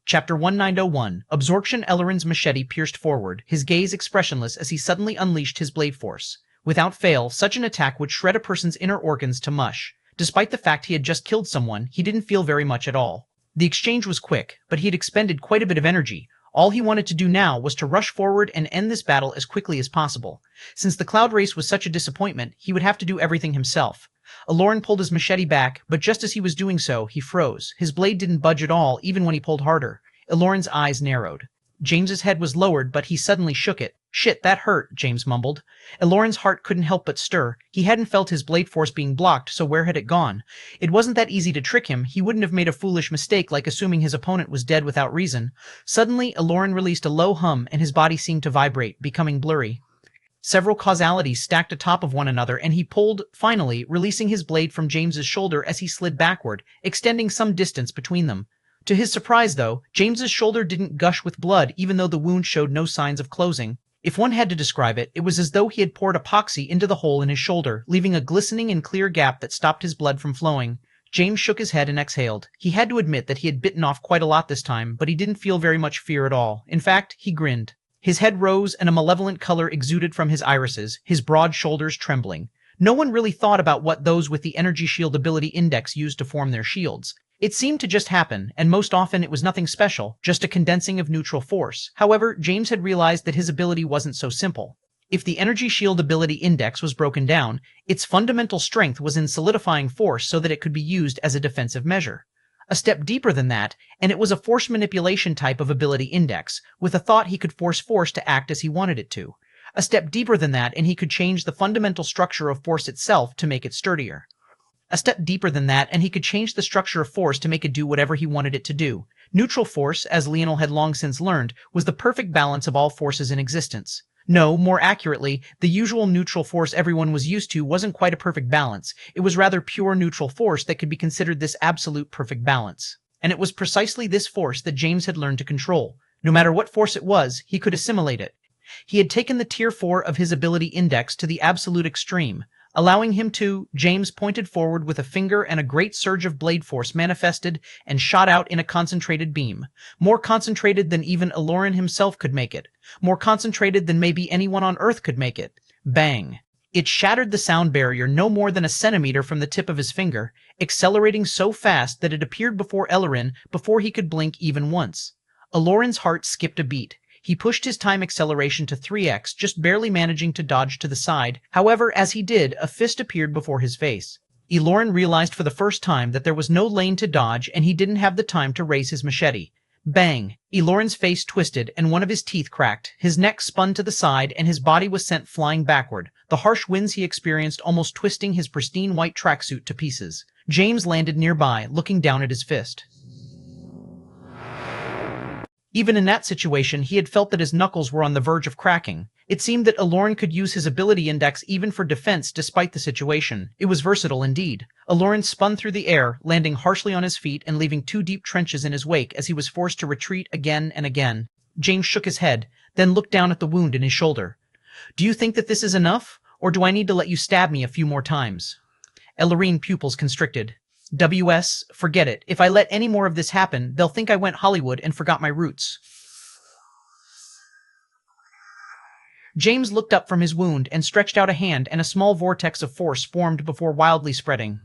Chapter 1901. Absorption. Ellorin's machete pierced forward, his gaze expressionless as he suddenly unleashed his blade force. Without fail, such an attack would shred a person's inner organs to mush. Despite the fact he had just killed someone, he didn't feel very much at all. The exchange was quick, but he had expended quite a bit of energy. All he wanted to do now was to rush forward and end this battle as quickly as possible. Since the cloud race was such a disappointment, he would have to do everything himself. Aloran pulled his machete back, but just as he was doing so, he froze. His blade didn't budge at all, even when he pulled harder. Aloran's eyes narrowed. James's head was lowered, but he suddenly shook it. "Shit, that hurt," James mumbled. Aloran's heart couldn't help but stir. He hadn't felt his blade force being blocked, so where had it gone? It wasn't that easy to trick him. He wouldn't have made a foolish mistake like assuming his opponent was dead without reason. Suddenly, Aloran released a low hum, and his body seemed to vibrate, becoming blurry. Several causalities stacked atop of one another, and he pulled, finally, releasing his blade from James's shoulder as he slid backward, extending some distance between them. To his surprise, though, James's shoulder didn't gush with blood, even though the wound showed no signs of closing. If one had to describe it, it was as though he had poured epoxy into the hole in his shoulder, leaving a glistening and clear gap that stopped his blood from flowing. James shook his head and exhaled. He had to admit that he had bitten off quite a lot this time, but he didn't feel very much fear at all. In fact, he grinned. His head rose and a malevolent color exuded from his irises, his broad shoulders trembling. No one really thought about what those with the energy shield ability index used to form their shields. It seemed to just happen, and most often it was nothing special, just a condensing of neutral force. However, James had realized that his ability wasn't so simple. If the energy shield ability index was broken down, its fundamental strength was in solidifying force so that it could be used as a defensive measure. A step deeper than that, and it was a force manipulation type of ability index, with a thought he could force force to act as he wanted it to. A step deeper than that, and he could change the fundamental structure of force itself to make it sturdier. A step deeper than that, and he could change the structure of force to make it do whatever he wanted it to do. Neutral force, as Leonel had long since learned, was the perfect balance of all forces in existence. No, more accurately, the usual neutral force everyone was used to wasn't quite a perfect balance. It was rather pure neutral force that could be considered this absolute perfect balance. And it was precisely this force that James had learned to control. No matter what force it was, he could assimilate it. He had taken the tier 4 of his ability index to the absolute extreme, allowing him to. James pointed forward with a finger, and a great surge of blade force manifested and shot out in a concentrated beam. More concentrated than even Aloran himself could make it. More concentrated than maybe anyone on Earth could make it. Bang. It shattered the sound barrier no more than a centimeter from the tip of his finger, accelerating so fast that it appeared before Elloran before he could blink even once. Aloran's heart skipped a beat. He pushed his time acceleration to 3x, just barely managing to dodge to the side. However, as he did, a fist appeared before his face. Aloran realized for the first time that there was no lane to dodge, and he didn't have the time to raise his machete. Bang! Aloran's face twisted, and one of his teeth cracked. His neck spun to the side, and his body was sent flying backward, the harsh winds he experienced almost twisting his pristine white tracksuit to pieces. James landed nearby, looking down at his fist. Even in that situation, he had felt that his knuckles were on the verge of cracking. It seemed that Aloran could use his ability index even for defense despite the situation. It was versatile indeed. Aloran spun through the air, landing harshly on his feet and leaving 2 deep trenches in his wake as he was forced to retreat again and again. James shook his head, then looked down at the wound in his shoulder. "Do you think that this is enough, or do I need to let you stab me a few more times?" Elloran pupils constricted. "WS, forget it. If I let any more of this happen, they'll think I went Hollywood and forgot my roots." James looked up from his wound and stretched out a hand, and a small vortex of force formed before wildly spreading.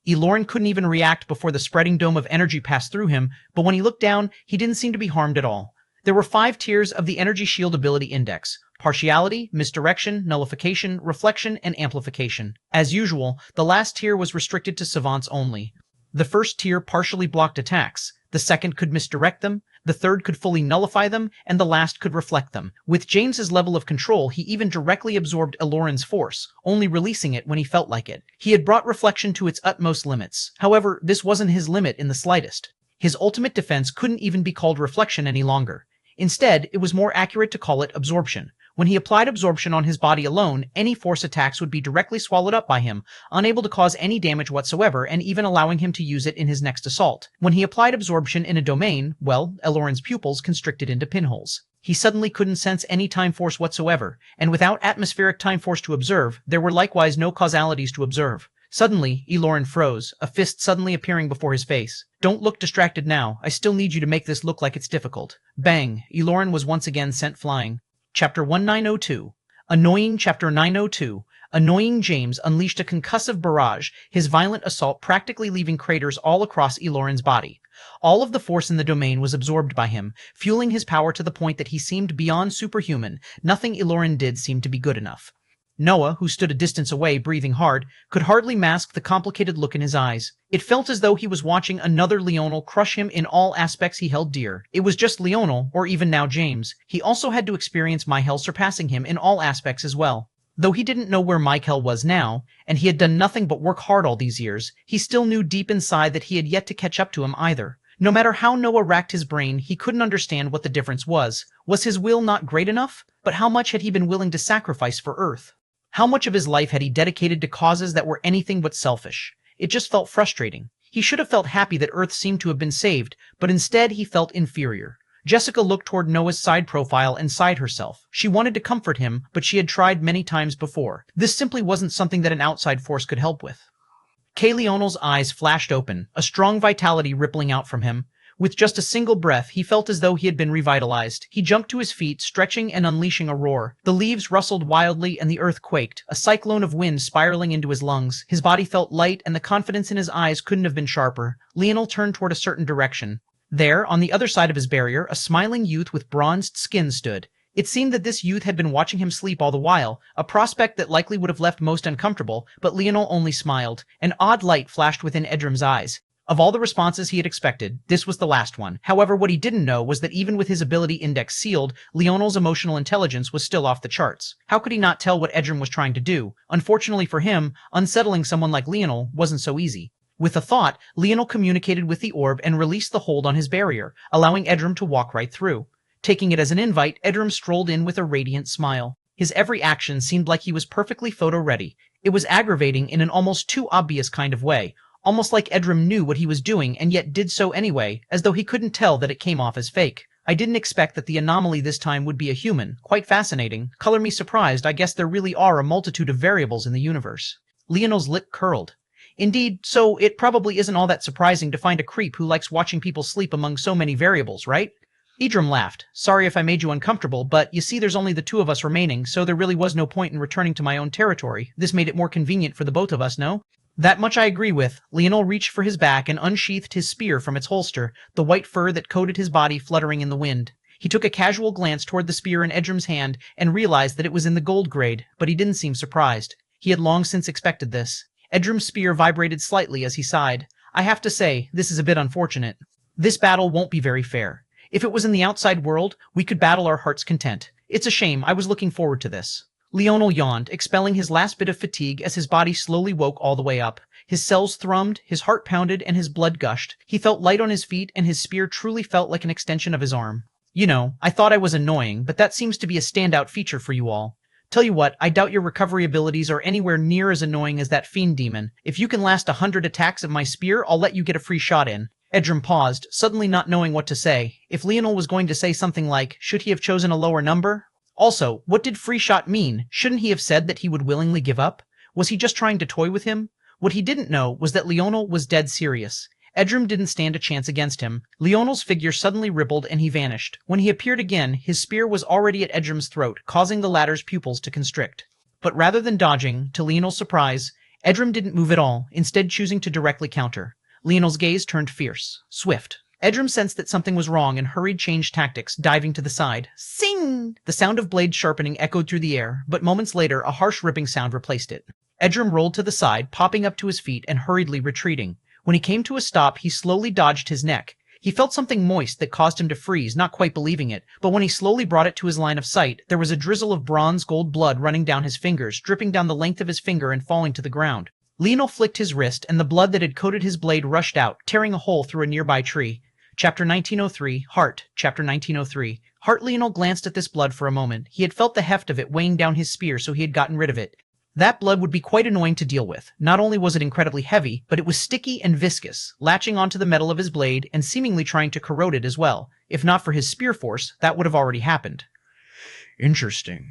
Aloran couldn't even react before the spreading dome of energy passed through him, but when he looked down, he didn't seem to be harmed at all. There were 5 tiers of the energy shield ability index: partiality, misdirection, nullification, reflection, and amplification. As usual, the last tier was restricted to savants only. The first tier partially blocked attacks, the second could misdirect them, the third could fully nullify them, and the last could reflect them. With James's level of control, he even directly absorbed Aloran's force, only releasing it when he felt like it. He had brought reflection to its utmost limits. However, this wasn't his limit in the slightest. His ultimate defense couldn't even be called reflection any longer. Instead, it was more accurate to call it absorption. When he applied absorption on his body alone, any force attacks would be directly swallowed up by him, unable to cause any damage whatsoever, and even allowing him to use it in his next assault. When he applied absorption in a domain, well, Elloran's pupils constricted into pinholes. He suddenly couldn't sense any time force whatsoever, and without atmospheric time force to observe, there were likewise no causalities to observe. Suddenly, Elorin froze, a fist suddenly appearing before his face. Don't look distracted now. I still need you to make this look like it's difficult. Bang! Elorin was once again sent flying. Chapter 1902. Annoying Chapter 902. Annoying James unleashed a concussive barrage, his violent assault practically leaving craters all across Elorin's body. All of the force in the domain was absorbed by him, fueling his power to the point that he seemed beyond superhuman. Nothing Elorin did seemed to be good enough. Noah, who stood a distance away, breathing hard, could hardly mask the complicated look in his eyes. It felt as though he was watching another Leonel crush him in all aspects he held dear. It was just Leonel, or even now James. He also had to experience Michael surpassing him in all aspects as well. Though he didn't know where Michael was now, and he had done nothing but work hard all these years, he still knew deep inside that he had yet to catch up to him either. No matter how Noah racked his brain, he couldn't understand what the difference was. Was his will not great enough? But how much had he been willing to sacrifice for Earth? How much of his life had he dedicated to causes that were anything but selfish? It just felt frustrating. He should have felt happy that Earth seemed to have been saved, but instead he felt inferior. Jessica looked toward Noah's side profile and sighed herself. She wanted to comfort him, but she had tried many times before. This simply wasn't something that an outside force could help with. Kay Leonel's eyes flashed open, a strong vitality rippling out from him. With just a single breath, he felt as though he had been revitalized. He jumped to his feet, stretching and unleashing a roar. The leaves rustled wildly and the earth quaked, a cyclone of wind spiraling into his lungs. His body felt light and the confidence in his eyes couldn't have been sharper. Leonel turned toward a certain direction. There, on the other side of his barrier, a smiling youth with bronzed skin stood. It seemed that this youth had been watching him sleep all the while, a prospect that likely would have left most uncomfortable, but Leonel only smiled. An odd light flashed within Edrum's eyes. Of all the responses he had expected, this was the last one. However, what he didn't know was that even with his ability index sealed, Leonel's emotional intelligence was still off the charts. How could he not tell what Edrum was trying to do? Unfortunately for him, unsettling someone like Leonel wasn't so easy. With a thought, Leonel communicated with the orb and released the hold on his barrier, allowing Edrum to walk right through. Taking it as an invite, Edrum strolled in with a radiant smile. His every action seemed like he was perfectly photo-ready. It was aggravating in an almost too obvious kind of way. Almost like Edrum knew what he was doing and yet did so anyway, as though he couldn't tell that it came off as fake. I didn't expect that the anomaly this time would be a human. Quite fascinating. Color me surprised. I guess there really are a multitude of variables in the universe. Leonel's lip curled. Indeed, so it probably isn't all that surprising to find a creep who likes watching people sleep among so many variables, right? Edrum laughed. Sorry if I made you uncomfortable, but you see there's only the two of us remaining, so there really was no point in returning to my own territory. This made it more convenient for the both of us, no? That much I agree with. Leonel reached for his back and unsheathed his spear from its holster, the white fur that coated his body fluttering in the wind. He took a casual glance toward the spear in Edrum's hand and realized that it was in the gold grade, but he didn't seem surprised. He had long since expected this. Edrum's spear vibrated slightly as he sighed. I have to say, this is a bit unfortunate. This battle won't be very fair. If it was in the outside world, we could battle our heart's content. It's a shame. I was looking forward to this. Leonel yawned, expelling his last bit of fatigue as his body slowly woke all the way up. His cells thrummed, his heart pounded, and his blood gushed. He felt light on his feet, and his spear truly felt like an extension of his arm. You know, I thought I was annoying, but that seems to be a standout feature for you all. Tell you what, I doubt your recovery abilities are anywhere near as annoying as that fiend demon. If you can last 100 attacks of my spear, I'll let you get a free shot in. Edrum paused, suddenly not knowing what to say. If Leonel was going to say something like, should he have chosen a lower number? Also, what did free shot mean? Shouldn't he have said that he would willingly give up? Was he just trying to toy with him? What he didn't know was that Leonel was dead serious. Edrum didn't stand a chance against him. Leonel's figure suddenly rippled and he vanished. When he appeared again, his spear was already at Edrum's throat, causing the latter's pupils to constrict. But rather than dodging, to Leonel's surprise, Edrum didn't move at all, instead choosing to directly counter. Leonel's gaze turned fierce, swift. Edrum sensed that something was wrong and hurried change tactics, diving to the side. Sing! The sound of blade sharpening echoed through the air, but moments later a harsh ripping sound replaced it. Edrum rolled to the side, popping up to his feet and hurriedly retreating. When he came to a stop, he slowly dodged his neck. He felt something moist that caused him to freeze, not quite believing it, but when he slowly brought it to his line of sight, there was a drizzle of bronze-gold blood running down his fingers, dripping down the length of his finger and falling to the ground. Leonel flicked his wrist, and the blood that had coated his blade rushed out, tearing a hole through a nearby tree. Chapter 1903, Heart, Chapter 1903. Heart. Leonel glanced at this blood for a moment. He had felt the heft of it weighing down his spear, so he had gotten rid of it. That blood would be quite annoying to deal with. Not only was it incredibly heavy, but it was sticky and viscous, latching onto the metal of his blade and seemingly trying to corrode it as well. If not for his spear force, that would have already happened. Interesting.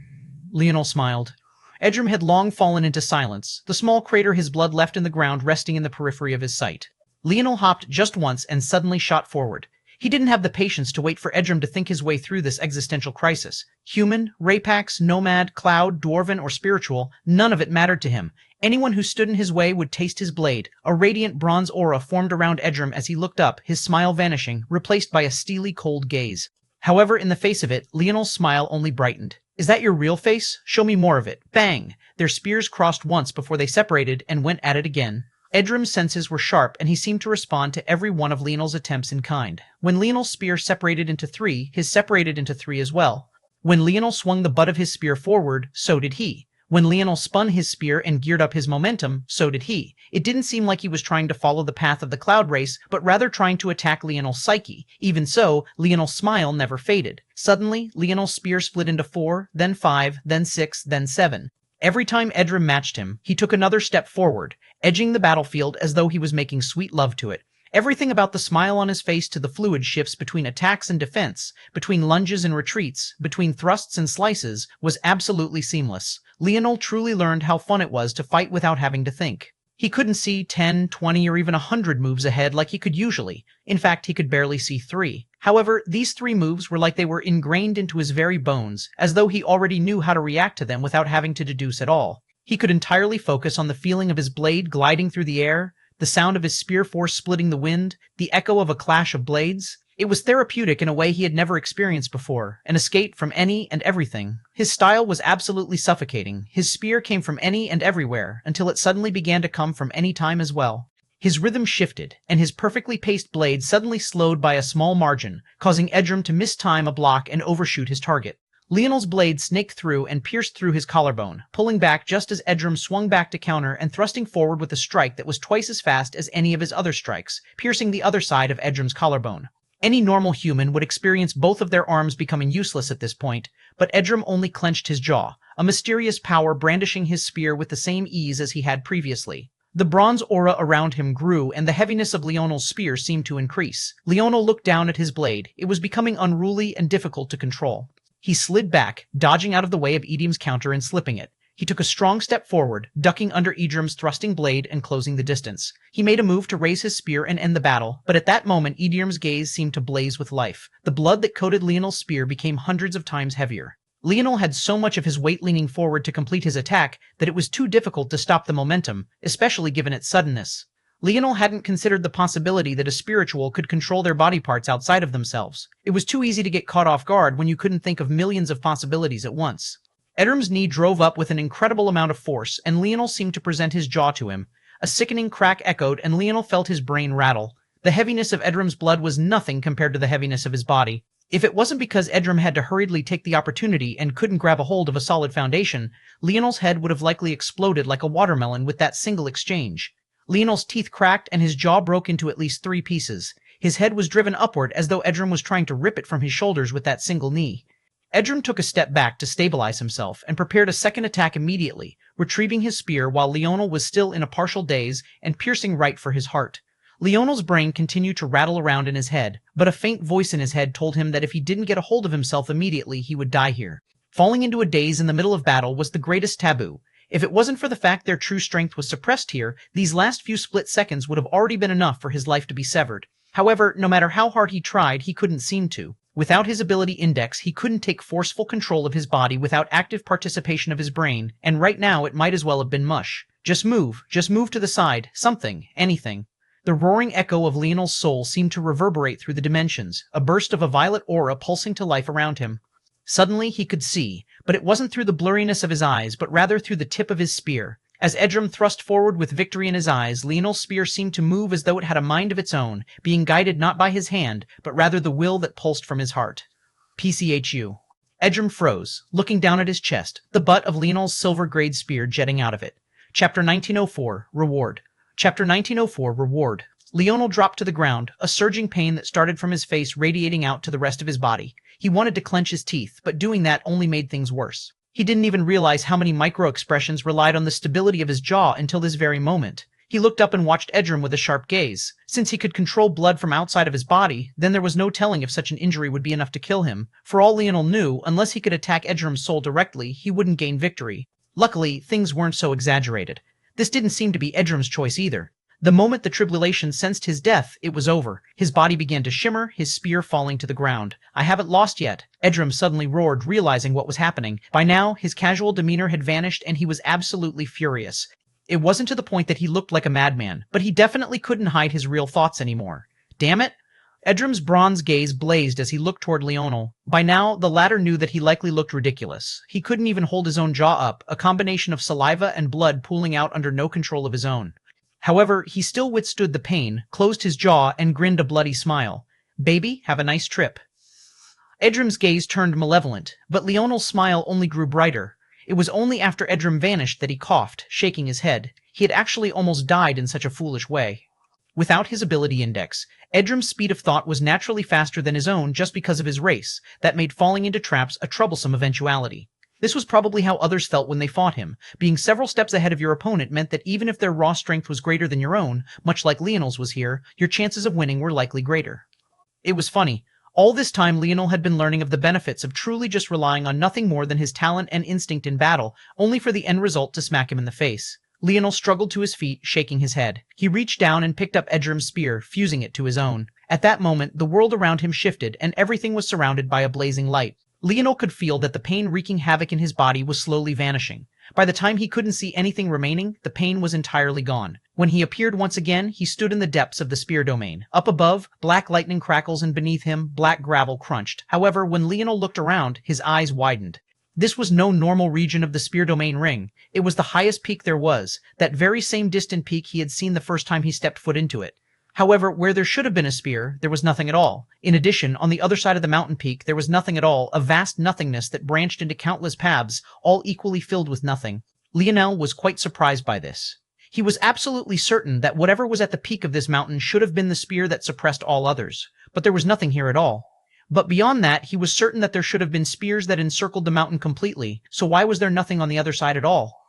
Leonel smiled. Edrim had long fallen into silence, the small crater his blood left in the ground resting in the periphery of his sight. Leonel hopped just once and suddenly shot forward. He didn't have the patience to wait for Edrim to think his way through this existential crisis. Human, rapax, nomad, cloud, dwarven, or spiritual, none of it mattered to him. Anyone who stood in his way would taste his blade. A radiant bronze aura formed around Edrim as he looked up, his smile vanishing, replaced by a steely, cold gaze. However, in the face of it, Leonel's smile only brightened. "Is that your real face? Show me more of it." Bang! Their spears crossed once before they separated and went at it again. Edrim's senses were sharp, and he seemed to respond to every one of Leonel's attempts in kind. When Leonel's spear separated into three, his separated into three as well. When Leonel swung the butt of his spear forward, so did he. When Leonel spun his spear and geared up his momentum, so did he. It didn't seem like he was trying to follow the path of the cloud race, but rather trying to attack Leonel's psyche. Even so, Leonel's smile never faded. Suddenly, Leonel's spear split into 4, then 5, then 6, then 7. Every time Edrim matched him, he took another step forward, edging the battlefield as though he was making sweet love to it. Everything about the smile on his face to the fluid shifts between attacks and defense, between lunges and retreats, between thrusts and slices, was absolutely seamless. Leonel truly learned how fun it was to fight without having to think. He couldn't see 10, 20, or even 100 moves ahead like he could usually. In fact, he could barely see 3. However, these 3 moves were like they were ingrained into his very bones, as though he already knew how to react to them without having to deduce at all. He could entirely focus on the feeling of his blade gliding through the air, the sound of his spear force splitting the wind, the echo of a clash of blades. It was therapeutic in a way he had never experienced before, an escape from any and everything. His style was absolutely suffocating. His spear came from any and everywhere, until it suddenly began to come from any time as well. His rhythm shifted, and his perfectly paced blade suddenly slowed by a small margin, causing Edrim to mistime a block and overshoot his target. Leonel's blade snaked through and pierced through his collarbone, pulling back just as Edrim swung back to counter and thrusting forward with a strike that was twice as fast as any of his other strikes, piercing the other side of Edrim's collarbone. Any normal human would experience both of their arms becoming useless at this point, but Edrim only clenched his jaw, a mysterious power brandishing his spear with the same ease as he had previously. The bronze aura around him grew, and the heaviness of Leonel's spear seemed to increase. Leonel looked down at his blade. It was becoming unruly and difficult to control. He slid back, dodging out of the way of Edrim's counter and slipping it. He took a strong step forward, ducking under Edrim's thrusting blade and closing the distance. He made a move to raise his spear and end the battle, but at that moment Edrim's gaze seemed to blaze with life. The blood that coated Leonel's spear became hundreds of times heavier. Leonel had so much of his weight leaning forward to complete his attack that it was too difficult to stop the momentum, especially given its suddenness. Leonel hadn't considered the possibility that a spiritual could control their body parts outside of themselves. It was too easy to get caught off guard when you couldn't think of millions of possibilities at once. Edrim's knee drove up with an incredible amount of force, and Leonel seemed to present his jaw to him. A sickening crack echoed, and Leonel felt his brain rattle. The heaviness of Edrim's blood was nothing compared to the heaviness of his body. If it wasn't because Edrim had to hurriedly take the opportunity and couldn't grab a hold of a solid foundation, Leonel's head would have likely exploded like a watermelon with that single exchange. Leonel's teeth cracked and his jaw broke into at least 3 pieces. His head was driven upward as though Edrim was trying to rip it from his shoulders with that single knee. Edrim took a step back to stabilize himself and prepared a second attack immediately, retrieving his spear while Leonel was still in a partial daze and piercing right for his heart. Leonel's brain continued to rattle around in his head, but a faint voice in his head told him that if he didn't get a hold of himself immediately, he would die here. Falling into a daze in the middle of battle was the greatest taboo. If it wasn't for the fact their true strength was suppressed here, these last few split seconds would have already been enough for his life to be severed. However, no matter how hard he tried, he couldn't seem to. Without his ability index, he couldn't take forceful control of his body without active participation of his brain, and right now it might as well have been mush. Just move to the side, something, anything. The roaring echo of Leonel's soul seemed to reverberate through the dimensions, a burst of a violet aura pulsing to life around him. Suddenly he could see, but it wasn't through the blurriness of his eyes, but rather through the tip of his spear. As Edrim thrust forward with victory in his eyes, Leonel's spear seemed to move as though it had a mind of its own, being guided not by his hand, but rather the will that pulsed from his heart. PCHU. Edrim froze, looking down at his chest, the butt of Leonel's silver-grade spear jetting out of it. Chapter 1904, Reward. Chapter 1904, Reward. Leonel dropped to the ground, a surging pain that started from his face radiating out to the rest of his body. He wanted to clench his teeth, but doing that only made things worse. He didn't even realize how many micro-expressions relied on the stability of his jaw until this very moment. He looked up and watched Edrim with a sharp gaze. Since he could control blood from outside of his body, then there was no telling if such an injury would be enough to kill him. For all Leonel knew, unless he could attack Edrim's soul directly, he wouldn't gain victory. Luckily, things weren't so exaggerated. This didn't seem to be Edrum's choice either. The moment the tribulation sensed his death, it was over. His body began to shimmer, his spear falling to the ground. "I haven't lost yet," Edrum suddenly roared, realizing what was happening. By now, his casual demeanor had vanished and he was absolutely furious. It wasn't to the point that he looked like a madman, but he definitely couldn't hide his real thoughts anymore. Damn it! Edrum's bronze gaze blazed as he looked toward Leonel. By now, the latter knew that he likely looked ridiculous. He couldn't even hold his own jaw up, a combination of saliva and blood pooling out under no control of his own. However, he still withstood the pain, closed his jaw, and grinned a bloody smile. "Baby, have a nice trip." Edrum's gaze turned malevolent, but Leonel's smile only grew brighter. It was only after Edrum vanished that he coughed, shaking his head. He had actually almost died in such a foolish way. Without his ability index, Edrum's speed of thought was naturally faster than his own just because of his race. That made falling into traps a troublesome eventuality. This was probably how others felt when they fought him. Being several steps ahead of your opponent meant that even if their raw strength was greater than your own, much like Leonel's was here, your chances of winning were likely greater. It was funny. All this time Leonel had been learning of the benefits of truly just relying on nothing more than his talent and instinct in battle, only for the end result to smack him in the face. Leonel struggled to his feet, shaking his head. He reached down and picked up Edrum's spear, fusing it to his own. At that moment, the world around him shifted, and everything was surrounded by a blazing light. Leonel could feel that the pain wreaking havoc in his body was slowly vanishing. By the time he couldn't see anything remaining, the pain was entirely gone. When he appeared once again, he stood in the depths of the spear domain. Up above, black lightning crackles, and beneath him, black gravel crunched. However, when Leonel looked around, his eyes widened. This was no normal region of the spear domain ring. It was the highest peak there was, that very same distant peak he had seen the first time he stepped foot into it. However, where there should have been a spear, there was nothing at all. In addition, on the other side of the mountain peak, there was nothing at all, a vast nothingness that branched into countless paths, all equally filled with nothing. Leonel was quite surprised by this. He was absolutely certain that whatever was at the peak of this mountain should have been the spear that suppressed all others, but there was nothing here at all. But beyond that, he was certain that there should have been spears that encircled the mountain completely, so why was there nothing on the other side at all?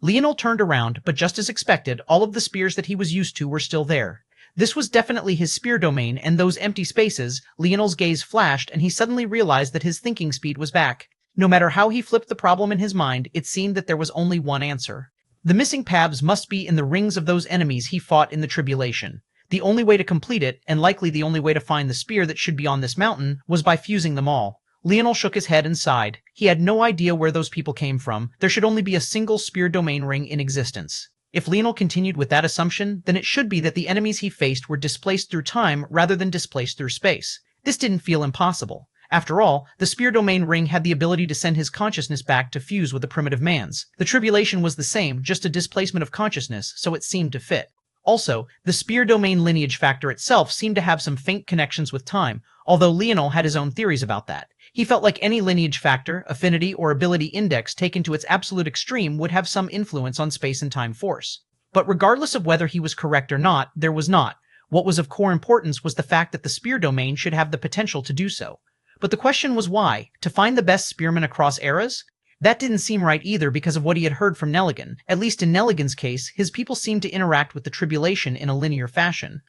Leonel turned around, but just as expected, all of the spears that he was used to were still there. This was definitely his spear domain, and those empty spaces, Leonel's gaze flashed, and he suddenly realized that his thinking speed was back. No matter how he flipped the problem in his mind, it seemed that there was only one answer. The missing paths must be in the rings of those enemies he fought in the tribulation. The only way to complete it, and likely the only way to find the spear that should be on this mountain, was by fusing them all. Leonel shook his head and sighed. He had no idea where those people came from. There should only be a single spear domain ring in existence. If Leonel continued with that assumption, then it should be that the enemies he faced were displaced through time rather than displaced through space. This didn't feel impossible. After all, the spear domain ring had the ability to send his consciousness back to fuse with a primitive man's. The tribulation was the same, just a displacement of consciousness, so it seemed to fit. Also, the spear domain lineage factor itself seemed to have some faint connections with time, although Leonel had his own theories about that. He felt like any lineage factor, affinity, or ability index taken to its absolute extreme would have some influence on space and time force. But regardless of whether he was correct or not, there was not. What was of core importance was the fact that the spear domain should have the potential to do so. But the question was why? To find the best spearman across eras? That didn't seem right either because of what he had heard from Nelligan. At least in Nelligan's case, his people seemed to interact with the tribulation in a linear fashion.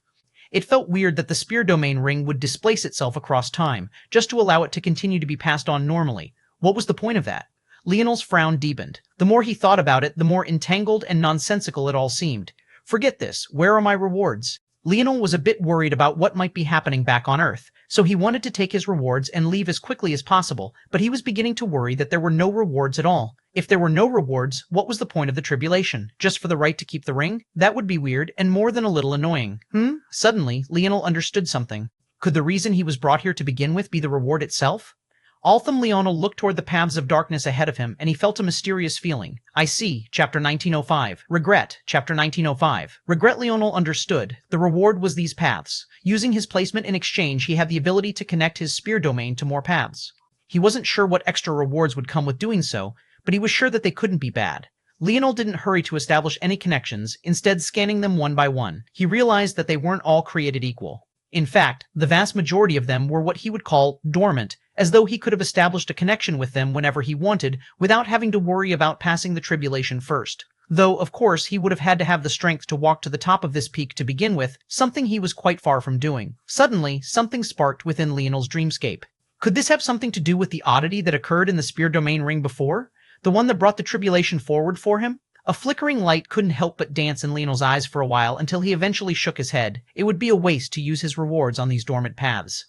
It felt weird that the spear domain ring would displace itself across time, just to allow it to continue to be passed on normally. What was the point of that? Leonel's frown deepened. The more he thought about it, the more entangled and nonsensical it all seemed. Forget this. Where are my rewards? Leonel was a bit worried about what might be happening back on Earth, so he wanted to take his rewards and leave as quickly as possible, but he was beginning to worry that there were no rewards at all. If there were no rewards, what was the point of the tribulation? Just for the right to keep the ring? That would be weird and more than a little annoying. Suddenly, Leonel understood something. Could the reason he was brought here to begin with be the reward itself? Altham Leonel looked toward the paths of darkness ahead of him, and he felt a mysterious feeling. I see, Chapter 1905. Regret, Chapter 1905. Regret Leonel understood. The reward was these paths. Using his placement in exchange, he had the ability to connect his spear domain to more paths. He wasn't sure what extra rewards would come with doing so, but he was sure that they couldn't be bad. Leonel didn't hurry to establish any connections, instead scanning them one by one. He realized that they weren't all created equal. In fact, the vast majority of them were what he would call dormant, as though he could have established a connection with them whenever he wanted, without having to worry about passing the tribulation first. Though, of course, he would have had to have the strength to walk to the top of this peak to begin with, something he was quite far from doing. Suddenly, something sparked within Leonel's dreamscape. Could this have something to do with the oddity that occurred in the spear domain ring before? The one that brought the tribulation forward for him? A flickering light couldn't help but dance in Leonel's eyes for a while until he eventually shook his head. It would be a waste to use his rewards on these dormant paths.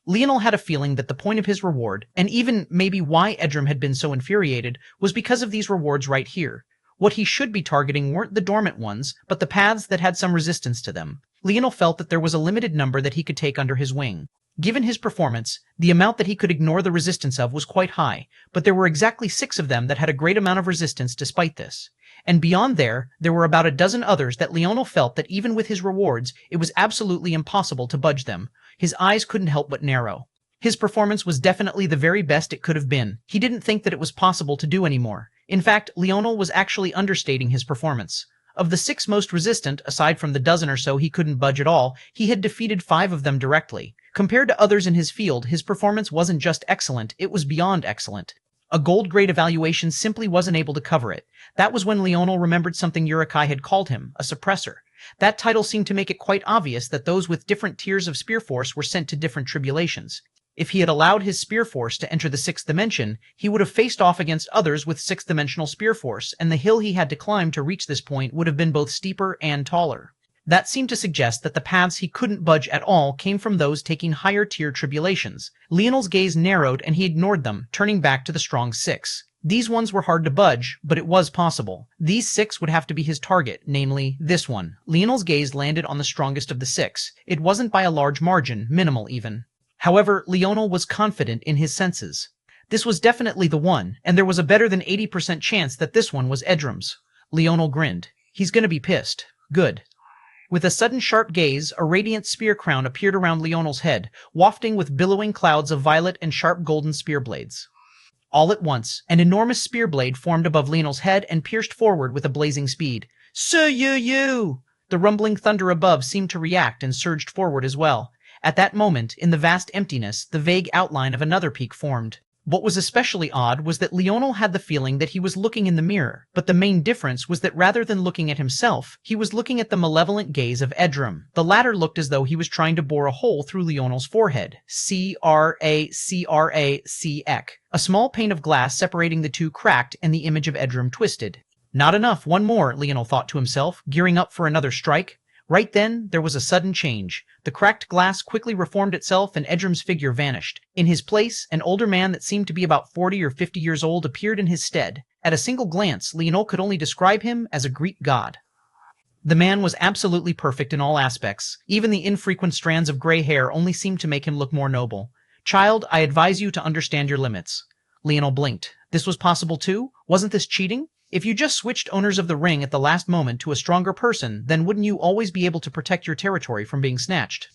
Leonel had a feeling that the point of his reward, and even maybe why Edrim had been so infuriated, was because of these rewards right here. What he should be targeting weren't the dormant ones, but the paths that had some resistance to them. Leonel felt that there was a limited number that he could take under his wing. Given his performance, the amount that he could ignore the resistance of was quite high, but there were exactly 6 of them that had a great amount of resistance despite this. And beyond there were about a dozen others that Leonel felt that even with his rewards, it was absolutely impossible to budge them. His eyes couldn't help but narrow. His performance was definitely the very best it could have been. He didn't think that it was possible to do any more. In fact, Leonel was actually understating his performance. Of the 6 most resistant, aside from the dozen or so he couldn't budge at all, he had defeated 5 of them directly. Compared to others in his field, his performance wasn't just excellent, it was beyond excellent. A gold-grade evaluation simply wasn't able to cover it. That was when Leonel remembered something Uruk-hai had called him, a suppressor. That title seemed to make it quite obvious that those with different tiers of spear force were sent to different tribulations. If he had allowed his spear force to enter the 6th dimension, he would have faced off against others with 6th-dimensional spear force, and the hill he had to climb to reach this point would have been both steeper and taller. That seemed to suggest that the paths he couldn't budge at all came from those taking higher-tier tribulations. Leonel's gaze narrowed and he ignored them, turning back to the strong 6. These ones were hard to budge, but it was possible. These 6 would have to be his target, namely, this one. Leonel's gaze landed on the strongest of the 6. It wasn't by a large margin, minimal even. However, Leonel was confident in his senses. This was definitely the one, and there was a better than 80% chance that this one was Edrim's. Leonel grinned. He's gonna be pissed. Good. With a sudden sharp gaze, a radiant spear crown appeared around Leonel's head, wafting with billowing clouds of violet and sharp golden spear blades. All at once, an enormous spear blade formed above Leonel's head and pierced forward with a blazing speed. "Su-yu-yu!" The rumbling thunder above seemed to react and surged forward as well. At that moment, in the vast emptiness, the vague outline of another peak formed. What was especially odd was that Leonel had the feeling that he was looking in the mirror, but the main difference was that rather than looking at himself, he was looking at the malevolent gaze of Edrim. The latter looked as though he was trying to bore a hole through Leonel's forehead. C-R-A-C-R-A-C-Ek. A small pane of glass separating the two cracked and the image of Edrim twisted. Not enough, one more, Leonel thought to himself, gearing up for another strike. Right then, there was a sudden change. The cracked glass quickly reformed itself and Edrim's figure vanished. In his place, an older man that seemed to be about 40 or 50 years old appeared in his stead. At a single glance, Leonel could only describe him as a Greek god. The man was absolutely perfect in all aspects. Even the infrequent strands of gray hair only seemed to make him look more noble. "Child, I advise you to understand your limits." Leonel blinked. This was possible too? Wasn't this cheating? If you just switched owners of the ring at the last moment to a stronger person, then wouldn't you always be able to protect your territory from being snatched?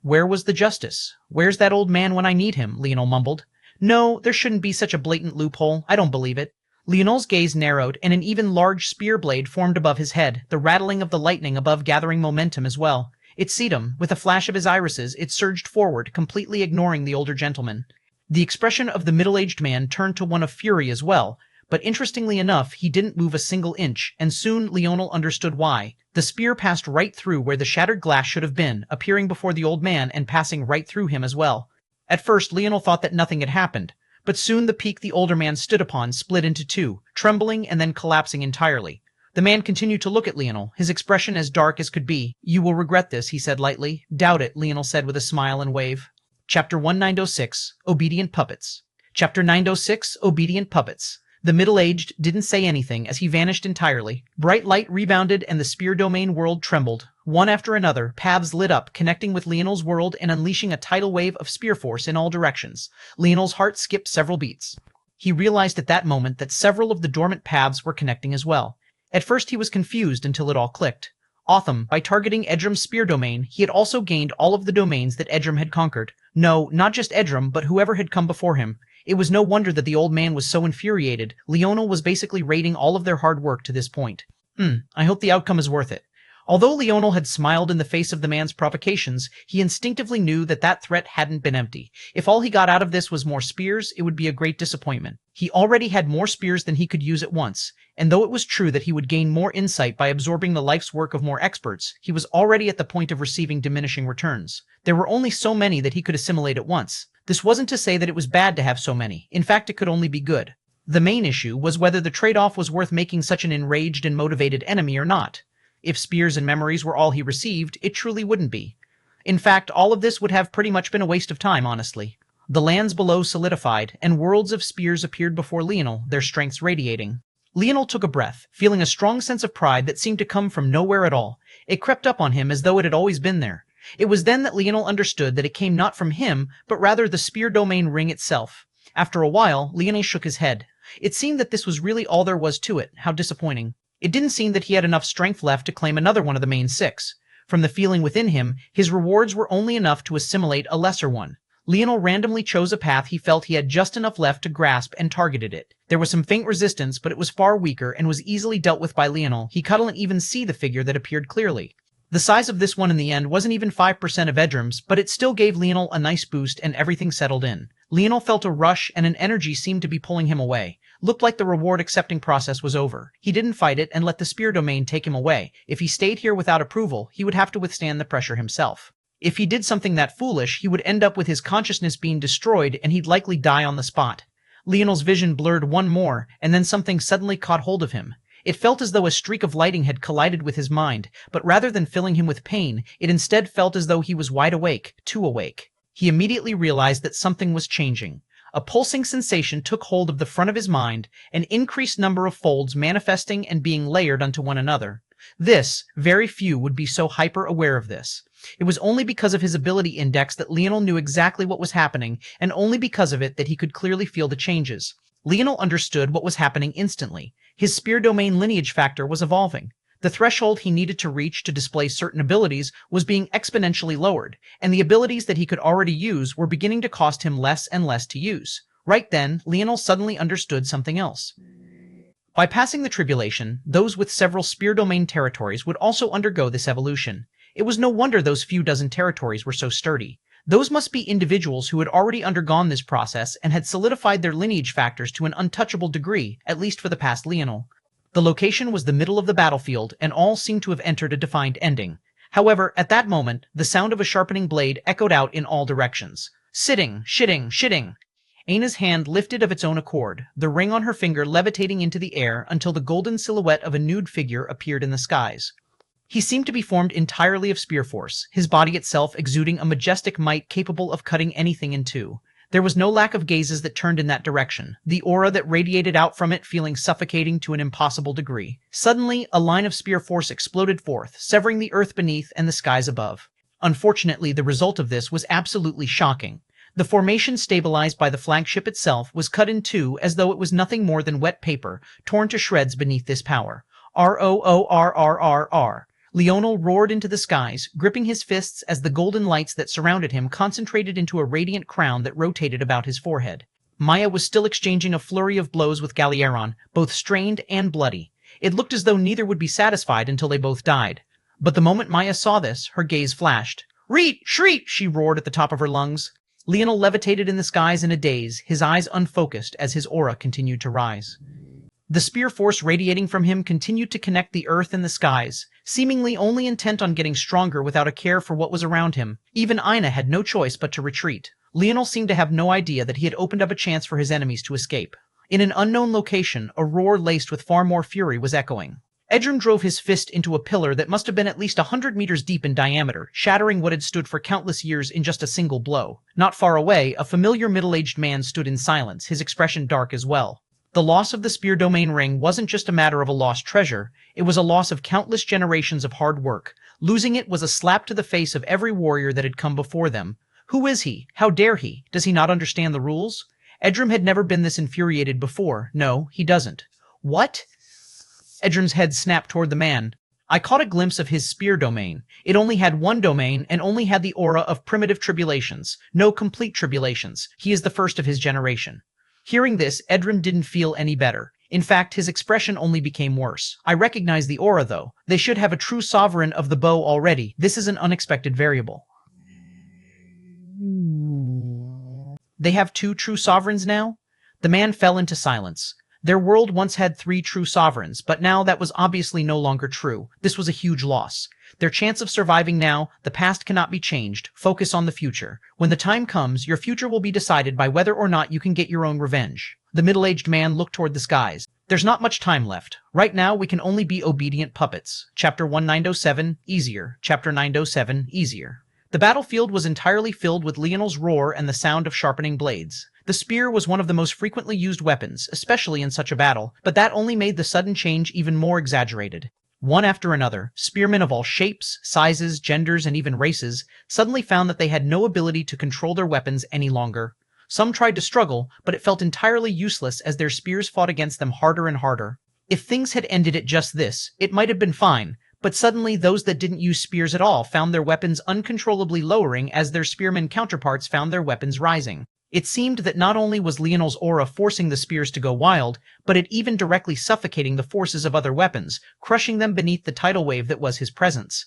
Where was the justice? Where's that old man when I need him? Leonel mumbled. No, there shouldn't be such a blatant loophole. I don't believe it. Leonel's gaze narrowed, and an even large spear blade formed above his head, the rattling of the lightning above gathering momentum as well. It seized him. With a flash of his irises, it surged forward, completely ignoring the older gentleman. The expression of the middle-aged man turned to one of fury as well, but interestingly enough, he didn't move a single inch, and soon Leonel understood why. The spear passed right through where the shattered glass should have been, appearing before the old man and passing right through him as well. At first, Leonel thought that nothing had happened, but soon the peak the older man stood upon split into two, trembling and then collapsing entirely. The man continued to look at Leonel, his expression as dark as could be. "You will regret this," he said lightly. "Doubt it," Leonel said with a smile and wave. Chapter 1906, Obedient Puppets. Chapter 906, Obedient Puppets. The middle-aged didn't say anything as he vanished entirely. Bright light rebounded and the spear domain world trembled. One after another, paths lit up, connecting with Leonel's world and unleashing a tidal wave of spear force in all directions. Leonel's heart skipped several beats. He realized at that moment that several of the dormant paths were connecting as well. At first he was confused until it all clicked. Otham, by targeting Edrim's spear domain, he had also gained all of the domains that Edrim had conquered. No, not just Edrim, but whoever had come before him. It was no wonder that the old man was so infuriated. Leonel was basically rating all of their hard work to this point. I hope the outcome is worth it. Although Leonel had smiled in the face of the man's provocations, he instinctively knew that that threat hadn't been empty. If all he got out of this was more spears, it would be a great disappointment. He already had more spears than he could use at once, and though it was true that he would gain more insight by absorbing the life's work of more experts, he was already at the point of receiving diminishing returns. There were only so many that he could assimilate at once. This wasn't to say that it was bad to have so many. In fact, it could only be good. The main issue was whether the trade-off was worth making such an enraged and motivated enemy or not. If spears and memories were all he received, it truly wouldn't be. In fact, all of this would have pretty much been a waste of time, honestly. The lands below solidified, and worlds of spears appeared before Leonel, their strengths radiating. Leonel took a breath, feeling a strong sense of pride that seemed to come from nowhere at all. It crept up on him as though it had always been there. It was then that Leonel understood that it came not from him, but rather the spear domain ring itself. After a while, Leonel shook his head. It seemed that this was really all there was to it. How disappointing. It didn't seem that he had enough strength left to claim another one of the main 6. From the feeling within him, his rewards were only enough to assimilate a lesser one. Leonel randomly chose a path he felt he had just enough left to grasp and targeted it. There was some faint resistance, but it was far weaker and was easily dealt with by Leonel. He couldn't even see the figure that appeared clearly. The size of this one in the end wasn't even 5% of Edrum's, but it still gave Leonel a nice boost and everything settled in. Leonel felt a rush and an energy seemed to be pulling him away. Looked like the reward accepting process was over. He didn't fight it and let the spear domain take him away. If he stayed here without approval, he would have to withstand the pressure himself. If he did something that foolish, he would end up with his consciousness being destroyed and he'd likely die on the spot. Leonel's vision blurred one more, and then something suddenly caught hold of him. It felt as though a streak of lighting had collided with his mind, but rather than filling him with pain, it instead felt as though he was wide awake, too awake. He immediately realized that something was changing. A pulsing sensation took hold of the front of his mind, an increased number of folds manifesting and being layered onto one another. Very few would be so hyper-aware of this. It was only because of his ability index that Leonel knew exactly what was happening, and only because of it that he could clearly feel the changes. Leonel understood what was happening instantly. His spear domain lineage factor was evolving. The threshold he needed to reach to display certain abilities was being exponentially lowered, and the abilities that he could already use were beginning to cost him less and less to use. Right then, Leonel suddenly understood something else. By passing the tribulation, those with several spear domain territories would also undergo this evolution. It was no wonder those few dozen territories were so sturdy. Those must be individuals who had already undergone this process and had solidified their lineage factors to an untouchable degree, at least for the past Leonel. The location was the middle of the battlefield, and all seemed to have entered a defined ending. However, at that moment, the sound of a sharpening blade echoed out in all directions. Sitting, shitting. Aina's hand lifted of its own accord, the ring on her finger levitating into the air until the golden silhouette of a nude figure appeared in the skies. He seemed to be formed entirely of spear force, his body itself exuding a majestic might capable of cutting anything in two. There was no lack of gazes that turned in that direction, the aura that radiated out from it feeling suffocating to an impossible degree. Suddenly, a line of spear force exploded forth, severing the earth beneath and the skies above. Unfortunately, the result of this was absolutely shocking. The formation stabilized by the flagship itself was cut in two as though it was nothing more than wet paper, torn to shreds beneath this power. R-O-O-R-R-R-R. Leonel roared into the skies, gripping his fists as the golden lights that surrounded him concentrated into a radiant crown that rotated about his forehead. Maya was still exchanging a flurry of blows with Galieron, both strained and bloody. It looked as though neither would be satisfied until they both died. But the moment Maya saw this, her gaze flashed. "Reet! Shriek!" she roared at the top of her lungs. Leonel levitated in the skies in a daze, his eyes unfocused as his aura continued to rise. The spear force radiating from him continued to connect the earth and the skies, seemingly only intent on getting stronger without a care for what was around him. Even Aina had no choice but to retreat. Leonel seemed to have no idea that he had opened up a chance for his enemies to escape. In an unknown location, a roar laced with far more fury was echoing. Edrum drove his fist into a pillar that must have been at least 100 meters deep in diameter, shattering what had stood for countless years in just a single blow. Not far away, a familiar middle-aged man stood in silence, his expression dark as well. The loss of the spear domain ring wasn't just a matter of a lost treasure, it was a loss of countless generations of hard work. Losing it was a slap to the face of every warrior that had come before them. Who is he? How dare he? Does he not understand the rules? Edrum had never been this infuriated before. No, he doesn't. What? Edrum's head snapped toward the man. I caught a glimpse of his spear domain. It only had one domain and only had the aura of primitive tribulations. No complete tribulations. He is the first of his generation. Hearing this, Edrum didn't feel any better. In fact, his expression only became worse. I recognize the aura, though. They should have a true sovereign of the bow already. This is an unexpected variable. They have 2 true sovereigns now? The man fell into silence. Their world once had 3 true sovereigns, but now that was obviously no longer true. This was a huge loss. Their chance of surviving now, the past cannot be changed. Focus on the future. When the time comes, your future will be decided by whether or not you can get your own revenge. The middle-aged man looked toward the skies. There's not much time left. Right now, we can only be obedient puppets. Chapter 1907, easier. Chapter 907, easier. The battlefield was entirely filled with Leonel's roar and the sound of sharpening blades. The spear was one of the most frequently used weapons, especially in such a battle, but that only made the sudden change even more exaggerated. One after another, spearmen of all shapes, sizes, genders, and even races suddenly found that they had no ability to control their weapons any longer. Some tried to struggle, but it felt entirely useless as their spears fought against them harder and harder. If things had ended at just this, it might have been fine, but suddenly those that didn't use spears at all found their weapons uncontrollably lowering as their spearmen counterparts found their weapons rising. It seemed that not only was Leonel's aura forcing the spears to go wild, but it even directly suffocating the forces of other weapons, crushing them beneath the tidal wave that was his presence.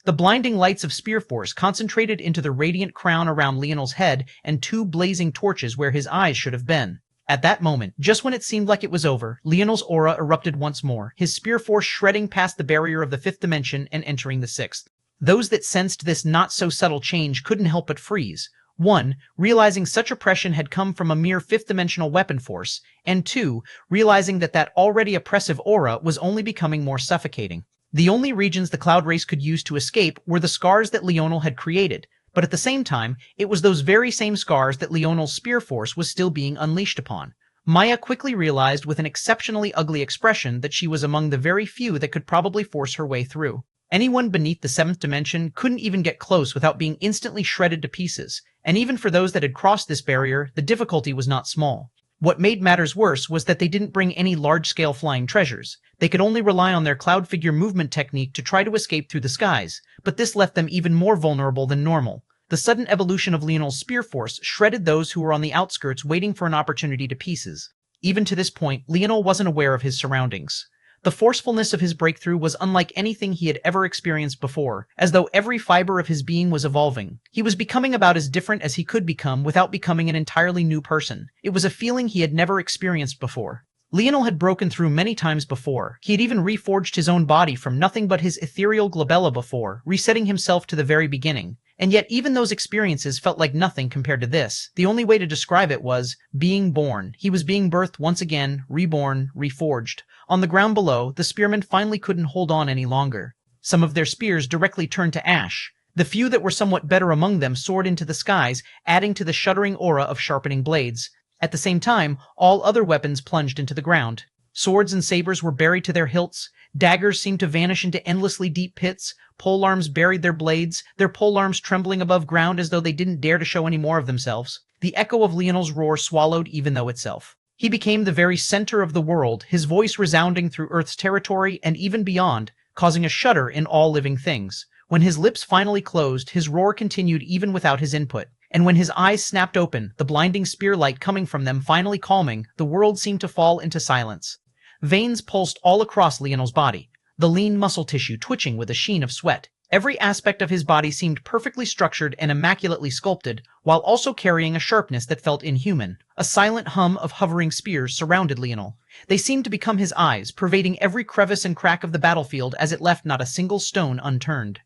The blinding lights of Spear Force concentrated into the radiant crown around Leonel's head and two blazing torches where his eyes should have been. At that moment, just when it seemed like it was over, Leonel's aura erupted once more, his Spear Force shredding past the barrier of the fifth dimension and entering the sixth. Those that sensed this not-so-subtle change couldn't help but freeze. 1. Realizing such oppression had come from a mere fifth-dimensional weapon force, and 2. Realizing that already oppressive aura was only becoming more suffocating. The only regions the Cloud Race could use to escape were the scars that Leonel had created, but at the same time, it was those very same scars that Leonel's Spear Force was still being unleashed upon. Maya quickly realized with an exceptionally ugly expression that she was among the very few that could probably force her way through. Anyone beneath the seventh dimension couldn't even get close without being instantly shredded to pieces, and even for those that had crossed this barrier, the difficulty was not small. What made matters worse was that they didn't bring any large-scale flying treasures. They could only rely on their cloud figure movement technique to try to escape through the skies, but this left them even more vulnerable than normal. The sudden evolution of Leonel's Spear Force shredded those who were on the outskirts waiting for an opportunity to pieces. Even to this point, Leonel wasn't aware of his surroundings. The forcefulness of his breakthrough was unlike anything he had ever experienced before, as though every fiber of his being was evolving. He was becoming about as different as he could become without becoming an entirely new person. It was a feeling he had never experienced before. Leonel had broken through many times before. He had even reforged his own body from nothing but his ethereal glabella before, resetting himself to the very beginning. And yet even those experiences felt like nothing compared to this. The only way to describe it was being born. He was being birthed once again, reborn, reforged. On the ground below, the spearmen finally couldn't hold on any longer. Some of their spears directly turned to ash. The few that were somewhat better among them soared into the skies, adding to the shuddering aura of sharpening blades. At the same time, all other weapons plunged into the ground. Swords and sabers were buried to their hilts. Daggers seemed to vanish into endlessly deep pits. Polearms buried their blades, their polearms trembling above ground as though they didn't dare to show any more of themselves. The echo of Leonel's roar swallowed even though itself. He became the very center of the world, his voice resounding through Earth's territory and even beyond, causing a shudder in all living things. When his lips finally closed, his roar continued even without his input. And when his eyes snapped open, the blinding spear light coming from them finally calming, the world seemed to fall into silence. Veins pulsed all across Leonel's body, the lean muscle tissue twitching with a sheen of sweat. Every aspect of his body seemed perfectly structured and immaculately sculpted, while also carrying a sharpness that felt inhuman. A silent hum of hovering spears surrounded Leonel. They seemed to become his eyes, pervading every crevice and crack of the battlefield as it left not a single stone unturned.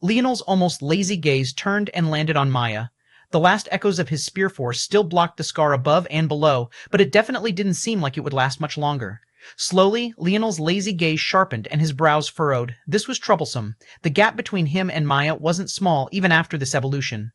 Leonel's almost lazy gaze turned and landed on Maya. The last echoes of his spear force still blocked the scar above and below, but it definitely didn't seem like it would last much longer. Slowly, Leonel's lazy gaze sharpened and his brows furrowed. This was troublesome. The gap between him and Maya wasn't small even after this evolution.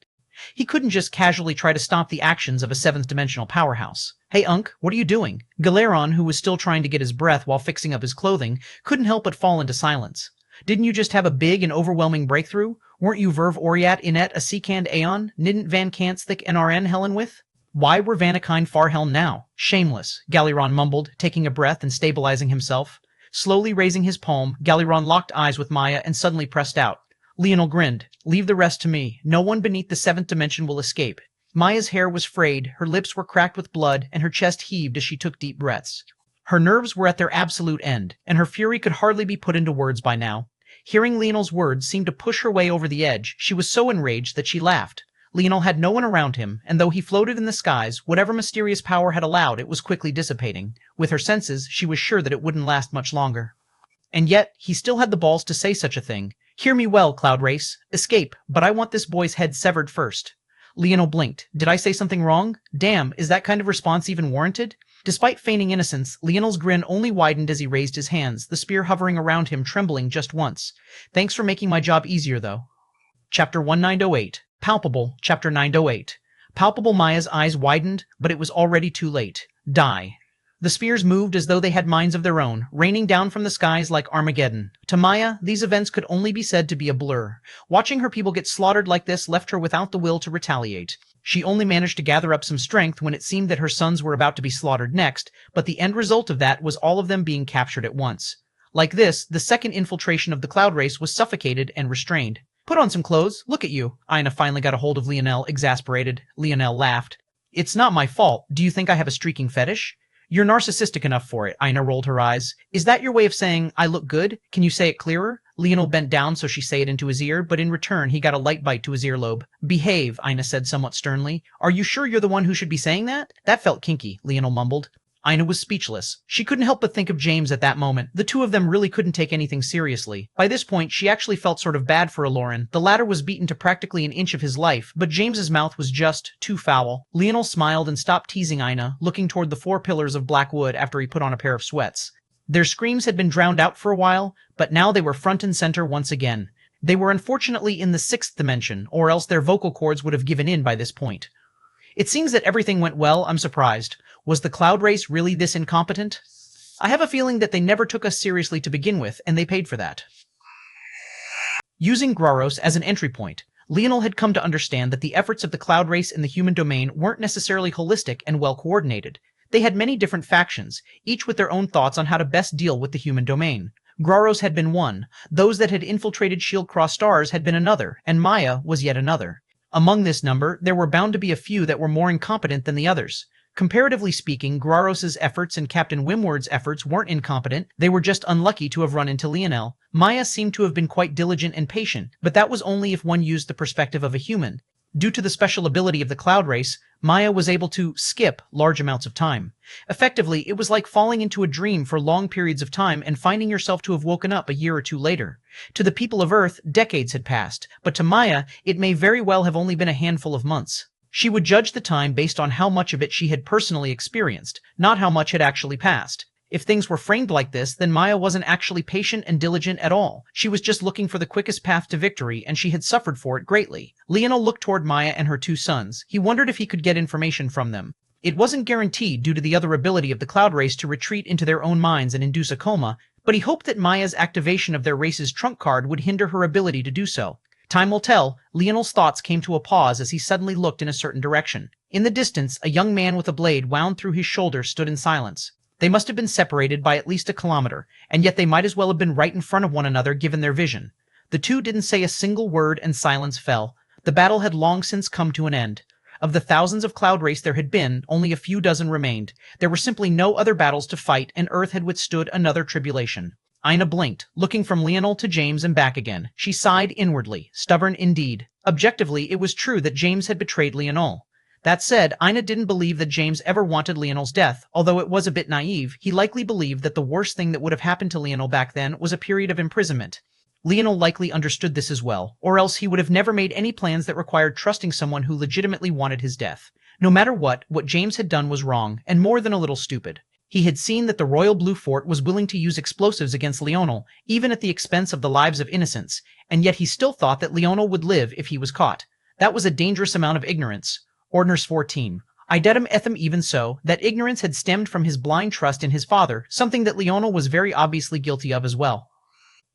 He couldn't just casually try to stop the actions of a seventh-dimensional powerhouse. Hey, Unc, what are you doing? Galeron, who was still trying to get his breath while fixing up his clothing, couldn't help but fall into silence. Didn't you just have a big and overwhelming breakthrough? Weren't you Verve Oriat Inet a Secand Aeon? Nidn't Van Kantsthik NRN Helen with? Why were Vanakine Farhelm now? Shameless, Galeron mumbled, taking a breath and stabilizing himself. Slowly raising his palm, Galeron locked eyes with Maya and suddenly pressed out. Leonel grinned. Leave the rest to me. No one beneath the seventh dimension will escape. Maya's hair was frayed, her lips were cracked with blood, and her chest heaved as she took deep breaths. Her nerves were at their absolute end, and her fury could hardly be put into words by now. Hearing Leonel's words seemed to push her way over the edge. She was so enraged that she laughed. Leonel had no one around him, and though he floated in the skies, whatever mysterious power had allowed it was quickly dissipating. With her senses, she was sure that it wouldn't last much longer. And yet, he still had the balls to say such a thing. Hear me well, Cloud Race. Escape, but I want this boy's head severed first. Leonel blinked. Did I say something wrong? Damn, is that kind of response even warranted? Despite feigning innocence, Leonel's grin only widened as he raised his hands, the spear hovering around him trembling just once. Thanks for making my job easier, though. Chapter 1908. Palpable. Chapter 908. Palpable. Maya's eyes widened, but it was already too late. Die. The spears moved as though they had minds of their own, raining down from the skies like Armageddon. To Maya, these events could only be said to be a blur. Watching her people get slaughtered like this left her without the will to retaliate. She only managed to gather up some strength when it seemed that her sons were about to be slaughtered next, but the end result of that was all of them being captured at once. Like this, the second infiltration of the cloud race was suffocated and restrained. Put on some clothes. Look at you. Aina finally got a hold of Leonel, exasperated. Leonel laughed. It's not my fault. Do you think I have a streaking fetish? You're narcissistic enough for it. Aina rolled her eyes. Is that your way of saying, I look good? Can you say it clearer? Leonel bent down so she say it into his ear, but in return he got a light bite to his earlobe. Behave, Aina said somewhat sternly. Are you sure you're the one who should be saying that? That felt kinky, Leonel mumbled. Aina was speechless. She couldn't help but think of James at that moment. The two of them really couldn't take anything seriously. By this point, she actually felt sort of bad for Aloran. The latter was beaten to practically an inch of his life, but James's mouth was just too foul. Leonel smiled and stopped teasing Aina, looking toward the 4 pillars of black wood after he put on a pair of sweats. Their screams had been drowned out for a while, but now they were front and center once again. They were unfortunately in the 6th dimension, or else their vocal cords would have given in by this point. It seems that everything went well. I'm surprised. Was the cloud race really this incompetent? I have a feeling that they never took us seriously to begin with, and they paid for that. Using Graros as an entry point, Leonel had come to understand that the efforts of the cloud race in the human domain weren't necessarily holistic and well coordinated. They had many different factions, each with their own thoughts on how to best deal with the human domain. Graros had been one, those that had infiltrated Shield-Cross stars had been another, and Maya was yet another. Among this number, there were bound to be a few that were more incompetent than the others. Comparatively speaking, Graros's efforts and Captain Wimward's efforts weren't incompetent, they were just unlucky to have run into Leonel. Maya seemed to have been quite diligent and patient, but that was only if one used the perspective of a human. Due to the special ability of the cloud race, Maya was able to skip large amounts of time. Effectively, it was like falling into a dream for long periods of time and finding yourself to have woken up a year or two later. To the people of Earth, decades had passed, but to Maya, it may very well have only been a handful of months. She would judge the time based on how much of it she had personally experienced, not how much had actually passed. If things were framed like this, then Maya wasn't actually patient and diligent at all. She was just looking for the quickest path to victory, and she had suffered for it greatly. Leonel looked toward Maya and her 2 sons. He wondered if he could get information from them. It wasn't guaranteed due to the other ability of the cloud race to retreat into their own minds and induce a coma, but he hoped that Maya's activation of their race's trump card would hinder her ability to do so. Time will tell. Leonel's thoughts came to a pause as he suddenly looked in a certain direction. In the distance, a young man with a blade wound through his shoulder stood in silence. They must have been separated by at least a kilometer, and yet they might as well have been right in front of one another given their vision. The two didn't say a single word and silence fell. The battle had long since come to an end. Of the thousands of cloud race there had been, only a few dozen remained. There were simply no other battles to fight, and Earth had withstood another tribulation. Aina blinked, looking from Leonel to James and back again. She sighed inwardly, stubborn indeed. Objectively, it was true that James had betrayed Leonel. That said, Aina didn't believe that James ever wanted Leonel's death, although it was a bit naive. He likely believed that the worst thing that would have happened to Leonel back then was a period of imprisonment. Leonel likely understood this as well, or else he would have never made any plans that required trusting someone who legitimately wanted his death. No matter what James had done was wrong, and more than a little stupid. He had seen that the Royal Blue Fort was willing to use explosives against Leonel, even at the expense of the lives of innocents, and yet he still thought that Leonel would live if he was caught. That was a dangerous amount of ignorance. Ordners 14. Idem etham even so, that ignorance had stemmed from his blind trust in his father, something that Leonel was very obviously guilty of as well.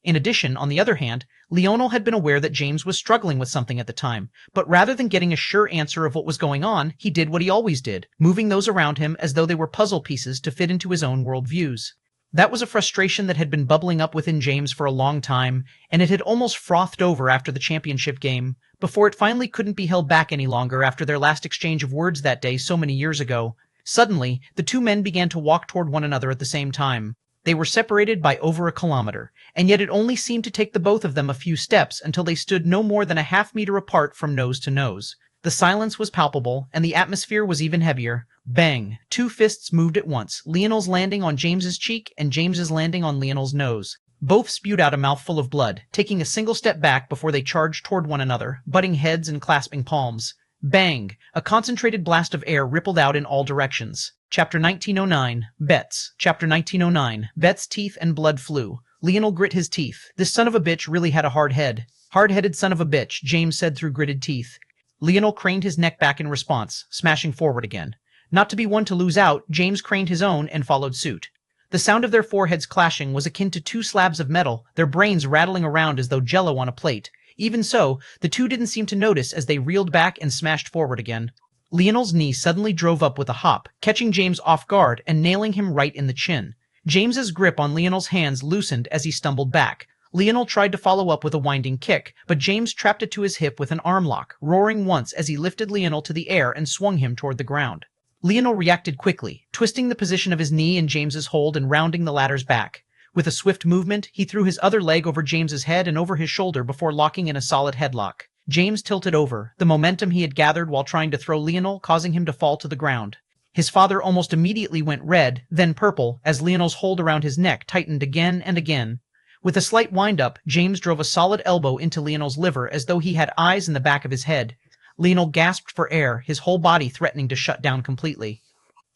In addition, on the other hand, Leonel had been aware that James was struggling with something at the time, but rather than getting a sure answer of what was going on, he did what he always did, moving those around him as though they were puzzle pieces to fit into his own worldviews. That was a frustration that had been bubbling up within James for a long time, and it had almost frothed over after the championship game, before it finally couldn't be held back any longer after their last exchange of words that day so many years ago. Suddenly, the two men began to walk toward one another at the same time. They were separated by over a kilometer, and yet it only seemed to take the both of them a few steps until they stood no more than a half-meter apart from nose to nose. The silence was palpable, and the atmosphere was even heavier. Bang! 2 fists moved at once, Leonel's landing on James's cheek and James's landing on Leonel's nose. Both spewed out a mouthful of blood, taking a single step back before they charged toward one another, butting heads and clasping palms. Bang! A concentrated blast of air rippled out in all directions. Chapter 1909, Bets. Chapter 1909, Bet's teeth and blood flew. Leonel grit his teeth. This son of a bitch really had a hard head. Hard-headed son of a bitch, James said through gritted teeth. Leonel craned his neck back in response, smashing forward again. Not to be one to lose out, James craned his own and followed suit. The sound of their foreheads clashing was akin to two slabs of metal, their brains rattling around as though jello on a plate. Even so, the two didn't seem to notice as they reeled back and smashed forward again. Leonel's knee suddenly drove up with a hop, catching James off guard and nailing him right in the chin. James's grip on Leonel's hands loosened as he stumbled back. Leonel tried to follow up with a winding kick, but James trapped it to his hip with an arm lock, roaring once as he lifted Leonel to the air and swung him toward the ground. Leonel reacted quickly, twisting the position of his knee in James's hold and rounding the latter's back. With a swift movement, he threw his other leg over James's head and over his shoulder before locking in a solid headlock. James tilted over, the momentum he had gathered while trying to throw Leonel causing him to fall to the ground. His father almost immediately went red, then purple, as Leonel's hold around his neck tightened again and again. With a slight wind-up, James drove a solid elbow into Leonel's liver as though he had eyes in the back of his head. Leonel gasped for air, his whole body threatening to shut down completely.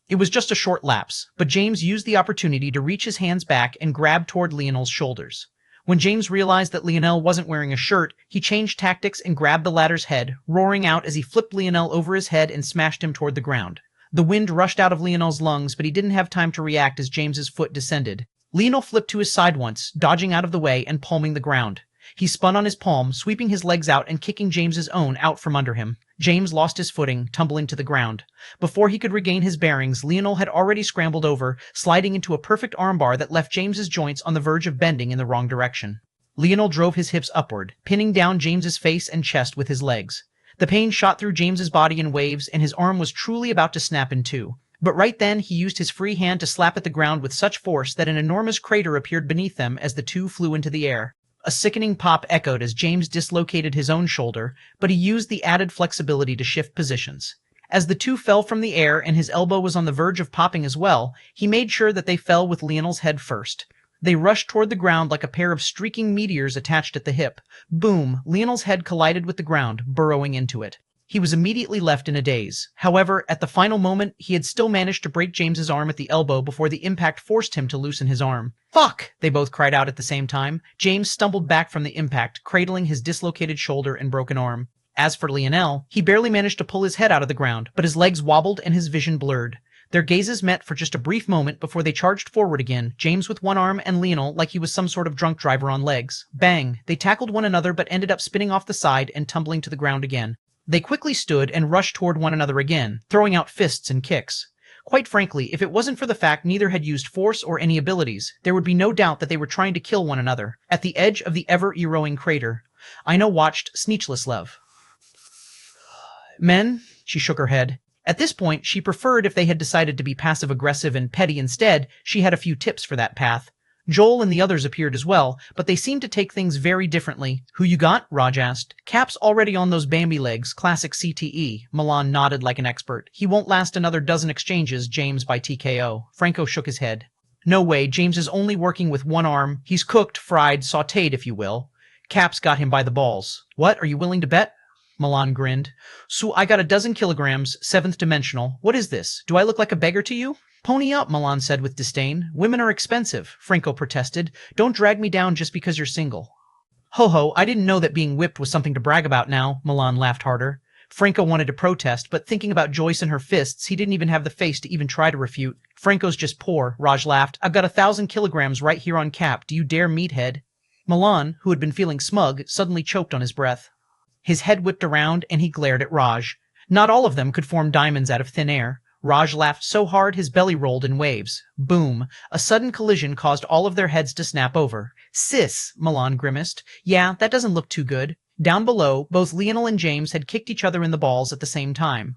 It was just a short lapse, but James used the opportunity to reach his hands back and grab toward Leonel's shoulders. When James realized that Leonel wasn't wearing a shirt, he changed tactics and grabbed the latter's head, roaring out as he flipped Leonel over his head and smashed him toward the ground. The wind rushed out of Leonel's lungs, but he didn't have time to react as James's foot descended. Leonel flipped to his side once, dodging out of the way and palming the ground. He spun on his palm, sweeping his legs out and kicking James's own out from under him. James lost his footing, tumbling to the ground. Before he could regain his bearings, Leonel had already scrambled over, sliding into a perfect armbar that left James's joints on the verge of bending in the wrong direction. Leonel drove his hips upward, pinning down James's face and chest with his legs. The pain shot through James's body in waves, and his arm was truly about to snap in two. But right then he used his free hand to slap at the ground with such force that an enormous crater appeared beneath them as the two flew into the air. A sickening pop echoed as James dislocated his own shoulder, but he used the added flexibility to shift positions. As the two fell from the air and his elbow was on the verge of popping as well, he made sure that they fell with Leonel's head first. They rushed toward the ground like a pair of streaking meteors attached at the hip. Boom! Leonel's head collided with the ground, burrowing into it. He was immediately left in a daze. However, at the final moment, he had still managed to break James's arm at the elbow before the impact forced him to loosen his arm. "Fuck!" they both cried out at the same time. James stumbled back from the impact, cradling his dislocated shoulder and broken arm. As for Leonel, he barely managed to pull his head out of the ground, but his legs wobbled and his vision blurred. Their gazes met for just a brief moment before they charged forward again, James with one arm and Leonel like he was some sort of drunk driver on legs. Bang! They tackled one another but ended up spinning off the side and tumbling to the ground again. They quickly stood and rushed toward one another again, throwing out fists and kicks. Quite frankly, if it wasn't for the fact neither had used force or any abilities, there would be no doubt that they were trying to kill one another, at the edge of the ever-erowing crater. Ina watched, speechless love. Men? She shook her head. At this point, she preferred if they had decided to be passive-aggressive and petty instead. She had a few tips for that path. Joel and the others appeared as well, but they seemed to take things very differently. "Who you got?" Raj asked. "Cap's already on those Bambi legs, classic CTE. Milan nodded like an expert. "He won't last another dozen exchanges, James by TKO. Franco shook his head. "No way, James is only working with one arm. He's cooked, fried, sautéed, if you will. Cap's got him by the balls. What, are you willing to bet?" Milan grinned. "So I got a dozen kilograms, 7th dimensional. What is this? Do I look like a beggar to you?" "Pony up," Milan said with disdain. "Women are expensive," Franco protested. "Don't drag me down just because you're single." "Ho-ho, I didn't know that being whipped was something to brag about now," Milan laughed harder. Franco wanted to protest, but thinking about Joyce and her fists, he didn't even have the face to even try to refute. "Franco's just poor," Raj laughed. "I've got 1,000 kilograms right here on Cap. Do you dare, meathead?" Milan, who had been feeling smug, suddenly choked on his breath. His head whipped around, and he glared at Raj. Not all of them could form diamonds out of thin air. Raj laughed so hard his belly rolled in waves. Boom. A sudden collision caused all of their heads to snap over. "Sis," Milan grimaced. "Yeah, that doesn't look too good." Down below, both Leonel and James had kicked each other in the balls at the same time.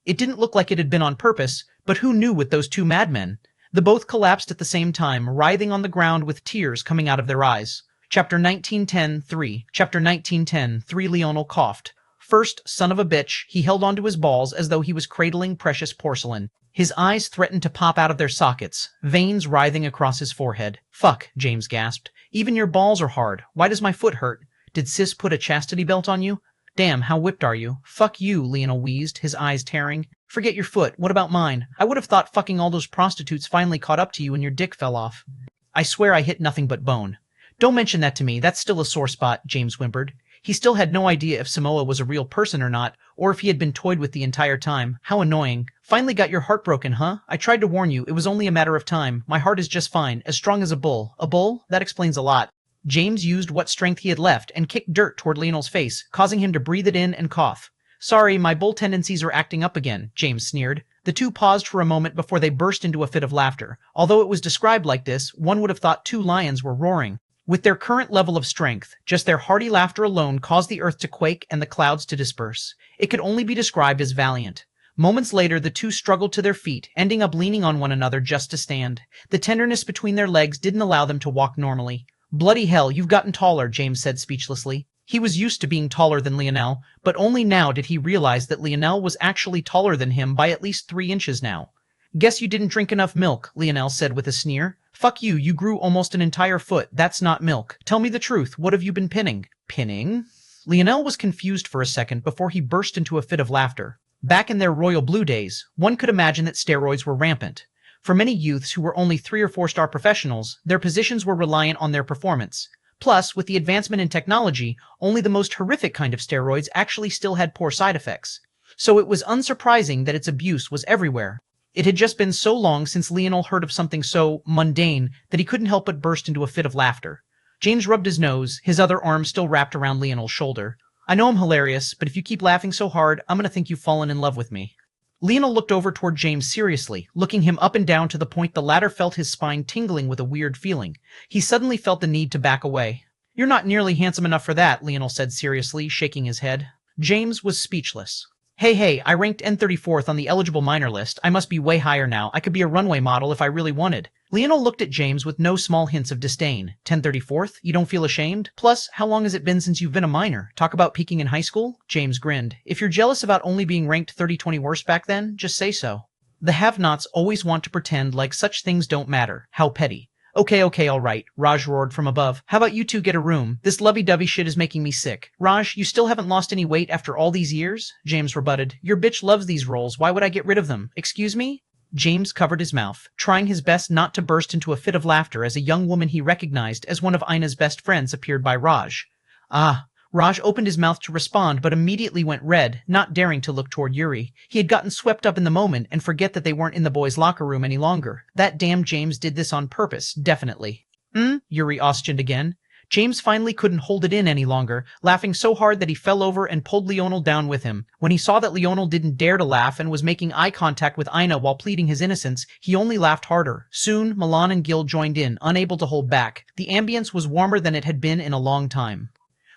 It didn't look like it had been on purpose, but who knew with those two madmen? The both collapsed at the same time, writhing on the ground with tears coming out of their eyes. Chapter 1910-3. Chapter 1910-3. Leonel coughed. First, son of a bitch, he held onto his balls as though he was cradling precious porcelain. His eyes threatened to pop out of their sockets, veins writhing across his forehead. "Fuck," James gasped. "Even your balls are hard. Why does my foot hurt? Did sis put a chastity belt on you?" Damn, how whipped are you? Fuck you, Leonel wheezed, his eyes tearing. Forget your foot, what about mine? I would have thought fucking all those prostitutes finally caught up to you and your dick fell off. I swear I hit nothing but bone. Don't mention that to me, that's still a sore spot, James whimpered. He still had no idea if Samoa was a real person or not, or if he had been toyed with the entire time. How annoying. Finally got your heart broken, huh? I tried to warn you, it was only a matter of time. My heart is just fine, as strong as a bull. A bull? That explains a lot. James used what strength he had left and kicked dirt toward Leonel's face, causing him to breathe it in and cough. Sorry, my bull tendencies are acting up again, James sneered. The two paused for a moment before they burst into a fit of laughter. Although it was described like this, one would have thought two lions were roaring. With their current level of strength, just their hearty laughter alone caused the earth to quake and the clouds to disperse. It could only be described as valiant. Moments later, the two struggled to their feet, ending up leaning on one another just to stand. The tenderness between their legs didn't allow them to walk normally. Bloody hell, you've gotten taller, James said speechlessly. He was used to being taller than Leonel, but only now did he realize that Leonel was actually taller than him by at least 3 inches now. Guess you didn't drink enough milk, Leonel said with a sneer. Fuck you, you grew almost an entire foot. That's not milk. Tell me the truth, what have you been pinning? Pinning? Leonel was confused for a second before he burst into a fit of laughter. Back in their royal blue days, one could imagine that steroids were rampant. For many youths who were only 3 or 4-star professionals, their positions were reliant on their performance. Plus, with the advancement in technology, only the most horrific kind of steroids actually still had poor side effects. So it was unsurprising that its abuse was everywhere. It had just been so long since Leonel heard of something so mundane that he couldn't help but burst into a fit of laughter. James rubbed his nose, his other arm still wrapped around Leonel's shoulder. I know I'm hilarious, but if you keep laughing so hard, I'm gonna think you've fallen in love with me. Leonel looked over toward James seriously, looking him up and down to the point the latter felt his spine tingling with a weird feeling. He suddenly felt the need to back away. You're not nearly handsome enough for that, Leonel said seriously, shaking his head. James was speechless. Hey, I ranked N34th on the eligible minor list. I must be way higher now. I could be a runway model if I really wanted. Leonel looked at James with no small hints of disdain. 1034th? You don't feel ashamed? Plus, how long has it been since you've been a minor? Talk about peaking in high school? James grinned. If you're jealous about only being ranked 30-20 worse back then, just say so. The have-nots always want to pretend like such things don't matter. How petty. Okay, all right, Raj roared from above. How about you two get a room? This lovey-dovey shit is making me sick. Raj, you still haven't lost any weight after all these years? James rebutted. Your bitch loves these roles. Why would I get rid of them? Excuse me? James covered his mouth, trying his best not to burst into a fit of laughter as a young woman he recognized as one of Ina's best friends appeared by Raj. Raj opened his mouth to respond, but immediately went red, not daring to look toward Yuri. He had gotten swept up in the moment and forget that they weren't in the boys' locker room any longer. That damn James did this on purpose, definitely. Yuri questioned again. James finally couldn't hold it in any longer, laughing so hard that he fell over and pulled Leonel down with him. When he saw that Leonel didn't dare to laugh and was making eye contact with Ina while pleading his innocence, he only laughed harder. Soon, Milan and Gil joined in, unable to hold back. The ambience was warmer than it had been in a long time.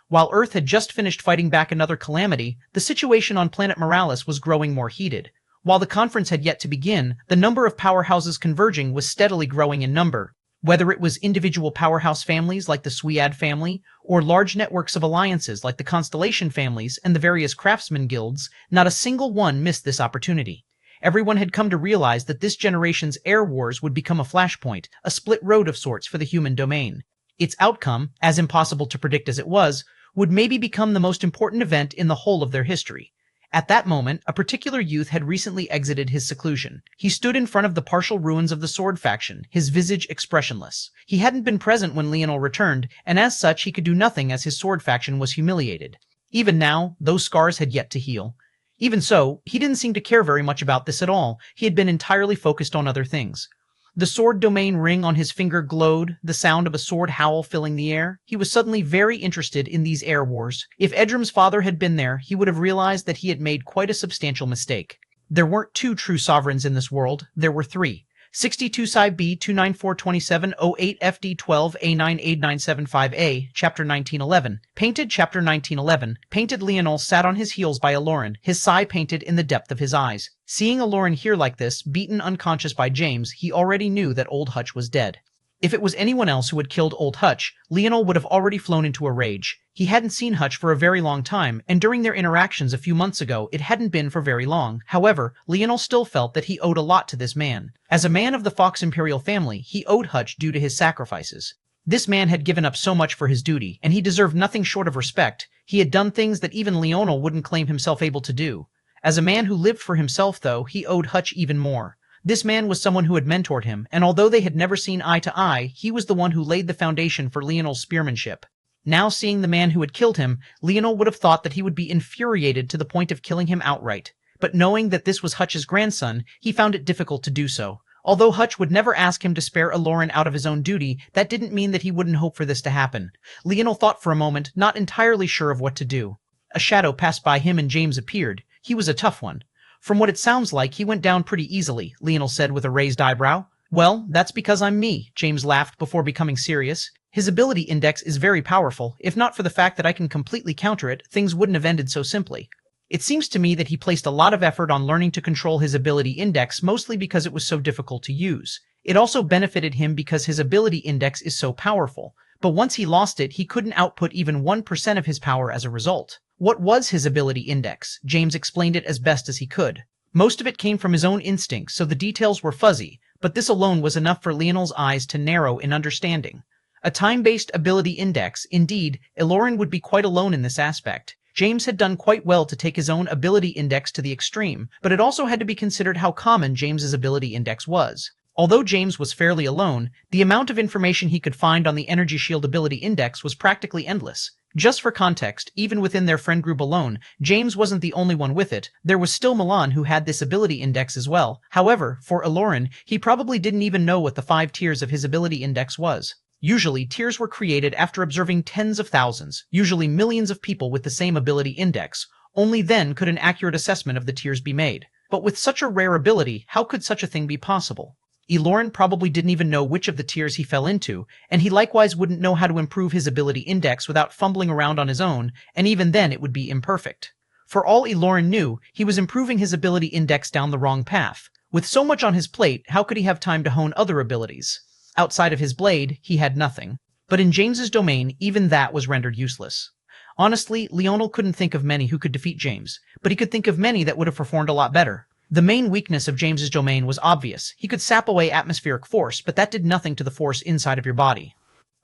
While Earth had just finished fighting back another calamity, the situation on planet Morales was growing more heated. While the conference had yet to begin, the number of powerhouses converging was steadily growing in number. Whether it was individual powerhouse families like the Swead family, or large networks of alliances like the Constellation families and the various craftsman guilds, not a single one missed this opportunity. Everyone had come to realize that this generation's air wars would become a flashpoint, a split road of sorts for the human domain. Its outcome, as impossible to predict as it was, would maybe become the most important event in the whole of their history. At that moment, a particular youth had recently exited his seclusion. He stood in front of the partial ruins of the Sword faction, his visage expressionless. He hadn't been present when Leonel returned, and as such he could do nothing as his Sword faction was humiliated. Even now, those scars had yet to heal. Even so, he didn't seem to care very much about this at all. He had been entirely focused on other things. The sword domain ring on his finger glowed, the sound of a sword howl filling the air. He was suddenly very interested in these air wars. If Edrum's father had been there, he would have realized that he had made quite a substantial mistake. There weren't 2 true sovereigns in this world, there were 3. 62 Psi B 29427 08 FD 12 A9 8975A, Chapter 1911. Painted Chapter 1911. Painted Leonel sat on his heels by Aloran, his sigh painted in the depth of his eyes. Seeing Aloran here like this, beaten unconscious by James, he already knew that Old Hutch was dead. If it was anyone else who had killed Old Hutch, Leonel would have already flown into a rage. He hadn't seen Hutch for a very long time, and during their interactions a few months ago, it hadn't been for very long. However, Leonel still felt that he owed a lot to this man. As a man of the Fox Imperial family, he owed Hutch due to his sacrifices. This man had given up so much for his duty, and he deserved nothing short of respect. He had done things that even Leonel wouldn't claim himself able to do. As a man who lived for himself, though, he owed Hutch even more. This man was someone who had mentored him, and although they had never seen eye to eye, he was the one who laid the foundation for Leonel's spearmanship. Now seeing the man who had killed him, Leonel would have thought that he would be infuriated to the point of killing him outright. But knowing that this was Hutch's grandson, he found it difficult to do so. Although Hutch would never ask him to spare Aloran out of his own duty, that didn't mean that he wouldn't hope for this to happen. Leonel thought for a moment, not entirely sure of what to do. A shadow passed by him and James appeared. He was a tough one. From what it sounds like, he went down pretty easily, Leonel said with a raised eyebrow. Well, that's because I'm me, James laughed before becoming serious. His ability index is very powerful. If not for the fact that I can completely counter it, things wouldn't have ended so simply. It seems to me that he placed a lot of effort on learning to control his ability index, mostly because it was so difficult to use. It also benefited him because his ability index is so powerful, but once he lost it, he couldn't output even 1% of his power as a result. What was his ability index? James explained it as best as he could. Most of it came from his own instincts, so the details were fuzzy, but this alone was enough for Leonel's eyes to narrow in understanding. A time-based ability index, indeed, Aloran would be quite alone in this aspect. James had done quite well to take his own ability index to the extreme, but it also had to be considered how common James's ability index was. Although James was fairly alone, the amount of information he could find on the energy shield ability index was practically endless. Just for context, even within their friend group alone, James wasn't the only one with it. There was still Milan who had this ability index as well. However, for Aloran, he probably didn't even know what the 5 tiers of his ability index was. Usually, tiers were created after observing tens of thousands, usually millions of people with the same ability index. Only then could an accurate assessment of the tiers be made. But with such a rare ability, how could such a thing be possible? Aloran probably didn't even know which of the tiers he fell into, and he likewise wouldn't know how to improve his ability index without fumbling around on his own, and even then it would be imperfect. For all Aloran knew, he was improving his ability index down the wrong path. With so much on his plate, how could he have time to hone other abilities? Outside of his blade, he had nothing. But in James's domain, even that was rendered useless. Honestly, Leonel couldn't think of many who could defeat James, but he could think of many that would have performed a lot better. The main weakness of James's domain was obvious. He could sap away atmospheric force, but that did nothing to the force inside of your body.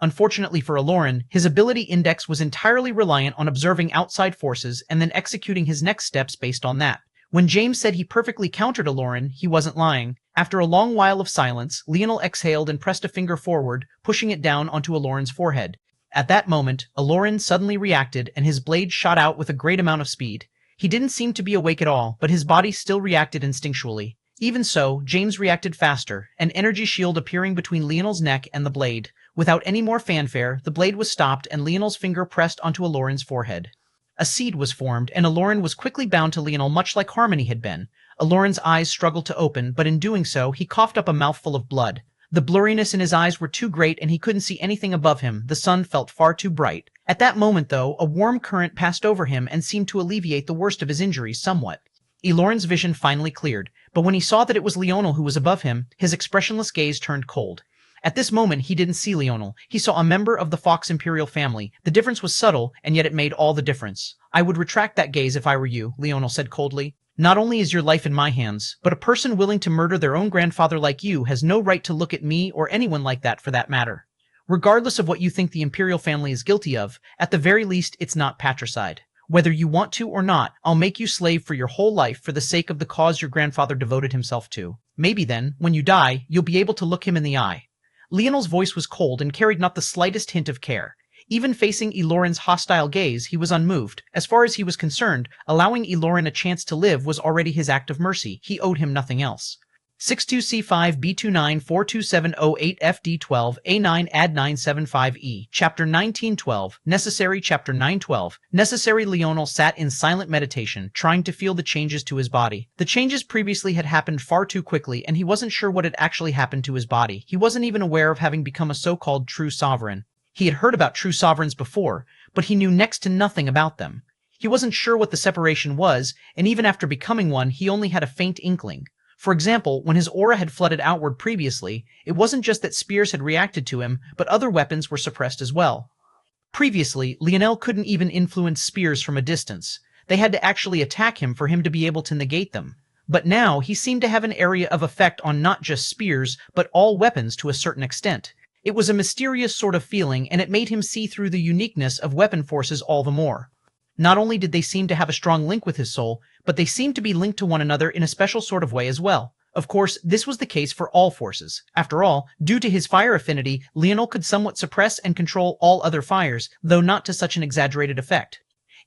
Unfortunately for Aloran, his ability index was entirely reliant on observing outside forces and then executing his next steps based on that. When James said he perfectly countered Aloran, he wasn't lying. After a long while of silence, Leonel exhaled and pressed a finger forward, pushing it down onto Aloran's forehead. At that moment, Aloran suddenly reacted and his blade shot out with a great amount of speed. He didn't seem to be awake at all, but his body still reacted instinctually. Even so, James reacted faster, an energy shield appearing between Leonel's neck and the blade. Without any more fanfare, the blade was stopped and Leonel's finger pressed onto Aloran's forehead. A seed was formed, and Aloran was quickly bound to Leonel much like Harmony had been. Aloran's eyes struggled to open, but in doing so, he coughed up a mouthful of blood. The blurriness in his eyes were too great and he couldn't see anything above him. The sun felt far too bright. At that moment, though, a warm current passed over him and seemed to alleviate the worst of his injuries somewhat. Aloran's vision finally cleared, but when he saw that it was Leonel who was above him, his expressionless gaze turned cold. At this moment, he didn't see Leonel. He saw a member of the Fox Imperial family. The difference was subtle, and yet it made all the difference. I would retract that gaze if I were you, Leonel said coldly. Not only is your life in my hands, but a person willing to murder their own grandfather like you has no right to look at me or anyone like that for that matter. Regardless of what you think the Imperial family is guilty of, at the very least it's not patricide. Whether you want to or not, I'll make you slave for your whole life for the sake of the cause your grandfather devoted himself to. Maybe then, when you die, you'll be able to look him in the eye. Leonel's voice was cold and carried not the slightest hint of care. Even facing Aloran's hostile gaze, he was unmoved. As far as he was concerned, allowing Aloran a chance to live was already his act of mercy. He owed him nothing else. 62C5B294278FD12A9 Add 975E Chapter 1912 Necessary Chapter 912 Necessary. Leonel sat in silent meditation, trying to feel the changes to his body. The changes previously had happened far too quickly, and he wasn't sure what had actually happened to his body. He wasn't even aware of having become a so-called true sovereign. He had heard about true sovereigns before, but he knew next to nothing about them. He wasn't sure what the separation was, and even after becoming one, he only had a faint inkling. For example, when his aura had flooded outward previously, it wasn't just that spears had reacted to him, but other weapons were suppressed as well. Previously, Leonel couldn't even influence spears from a distance. They had to actually attack him for him to be able to negate them. But now, he seemed to have an area of effect on not just spears, but all weapons to a certain extent. It was a mysterious sort of feeling, and it made him see through the uniqueness of weapon forces all the more. Not only did they seem to have a strong link with his soul, but they seemed to be linked to one another in a special sort of way as well. Of course, this was the case for all forces. After all, due to his fire affinity, Leonel could somewhat suppress and control all other fires, though not to such an exaggerated effect.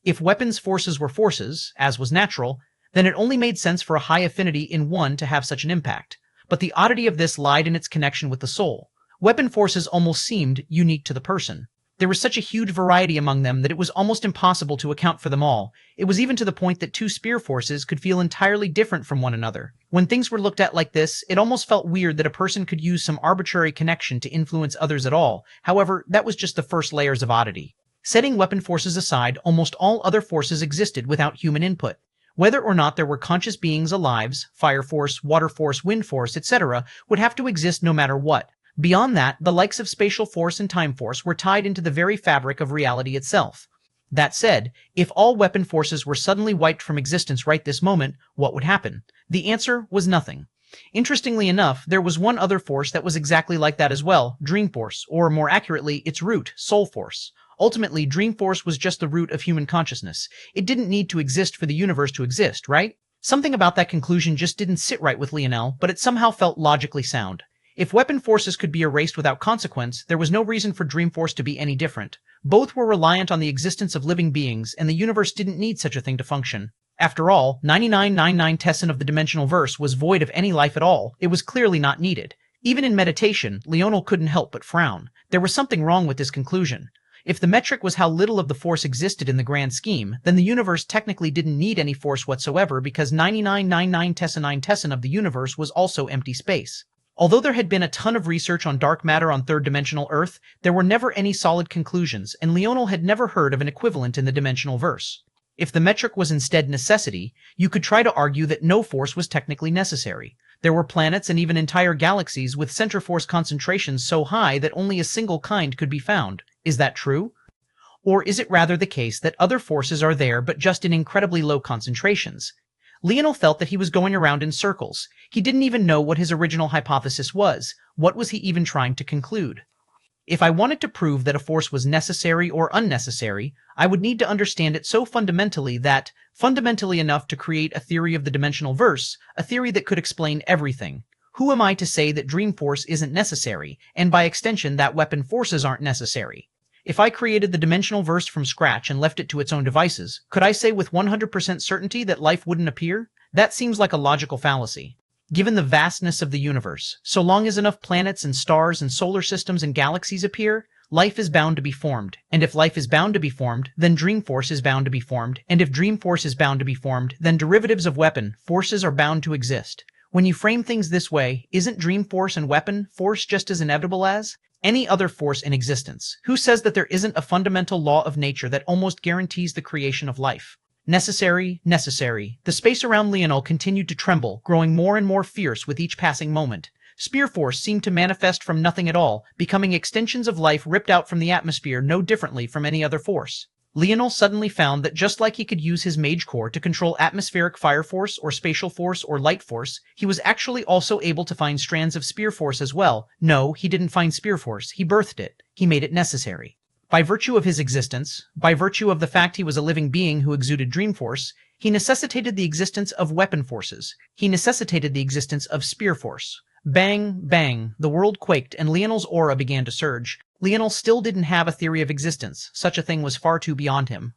If weapons forces were forces, as was natural, then it only made sense for a high affinity in one to have such an impact. But the oddity of this lied in its connection with the soul. Weapon forces almost seemed unique to the person. There was such a huge variety among them that it was almost impossible to account for them all. It was even to the point that two spear forces could feel entirely different from one another. When things were looked at like this, it almost felt weird that a person could use some arbitrary connection to influence others at all. However, that was just the first layers of oddity. Setting weapon forces aside, almost all other forces existed without human input. Whether or not there were conscious beings alive, fire force, water force, wind force, etc., would have to exist no matter what. Beyond that, the likes of spatial force and time force were tied into the very fabric of reality itself. That said, if all weapon forces were suddenly wiped from existence right this moment, what would happen? The answer was nothing. Interestingly enough, there was one other force that was exactly like that as well, Dream Force, or more accurately, its root, Soul Force. Ultimately, Dream Force was just the root of human consciousness. It didn't need to exist for the universe to exist, right? Something about that conclusion just didn't sit right with Leonel, but it somehow felt logically sound. If weapon forces could be erased without consequence, there was no reason for Dream Force to be any different. Both were reliant on the existence of living beings, and the universe didn't need such a thing to function. After all, 9999 Tessin of the dimensional verse was void of any life at all. It was clearly not needed. Even in meditation, Leonel couldn't help but frown. There was something wrong with this conclusion. If the metric was how little of the force existed in the grand scheme, then the universe technically didn't need any force whatsoever because 9999 Tessin of the universe was also empty space. Although there had been a ton of research on dark matter on third-dimensional Earth, there were never any solid conclusions, and Leonel had never heard of an equivalent in the dimensional verse. If the metric was instead necessity, you could try to argue that no force was technically necessary. There were planets and even entire galaxies with center force concentrations so high that only a single kind could be found. Is that true? Or is it rather the case that other forces are there but just in incredibly low concentrations? Leonel felt that he was going around in circles. He didn't even know what his original hypothesis was. What was he even trying to conclude? If I wanted to prove that a force was necessary or unnecessary, I would need to understand it so fundamentally enough to create a theory of the dimensional verse, a theory that could explain everything. Who am I to say that Dream Force isn't necessary, and by extension that weapon forces aren't necessary? If I created the dimensional verse from scratch and left it to its own devices, could I say with 100% certainty that life wouldn't appear? That seems like a logical fallacy. Given the vastness of the universe, so long as enough planets and stars and solar systems and galaxies appear, life is bound to be formed. And if life is bound to be formed, then Dream Force is bound to be formed. And if Dream Force is bound to be formed, then derivatives of weapon forces are bound to exist. When you frame things this way, isn't Dream Force and weapon force just as inevitable as any other force in existence? Who says that there isn't a fundamental law of nature that almost guarantees the creation of life? Necessary, necessary. The space around Leonel continued to tremble, growing more and more fierce with each passing moment. Spear force seemed to manifest from nothing at all, becoming extensions of life ripped out from the atmosphere no differently from any other force. Leonel suddenly found that just like he could use his mage core to control atmospheric fire force or spatial force or light force, he was actually also able to find strands of spear force as well. No, he didn't find spear force, he birthed it. He made it necessary. By virtue of his existence, by virtue of the fact he was a living being who exuded dream force, he necessitated the existence of weapon forces. He necessitated the existence of spear force. Bang, bang, the world quaked and Leonel's aura began to surge. Leonel still didn't have a theory of existence. Such a thing was far too beyond him.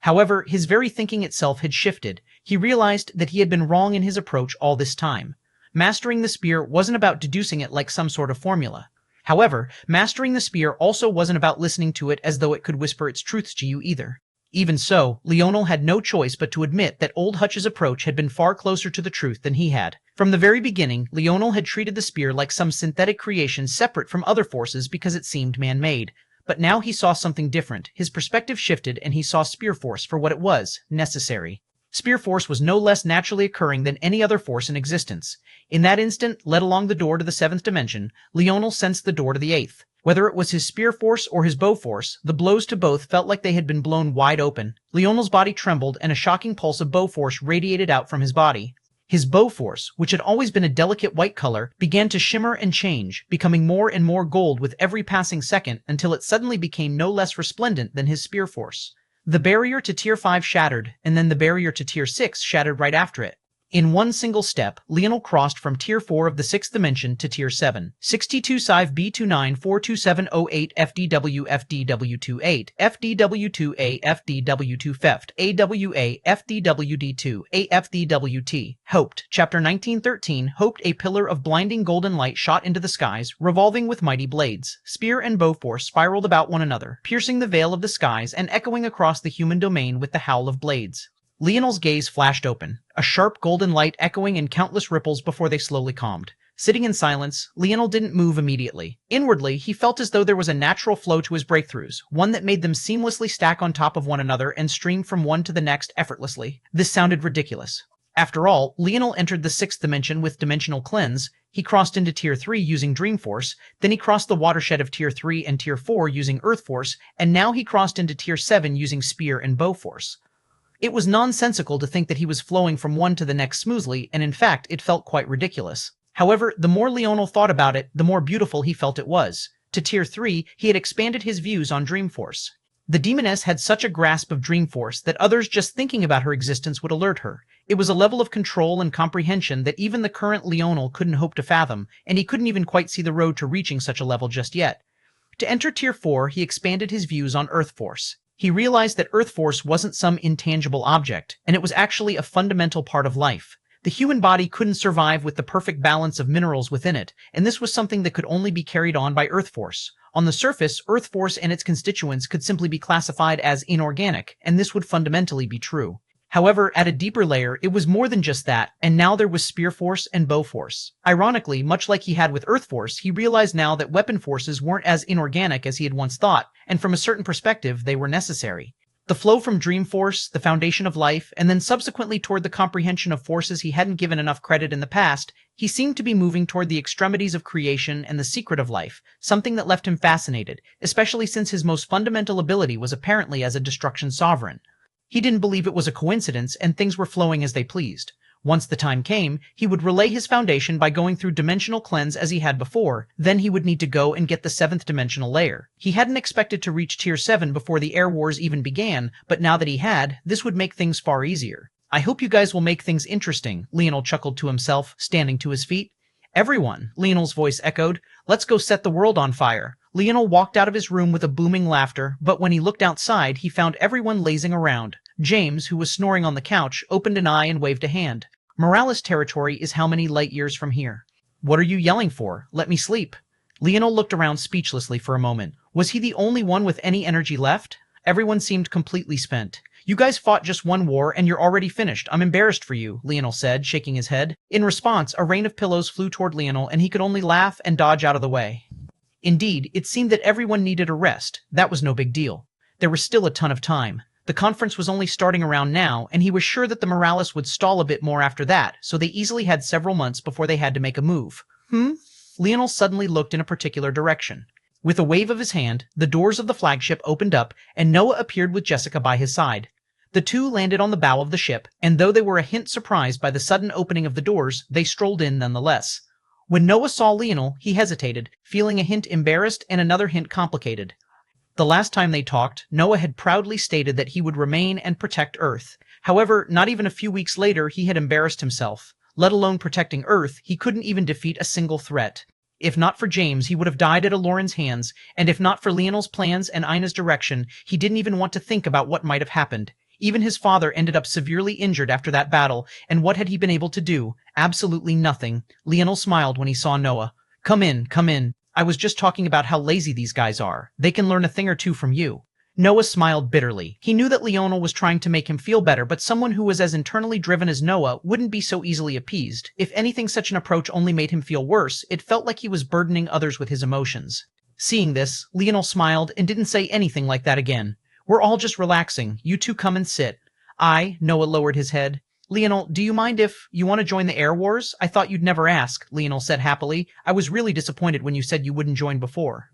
However, his very thinking itself had shifted. He realized that he had been wrong in his approach all this time. Mastering the spear wasn't about deducing it like some sort of formula. However, mastering the spear also wasn't about listening to it as though it could whisper its truths to you either. Even so, Leonel had no choice but to admit that Old Hutch's approach had been far closer to the truth than he had. From the very beginning, Leonel had treated the spear like some synthetic creation separate from other forces because it seemed man-made. But now he saw something different. His perspective shifted and he saw spear force for what it was, necessary. Spear force was no less naturally occurring than any other force in existence. In that instant, led along the door to the seventh dimension, Leonel sensed the door to the eighth. Whether it was his spear force or his bow force, the blows to both felt like they had been blown wide open. Leonel's body trembled and a shocking pulse of bow force radiated out from his body. His bow force, which had always been a delicate white color, began to shimmer and change, becoming more and more gold with every passing second until it suddenly became no less resplendent than his spear force. The barrier to Tier 5 shattered, and then the barrier to Tier 6 shattered right after it. In one single step, Leonel crossed from Tier 4 of the 6th dimension to Tier 7. 625B2942708 FDW FDW28 FDW2A FDW2 FEFT AWA FDWD2 AFDWT. Hoped. Chapter 1913. Hoped. A pillar of blinding golden light shot into the skies, revolving with mighty blades. Spear and bow force spiraled about one another, piercing the veil of the skies and echoing across the human domain with the howl of blades. Leonel's gaze flashed open, a sharp golden light echoing in countless ripples before they slowly calmed. Sitting in silence, Leonel didn't move immediately. Inwardly, he felt as though there was a natural flow to his breakthroughs, one that made them seamlessly stack on top of one another and stream from one to the next effortlessly. This sounded ridiculous. After all, Leonel entered the 6th dimension with Dimensional Cleanse, he crossed into Tier 3 using Dream Force, then he crossed the watershed of Tier 3 and Tier 4 using Earth Force, and now he crossed into Tier 7 using Spear and Bow Force. It was nonsensical to think that he was flowing from one to the next smoothly, and in fact, it felt quite ridiculous. However, the more Leonel thought about it, the more beautiful he felt it was. To Tier 3, he had expanded his views on Dream Force. The demoness had such a grasp of Dream Force that others just thinking about her existence would alert her. It was a level of control and comprehension that even the current Leonel couldn't hope to fathom, and he couldn't even quite see the road to reaching such a level just yet. To enter Tier 4, he expanded his views on Earth Force. He realized that Earth Force wasn't some intangible object, and it was actually a fundamental part of life. The human body couldn't survive with the perfect balance of minerals within it, and this was something that could only be carried on by Earth Force. On the surface, Earth Force and its constituents could simply be classified as inorganic, and this would fundamentally be true. However, at a deeper layer, it was more than just that, and now there was Spear Force and Bow Force. Ironically, much like he had with Earth Force, he realized now that weapon forces weren't as inorganic as he had once thought, and from a certain perspective, they were necessary. The flow from Dream Force, the foundation of life, and then subsequently toward the comprehension of forces he hadn't given enough credit in the past, he seemed to be moving toward the extremities of creation and the secret of life, something that left him fascinated, especially since his most fundamental ability was apparently as a destruction sovereign. He didn't believe it was a coincidence, and things were flowing as they pleased. Once the time came, he would relay his foundation by going through Dimensional Cleanse as he had before, then he would need to go and get the 7th dimensional layer. He hadn't expected to reach Tier 7 before the Air Wars even began, but now that he had, this would make things far easier. I hope you guys will make things interesting, Leonel chuckled to himself, standing to his feet. Everyone, Leonel's voice echoed, let's go set the world on fire. Leonel walked out of his room with a booming laughter, but when he looked outside, he found everyone lazing around. James, who was snoring on the couch, opened an eye and waved a hand. Morales territory is how many light years from here? What are you yelling for? Let me sleep. Leonel looked around speechlessly for a moment. Was he the only one with any energy left? Everyone seemed completely spent. You guys fought just one war and you're already finished. I'm embarrassed for you, Leonel said, shaking his head. In response, a rain of pillows flew toward Leonel and he could only laugh and dodge out of the way. Indeed, it seemed that everyone needed a rest. That was no big deal. There was still a ton of time. The conference was only starting around now, and he was sure that the Morales would stall a bit more after that, so they easily had several months before they had to make a move. Leonel suddenly looked in a particular direction. With a wave of his hand, the doors of the flagship opened up, and Noah appeared with Jessica by his side. The two landed on the bow of the ship, and though they were a hint surprised by the sudden opening of the doors, they strolled in nonetheless. When Noah saw Leonel, he hesitated, feeling a hint embarrassed and another hint complicated. The last time they talked, Noah had proudly stated that he would remain and protect Earth. However, not even a few weeks later, he had embarrassed himself. Let alone protecting Earth, he couldn't even defeat a single threat. If not for James, he would have died at Aloran's hands, and if not for Leonel's plans and Ina's direction, he didn't even want to think about what might have happened. Even his father ended up severely injured after that battle, and what had he been able to do? Absolutely nothing. Leonel smiled when he saw Noah. Come in, come in. I was just talking about how lazy these guys are. They can learn a thing or two from you. Noah smiled bitterly. He knew that Leonel was trying to make him feel better, but someone who was as internally driven as Noah wouldn't be so easily appeased. If anything, such an approach only made him feel worse. It felt like he was burdening others with his emotions. Seeing this, Leonel smiled and didn't say anything like that again. We're all just relaxing. You two come and sit. Noah lowered his head. Leonel, do you mind if you want to join the Air Wars? I thought you'd never ask, Leonel said happily. I was really disappointed when you said you wouldn't join before.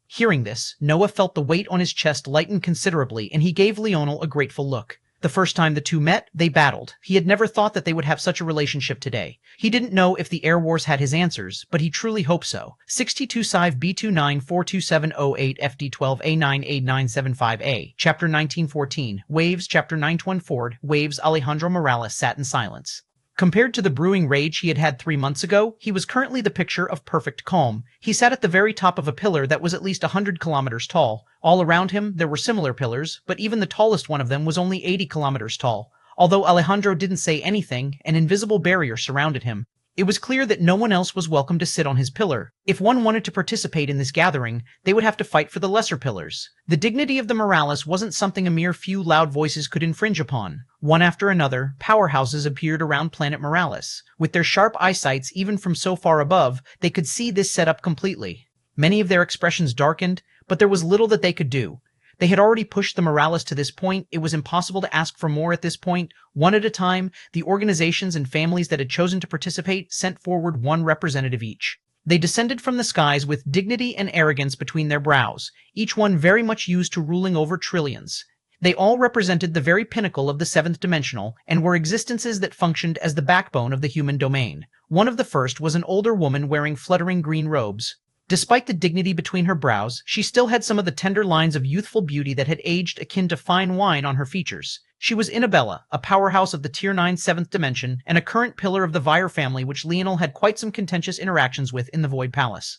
Hearing this, Noah felt the weight on his chest lighten considerably, and he gave Leonel a grateful look. The first time the two met, they battled. He had never thought that they would have such a relationship today. He didn't know if the Air Wars had his answers, but he truly hoped so. 62-5 B2942708 FD12A98975A, Chapter 1914, Waves, Chapter 921 Waves. Alejandro Morales sat in silence. Compared to the brewing rage he had had 3 months ago, he was currently the picture of perfect calm. He sat at the very top of a pillar that was at least 100 kilometers tall. All around him, there were similar pillars, but even the tallest one of them was only 80 kilometers tall. Although Alejandro didn't say anything, an invisible barrier surrounded him. It was clear that no one else was welcome to sit on his pillar. If one wanted to participate in this gathering, they would have to fight for the lesser pillars. The dignity of the Morales wasn't something a mere few loud voices could infringe upon. One after another, powerhouses appeared around planet Morales. With their sharp eyesights, even from so far above, they could see this setup completely. Many of their expressions darkened, but there was little that they could do. They had already pushed the Morales to this point. It was impossible to ask for more at this point. One at a time, the organizations and families that had chosen to participate sent forward one representative each. They descended from the skies with dignity and arrogance between their brows, each one very much used to ruling over trillions. They all represented the very pinnacle of the seventh dimensional and were existences that functioned as the backbone of the human domain. One of the first was an older woman wearing fluttering green robes. Despite the dignity between her brows, she still had some of the tender lines of youthful beauty that had aged akin to fine wine on her features. She was Inabella, a powerhouse of the Tier 9 7th dimension, and a current pillar of the Vire family which Leonel had quite some contentious interactions with in the Void Palace.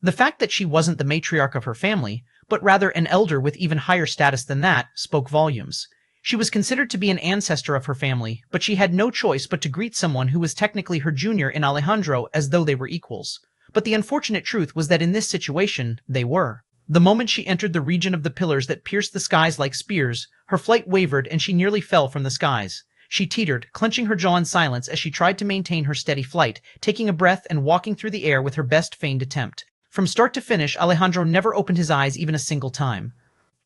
The fact that she wasn't the matriarch of her family, but rather an elder with even higher status than that, spoke volumes. She was considered to be an ancestor of her family, but she had no choice but to greet someone who was technically her junior in Alejandro as though they were equals. But the unfortunate truth was that in this situation, they were. The moment she entered the region of the pillars that pierced the skies like spears, her flight wavered and she nearly fell from the skies. She teetered, clenching her jaw in silence as she tried to maintain her steady flight, taking a breath and walking through the air with her best feigned attempt. From start to finish, Alejandro never opened his eyes even a single time.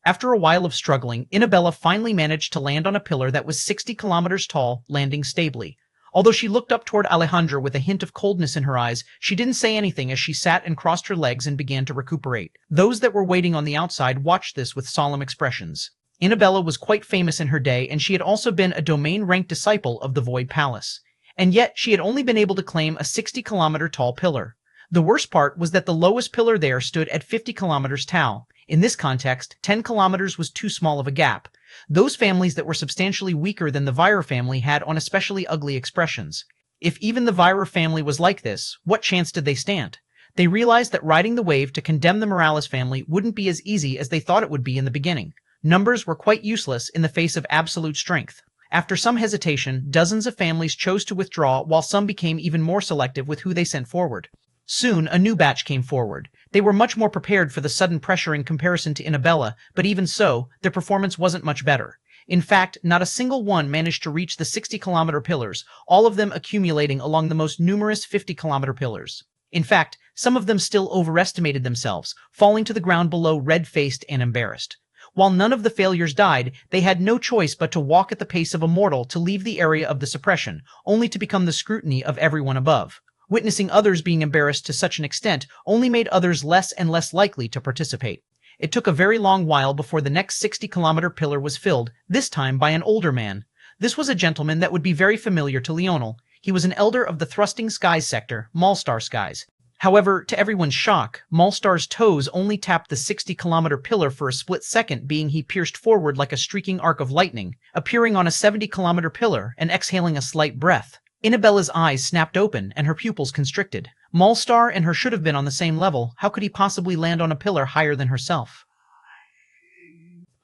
After a while of struggling, Inabella finally managed to land on a pillar that was 60 kilometers tall, landing stably. Although she looked up toward Alejandro with a hint of coldness in her eyes, she didn't say anything as she sat and crossed her legs and began to recuperate. Those that were waiting on the outside watched this with solemn expressions. Inabella was quite famous in her day, and she had also been a domain-ranked disciple of the Void Palace. And yet, she had only been able to claim a 60-kilometer-tall pillar. The worst part was that the lowest pillar there stood at 50 kilometers tall. In this context, 10 kilometers was too small of a gap. Those families that were substantially weaker than the Vire family had on especially ugly expressions. If even the Vire family was like this, what chance did they stand? They realized that riding the wave to condemn the Morales family wouldn't be as easy as they thought it would be in the beginning. Numbers were quite useless in the face of absolute strength. After some hesitation, dozens of families chose to withdraw, while some became even more selective with who they sent forward. Soon, a new batch came forward. They were much more prepared for the sudden pressure in comparison to Inabella, but even so, their performance wasn't much better. In fact, not a single one managed to reach the 60-kilometer pillars, all of them accumulating along the most numerous 50-kilometer pillars. In fact, some of them still overestimated themselves, falling to the ground below red-faced and embarrassed. While none of the failures died, they had no choice but to walk at the pace of a mortal to leave the area of the suppression, only to become the scrutiny of everyone above. Witnessing others being embarrassed to such an extent only made others less and less likely to participate. It took a very long while before the next 60-kilometer pillar was filled, this time by an older man. This was a gentleman that would be very familiar to Leonel. He was an elder of the thrusting skies sector, Malstar skies. However, to everyone's shock, Malstar's toes only tapped the 60-kilometer pillar for a split second, being he pierced forward like a streaking arc of lightning, appearing on a 70-kilometer pillar and exhaling a slight breath. Inabella's eyes snapped open and her pupils constricted. Malstar and her should have been on the same level. How could he possibly land on a pillar higher than herself?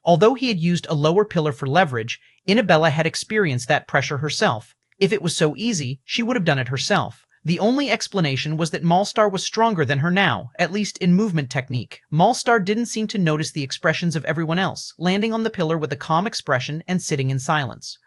Although he had used a lower pillar for leverage, Inabella had experienced that pressure herself. If it was so easy, she would have done it herself. The only explanation was that Malstar was stronger than her now, at least in movement technique. Malstar didn't seem to notice the expressions of everyone else, landing on the pillar with a calm expression and sitting in silence.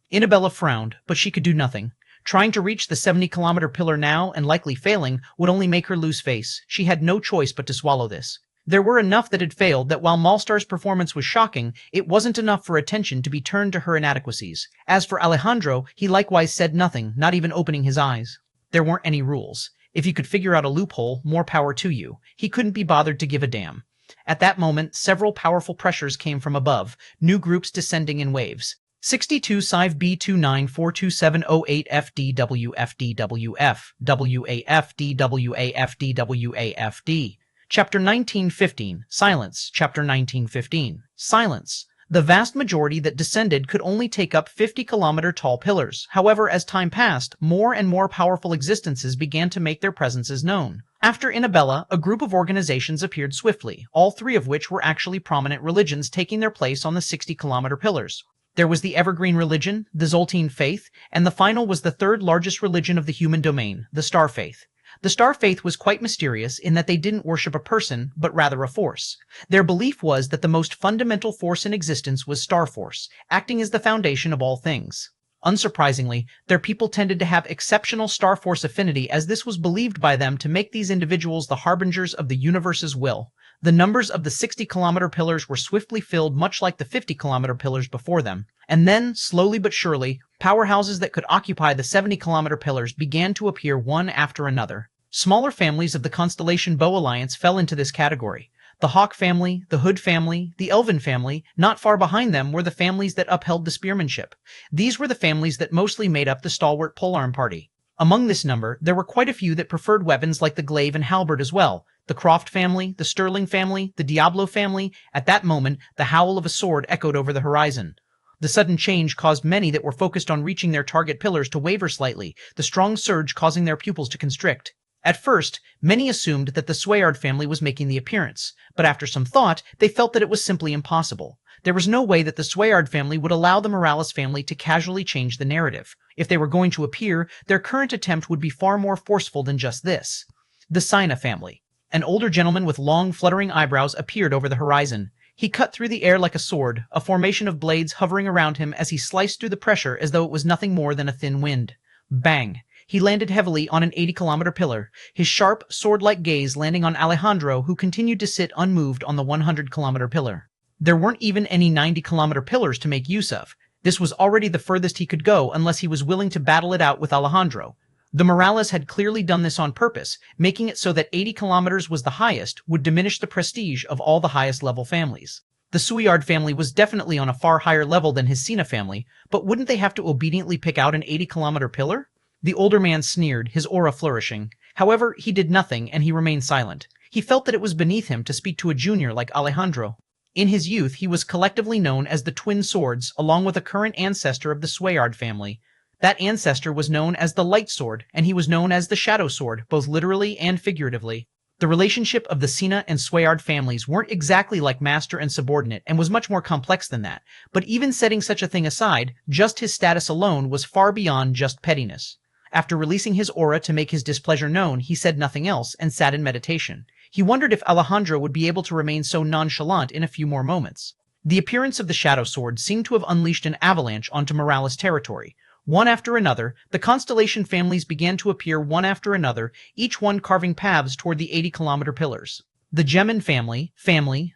Inabella frowned, but she could do nothing. Trying to reach the 70-kilometer pillar now, and likely failing, would only make her lose face. She had no choice but to swallow this. There were enough that had failed that while Malstar's performance was shocking, it wasn't enough for attention to be turned to her inadequacies. As for Alejandro, he likewise said nothing, not even opening his eyes. There weren't any rules. If you could figure out a loophole, more power to you. He couldn't be bothered to give a damn. At that moment, several powerful pressures came from above, new groups descending in waves. 62 Sive B2942708FDWFDWF WAFDWAFDWAFD. Chapter 1915 Silence. Chapter 1915 Silence. The vast majority that descended could only take up 50-kilometer tall pillars. However, as time passed, more and more powerful existences began to make their presences known. After Inabella, a group of organizations appeared swiftly, all three of which were actually prominent religions taking their place on the 60-kilometer pillars. There was the Evergreen Religion, the Zoltene Faith, and the final was the third largest religion of the human domain, the Star Faith. The Star Faith was quite mysterious in that they didn't worship a person, but rather a force. Their belief was that the most fundamental force in existence was Star Force, acting as the foundation of all things. Unsurprisingly, their people tended to have exceptional Star Force affinity, as this was believed by them to make these individuals the harbingers of the universe's will. The numbers of the 60-kilometer pillars were swiftly filled, much like the 50-kilometer pillars before them. And then, slowly but surely, powerhouses that could occupy the 70-kilometer pillars began to appear one after another. Smaller families of the Constellation Bow Alliance fell into this category. The Hawk family, the Hood family, the Elven family. Not far behind them were the families that upheld the spearmanship. These were the families that mostly made up the stalwart polearm party. Among this number, there were quite a few that preferred weapons like the glaive and halberd as well. The Croft family, the Sterling family, the Diablo family. At that moment, the howl of a sword echoed over the horizon. The sudden change caused many that were focused on reaching their target pillars to waver slightly, the strong surge causing their pupils to constrict. At first, many assumed that the Swayard family was making the appearance, but after some thought, they felt that it was simply impossible. There was no way that the Swayard family would allow the Morales family to casually change the narrative. If they were going to appear, their current attempt would be far more forceful than just this. The Sina family. An older gentleman with long, fluttering eyebrows appeared over the horizon. He cut through the air like a sword, a formation of blades hovering around him as he sliced through the pressure as though it was nothing more than a thin wind. Bang! He landed heavily on an 80-kilometer pillar, his sharp, sword-like gaze landing on Alejandro, who continued to sit unmoved on the 100-kilometer pillar. There weren't even any 90-kilometer pillars to make use of. This was already the furthest he could go unless he was willing to battle it out with Alejandro. The Morales had clearly done this on purpose, making it so that 80 kilometers was the highest, would diminish the prestige of all the highest-level families. The Suillard family was definitely on a far higher level than his Sina family, but wouldn't they have to obediently pick out an 80-kilometer pillar? The older man sneered, his aura flourishing. However, he did nothing, and he remained silent. He felt that it was beneath him to speak to a junior like Alejandro. In his youth, he was collectively known as the Twin Swords, along with a current ancestor of the Swayard family. That ancestor was known as the Light Sword, and he was known as the Shadow Sword, both literally and figuratively. The relationship of the Sina and Swayard families weren't exactly like master and subordinate, and was much more complex than that. But even setting such a thing aside, just his status alone was far beyond just pettiness. After releasing his aura to make his displeasure known, he said nothing else and sat in meditation. He wondered if Alejandro would be able to remain so nonchalant in a few more moments. The appearance of the Shadow Sword seemed to have unleashed an avalanche onto Morales' territory. One after another, the Constellation families began to appear one after another, each one carving paths toward the 80-kilometer pillars. The Gemin family,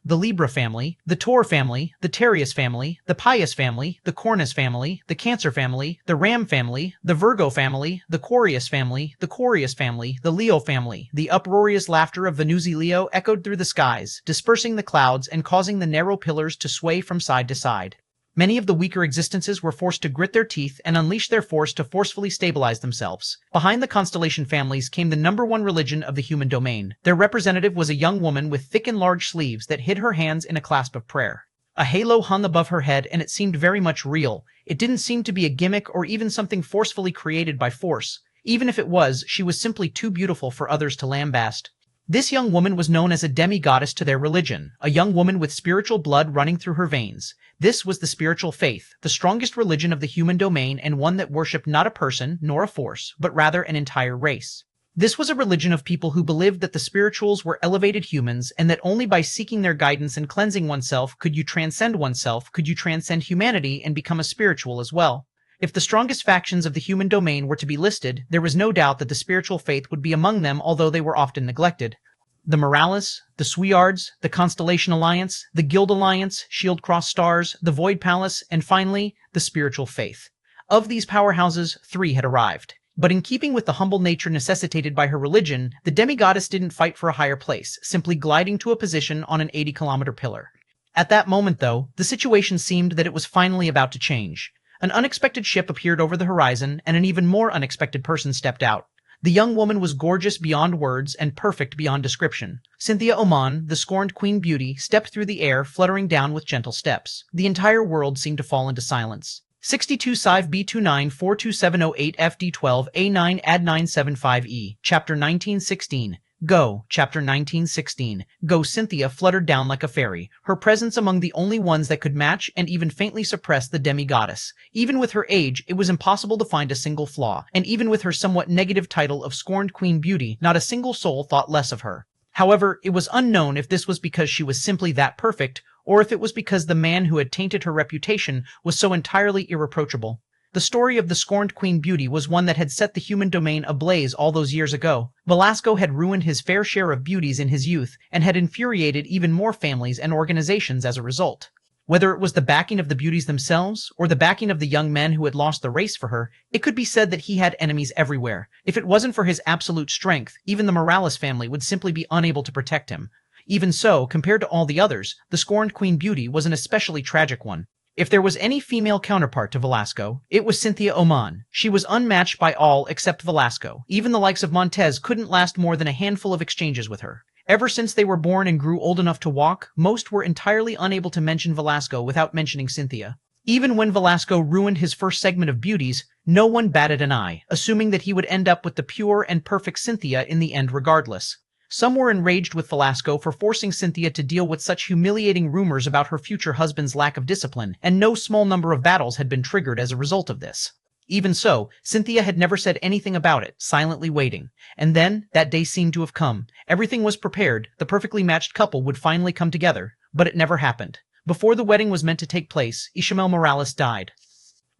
the Libra family, the Tor family, the Terrius family, the Pius family, the Cornus family, the Cancer family, the Ram family, the Virgo family, the Quarius family, the Quarius family, the Leo family. The uproarious laughter of Venusi Leo echoed through the skies, dispersing the clouds and causing the narrow pillars to sway from side to side. Many of the weaker existences were forced to grit their teeth and unleash their force to forcefully stabilize themselves. Behind the Constellation families came the #1 religion of the human domain. Their representative was a young woman with thick and large sleeves that hid her hands in a clasp of prayer. A halo hung above her head, and it seemed very much real. It didn't seem to be a gimmick or even something forcefully created by force. Even if it was, she was simply too beautiful for others to lambast. This young woman was known as a demi-goddess to their religion, a young woman with spiritual blood running through her veins. This was the spiritual faith, the strongest religion of the human domain, and one that worshipped not a person nor a force, but rather an entire race. This was a religion of people who believed that the spirituals were elevated humans, and that only by seeking their guidance and cleansing oneself could you transcend humanity and become a spiritual as well. If the strongest factions of the human domain were to be listed, there was no doubt that the spiritual faith would be among them, although they were often neglected. The Morales, the Suillards, the Constellation Alliance, the Guild Alliance, Shield Cross Stars, the Void Palace, and finally, the spiritual faith. Of these powerhouses, 3 had arrived. But in keeping with the humble nature necessitated by her religion, the demigoddess didn't fight for a higher place, simply gliding to a position on an 80-kilometer pillar. At that moment, though, the situation seemed that it was finally about to change. An unexpected ship appeared over the horizon, and an even more unexpected person stepped out. The young woman was gorgeous beyond words and perfect beyond description. Cynthia Oman, the scorned Queen Beauty, stepped through the air, fluttering down with gentle steps. The entire world seemed to fall into silence. 62 Sive B29 42708 FD12 A9 Ad 975E, Chapter 1916. Go, Chapter 1916. Go. Cynthia fluttered down like a fairy, her presence among the only ones that could match and even faintly suppress the demi-goddess. Even with her age, it was impossible to find a single flaw, and even with her somewhat negative title of Scorned Queen Beauty, not a single soul thought less of her. However, it was unknown if this was because she was simply that perfect, or if it was because the man who had tainted her reputation was so entirely irreproachable. The story of the scorned Queen Beauty was one that had set the human domain ablaze all those years ago. Velasco had ruined his fair share of beauties in his youth, and had infuriated even more families and organizations as a result. Whether it was the backing of the beauties themselves, or the backing of the young men who had lost the race for her, it could be said that he had enemies everywhere. If it wasn't for his absolute strength, even the Morales family would simply be unable to protect him. Even so, compared to all the others, the scorned Queen Beauty was an especially tragic one. If there was any female counterpart to Velasco, it was Cynthia Oman. She was unmatched by all except Velasco. Even the likes of Montez couldn't last more than a handful of exchanges with her. Ever since they were born and grew old enough to walk, most were entirely unable to mention Velasco without mentioning Cynthia. Even when Velasco ruined his first segment of beauties, no one batted an eye, assuming that he would end up with the pure and perfect Cynthia in the end regardless. Some were enraged with Velasco for forcing Cynthia to deal with such humiliating rumors about her future husband's lack of discipline, and no small number of battles had been triggered as a result of this. Even so, Cynthia had never said anything about it, silently waiting. And then, that day seemed to have come. Everything was prepared, the perfectly matched couple would finally come together, but it never happened. Before the wedding was meant to take place, Ishmael Morales died.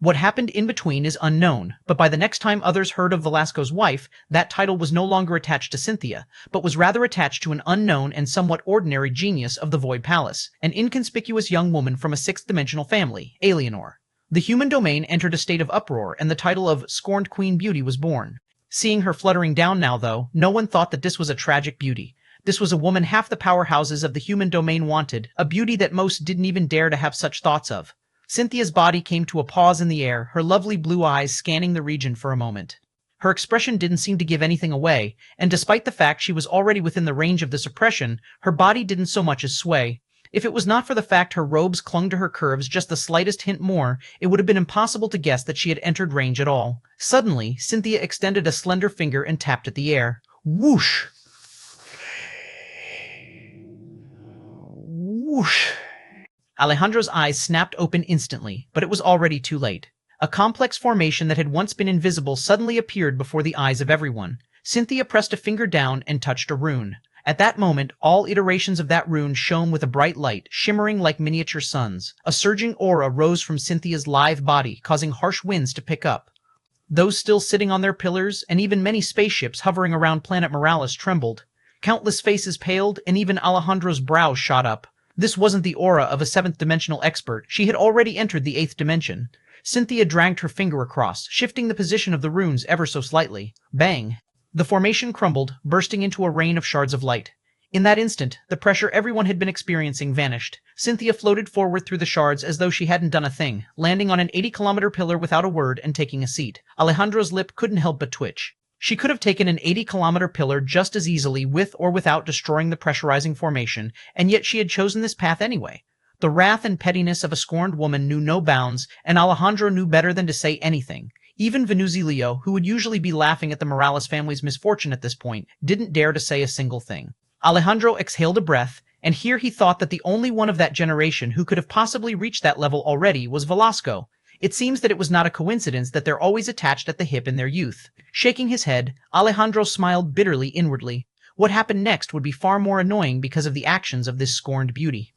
What happened in between is unknown, but by the next time others heard of Velasco's wife, that title was no longer attached to Cynthia, but was rather attached to an unknown and somewhat ordinary genius of the Void Palace, an inconspicuous young woman from a sixth-dimensional family, Alienor. The human domain entered a state of uproar, and the title of Scorned Queen Beauty was born. Seeing her fluttering down now, though, no one thought that this was a tragic beauty. This was a woman half the powerhouses of the human domain wanted, a beauty that most didn't even dare to have such thoughts of. Cynthia's body came to a pause in the air, her lovely blue eyes scanning the region for a moment. Her expression didn't seem to give anything away, and despite the fact she was already within the range of the suppression, her body didn't so much as sway. If it was not for the fact her robes clung to her curves just the slightest hint more, it would have been impossible to guess that she had entered range at all. Suddenly, Cynthia extended a slender finger and tapped at the air. Whoosh! Whoosh! Alejandro's eyes snapped open instantly, but it was already too late. A complex formation that had once been invisible suddenly appeared before the eyes of everyone. Cynthia pressed a finger down and touched a rune. At that moment, all iterations of that rune shone with a bright light, shimmering like miniature suns. A surging aura rose from Cynthia's lithe body, causing harsh winds to pick up. Those still sitting on their pillars, and even many spaceships hovering around planet Morales trembled. Countless faces paled, and even Alejandro's brows shot up. This wasn't the aura of a seventh-dimensional expert. She had already entered the eighth dimension. Cynthia dragged her finger across, shifting the position of the runes ever so slightly. Bang! The formation crumbled, bursting into a rain of shards of light. In that instant, the pressure everyone had been experiencing vanished. Cynthia floated forward through the shards as though she hadn't done a thing, landing on an 80-kilometer pillar without a word and taking a seat. Alejandro's lip couldn't help but twitch. She could have taken an 80-kilometer pillar just as easily with or without destroying the pressurizing formation, and yet she had chosen this path anyway. The wrath and pettiness of a scorned woman knew no bounds, and Alejandro knew better than to say anything. Even Venuzilio, who would usually be laughing at the Morales family's misfortune at this point, didn't dare to say a single thing. Alejandro exhaled a breath, and here he thought that the only one of that generation who could have possibly reached that level already was Velasco. It seems that it was not a coincidence that they're always attached at the hip in their youth. Shaking his head, Alejandro smiled bitterly inwardly. What happened next would be far more annoying because of the actions of this scorned beauty.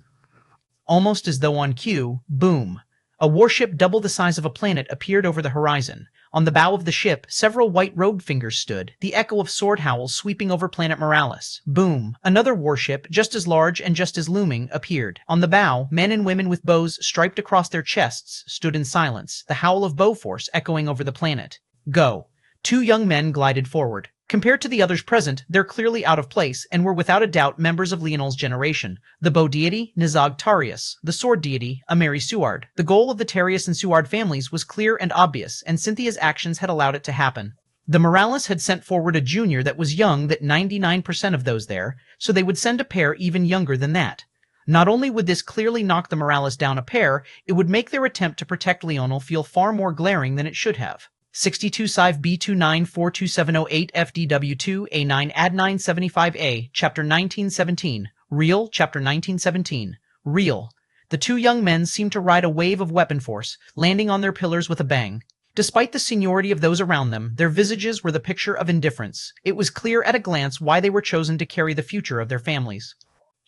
Almost as though on cue, boom! A warship double the size of a planet appeared over the horizon. On the bow of the ship, several white-robed fingers stood, the echo of sword howls sweeping over planet Morales. Boom! Another warship, just as large and just as looming, appeared. On the bow, men and women with bows striped across their chests stood in silence, the howl of bow force echoing over the planet. Go! Two young men glided forward. Compared to the others present, they're clearly out of place and were without a doubt members of Leonel's generation. The bow deity, Nizag Tarius. The sword deity, Ameri Suard. The goal of the Tarius and Suard families was clear and obvious, and Cynthia's actions had allowed it to happen. The Morales had sent forward a junior that was young that 99% of those there, so they would send a pair even younger than that. Not only would this clearly knock the Morales down a pair, it would make their attempt to protect Leonel feel far more glaring than it should have. 62 Sive B2942708 FDW2 A9 Ad9 75A, Chapter 1917. Real, Chapter 1917. Real. The two young men seemed to ride a wave of weapon force, landing on their pillars with a bang. Despite the seniority of those around them, their visages were the picture of indifference. It was clear at a glance why they were chosen to carry the future of their families.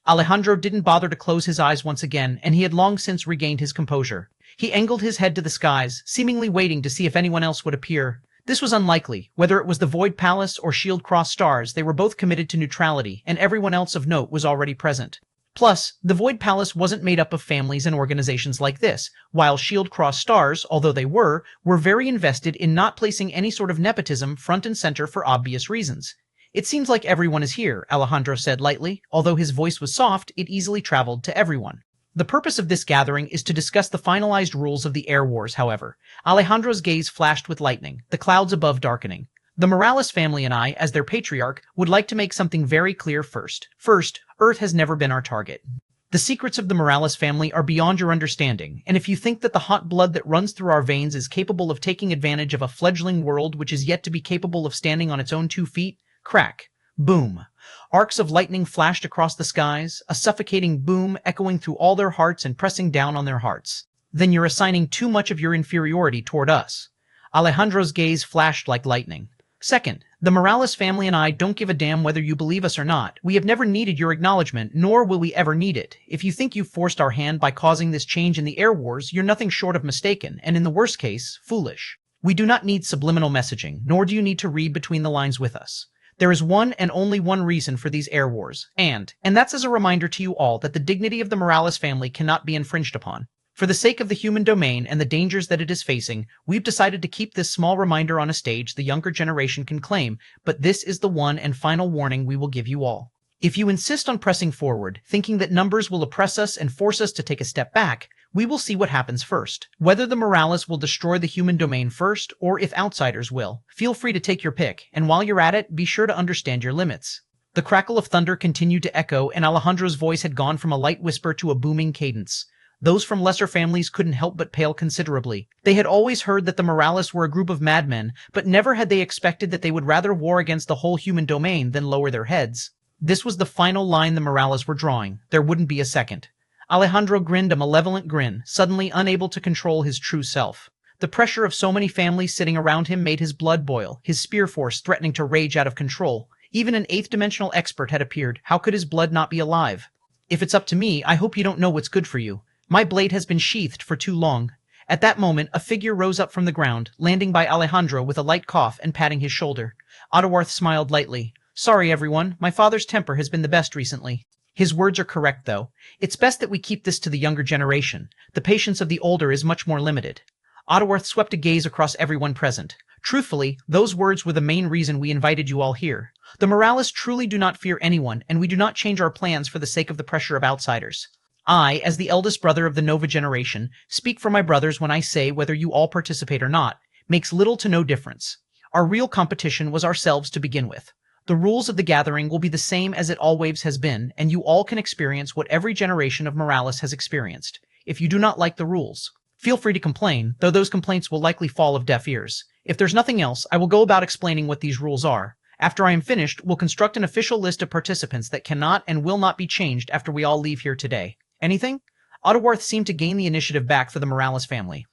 Alejandro didn't bother to close his eyes once again, and he had long since regained his composure. He angled his head to the skies, seemingly waiting to see if anyone else would appear. This was unlikely. Whether it was the Void Palace or Shield Cross Stars, they were both committed to neutrality, and everyone else of note was already present. Plus, the Void Palace wasn't made up of families and organizations like this, while Shield Cross Stars, although they were very invested in not placing any sort of nepotism front and center for obvious reasons. It seems like everyone is here, Alejandro said lightly. Although his voice was soft, it easily traveled to everyone. The purpose of this gathering is to discuss the finalized rules of the Air Wars, however. Alejandro's gaze flashed with lightning, the clouds above darkening. The Morales family and I, as their patriarch, would like to make something very clear first. First, Earth has never been our target. The secrets of the Morales family are beyond your understanding, and if you think that the hot blood that runs through our veins is capable of taking advantage of a fledgling world which is yet to be capable of standing on its own 2 feet, crack. Boom. Arcs of lightning flashed across the skies, a suffocating boom echoing through all their hearts and pressing down on their hearts. Then you're assigning too much of your inferiority toward us. Alejandro's gaze flashed like lightning. Second, the Morales family and I don't give a damn whether you believe us or not. We have never needed your acknowledgement, nor will we ever need it. If you think you've forced our hand by causing this change in the Air Wars, you're nothing short of mistaken, and in the worst case, foolish. We do not need subliminal messaging, nor do you need to read between the lines with us. There is one and only one reason for these Air Wars, and that's as a reminder to you all that the dignity of the Morales family cannot be infringed upon. For the sake of the human domain and the dangers that it is facing, we've decided to keep this small reminder on a stage the younger generation can claim, but this is the one and final warning we will give you all. If you insist on pressing forward, thinking that numbers will oppress us and force us to take a step back, we will see what happens first. Whether the Morales will destroy the human domain first, or if outsiders will. Feel free to take your pick, and while you're at it, be sure to understand your limits. The crackle of thunder continued to echo, and Alejandro's voice had gone from a light whisper to a booming cadence. Those from lesser families couldn't help but pale considerably. They had always heard that the Morales were a group of madmen, but never had they expected that they would rather war against the whole human domain than lower their heads. This was the final line the Morales were drawing. There wouldn't be a second. Alejandro grinned a malevolent grin, suddenly unable to control his true self. The pressure of so many families sitting around him made his blood boil, his spear force threatening to rage out of control. Even an 8th-dimensional expert had appeared. How could his blood not be alive? If it's up to me, I hope you don't know what's good for you. My blade has been sheathed for too long. At that moment, a figure rose up from the ground, landing by Alejandro with a light cough and patting his shoulder. Audiobook smiled lightly. Sorry, everyone. My father's temper has been the best recently. His words are correct, though. It's best that we keep this to the younger generation. The patience of the older is much more limited. Audiobook swept a gaze across everyone present. Truthfully, those words were the main reason we invited you all here. The Morales truly do not fear anyone, and we do not change our plans for the sake of the pressure of outsiders. I, as the eldest brother of the Nova generation, speak for my brothers when I say whether you all participate or not, makes little to no difference. Our real competition was ourselves to begin with. The rules of the gathering will be the same as it always has been, and you all can experience what every generation of Morales has experienced. If you do not like the rules, feel free to complain, though those complaints will likely fall of deaf ears. If there's nothing else, I will go about explaining what these rules are. After I am finished, we'll construct an official list of participants that cannot and will not be changed after we all leave here today. Anything? Audiobook seemed to gain the initiative back for the Morales family.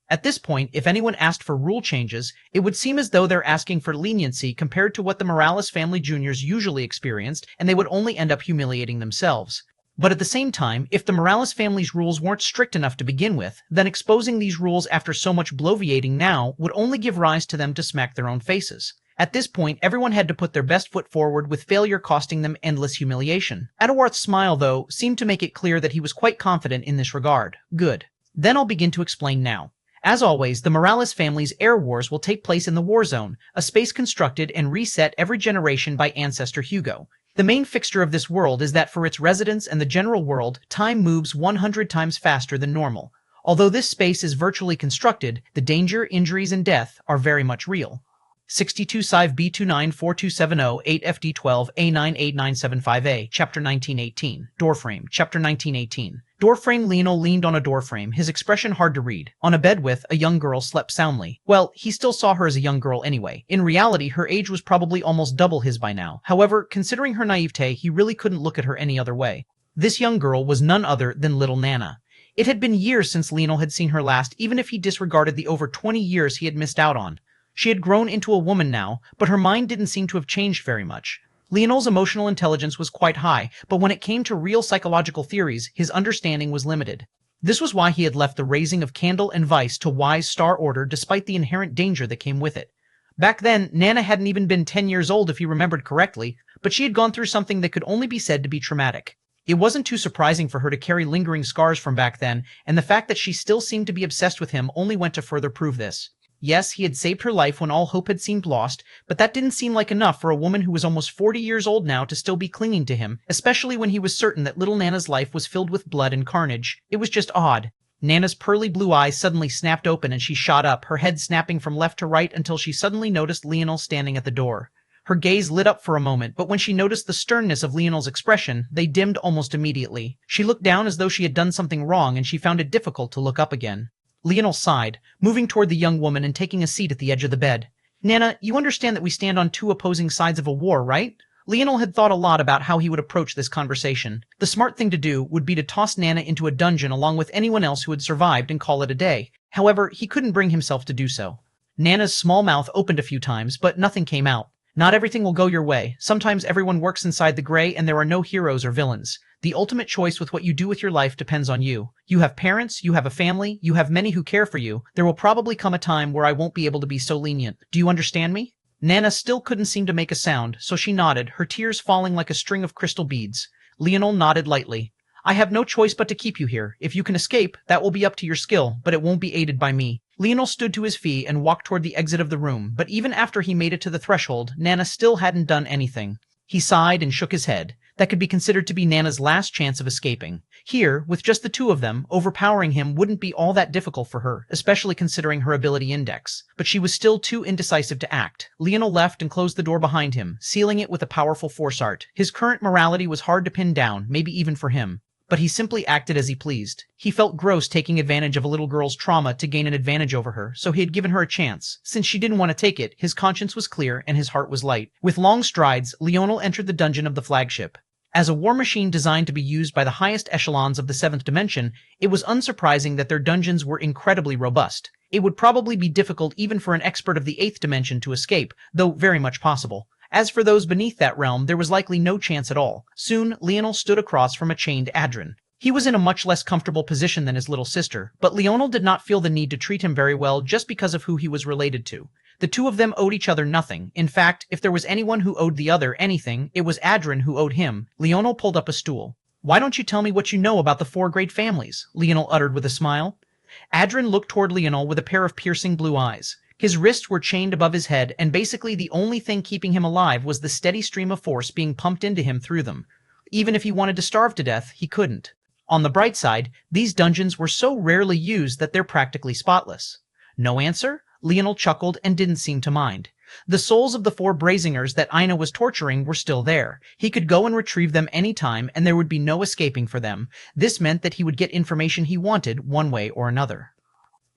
At this point, if anyone asked for rule changes, it would seem as though they're asking for leniency compared to what the Morales family juniors usually experienced, and they would only end up humiliating themselves. But at the same time, if the Morales family's rules weren't strict enough to begin with, then exposing these rules after so much bloviating now would only give rise to them to smack their own faces. At this point, everyone had to put their best foot forward, with failure costing them endless humiliation. Audiobook's smile, though, seemed to make it clear that he was quite confident in this regard. Good. Then I'll begin to explain now. As always, the Morales family's Air Wars will take place in the War Zone, a space constructed and reset every generation by Ancestor Hugo. The main fixture of this world is that for its residents and the general world, time moves 100 times faster than normal. Although this space is virtually constructed, the danger, injuries, and death are very much real. 62 Civ B294270 8FD12 A98975A, Chapter 1918, Doorframe, Chapter 1918. Doorframe. Leonel leaned on a doorframe, his expression hard to read. On a bed with a young girl slept soundly. Well, he still saw her as a young girl anyway. In reality, her age was probably almost double his by now. However, considering her naivete, he really couldn't look at her any other way. This young girl was none other than little Nana. It had been years since Leonel had seen her last, even if he disregarded the over 20 years he had missed out on. She had grown into a woman now, but her mind didn't seem to have changed very much. Leonel's emotional intelligence was quite high, but when it came to real psychological theories, his understanding was limited. This was why he had left the raising of Candle and Vice to Wise Star Order despite the inherent danger that came with it. Back then, Nana hadn't even been 10 years old if he remembered correctly, but she had gone through something that could only be said to be traumatic. It wasn't too surprising for her to carry lingering scars from back then, and the fact that she still seemed to be obsessed with him only went to further prove this. Yes, he had saved her life when all hope had seemed lost, but that didn't seem like enough for a woman who was almost 40 years old now to still be clinging to him, especially when he was certain that little Nana's life was filled with blood and carnage. It was just odd. Nana's pearly blue eyes suddenly snapped open and she shot up, her head snapping from left to right until she suddenly noticed Leonel standing at the door. Her gaze lit up for a moment, but when she noticed the sternness of Leonel's expression, they dimmed almost immediately. She looked down as though she had done something wrong, and she found it difficult to look up again. Leonel sighed, moving toward the young woman and taking a seat at the edge of the bed. Nana, you understand that we stand on two opposing sides of a war, right? Leonel had thought a lot about how he would approach this conversation. The smart thing to do would be to toss Nana into a dungeon along with anyone else who had survived and call it a day. However, he couldn't bring himself to do so. Nana's small mouth opened a few times, but nothing came out. Not everything will go your way. Sometimes everyone works inside the gray and there are no heroes or villains. The ultimate choice with what you do with your life depends on you. You have parents, you have a family, you have many who care for you. There will probably come a time where I won't be able to be so lenient. Do you understand me? Nana still couldn't seem to make a sound, so she nodded, her tears falling like a string of crystal beads. Leonel nodded lightly. I have no choice but to keep you here. If you can escape, that will be up to your skill, but it won't be aided by me. Leonel stood to his feet and walked toward the exit of the room, but even after he made it to the threshold, Nana still hadn't done anything. He sighed and shook his head. That could be considered to be Nana's last chance of escaping. Here, with just the two of them, overpowering him wouldn't be all that difficult for her, especially considering her ability index. But she was still too indecisive to act. Leonel left and closed the door behind him, sealing it with a powerful force art. His current morality was hard to pin down, maybe even for him. But he simply acted as he pleased. He felt gross taking advantage of a little girl's trauma to gain an advantage over her, so he had given her a chance. Since she didn't want to take it, his conscience was clear and his heart was light. With long strides, Leonel entered the dungeon of the flagship. As a war machine designed to be used by the highest echelons of the 7th dimension, it was unsurprising that their dungeons were incredibly robust. It would probably be difficult even for an expert of the 8th dimension to escape, though very much possible. As for those beneath that realm, there was likely no chance at all. Soon, Leonel stood across from a chained Adrin. He was in a much less comfortable position than his little sister, but Leonel did not feel the need to treat him very well just because of who he was related to. The two of them owed each other nothing. In fact, if there was anyone who owed the other anything, it was Adrin who owed him. Leonel pulled up a stool. Why don't you tell me what you know about the 4 great families? Leonel uttered with a smile. Adrin looked toward Leonel with a pair of piercing blue eyes. His wrists were chained above his head, and basically the only thing keeping him alive was the steady stream of force being pumped into him through them. Even if he wanted to starve to death, he couldn't. On the bright side, these dungeons were so rarely used that they're practically spotless. No answer? Leonel chuckled and didn't seem to mind. The souls of the 4 Brazingers that Ina was torturing were still there. He could go and retrieve them any time, and there would be no escaping for them. This meant that he would get information he wanted one way or another.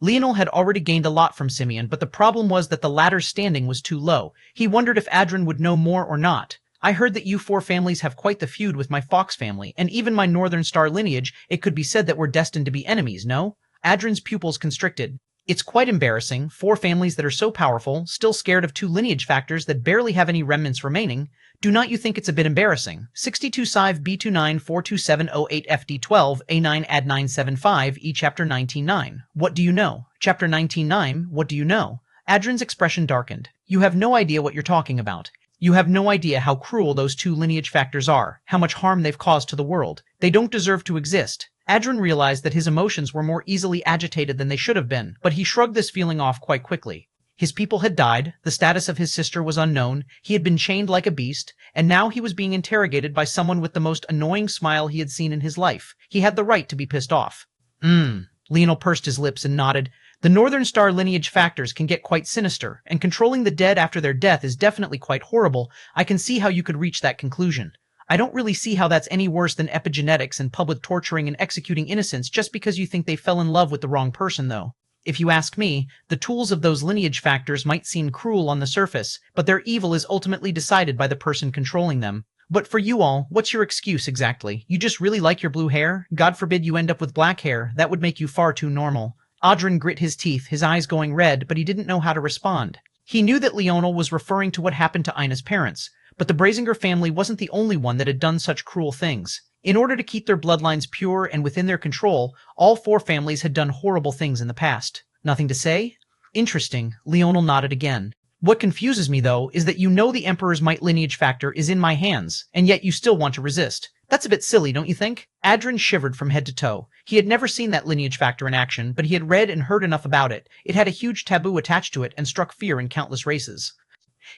Leonel had already gained a lot from Simeon, but the problem was that the latter's standing was too low. He wondered if Adrin would know more or not. I heard that you 4 families have quite the feud with my Fox family, and even my Northern Star lineage, it could be said that we're destined to be enemies, no? Adrin's pupils constricted. It's quite embarrassing, 4 families that are so powerful, still scared of 2 lineage factors that barely have any remnants remaining. Do not you think it's a bit embarrassing? 62 Civ B29427008FD12 A9 Ad 975 E Chapter 19.9. What do you know? Chapter 19.9. What do you know? Adrin's expression darkened. You have no idea what you're talking about. You have no idea how cruel those 2 lineage factors are, how much harm they've caused to the world. They don't deserve to exist. Adrian realized that his emotions were more easily agitated than they should have been, but he shrugged this feeling off quite quickly. His people had died, the status of his sister was unknown, he had been chained like a beast, and now he was being interrogated by someone with the most annoying smile he had seen in his life. He had the right to be pissed off. Leonel pursed his lips and nodded. The Northern Star lineage factors can get quite sinister, and controlling the dead after their death is definitely quite horrible. I can see how you could reach that conclusion. I don't really see how that's any worse than epigenetics and public torturing and executing innocents just because you think they fell in love with the wrong person, though. If you ask me, the tools of those lineage factors might seem cruel on the surface, but their evil is ultimately decided by the person controlling them. But for you all, what's your excuse exactly? You just really like your blue hair? God forbid you end up with black hair. That would make you far too normal. Adrian grit his teeth, his eyes going red, but he didn't know how to respond. He knew that Leonel was referring to what happened to Ina's parents, but the Brazinger family wasn't the only one that had done such cruel things. In order to keep their bloodlines pure and within their control, all four families had done horrible things in the past. Nothing to say? Interesting. Leonel nodded again. What confuses me, though, is that you know the Emperor's might lineage factor is in my hands, and yet you still want to resist. That's a bit silly, don't you think? Adrian shivered from head to toe. He had never seen that lineage factor in action, but he had read and heard enough about it. It had a huge taboo attached to it and struck fear in countless races.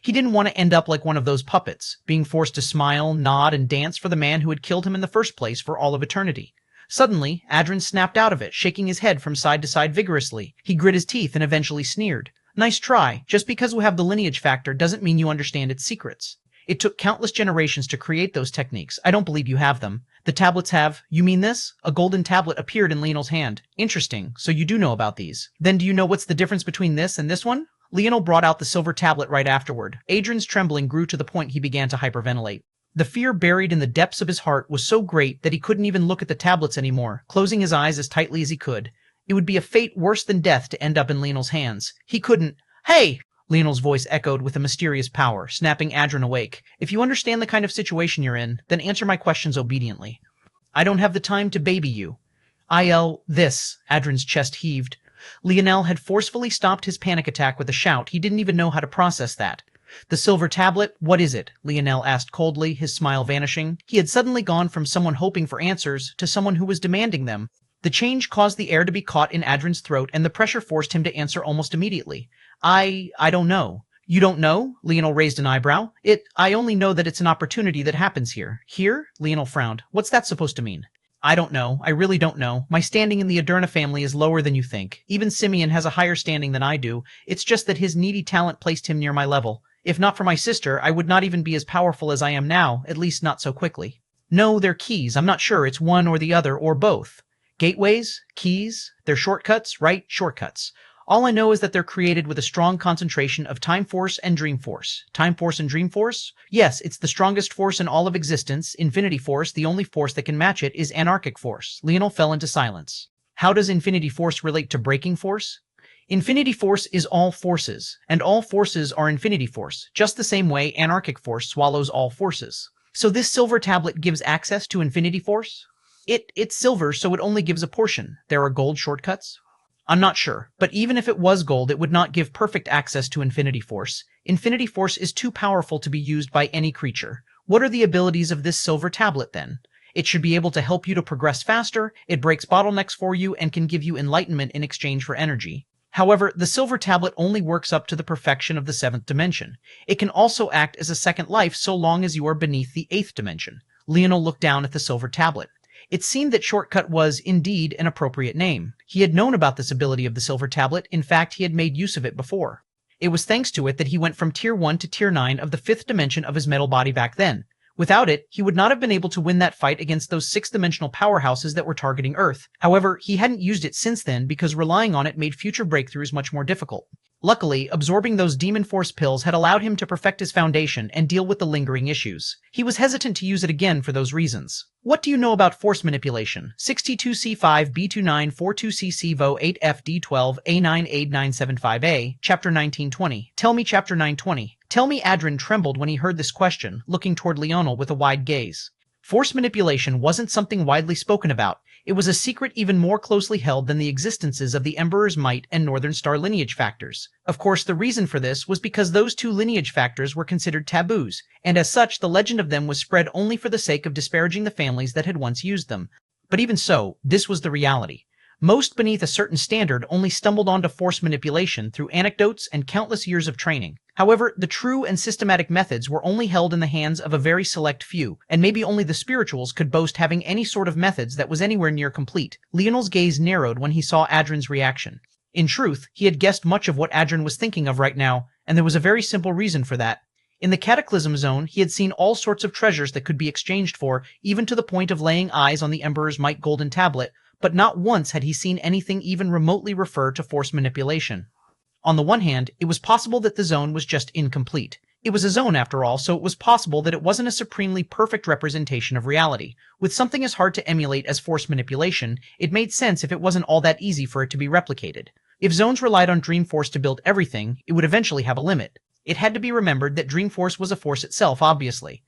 He didn't want to end up like one of those puppets, being forced to smile, nod, and dance for the man who had killed him in the first place for all of eternity. Suddenly, Adrian snapped out of it, shaking his head from side to side vigorously. He grit his teeth and eventually sneered. Nice try. Just because we have the lineage factor doesn't mean you understand its secrets. It took countless generations to create those techniques. I don't believe you have them. The tablets have... You mean this? A golden tablet appeared in Leonel's hand. Interesting. So you do know about these. Then do you know what's the difference between this and this one? Leonel brought out the silver tablet right afterward. Adrian's trembling grew to the point he began to hyperventilate. The fear buried in the depths of his heart was so great that he couldn't even look at the tablets anymore, closing his eyes as tightly as he could. It would be a fate worse than death to end up in Leonel's hands. He couldn't... Hey! Leonel's voice echoed with a mysterious power, snapping Adrian awake. If you understand the kind of situation you're in, then answer my questions obediently. I don't have the time to baby you. This. Adrian's chest heaved. Leonel had forcefully stopped his panic attack with a shout. He didn't even know how to process that. The silver tablet, what is it? Leonel asked coldly, his smile vanishing. He had suddenly gone from someone hoping for answers to someone who was demanding them. The change caused the air to be caught in Adrian's throat, and the pressure forced him to answer almost immediately. I don't know. You don't know? Leonel raised an eyebrow. I only know that it's an opportunity that happens here. Here? Leonel frowned. What's that supposed to mean? I don't know. I really don't know. My standing in the Aderna family is lower than you think. Even Simeon has a higher standing than I do. It's just that his needy talent placed him near my level. If not for my sister, I would not even be as powerful as I am now, at least not so quickly. No, they're keys. I'm not sure. It's one or the other, or both. Gateways? Keys? They're shortcuts, right? Shortcuts. All I know is that they're created with a strong concentration of Time Force and Dream Force. Time Force and Dream Force? Yes, it's the strongest force in all of existence. Infinity Force, the only force that can match it, is Anarchic Force. Leonel fell into silence. How does Infinity Force relate to Breaking Force? Infinity Force is all forces, and all forces are Infinity Force, just the same way Anarchic Force swallows all forces. So this silver tablet gives access to Infinity Force? It's silver, so it only gives a portion. There are gold shortcuts? I'm not sure, but even if it was gold, it would not give perfect access to Infinity Force. Infinity Force is too powerful to be used by any creature. What are the abilities of this silver tablet, then? It should be able to help you to progress faster, it breaks bottlenecks for you, and can give you enlightenment in exchange for energy. However, the silver tablet only works up to the perfection of the 7th dimension. It can also act as a second life so long as you are beneath the 8th dimension. Leonel looked down at the silver tablet. It seemed that Shortcut was, indeed, an appropriate name. He had known about this ability of the silver tablet. In fact, he had made use of it before. It was thanks to it that he went from Tier 1 to Tier 9 of the 5th dimension of his metal body back then. Without it, he would not have been able to win that fight against those 6th-dimensional powerhouses that were targeting Earth. However, he hadn't used it since then because relying on it made future breakthroughs much more difficult. Luckily, absorbing those Demon Force pills had allowed him to perfect his foundation and deal with the lingering issues. He was hesitant to use it again for those reasons. What do you know about force manipulation? 62C5 B29 42CC Vo 8F D12 A9 8975A, Chapter 1920. Tell me Chapter 920. Tell me. Adrian trembled when he heard this question, looking toward Leonel with a wide gaze. Force manipulation wasn't something widely spoken about. It was a secret even more closely held than the existences of the Emperor's Might and Northern Star lineage factors. Of course, the reason for this was because those two lineage factors were considered taboos, and as such the legend of them was spread only for the sake of disparaging the families that had once used them. But even so, this was the reality. Most beneath a certain standard only stumbled onto force manipulation through anecdotes and countless years of training. However, the true and systematic methods were only held in the hands of a very select few, and maybe only the spirituals could boast having any sort of methods that was anywhere near complete. Leonel's gaze narrowed when he saw Adrin's reaction. In truth, he had guessed much of what Adrin was thinking of right now, and there was a very simple reason for that. In the Cataclysm Zone, he had seen all sorts of treasures that could be exchanged for, even to the point of laying eyes on the Emperor's Might Golden Tablet, but not once had he seen anything even remotely refer to force manipulation. On the one hand, it was possible that the zone was just incomplete. It was a zone after all, so it was possible that it wasn't a supremely perfect representation of reality. With something as hard to emulate as force manipulation, it made sense if it wasn't all that easy for it to be replicated. If zones relied on Dreamforce to build everything, it would eventually have a limit. It had to be remembered that Dreamforce was a force itself, obviously.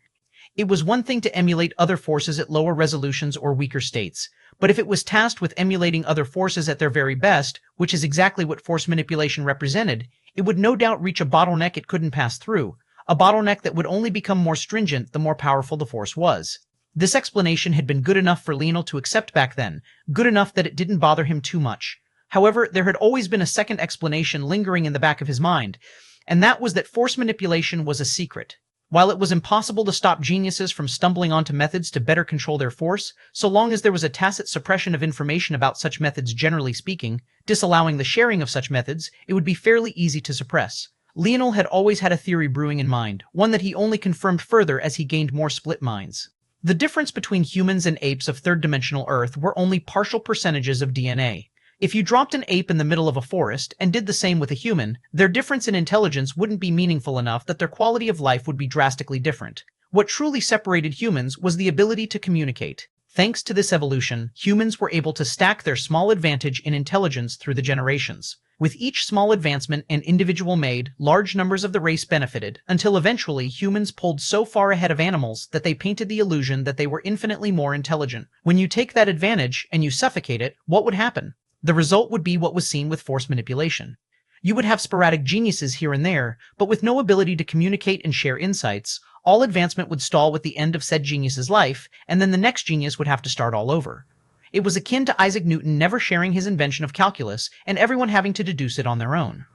It was one thing to emulate other forces at lower resolutions or weaker states, but if it was tasked with emulating other forces at their very best, which is exactly what force manipulation represented, it would no doubt reach a bottleneck it couldn't pass through, a bottleneck that would only become more stringent the more powerful the force was. This explanation had been good enough for Leonel to accept back then, good enough that it didn't bother him too much. However, there had always been a second explanation lingering in the back of his mind, and that was that force manipulation was a secret. While it was impossible to stop geniuses from stumbling onto methods to better control their force, so long as there was a tacit suppression of information about such methods generally speaking, disallowing the sharing of such methods, it would be fairly easy to suppress. Leonel had always had a theory brewing in mind, one that he only confirmed further as he gained more split minds. The difference between humans and apes of third-dimensional Earth were only partial percentages of DNA. If you dropped an ape in the middle of a forest and did the same with a human, their difference in intelligence wouldn't be meaningful enough that their quality of life would be drastically different. What truly separated humans was the ability to communicate. Thanks to this evolution, humans were able to stack their small advantage in intelligence through the generations. With each small advancement an individual made, large numbers of the race benefited, until eventually humans pulled so far ahead of animals that they painted the illusion that they were infinitely more intelligent. When you take that advantage and you suffocate it, what would happen? The result would be what was seen with force manipulation. You would have sporadic geniuses here and there, but with no ability to communicate and share insights. All advancement would stall with the end of said genius's life, and then the next genius would have to start all over. It was akin to Isaac Newton never sharing his invention of calculus, and everyone having to deduce it on their own.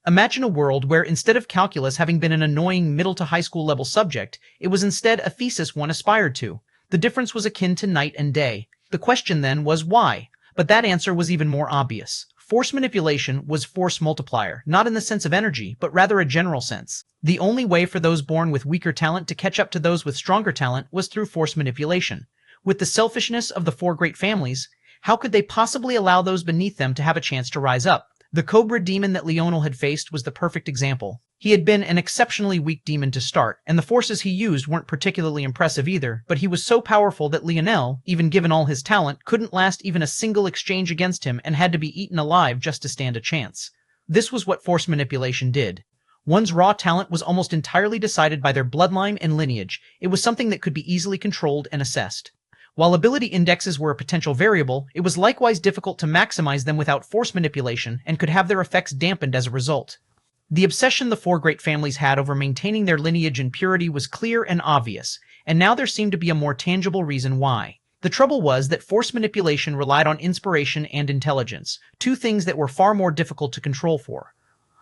Imagine a world where instead of calculus having been an annoying middle to high school level subject, it was instead a thesis one aspired to. The difference was akin to night and day. The question then was why? But that answer was even more obvious. Force manipulation was force multiplier, not in the sense of energy, but rather a general sense. The only way for those born with weaker talent to catch up to those with stronger talent was through force manipulation. With the selfishness of the four great families, how could they possibly allow those beneath them to have a chance to rise up? The Cobra demon that Leonel had faced was the perfect example. He had been an exceptionally weak demon to start, and the forces he used weren't particularly impressive either, but he was so powerful that Leonel, even given all his talent, couldn't last even a single exchange against him and had to be eaten alive just to stand a chance. This was what force manipulation did. One's raw talent was almost entirely decided by their bloodline and lineage. It was something that could be easily controlled and assessed. While ability indexes were a potential variable, it was likewise difficult to maximize them without force manipulation and could have their effects dampened as a result. The obsession the four great families had over maintaining their lineage and purity was clear and obvious, and now there seemed to be a more tangible reason why. The trouble was that force manipulation relied on inspiration and intelligence, two things that were far more difficult to control for.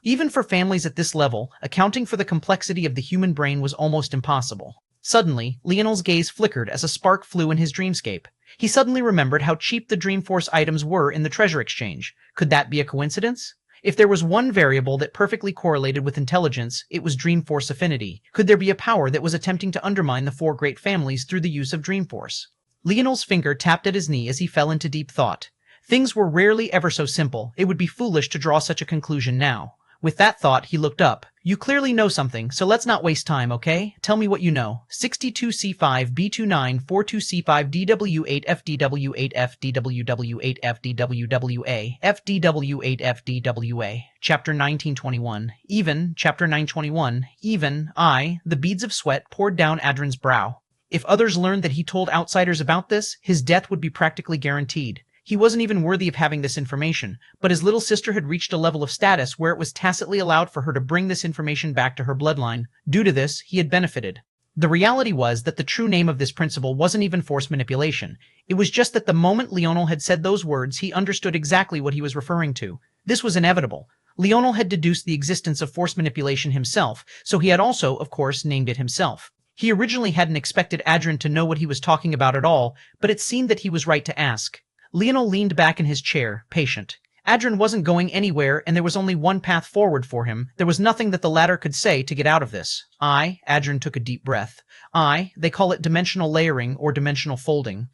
Even for families at this level, accounting for the complexity of the human brain was almost impossible. Suddenly, Leonel's gaze flickered as a spark flew in his dreamscape. He suddenly remembered how cheap the Dreamforce items were in the treasure exchange. Could that be a coincidence? If there was one variable that perfectly correlated with intelligence, it was Dreamforce affinity. Could there be a power that was attempting to undermine the four great families through the use of Dreamforce? Leonel's finger tapped at his knee as he fell into deep thought. Things were rarely ever so simple. It would be foolish to draw such a conclusion now. With that thought, he looked up. You clearly know something, so let's not waste time, okay? Tell me what you know. 62C5 B29 42C5 DW8 FDW8 FDWW8 FDWWA FDW8 FDWA Chapter 1921 Even Chapter 921 Even the beads of sweat poured down Adrin's brow. If others learned that he told outsiders about this, his death would be practically guaranteed. He wasn't even worthy of having this information, but his little sister had reached a level of status where it was tacitly allowed for her to bring this information back to her bloodline. Due to this, he had benefited. The reality was that the true name of this principle wasn't even force manipulation. It was just that the moment Leonel had said those words, he understood exactly what he was referring to. This was inevitable. Leonel had deduced the existence of force manipulation himself, so he had also, of course, named it himself. He originally hadn't expected Adrian to know what he was talking about at all, but it seemed that he was right to ask. Leonel leaned back in his chair, patient. Adrian wasn't going anywhere, and there was only one path forward for him. There was nothing that the latter could say to get out of this. Adrian took a deep breath. They call it dimensional layering or dimensional folding.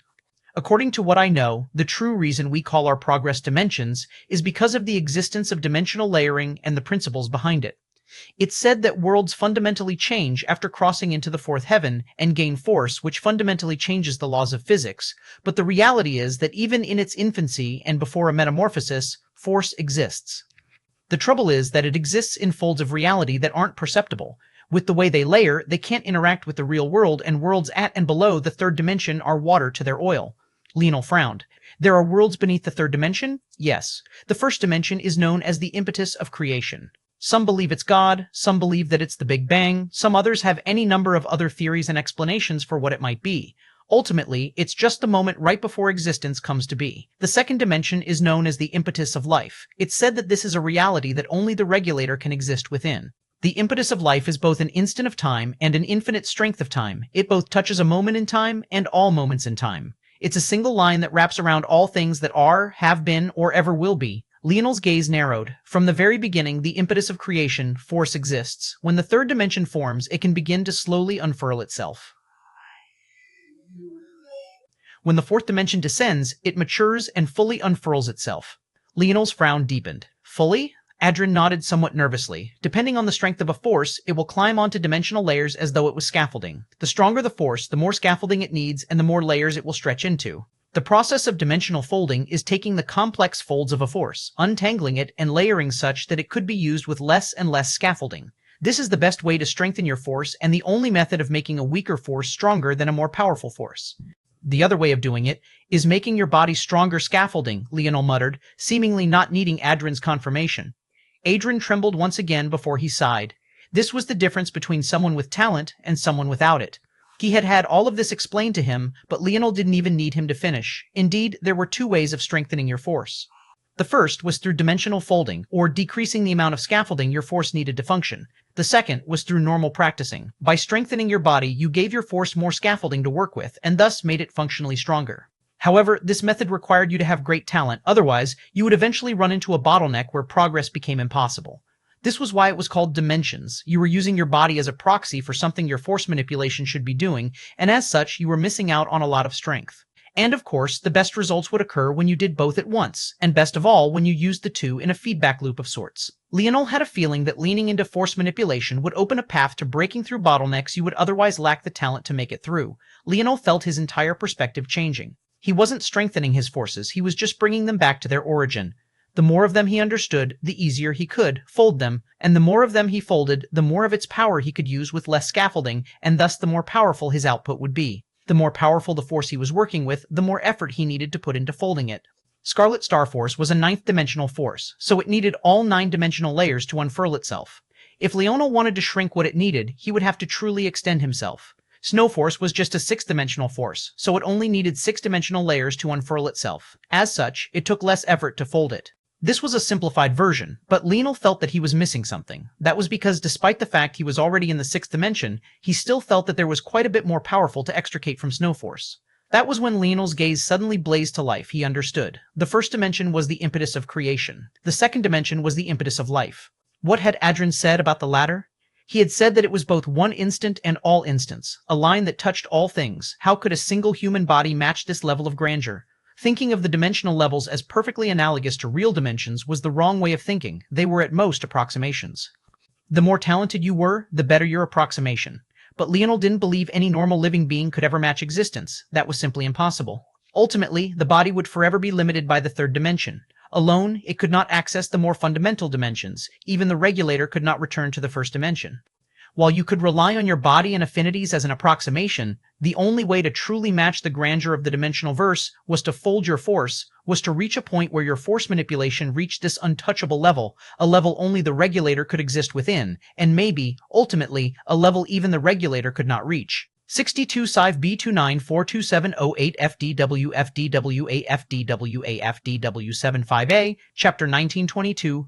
According to what I know, the true reason we call our progress dimensions is because of the existence of dimensional layering and the principles behind it. It's said that worlds fundamentally change after crossing into the fourth heaven and gain force, which fundamentally changes the laws of physics, but the reality is that even in its infancy and before a metamorphosis, force exists. The trouble is that it exists in folds of reality that aren't perceptible. With the way they layer, they can't interact with the real world, and worlds at and below the third dimension are water to their oil. Leonel frowned. There are worlds beneath the third dimension? Yes. The first dimension is known as the impetus of creation. Some believe it's God, some believe that it's the Big Bang, some others have any number of other theories and explanations for what it might be. Ultimately, it's just the moment right before existence comes to be. The second dimension is known as the impetus of life. It's said that this is a reality that only the regulator can exist within. The impetus of life is both an instant of time and an infinite strength of time. It both touches a moment in time and all moments in time. It's a single line that wraps around all things that are, have been, or ever will be. Leonel's gaze narrowed. From the very beginning, the impetus of creation, force exists. When the third dimension forms, it can begin to slowly unfurl itself. When the fourth dimension descends, it matures and fully unfurls itself. Leonel's frown deepened. Fully? Adrian nodded somewhat nervously. Depending on the strength of a force, it will climb onto dimensional layers as though it was scaffolding. The stronger the force, the more scaffolding it needs and the more layers it will stretch into. The process of dimensional folding is taking the complex folds of a force, untangling it, and layering such that it could be used with less and less scaffolding. This is the best way to strengthen your force and the only method of making a weaker force stronger than a more powerful force. The other way of doing it is making your body stronger scaffolding, Leonel muttered, seemingly not needing Adrian's confirmation. Adrian trembled once again before he sighed. This was the difference between someone with talent and someone without it. He had had all of this explained to him, but Leonel didn't even need him to finish. Indeed, there were two ways of strengthening your force. The first was through dimensional folding, or decreasing the amount of scaffolding your force needed to function. The second was through normal practicing. By strengthening your body, you gave your force more scaffolding to work with, and thus made it functionally stronger. However, this method required you to have great talent, otherwise, you would eventually run into a bottleneck where progress became impossible. This was why it was called dimensions. You were using your body as a proxy for something your force manipulation should be doing, and as such, you were missing out on a lot of strength. And of course, the best results would occur when you did both at once, and best of all, when you used the two in a feedback loop of sorts. Leonel had a feeling that leaning into force manipulation would open a path to breaking through bottlenecks you would otherwise lack the talent to make it through. Leonel felt his entire perspective changing. He wasn't strengthening his forces, he was just bringing them back to their origin. The more of them he understood, the easier he could fold them, and the more of them he folded, the more of its power he could use with less scaffolding, and thus the more powerful his output would be. The more powerful the force he was working with, the more effort he needed to put into folding it. Scarlet Star Force was a ninth-dimensional force, so it needed all 9-dimensional layers to unfurl itself. If Leonel wanted to shrink what it needed, he would have to truly extend himself. Snow Force was just a 6th-dimensional force, so it only needed 6-dimensional layers to unfurl itself. As such, it took less effort to fold it. This was a simplified version, but Leonel felt that he was missing something. That was because despite the fact he was already in the 6th dimension, he still felt that there was quite a bit more powerful to extricate from Snow Force. That was when Leonel's gaze suddenly blazed to life. He understood. The first dimension was the impetus of creation. The second dimension was the impetus of life. What had Adrian said about the latter? He had said that it was both one instant and all instants, a line that touched all things. How could a single human body match this level of grandeur? Thinking of the dimensional levels as perfectly analogous to real dimensions was the wrong way of thinking. They were at most approximations. The more talented you were, the better your approximation. But Leonel didn't believe any normal living being could ever match existence. That was simply impossible. Ultimately, the body would forever be limited by the third dimension. Alone, it could not access the more fundamental dimensions. Even the regulator could not return to the first dimension. While you could rely on your body and affinities as an approximation, the only way to truly match the grandeur of the dimensional verse was to fold your force, was to reach a point where your force manipulation reached this untouchable level, a level only the regulator could exist within, and maybe, ultimately, a level even the regulator could not reach. 62 Civ B2942708 FDW FDWA FDWA FDW75A, Chapter 1922,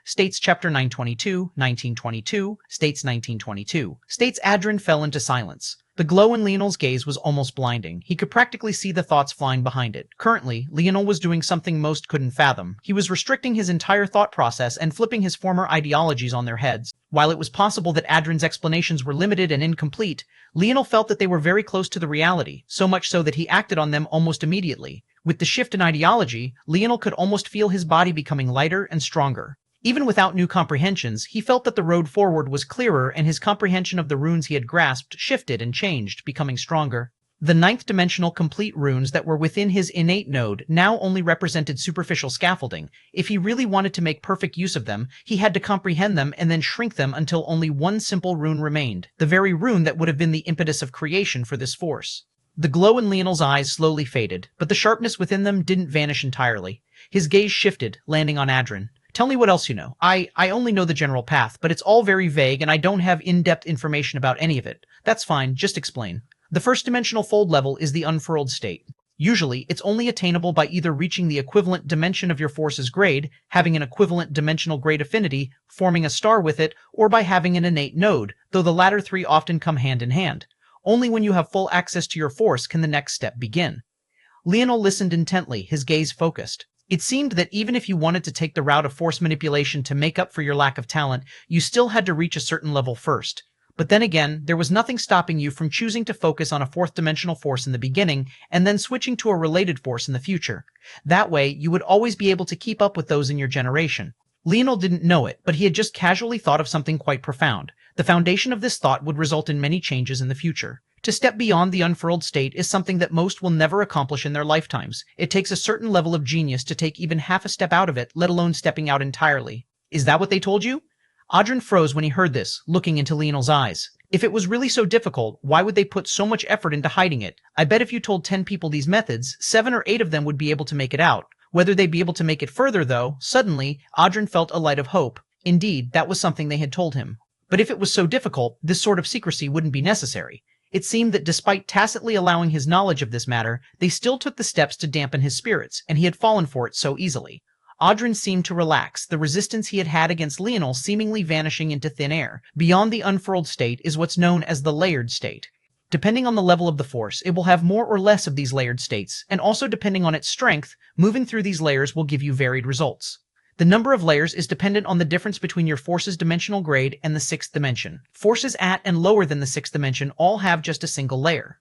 States Chapter 1922, States 1922. States Adrian fell into silence. The glow in Leonel's gaze was almost blinding. He could practically see the thoughts flying behind it. Currently, Leonel was doing something most couldn't fathom. He was restricting his entire thought process and flipping his former ideologies on their heads. While it was possible that Adrian's explanations were limited and incomplete, Leonel felt that they were very close to the reality, so much so that he acted on them almost immediately. With the shift in ideology, Leonel could almost feel his body becoming lighter and stronger. Even without new comprehensions, he felt that the road forward was clearer and his comprehension of the runes he had grasped shifted and changed, becoming stronger. The ninth-dimensional complete runes that were within his innate node now only represented superficial scaffolding. If he really wanted to make perfect use of them, he had to comprehend them and then shrink them until only one simple rune remained, the very rune that would have been the impetus of creation for this force. The glow in Leonel's eyes slowly faded, but the sharpness within them didn't vanish entirely. His gaze shifted, landing on Adrian. Tell me what else you know. I only know the general path, but it's all very vague and I don't have in-depth information about any of it. That's fine, just explain. The first dimensional fold level is the unfurled state. Usually, it's only attainable by either reaching the equivalent dimension of your force's grade, having an equivalent dimensional grade affinity, forming a star with it, or by having an innate node, though the latter three often come hand in hand. Only when you have full access to your force can the next step begin. Leonel listened intently, his gaze focused. It seemed that even if you wanted to take the route of force manipulation to make up for your lack of talent, you still had to reach a certain level first. But then again, there was nothing stopping you from choosing to focus on a fourth-dimensional force in the beginning and then switching to a related force in the future. That way, you would always be able to keep up with those in your generation. Leonel didn't know it, but he had just casually thought of something quite profound. The foundation of this thought would result in many changes in the future. To step beyond the unfurled state is something that most will never accomplish in their lifetimes. It takes a certain level of genius to take even half a step out of it, let alone stepping out entirely. Is that what they told you? Adrian froze when he heard this, looking into Leonel's eyes. If it was really so difficult, why would they put so much effort into hiding it? I bet if you told 10 people these methods, 7 or 8 of them would be able to make it out. Whether they'd be able to make it further, though, suddenly, Adrian felt a light of hope. Indeed, that was something they had told him. But if it was so difficult, this sort of secrecy wouldn't be necessary. It seemed that despite tacitly allowing his knowledge of this matter, they still took the steps to dampen his spirits, and he had fallen for it so easily. Adrian seemed to relax, the resistance he had had against Leonel seemingly vanishing into thin air. Beyond the unfurled state is what's known as the layered state. Depending on the level of the force, it will have more or less of these layered states, and also depending on its strength, moving through these layers will give you varied results. The number of layers is dependent on the difference between your force's dimensional grade and the 6th dimension. Forces at and lower than the 6th dimension all have just a single layer.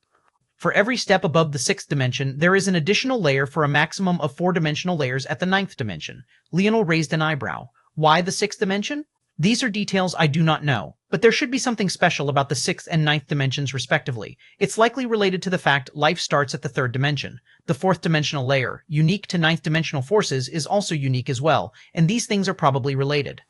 For every step above the 6th dimension, there is an additional layer for a maximum of 4-dimensional layers at the 9th dimension. Leonel raised an eyebrow. Why the 6th dimension? These are details I do not know, but there should be something special about the 6th and 9th dimensions respectively. It's likely related to the fact life starts at the 3rd dimension. The 4th dimensional layer, unique to 9th dimensional forces, is also unique as well, and these things are probably related.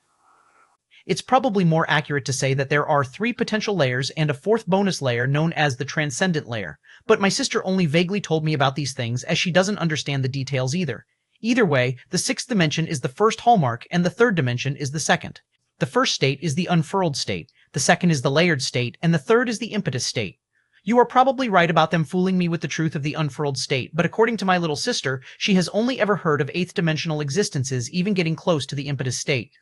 It's probably more accurate to say that there are 3 potential layers and a 4th bonus layer known as the transcendent layer, but my sister only vaguely told me about these things as she doesn't understand the details either. Either way, the 6th dimension is the first hallmark and the 3rd dimension is the second. The first state is the unfurled state, the second is the layered state, and the third is the impetus state. You are probably right about them fooling me with the truth of the unfurled state, but according to my little sister, she has only ever heard of 8th dimensional existences even getting close to the impetus state.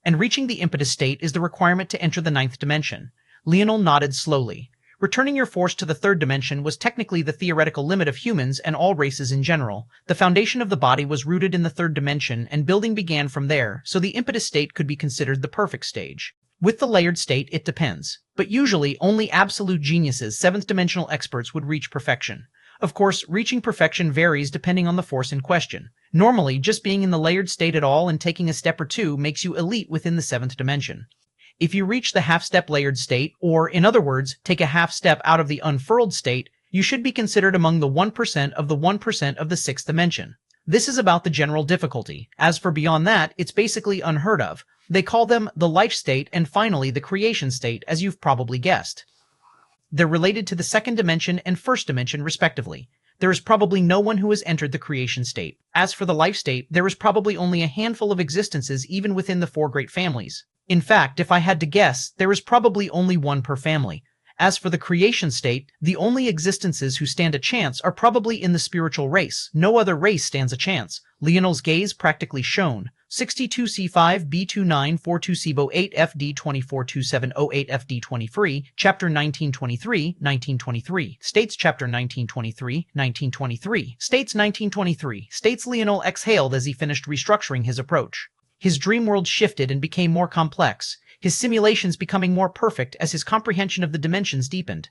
And reaching the impetus state is the requirement to enter the 9th dimension. Leonel nodded slowly. Returning your force to the 3rd dimension was technically the theoretical limit of humans and all races in general. The foundation of the body was rooted in the 3rd dimension, and building began from there, so the impetus state could be considered the perfect stage. With the layered state, it depends. But usually, only absolute geniuses, 7th dimensional experts, would reach perfection. Of course, reaching perfection varies depending on the force in question. Normally, just being in the layered state at all and taking a step or two makes you elite within the 7th dimension. If you reach the half-step layered state, or in other words, take a half step out of the unfurled state, you should be considered among the 1% of the 1% of the 6th dimension. This is about the general difficulty. As for beyond that, it's basically unheard of. They call them the life state and finally the creation state, as you've probably guessed. They're related to the second dimension and first dimension, respectively. There is probably no one who has entered the creation state. As for the life state, there is probably only a handful of existences even within the four great families. In fact, if I had to guess, there is probably only one per family. As for the creation state, the only existences who stand a chance are probably in the spiritual race. No other race stands a chance. Leonel's gaze practically shone. 62C5 B2942 8 FD 242708 FD 23, Chapter 1923, 1923, States Chapter 1923, 1923, States 1923, States Leonel exhaled as he finished restructuring his approach. His dream world shifted and became more complex, his simulations becoming more perfect as his comprehension of the dimensions deepened.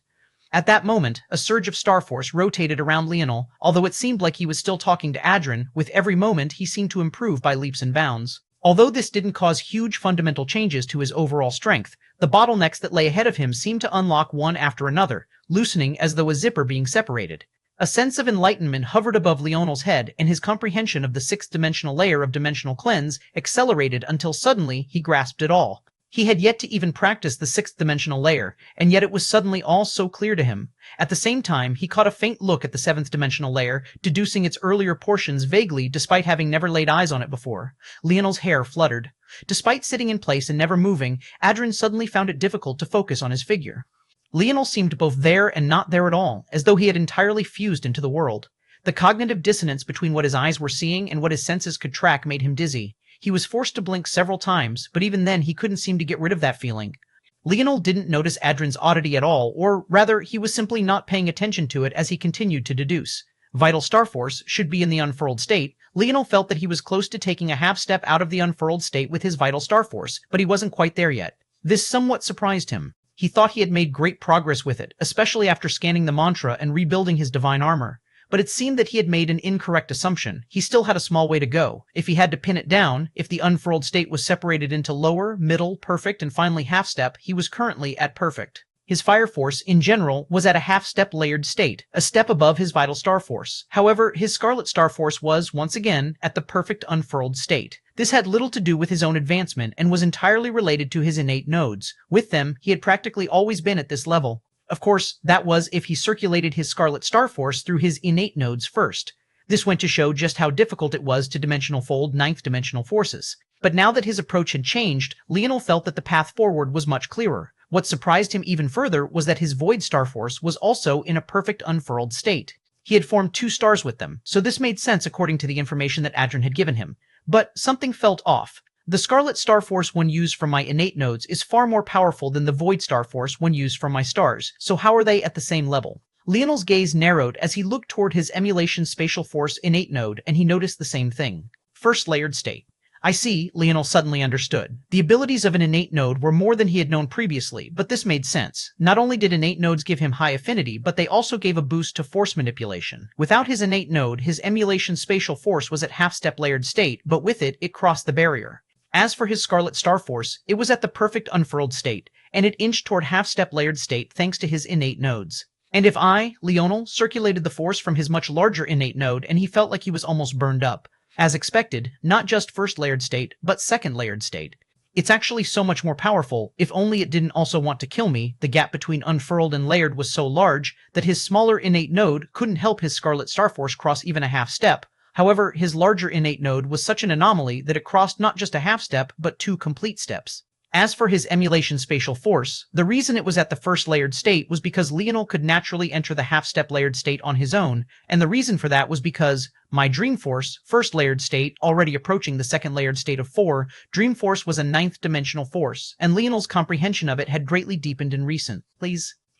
At that moment, a surge of star force rotated around Leonel, although it seemed like he was still talking to Adren. With every moment he seemed to improve by leaps and bounds. Although this didn't cause huge fundamental changes to his overall strength, the bottlenecks that lay ahead of him seemed to unlock one after another, loosening as though a zipper being separated. A sense of enlightenment hovered above Leonel's head, and his comprehension of the sixth-dimensional layer of dimensional cleanse accelerated until suddenly he grasped it all. He had yet to even practice the sixth-dimensional layer, and yet it was suddenly all so clear to him. At the same time, he caught a faint look at the seventh-dimensional layer, deducing its earlier portions vaguely despite having never laid eyes on it before. Leonel's hair fluttered. Despite sitting in place and never moving, Adren suddenly found it difficult to focus on his figure. Leonel seemed both there and not there at all, as though he had entirely fused into the world. The cognitive dissonance between what his eyes were seeing and what his senses could track made him dizzy. He was forced to blink several times, but even then he couldn't seem to get rid of that feeling. Leonel didn't notice Adren's oddity at all, or rather, he was simply not paying attention to it as he continued to deduce. Vital star force should be in the unfurled state. Leonel felt that he was close to taking a half step out of the unfurled state with his vital star force, but he wasn't quite there yet. This somewhat surprised him. He thought he had made great progress with it, especially after scanning the mantra and rebuilding his divine armor. But it seemed that he had made an incorrect assumption. He still had a small way to go. If he had to pin it down, if the unfurled state was separated into lower, middle, perfect, and finally half step, he was currently at perfect. His fire force, in general, was at a half-step layered state, a step above his vital star force. However, his scarlet star force was, once again, at the perfect unfurled state. This had little to do with his own advancement and was entirely related to his innate nodes. With them, he had practically always been at this level. Of course, that was if he circulated his scarlet star force through his innate nodes first. This went to show just how difficult it was to dimensional fold ninth-dimensional forces. But now that his approach had changed, Leonel felt that the path forward was much clearer. What surprised him even further was that his void star force was also in a perfect unfurled state. He had formed two stars with them, so this made sense according to the information that Adren had given him. But something felt off. The Scarlet Star Force when used from my innate nodes is far more powerful than the Void Star Force when used from my stars, so how are they at the same level? Leonel's gaze narrowed as he looked toward his Emulation Spatial Force innate node, and he noticed the same thing. First layered state. I see, Leonel suddenly understood. The abilities of an innate node were more than he had known previously, but this made sense. Not only did innate nodes give him high affinity, but they also gave a boost to force manipulation. Without his innate node, his Emulation Spatial Force was at half-step layered state, but with it, it crossed the barrier. As for his Scarlet Star Force, it was at the perfect unfurled state, and it inched toward half-step layered state thanks to his innate nodes. And if I, Leonel, circulated the force from his much larger innate node and he felt like he was almost burned up. As expected, not just first layered state, but second layered state. It's actually so much more powerful, if only it didn't also want to kill me. The gap between unfurled and layered was so large that his smaller innate node couldn't help his Scarlet Star Force cross even a half step. However, his larger innate node was such an anomaly that it crossed not just a half step, but 2 complete steps. As for his Emulation Spatial Force, the reason it was at the first layered state was because Leonel could naturally enter the half-step layered state on his own, and the reason for that was because my Dream Force, first layered state, already approaching the second layered state of 4, Dream Force was a 9th dimensional force, and Leonel's comprehension of it had greatly deepened in recent.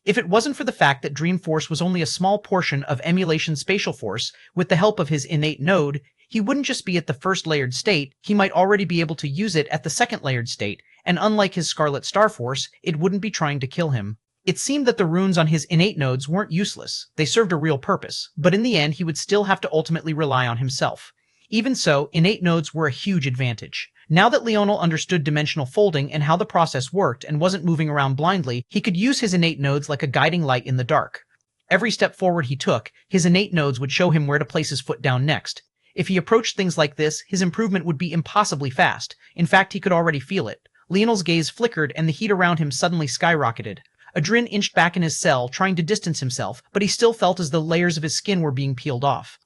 If it wasn't for the fact that Dream Force was only a small portion of Emulation Spatial Force, with the help of his innate node, he wouldn't just be at the first layered state, he might already be able to use it at the second layered state, and unlike his Scarlet Star Force, it wouldn't be trying to kill him. It seemed that the runes on his innate nodes weren't useless. They served a real purpose, but in the end he would still have to ultimately rely on himself. Even so, innate nodes were a huge advantage. Now that Leonel understood dimensional folding and how the process worked and wasn't moving around blindly, he could use his innate nodes like a guiding light in the dark. Every step forward he took, his innate nodes would show him where to place his foot down next. If he approached things like this, his improvement would be impossibly fast. In fact, he could already feel it. Leonel's gaze flickered and the heat around him suddenly skyrocketed. Adrin inched back in his cell, trying to distance himself, but he still felt as though layers of his skin were being peeled off.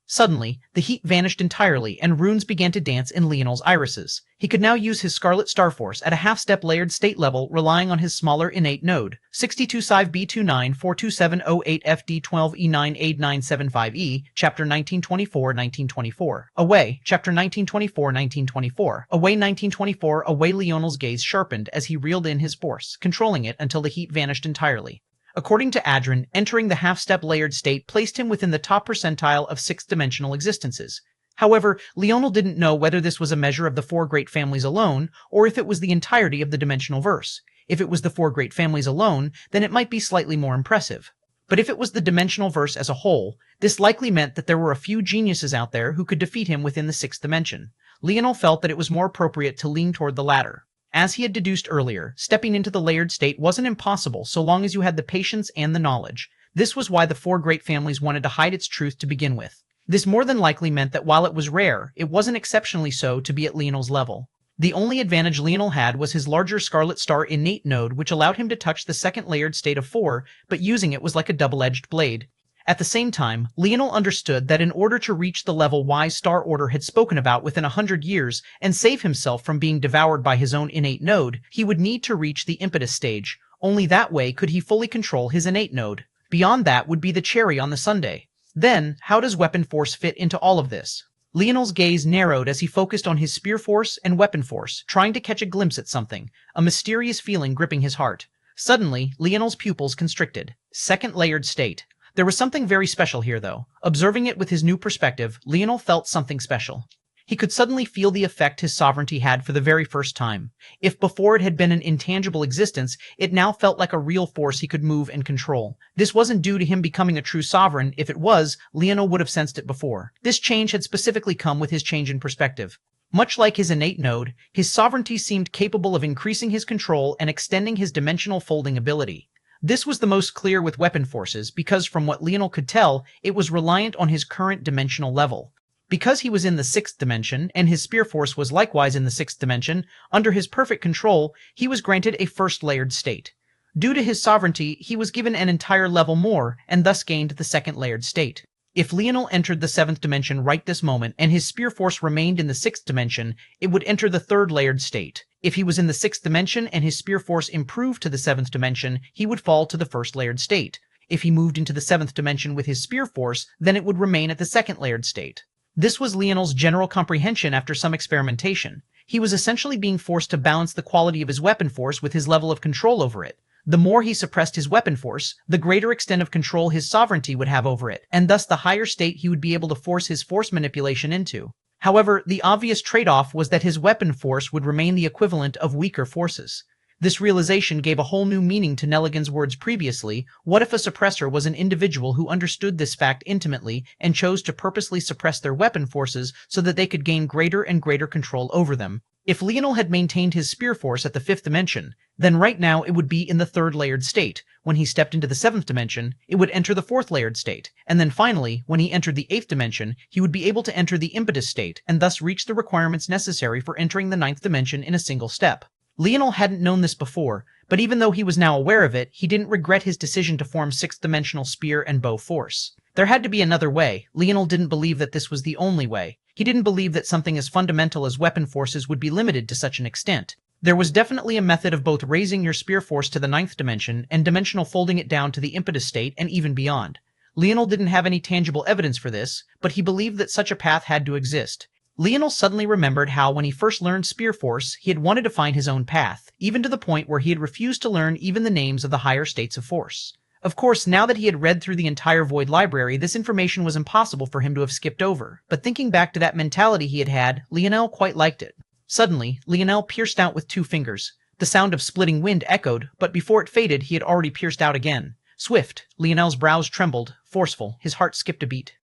Suddenly, the heat vanished entirely, and runes began to dance in Leonel's irises. He could now use his Scarlet Star Force at a half-step layered state level, relying on his smaller innate node, 62-5B29-427-08FD12E9-8975E, Chapter 1924-1924. Away, Chapter 1924-1924. Away 1924. Away. Leonel's gaze sharpened as he reeled in his force, controlling it until the heat vanished entirely. According to Adrin, entering the half-step layered state placed him within the top percentile of sixth-dimensional existences. However, Leonel didn't know whether this was a measure of the four great families alone, or if it was the entirety of the dimensional verse. If it was the four great families alone, then it might be slightly more impressive. But if it was the dimensional verse as a whole, this likely meant that there were a few geniuses out there who could defeat him within the sixth dimension. Leonel felt that it was more appropriate to lean toward the latter. As he had deduced earlier, stepping into the layered state wasn't impossible so long as you had the patience and the knowledge. This was why the four great families wanted to hide its truth to begin with. This more than likely meant that while it was rare, it wasn't exceptionally so to be at Leonel's level. The only advantage Leonel had was his larger Scarlet Star innate node, which allowed him to touch the second layered state of 4, but using it was like a double-edged blade. At the same time, Leonel understood that in order to reach the level Y's Star Order had spoken about within 100 years and save himself from being devoured by his own innate node, he would need to reach the impetus stage. Only that way could he fully control his innate node. Beyond that would be the cherry on the sundae. Then, how does weapon force fit into all of this? Leonel's gaze narrowed as he focused on his spear force and weapon force, trying to catch a glimpse at something, a mysterious feeling gripping his heart. Suddenly, Leonel's pupils constricted. Second layered state. There was something very special here, though. Observing it with his new perspective, Leonel felt something special. He could suddenly feel the effect his sovereignty had for the very first time. If before it had been an intangible existence, it now felt like a real force he could move and control. This wasn't due to him becoming a true sovereign. If it was, Leonel would have sensed it before. This change had specifically come with his change in perspective. Much like his innate node, his sovereignty seemed capable of increasing his control and extending his dimensional folding ability. This was the most clear with weapon forces because from what Leonel could tell, it was reliant on his current dimensional level. Because he was in the sixth dimension, and his spear force was likewise in the sixth dimension, under his perfect control, he was granted a first layered state. Due to his sovereignty, he was given an entire level more, and thus gained the second layered state. If Leonel entered the seventh dimension right this moment, and his spear force remained in the sixth dimension, it would enter the third layered state. If he was in the sixth dimension and his spear force improved to the seventh dimension, he would fall to the first layered state. If he moved into the seventh dimension with his spear force, then it would remain at the second layered state. This was Leonel's general comprehension after some experimentation. He was essentially being forced to balance the quality of his weapon force with his level of control over it. The more he suppressed his weapon force, the greater extent of control his sovereignty would have over it, and thus the higher state he would be able to force his force manipulation into. However, the obvious trade-off was that his weapon force would remain the equivalent of weaker forces. This realization gave a whole new meaning to Nelligan's words previously. What if a suppressor was an individual who understood this fact intimately and chose to purposely suppress their weapon forces so that they could gain greater and greater control over them? If Leonel had maintained his spear force at the fifth dimension, then right now it would be in the third layered state. When he stepped into the seventh dimension, it would enter the fourth layered state. And then finally, when he entered the eighth dimension, he would be able to enter the impetus state and thus reach the requirements necessary for entering the ninth dimension in a single step. Leonel hadn't known this before, but even though he was now aware of it, he didn't regret his decision to form sixth-dimensional spear and bow force. There had to be another way. Leonel didn't believe that this was the only way. He didn't believe that something as fundamental as weapon forces would be limited to such an extent. There was definitely a method of both raising your spear force to the ninth dimension and dimensional folding it down to the impetus state and even beyond. Leonel didn't have any tangible evidence for this, but he believed that such a path had to exist. Leonel suddenly remembered how when he first learned Spear Force, he had wanted to find his own path, even to the point where he had refused to learn even the names of the higher states of force. Of course, now that he had read through the entire Void Library, this information was impossible for him to have skipped over, but thinking back to that mentality he had had, Leonel quite liked it. Suddenly, Leonel pierced out with 2 fingers. The sound of splitting wind echoed, but before it faded, he had already pierced out again. Swift, Leonel's brows trembled, forceful, his heart skipped a beat.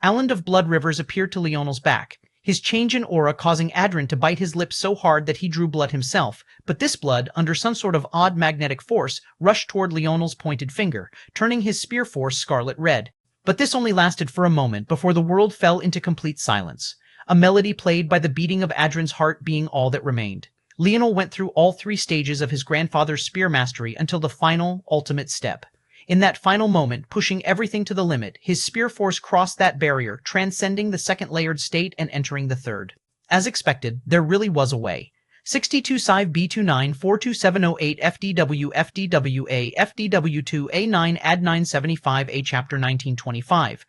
Island of Blood Rivers appeared to Leonel's back, his change in aura causing Adrin to bite his lips so hard that he drew blood himself, but this blood, under some sort of odd magnetic force, rushed toward Leonel's pointed finger, turning his spear force scarlet red. But this only lasted for a moment before the world fell into complete silence, a melody played by the beating of Adrin's heart being all that remained. Leonel went through all 3 stages of his grandfather's spear mastery until the final, ultimate step. In that final moment, pushing everything to the limit, his spear force crossed that barrier, transcending the second layered state and entering the third. As expected, there really was a way. 62-5 B29 42708 FDW FDWA FDW2A9 Ad 975 A Chapter 1925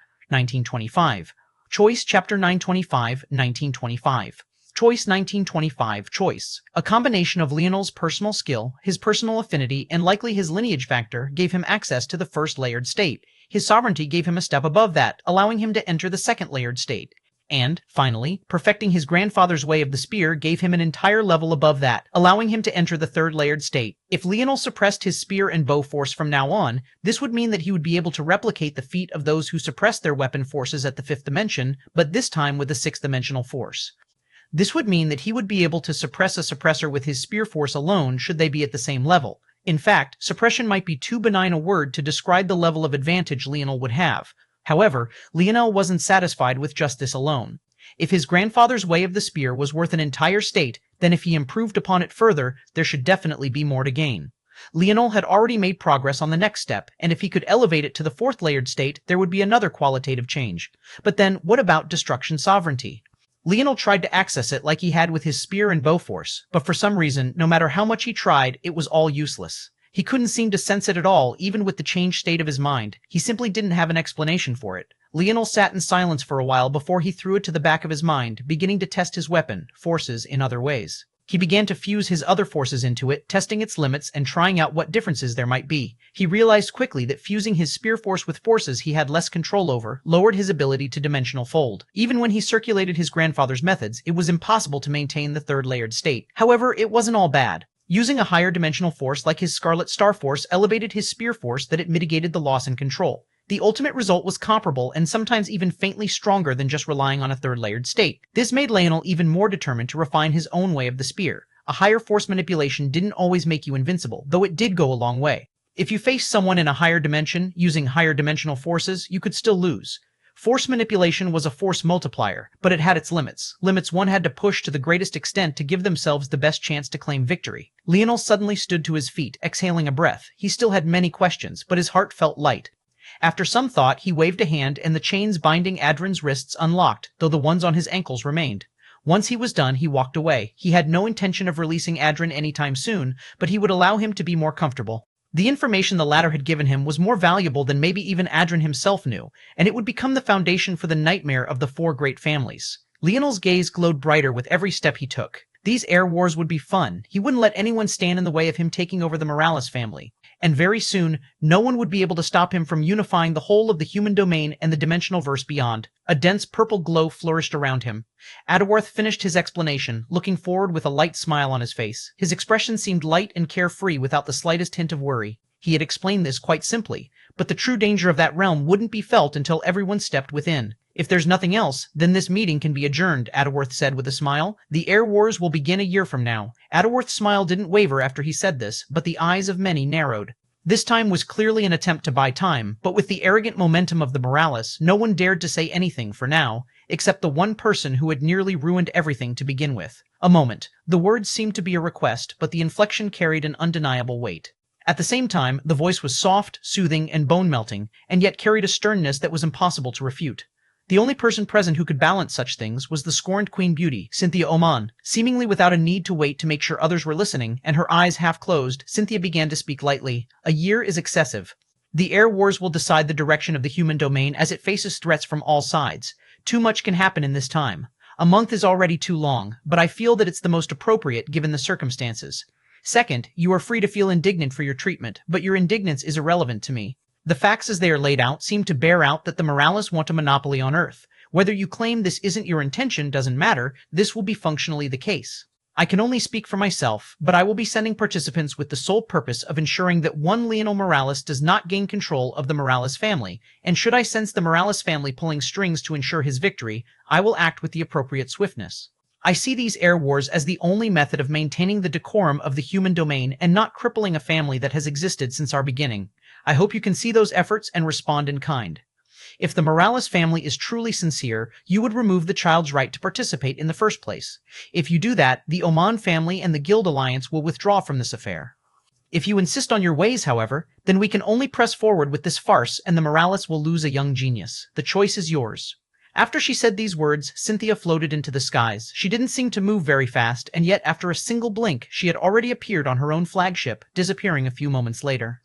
Choice Chapter 925 1925 Choice 1925 Choice. A combination of Leonel's personal skill, his personal affinity, and likely his lineage factor gave him access to the first layered state. His sovereignty gave him a step above that, allowing him to enter the second layered state. And, finally, perfecting his grandfather's way of the spear gave him an entire level above that, allowing him to enter the third layered state. If Leonel suppressed his spear and bow force from now on, this would mean that he would be able to replicate the feat of those who suppressed their weapon forces at the 5th dimension, but this time with a 6th dimensional force. This would mean that he would be able to suppress a suppressor with his spear force alone should they be at the same level. In fact, suppression might be too benign a word to describe the level of advantage Leonel would have. However, Leonel wasn't satisfied with just this alone. If his grandfather's way of the spear was worth an entire state, then if he improved upon it further, there should definitely be more to gain. Leonel had already made progress on the next step, and if he could elevate it to the 4th layered state, there would be another qualitative change. But then, what about destruction sovereignty? Leonel tried to access it like he had with his spear and bow force, but for some reason, no matter how much he tried, it was all useless. He couldn't seem to sense it at all, even with the changed state of his mind. He simply didn't have an explanation for it. Leonel sat in silence for a while before he threw it to the back of his mind, beginning to test his weapon, forces, in other ways. He began to fuse his other forces into it, testing its limits and trying out what differences there might be. He realized quickly that fusing his spear force with forces he had less control over lowered his ability to dimensional fold. Even when he circulated his grandfather's methods, it was impossible to maintain the third layered state. However, it wasn't all bad. Using a higher dimensional force like his Scarlet Star Force elevated his spear force that it mitigated the loss in control. The ultimate result was comparable and sometimes even faintly stronger than just relying on a third layered state. This made Leonel even more determined to refine his own way of the spear. A higher force manipulation didn't always make you invincible, though it did go a long way. If you faced someone in a higher dimension, using higher dimensional forces, you could still lose. Force manipulation was a force multiplier, but it had its limits. Limits one had to push to the greatest extent to give themselves the best chance to claim victory. Leonel suddenly stood to his feet, exhaling a breath. He still had many questions, but his heart felt light. After some thought, he waved a hand and the chains binding Adrin's wrists unlocked, though the ones on his ankles remained. Once he was done, he walked away. He had no intention of releasing Adrin anytime soon, but he would allow him to be more comfortable. The information the latter had given him was more valuable than maybe even Adrin himself knew, and it would become the foundation for the nightmare of the 4 great families. Leonel's gaze glowed brighter with every step he took. These air wars would be fun. He wouldn't let anyone stand in the way of him taking over the Morales family. And very soon, no one would be able to stop him from unifying the whole of the human domain and the dimensional verse beyond. A dense purple glow flourished around him. Adworth finished his explanation, looking forward with a light smile on his face. His expression seemed light and carefree without the slightest hint of worry. He had explained this quite simply, but the true danger of that realm wouldn't be felt until everyone stepped within. If there's nothing else, then this meeting can be adjourned, Adworth said with a smile. The air wars will begin a year from now. Adworth's smile didn't waver after he said this, but the eyes of many narrowed. This time was clearly an attempt to buy time, but with the arrogant momentum of the Morales, no one dared to say anything for now, except the one person who had nearly ruined everything to begin with. A moment. The words seemed to be a request, but the inflection carried an undeniable weight. At the same time, the voice was soft, soothing, and bone-melting, and yet carried a sternness that was impossible to refute. The only person present who could balance such things was the scorned Queen Beauty, Cynthia Oman. Seemingly without a need to wait to make sure others were listening, and her eyes half closed, Cynthia began to speak lightly. A year is excessive. The air wars will decide the direction of the human domain as it faces threats from all sides. Too much can happen in this time. A month is already too long, but I feel that it's the most appropriate given the circumstances. Second, you are free to feel indignant for your treatment, but your indignance is irrelevant to me. The facts as they are laid out seem to bear out that the Morales want a monopoly on Earth. Whether you claim this isn't your intention doesn't matter, this will be functionally the case. I can only speak for myself, but I will be sending participants with the sole purpose of ensuring that one Leonel Morales does not gain control of the Morales family, and should I sense the Morales family pulling strings to ensure his victory, I will act with the appropriate swiftness. I see these air wars as the only method of maintaining the decorum of the human domain and not crippling a family that has existed since our beginning. I hope you can see those efforts and respond in kind. If the Morales family is truly sincere, you would remove the child's right to participate in the first place. If you do that, the Oman family and the Guild Alliance will withdraw from this affair. If you insist on your ways, however, then we can only press forward with this farce and the Morales will lose a young genius. The choice is yours. After she said these words, Cynthia floated into the skies. She didn't seem to move very fast, and yet after a single blink, she had already appeared on her own flagship, disappearing a few moments later.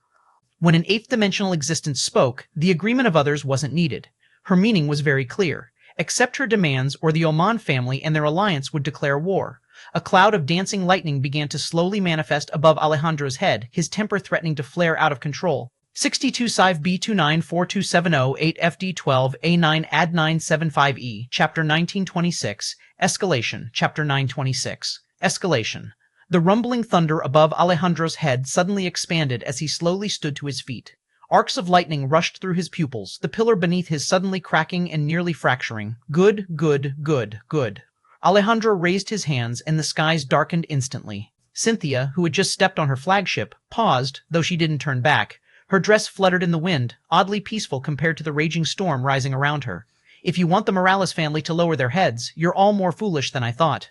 When an eighth-dimensional existence spoke, the agreement of others wasn't needed. Her meaning was very clear. Accept her demands, or the Oman family and their alliance would declare war. A cloud of dancing lightning began to slowly manifest above Alejandro's head, his temper threatening to flare out of control. 62 Civ B29 4270 8 FD12 A9 Ad 975E Chapter 1926 Escalation Chapter 926 Escalation. The rumbling thunder above Alejandro's head suddenly expanded as he slowly stood to his feet. Arcs of lightning rushed through his pupils, the pillar beneath his suddenly cracking and nearly fracturing. Good, good, good, good. Alejandro raised his hands and the skies darkened instantly. Cynthia, who had just stepped on her flagship, paused, though she didn't turn back. Her dress fluttered in the wind, oddly peaceful compared to the raging storm rising around her. If you want the Morales family to lower their heads, you're all more foolish than I thought.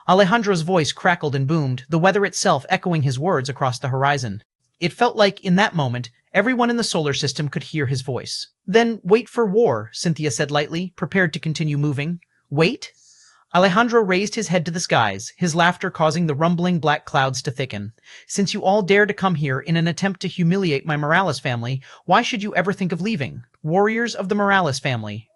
Alejandro's voice crackled and boomed, the weather itself echoing his words across the horizon. It felt like, in that moment, everyone in the solar system could hear his voice. Then wait for war, Cynthia said lightly, prepared to continue moving. Wait? Alejandro raised his head to the skies, his laughter causing the rumbling black clouds to thicken. Since you all dare to come here in an attempt to humiliate my Morales family, why should you ever think of leaving? Warriors of the Morales family.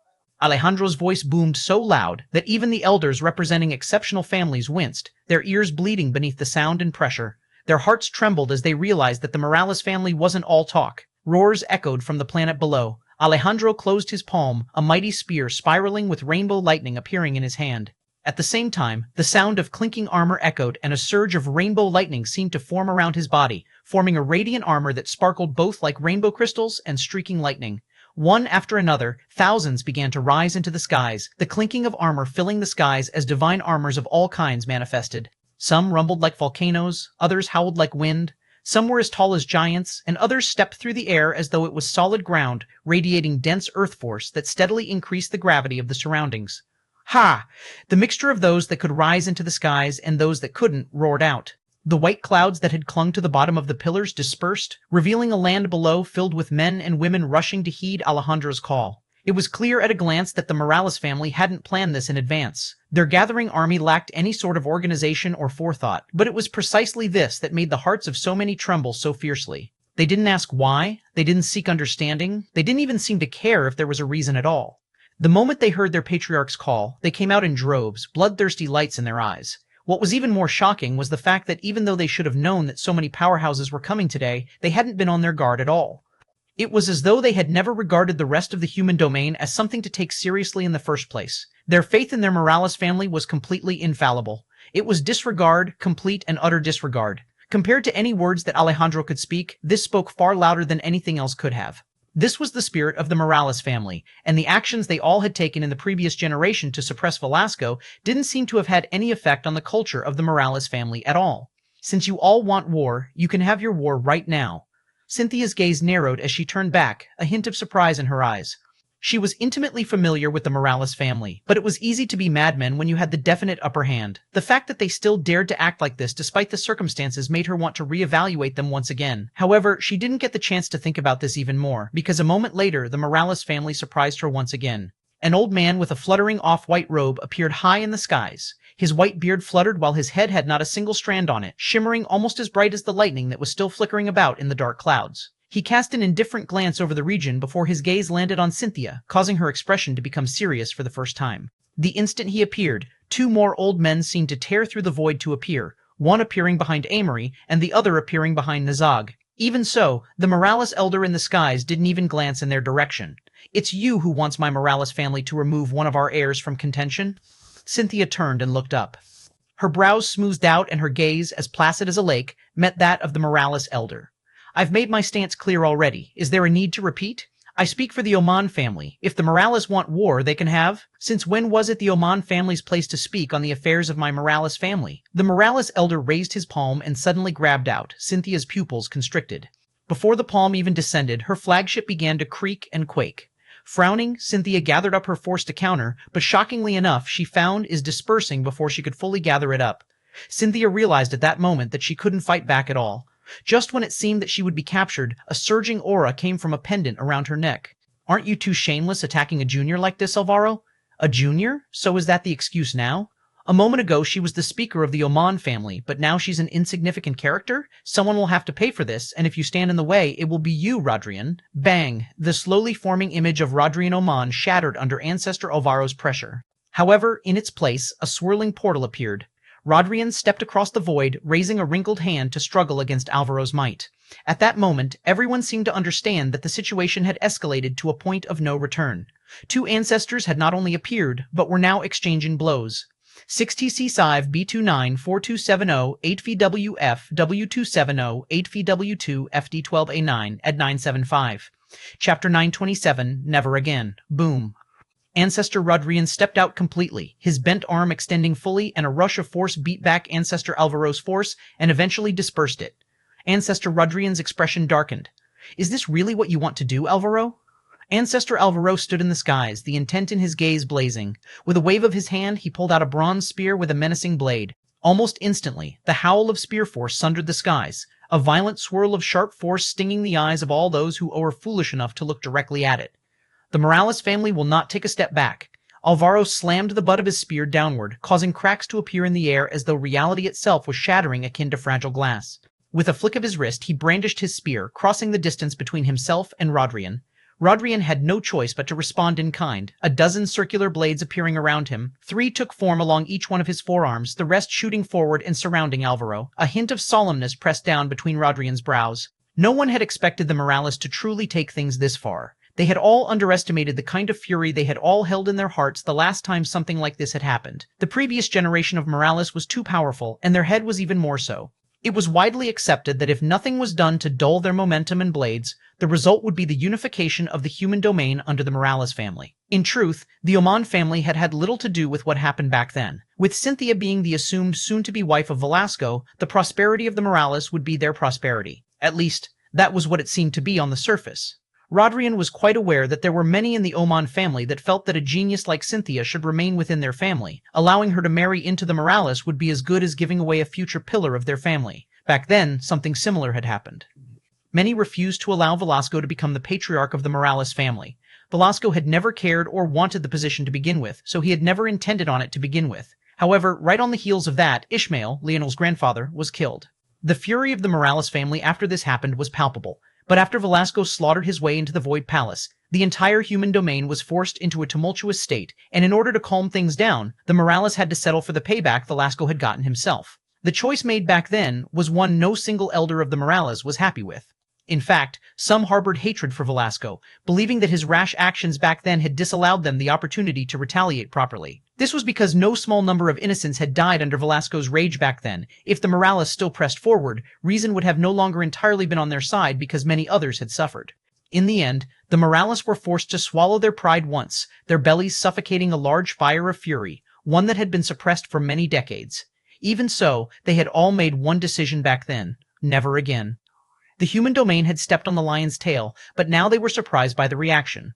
Alejandro's voice boomed so loud that even the elders representing exceptional families winced, their ears bleeding beneath the sound and pressure. Their hearts trembled as they realized that the Morales family wasn't all talk. Roars echoed from the planet below. Alejandro closed his palm, a mighty spear spiraling with rainbow lightning appearing in his hand. At the same time, the sound of clinking armor echoed and a surge of rainbow lightning seemed to form around his body, forming a radiant armor that sparkled both like rainbow crystals and streaking lightning. One after another, thousands began to rise into the skies, the clinking of armor filling the skies as divine armors of all kinds manifested. Some rumbled like volcanoes, others howled like wind. Some were as tall as giants, and others stepped through the air as though it was solid ground, radiating dense earth force that steadily increased the gravity of the surroundings. Ha! The mixture of those that could rise into the skies and those that couldn't roared out. The white clouds that had clung to the bottom of the pillars dispersed, revealing a land below filled with men and women rushing to heed Alejandro's call. It was clear at a glance that the Morales family hadn't planned this in advance. Their gathering army lacked any sort of organization or forethought, but it was precisely this that made the hearts of so many tremble so fiercely. They didn't ask why, they didn't seek understanding, they didn't even seem to care if there was a reason at all. The moment they heard their patriarch's call, they came out in droves, bloodthirsty lights in their eyes. What was even more shocking was the fact that even though they should have known that so many powerhouses were coming today, they hadn't been on their guard at all. It was as though they had never regarded the rest of the human domain as something to take seriously in the first place. Their faith in their Morales family was completely infallible. It was disregard, complete and utter disregard. Compared to any words that Alejandro could speak, this spoke far louder than anything else could have. This was the spirit of the Morales family, and the actions they all had taken in the previous generation to suppress Velasco didn't seem to have had any effect on the culture of the Morales family at all. Since you all want war, you can have your war right now. Cynthia's gaze narrowed as she turned back, a hint of surprise in her eyes. She was intimately familiar with the Morales family, but it was easy to be madmen when you had the definite upper hand. The fact that they still dared to act like this despite the circumstances made her want to reevaluate them once again. However, she didn't get the chance to think about this even more, because a moment later the Morales family surprised her once again. An old man with a fluttering off-white robe appeared high in the skies. His white beard fluttered while his head had not a single strand on it, shimmering almost as bright as the lightning that was still flickering about in the dark clouds. He cast an indifferent glance over the region before his gaze landed on Cynthia, causing her expression to become serious for the first time. The instant he appeared, two more old men seemed to tear through the void to appear, one appearing behind Amory and the other appearing behind Nazag. Even so, the Morales elder in the skies didn't even glance in their direction. "It's you who wants my Morales family to remove one of our heirs from contention?" Cynthia turned and looked up. Her brows smoothed out and her gaze, as placid as a lake, met that of the Morales elder. "I've made my stance clear already. Is there a need to repeat? I speak for the Oman family. If the Morales want war, they can have. Since when was it the Oman family's place to speak on the affairs of my Morales family?" The Morales elder raised his palm and suddenly grabbed out. Cynthia's pupils constricted. Before the palm even descended, her flagship began to creak and quake. Frowning, Cynthia gathered up her force to counter, but shockingly enough, she found is dispersing before she could fully gather it up. Cynthia realized at that moment that she couldn't fight back at all. Just when it seemed that she would be captured, a surging aura came from a pendant around her neck. Aren't you too shameless attacking a junior like this, Alvaro? A junior? So is that the excuse now? A moment ago she was the speaker of the Oman family, but now she's an insignificant character? Someone will have to pay for this, and if you stand in the way, it will be you, Rodrian. Bang! The slowly forming image of Rodrian Oman shattered under Ancestor Alvaro's pressure. However, in its place, a swirling portal appeared. Rodrian stepped across the void, raising a wrinkled hand to struggle against Alvaro's might. At that moment, everyone seemed to understand that the situation had escalated to a point of no return. Two ancestors had not only appeared, but were now exchanging blows. 6TC5 B29 4270 8VWF W270 8VW2 FD12A9 at 975. Chapter 927 Never Again. Boom. Ancestor Rodrian stepped out completely, his bent arm extending fully, and a rush of force beat back Ancestor Alvaro's force and eventually dispersed it. Ancestor Rodrian's expression darkened. Is this really what you want to do, Alvaro? Ancestor Alvaro stood in the skies, the intent in his gaze blazing. With a wave of his hand, he pulled out a bronze spear with a menacing blade. Almost instantly, the howl of spear force sundered the skies, a violent swirl of sharp force stinging the eyes of all those who were foolish enough to look directly at it. The Morales family will not take a step back. Alvaro slammed the butt of his spear downward, causing cracks to appear in the air as though reality itself was shattering akin to fragile glass. With a flick of his wrist, he brandished his spear, crossing the distance between himself and Rodrian. Rodrian had no choice but to respond in kind, a dozen circular blades appearing around him. 3 took form along each one of his forearms, the rest shooting forward and surrounding Alvaro. A hint of solemnness pressed down between Rodrian's brows. No one had expected the Morales to truly take things this far. They had all underestimated the kind of fury they had all held in their hearts the last time something like this had happened. The previous generation of Morales was too powerful, and their head was even more so. It was widely accepted that if nothing was done to dull their momentum and blades, the result would be the unification of the human domain under the Morales family. In truth, the Oman family had had little to do with what happened back then. With Cynthia being the assumed soon-to-be wife of Velasco, the prosperity of the Morales would be their prosperity. At least, that was what it seemed to be on the surface. Rodrian was quite aware that there were many in the Oman family that felt that a genius like Cynthia should remain within their family. Allowing her to marry into the Morales would be as good as giving away a future pillar of their family. Back then, something similar had happened. Many refused to allow Velasco to become the patriarch of the Morales family. Velasco had never cared or wanted the position to begin with, so he had never intended on it to begin with. However, right on the heels of that, Ishmael, Leonel's grandfather, was killed. The fury of the Morales family after this happened was palpable. But after Velasco slaughtered his way into the Void Palace, the entire human domain was forced into a tumultuous state, and in order to calm things down, the Morales had to settle for the payback Velasco had gotten himself. The choice made back then was one no single elder of the Morales was happy with. In fact, some harbored hatred for Velasco, believing that his rash actions back then had disallowed them the opportunity to retaliate properly. This was because no small number of innocents had died under Velasco's rage back then. If the Morales still pressed forward, reason would have no longer entirely been on their side because many others had suffered. In the end, the Morales were forced to swallow their pride once, their bellies suffocating a large fire of fury, one that had been suppressed for many decades. Even so, they had all made one decision back then: never again. The human domain had stepped on the lion's tail, but now they were surprised by the reaction.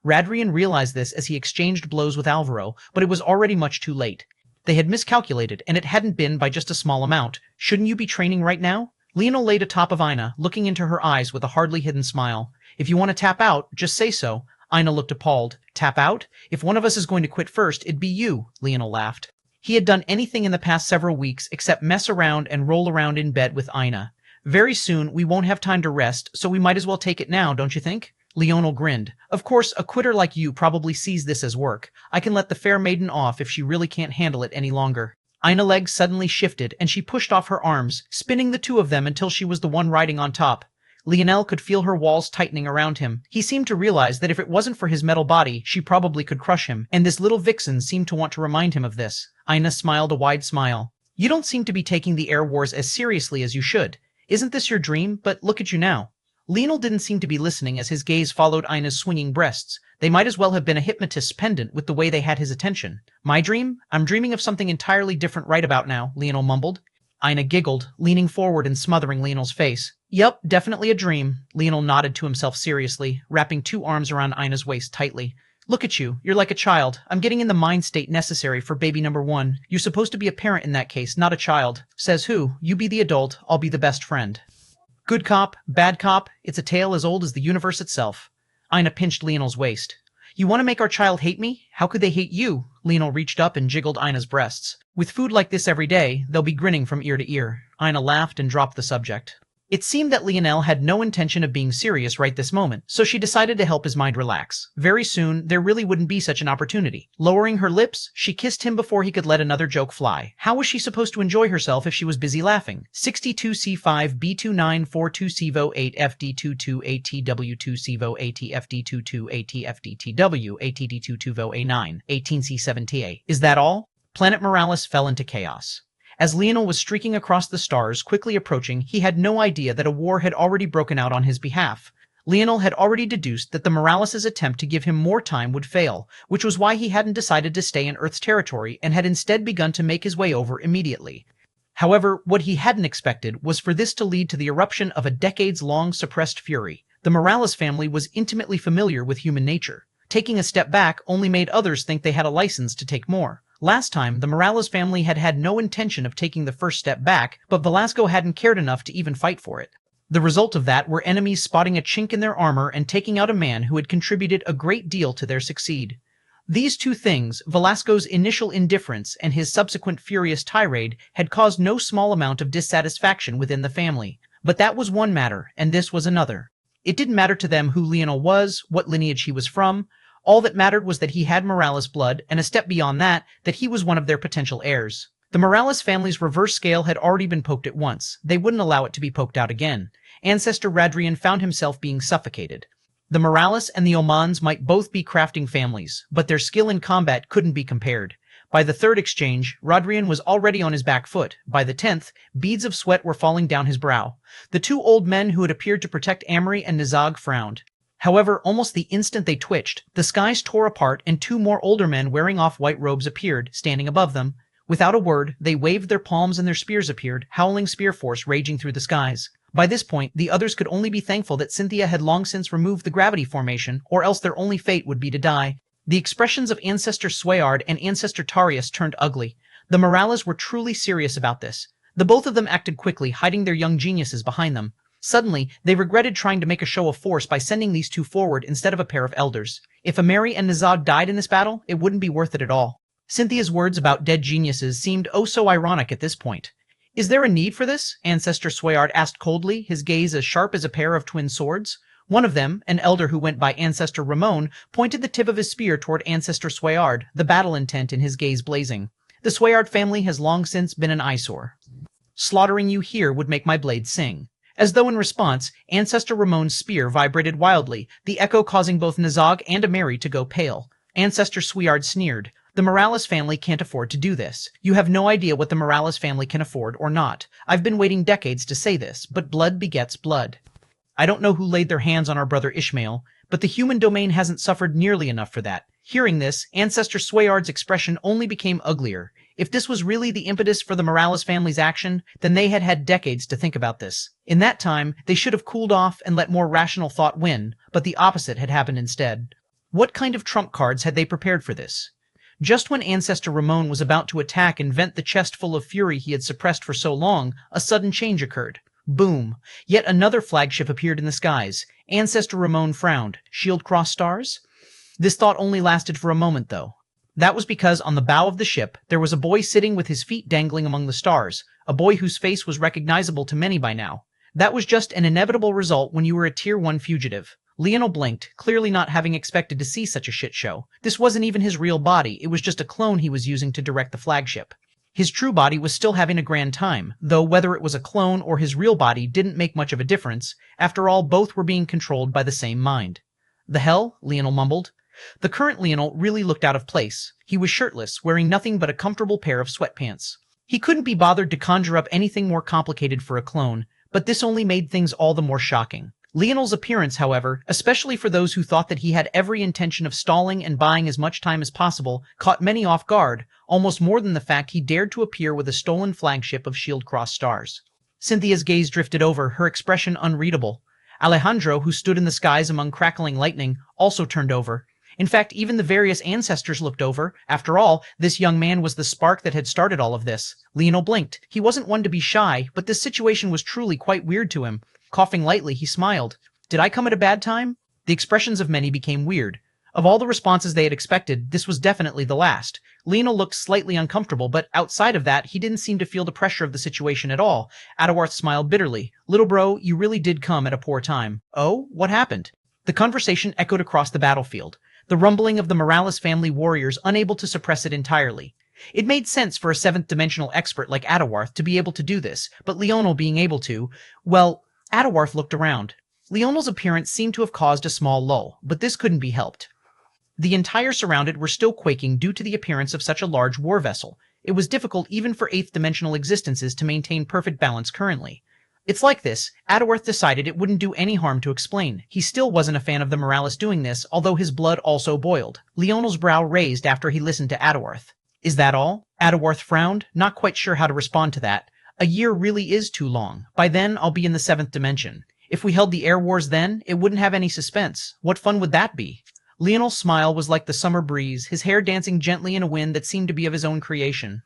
Rodrian realized this as he exchanged blows with Alvaro, but it was already much too late. They had miscalculated, and it hadn't been by just a small amount. Shouldn't you be training right now? Leonel laid atop of Ina, looking into her eyes with a hardly hidden smile. If you want to tap out, just say so. Ina looked appalled. Tap out? If one of us is going to quit first, it'd be you, Leonel laughed. He had done anything in the past several weeks except mess around and roll around in bed with Ina. Very soon, we won't have time to rest, so we might as well take it now, don't you think? Leonel grinned. Of course, a quitter like you probably sees this as work. I can let the fair maiden off if she really can't handle it any longer. Ina's legs suddenly shifted, and she pushed off her arms, spinning the two of them until she was the one riding on top. Leonel could feel her walls tightening around him. He seemed to realize that if it wasn't for his metal body, she probably could crush him, and this little vixen seemed to want to remind him of this. Ina smiled a wide smile. You don't seem to be taking the air wars as seriously as you should. Isn't this your dream? But look at you now. Leonel didn't seem to be listening as his gaze followed Ina's swinging breasts. They might as well have been a hypnotist's pendant with the way they had his attention. My dream? I'm dreaming of something entirely different right about now, Leonel mumbled. Ina giggled, leaning forward and smothering Leonel's face. Yup, definitely a dream. Leonel nodded to himself seriously, wrapping two arms around Ina's waist tightly. Look at you. You're like a child. I'm getting in the mind state necessary for baby number one. You're supposed to be a parent in that case, not a child. Says who? You be the adult, I'll be the best friend. Good cop, bad cop, it's a tale as old as the universe itself. Ina pinched Leonel's waist. You want to make our child hate me? How could they hate you? Leonel reached up and jiggled Ina's breasts. With food like this every day, they'll be grinning from ear to ear. Ina laughed and dropped the subject. It seemed that Leonel had no intention of being serious right this moment, so she decided to help his mind relax. Very soon, there really wouldn't be such an opportunity. Lowering her lips, she kissed him before he could let another joke fly. How was she supposed to enjoy herself if she was busy laughing? 62C5 B2942CV8 FD22ATW2CV ATFD22 ATFDTW ATD22VO A9 18C7TA. Is that all? Planet Morales fell into chaos. As Leonel was streaking across the stars, quickly approaching, he had no idea that a war had already broken out on his behalf. Leonel had already deduced that the Morales' attempt to give him more time would fail, which was why he hadn't decided to stay in Earth's territory and had instead begun to make his way over immediately. However, what he hadn't expected was for this to lead to the eruption of a decades-long suppressed fury. The Morales family was intimately familiar with human nature. Taking a step back only made others think they had a license to take more. Last time, the Morales family had had no intention of taking the first step back, but Velasco hadn't cared enough to even fight for it. The result of that were enemies spotting a chink in their armor and taking out a man who had contributed a great deal to their succeed. These two things, Velasco's initial indifference and his subsequent furious tirade, had caused no small amount of dissatisfaction within the family. But that was one matter, and this was another. It didn't matter to them who Leonel was, what lineage he was from. All that mattered was that he had Morales blood, and a step beyond that, that he was one of their potential heirs. The Morales family's reverse scale had already been poked at once. They wouldn't allow it to be poked out again. Ancestor Radrian found himself being suffocated. The Morales and the Omans might both be crafting families, but their skill in combat couldn't be compared. By the third exchange, Radrian was already on his back foot. By the 10th, beads of sweat were falling down his brow. The two old men who had appeared to protect Amory and Nizag frowned. However, almost the instant they twitched, the skies tore apart and two more older men wearing off-white robes appeared, standing above them. Without a word, they waved their palms and their spears appeared, howling spear force raging through the skies. By this point, the others could only be thankful that Cynthia had long since removed the gravity formation, or else their only fate would be to die. The expressions of Ancestor Swayard and Ancestor Tarius turned ugly. The Morales were truly serious about this. The both of them acted quickly, hiding their young geniuses behind them. Suddenly, they regretted trying to make a show of force by sending these two forward instead of a pair of elders. If Ameri and Nizag died in this battle, it wouldn't be worth it at all. Cynthia's words about dead geniuses seemed oh so ironic at this point. Is there a need for this? Ancestor Swayard asked coldly, his gaze as sharp as a pair of twin swords. One of them, an elder who went by Ancestor Ramon, pointed the tip of his spear toward Ancestor Swayard, the battle intent in his gaze blazing. The Swayard family has long since been an eyesore. Slaughtering you here would make my blade sing. As though in response, Ancestor Ramon's spear vibrated wildly, the echo causing both Nizag and Ameri to go pale. Ancestor Swayard sneered. The Morales family can't afford to do this. You have no idea what the Morales family can afford or not. I've been waiting decades to say this, but blood begets blood. I don't know who laid their hands on our brother Ishmael, but the human domain hasn't suffered nearly enough for that. Hearing this, Ancestor Swayard's expression only became uglier. If this was really the impetus for the Morales family's action, then they had had decades to think about this. In that time, they should have cooled off and let more rational thought win, but the opposite had happened instead. What kind of trump cards had they prepared for this? Just when Ancestor Ramon was about to attack and vent the chest full of fury he had suppressed for so long, a sudden change occurred. Boom. Yet another flagship appeared in the skies. Ancestor Ramon frowned. Shield cross stars? This thought only lasted for a moment, though. That was because on the bow of the ship, there was a boy sitting with his feet dangling among the stars, a boy whose face was recognizable to many by now. That was just an inevitable result when you were a Tier 1 fugitive. Leonel blinked, clearly not having expected to see such a shit show. This wasn't even his real body, it was just a clone he was using to direct the flagship. His true body was still having a grand time, though whether it was a clone or his real body didn't make much of a difference. After all, both were being controlled by the same mind. The hell? Leonel mumbled. The current Leonel really looked out of place. He was shirtless, wearing nothing but a comfortable pair of sweatpants. He couldn't be bothered to conjure up anything more complicated for a clone, but this only made things all the more shocking. Leonel's appearance, however, especially for those who thought that he had every intention of stalling and buying as much time as possible, caught many off guard, almost more than the fact he dared to appear with a stolen flagship of shield-crossed stars. Cynthia's gaze drifted over, her expression unreadable. Alejandro, who stood in the skies among crackling lightning, also turned over. In fact, even the various ancestors looked over. After all, this young man was the spark that had started all of this. Leonel blinked. He wasn't one to be shy, but this situation was truly quite weird to him. Coughing lightly, he smiled. Did I come at a bad time? The expressions of many became weird. Of all the responses they had expected, this was definitely the last. Leonel looked slightly uncomfortable, but outside of that, he didn't seem to feel the pressure of the situation at all. Adawarth smiled bitterly. Little bro, you really did come at a poor time. Oh, what happened? The conversation echoed across the battlefield, the rumbling of the Morales family warriors unable to suppress it entirely. It made sense for a seventh-dimensional expert like Adawarth to be able to do this, but Leonel being able to, well, Adawarth looked around. Leonel's appearance seemed to have caused a small lull, but this couldn't be helped. The entire surrounded were still quaking due to the appearance of such a large war vessel. It was difficult even for eighth-dimensional existences to maintain perfect balance currently. It's like this, Adawarth decided it wouldn't do any harm to explain. He still wasn't a fan of the Morales doing this, although his blood also boiled. Leonel's brow raised after he listened to Adawarth. Is that all? Adawarth frowned, not quite sure how to respond to that. A year really is too long. By then, I'll be in the seventh dimension. If we held the air wars then, it wouldn't have any suspense. What fun would that be? Leonel's smile was like the summer breeze, his hair dancing gently in a wind that seemed to be of his own creation.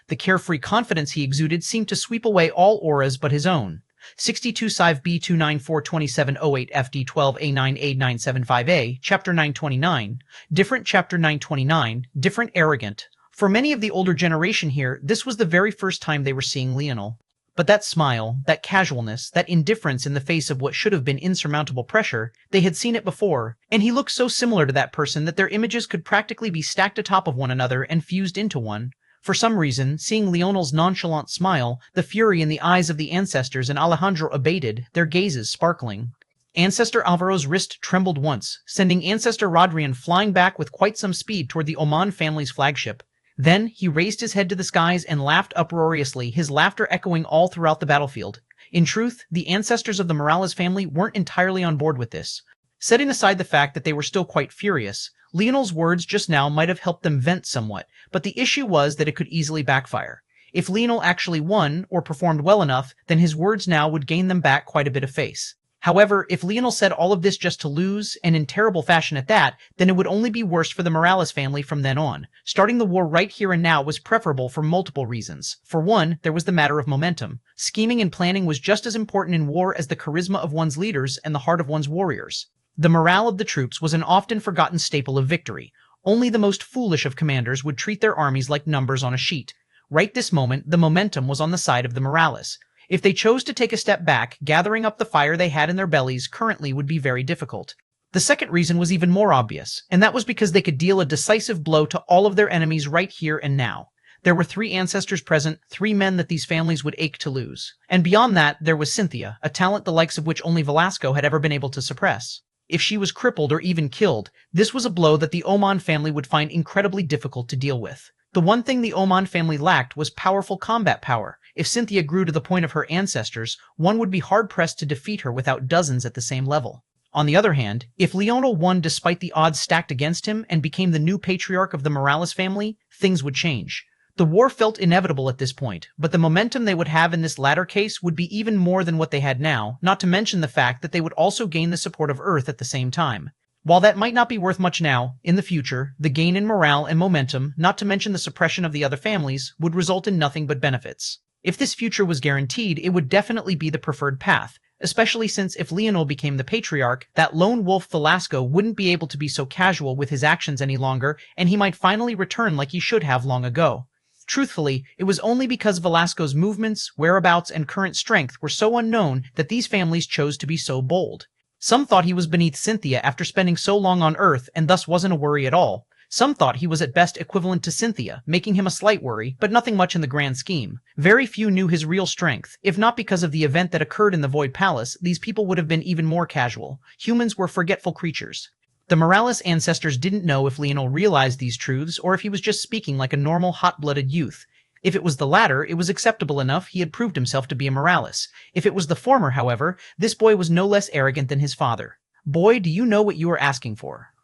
The carefree confidence he exuded seemed to sweep away all auras but his own. 62 Civ B2942708 FD12A9A975A, Chapter 929. Different Chapter 929, different arrogant. For many of the older generation here, this was the very first time they were seeing Leonel. But that smile, that casualness, that indifference in the face of what should have been insurmountable pressure, they had seen it before, and he looked so similar to that person that their images could practically be stacked atop of one another and fused into one. For some reason, seeing Leonel's nonchalant smile, the fury in the eyes of the ancestors and Alejandro abated, their gazes sparkling. Ancestor Alvaro's wrist trembled once, sending Ancestor Rodrian flying back with quite some speed toward the Oman family's flagship. Then he raised his head to the skies and laughed uproariously, his laughter echoing all throughout the battlefield. In truth, the ancestors of the Morales family weren't entirely on board with this. Setting aside the fact that they were still quite furious, Leonel's words just now might have helped them vent somewhat, but the issue was that it could easily backfire. If Leonel actually won, or performed well enough, then his words now would gain them back quite a bit of face. However, if Leonel said all of this just to lose, and in terrible fashion at that, then it would only be worse for the Morales family from then on. Starting the war right here and now was preferable for multiple reasons. For one, there was the matter of momentum. Scheming and planning was just as important in war as the charisma of one's leaders and the heart of one's warriors. The morale of the troops was an often forgotten staple of victory. Only the most foolish of commanders would treat their armies like numbers on a sheet. Right this moment, the momentum was on the side of the Morales. If they chose to take a step back, gathering up the fire they had in their bellies currently would be very difficult. The second reason was even more obvious, and that was because they could deal a decisive blow to all of their enemies right here and now. There were 3 ancestors present, 3 men that these families would ache to lose. And beyond that, there was Cynthia, a talent the likes of which only Velasco had ever been able to suppress. If she was crippled or even killed, this was a blow that the Oman family would find incredibly difficult to deal with. The one thing the Oman family lacked was powerful combat power. If Cynthia grew to the point of her ancestors, one would be hard-pressed to defeat her without dozens at the same level. On the other hand, if Leonel won despite the odds stacked against him and became the new patriarch of the Morales family, things would change. The war felt inevitable at this point, but the momentum they would have in this latter case would be even more than what they had now, not to mention the fact that they would also gain the support of Earth at the same time. While that might not be worth much now, in the future, the gain in morale and momentum, not to mention the suppression of the other families, would result in nothing but benefits. If this future was guaranteed, it would definitely be the preferred path, especially since if Leonel became the patriarch, that lone wolf Velasco wouldn't be able to be so casual with his actions any longer, and he might finally return like he should have long ago. Truthfully, it was only because Velasco's movements, whereabouts, and current strength were so unknown that these families chose to be so bold. Some thought he was beneath Cynthia after spending so long on Earth and thus wasn't a worry at all. Some thought he was at best equivalent to Cynthia, making him a slight worry, but nothing much in the grand scheme. Very few knew his real strength. If not because of the event that occurred in the Void Palace, these people would have been even more casual. Humans were forgetful creatures. The Morales ancestors didn't know if Leonel realized these truths or if he was just speaking like a normal hot-blooded youth. If it was the latter, it was acceptable enough. He had proved himself to be a Morales. If it was the former, however, this boy was no less arrogant than his father. Boy, do you know what you are asking for?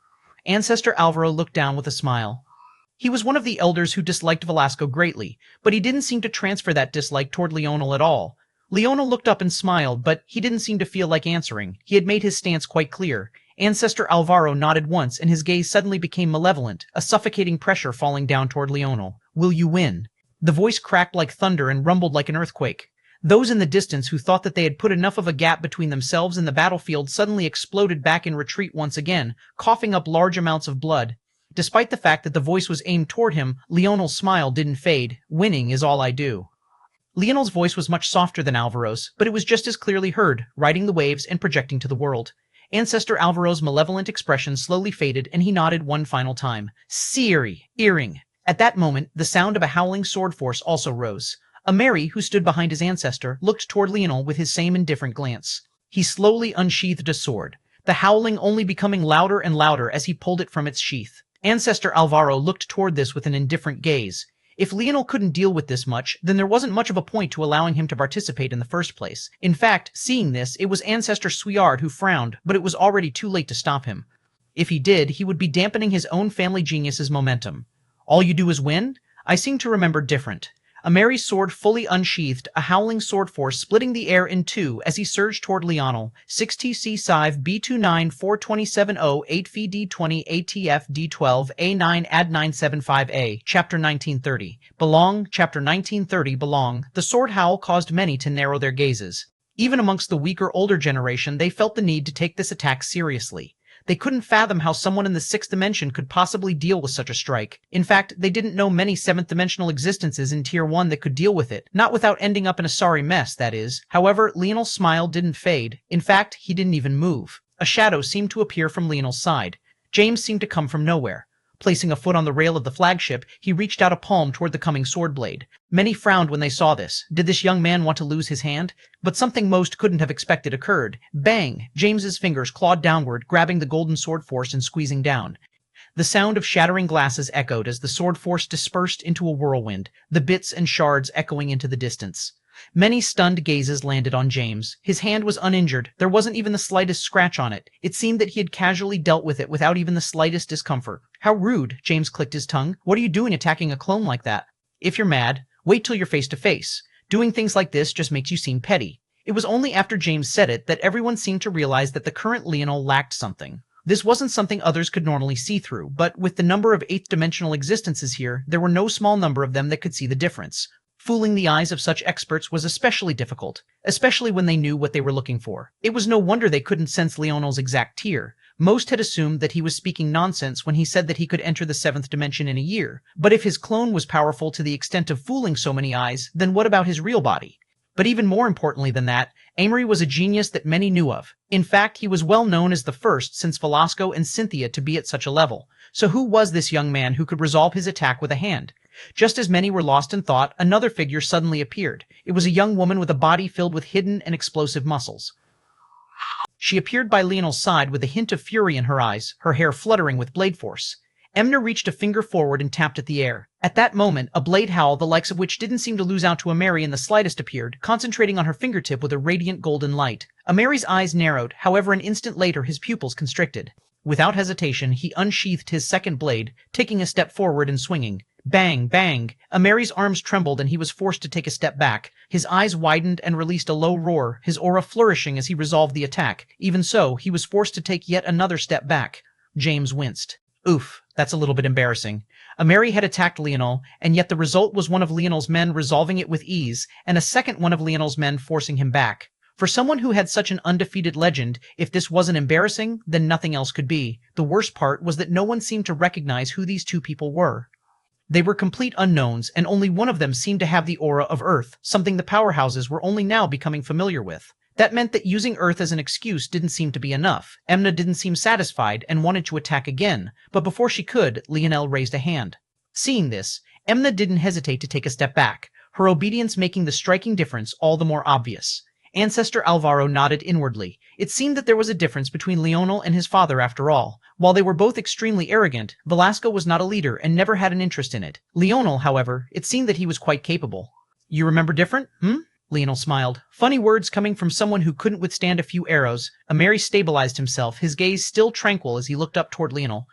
Ancestor Alvaro looked down with a smile. He was one of the elders who disliked Velasco greatly, but he didn't seem to transfer that dislike toward Leonel at all. Leonel looked up and smiled, but he didn't seem to feel like answering. He had made his stance quite clear. Ancestor Alvaro nodded once, and his gaze suddenly became malevolent, a suffocating pressure falling down toward Leonel. Will you win? The voice cracked like thunder and rumbled like an earthquake. Those in the distance who thought that they had put enough of a gap between themselves and the battlefield suddenly exploded back in retreat once again, coughing up large amounts of blood. Despite the fact that the voice was aimed toward him, Leonel's smile didn't fade. Winning is all I do. Leonel's voice was much softer than Alvaro's, but it was just as clearly heard, riding the waves and projecting to the world. Ancestor Alvaro's malevolent expression slowly faded, and he nodded one final time. Siri, earring. At that moment, the sound of a howling sword force also rose. Ameri, who stood behind his ancestor, looked toward Leonel with his same indifferent glance. He slowly unsheathed a sword, the howling only becoming louder and louder as he pulled it from its sheath. Ancestor Alvaro looked toward this with an indifferent gaze. If Leonel couldn't deal with this much, then there wasn't much of a point to allowing him to participate in the first place. In fact, seeing this, it was Ancestor Suillard who frowned, but it was already too late to stop him. If he did, he would be dampening his own family genius's momentum. All you do is win? I seem to remember different. Ameri's sword fully unsheathed, a howling sword force splitting the air in two as he surged toward Leonel. 6TC Sive B29 4270 8VD20 ATF D12 A9 Ad 975A Chapter 1930 Belong Chapter 1930 Belong. The sword howl caused many to narrow their gazes. Even amongst the weaker older generation, they felt the need to take this attack seriously. They couldn't fathom how someone in the sixth dimension could possibly deal with such a strike. In fact, they didn't know many seventh-dimensional existences in Tier 1 that could deal with it, not without ending up in a sorry mess, that is. However, Leonel's smile didn't fade. In fact, he didn't even move. A shadow seemed to appear from Leonel's side. James seemed to come from nowhere. Placing a foot on the rail of the flagship, he reached out a palm toward the coming sword blade. Many frowned when they saw this. Did this young man want to lose his hand? But something most couldn't have expected occurred. Bang! James's fingers clawed downward, grabbing the golden sword force and squeezing down. The sound of shattering glasses echoed as the sword force dispersed into a whirlwind, the bits and shards echoing into the distance. Many stunned gazes landed on James. His hand was uninjured. There wasn't even the slightest scratch on it. It seemed that he had casually dealt with it without even the slightest discomfort. How rude, James clicked his tongue. What are you doing attacking a clone like that? If you're mad, wait till you're face to face. Doing things like this just makes you seem petty. It was only after James said it that everyone seemed to realize that the current Leonel lacked something. This wasn't something others could normally see through, but with the number of eighth-dimensional existences here, there were no small number of them that could see the difference. Fooling the eyes of such experts was especially difficult, especially when they knew what they were looking for. It was no wonder they couldn't sense Leonel's exact tier. Most had assumed that he was speaking nonsense when he said that he could enter the seventh dimension in a year. But if his clone was powerful to the extent of fooling so many eyes, then what about his real body? But even more importantly than that, Amory was a genius that many knew of. In fact, he was well known as the first since Velasco and Cynthia to be at such a level. So who was this young man who could resolve his attack with a hand? Just as many were lost in thought, another figure suddenly appeared. It was a young woman with a body filled with hidden and explosive muscles. She appeared by Leonel's side with a hint of fury in her eyes, her hair fluttering with blade force. Emna reached a finger forward and tapped at the air. At that moment, a blade howl, the likes of which didn't seem to lose out to Ameri in the slightest, appeared, concentrating on her fingertip with a radiant golden light. Ameri's eyes narrowed, however an instant later his pupils constricted. Without hesitation, he unsheathed his second blade, taking a step forward and swinging. Bang, bang. Ameri's arms trembled and he was forced to take a step back. His eyes widened and released a low roar, his aura flourishing as he resolved the attack. Even so, he was forced to take yet another step back. James winced. Oof, that's a little bit embarrassing. Ameri had attacked Leonel, and yet the result was one of Leonel's men resolving it with ease, and a second one of Leonel's men forcing him back. For someone who had such an undefeated legend, if this wasn't embarrassing, then nothing else could be. The worst part was that no one seemed to recognize who these two people were. They were complete unknowns, and only one of them seemed to have the aura of Earth, something the powerhouses were only now becoming familiar with. That meant that using Earth as an excuse didn't seem to be enough. Emna didn't seem satisfied and wanted to attack again, but before she could, Leonel raised a hand. Seeing this, Emna didn't hesitate to take a step back, her obedience making the striking difference all the more obvious. Ancestor Alvaro nodded inwardly. It seemed that there was a difference between Leonel and his father after all. While they were both extremely arrogant, Velasco was not a leader and never had an interest in it. Leonel, however, it seemed that he was quite capable. You remember different, Leonel smiled. Funny words coming from someone who couldn't withstand a few arrows. Ameri stabilized himself, his gaze still tranquil as he looked up toward Leonel.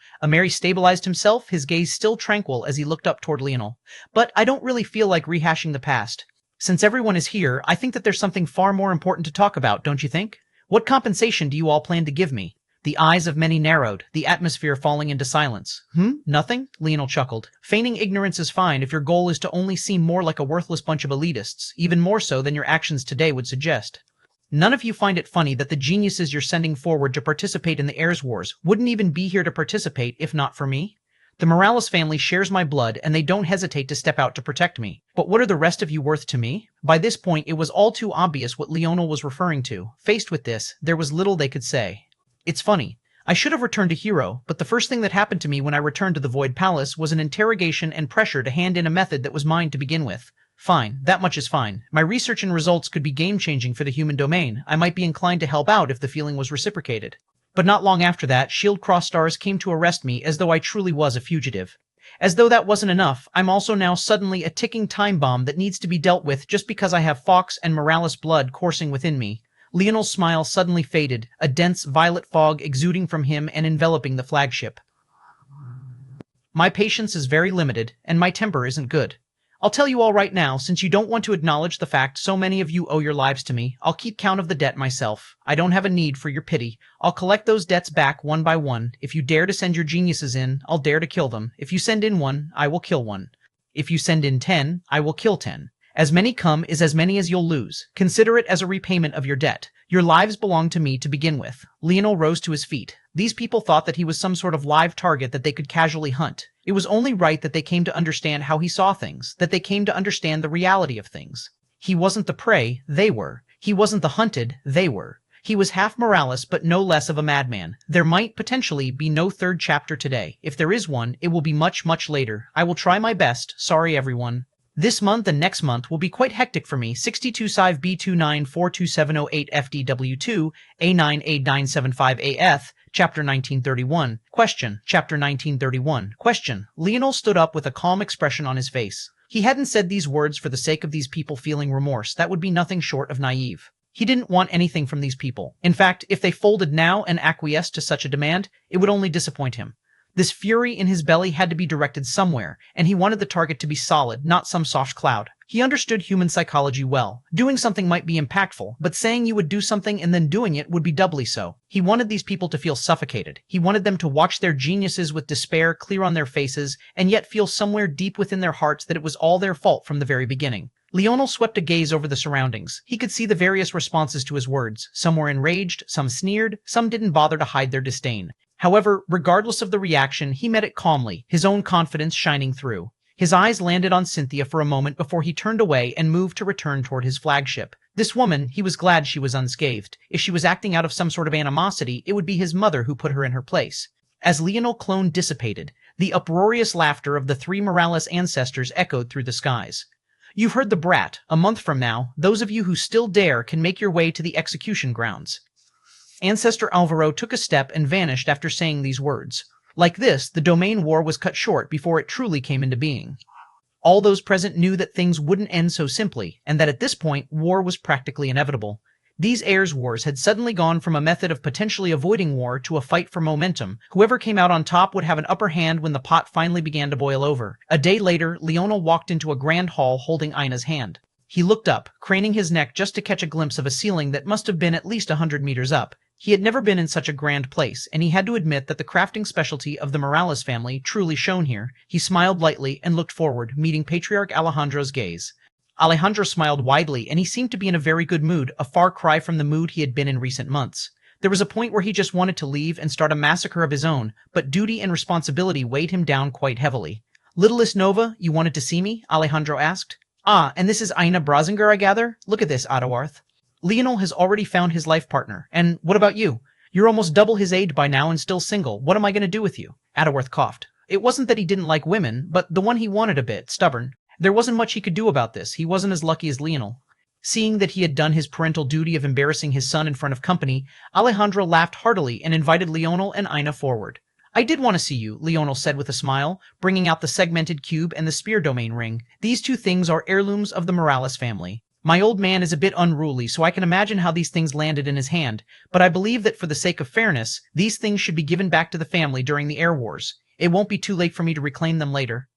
But I don't really feel like rehashing the past. Since everyone is here, I think that there's something far more important to talk about, don't you think? What compensation do you all plan to give me? The eyes of many narrowed, the atmosphere falling into silence. Nothing? Leonel chuckled. Feigning ignorance is fine if your goal is to only seem more like a worthless bunch of elitists, even more so than your actions today would suggest. None of you find it funny that the geniuses you're sending forward to participate in the heirs wars wouldn't even be here to participate if not for me? The Morales family shares my blood, and they don't hesitate to step out to protect me. But what are the rest of you worth to me? By this point, it was all too obvious what Leonel was referring to. Faced with this, there was little they could say. It's funny. I should have returned to Hero, but the first thing that happened to me when I returned to the Void Palace was an interrogation and pressure to hand in a method that was mine to begin with. Fine, that much is fine. My research and results could be game-changing for the human domain. I might be inclined to help out if the feeling was reciprocated. But not long after that, Shield Cross Stars came to arrest me as though I truly was a fugitive. As though that wasn't enough, I'm also now suddenly a ticking time bomb that needs to be dealt with just because I have Fox and Morales blood coursing within me. Leonel's smile suddenly faded, a dense violet fog exuding from him and enveloping the flagship. My patience is very limited, and my temper isn't good. I'll tell you all right now, since you don't want to acknowledge the fact so many of you owe your lives to me, I'll keep count of the debt myself. I don't have a need for your pity. I'll collect those debts back one by one. If you dare to send your geniuses in, I'll dare to kill them. If you send in one, I will kill one. If you send in 10, I will kill 10. As many come is as many as you'll lose. Consider it as a repayment of your debt. Your lives belong to me to begin with. Leonel rose to his feet. These people thought that he was some sort of live target that they could casually hunt. It was only right that they came to understand how he saw things, that they came to understand the reality of things. He wasn't the prey, they were. He wasn't the hunted, they were. He was half Morales, but no less of a madman. There might, potentially, be no third chapter today. If there is one, it will be much, much later. I will try my best. Sorry, everyone. This month and next month will be quite hectic for me. 62-5 B2942708 FDW2 A98975AF Chapter 1931. Question. Chapter 1931. Question. Leonel stood up with a calm expression on his face. He hadn't said these words for the sake of these people feeling remorse. That would be nothing short of naive. He didn't want anything from these people. In fact, if they folded now and acquiesced to such a demand, it would only disappoint him. This fury in his belly had to be directed somewhere, and he wanted the target to be solid, not some soft cloud. He understood human psychology well. Doing something might be impactful, but saying you would do something and then doing it would be doubly so. He wanted these people to feel suffocated. He wanted them to watch their geniuses with despair clear on their faces, and yet feel somewhere deep within their hearts that it was all their fault from the very beginning. Leonel swept a gaze over the surroundings. He could see the various responses to his words. Some were enraged, some sneered, some didn't bother to hide their disdain. However, regardless of the reaction, he met it calmly, his own confidence shining through. His eyes landed on Cynthia for a moment before he turned away and moved to return toward his flagship. This woman, he was glad she was unscathed. If she was acting out of some sort of animosity, it would be his mother who put her in her place. As Leonel clone dissipated, the uproarious laughter of the three Morales ancestors echoed through the skies. You've heard the brat. A month from now, those of you who still dare can make your way to the execution grounds. Ancestor Alvaro took a step and vanished after saying these words. Like this, the domain war was cut short before it truly came into being. All those present knew that things wouldn't end so simply, and that at this point, war was practically inevitable. These heirs wars had suddenly gone from a method of potentially avoiding war to a fight for momentum. Whoever came out on top would have an upper hand when the pot finally began to boil over. A day later, Leonel walked into a grand hall holding Ina's hand. He looked up, craning his neck just to catch a glimpse of a ceiling that must have been at least 100 meters up. He had never been in such a grand place, and he had to admit that the crafting specialty of the Morales family truly shone here. He smiled lightly and looked forward, meeting Patriarch Alejandro's gaze. Alejandro smiled widely, and he seemed to be in a very good mood, a far cry from the mood he had been in recent months. There was a point where he just wanted to leave and start a massacre of his own, but duty and responsibility weighed him down quite heavily. Littlest Nova, you wanted to see me? Alejandro asked. Ah, and this is Ina Brazinger, I gather? Look at this, Adawarth. Leonel has already found his life partner. And what about you? You're almost double his age by now and still single. What am I going to do with you? Adawarth coughed. It wasn't that he didn't like women, but the one he wanted a bit, stubborn. There wasn't much he could do about this. He wasn't as lucky as Leonel. Seeing that he had done his parental duty of embarrassing his son in front of company, Alejandro laughed heartily and invited Leonel and Ina forward. I did want to see you, Leonel said with a smile, bringing out the segmented cube and the spear domain ring. These two things are heirlooms of the Morales family. My old man is a bit unruly, so I can imagine how these things landed in his hand, but I believe that for the sake of fairness, these things should be given back to the family during the air wars. It won't be too late for me to reclaim them later.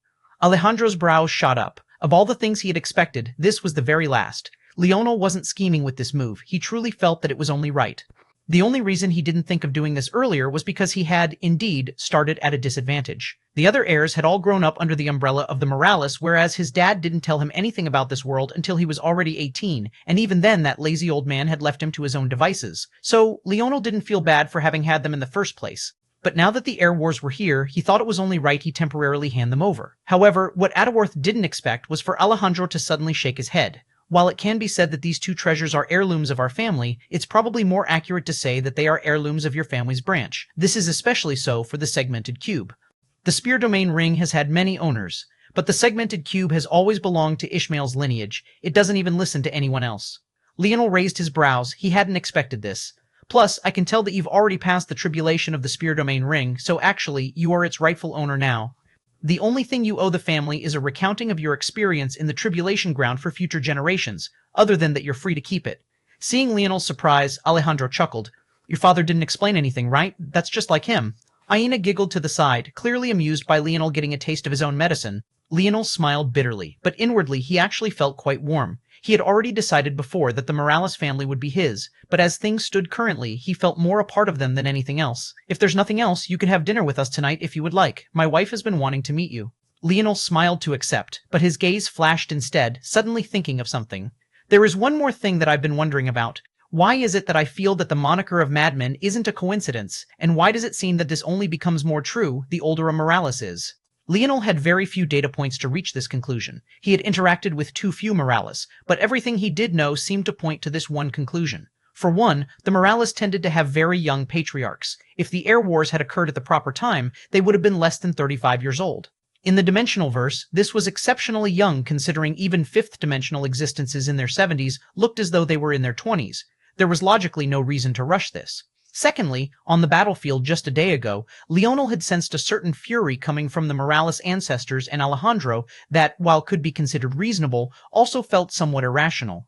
Alejandro's brows shot up. Of all the things he had expected, this was the very last. Leonel wasn't scheming with this move. He truly felt that it was only right. The only reason he didn't think of doing this earlier was because he had, indeed, started at a disadvantage. The other heirs had all grown up under the umbrella of the Morales, whereas his dad didn't tell him anything about this world until he was already 18, and even then that lazy old man had left him to his own devices. So, Leonel didn't feel bad for having had them in the first place. But now that the air wars were here, he thought it was only right he temporarily hand them over. However, what Ataworth didn't expect was for Alejandro to suddenly shake his head. While it can be said that these two treasures are heirlooms of our family, it's probably more accurate to say that they are heirlooms of your family's branch. This is especially so for the segmented cube. The spear domain ring has had many owners, but the segmented cube has always belonged to Ishmael's lineage. It doesn't even listen to anyone else. Leonel raised his brows. He hadn't expected this. Plus, I can tell that you've already passed the tribulation of the spear domain ring, so actually, you are its rightful owner now. The only thing you owe the family is a recounting of your experience in the tribulation ground for future generations, other than that you're free to keep it. Seeing Leonel's surprise, Alejandro chuckled. Your father didn't explain anything, right? That's just like him. Ina giggled to the side, clearly amused by Leonel getting a taste of his own medicine. Leonel smiled bitterly, but inwardly he actually felt quite warm. He had already decided before that the Morales family would be his, but as things stood currently, he felt more a part of them than anything else. If there's nothing else, you can have dinner with us tonight if you would like. My wife has been wanting to meet you. Leonel smiled to accept, but his gaze flashed instead, suddenly thinking of something. There is one more thing that I've been wondering about. Why is it that I feel that the moniker of madman isn't a coincidence, and why does it seem that this only becomes more true the older a Morales is? Leonel had very few data points to reach this conclusion. He had interacted with too few Morales, but everything he did know seemed to point to this one conclusion. For one, the Morales tended to have very young patriarchs. If the air wars had occurred at the proper time, they would have been less than 35 years old. In the dimensional verse, this was exceptionally young considering even fifth-dimensional existences in their 70s looked as though they were in their 20s. There was logically no reason to rush this. Secondly, on the battlefield just a day ago, Leonel had sensed a certain fury coming from the Morales ancestors and Alejandro that, while could be considered reasonable, also felt somewhat irrational.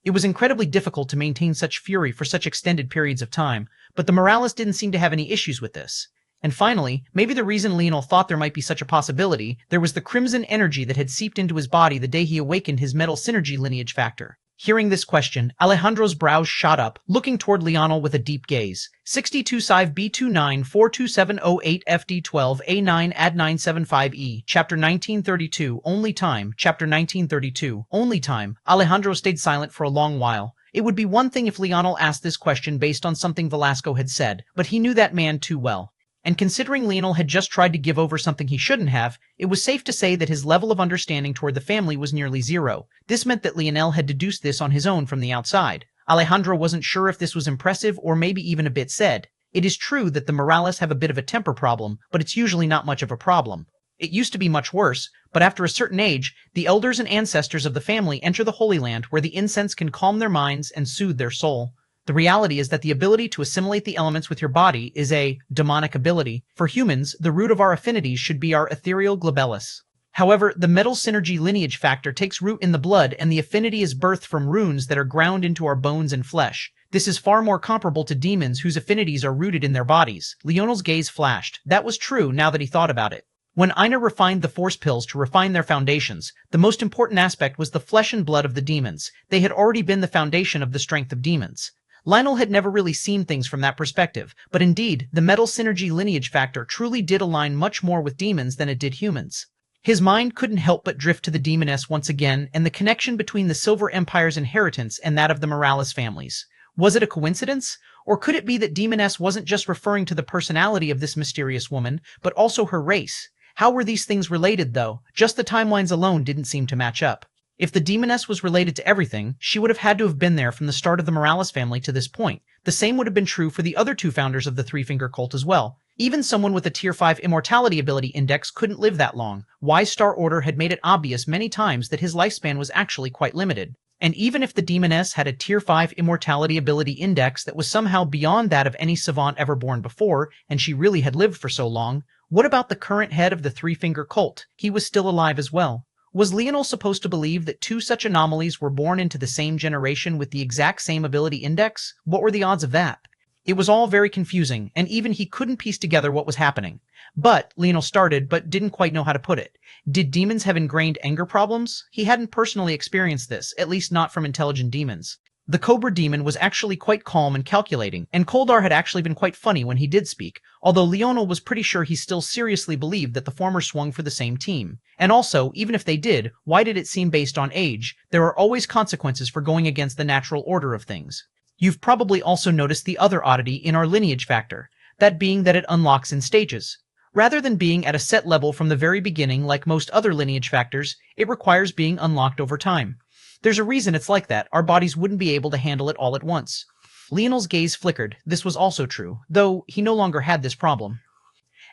It was incredibly difficult to maintain such fury for such extended periods of time, but the Morales didn't seem to have any issues with this. And finally, maybe the reason Leonel thought there might be such a possibility, there was the crimson energy that had seeped into his body the day he awakened his metal synergy lineage factor. Hearing this question, Alejandro's brows shot up, looking toward Leonel with a deep gaze. 62-5B29-42708FD12A9 AD975E, Chapter 1932, Only Time, Chapter 1932, Only Time. Alejandro stayed silent for a long while. It would be one thing if Leonel asked this question based on something Velasco had said, but he knew that man too well. And considering Leonel had just tried to give over something he shouldn't have, it was safe to say that his level of understanding toward the family was nearly zero. This meant that Leonel had deduced this on his own from the outside. Alejandro wasn't sure if this was impressive or maybe even a bit said. It is true that the Morales have a bit of a temper problem, but it's usually not much of a problem. It used to be much worse, but after a certain age, the elders and ancestors of the family enter the Holy Land where the incense can calm their minds and soothe their soul. The reality is that the ability to assimilate the elements with your body is a demonic ability. For humans, the root of our affinities should be our ethereal globellus. However, the metal synergy lineage factor takes root in the blood and the affinity is birthed from runes that are ground into our bones and flesh. This is far more comparable to demons whose affinities are rooted in their bodies. Leonel's gaze flashed. That was true now that he thought about it. When Ina refined the force pills to refine their foundations, the most important aspect was the flesh and blood of the demons. They had already been the foundation of the strength of demons. Leonel had never really seen things from that perspective, but indeed, the metal synergy lineage factor truly did align much more with demons than it did humans. His mind couldn't help but drift to the demoness once again and the connection between the Silver Empire's inheritance and that of the Morales families. Was it a coincidence? Or could it be that demoness wasn't just referring to the personality of this mysterious woman, but also her race? How were these things related, though? Just the timelines alone didn't seem to match up. If the demoness was related to everything, she would have had to have been there from the start of the Morales family to this point. The same would have been true for the other two founders of the Three-Finger Cult as well. Even someone with a Tier 5 immortality ability index couldn't live that long. Wise Star Order had made it obvious many times that his lifespan was actually quite limited. And even if the demoness had a Tier 5 immortality ability index that was somehow beyond that of any savant ever born before, and she really had lived for so long, what about the current head of the Three-Finger Cult? He was still alive as well. Was Leonel supposed to believe that two such anomalies were born into the same generation with the exact same ability index? What were the odds of that? It was all very confusing, and even he couldn't piece together what was happening. But Leonel started, but didn't quite know how to put it. Did demons have ingrained anger problems? He hadn't personally experienced this, at least not from intelligent demons. The Cobra demon was actually quite calm and calculating, and Koldar had actually been quite funny when he did speak, although Leonel was pretty sure he still seriously believed that the former swung for the same team. And also, even if they did, why did it seem based on age? There are always consequences for going against the natural order of things. You've probably also noticed the other oddity in our lineage factor, that being that it unlocks in stages. Rather than being at a set level from the very beginning like most other lineage factors, it requires being unlocked over time. There's a reason it's like that. Our bodies wouldn't be able to handle it all at once. Leonel's gaze flickered. This was also true, though he no longer had this problem.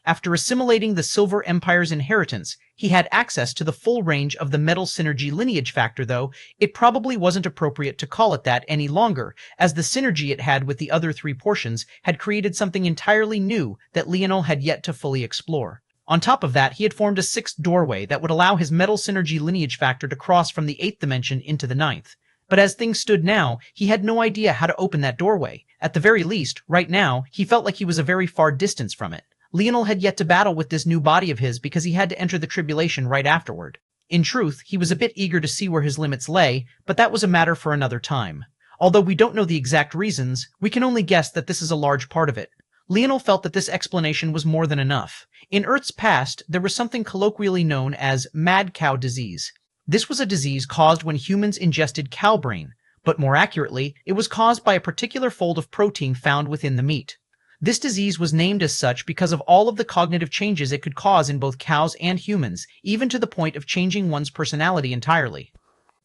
After assimilating the Silver Empire's inheritance, he had access to the full range of the Metal Synergy lineage factor, though it probably wasn't appropriate to call it that any longer, as the synergy it had with the other three portions had created something entirely new that Leonel had yet to fully explore. On top of that, he had formed a sixth doorway that would allow his Metal Synergy lineage factor to cross from the 8th dimension into the 9th. But as things stood now, he had no idea how to open that doorway. At the very least, right now, he felt like he was a very far distance from it. Leonel had yet to battle with this new body of his because he had to enter the tribulation right afterward. In truth, he was a bit eager to see where his limits lay, but that was a matter for another time. Although we don't know the exact reasons, we can only guess that this is a large part of it. Leonel felt that this explanation was more than enough. In Earth's past, there was something colloquially known as mad cow disease. This was a disease caused when humans ingested cow brain, but more accurately, it was caused by a particular fold of protein found within the meat. This disease was named as such because of all of the cognitive changes it could cause in both cows and humans, even to the point of changing one's personality entirely.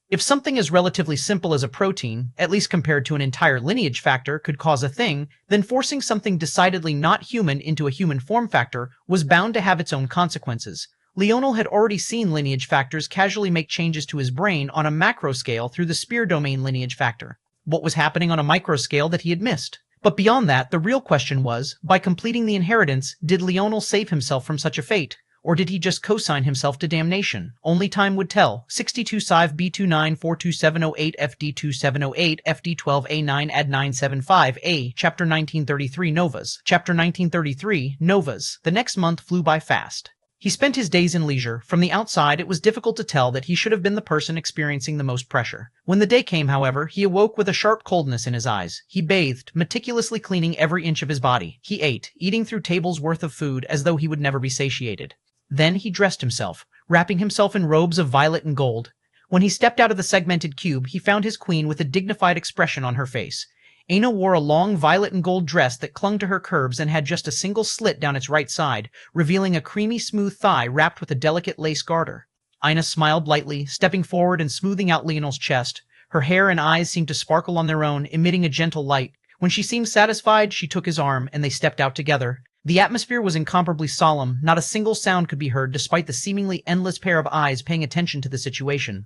If something as relatively simple as a protein, at least compared to an entire lineage factor, could cause a thing, then forcing something decidedly not human into a human form factor was bound to have its own consequences. Leonel had already seen lineage factors casually make changes to his brain on a macro scale through the spear domain lineage factor. What was happening on a micro scale that he had missed? But beyond that, the real question was, by completing the inheritance, did Leonel save himself from such a fate? Or did he just co-sign himself to damnation? Only time would tell. 62 Sive B29 42708 FD2708 FD12A9 Ad 975 A Chapter 1933 Novas. Chapter 1933 Novas. The next month flew by fast. He spent his days in leisure. From the outside, it was difficult to tell that he should have been the person experiencing the most pressure. When the day came, however, he awoke with a sharp coldness in his eyes. He bathed, meticulously cleaning every inch of his body. He ate, eating through tables worth of food as though he would never be satiated. Then he dressed himself, wrapping himself in robes of violet and gold. When he stepped out of the segmented cube, he found his queen with a dignified expression on her face. Aina wore a long violet and gold dress that clung to her curves and had just a single slit down its right side, revealing a creamy smooth thigh wrapped with a delicate lace garter. Aina smiled lightly, stepping forward and smoothing out Leonel's chest. Her hair and eyes seemed to sparkle on their own, emitting a gentle light. When she seemed satisfied, she took his arm, and they stepped out together. The atmosphere was incomparably solemn. Not a single sound could be heard despite the seemingly endless pair of eyes paying attention to the situation.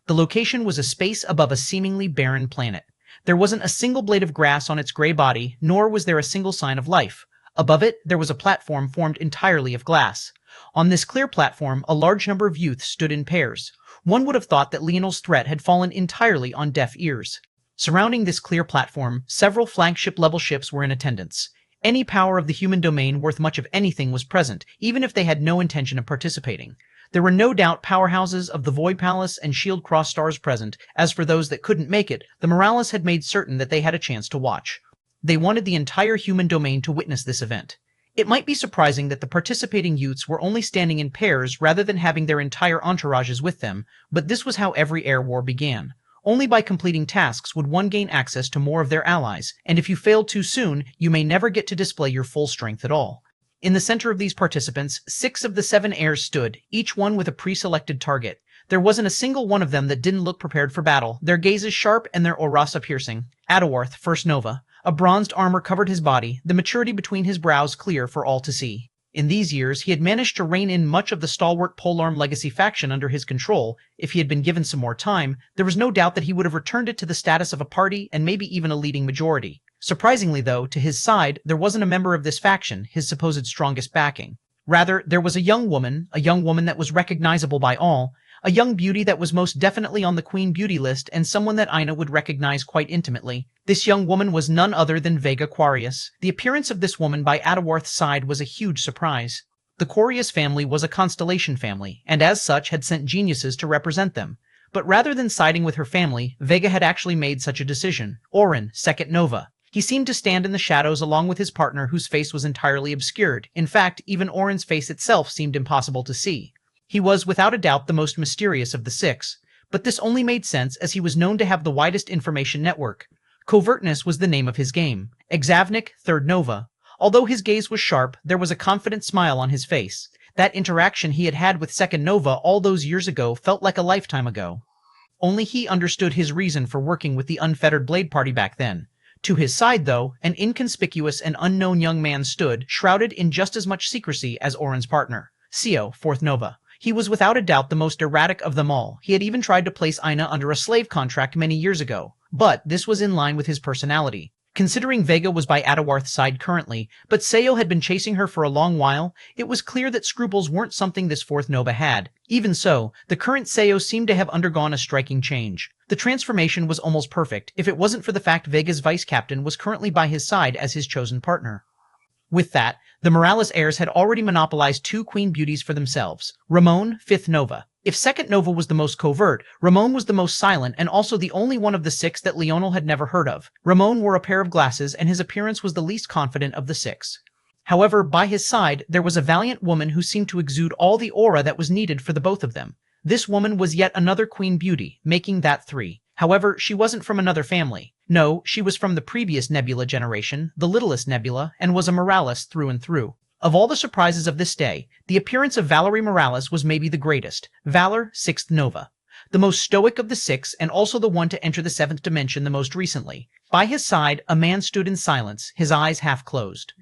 The location was a space above a seemingly barren planet. There wasn't a single blade of grass on its gray body, nor was there a single sign of life. Above it, there was a platform formed entirely of glass. On this clear platform, a large number of youths stood in pairs. One would have thought that Leonel's threat had fallen entirely on deaf ears. Surrounding this clear platform, several flagship-level ships were in attendance. Any power of the human domain worth much of anything was present, even if they had no intention of participating. There were no doubt powerhouses of the Void Palace and Shield Cross stars present. As for those that couldn't make it, the Morales had made certain that they had a chance to watch. They wanted the entire human domain to witness this event. It might be surprising that the participating youths were only standing in pairs rather than having their entire entourages with them, but this was how every air war began. Only by completing tasks would one gain access to more of their allies, and if you failed too soon, you may never get to display your full strength at all. In the center of these participants, 6 of the 7 heirs stood, each one with a pre-selected target. There wasn't a single one of them that didn't look prepared for battle, their gazes sharp and their aurasa piercing. Adawarth, First Nova. A bronzed armor covered his body, the maturity between his brows clear for all to see. In these years, he had managed to rein in much of the stalwart polearm legacy faction under his control. If he had been given some more time, there was no doubt that he would have returned it to the status of a party and maybe even a leading majority. Surprisingly, though, to his side, there wasn't a member of this faction, his supposed strongest backing. Rather, there was a young woman that was recognizable by all, a young beauty that was most definitely on the Queen Beauty list, and someone that Ina would recognize quite intimately. This young woman was none other than Vega Quarius. The appearance of this woman by Atawarth's side was a huge surprise. The Quarius family was a constellation family, and as such had sent geniuses to represent them. But rather than siding with her family, Vega had actually made such a decision. Orin, Second Nova. He seemed to stand in the shadows along with his partner, whose face was entirely obscured. In fact, even Orin's face itself seemed impossible to see. He was without a doubt the most mysterious of the six, but this only made sense as he was known to have the widest information network. Covertness was the name of his game. Exavnik, Third Nova. Although his gaze was sharp, there was a confident smile on his face. That interaction he had had with Second Nova all those years ago felt like a lifetime ago. Only he understood his reason for working with the Unfettered Blade Party back then. To his side, though, an inconspicuous and unknown young man stood, shrouded in just as much secrecy as Orin's partner. Sio, Fourth Nova. He was without a doubt the most erratic of them all. He had even tried to place Ina under a slave contract many years ago. But this was in line with his personality. Considering Vega was by Atawarth's side currently, but Seo had been chasing her for a long while, it was clear that scruples weren't something this Fourth Nova had. Even so, the current Seo seemed to have undergone a striking change. The transformation was almost perfect, if it wasn't for the fact Vega's vice captain was currently by his side as his chosen partner. With that, the Morales heirs had already monopolized two queen beauties for themselves. Ramon, Fifth Nova. If Second Nova was the most covert, Ramon was the most silent and also the only one of the six that Leonel had never heard of. Ramon wore a pair of glasses and his appearance was the least confident of the six. However, by his side, there was a valiant woman who seemed to exude all the aura that was needed for the both of them. This woman was yet another queen beauty, making that three. However, she wasn't from another family. No, she was from the previous Nebula generation, the littlest Nebula, and was a Morales through and through. Of all the surprises of this day, the appearance of Valerie Morales was maybe the greatest. Valor, Sixth Nova. The most stoic of the six, and also the one to enter the seventh dimension the most recently. By his side, a man stood in silence, his eyes half closed.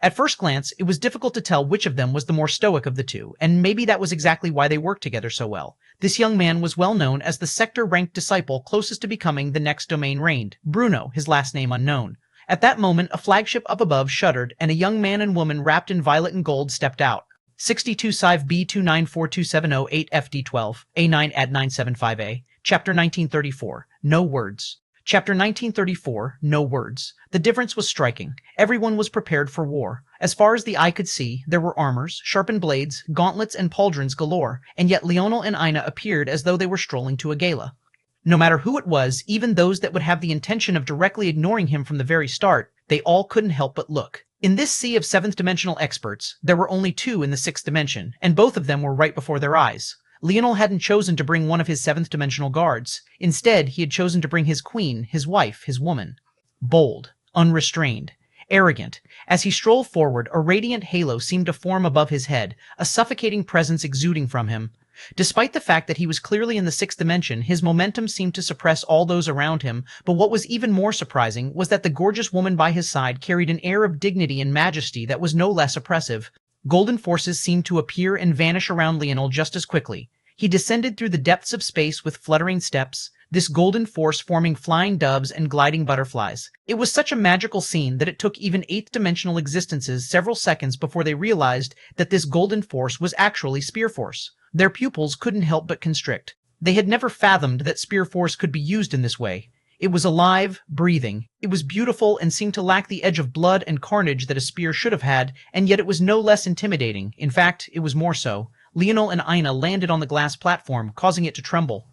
At first glance, it was difficult to tell which of them was the more stoic of the two, and maybe that was exactly why they worked together so well. This young man was well known as the sector-ranked disciple closest to becoming the next domain reigned, Bruno, his last name unknown. At that moment, a flagship up above shuddered, and a young man and woman wrapped in violet and gold stepped out. 62 Sive B2942708 FD12, A9 Ad 975A, Chapter 1934, No Words. Chapter 1934, No Words. The difference was striking. Everyone was prepared for war. As far as the eye could see, there were armors, sharpened blades, gauntlets, and pauldrons galore, and yet Leonel and Ina appeared as though they were strolling to a gala. No matter who it was, even those that would have the intention of directly ignoring him from the very start, they all couldn't help but look. In this sea of seventh-dimensional experts, there were only two in the sixth dimension, and both of them were right before their eyes. Leonel hadn't chosen to bring one of his seventh-dimensional guards. Instead, he had chosen to bring his queen, his wife, his woman. Bold, unrestrained, arrogant. As he strolled forward, a radiant halo seemed to form above his head, a suffocating presence exuding from him. Despite the fact that he was clearly in the sixth dimension, his momentum seemed to suppress all those around him, but what was even more surprising was that the gorgeous woman by his side carried an air of dignity and majesty that was no less oppressive. Golden forces seemed to appear and vanish around Leonel just as quickly. He descended through the depths of space with fluttering steps, this golden force forming flying doves and gliding butterflies. It was such a magical scene that it took even eighth-dimensional existences several seconds before they realized that this golden force was actually Spear Force. Their pupils couldn't help but constrict. They had never fathomed that Spear Force could be used in this way. It was alive, breathing. It was beautiful and seemed to lack the edge of blood and carnage that a spear should have had, and yet it was no less intimidating. In fact, it was more so. Leonel and Ina landed on the glass platform, causing it to tremble.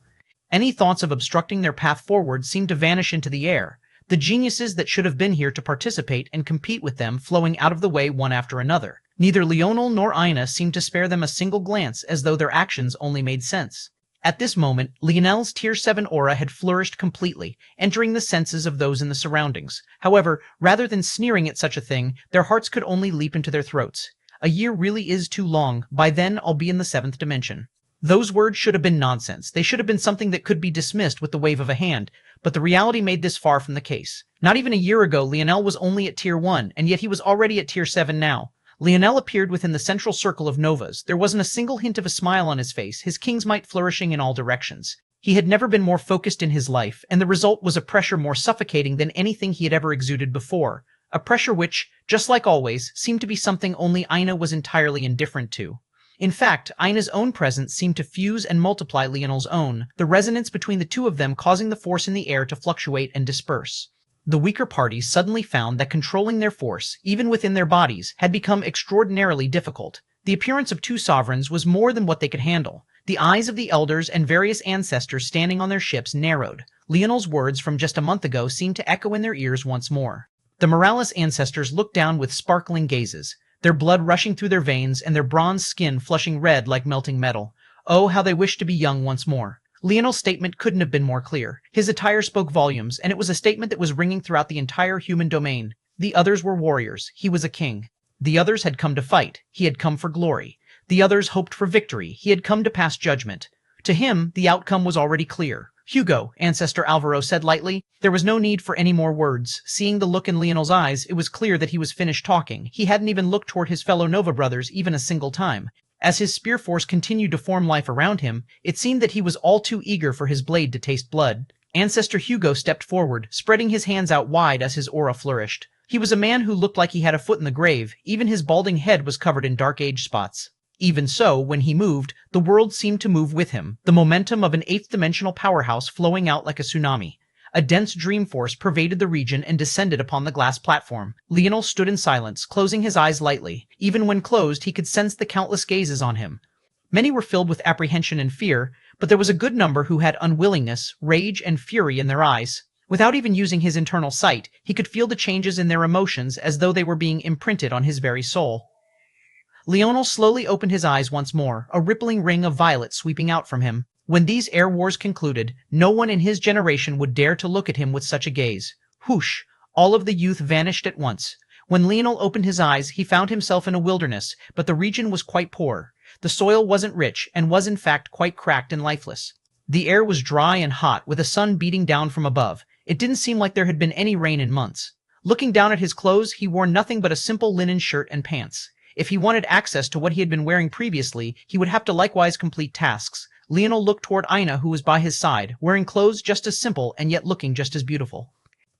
Any thoughts of obstructing their path forward seemed to vanish into the air. The geniuses that should have been here to participate and compete with them flowing out of the way one after another. Neither Leonel nor Ina seemed to spare them a single glance, as though their actions only made sense. At this moment, Leonel's Tier 7 aura had flourished completely, entering the senses of those in the surroundings. However, rather than sneering at such a thing, their hearts could only leap into their throats. A year really is too long. By then, I'll be in the seventh dimension. Those words should have been nonsense. They should have been something that could be dismissed with the wave of a hand, but the reality made this far from the case. Not even a year ago, Leonel was only at Tier 1, and yet he was already at Tier 7 now. Leonel appeared within the central circle of novas. There wasn't a single hint of a smile on his face, his king's might flourishing in all directions. He had never been more focused in his life, and the result was a pressure more suffocating than anything he had ever exuded before. A pressure which, just like always, seemed to be something only Aina was entirely indifferent to. In fact, Aina's own presence seemed to fuse and multiply Leonel's own, the resonance between the two of them causing the force in the air to fluctuate and disperse. The weaker parties suddenly found that controlling their force, even within their bodies, had become extraordinarily difficult. The appearance of two sovereigns was more than what they could handle. The eyes of the elders and various ancestors standing on their ships narrowed. Leonel's words from just a month ago seemed to echo in their ears once more. The Morales ancestors looked down with sparkling gazes, their blood rushing through their veins and their bronze skin flushing red like melting metal. Oh, how they wished to be young once more. Leonel's statement couldn't have been more clear. His attire spoke volumes, and it was a statement that was ringing throughout the entire human domain. The others were warriors. He was a king. The others had come to fight. He had come for glory. The others hoped for victory. He had come to pass judgment. To him, the outcome was already clear. Hugo, Ancestor Alvaro said lightly. There was no need for any more words. Seeing the look in Leonel's eyes, it was clear that he was finished talking. He hadn't even looked toward his fellow Nova brothers even a single time. As his spear force continued to form life around him, it seemed that he was all too eager for his blade to taste blood. Ancestor Hugo stepped forward, spreading his hands out wide as his aura flourished. He was a man who looked like he had a foot in the grave. Even his balding head was covered in dark age spots. Even so, when he moved, the world seemed to move with him, the momentum of an eighth-dimensional powerhouse flowing out like a tsunami. A dense dream force pervaded the region and descended upon the glass platform. Leonel stood in silence, closing his eyes lightly. Even when closed, he could sense the countless gazes on him. Many were filled with apprehension and fear, but there was a good number who had unwillingness, rage, and fury in their eyes. Without even using his internal sight, he could feel the changes in their emotions as though they were being imprinted on his very soul. Leonel slowly opened his eyes once more, a rippling ring of violet sweeping out from him. When these air wars concluded, no one in his generation would dare to look at him with such a gaze. Whoosh! All of the youth vanished at once. When Leonel opened his eyes, he found himself in a wilderness, but the region was quite poor. The soil wasn't rich, and was in fact quite cracked and lifeless. The air was dry and hot, with a sun beating down from above. It didn't seem like there had been any rain in months. Looking down at his clothes, he wore nothing but a simple linen shirt and pants. If he wanted access to what he had been wearing previously, he would have to likewise complete tasks. Leonel looked toward Aina, who was by his side, wearing clothes just as simple and yet looking just as beautiful.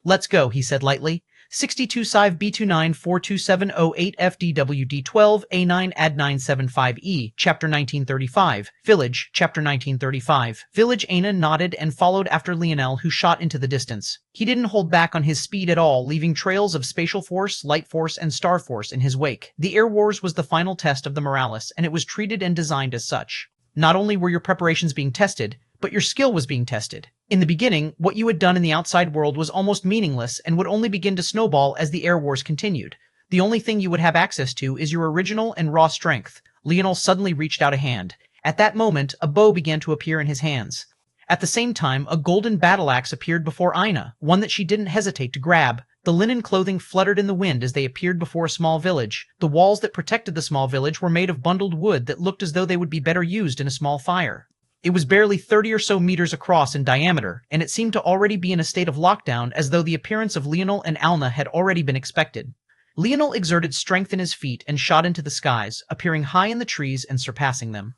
"Let's go," he said lightly. 62-5 B29 42708 FDWD12 A9 Ad 975E, Chapter 1935, Village, Chapter 1935. Village. Aina nodded and followed after Leonel, who shot into the distance. He didn't hold back on his speed at all, leaving trails of spatial force, light force, and star force in his wake. The Air Wars was the final test of the Morales, and it was treated and designed as such. Not only were your preparations being tested, but your skill was being tested. In the beginning, what you had done in the outside world was almost meaningless and would only begin to snowball as the Air Wars continued. The only thing you would have access to is your original and raw strength. Leonel suddenly reached out a hand. At that moment, a bow began to appear in his hands. At the same time, a golden battle axe appeared before Aina, one that she didn't hesitate to grab. The linen clothing fluttered in the wind as they appeared before a small village. The walls that protected the small village were made of bundled wood that looked as though they would be better used in a small fire. It was barely 30 or so meters across in diameter, and it seemed to already be in a state of lockdown, as though the appearance of Leonel and Alna had already been expected. Leonel exerted strength in his feet and shot into the skies, appearing high in the trees and surpassing them.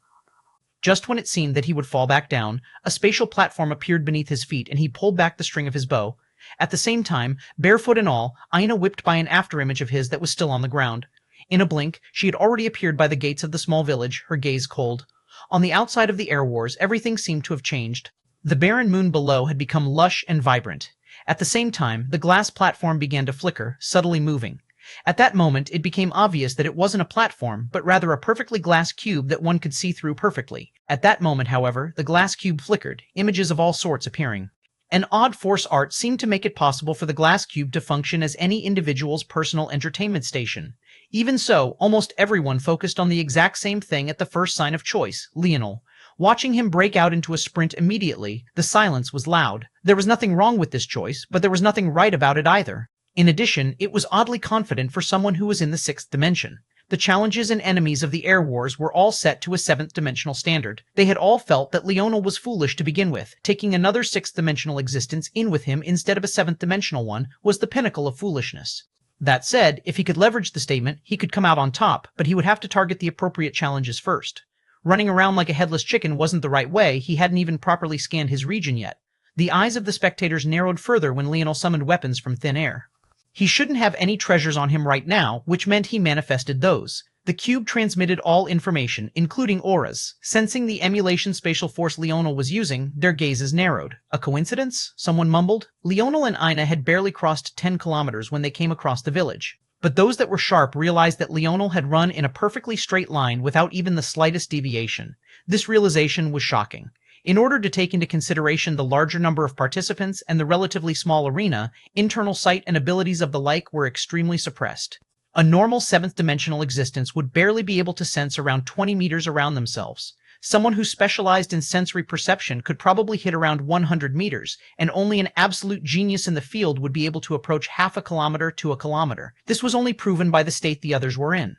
Just when it seemed that he would fall back down, a spatial platform appeared beneath his feet and he pulled back the string of his bow. At the same time, barefoot and all, Aina whipped by an afterimage of his that was still on the ground. In a blink, she had already appeared by the gates of the small village, her gaze cold. On the outside of the Air Wars, everything seemed to have changed. The barren moon below had become lush and vibrant. At the same time, the glass platform began to flicker, subtly moving. At that moment, it became obvious that it wasn't a platform, but rather a perfectly glass cube that one could see through perfectly. At that moment, however, the glass cube flickered, images of all sorts appearing. An odd force art seemed to make it possible for the glass cube to function as any individual's personal entertainment station. Even so, almost everyone focused on the exact same thing at the first sign of choice, Leonel. Watching him break out into a sprint immediately, the silence was loud. There was nothing wrong with this choice, but there was nothing right about it either. In addition, it was oddly confident for someone who was in the sixth dimension. The challenges and enemies of the Air Wars were all set to a seventh-dimensional standard. They had all felt that Leonel was foolish to begin with. Taking another sixth-dimensional existence in with him instead of a seventh-dimensional one was the pinnacle of foolishness. That said, if he could leverage the statement, he could come out on top, but he would have to target the appropriate challenges first. Running around like a headless chicken wasn't the right way. He hadn't even properly scanned his region yet. The eyes of the spectators narrowed further when Leonel summoned weapons from thin air. He shouldn't have any treasures on him right now, which meant he manifested those. The cube transmitted all information, including auras. Sensing the emulation spatial force Leonel was using, their gazes narrowed. A coincidence? Someone mumbled. Leonel and Ina had barely crossed 10 kilometers when they came across the village. But those that were sharp realized that Leonel had run in a perfectly straight line without even the slightest deviation. This realization was shocking. In order to take into consideration the larger number of participants and the relatively small arena, internal sight and abilities of the like were extremely suppressed. A normal seventh-dimensional existence would barely be able to sense around 20 meters around themselves. Someone who specialized in sensory perception could probably hit around 100 meters, and only an absolute genius in the field would be able to approach half a kilometer to a kilometer. This was only proven by the state the others were in.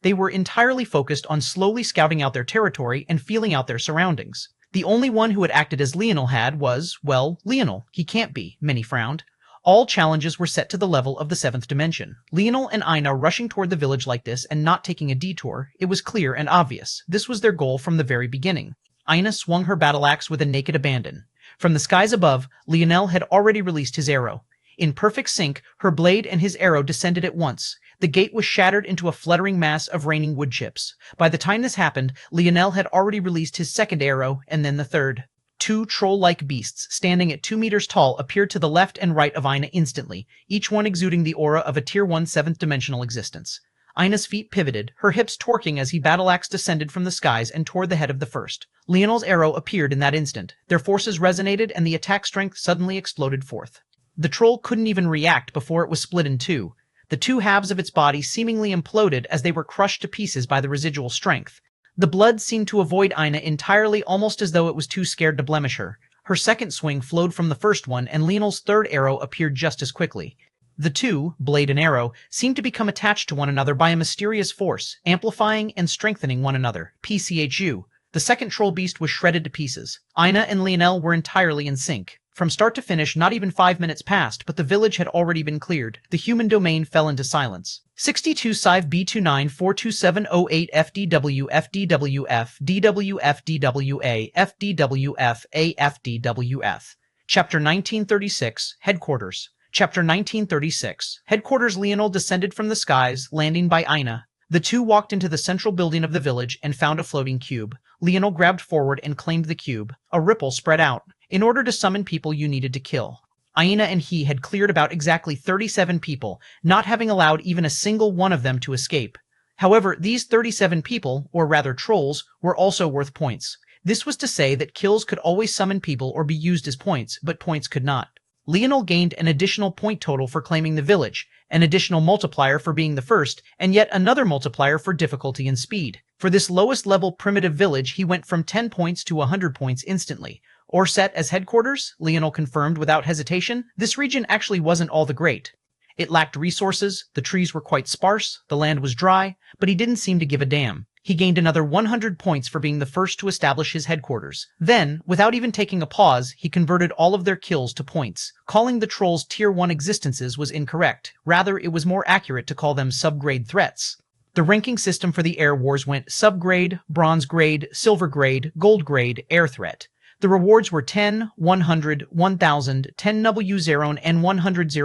They were entirely focused on slowly scouting out their territory and feeling out their surroundings. The only one who had acted as Leonel had was, well, Leonel. He can't be, many frowned. All challenges were set to the level of the seventh dimension. Leonel and Ina rushing toward the village like this and not taking a detour, it was clear and obvious. This was their goal from the very beginning. Ina swung her battle axe with a naked abandon. From the skies above, Leonel had already released his arrow. In perfect sync, her blade and his arrow descended at once. The gate was shattered into a fluttering mass of raining wood chips. By the time this happened, Leonel had already released his second arrow, and then the third. Two troll-like beasts, standing at 2 meters tall, appeared to the left and right of Ina instantly, each one exuding the aura of a Tier 1 seventh-dimensional existence. Ina's feet pivoted, her hips torquing as he battle-axe descended from the skies and toward the head of the first. Leonel's arrow appeared in that instant. Their forces resonated, and the attack strength suddenly exploded forth. The troll couldn't even react before it was split in two. The two halves of its body seemingly imploded as they were crushed to pieces by the residual strength. The blood seemed to avoid Ina entirely, almost as though it was too scared to blemish her. Her second swing flowed from the first one, and Leonel's third arrow appeared just as quickly. The two, blade and arrow, seemed to become attached to one another by a mysterious force, amplifying and strengthening one another. PCHU. The second troll beast was shredded to pieces. Ina and Leonel were entirely in sync. From start to finish, not even 5 minutes passed, but the village had already been cleared. The human domain fell into silence. 62 Civ B29 42708 FDW FDWF DWF DWA FDWF A FDWF. Chapter 1936, Headquarters. Chapter 1936, Headquarters. Leonel descended from the skies, landing by Ina. The two walked into the central building of the village and found a floating cube. Leonel grabbed forward and claimed the cube. A ripple spread out. In order to summon people you needed to kill. Ina and he had cleared about exactly 37 people, not having allowed even a single one of them to escape. However, these 37 people, or rather trolls, were also worth points. This was to say that kills could always summon people or be used as points, but points could not. Leonel gained an additional point total for claiming the village, an additional multiplier for being the first, and yet another multiplier for difficulty and speed. For this lowest level primitive village, he went from 10 points to 100 points instantly. Or set as headquarters, Leonel confirmed without hesitation, this region actually wasn't all the great. It lacked resources, the trees were quite sparse, the land was dry, but he didn't seem to give a damn. He gained another 100 points for being the first to establish his headquarters. Then, without even taking a pause, he converted all of their kills to points. Calling the trolls Tier 1 existences was incorrect. Rather, it was more accurate to call them subgrade threats. The ranking system for the air wars went subgrade, bronze grade, silver grade, gold grade, air threat. The rewards were 10, 100, 1000, 10W0 and 100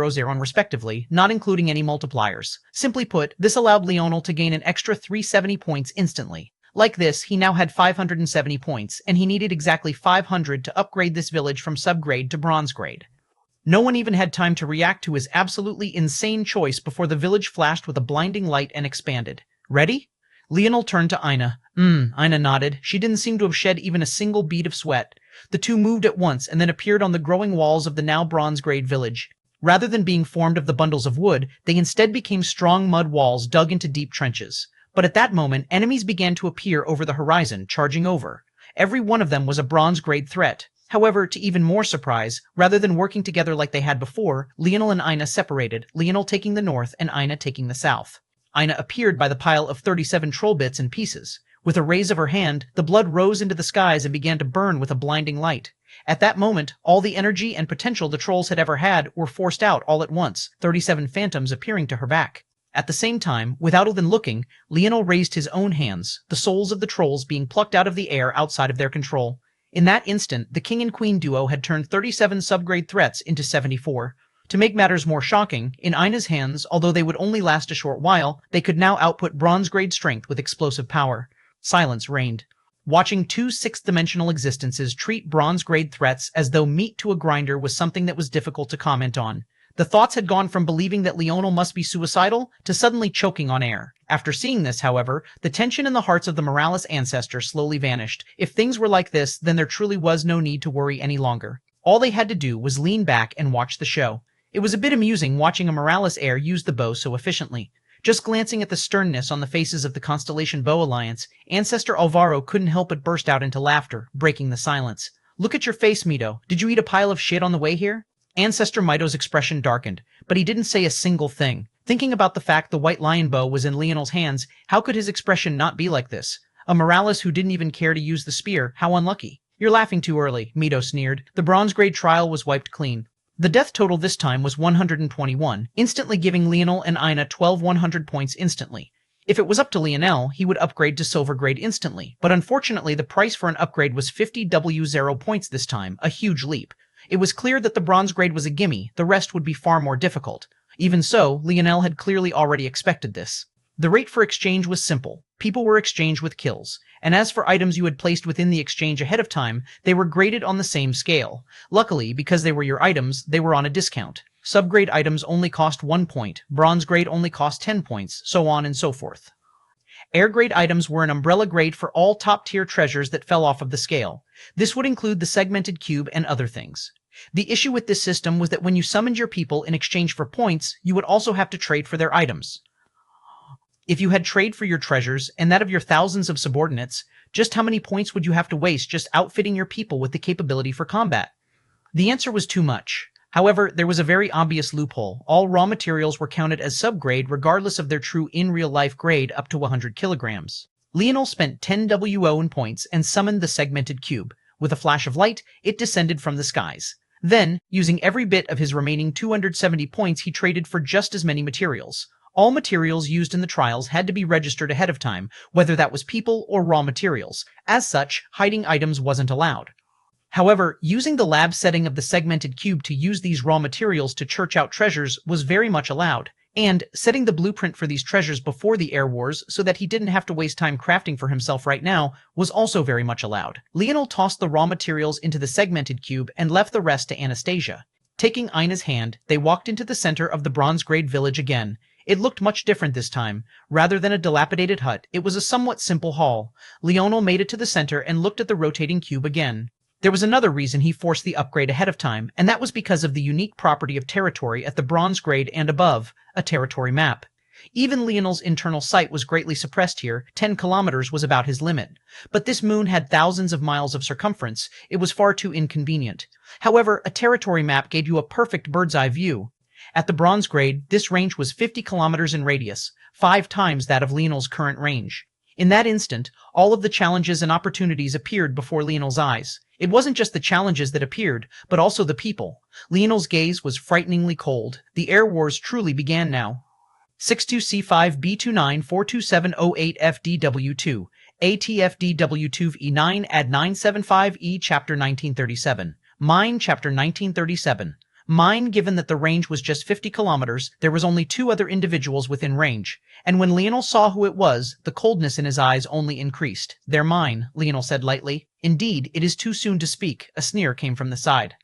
respectively, not including any multipliers. Simply put, this allowed Leonel to gain an extra 370 points instantly. Like this, he now had 570 points, and he needed exactly 500 to upgrade this village from subgrade to bronze grade. No one even had time to react to his absolutely insane choice before the village flashed with a blinding light and expanded. Ready? Leonel turned to Ina. Ina nodded. She didn't seem to have shed even a single bead of sweat. The two moved at once and then appeared on the growing walls of the now bronze-grade village. Rather than being formed of the bundles of wood, they instead became strong mud walls dug into deep trenches. But at that moment, enemies began to appear over the horizon, charging over. Every one of them was a bronze-grade threat. However, to even more surprise, rather than working together like they had before, Leonel and Ina separated, Leonel taking the north and Ina taking the south. Ina appeared by the pile of 37 troll bits and pieces. With a raise of her hand, the blood rose into the skies and began to burn with a blinding light. At that moment, all the energy and potential the trolls had ever had were forced out all at once, 37 phantoms appearing to her back. At the same time, without even looking, Leonel raised his own hands, the souls of the trolls being plucked out of the air outside of their control. In that instant, the king and queen duo had turned 37 subgrade threats into 74. To make matters more shocking, in Ina's hands, although they would only last a short while, they could now output bronze-grade strength with explosive power. Silence reigned. Watching two sixth-dimensional existences treat bronze-grade threats as though meat to a grinder was something that was difficult to comment on. The thoughts had gone from believing that Leonel must be suicidal to suddenly choking on air. After seeing this, however, the tension in the hearts of the Morales ancestors slowly vanished. If things were like this, then there truly was no need to worry any longer. All they had to do was lean back and watch the show. It was a bit amusing watching a Morales heir use the bow so efficiently. Just glancing at the sternness on the faces of the Constellation Bow Alliance, Ancestor Alvaro couldn't help but burst out into laughter, breaking the silence. "Look at your face, Mito. Did you eat a pile of shit on the way here?" Ancestor Mito's expression darkened, but he didn't say a single thing. Thinking about the fact the white lion bow was in Leonel's hands, how could his expression not be like this? A Morales who didn't even care to use the spear, how unlucky. "You're laughing too early," Mito sneered. The bronze-grade trial was wiped clean. The death total this time was 121, instantly giving Leonel and Ina 12 100 points instantly. If it was up to Leonel, he would upgrade to silver grade instantly, but unfortunately the price for an upgrade was 50 W0 points this time, a huge leap. It was clear that the bronze grade was a gimme, the rest would be far more difficult. Even so, Leonel had clearly already expected this. The rate for exchange was simple. People were exchanged with kills, and as for items you had placed within the exchange ahead of time, they were graded on the same scale. Luckily, because they were your items, they were on a discount. Subgrade items only cost 1 point, bronze grade only cost 10 points, so on and so forth. Air grade items were an umbrella grade for all top-tier treasures that fell off of the scale. This would include the segmented cube and other things. The issue with this system was that when you summoned your people in exchange for points, you would also have to trade for their items. If you had trade for your treasures and that of your thousands of subordinates, just how many points would you have to waste just outfitting your people with the capability for combat? The answer was too much. However, there was a very obvious loophole. All raw materials were counted as subgrade regardless of their true in-real-life grade up to 100 kilograms. Leonel spent 10 WO in points and summoned the segmented cube. With a flash of light, it descended from the skies. Then, using every bit of his remaining 270 points, he traded for just as many materials. All materials used in the trials had to be registered ahead of time, whether that was people or raw materials. As such, hiding items wasn't allowed. However, using the lab setting of the segmented cube to use these raw materials to church out treasures was very much allowed, and setting the blueprint for these treasures before the Air Wars so that he didn't have to waste time crafting for himself right now was also very much allowed. Leonel tossed the raw materials into the segmented cube and left the rest to Anastasia. Taking Ina's hand, they walked into the center of the bronze-grade village again. It looked much different this time. Rather than a dilapidated hut, it was a somewhat simple hall. Leonel made it to the center and looked at the rotating cube again. There was another reason he forced the upgrade ahead of time, and that was because of the unique property of territory at the bronze grade and above, a territory map. Even Leonel's internal sight was greatly suppressed here. 10 kilometers was about his limit. But this moon had thousands of miles of circumference. It was far too inconvenient. However, a territory map gave you a perfect bird's-eye view. At the bronze grade, this range was 50 kilometers in radius, 5 times that of Leonel's current range. In that instant, all of the challenges and opportunities appeared before Leonel's eyes. It wasn't just the challenges that appeared, but also the people. Leonel's gaze was frighteningly cold. The Air Wars truly began now. 62C5B2942708FDW2, ATFDW2E9 Ad 975E Chapter 1937. Mine Chapter 1937. Mine, given that the range was just 50 kilometers, there was only 2 other individuals within range. And when Leonel saw who it was, the coldness in his eyes only increased. "They're mine," Leonel said lightly. "Indeed, it is too soon to speak," a sneer came from the side.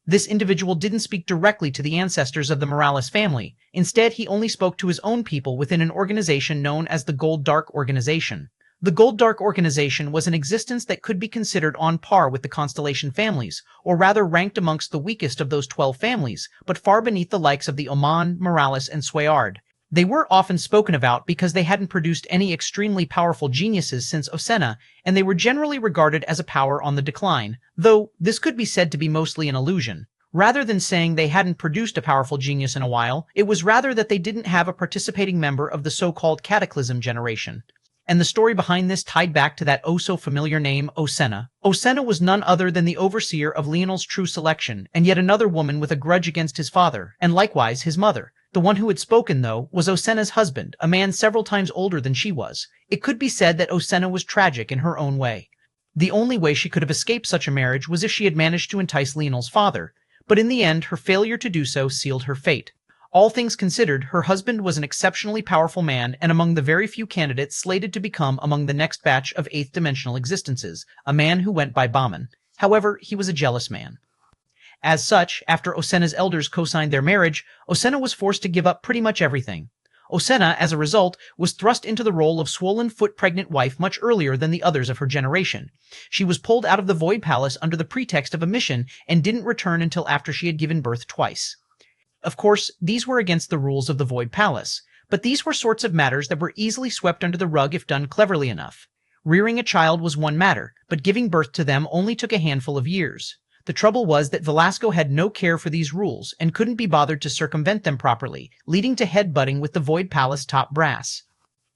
This individual didn't speak directly to the ancestors of the Morales family. Instead, he only spoke to his own people within an organization known as the Gold Dark Organization. The Gold Dark Organization was an existence that could be considered on par with the Constellation families, or rather ranked amongst the weakest of those 12 families, but far beneath the likes of the Oman, Morales, and Swayard. They were often spoken about because they hadn't produced any extremely powerful geniuses since Osena, and they were generally regarded as a power on the decline, though this could be said to be mostly an illusion. Rather than saying they hadn't produced a powerful genius in a while, it was rather that they didn't have a participating member of the so-called Cataclysm generation. and the story behind this tied back to that oh-so-familiar name, Osena. Osena was none other than the overseer of Leonel's true selection, and yet another woman with a grudge against his father, and likewise his mother. The one who had spoken, though, was Osena's husband, a man several times older than she was. It could be said that Osena was tragic in her own way. The only way she could have escaped such a marriage was if she had managed to entice Leonel's father, but in the end her failure to do so sealed her fate. All things considered, her husband was an exceptionally powerful man and among the very few candidates slated to become among the next batch of eighth-dimensional existences, a man who went by Bahman. However, he was a jealous man. As such, after Osena's elders co-signed their marriage, Osena was forced to give up pretty much everything. Osena, as a result, was thrust into the role of swollen-foot pregnant wife much earlier than the others of her generation. She was pulled out of the Void Palace under the pretext of a mission and didn't return until after she had given birth twice. Of course, these were against the rules of the Void Palace, but these were sorts of matters that were easily swept under the rug if done cleverly enough. Rearing a child was one matter, but giving birth to them only took a handful of years. The trouble was that Velasco had no care for these rules and couldn't be bothered to circumvent them properly, leading to headbutting with the Void Palace top brass.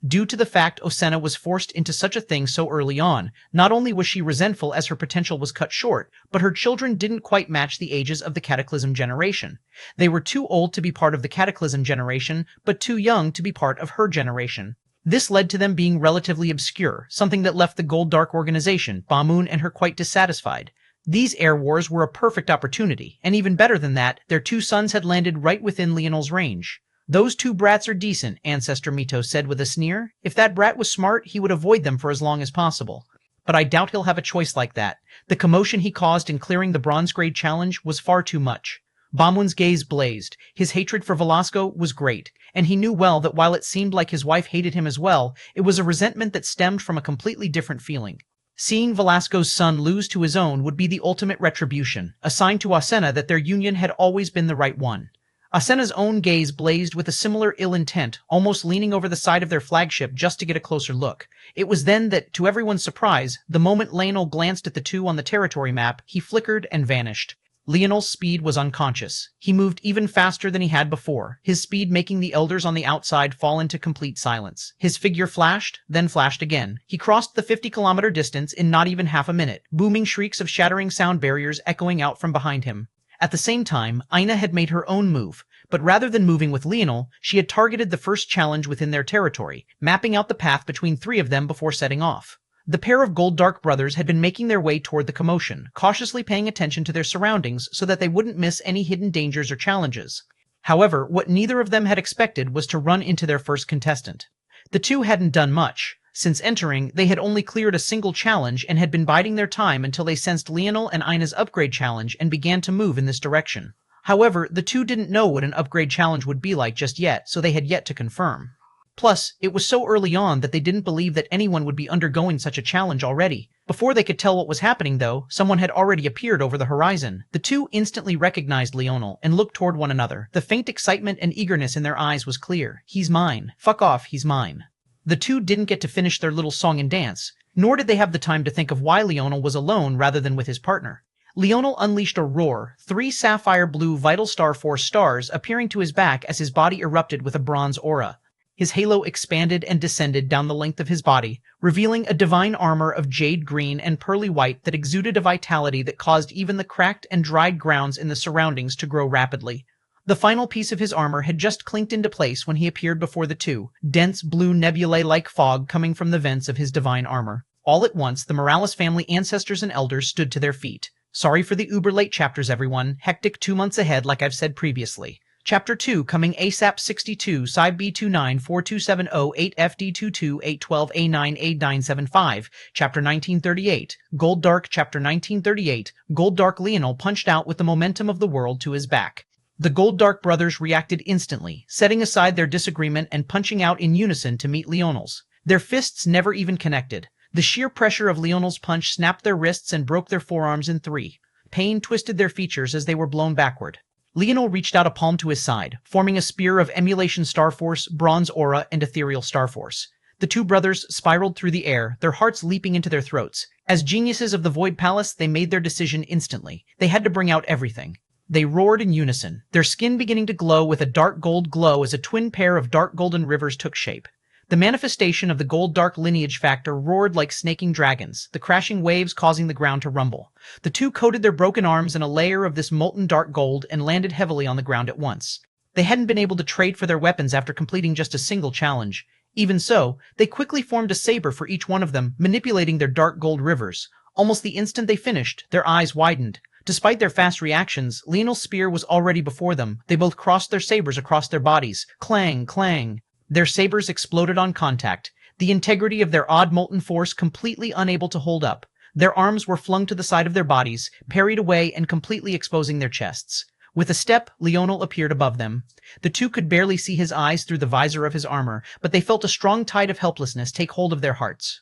Due to the fact Osena was forced into such a thing so early on, not only was she resentful as her potential was cut short, but her children didn't quite match the ages of the Cataclysm generation. They were too old to be part of the Cataclysm generation, but too young to be part of her generation. This led to them being relatively obscure, something that left the Gold Dark organization, Bahman and her quite dissatisfied. These air wars were a perfect opportunity, and even better than that, their two sons had landed right within Leonel's range. "Those two brats are decent," Ancestor Mito said with a sneer. "If that brat was smart, he would avoid them for as long as possible. But I doubt he'll have a choice like that. The commotion he caused in clearing the bronze grade challenge was far too much." Bahman's gaze blazed. His hatred for Velasco was great, and he knew well that while it seemed like his wife hated him as well, it was a resentment that stemmed from a completely different feeling. Seeing Velasco's son lose to his own would be the ultimate retribution, a sign to Osena that their union had always been the right one. Osena's own gaze blazed with a similar ill intent, almost leaning over the side of their flagship just to get a closer look. It was then that, to everyone's surprise, the moment Leonel glanced at the two on the territory map, he flickered and vanished. Leonel's speed was unconscious. He moved even faster than he had before, his speed making the elders on the outside fall into complete silence. His figure flashed, then flashed again. He crossed the 50-kilometer distance in not even half a minute, booming shrieks of shattering sound barriers echoing out from behind him. At the same time, Aina had made her own move, but rather than moving with Leonel, she had targeted the first challenge within their territory, mapping out the path between three of them before setting off. The pair of Gold Dark brothers had been making their way toward the commotion, cautiously paying attention to their surroundings so that they wouldn't miss any hidden dangers or challenges. However, what neither of them had expected was to run into their first contestant. The two hadn't done much. Since entering, they had only cleared a single challenge and had been biding their time until they sensed Leonel and Ina's upgrade challenge and began to move in this direction. However, the two didn't know what an upgrade challenge would be like just yet, so they had yet to confirm. Plus, it was so early on that they didn't believe that anyone would be undergoing such a challenge already. Before they could tell what was happening, though, someone had already appeared over the horizon. The two instantly recognized Leonel and looked toward one another. The faint excitement and eagerness in their eyes was clear. "He's mine. Fuck off, he's mine." The two didn't get to finish their little song and dance, nor did they have the time to think of why Leonel was alone rather than with his partner. Leonel unleashed a roar, 3 sapphire blue Vital Star Force stars appearing to his back as his body erupted with a bronze aura. His halo expanded and descended down the length of his body, revealing a divine armor of jade green and pearly white that exuded a vitality that caused even the cracked and dried grounds in the surroundings to grow rapidly. The final piece of his armor had just clinked into place when he appeared before the two, dense blue nebulae-like fog coming from the vents of his divine armor. All at once, the Morales family ancestors and elders stood to their feet. Sorry for the uber-late chapters, everyone. Hectic 2 months ahead, like I've said previously. Chapter 2 coming ASAP 62, Side B29 4270 8FD22 812 A9 8975, Chapter 1938, Gold Dark Chapter 1938, Gold Dark Leonel punched out with the momentum of the world to his back. The Gold Dark brothers reacted instantly, setting aside their disagreement and punching out in unison to meet Leonel's. Their fists never even connected. The sheer pressure of Leonel's punch snapped their wrists and broke their forearms in 3. Pain twisted their features as they were blown backward. Leonel reached out a palm to his side, forming a spear of Emulation Starforce, Bronze Aura, and Ethereal Starforce. The two brothers spiraled through the air, their hearts leaping into their throats. As geniuses of the Void Palace, they made their decision instantly. They had to bring out everything. They roared in unison, their skin beginning to glow with a dark gold glow as a twin pair of dark golden rivers took shape. The manifestation of the gold dark lineage factor roared like snaking dragons, the crashing waves causing the ground to rumble. The two coated their broken arms in a layer of this molten dark gold and landed heavily on the ground at once. They hadn't been able to trade for their weapons after completing just a single challenge. Even so, they quickly formed a saber for each one of them, manipulating their dark gold rivers. Almost the instant they finished, their eyes widened. Despite their fast reactions, Leonel's spear was already before them. They both crossed their sabers across their bodies. Clang, clang. Their sabers exploded on contact, the integrity of their odd molten force completely unable to hold up. Their arms were flung to the side of their bodies, parried away and completely exposing their chests. With a step, Leonel appeared above them. The two could barely see his eyes through the visor of his armor, but they felt a strong tide of helplessness take hold of their hearts.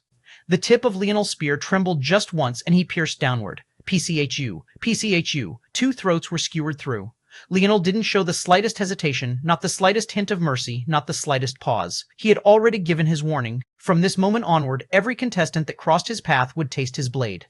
The tip of Leonel's spear trembled just once and he pierced downward. PCHU, PCHU. Two throats were skewered through. Leonel didn't show the slightest hesitation, not the slightest hint of mercy, not the slightest pause. He had already given his warning. From this moment onward, every contestant that crossed his path would taste his blade.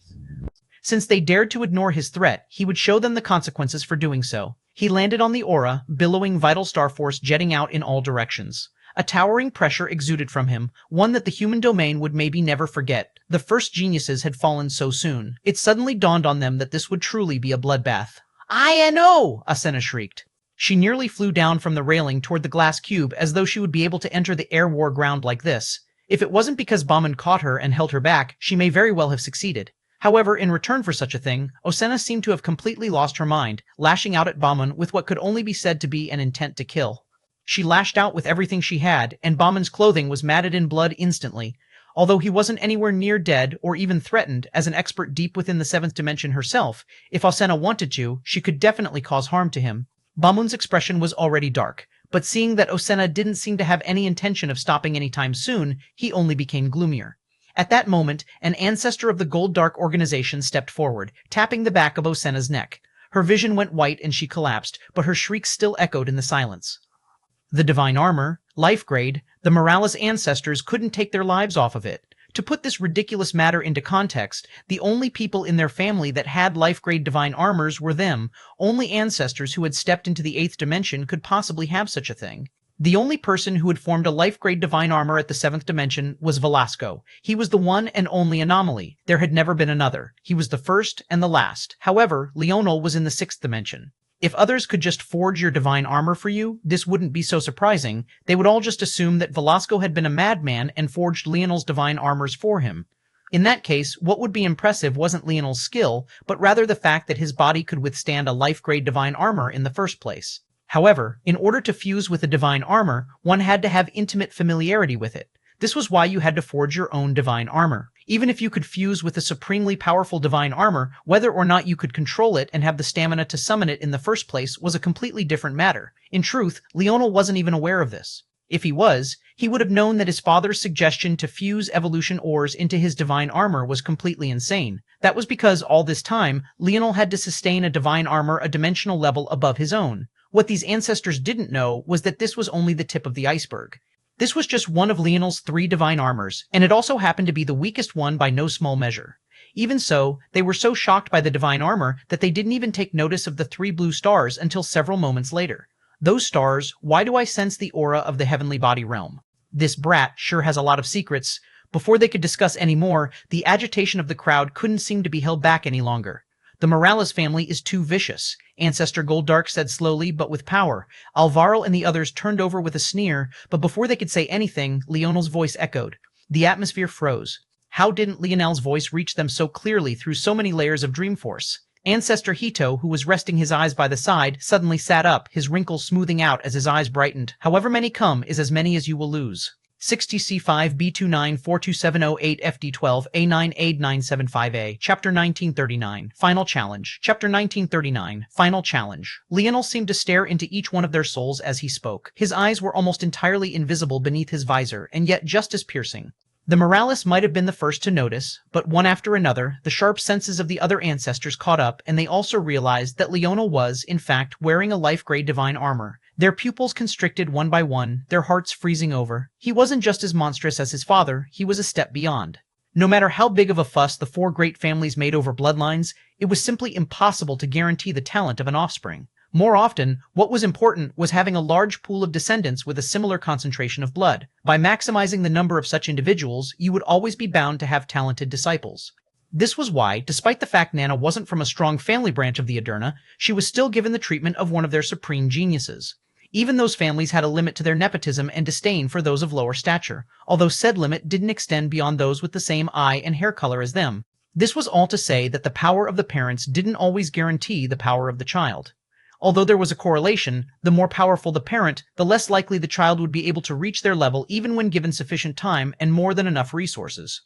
Since they dared to ignore his threat, he would show them the consequences for doing so. He landed on the aura, billowing vital star force jetting out in all directions. A towering pressure exuded from him, one that the human domain would maybe never forget. The first geniuses had fallen so soon. It suddenly dawned on them that this would truly be a bloodbath. "I-N-O!" Asena shrieked. She nearly flew down from the railing toward the glass cube as though she would be able to enter the air war ground like this. If it wasn't because Bauman caught her and held her back, she may very well have succeeded. However, in return for such a thing, Asena seemed to have completely lost her mind, lashing out at Bauman with what could only be said to be an intent to kill. She lashed out with everything she had, and Bauman's clothing was matted in blood instantly. Although he wasn't anywhere near dead or even threatened, as an expert deep within the seventh dimension herself, if Asena wanted to, she could definitely cause harm to him. Bauman's expression was already dark, but seeing that Asena didn't seem to have any intention of stopping anytime soon, he only became gloomier. At that moment, an ancestor of the Gold Dark organization stepped forward, tapping the back of Asena's neck. Her vision went white and she collapsed, but her shrieks still echoed in the silence. The divine armor, life grade, the Morales ancestors couldn't take their lives off of it. To put this ridiculous matter into context, the only people in their family that had life grade divine armors were them. Only ancestors who had stepped into the 8th dimension could possibly have such a thing. The only person who had formed a life grade divine armor at the 7th dimension was Velasco. He was the one and only anomaly. There had never been another. He was the first and the last. However, Leonel was in the 6th dimension. If others could just forge your divine armor for you, this wouldn't be so surprising. They would all just assume that Velasco had been a madman and forged Leonel's divine armors for him. In that case, what would be impressive wasn't Leonel's skill, but rather the fact that his body could withstand a life-grade divine armor in the first place. However, in order to fuse with a divine armor, one had to have intimate familiarity with it. This was why you had to forge your own divine armor. Even if you could fuse with a supremely powerful divine armor, whether or not you could control it and have the stamina to summon it in the first place was a completely different matter. In truth, Leonel wasn't even aware of this. If he was, he would have known that his father's suggestion to fuse evolution ores into his divine armor was completely insane. That was because all this time, Leonel had to sustain a divine armor a dimensional level above his own. What these ancestors didn't know was that this was only the tip of the iceberg. This was just one of Leonel's 3 divine armors, and it also happened to be the weakest one by no small measure. Even so, they were so shocked by the divine armor that they didn't even take notice of the 3 blue stars until several moments later. Those stars, why do I sense the aura of the heavenly body realm? This brat sure has a lot of secrets. Before they could discuss any more, the agitation of the crowd couldn't seem to be held back any longer. The Morales family is too vicious, Ancestor Goldark said slowly but with power. Alvaro and the others turned over with a sneer, but before they could say anything, Leonel's voice echoed. The atmosphere froze. How didn't Leonel's voice reach them so clearly through so many layers of dream force? Ancestor Hito, who was resting his eyes by the side, suddenly sat up, his wrinkles smoothing out as his eyes brightened. However many come is as many as you will lose. 60C5 B29 42708 FD12 A9 A975A Chapter 1939 Final Challenge Chapter 1939 Final Challenge Leonel seemed to stare into each one of their souls as he spoke. His eyes were almost entirely invisible beneath his visor, and yet just as piercing. The Morales might have been the first to notice, but one after another, the sharp senses of the other ancestors caught up, and they also realized that Leonel was, in fact, wearing a life-grade divine armor. Their pupils constricted one by one, their hearts freezing over. He wasn't just as monstrous as his father, he was a step beyond. No matter how big of a fuss the 4 great families made over bloodlines, it was simply impossible to guarantee the talent of an offspring. More often, what was important was having a large pool of descendants with a similar concentration of blood. By maximizing the number of such individuals, you would always be bound to have talented disciples. This was why, despite the fact Nana wasn't from a strong family branch of the Aderna, she was still given the treatment of one of their supreme geniuses. Even those families had a limit to their nepotism and disdain for those of lower stature, although said limit didn't extend beyond those with the same eye and hair color as them. This was all to say that the power of the parents didn't always guarantee the power of the child. Although there was a correlation, the more powerful the parent, the less likely the child would be able to reach their level even when given sufficient time and more than enough resources.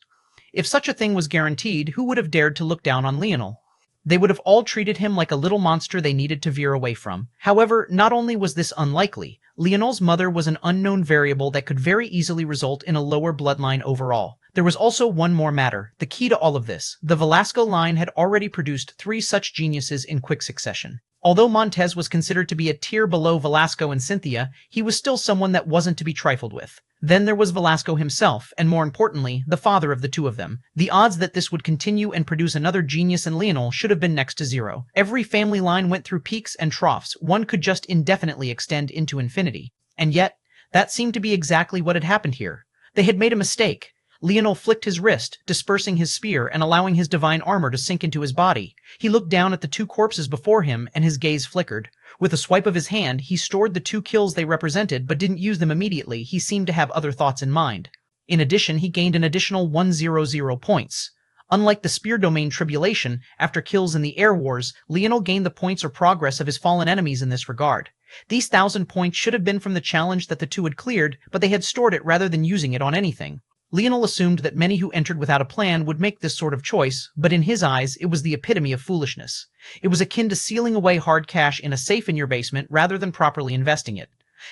If such a thing was guaranteed, who would have dared to look down on Leonel? They would have all treated him like a little monster they needed to veer away from. However, not only was this unlikely, Leonel's mother was an unknown variable that could very easily result in a lower bloodline overall. There was also one more matter, the key to all of this. The Velasco line had already produced 3 such geniuses in quick succession. Although Montez was considered to be a tier below Velasco and Cynthia, he was still someone that wasn't to be trifled with. Then there was Velasco himself, and more importantly, the father of the two of them. The odds that this would continue and produce another genius in Leonel should have been next to zero. Every family line went through peaks and troughs. One could just indefinitely extend into infinity. And yet, that seemed to be exactly what had happened here. They had made a mistake. Leonel flicked his wrist, dispersing his spear and allowing his divine armor to sink into his body. He looked down at the 2 corpses before him, and his gaze flickered. With a swipe of his hand, he stored the 2 kills they represented, but didn't use them immediately. He seemed to have other thoughts in mind. In addition, he gained an additional 100 points. Unlike the spear domain tribulation, after kills in the Air Wars, Leonel gained the points or progress of his fallen enemies in this regard. These 1,000 points should have been from the challenge that the 2 had cleared, but they had stored it rather than using it on anything. Leonel assumed that many who entered without a plan would make this sort of choice, but in his eyes, it was the epitome of foolishness. It was akin to sealing away hard cash in a safe in your basement rather than properly investing it.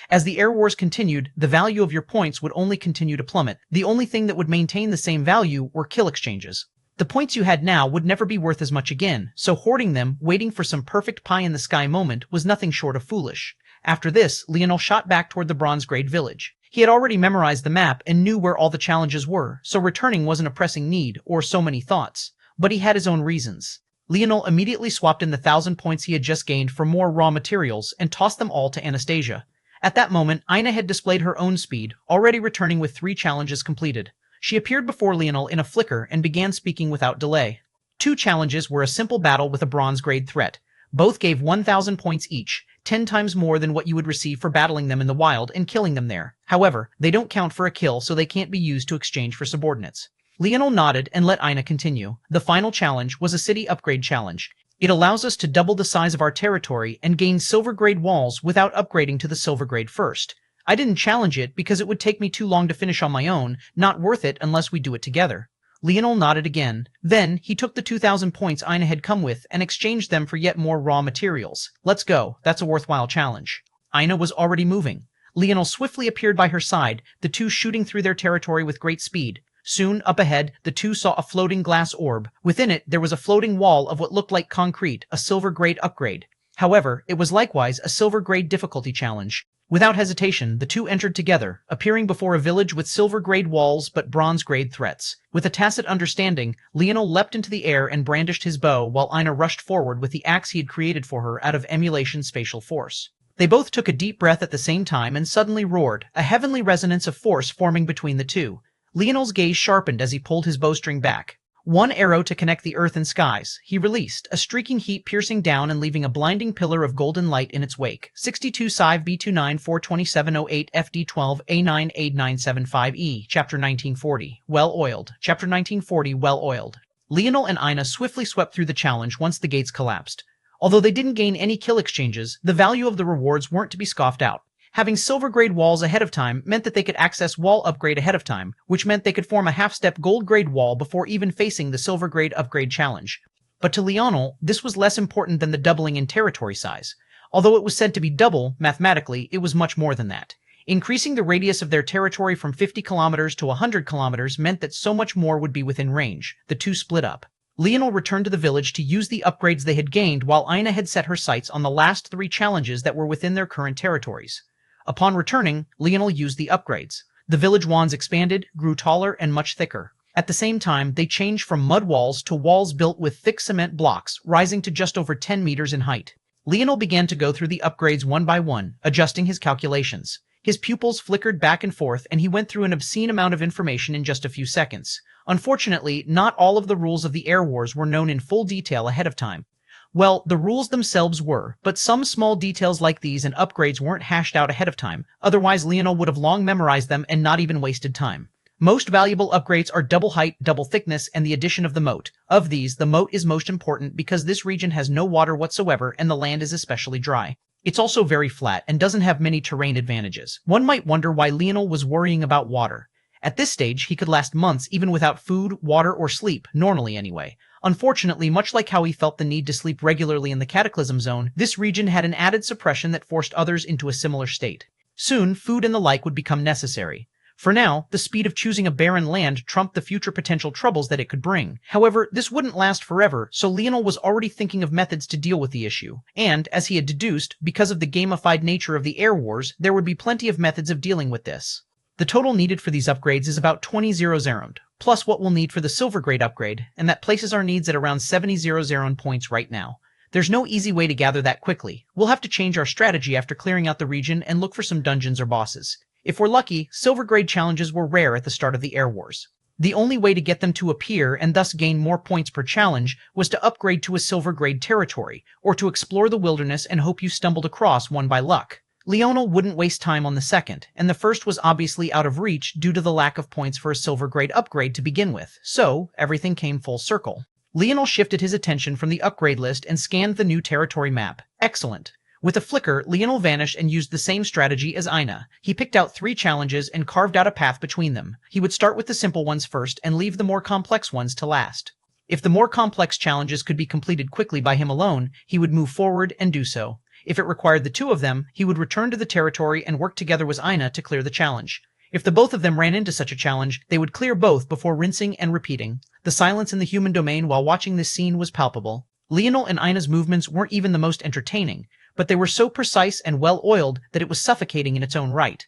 As the Air Wars continued, the value of your points would only continue to plummet. The only thing that would maintain the same value were kill exchanges. The points you had now would never be worth as much again, so hoarding them, waiting for some perfect pie-in-the-sky moment, was nothing short of foolish. After this, Leonel shot back toward the Bronze Grade village. He had already memorized the map and knew where all the challenges were, so returning wasn't a pressing need, or so many thoughts. But he had his own reasons. Leonel immediately swapped in the 1,000 points he had just gained for more raw materials and tossed them all to Anastasia. At that moment, Ina had displayed her own speed, already returning with 3 challenges completed. She appeared before Leonel in a flicker and began speaking without delay. 2 challenges were a simple battle with a Bronze Grade threat. Both gave 1,000 points each, 10 times more than what you would receive for battling them in the wild and killing them there. However, they don't count for a kill, so they can't be used to exchange for subordinates. Leonel nodded and let Ina continue. The final challenge was a city upgrade challenge. It allows us to double the size of our territory and gain silver grade walls without upgrading to the silver grade first. I didn't challenge it because it would take me too long to finish on my own, not worth it unless we do it together. Leonel nodded again. Then, he took the 2,000 points Ina had come with and exchanged them for yet more raw materials. Let's go, that's a worthwhile challenge. Ina was already moving. Leonel swiftly appeared by her side, the 2 shooting through their territory with great speed. Soon, up ahead, the 2 saw a floating glass orb. Within it, there was a floating wall of what looked like concrete, a silver grade upgrade. However, it was likewise a silver grade difficulty challenge. Without hesitation, the 2 entered together, appearing before a village with silver grade walls but bronze grade threats. With a tacit understanding, Leonel leapt into the air and brandished his bow while Ina rushed forward with the axe he had created for her out of emulation spatial force. They both took a deep breath at the same time and suddenly roared, a heavenly resonance of force forming between the 2. Leonel's gaze sharpened as he pulled his bowstring back. 1 arrow to connect the earth and skies. He released, a streaking heat piercing down and leaving a blinding pillar of golden light in its wake. 62 Sive B29 42708 FD12 A98975E, Chapter 1940. Well-oiled. Chapter 1940, well-oiled. Leonel and Ina swiftly swept through the challenge once the gates collapsed. Although they didn't gain any kill exchanges, the value of the rewards weren't to be scoffed out. Having silver-grade walls ahead of time meant that they could access wall upgrade ahead of time, which meant they could form a half-step gold-grade wall before even facing the silver-grade upgrade challenge. But to Leonel, this was less important than the doubling in territory size. Although it was said to be double, mathematically, it was much more than that. Increasing the radius of their territory from 50 kilometers to 100 kilometers meant that so much more would be within range. The 2 split up. Leonel returned to the village to use the upgrades they had gained while Ina had set her sights on the last 3 challenges that were within their current territories. Upon returning, Leonel used the upgrades. The village wands expanded, grew taller, and much thicker. At the same time, they changed from mud walls to walls built with thick cement blocks, rising to just over 10 meters in height. Leonel began to go through the upgrades one by one, adjusting his calculations. His pupils flickered back and forth, and he went through an obscene amount of information in just a few seconds. Unfortunately, not all of the rules of the Air Wars were known in full detail ahead of time. Well, the rules themselves were, but some small details like these and upgrades weren't hashed out ahead of time, otherwise Leonel would have long memorized them and not even wasted time. Most valuable upgrades are double height, double thickness, and the addition of the moat. Of these, the moat is most important because this region has no water whatsoever and the land is especially dry. It's also very flat and doesn't have many terrain advantages. One might wonder why Leonel was worrying about water. At this stage, he could last months even without food, water, or sleep, normally anyway. Unfortunately, much like how he felt the need to sleep regularly in the Cataclysm Zone, this region had an added suppression that forced others into a similar state. Soon, food and the like would become necessary. For now, the speed of choosing a barren land trumped the future potential troubles that it could bring. However, this wouldn't last forever, so Leonel was already thinking of methods to deal with the issue. And, as he had deduced, because of the gamified nature of the Air Wars, there would be plenty of methods of dealing with this. The total needed for these upgrades is about 20 zeroed, plus what we'll need for the silver grade upgrade, and that places our needs at around 70 zeroed points right now. There's no easy way to gather that quickly. We'll have to change our strategy after clearing out the region and look for some dungeons or bosses. If we're lucky, silver grade challenges were rare at the start of the Air Wars. The only way to get them to appear and thus gain more points per challenge was to upgrade to a silver grade territory, or to explore the wilderness and hope you stumbled across one by luck. Leonel wouldn't waste time on the second, and the first was obviously out of reach due to the lack of points for a silver grade upgrade to begin with, so everything came full circle. Leonel shifted his attention from the upgrade list and scanned the new territory map. Excellent. With a flicker, Leonel vanished and used the same strategy as Ina. He picked out 3 challenges and carved out a path between them. He would start with the simple ones first and leave the more complex ones to last. If the more complex challenges could be completed quickly by him alone, he would move forward and do so. If it required the 2 of them, he would return to the territory and work together with Ina to clear the challenge. If the both of them ran into such a challenge, they would clear both before rinsing and repeating. The silence in the human domain while watching this scene was palpable. Leonel and Ina's movements weren't even the most entertaining, but they were so precise and well-oiled that it was suffocating in its own right.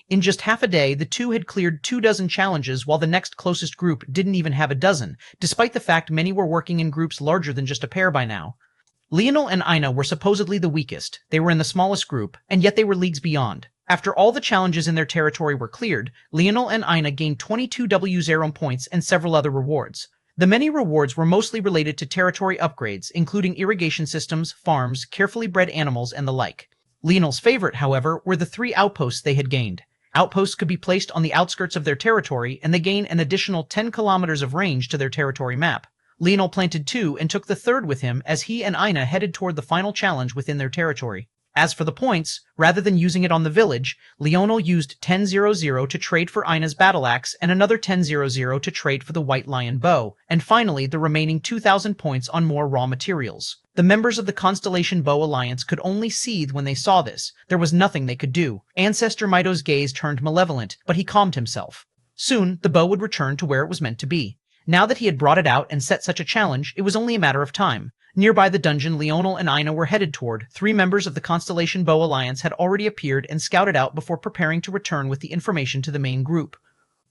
In just half a day, the two had cleared 24 challenges while the next closest group didn't even have a dozen, despite the fact many were working in groups larger than just a pair by now. Leonel and Ina were supposedly the weakest, they were in the smallest group, and yet they were leagues beyond. After all the challenges in their territory were cleared, Leonel and Ina gained 22 W0 points and several other rewards. The many rewards were mostly related to territory upgrades, including irrigation systems, farms, carefully bred animals, and the like. Leonel's favorite, however, were the 3 outposts they had gained. Outposts could be placed on the outskirts of their territory, and they gain an additional 10 kilometers of range to their territory map. Leonel planted 2 and took the 3rd with him as he and Ina headed toward the final challenge within their territory. As for the points, rather than using it on the village, Leonel used 10-0-0 to trade for Ina's battle axe and another 10-0-0 to trade for the White Lion bow, and finally the remaining 2,000 points on more raw materials. The members of the Constellation Bow Alliance could only seethe when they saw this. There was nothing they could do. Ancestor Mito's gaze turned malevolent, but he calmed himself. Soon, the bow would return to where it was meant to be. Now that he had brought it out and set such a challenge, it was only a matter of time. Nearby the dungeon Leonel and Ina were headed toward, 3 members of the Constellation Bow Alliance had already appeared and scouted out before preparing to return with the information to the main group.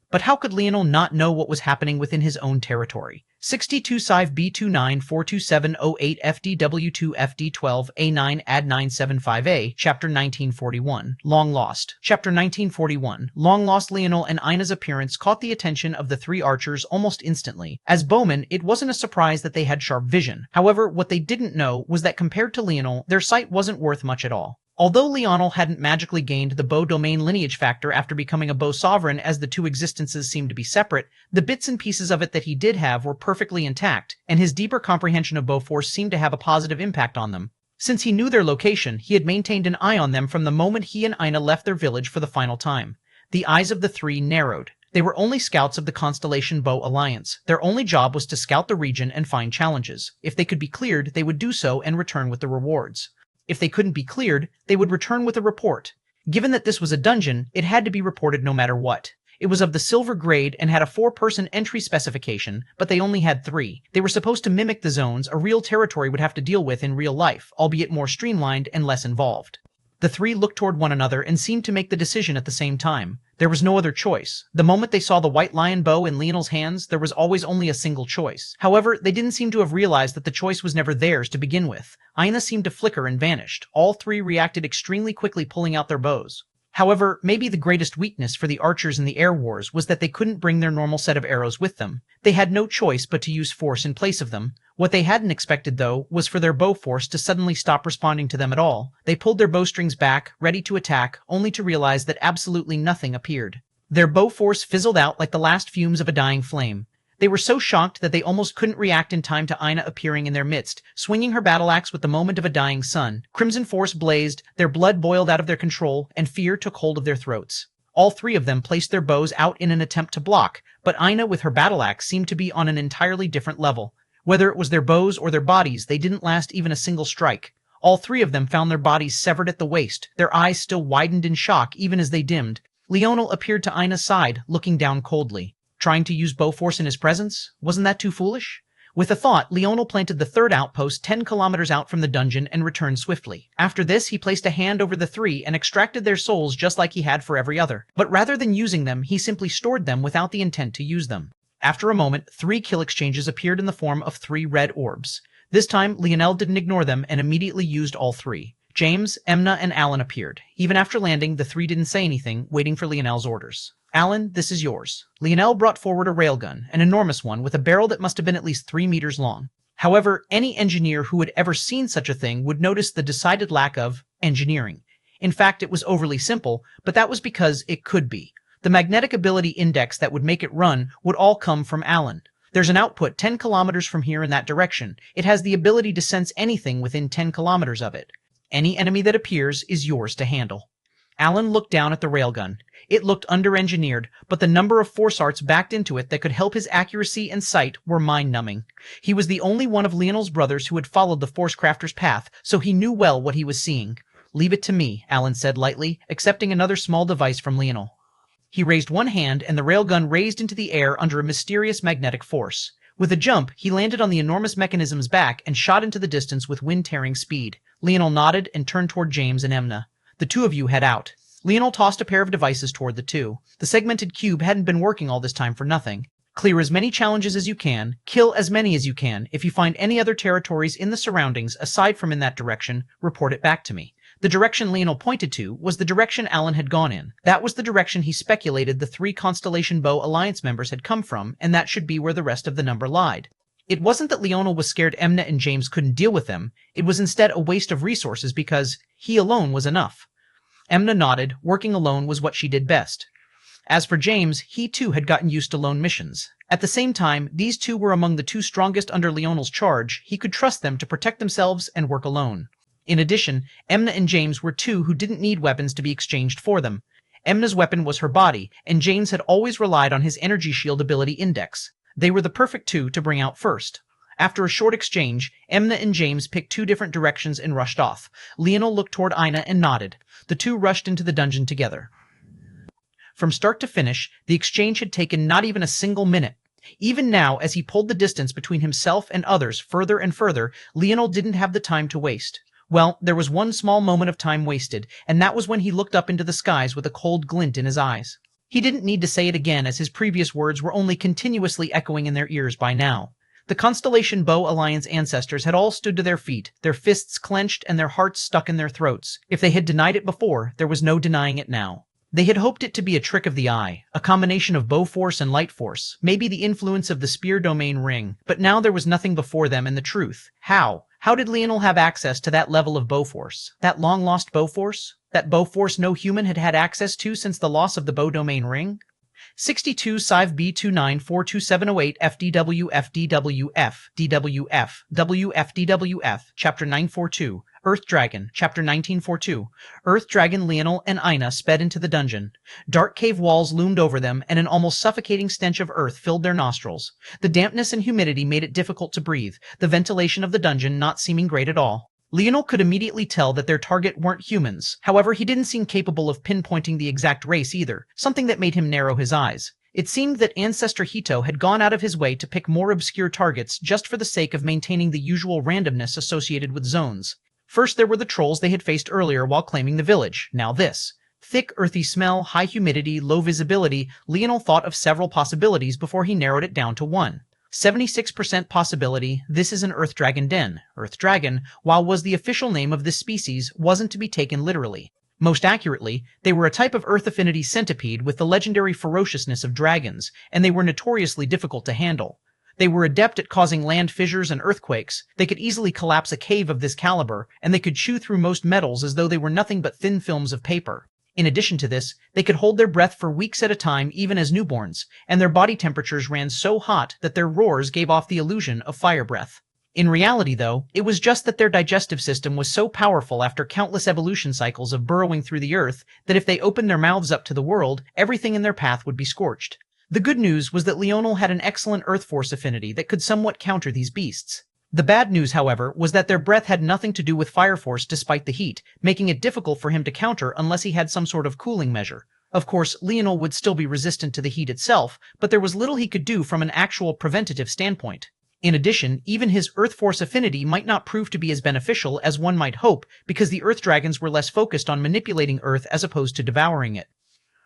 But how could Leonel not know what was happening within his own territory? 62 Civ B29 42708 FDW2 FD12 A9 Ad 975A, Chapter 1941, Long Lost. Chapter 1941, Long Lost. Leonel and Ina's appearance caught the attention of the 3 archers almost instantly. As bowmen, it wasn't a surprise that they had sharp vision. However, what they didn't know was that compared to Leonel, their sight wasn't worth much at all. Although Leonel hadn't magically gained the bow domain lineage factor after becoming a bow sovereign as the 2 existences seemed to be separate, the bits and pieces of it that he did have were perfectly intact, and his deeper comprehension of bow force seemed to have a positive impact on them. Since he knew their location, he had maintained an eye on them from the moment he and Ina left their village for the final time. The eyes of the 3 narrowed. They were only scouts of the Constellation Bow Alliance. Their only job was to scout the region and find challenges. If they could be cleared, they would do so and return with the rewards. If they couldn't be cleared, they would return with a report. Given that this was a dungeon, it had to be reported no matter what. It was of the silver grade and had a 4-person entry specification, but they only had 3. They were supposed to mimic the zones a real territory would have to deal with in real life, albeit more streamlined and less involved. The three looked toward one another and seemed to make the decision at the same time. There was no other choice. The moment they saw the white lion bow in Leonel's hands, there was always only a single choice. However, they didn't seem to have realized that the choice was never theirs to begin with. Aina seemed to flicker and vanished. All three reacted extremely quickly, pulling out their bows. However, maybe the greatest weakness for the archers in the air wars was that they couldn't bring their normal set of arrows with them. They had no choice but to use force in place of them. What they hadn't expected, though, was for their bow force to suddenly stop responding to them at all. They pulled their bowstrings back, ready to attack, only to realize that absolutely nothing appeared. Their bow force fizzled out like the last fumes of a dying flame. They were so shocked that they almost couldn't react in time to Aina appearing in their midst, swinging her battle axe with the moment of a dying sun. Crimson force blazed, their blood boiled out of their control, and fear took hold of their throats. All three of them placed their bows out in an attempt to block, but Aina with her battle axe seemed to be on an entirely different level. Whether it was their bows or their bodies, they didn't last even a single strike. All three of them found their bodies severed at the waist, their eyes still widened in shock even as they dimmed. Leonel appeared to Aina's side, looking down coldly. Trying to use bow force in his presence? Wasn't that too foolish? With a thought, Leonel planted the third outpost 10 kilometers out from the dungeon and returned swiftly. After this, he placed a hand over the three and extracted their souls just like he had for every other. But rather than using them, he simply stored them without the intent to use them. After a moment, 3 kill exchanges appeared in the form of 3 red orbs. This time, Leonel didn't ignore them and immediately used all 3. James, Emna, and Alan appeared. Even after landing, the 3 didn't say anything, waiting for Leonel's orders. Alan, this is yours. Leonel brought forward a railgun, an enormous one with a barrel that must have been at least 3 meters long. However, any engineer who had ever seen such a thing would notice the decided lack of engineering. In fact, it was overly simple, but that was because it could be. The magnetic ability index that would make it run would all come from Alan. There's an output 10 kilometers from here in that direction. It has the ability to sense anything within 10 kilometers of it. Any enemy that appears is yours to handle. Alan looked down at the railgun. It looked under-engineered, but the number of force arts backed into it that could help his accuracy and sight were mind-numbing. He was the only one of Leonel's brothers who had followed the Force Crafter's path, so he knew well what he was seeing. Leave it to me, Alan said lightly, accepting another small device from Leonel. He raised one hand, and the railgun raised into the air under a mysterious magnetic force. With a jump, he landed on the enormous mechanism's back and shot into the distance with wind-tearing speed. Leonel nodded and turned toward James and Emna. The two of you head out. Leonel tossed a pair of devices toward the two. The segmented cube hadn't been working all this time for nothing. Clear as many challenges as you can, kill as many as you can. If you find any other territories in the surroundings aside from in that direction, report it back to me. The direction Leonel pointed to was the direction Alan had gone in. That was the direction he speculated the 3 Constellation Bow Alliance members had come from, and that should be where the rest of the number lied. It wasn't that Leonel was scared Emna and James couldn't deal with them. It was instead a waste of resources because he alone was enough. Emna nodded. Working alone was what she did best. As for James, he too had gotten used to lone missions. At the same time, these two were among the 2 strongest under Leonel's charge. He could trust them to protect themselves and work alone. In addition, Emna and James were 2 who didn't need weapons to be exchanged for them. Emna's weapon was her body, and James had always relied on his energy shield ability index. They were the perfect 2 to bring out first. After a short exchange, Emna and James picked 2 different directions and rushed off. Leonel looked toward Aina and nodded. The 2 rushed into the dungeon together. From start to finish, the exchange had taken not even a single minute. Even now, as he pulled the distance between himself and others further and further, Leonel didn't have the time to waste. Well, there was one small moment of time wasted, and that was when he looked up into the skies with a cold glint in his eyes. He didn't need to say it again, as his previous words were only continuously echoing in their ears by now. The Constellation Bow Alliance ancestors had all stood to their feet, their fists clenched and their hearts stuck in their throats. If they had denied it before, there was no denying it now. They had hoped it to be a trick of the eye, a combination of bow force and light force, maybe the influence of the spear domain ring, but now there was nothing before them and the truth. How? How did Leonel have access to that level of bow force? That long-lost bow force? That bow force no human had had access to since the loss of the bow domain ring? 62 Civ B2942708 FDW FDWF DWF WFDWF Chapter 942 Earth Dragon Chapter 1942 Earth Dragon Leonel and Aina sped into the dungeon. Dark cave walls loomed over them, and an almost suffocating stench of earth filled their nostrils. The dampness and humidity made it difficult to breathe, the ventilation of the dungeon not seeming great at all. Leonel could immediately tell that their target weren't humans. However, he didn't seem capable of pinpointing the exact race either, something that made him narrow his eyes. It seemed that Ancestor Hito had gone out of his way to pick more obscure targets just for the sake of maintaining the usual randomness associated with zones. First there were the trolls they had faced earlier while claiming the village. Now this. Thick, earthy smell, high humidity, low visibility. Leonel thought of several possibilities before he narrowed it down to one. 76% possibility, this is an Earth Dragon den. Earth Dragon, while was the official name of this species, wasn't to be taken literally. Most accurately, they were a type of Earth affinity centipede with the legendary ferociousness of dragons, and they were notoriously difficult to handle. They were adept at causing land fissures and earthquakes. They could easily collapse a cave of this caliber, and they could chew through most metals as though they were nothing but thin films of paper. In addition to this, they could hold their breath for weeks at a time even as newborns, and their body temperatures ran so hot that their roars gave off the illusion of fire breath. In reality, though, it was just that their digestive system was so powerful after countless evolution cycles of burrowing through the earth that if they opened their mouths up to the world, everything in their path would be scorched. The good news was that Leonel had an excellent earth force affinity that could somewhat counter these beasts. The bad news, however, was that their breath had nothing to do with fire force despite the heat, making it difficult for him to counter unless he had some sort of cooling measure. Of course, Leonel would still be resistant to the heat itself, but there was little he could do from an actual preventative standpoint. In addition, even his Earth Force affinity might not prove to be as beneficial as one might hope, because the Earth Dragons were less focused on manipulating Earth as opposed to devouring it.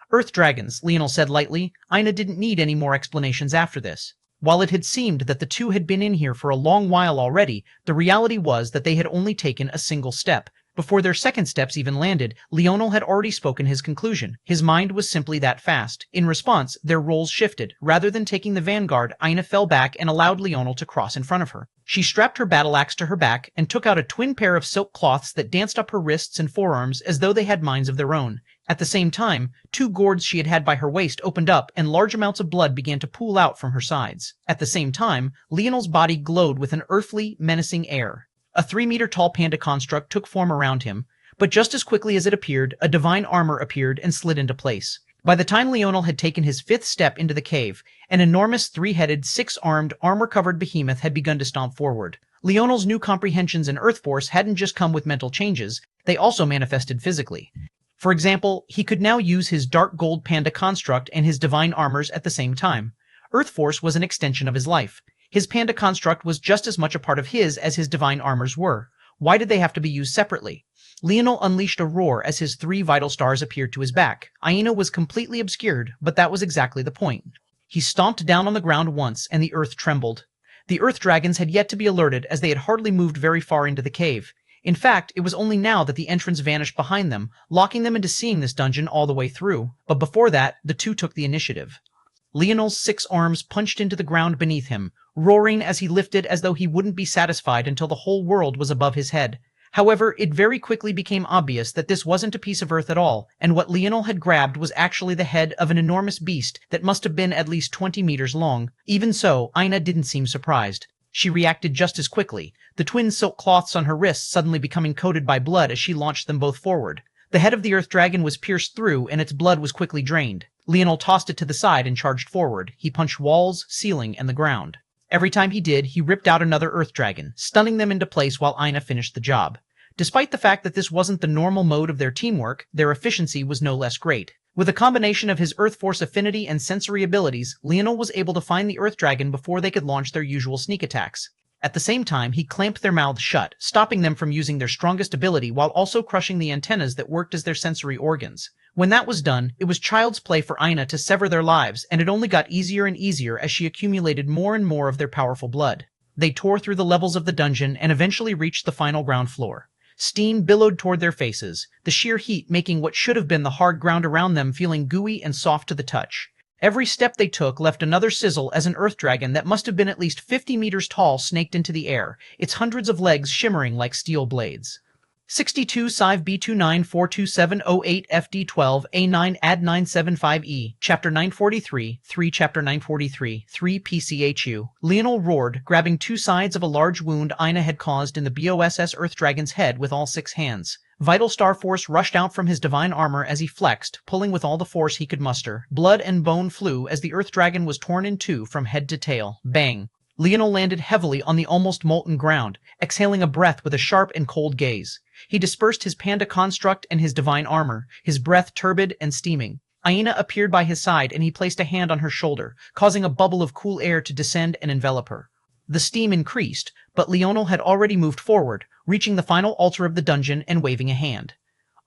Earth Dragons, Leonel said lightly. Aina didn't need any more explanations after this. While it had seemed that the two had been in here for a long while already, the reality was that they had only taken a single step. Before their second steps even landed, Leonel had already spoken his conclusion. His mind was simply that fast. In response, their roles shifted. Rather than taking the vanguard, Aina fell back and allowed Leonel to cross in front of her. She strapped her battle axe to her back and took out a twin pair of silk cloths that danced up her wrists and forearms as though they had minds of their own. At the same time, two gourds she had by her waist opened up and large amounts of blood began to pool out from her sides. At the same time, Leonel's body glowed with an earthly, menacing air. A 3-meter-tall panda construct took form around him, but just as quickly as it appeared, a divine armor appeared and slid into place. By the time Leonel had taken his fifth step into the cave, an enormous 3-headed, 6-armed, armor-covered behemoth had begun to stomp forward. Leonel's new comprehensions in Earth Force hadn't just come with mental changes, they also manifested physically. For example, he could now use his dark gold panda construct and his divine armors at the same time. Earth Force was an extension of his life. His panda construct was just as much a part of his as his divine armors were. Why did they have to be used separately? Leonel unleashed a roar as his 3 vital stars appeared to his back. Aina was completely obscured, but that was exactly the point. He stomped down on the ground once, and the earth trembled. The Earth Dragons had yet to be alerted, as they had hardly moved very far into the cave. In fact, it was only now that the entrance vanished behind them, locking them into seeing this dungeon all the way through. But before that, the two took the initiative. Leonel's 6 arms punched into the ground beneath him, roaring as he lifted as though he wouldn't be satisfied until the whole world was above his head. However, it very quickly became obvious that this wasn't a piece of earth at all, and what Leonel had grabbed was actually the head of an enormous beast that must have been at least 20 meters long. Even so, Aina didn't seem surprised. She reacted just as quickly, the twin silk cloths on her wrists suddenly becoming coated by blood as she launched them both forward. The head of the Earth Dragon was pierced through, and its blood was quickly drained. Leonel tossed it to the side and charged forward. He punched walls, ceiling, and the ground. Every time he did, he ripped out another Earth Dragon, stunning them into place while Aina finished the job. Despite the fact that this wasn't the normal mode of their teamwork, their efficiency was no less great. With a combination of his Earth Force affinity and sensory abilities, Leonel was able to find the Earth Dragon before they could launch their usual sneak attacks. At the same time, he clamped their mouths shut, stopping them from using their strongest ability while also crushing the antennas that worked as their sensory organs. When that was done, it was child's play for Aina to sever their lives, and it only got easier and easier as she accumulated more and more of their powerful blood. They tore through the levels of the dungeon and eventually reached the final ground floor. Steam billowed toward their faces, the sheer heat making what should have been the hard ground around them feeling gooey and soft to the touch. Every step they took left another sizzle as an Earth Dragon that must have been at least 50 meters tall snaked into the air, its hundreds of legs shimmering like steel blades. 62 Civ B2942708 FD12 A9 AD 975E Chapter 943 3 Chapter 943 3 PCHU. Leonel roared, grabbing 2 sides of a large wound Aina had caused in the BOSS Earth Dragon's head with all 6 hands. Vital Star Force rushed out from his divine armor as he flexed, pulling with all the force he could muster. Blood and bone flew as the Earth Dragon was torn in two from head to tail. Bang! Leonel landed heavily on the almost molten ground, exhaling a breath with a sharp and cold gaze. He dispersed his panda construct and his divine armor, his breath turbid and steaming. Aina appeared by his side and he placed a hand on her shoulder, causing a bubble of cool air to descend and envelop her. The steam increased, but Leonel had already moved forward, reaching the final altar of the dungeon and waving a hand.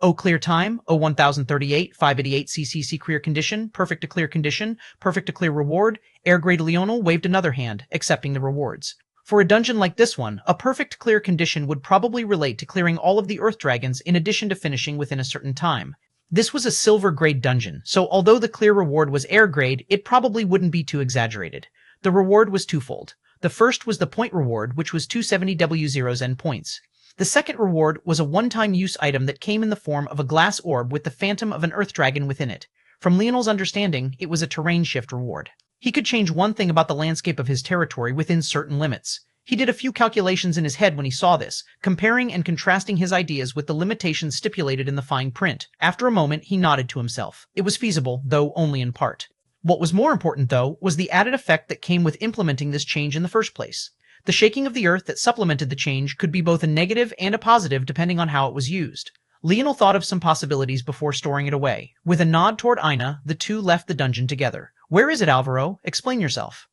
O clear time, O 1038, 588 CCC clear condition, perfect to clear condition, perfect to clear reward. Air grade Leonel waved another hand, accepting the rewards. For a dungeon like this one, a perfect clear condition would probably relate to clearing all of the Earth Dragons in addition to finishing within a certain time. This was a silver grade dungeon, so although the clear reward was air grade, it probably wouldn't be too exaggerated. The reward was twofold. The first was the point reward, which was 270 W0 points. The second reward was a one-time use item that came in the form of a glass orb with the phantom of an Earth Dragon within it. From Leonel's understanding, it was a terrain shift reward. He could change one thing about the landscape of his territory within certain limits. He did a few calculations in his head when he saw this, comparing and contrasting his ideas with the limitations stipulated in the fine print. After a moment, he nodded to himself. It was feasible, though only in part. What was more important, though, was the added effect that came with implementing this change in the first place. The shaking of the earth that supplemented the change could be both a negative and a positive depending on how it was used. Leonel thought of some possibilities before storing it away. With a nod toward Ina, the two left the dungeon together. Where is it, Alvaro? Explain yourself.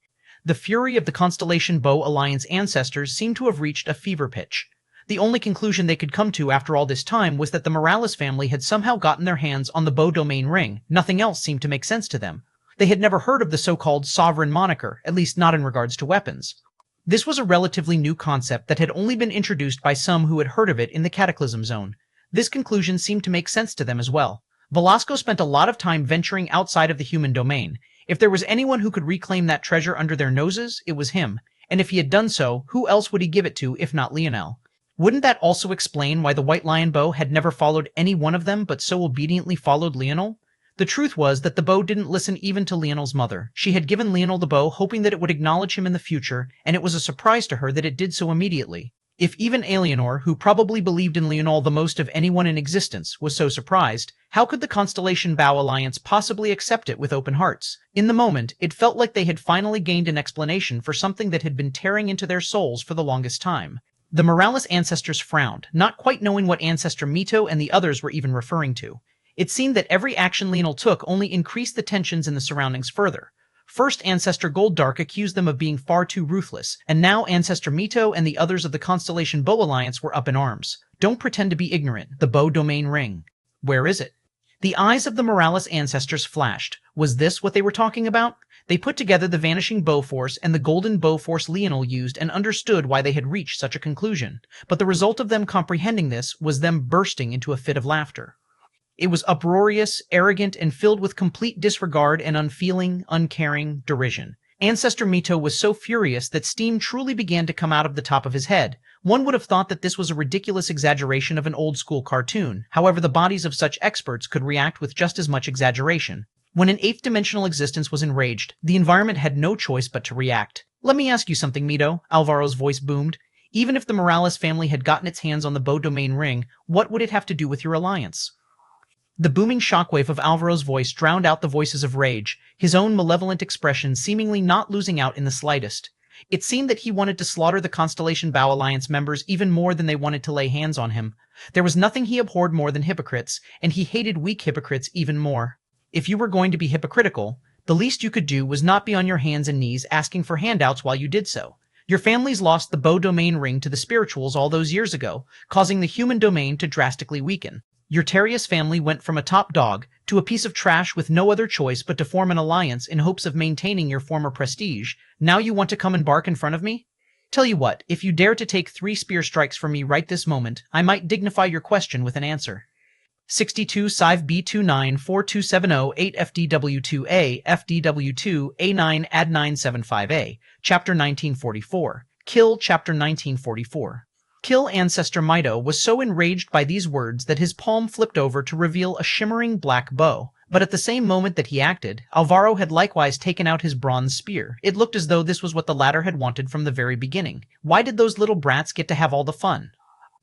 The fury of the Constellation Bow Alliance ancestors seemed to have reached a fever pitch. The only conclusion they could come to after all this time was that the Morales family had somehow gotten their hands on the Bow Domain ring. Nothing else seemed to make sense to them. They had never heard of the so-called sovereign moniker, at least not in regards to weapons. This was a relatively new concept that had only been introduced by some who had heard of it in the Cataclysm Zone. This conclusion seemed to make sense to them as well. Velasco spent a lot of time venturing outside of the human domain. If there was anyone who could reclaim that treasure under their noses, it was him. And if he had done so, who else would he give it to if not Leonel? Wouldn't that also explain why the White Lion Bow had never followed any one of them but so obediently followed Leonel? The truth was that the bow didn't listen even to Leonel's mother. She had given Leonel the bow hoping that it would acknowledge him in the future, and it was a surprise to her that it did so immediately. If even Alienor, who probably believed in Leonel the most of anyone in existence, was so surprised, how could the Constellation Bow Alliance possibly accept it with open hearts? In the moment, it felt like they had finally gained an explanation for something that had been tearing into their souls for the longest time. The Morales ancestors frowned, not quite knowing what Ancestor Mito and the others were even referring to. It seemed that every action Leonel took only increased the tensions in the surroundings further. First, Ancestor Golddark accused them of being far too ruthless, and now Ancestor Mito and the others of the Constellation Bow Alliance were up in arms. Don't pretend to be ignorant. The Bow Domain Ring. Where is it? The eyes of the Morales ancestors flashed. Was this what they were talking about? They put together the Vanishing Bow Force and the Golden Bow Force Leonel used and understood why they had reached such a conclusion. But the result of them comprehending this was them bursting into a fit of laughter. It was uproarious, arrogant, and filled with complete disregard and unfeeling, uncaring derision. Ancestor Mito was so furious that steam truly began to come out of the top of his head. One would have thought that this was a ridiculous exaggeration of an old-school cartoon. However, the bodies of such experts could react with just as much exaggeration. When an eighth-dimensional existence was enraged, the environment had no choice but to react. Let me ask you something, Mito, Alvaro's voice boomed. Even if the Morales family had gotten its hands on the Bow Domain Ring, what would it have to do with your alliance? The booming shockwave of Alvaro's voice drowned out the voices of rage, his own malevolent expression seemingly not losing out in the slightest. It seemed that he wanted to slaughter the Constellation Bow Alliance members even more than they wanted to lay hands on him. There was nothing he abhorred more than hypocrites, and he hated weak hypocrites even more. If you were going to be hypocritical, the least you could do was not be on your hands and knees asking for handouts while you did so. Your families lost the Bow Domain Ring to the spirituals all those years ago, causing the human domain to drastically weaken. Your Terrius family went from a top dog to a piece of trash with no other choice but to form an alliance in hopes of maintaining your former prestige. Now you want to come and bark in front of me? Tell you what, if you dare to take 3 spear strikes from me right this moment, I might dignify your question with an answer. 62 Civ B29 4270 8 FDW2A FDW2 A9 Ad 975A Chapter 1944 Kill Chapter 1944 Kill Ancestor Mito was so enraged by these words that his palm flipped over to reveal a shimmering black bow. But at the same moment that he acted, Alvaro had likewise taken out his bronze spear. It looked as though this was what the latter had wanted from the very beginning. Why did those little brats get to have all the fun?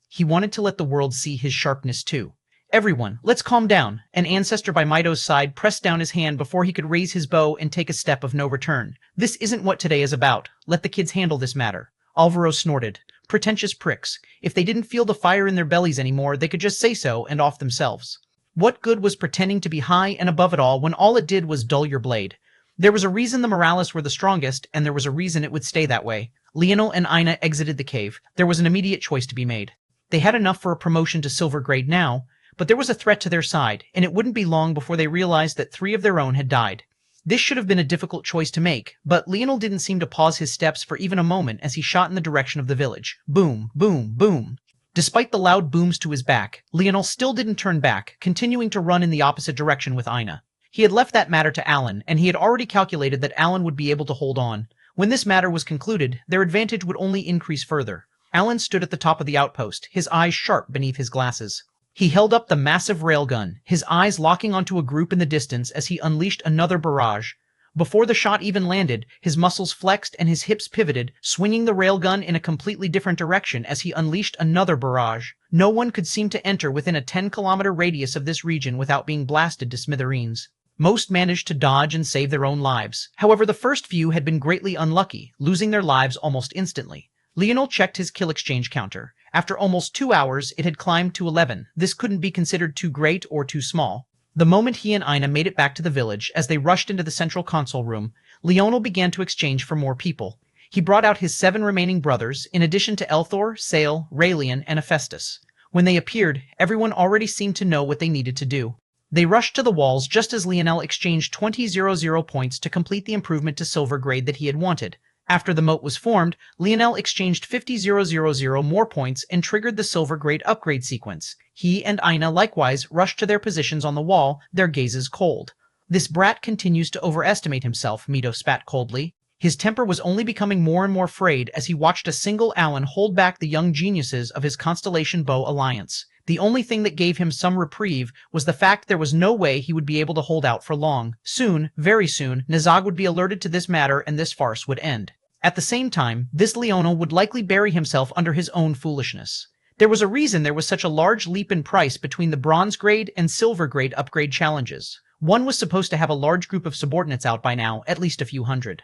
He wanted to let the world see his sharpness too. Everyone, let's calm down. An ancestor by Mito's side pressed down his hand before he could raise his bow and take a step of no return. This isn't what today is about. Let the kids handle this matter. Alvaro snorted. Pretentious pricks. If they didn't feel the fire in their bellies anymore, they could just say so and off themselves. What good was pretending to be high and above it all when all it did was dull your blade? There was a reason the Morales were the strongest, and there was a reason it would stay that way. Leonel and Ina exited the cave. There was an immediate choice to be made. They had enough for a promotion to silver grade now, but there was a threat to their side, and it wouldn't be long before they realized that 3 of their own had died. This should have been a difficult choice to make, but Leonel didn't seem to pause his steps for even a moment as he shot in the direction of the village. Boom, boom, boom. Despite the loud booms to his back, Leonel still didn't turn back, continuing to run in the opposite direction with Ina. He had left that matter to Alan, and he had already calculated that Alan would be able to hold on. When this matter was concluded, their advantage would only increase further. Alan stood at the top of the outpost, his eyes sharp beneath his glasses. He held up the massive railgun, his eyes locking onto a group in the distance as he unleashed another barrage. Before the shot even landed, his muscles flexed and his hips pivoted, swinging the railgun in a completely different direction as he unleashed another barrage. No one could seem to enter within a 10-kilometer radius of this region without being blasted to smithereens. Most managed to dodge and save their own lives. However, the first few had been greatly unlucky, losing their lives almost instantly. Leonel checked his kill exchange counter. After almost 2 hours, it had climbed to 11. This couldn't be considered too great or too small. The moment he and Ina made it back to the village, as they rushed into the central console room, Leonel began to exchange for more people. He brought out his 7 remaining brothers, in addition to Elthor, Sale, Raelian, and Hephaestus. When they appeared, everyone already seemed to know what they needed to do. They rushed to the walls just as Leonel exchanged 20,000 points to complete the improvement to silver grade that he had wanted. After the moat was formed, Leonel exchanged 50,000 more points and triggered the silver grade upgrade sequence. He and Ina likewise rushed to their positions on the wall, their gazes cold. "This brat continues to overestimate himself," Mito spat coldly. His temper was only becoming more and more frayed as he watched a single Alan hold back the young geniuses of his Constellation Bow alliance. The only thing that gave him some reprieve was the fact there was no way he would be able to hold out for long. Soon, very soon, Nazag would be alerted to this matter and this farce would end. At the same time, this Leonel would likely bury himself under his own foolishness. There was a reason there was such a large leap in price between the bronze grade and silver grade upgrade challenges. One was supposed to have a large group of subordinates out by now, at least a few hundred.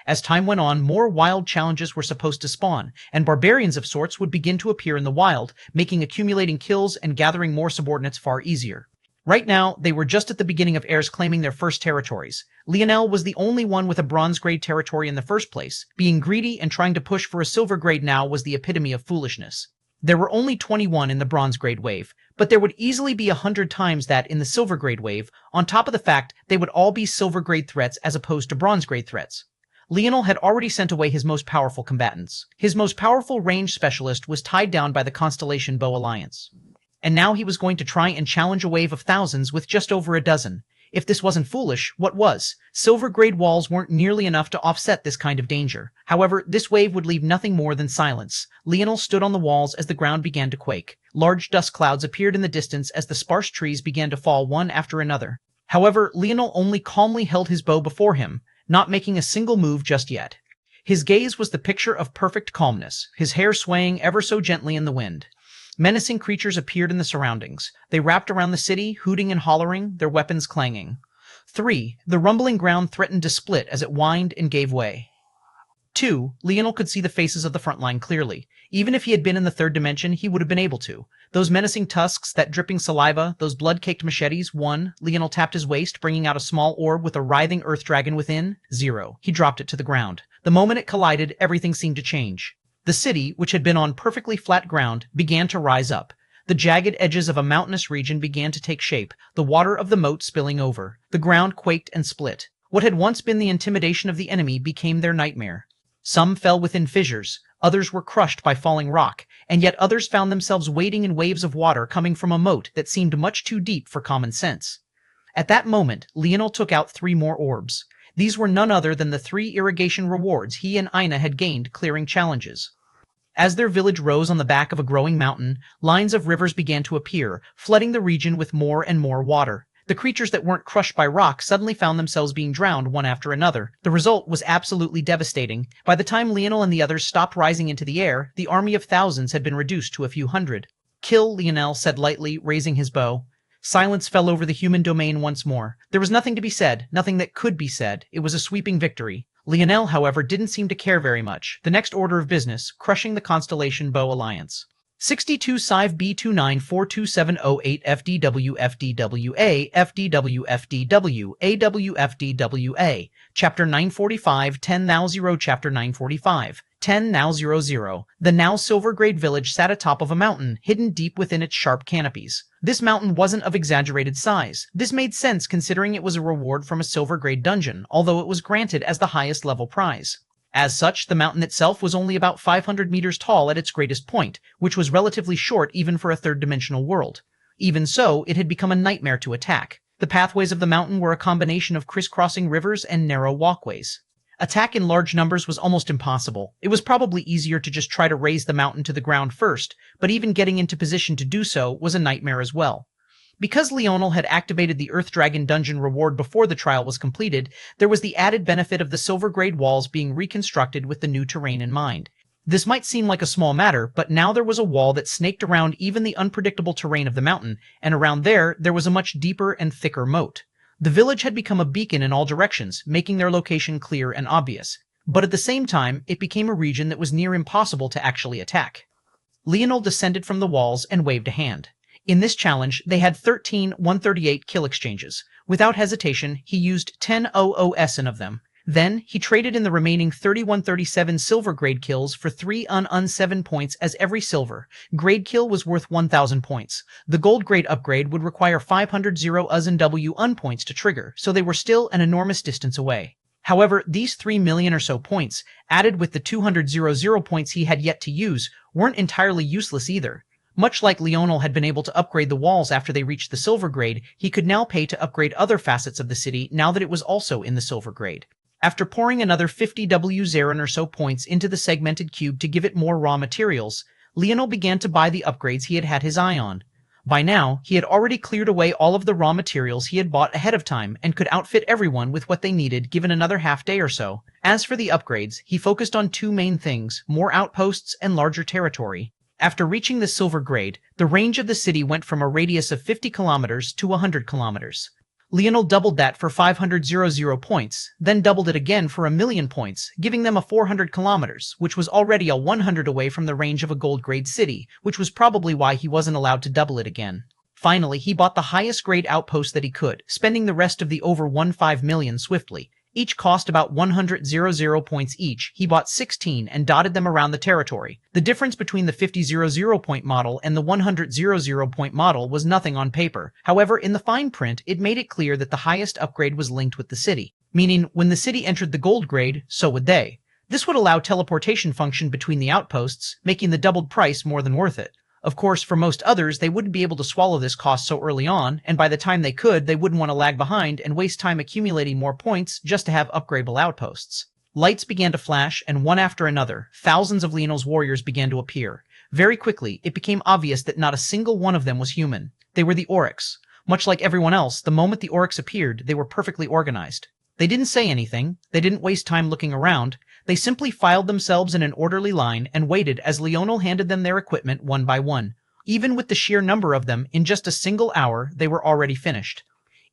As time went on, more wild challenges were supposed to spawn, and barbarians of sorts would begin to appear in the wild, making accumulating kills and gathering more subordinates far easier. Right now, they were just at the beginning of heirs claiming their first territories. Leonel was the only one with a bronze grade territory in the first place. Being greedy and trying to push for a silver grade now was the epitome of foolishness. There were only 21 in the bronze grade wave, but there would easily be 100 times that in the silver grade wave, on top of the fact they would all be silver grade threats as opposed to bronze grade threats. Leonel had already sent away his most powerful combatants. His most powerful range specialist was tied down by the Constellation Bow Alliance. And now he was going to try and challenge a wave of thousands with just over a dozen. If this wasn't foolish, what was? Silver grade walls weren't nearly enough to offset this kind of danger. However, this wave would leave nothing more than silence. Leonel stood on the walls as the ground began to quake. Large dust clouds appeared in the distance as the sparse trees began to fall one after another. However, Leonel only calmly held his bow before him, not making a single move just yet. His gaze was the picture of perfect calmness, his hair swaying ever so gently in the wind. Menacing creatures appeared in the surroundings. They wrapped around the city, hooting and hollering, their weapons clanging. 3. The rumbling ground threatened to split as it whined and gave way. 2. Leonel could see the faces of the front line clearly. Even if he had been in the third dimension, he would have been able to. Those menacing tusks, that dripping saliva, those blood-caked machetes. 1. Leonel tapped his waist, bringing out a small orb with a writhing earth dragon within. 0. He dropped it to the ground. The moment it collided, everything seemed to change. The city, which had been on perfectly flat ground, began to rise up. The jagged edges of a mountainous region began to take shape, the water of the moat spilling over. The ground quaked and split. What had once been the intimidation of the enemy became their nightmare. Some fell within fissures, others were crushed by falling rock, and yet others found themselves wading in waves of water coming from a moat that seemed much too deep for common sense. At that moment, Leonel took out 3 more orbs. These were none other than the 3 irrigation rewards he and Ina had gained clearing challenges. As their village rose on the back of a growing mountain, lines of rivers began to appear, flooding the region with more and more water. The creatures that weren't crushed by rock suddenly found themselves being drowned one after another. The result was absolutely devastating. By the time Leonel and the others stopped rising into the air, the army of thousands had been reduced to a few hundred. "Kill," Leonel said lightly, raising his bow. Silence fell over the human domain once more. There was nothing to be said, nothing that could be said. It was a sweeping victory. Leonel, however, didn't seem to care very much. The next order of business, crushing the Constellation Bow Alliance. 62 Sive B29 42708 FDW FDWA FDW FDW AW FDWA Chapter 945 10,000 Chapter 945 ch1901. The now silver-grade village sat atop of a mountain, hidden deep within its sharp canopies. This mountain wasn't of exaggerated size. This made sense considering it was a reward from a silver-grade dungeon, although it was granted as the highest level prize. As such, the mountain itself was only about 500 meters tall at its greatest point, which was relatively short even for a third-dimensional world. Even so, it had become a nightmare to attack. The pathways of the mountain were a combination of crisscrossing rivers and narrow walkways. Attack in large numbers was almost impossible. It was probably easier to just try to raise the mountain to the ground first, but even getting into position to do so was a nightmare as well. Because Leonel had activated the Earth Dragon dungeon reward before the trial was completed, there was the added benefit of the silver-grade walls being reconstructed with the new terrain in mind. This might seem like a small matter, but now there was a wall that snaked around even the unpredictable terrain of the mountain, and around there was a much deeper and thicker moat. The village had become a beacon in all directions, making their location clear and obvious. But at the same time, it became a region that was near impossible to actually attack. Leonel descended from the walls and waved a hand. In this challenge, they had 13 138 kill exchanges. Without hesitation, he used 10 OOSN of them. Then, he traded in the remaining 3137 silver grade kills for 3 7 points as every silver grade kill was worth 1000 points. The gold grade upgrade would require 500 0 points to trigger, so they were still an enormous distance away. However, these 3 million or so points, added with the 200 points he had yet to use, weren't entirely useless either. Much like Leonel had been able to upgrade the walls after they reached the silver grade, he could now pay to upgrade other facets of the city now that it was also in the silver grade. After pouring another 50 WZeron or so points into the segmented cube to give it more raw materials, Leonel began to buy the upgrades he had had his eye on. By now, he had already cleared away all of the raw materials he had bought ahead of time and could outfit everyone with what they needed given another half day or so. As for the upgrades, he focused on two main things: more outposts and larger territory. After reaching the silver grade, the range of the city went from a radius of 50 kilometers to 100 kilometers. Leonel doubled that for 500 points, then doubled it again for 1,000,000 points, giving them a 400 kilometers, which was already a 100 away from the range of a gold grade city, which was probably why he wasn't allowed to double it again. Finally, he bought the highest grade outpost that he could, spending the rest of the over 15 million swiftly. Each cost about 100 points each. He bought 16 and dotted them around the territory. The difference between the 50 point model and the 100 point model was nothing on paper. However, in the fine print, it made it clear that the highest upgrade was linked with the city, meaning when the city entered the gold grade, so would they. This would allow teleportation function between the outposts, making the doubled price more than worth it. Of course, for most others, they wouldn't be able to swallow this cost so early on, and by the time they could, they wouldn't want to lag behind and waste time accumulating more points just to have upgradable outposts. Lights began to flash, and one after another, thousands of Leonel's warriors began to appear. Very quickly, it became obvious that not a single one of them was human. They were the Oryx. Much like everyone else, the moment the Oryx appeared, they were perfectly organized. They didn't say anything, they didn't waste time looking around, they simply filed themselves in an orderly line and waited as Leonel handed them their equipment one by one. Even with the sheer number of them, in just a single hour, they were already finished.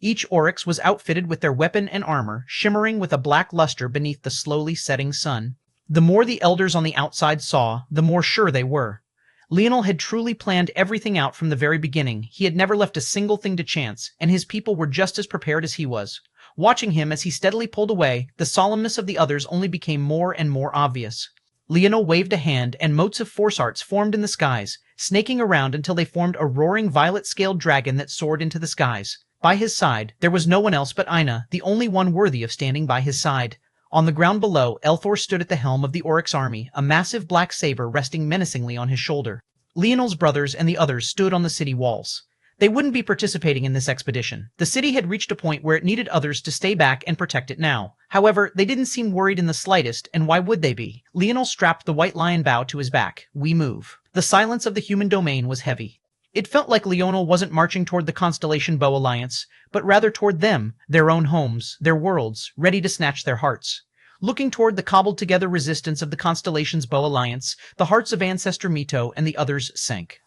Each Oryx was outfitted with their weapon and armor, shimmering with a black luster beneath the slowly setting sun. The more the elders on the outside saw, the more sure they were. Leonel had truly planned everything out from the very beginning. He had never left a single thing to chance, and his people were just as prepared as he was. Watching him as he steadily pulled away, the solemnness of the others only became more and more obvious. Leonel waved a hand, and motes of force arts formed in the skies, snaking around until they formed a roaring violet-scaled dragon that soared into the skies. By his side, there was no one else but Ina, the only one worthy of standing by his side. On the ground below, Elthor stood at the helm of the Oryx army, a massive black saber resting menacingly on his shoulder. Leonel's brothers and the others stood on the city walls. They wouldn't be participating in this expedition. The city had reached a point where it needed others to stay back and protect it now. However, they didn't seem worried in the slightest, and why would they be? Leonel strapped the white lion bow to his back. We move. The silence of the human domain was heavy. It felt like Leonel wasn't marching toward the Constellation Bow Alliance, but rather toward them, their own homes, their worlds, ready to snatch their hearts. Looking toward the cobbled-together resistance of the Constellation's Bow Alliance, the hearts of Ancestor Mito and the others sank.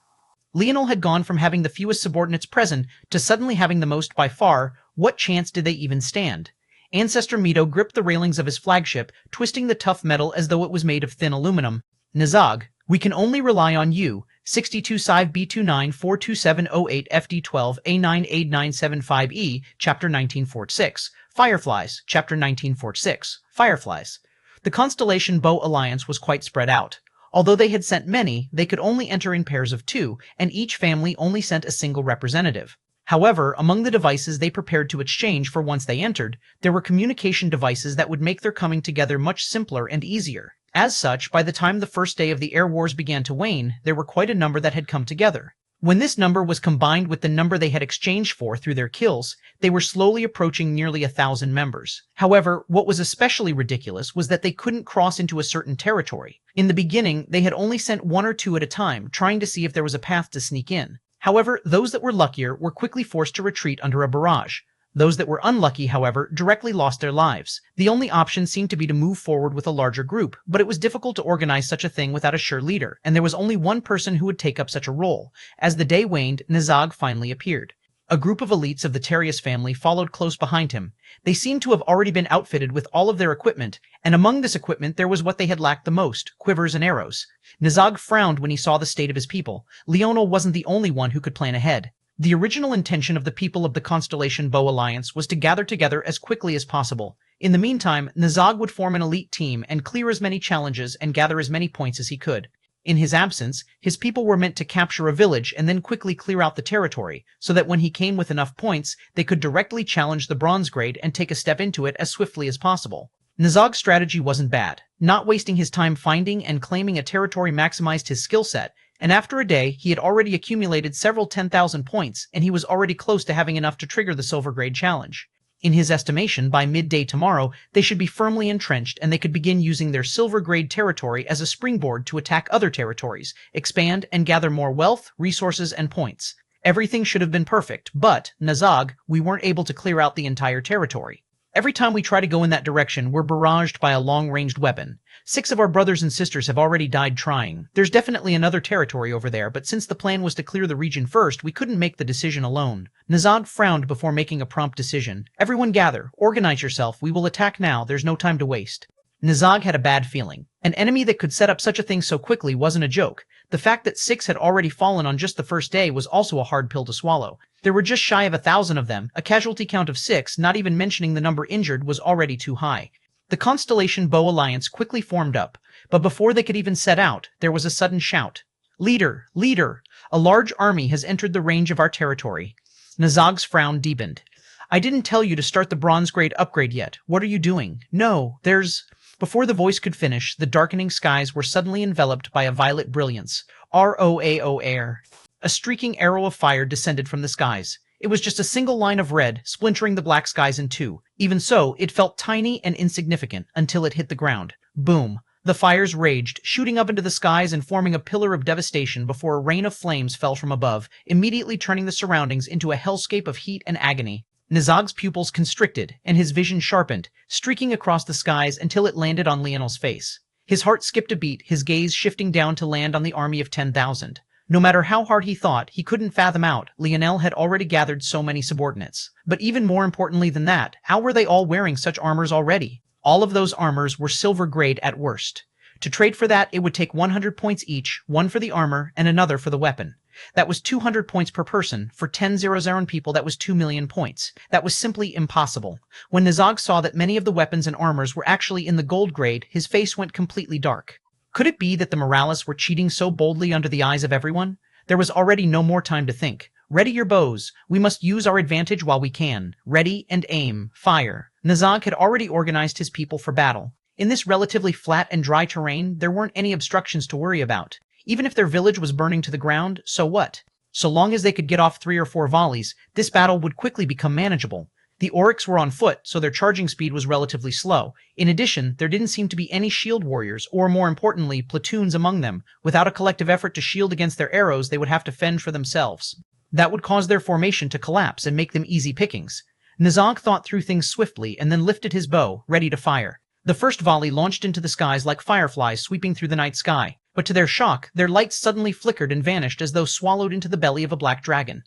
Leonel had gone from having the fewest subordinates present to suddenly having the most by far. What chance did they even stand? Ancestor Mito gripped the railings of his flagship, twisting the tough metal as though it was made of thin aluminum. Nizag, we can only rely on you. 62-5 B29-42708 FD12 A98975E, Chapter 1946. Fireflies, Chapter 1946. Fireflies. The Constellation Bow Alliance was quite spread out. Although they had sent many, they could only enter in pairs of 2, and each family only sent a single representative. However, among the devices they prepared to exchange for once they entered, there were communication devices that would make their coming together much simpler and easier. As such, by the time the first day of the air wars began to wane, there were quite a number that had come together. When this number was combined with the number they had exchanged for through their kills, they were slowly approaching nearly 1,000 members. However, what was especially ridiculous was that they couldn't cross into a certain territory. In the beginning, they had only sent 1 or 2 at a time, trying to see if there was a path to sneak in. However, those that were luckier were quickly forced to retreat under a barrage. Those that were unlucky, however, directly lost their lives. The only option seemed to be to move forward with a larger group, but it was difficult to organize such a thing without a sure leader, and there was only one person who would take up such a role. As the day waned, Nazag finally appeared. A group of elites of the Terius family followed close behind him. They seemed to have already been outfitted with all of their equipment, and among this equipment there was what they had lacked the most, quivers and arrows. Nazag frowned when he saw the state of his people. Leonel wasn't the only one who could plan ahead. The original intention of the people of the Constellation Bow Alliance was to gather together as quickly as possible. In the meantime, Nazag would form an elite team and clear as many challenges and gather as many points as he could. In his absence, his people were meant to capture a village and then quickly clear out the territory, so that when he came with enough points, they could directly challenge the bronze grade and take a step into it as swiftly as possible. Nazag's strategy wasn't bad. Not wasting his time finding and claiming a territory maximized his skill set, and after a day, he had already accumulated several 10,000 points, and he was already close to having enough to trigger the silver grade challenge. In his estimation, by midday tomorrow, they should be firmly entrenched and they could begin using their silver grade territory as a springboard to attack other territories, expand, and gather more wealth, resources, and points. Everything should have been perfect, but, Nazag, we weren't able to clear out the entire territory. Every time we try to go in that direction, we're barraged by a long-ranged weapon. 6 of our brothers and sisters have already died trying. There's definitely another territory over there, but since the plan was to clear the region first, we couldn't make the decision alone. Nazag frowned before making a prompt decision. Everyone gather. Organize yourself. We will attack now. There's no time to waste. Nazag had a bad feeling. An enemy that could set up such a thing so quickly wasn't a joke. The fact that 6 had already fallen on just the first day was also a hard pill to swallow. There were just shy of 1,000 of them. A casualty count of 6, not even mentioning the number injured, was already too high. The Constellation Bow Alliance quickly formed up, but before they could even set out, there was a sudden shout. Leader! Leader! A large army has entered the range of our territory. Nazag's frown deepened. I didn't tell you to start the bronze grade upgrade yet. What are you doing? No, there's... Before the voice could finish, the darkening skies were suddenly enveloped by a violet brilliance. ROAO air. A streaking arrow of fire descended from the skies. It was just a single line of red, splintering the black skies in 2. Even so, it felt tiny and insignificant until it hit the ground. Boom. The fires raged, shooting up into the skies and forming a pillar of devastation before a rain of flames fell from above, immediately turning the surroundings into a hellscape of heat and agony. Nazag's pupils constricted, and his vision sharpened, streaking across the skies until it landed on Leonel's face. His heart skipped a beat, his gaze shifting down to land on the army of 10,000. No matter how hard he thought, he couldn't fathom out. Leonel had already gathered so many subordinates. But even more importantly than that, how were they all wearing such armors already? All of those armors were silver grade at worst. To trade for that, it would take 100 points each, one for the armor and another for the weapon. That was 200 points per person. For 10 Zerozaran people, that was 2 million points. That was simply impossible. When Nazag saw that many of the weapons and armors were actually in the gold grade, his face went completely dark. Could it be that the Morales were cheating so boldly under the eyes of everyone? There was already no more time to think. Ready your bows. We must use our advantage while we can. Ready and aim. Fire. Nazag had already organized his people for battle. In this relatively flat and dry terrain, there weren't any obstructions to worry about. Even if their village was burning to the ground, so what? So long as they could get off 3 or 4 volleys, this battle would quickly become manageable. The Oryx were on foot, so their charging speed was relatively slow. In addition, there didn't seem to be any shield warriors, or more importantly, platoons among them. Without a collective effort to shield against their arrows, they would have to fend for themselves. That would cause their formation to collapse and make them easy pickings. Nazag thought through things swiftly and then lifted his bow, ready to fire. The first volley launched into the skies like fireflies sweeping through the night sky. But to their shock, their lights suddenly flickered and vanished as though swallowed into the belly of a black dragon.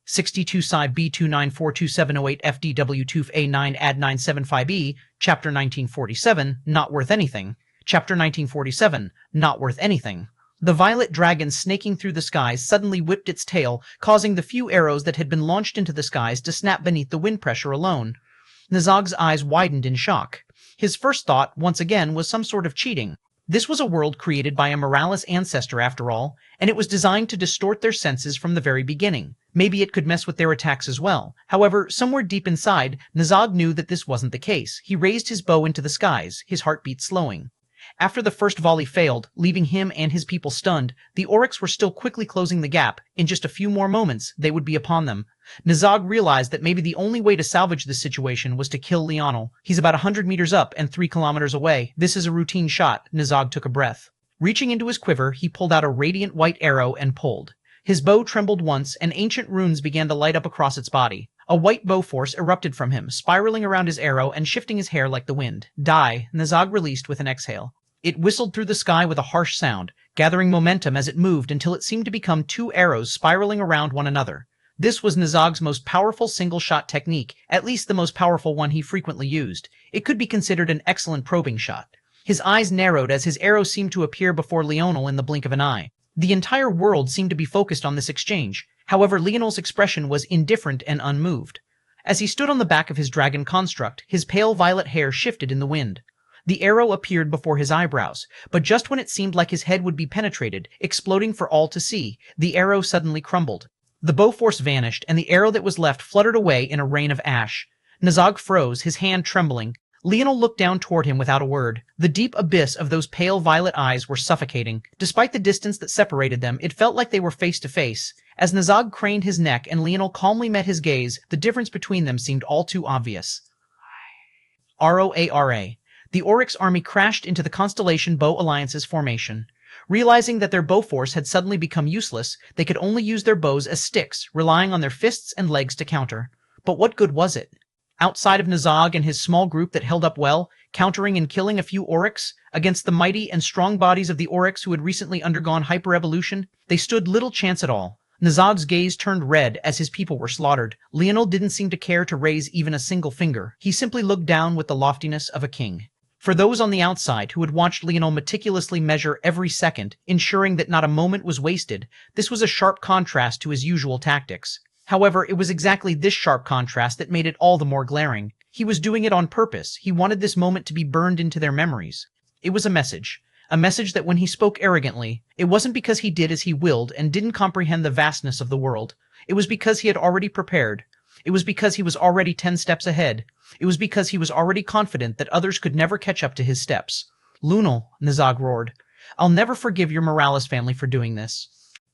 62 Psi B2942708 FDW Toof A9 Ad 975E, Chapter 1947, Not Worth Anything. Chapter 1947, Not Worth Anything. The violet dragon snaking through the skies suddenly whipped its tail, causing the few arrows that had been launched into the skies to snap beneath the wind pressure alone. Nazag's eyes widened in shock. His first thought, once again, was some sort of cheating. This was a world created by a Morales ancestor after all, and it was designed to distort their senses from the very beginning. Maybe it could mess with their attacks as well. However, somewhere deep inside, Nazog knew that this wasn't the case. He raised his bow into the skies, his heartbeat slowing. After the first volley failed, leaving him and his people stunned, the Oryx were still quickly closing the gap. In just a few more moments, they would be upon them. Nazog realized that maybe the only way to salvage this situation was to kill Leonel. He's about 100 meters up and 3 kilometers away. This is a routine shot. Nazog took a breath. Reaching into his quiver, he pulled out a radiant white arrow and pulled. His bow trembled once, and ancient runes began to light up across its body. A white bow force erupted from him, spiraling around his arrow and shifting his hair like the wind. Die, Nazog released with an exhale. It whistled through the sky with a harsh sound, gathering momentum as it moved until it seemed to become 2 arrows spiraling around one another. This was Nazog's most powerful single-shot technique, at least the most powerful one he frequently used. It could be considered an excellent probing shot. His eyes narrowed as his arrow seemed to appear before Leonel in the blink of an eye. The entire world seemed to be focused on this exchange. However, Leonel's expression was indifferent and unmoved. As he stood on the back of his dragon construct, his pale violet hair shifted in the wind. The arrow appeared before his eyebrows, but just when it seemed like his head would be penetrated, exploding for all to see, the arrow suddenly crumbled. The bow force vanished, and the arrow that was left fluttered away in a rain of ash. Nazog froze, his hand trembling. Leonel looked down toward him without a word. The deep abyss of those pale violet eyes were suffocating. Despite the distance that separated them, it felt like they were face to face. As Nazog craned his neck and Leonel calmly met his gaze, the difference between them seemed all too obvious. ROARA. The Oryx army crashed into the Constellation Bow Alliance's formation. Realizing that their bow force had suddenly become useless, they could only use their bows as sticks, relying on their fists and legs to counter. But what good was it? Outside of Nazog and his small group that held up well, countering and killing a few Oryx, against the mighty and strong bodies of the Oryx who had recently undergone hyper-evolution, they stood little chance at all. Nazog's gaze turned red as his people were slaughtered. Leonel didn't seem to care to raise even a single finger. He simply looked down with the loftiness of a king. For those on the outside who had watched Leonel meticulously measure every second, ensuring that not a moment was wasted, this was a sharp contrast to his usual tactics. However, it was exactly this sharp contrast that made it all the more glaring. He was doing it on purpose. He wanted this moment to be burned into their memories. It was a message that when he spoke arrogantly, it wasn't because he did as he willed and didn't comprehend the vastness of the world. It was because he had already prepared. It was because he was already 10 steps ahead. It was because he was already confident that others could never catch up to his steps. Leonel, Nazog roared. I'll never forgive your Morales family for doing this.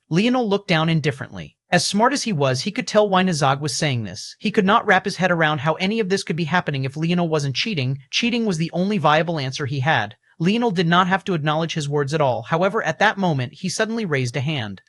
Leonel looked down indifferently. As smart as he was, he could tell why Nazog was saying this. He could not wrap his head around how any of this could be happening if Leonel wasn't cheating. Cheating was the only viable answer he had. Leonel did not have to acknowledge his words at all. However, at that moment, he suddenly raised a hand.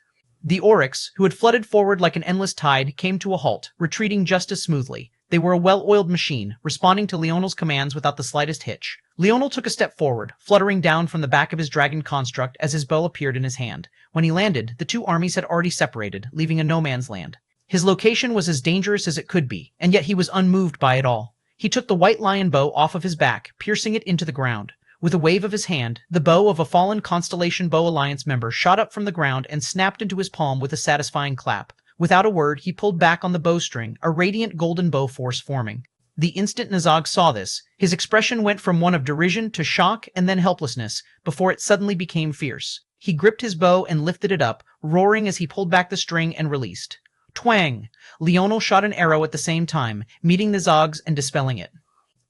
The Oryx, who had flooded forward like an endless tide, came to a halt, retreating just as smoothly. They were a well-oiled machine, responding to Leonel's commands without the slightest hitch. Leonel took a step forward, fluttering down from the back of his dragon construct as his bow appeared in his hand. When he landed, the two armies had already separated, leaving a no-man's land. His location was as dangerous as it could be, and yet he was unmoved by it all. He took the white lion bow off of his back, piercing it into the ground. With a wave of his hand, the bow of a fallen Constellation Bow Alliance member shot up from the ground and snapped into his palm with a satisfying clap. Without a word, he pulled back on the bowstring, a radiant golden bow force forming. The instant Nazog saw this, his expression went from one of derision to shock and then helplessness, before it suddenly became fierce. He gripped his bow and lifted it up, roaring as he pulled back the string and released. Twang! Leonel shot an arrow at the same time, meeting Nazog's and dispelling it.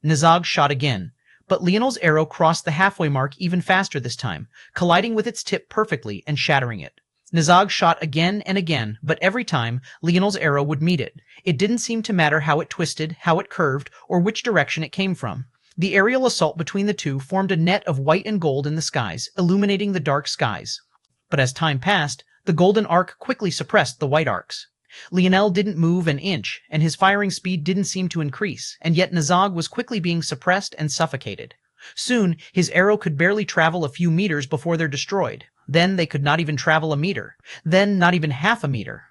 Nazog shot again. But Leonel's arrow crossed the halfway mark even faster this time, colliding with its tip perfectly and shattering it. Nazog shot again and again, but every time, Leonel's arrow would meet it. It didn't seem to matter how it twisted, how it curved, or which direction it came from. The aerial assault between the two formed a net of white and gold in the skies, illuminating the dark skies. But as time passed, the golden arc quickly suppressed the white arcs. Leonel didn't move an inch, and his firing speed didn't seem to increase, and yet Nazog was quickly being suppressed and suffocated. Soon, his arrow could barely travel a few meters before they're destroyed. Then they could not even travel a meter. Then not even half a meter.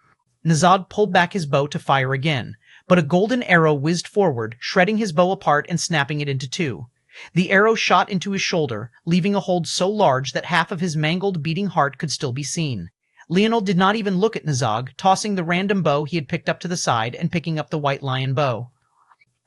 Nazog pulled back his bow to fire again, but a golden arrow whizzed forward, shredding his bow apart and snapping it into two. The arrow shot into his shoulder, leaving a hold so large that half of his mangled, beating heart could still be seen. Leonel did not even look at Nazog, tossing the random bow he had picked up to the side and picking up the white lion bow.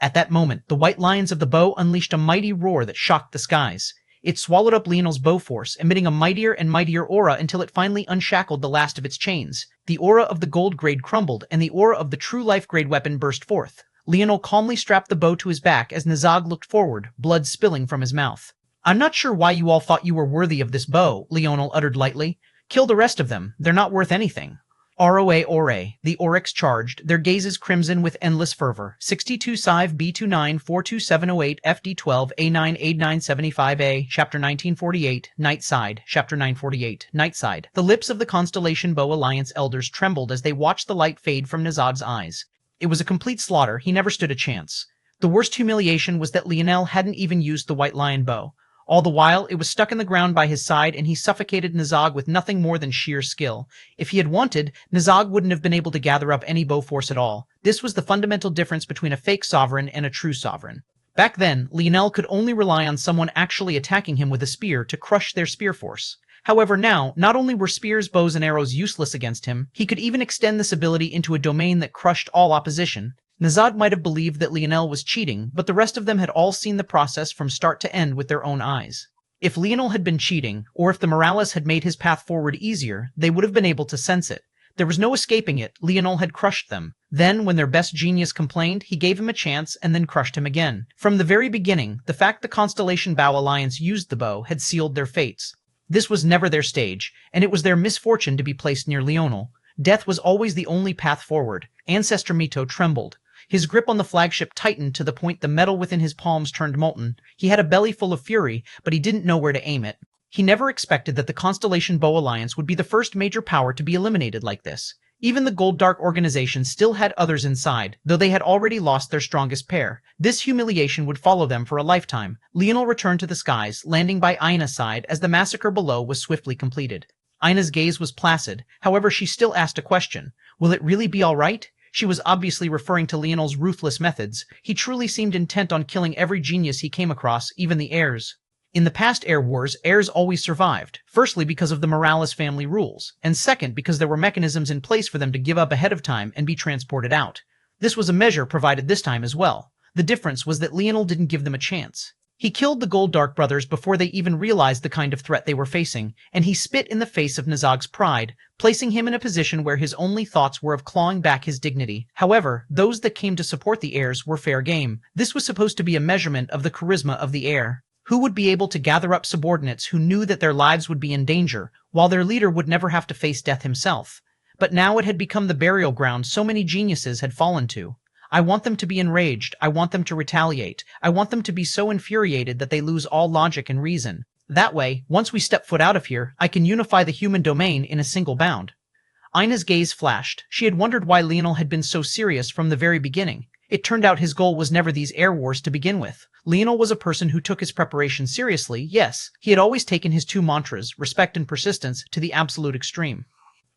At that moment, the white lions of the bow unleashed a mighty roar that shocked the skies. It swallowed up Leonel's bow force, emitting a mightier and mightier aura until it finally unshackled the last of its chains. The aura of the gold grade crumbled, and the aura of the true life grade weapon burst forth. Leonel calmly strapped the bow to his back as Nazag looked forward, blood spilling from his mouth. "I'm not sure why you all thought you were worthy of this bow," Leonel uttered lightly. "Kill the rest of them. They're not worth anything." Roa Ore, the Oryx charged, their gazes crimson with endless fervor. 62 Sive B29 42708 FD12 A9 8975A, Chapter 1948, Nightside, Chapter 948, Nightside. The lips of the Constellation Bow Alliance elders trembled as they watched the light fade from Nazag's eyes. It was a complete slaughter. He never stood a chance. The worst humiliation was that Leonel hadn't even used the White Lion bow. All the while, it was stuck in the ground by his side, and he suffocated Nazag with nothing more than sheer skill. If he had wanted, Nazag wouldn't have been able to gather up any bow force at all. This was the fundamental difference between a fake sovereign and a true sovereign. Back then, Leonel could only rely on someone actually attacking him with a spear to crush their spear force. However, now, not only were spears, bows, and arrows useless against him, he could even extend this ability into a domain that crushed all opposition. Nazag might have believed that Leonel was cheating, but the rest of them had all seen the process from start to end with their own eyes. If Leonel had been cheating, or if the Morales had made his path forward easier, they would have been able to sense it. There was no escaping it. Leonel had crushed them. Then, when their best genius complained, he gave him a chance and then crushed him again. From the very beginning, the fact the Constellation Bow Alliance used the bow had sealed their fates. This was never their stage, and it was their misfortune to be placed near Leonel. Death was always the only path forward. Ancestor Mito trembled. His grip on the flagship tightened to the point the metal within his palms turned molten. He had a belly full of fury, but he didn't know where to aim it. He never expected that the Constellation Bow Alliance would be the first major power to be eliminated like this. Even the Gold Dark organization still had others inside, though they had already lost their strongest pair. This humiliation would follow them for a lifetime. Leonel returned to the skies, landing by Aina's side as the massacre below was swiftly completed. Aina's gaze was placid, however she still asked a question. Will it really be all right? She was obviously referring to Leonel's ruthless methods. He truly seemed intent on killing every genius he came across, even the heirs. In the past Heir Wars, heirs always survived, firstly because of the Morales family rules, and second because there were mechanisms in place for them to give up ahead of time and be transported out. This was a measure provided this time as well. The difference was that Leonel didn't give them a chance. He killed the Gold Dark brothers before they even realized the kind of threat they were facing, and he spit in the face of Nazag's pride, placing him in a position where his only thoughts were of clawing back his dignity. However, those that came to support the heirs were fair game. This was supposed to be a measurement of the charisma of the heir. Who would be able to gather up subordinates who knew that their lives would be in danger, while their leader would never have to face death himself? But now it had become the burial ground so many geniuses had fallen to. I want them to be enraged. I want them to retaliate. I want them to be so infuriated that they lose all logic and reason. That way, once we step foot out of here, I can unify the human domain in a single bound. Aina's gaze flashed. She had wondered why Leonel had been so serious from the very beginning. It turned out his goal was never these Heir Wars to begin with. Leonel was a person who took his preparation seriously, yes. He had always taken his two mantras, respect and persistence, to the absolute extreme.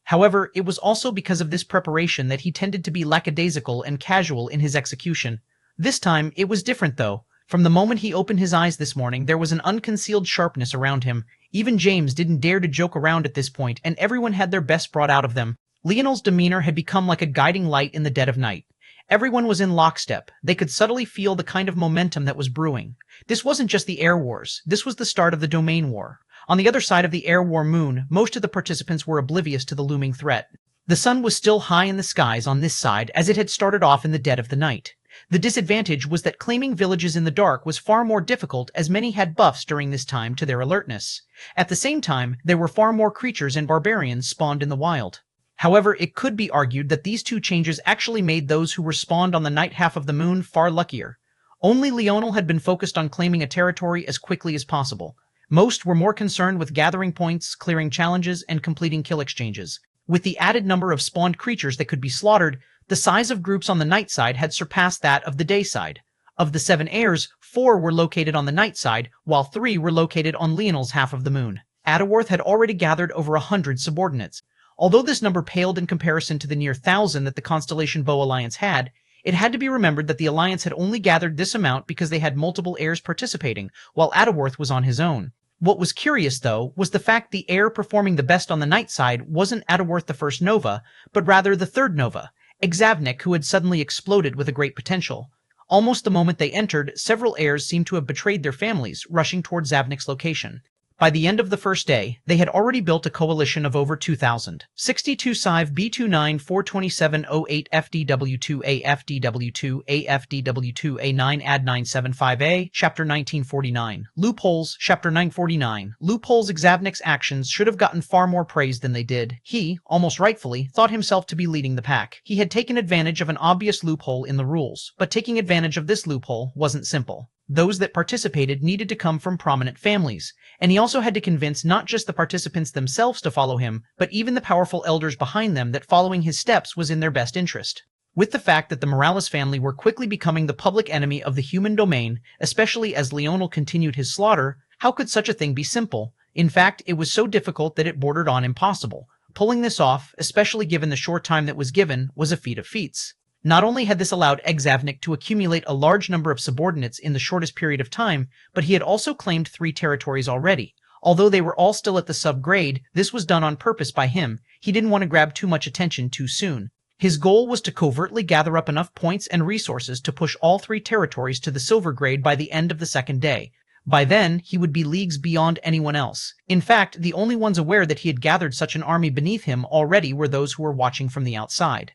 However, it was also because of this preparation that he tended to be lackadaisical and casual in his execution. This time, it was different though. From the moment he opened his eyes this morning, there was an unconcealed sharpness around him. Even James didn't dare to joke around at this point, and everyone had their best brought out of them. Leonel's demeanor had become like a guiding light in the dead of night. Everyone was in lockstep. They could subtly feel the kind of momentum that was brewing. This wasn't just the Heir Wars. This was the start of the Domain War. On the other side of the Heir War moon, most of the participants were oblivious to the looming threat. The sun was still high in the skies on this side as it had started off in the dead of the night. The disadvantage was that claiming villages in the dark was far more difficult as many had buffs during this time to their alertness. At the same time, there were far more creatures and barbarians spawned in the wild. However, it could be argued that these two changes actually made those who were spawned on the night half of the moon far luckier. Only Leonel had been focused on claiming a territory as quickly as possible. Most were more concerned with gathering points, clearing challenges, and completing kill exchanges. With the added number of spawned creatures that could be slaughtered, the size of groups on the night side had surpassed that of the day side. Of the 7 heirs, 4 were located on the night side, while 3 were located on Leonel's half of the moon. Adaworth had already gathered over 100 subordinates. Although this number paled in comparison to the near 1,000 that the Constellation Bow Alliance had, it had to be remembered that the Alliance had only gathered this amount because they had multiple heirs participating, while Adaworth was on his own. What was curious, though, was the fact the heir performing the best on the night side wasn't Adaworth the first Nova, but rather the third Nova, Exavnik, who had suddenly exploded with a great potential. Almost the moment they entered, several heirs seemed to have betrayed their families, rushing toward Zavnik's location. By the end of the first day, they had already built a coalition of over 2,000. 62 Sive B29 42708 FDW2A FDW2 A FDW2 A9 Ad 975A Chapter 1949 Loopholes Chapter 949 Loopholes. Zavnik's actions should have gotten far more praise than they did. He, almost rightfully, thought himself to be leading the pack. He had taken advantage of an obvious loophole in the rules, but taking advantage of this loophole wasn't simple. Those that participated needed to come from prominent families, and he also had to convince not just the participants themselves to follow him, but even the powerful elders behind them that following his steps was in their best interest. With the fact that the Morales family were quickly becoming the public enemy of the human domain, especially as Leonel continued his slaughter, how could such a thing be simple? In fact, it was so difficult that it bordered on impossible. Pulling this off, especially given the short time that was given, was a feat of feats. Not only had this allowed Zavnik to accumulate a large number of subordinates in the shortest period of time, but he had also claimed 3 territories already. Although they were all still at the sub-grade, this was done on purpose by him. He didn't want to grab too much attention too soon. His goal was to covertly gather up enough points and resources to push all 3 territories to the silver grade by the end of the second day. By then, he would be leagues beyond anyone else. In fact, the only ones aware that he had gathered such an army beneath him already were those who were watching from the outside.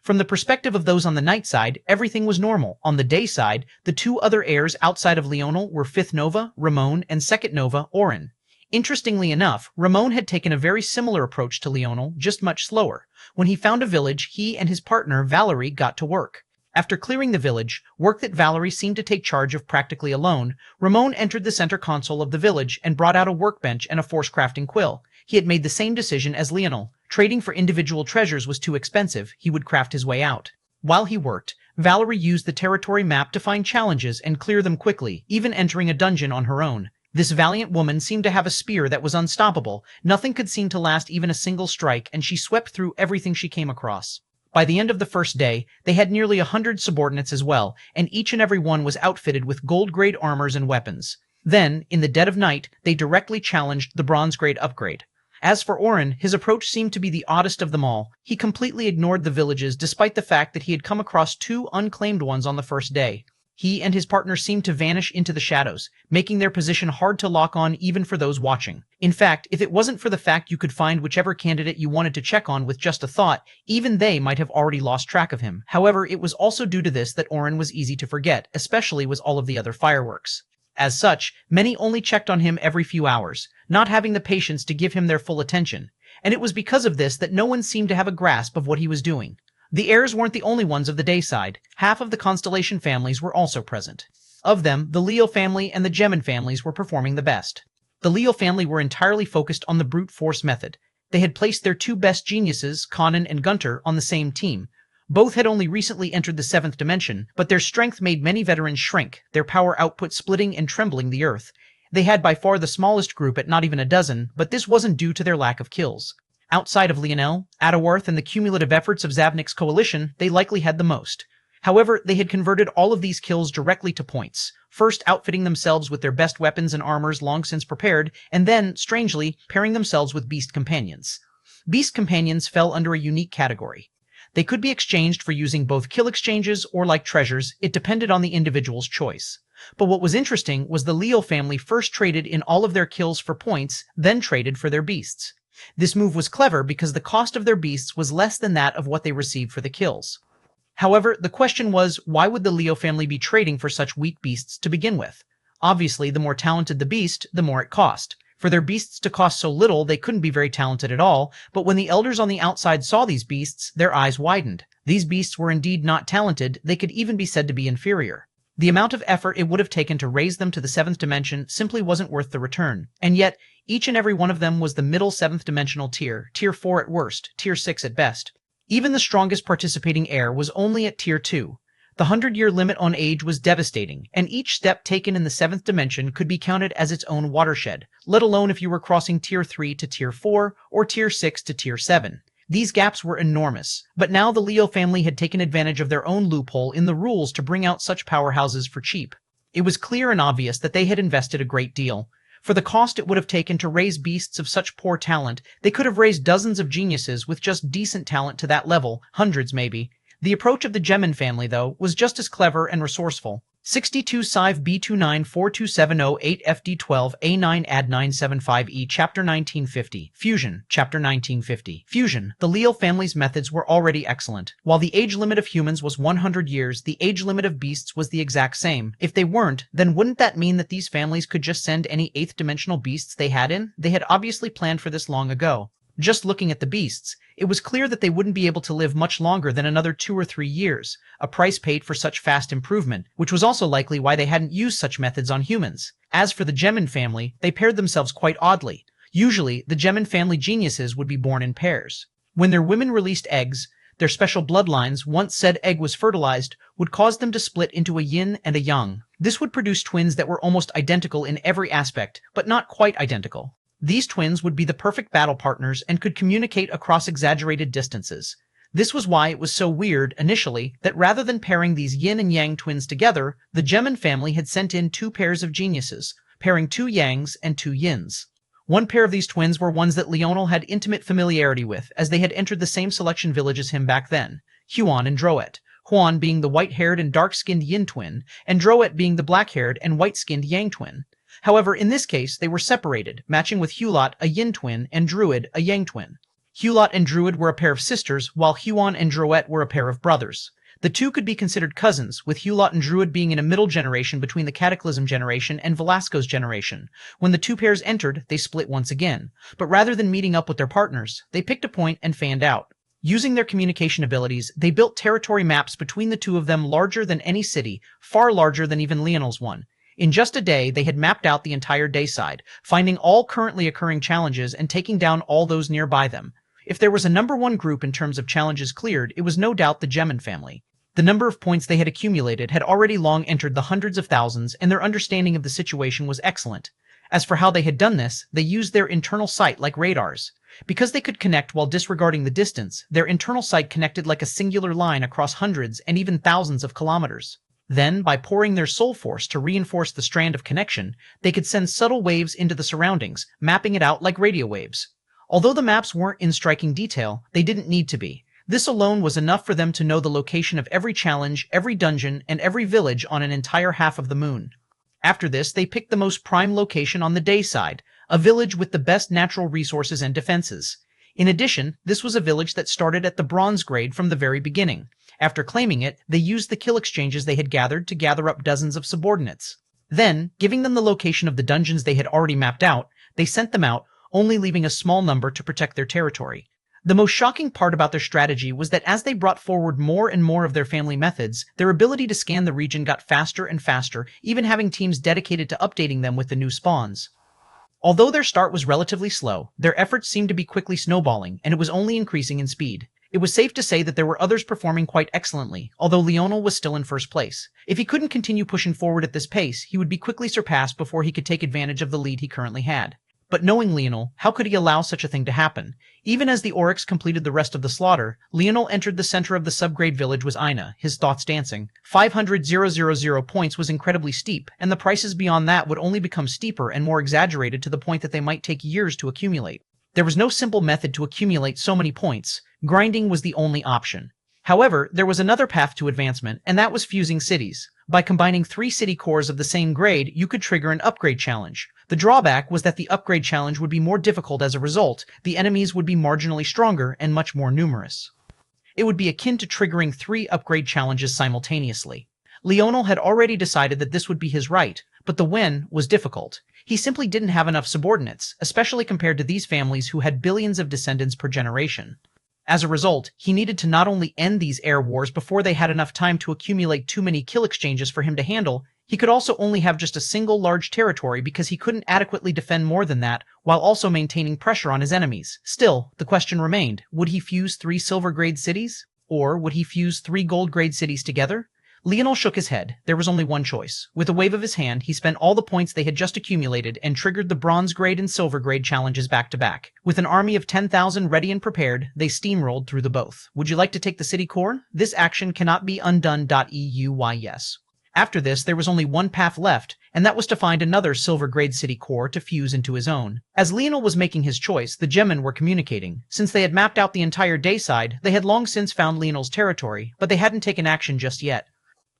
From the perspective of those on the night side, everything was normal. On the day side, the 2 other heirs outside of Leonel were 5th Nova, Ramon, and 2nd Nova, Oren. Interestingly enough, Ramon had taken a very similar approach to Leonel, just much slower. When he found a village, he and his partner, Valerie, got to work. After clearing the village, work that Valerie seemed to take charge of practically alone, Ramon entered the center console of the village and brought out a workbench and a force crafting quill. He had made the same decision as Leonel. Trading for individual treasures was too expensive. He would craft his way out. While he worked, Valerie used the territory map to find challenges and clear them quickly, even entering a dungeon on her own. This valiant woman seemed to have a spear that was unstoppable. Nothing could seem to last even a single strike, and she swept through everything she came across. By the end of the first day, they had nearly 100 subordinates as well, and each and every one was outfitted with gold-grade armors and weapons. Then, in the dead of night, they directly challenged the bronze-grade upgrade. As for Oren, his approach seemed to be the oddest of them all. He completely ignored the villages despite the fact that he had come across 2 unclaimed ones on the first day. He and his partner seemed to vanish into the shadows, making their position hard to lock on even for those watching. In fact, if it wasn't for the fact you could find whichever candidate you wanted to check on with just a thought, even they might have already lost track of him. However, it was also due to this that Oren was easy to forget, especially with all of the other fireworks. As such, many only checked on him every few hours, not having the patience to give him their full attention. And it was because of this that no one seemed to have a grasp of what he was doing. The heirs weren't the only ones of the day side. Half of the Constellation families were also present. Of them, the Leo family and the Gemin families were performing the best. The Leo family were entirely focused on the brute force method. They had placed their 2 best geniuses, Conan and Gunter, on the same team. Both had only recently entered the 7th dimension, but their strength made many veterans shrink, their power output splitting and trembling the earth. They had by far the smallest group at not even a dozen, but this wasn't due to their lack of kills. Outside of Leonel, Adaworth, and the cumulative efforts of Zavnik's coalition, they likely had the most. However, they had converted all of these kills directly to points, first outfitting themselves with their best weapons and armors long since prepared, and then, strangely, pairing themselves with beast companions. Beast companions fell under a unique category. They could be exchanged for using both kill exchanges or like treasures. It depended on the individual's choice. But what was interesting was the Leo family first traded in all of their kills for points, then traded for their beasts. This move was clever because the cost of their beasts was less than that of what they received for the kills. However, the question was, why would the Leo family be trading for such weak beasts to begin with? Obviously, the more talented the beast, the more it cost. For their beasts to cost so little, they couldn't be very talented at all, but when the elders on the outside saw these beasts, their eyes widened. These beasts were indeed not talented, they could even be said to be inferior. The amount of effort it would have taken to raise them to the 7th dimension simply wasn't worth the return, and yet, each and every one of them was the middle 7th dimensional tier, tier 4 at worst, tier 6 at best. Even the strongest participating heir was only at tier 2. The 100-year limit on age was devastating, and each step taken in the 7th dimension could be counted as its own watershed, let alone if you were crossing tier 3 to tier 4 or tier 6 to tier 7. These gaps were enormous, but now the Leo family had taken advantage of their own loophole in the rules to bring out such powerhouses for cheap. It was clear and obvious that they had invested a great deal. For the cost it would have taken to raise beasts of such poor talent, they could have raised dozens of geniuses with just decent talent to that level, hundreds maybe. The approach of the Gemin family, though, was just as clever and resourceful. 62 Sive B29 42708 FD12 A9 Ad 975E Chapter 1950 Fusion Chapter 1950 Fusion. The Leal family's methods were already excellent. While the age limit of humans was 100 years, the age limit of beasts was the exact same. If they weren't, then wouldn't that mean that these families could just send any 8th dimensional beasts they had in? They had obviously planned for this long ago. Just looking at the beasts, it was clear that they wouldn't be able to live much longer than another 2 or 3 years, a price paid for such fast improvement, which was also likely why they hadn't used such methods on humans. As for the Gemin family, they paired themselves quite oddly. Usually, the Gemin family geniuses would be born in pairs. When their women released eggs, their special bloodlines, once said egg was fertilized, would cause them to split into a yin and a yang. This would produce twins that were almost identical in every aspect, but not quite identical. These twins would be the perfect battle partners and could communicate across exaggerated distances. This was why it was so weird, initially, that rather than pairing these yin and yang twins together, the Gemin family had sent in 2 pairs of geniuses, pairing 2 yangs and 2 yins. One pair of these twins were ones that Leonel had intimate familiarity with, as they had entered the same selection village as him back then, Huan and Droet, Huan being the white-haired and dark-skinned yin twin, and Droet being the black-haired and white-skinned yang twin. However, in this case, they were separated, matching with Hulot, a yin twin, and Druid, a yang twin. Hulot and Druid were a pair of sisters, while Huan and Droet were a pair of brothers. The two could be considered cousins, with Hulot and Druid being in a middle generation between the Cataclysm generation and Velasco's generation. When the 2 pairs entered, they split once again. But rather than meeting up with their partners, they picked a point and fanned out. Using their communication abilities, they built territory maps between the 2 of them larger than any city, far larger than even Leonel's one. In just a day, they had mapped out the entire dayside, finding all currently occurring challenges and taking down all those nearby them. If there was a number 1 group in terms of challenges cleared, it was no doubt the Gemin family. The number of points they had accumulated had already long entered the hundreds of thousands, and their understanding of the situation was excellent. As for how they had done this, they used their internal sight like radars. Because they could connect while disregarding the distance, their internal sight connected like a singular line across hundreds and even thousands of kilometers. Then, by pouring their soul force to reinforce the strand of connection, they could send subtle waves into the surroundings, mapping it out like radio waves. Although the maps weren't in striking detail, they didn't need to be. This alone was enough for them to know the location of every challenge, every dungeon, and every village on an entire half of the moon. After this, they picked the most prime location on the day side, a village with the best natural resources and defenses. In addition, this was a village that started at the bronze grade from the very beginning. After claiming it, they used the kill exchanges they had gathered to gather up dozens of subordinates. Then, giving them the location of the dungeons they had already mapped out, they sent them out, only leaving a small number to protect their territory. The most shocking part about their strategy was that as they brought forward more and more of their family methods, their ability to scan the region got faster and faster, even having teams dedicated to updating them with the new spawns. Although their start was relatively slow, their efforts seemed to be quickly snowballing, and it was only increasing in speed. It was safe to say that there were others performing quite excellently, although Leonel was still in first place. If he couldn't continue pushing forward at this pace, he would be quickly surpassed before he could take advantage of the lead he currently had. But knowing Leonel, how could he allow such a thing to happen? Even as the Oryx completed the rest of the slaughter, Leonel entered the center of the subgrade village was Ina, his thoughts dancing. 500,000 points was incredibly steep, and the prices beyond that would only become steeper and more exaggerated to the point that they might take years to accumulate. There was no simple method to accumulate so many points. Grinding was the only option. However, there was another path to advancement, and that was fusing cities. By combining 3 city cores of the same grade, you could trigger an upgrade challenge. The drawback was that the upgrade challenge would be more difficult as a result, the enemies would be marginally stronger and much more numerous. It would be akin to triggering 3 upgrade challenges simultaneously. Leonel had already decided that this would be his right, but the when was difficult. He simply didn't have enough subordinates, especially compared to these families who had billions of descendants per generation. As a result, he needed to not only end these air wars before they had enough time to accumulate too many kill exchanges for him to handle, he could also only have just a single large territory because he couldn't adequately defend more than that while also maintaining pressure on his enemies. Still, the question remained, would he fuse 3 silver grade cities? Or would he fuse 3 gold grade cities together? Leonel shook his head. There was only one choice. With a wave of his hand, he spent all the points they had just accumulated and triggered the bronze grade and silver grade challenges back to back. With an army of 10,000 ready and prepared, they steamrolled through the both. Would you like to take the city core? This action cannot be undone. Yes. After this, there was only one path left, and that was to find another silver-grade city core to fuse into his own. As Leonel was making his choice, the Gemin were communicating. Since they had mapped out the entire dayside, they had long since found Leonel's territory, but they hadn't taken action just yet.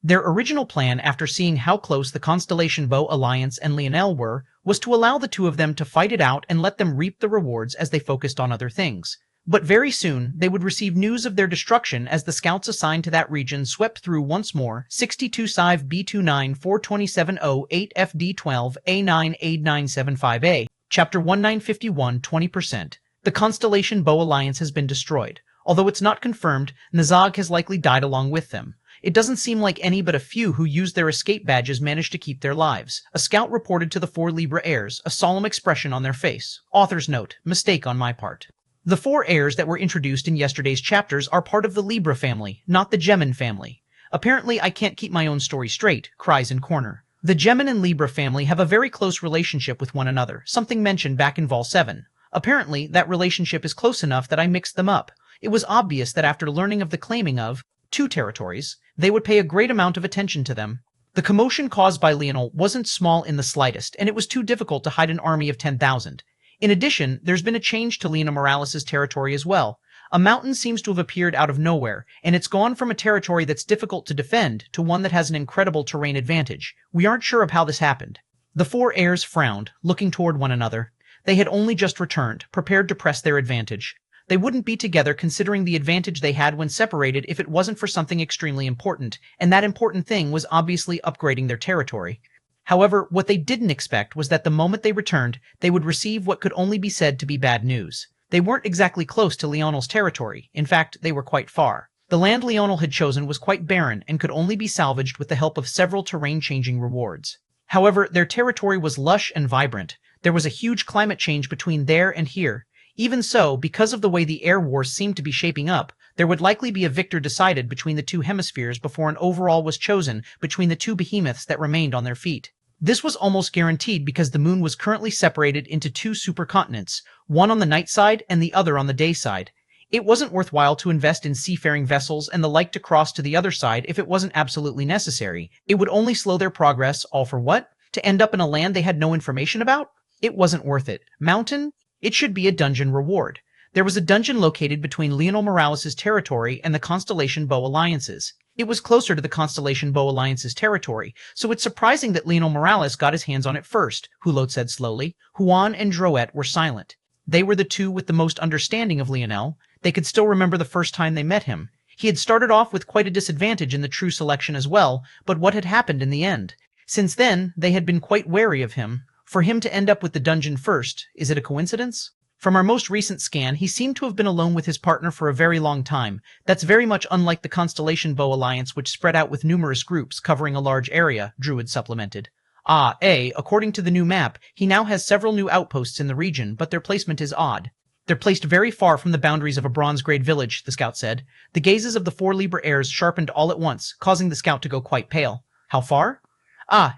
Their original plan, after seeing how close the Constellation Bow Alliance and Leonel were, was to allow the two of them to fight it out and let them reap the rewards as they focused on other things. But very soon, they would receive news of their destruction as the scouts assigned to that region swept through once more 62-5 B29 42708 FD12 A9 8975A. Chapter 1951 20%. The Constellation Bow Alliance has been destroyed. Although it's not confirmed, Nazag has likely died along with them. It doesn't seem like any but a few who used their escape badges managed to keep their lives. A scout reported to the 4 Libra heirs, a solemn expression on their face. Author's note, mistake on my part. The 4 heirs that were introduced in yesterday's chapters are part of the Libra family, not the Gemin family. Apparently I can't keep my own story straight, cries in corner. The Gemin and Libra family have a very close relationship with one another, something mentioned back in Vol 7. Apparently, that relationship is close enough that I mixed them up. It was obvious that after learning of the claiming of 2 territories, they would pay a great amount of attention to them. The commotion caused by Leonel wasn't small in the slightest, and it was too difficult to hide an army of 10,000. In addition, there's been a change to Leonel Morales' territory as well. A mountain seems to have appeared out of nowhere, and it's gone from a territory that's difficult to defend to one that has an incredible terrain advantage. We aren't sure of how this happened. The 4 heirs frowned, looking toward one another. They had only just returned, prepared to press their advantage. They wouldn't be together considering the advantage they had when separated if it wasn't for something extremely important, and that important thing was obviously upgrading their territory. However, what they didn't expect was that the moment they returned, they would receive what could only be said to be bad news. They weren't exactly close to Leonel's territory. In fact, they were quite far. The land Leonel had chosen was quite barren and could only be salvaged with the help of several terrain-changing rewards. However, their territory was lush and vibrant. There was a huge climate change between there and here. Even so, because of the way the air wars seemed to be shaping up, there would likely be a victor decided between the 2 hemispheres before an overall was chosen between the 2 behemoths that remained on their feet. This was almost guaranteed because the moon was currently separated into 2 supercontinents, one on the night side and the other on the day side. It wasn't worthwhile to invest in seafaring vessels and the like to cross to the other side if it wasn't absolutely necessary. It would only slow their progress, all for what? To end up in a land they had no information about? It wasn't worth it. Mountain? It should be a dungeon reward. There was a dungeon located between Leonel Morales' territory and the Constellation Bow Alliance's. It was closer to the Constellation Bow Alliance's territory, so it's surprising that Leonel Morales got his hands on it first, Hulot said slowly. Juan and Drouet were silent. They were the 2 with the most understanding of Leonel. They could still remember the first time they met him. He had started off with quite a disadvantage in the true selection as well, but what had happened in the end? Since then, they had been quite wary of him. For him to end up with the dungeon first, is it a coincidence? From our most recent scan, he seemed to have been alone with his partner for a very long time. That's very much unlike the Constellation Bow Alliance, which spread out with numerous groups covering a large area, Druid supplemented. According to the new map, he now has several new outposts in the region, but their placement is odd. They're placed very far from the boundaries of a bronze-grade village, the scout said. The gazes of the 4 Libra heirs sharpened all at once, causing the scout to go quite pale. How far?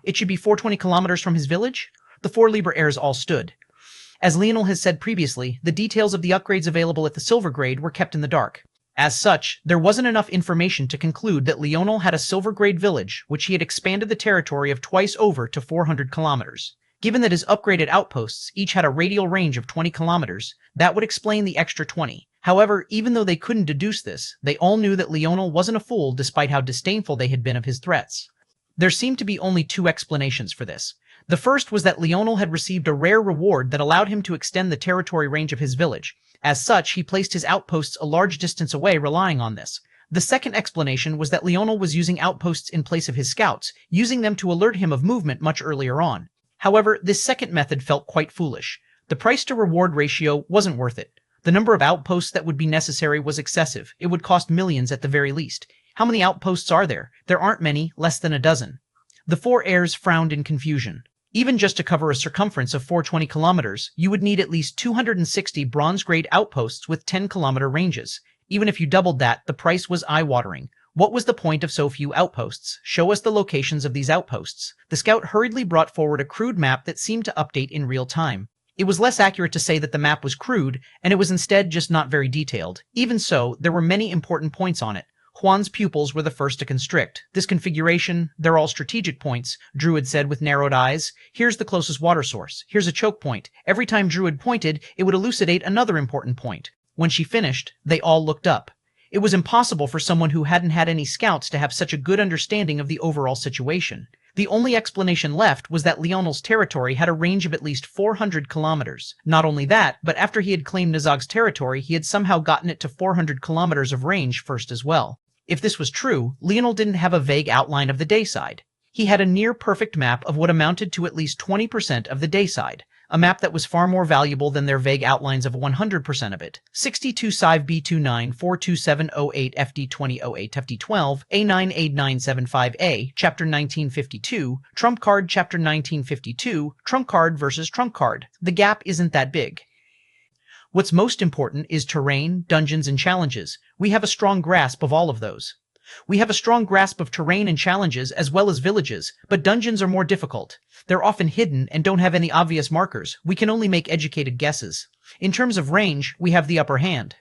It should be 420 kilometers from his village? The 4 Libra heirs all stood. As Leonel has said previously, the details of the upgrades available at the silver grade were kept in the dark. As such, there wasn't enough information to conclude that Leonel had a silver grade village, which he had expanded the territory of twice over to 400 kilometers. Given that his upgraded outposts each had a radial range of 20 kilometers, that would explain the extra 20. However, even though they couldn't deduce this, they all knew that Leonel wasn't a fool despite how disdainful they had been of his threats. There seemed to be only 2 explanations for this. The first was that Leonel had received a rare reward that allowed him to extend the territory range of his village. As such, he placed his outposts a large distance away relying on this. The second explanation was that Leonel was using outposts in place of his scouts, using them to alert him of movement much earlier on. However, this second method felt quite foolish. The price-to-reward ratio wasn't worth it. The number of outposts that would be necessary was excessive. It would cost millions at the very least. How many outposts are there? There aren't many, less than a dozen. The 4 heirs frowned in confusion. Even just to cover a circumference of 420 kilometers, you would need at least 260 bronze-grade outposts with 10-kilometer ranges. Even if you doubled that, the price was eye-watering. What was the point of so few outposts? Show us the locations of these outposts. The scout hurriedly brought forward a crude map that seemed to update in real time. It was less accurate to say that the map was crude, and it was instead just not very detailed. Even so, there were many important points on it. Juan's pupils were the first to constrict. This configuration, they're all strategic points, Druid said with narrowed eyes. Here's the closest water source. Here's a choke point. Every time Druid pointed, it would elucidate another important point. When she finished, they all looked up. It was impossible for someone who hadn't had any scouts to have such a good understanding of the overall situation. The only explanation left was that Leonel's territory had a range of at least 400 kilometers. Not only that, but after he had claimed Nizog's territory, he had somehow gotten it to 400 kilometers of range first as well. If this was true, Leonel didn't have a vague outline of the dayside. He had a near-perfect map of what amounted to at least 20% of the dayside, a map that was far more valuable than their vague outlines of 100% of it. 62 Sive B29 42708 FD2008 FD12 A98975A Chapter 1952 Trump Card Chapter 1952 Trump Card versus Trump Card. The gap isn't that big. What's most important is terrain, dungeons, and challenges. We have a strong grasp of all of those. We have a strong grasp of terrain and challenges as well as villages, but dungeons are more difficult. They're often hidden and don't have any obvious markers. We can only make educated guesses. In terms of range, we have the upper hand.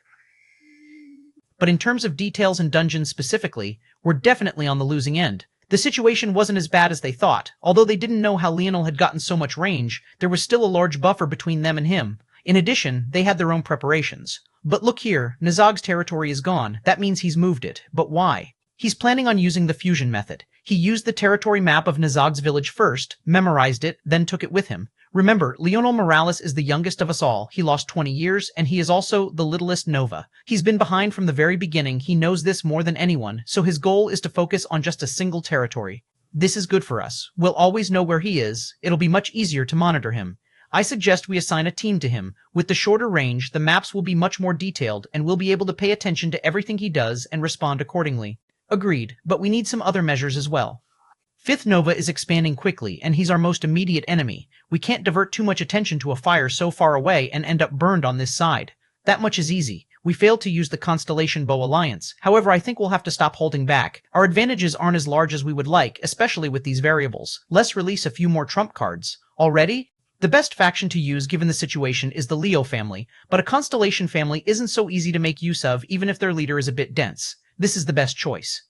But in terms of details and dungeons specifically, we're definitely on the losing end. The situation wasn't as bad as they thought. Although they didn't know how Leonel had gotten so much range, there was still a large buffer between them and him. In addition, they had their own preparations. But look here, Nizog's territory is gone. That means he's moved it. But why? He's planning on using the fusion method. He used the territory map of Nizog's village first, memorized it, then took it with him. Remember, Leonel Morales is the youngest of us all. He lost 20 years, and he is also the littlest Nova. He's been behind from the very beginning. He knows this more than anyone, so his goal is to focus on just a single territory. This is good for us. We'll always know where he is. It'll be much easier to monitor him. I suggest we assign a team to him. With the shorter range, the maps will be much more detailed, and we'll be able to pay attention to everything he does and respond accordingly. Agreed, but we need some other measures as well. Fifth Nova is expanding quickly, and he's our most immediate enemy. We can't divert too much attention to a fire so far away and end up burned on this side. That much is easy. We failed to use the Constellation Bow Alliance. However, I think we'll have to stop holding back. Our advantages aren't as large as we would like, especially with these variables. Let's release a few more trump cards. Already? The best faction to use given the situation is the Leo family, but a Constellation family isn't so easy to make use of even if their leader is a bit dense. This is the best choice.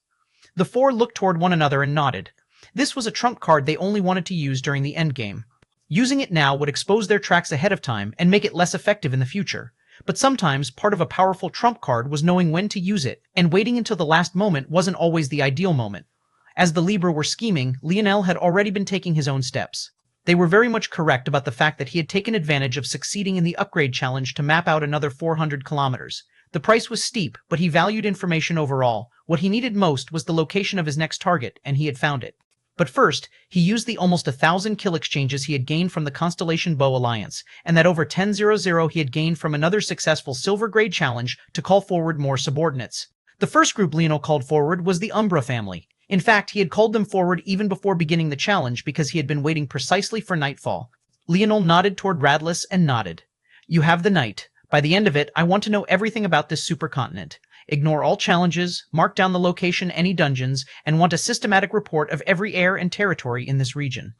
The four looked toward one another and nodded. This was a trump card they only wanted to use during the endgame. Using it now would expose their tracks ahead of time and make it less effective in the future. But sometimes part of a powerful trump card was knowing when to use it, and waiting until the last moment wasn't always the ideal moment. As the Libra were scheming, Leonel had already been taking his own steps. They were very much correct about the fact that he had taken advantage of succeeding in the upgrade challenge to map out another 400 kilometers. The price was steep, but he valued information overall. What he needed most was the location of his next target, and he had found it. But first, he used the almost 1,000 kill exchanges he had gained from the Constellation Bow Alliance, and that over 10,000 he had gained from another successful silver grade challenge to call forward more subordinates. The first group Leonel called forward was the Umbra family. In fact, he had called them forward even before beginning the challenge because he had been waiting precisely for nightfall. Leonel nodded toward Radlis and nodded. You have the night. By the end of it, I want to know everything about this supercontinent. Ignore all challenges, mark down the location, any dungeons, and want a systematic report of every heir and territory in this region.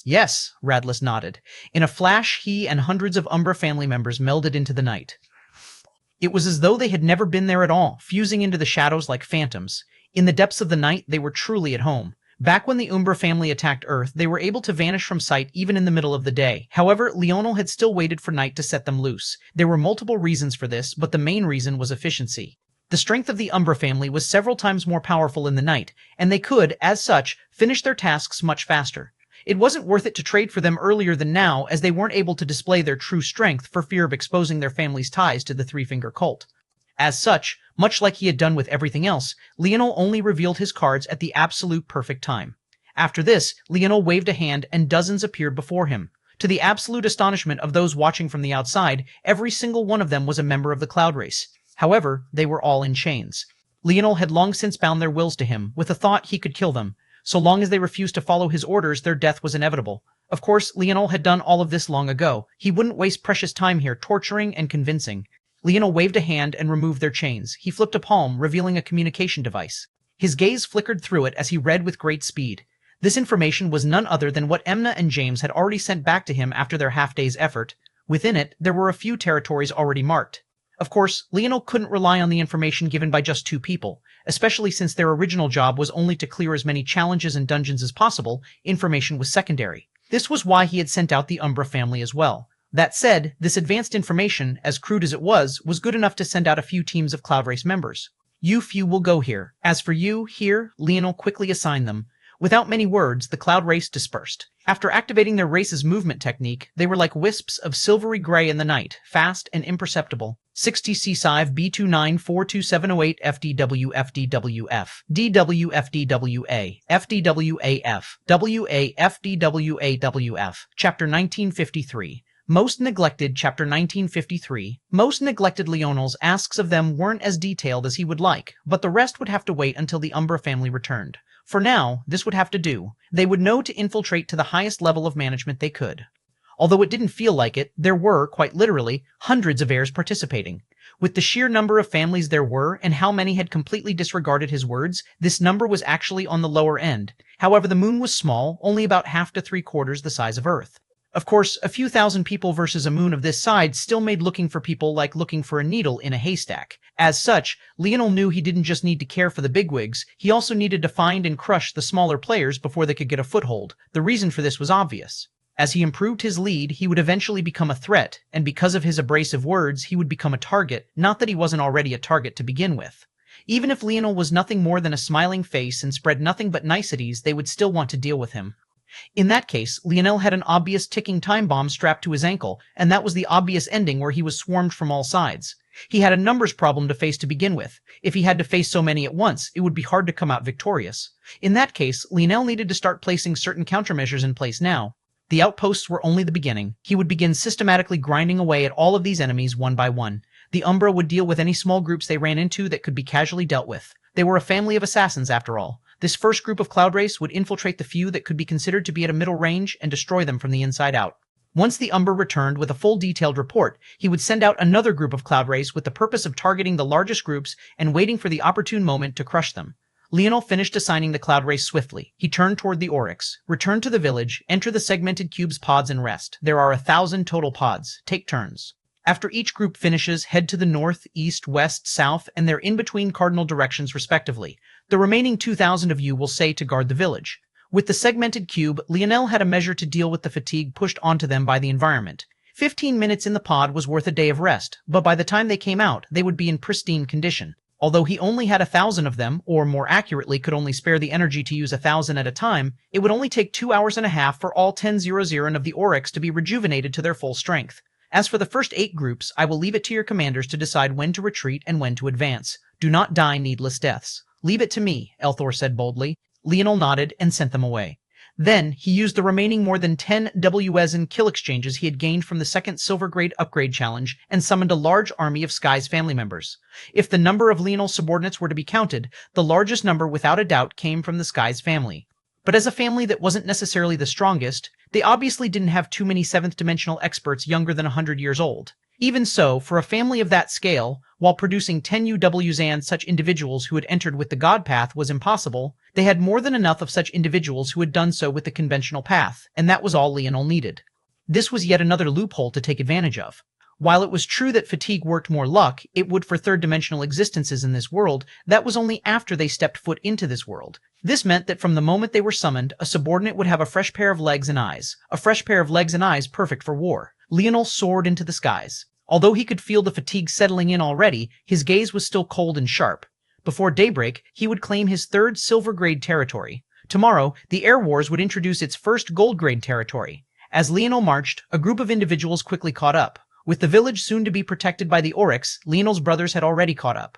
Yes, Radlis nodded. In a flash, he and hundreds of Umbra family members melded into the night. It was as though they had never been there at all, fusing into the shadows like phantoms. In the depths of the night, they were truly at home. Back when the Umbra family attacked Earth, they were able to vanish from sight even in the middle of the day. However, Leonel had still waited for night to set them loose. There were multiple reasons for this, but the main reason was efficiency. The strength of the Umbra family was several times more powerful in the night, and they could, as such, finish their tasks much faster. It wasn't worth it to trade for them earlier than now, as they weren't able to display their true strength for fear of exposing their family's ties to the Three-Finger Cult. As such, much like he had done with everything else, Leonel only revealed his cards at the absolute perfect time. After this, Leonel waved a hand and dozens appeared before him. To the absolute astonishment of those watching from the outside, every single one of them was a member of the Cloud Race. However, they were all in chains. Leonel had long since bound their wills to him, with the thought he could kill them. So long as they refused to follow his orders, their death was inevitable. Of course, Leonel had done all of this long ago. He wouldn't waste precious time here torturing and convincing. Leonel waved a hand and removed their chains. He flipped a palm, revealing a communication device. His gaze flickered through it as he read with great speed. This information was none other than what Emna and James had already sent back to him after their half-day's effort. Within it, there were a few territories already marked. Of course, Leonel couldn't rely on the information given by just two people, especially since their original job was only to clear as many challenges and dungeons as possible. Information was secondary. This was why he had sent out the Umbra family as well. That said, this advanced information, as crude as it was good enough to send out a few teams of Cloud Race members. You few will go here. As for you, here, Leonel quickly assigned them. Without many words, the Cloud Race dispersed. After activating their race's movement technique, they were like wisps of silvery gray in the night, fast and imperceptible. 60C5 B2942708 FDW FDWF DW FDWA FDWAF WA FDWAWF Chapter 1953. Most neglected. Chapter 1953. Most neglected. Leonel's asks of them weren't as detailed as he would like, but the rest would have to wait until the Umbra family returned. For now, this would have to do. They would know to infiltrate to the highest level of management they could. Although it didn't feel like it, there were, quite literally, hundreds of heirs participating. With the sheer number of families there were, and how many had completely disregarded his words, this number was actually on the lower end. However, the moon was small, only about half to three-quarters the size of Earth. Of course, a few thousand people versus a moon of this size still made looking for people like looking for a needle in a haystack. As such, Leonel knew he didn't just need to care for the bigwigs, he also needed to find and crush the smaller players before they could get a foothold. The reason for this was obvious. As he improved his lead, he would eventually become a threat, and because of his abrasive words, he would become a target, not that he wasn't already a target to begin with. Even if Leonel was nothing more than a smiling face and spread nothing but niceties, they would still want to deal with him. In that case, Leonel had an obvious ticking time bomb strapped to his ankle, and that was the obvious ending where he was swarmed from all sides. He had a numbers problem to face to begin with. If he had to face so many at once, it would be hard to come out victorious. In that case, Leonel needed to start placing certain countermeasures in place now. The outposts were only the beginning. He would begin systematically grinding away at all of these enemies one by one. The Umbra would deal with any small groups they ran into that could be casually dealt with. They were a family of assassins after all. This first group of Cloud Race would infiltrate the few that could be considered to be at a middle range and destroy them from the inside out. Once the Umbra returned with a full detailed report, he would send out another group of Cloud Race with the purpose of targeting the largest groups and waiting for the opportune moment to crush them. Leonel finished assigning the Cloud Race swiftly. He turned toward the Oryx. Return to the village, enter the segmented cubes pods and rest. There are 1,000 total pods. Take turns. After each group finishes, head to the north, east, west, south, and their in-between cardinal directions respectively. The remaining 2,000 of you will say to guard the village. With the segmented cube, Leonel had a measure to deal with the fatigue pushed onto them by the environment. 15 minutes in the pod was worth a day of rest, but by the time they came out, they would be in pristine condition. Although he only had 1,000 of them, or more accurately could only spare the energy to use 1,000 at a time, it would only take 2 hours and a half for all 10,000 of the Oryx to be rejuvenated to their full strength. As for the first 8 groups, I will leave it to your commanders to decide when to retreat and when to advance. Do not die needless deaths. Leave it to me, Elthor said boldly. Leonel nodded and sent them away. Then, he used the remaining more than 10 WSN kill exchanges he had gained from the second Silver Grade upgrade challenge and summoned a large army of Sky's family members. If the number of Leonel's subordinates were to be counted, the largest number without a doubt came from the Sky's family. But as a family that wasn't necessarily the strongest, they obviously didn't have too many 7th dimensional experts younger than 100 years old. Even so, for a family of that scale, while producing 10 UWs such individuals who had entered with the God Path was impossible, they had more than enough of such individuals who had done so with the conventional path, and that was all Leonel needed. This was yet another loophole to take advantage of. While it was true that fatigue worked more luck, it would for third-dimensional existences in this world, that was only after they stepped foot into this world. This meant that from the moment they were summoned, a subordinate would have a fresh pair of legs and eyes. A fresh pair of legs and eyes perfect for war. Leonel soared into the skies. Although he could feel the fatigue settling in already, his gaze was still cold and sharp. Before daybreak, he would claim his 3rd Silver Grade territory. Tomorrow, the Air Wars would introduce its 1st Gold Grade territory. As Leonel marched, a group of individuals quickly caught up. With the village soon to be protected by the Oryx, Leonel's brothers had already caught up.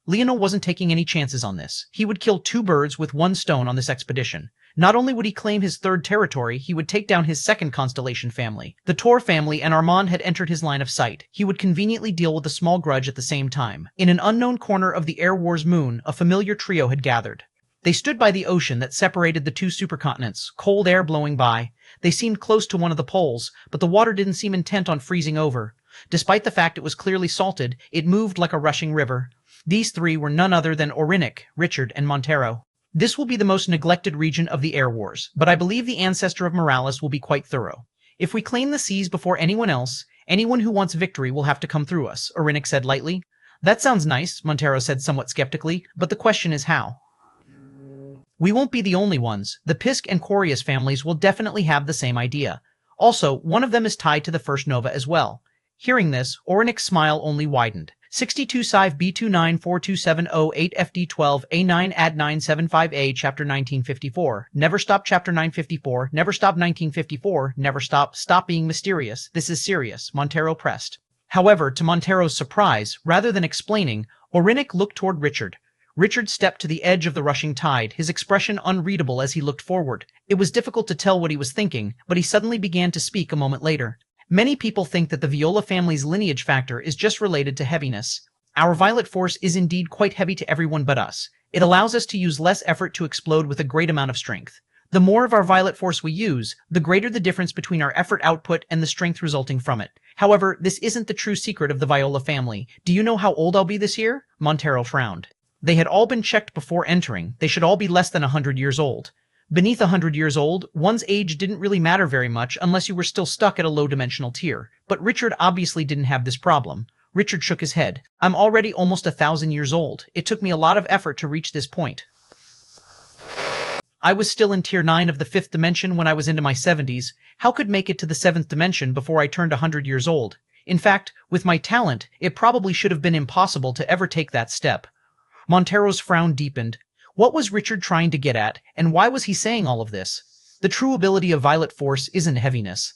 Leonel wasn't taking any chances on this. He would kill 2 birds with 1 stone on this expedition. Not only would he claim his 3rd territory, he would take down his 2nd constellation family. The Tor family and Armand had entered his line of sight. He would conveniently deal with a small grudge at the same time. In an unknown corner of the Air Wars moon, a familiar trio had gathered. They stood by the ocean that separated the 2 supercontinents, cold air blowing by. They seemed close to one of the poles, but the water didn't seem intent on freezing over. Despite the fact it was clearly salted, it moved like a rushing river. These 3 were none other than Orinic, Richard, and Montero. This will be the most neglected region of the Air Wars, but I believe the ancestor of Morales will be quite thorough. If we claim the seas before anyone else, Anyone who wants victory will have to come through us, Orinic said lightly. That sounds nice, Montero said somewhat skeptically, but the question is how. We won't be the only ones. The Pisk and Corius families will definitely have the same idea. Also, one of them is tied to the First Nova as well. Hearing this, Orinic's smile only widened. 62 Sive B2942708 FD12 A9 Ad 975A Chapter 1954. Never stop Chapter 954. Never stop 1954. Never stop. Stop being mysterious. This is serious, Montero pressed. However, to Montero's surprise, rather than explaining, Orinic looked toward Richard. Richard stepped to the edge of the rushing tide, his expression unreadable as he looked forward. It was difficult to tell what he was thinking, but he suddenly began to speak a moment later. Many people think that the Viola family's lineage factor is just related to heaviness. Our violet force is indeed quite heavy to everyone but us. It allows us to use less effort to explode with a great amount of strength. The more of our violet force we use, the greater the difference between our effort output and the strength resulting from it. However, this isn't the true secret of the Viola family. Do you know how old I'll be this year? Montero frowned. They had all been checked before entering. They should all be less than 100 years old. Beneath 100 years old, one's age didn't really matter very much unless you were still stuck at a low-dimensional tier. But Richard obviously didn't have this problem. Richard shook his head. I'm already almost 1,000 years old. It took me a lot of effort to reach this point. I was still in Tier 9 of the 5th dimension when I was into my 70s. How could make it to the 7th dimension before I turned 100 years old? In fact, with my talent, it probably should have been impossible to ever take that step. Montero's frown deepened. What was Richard trying to get at, and why was he saying all of this? The true ability of violet force isn't heaviness.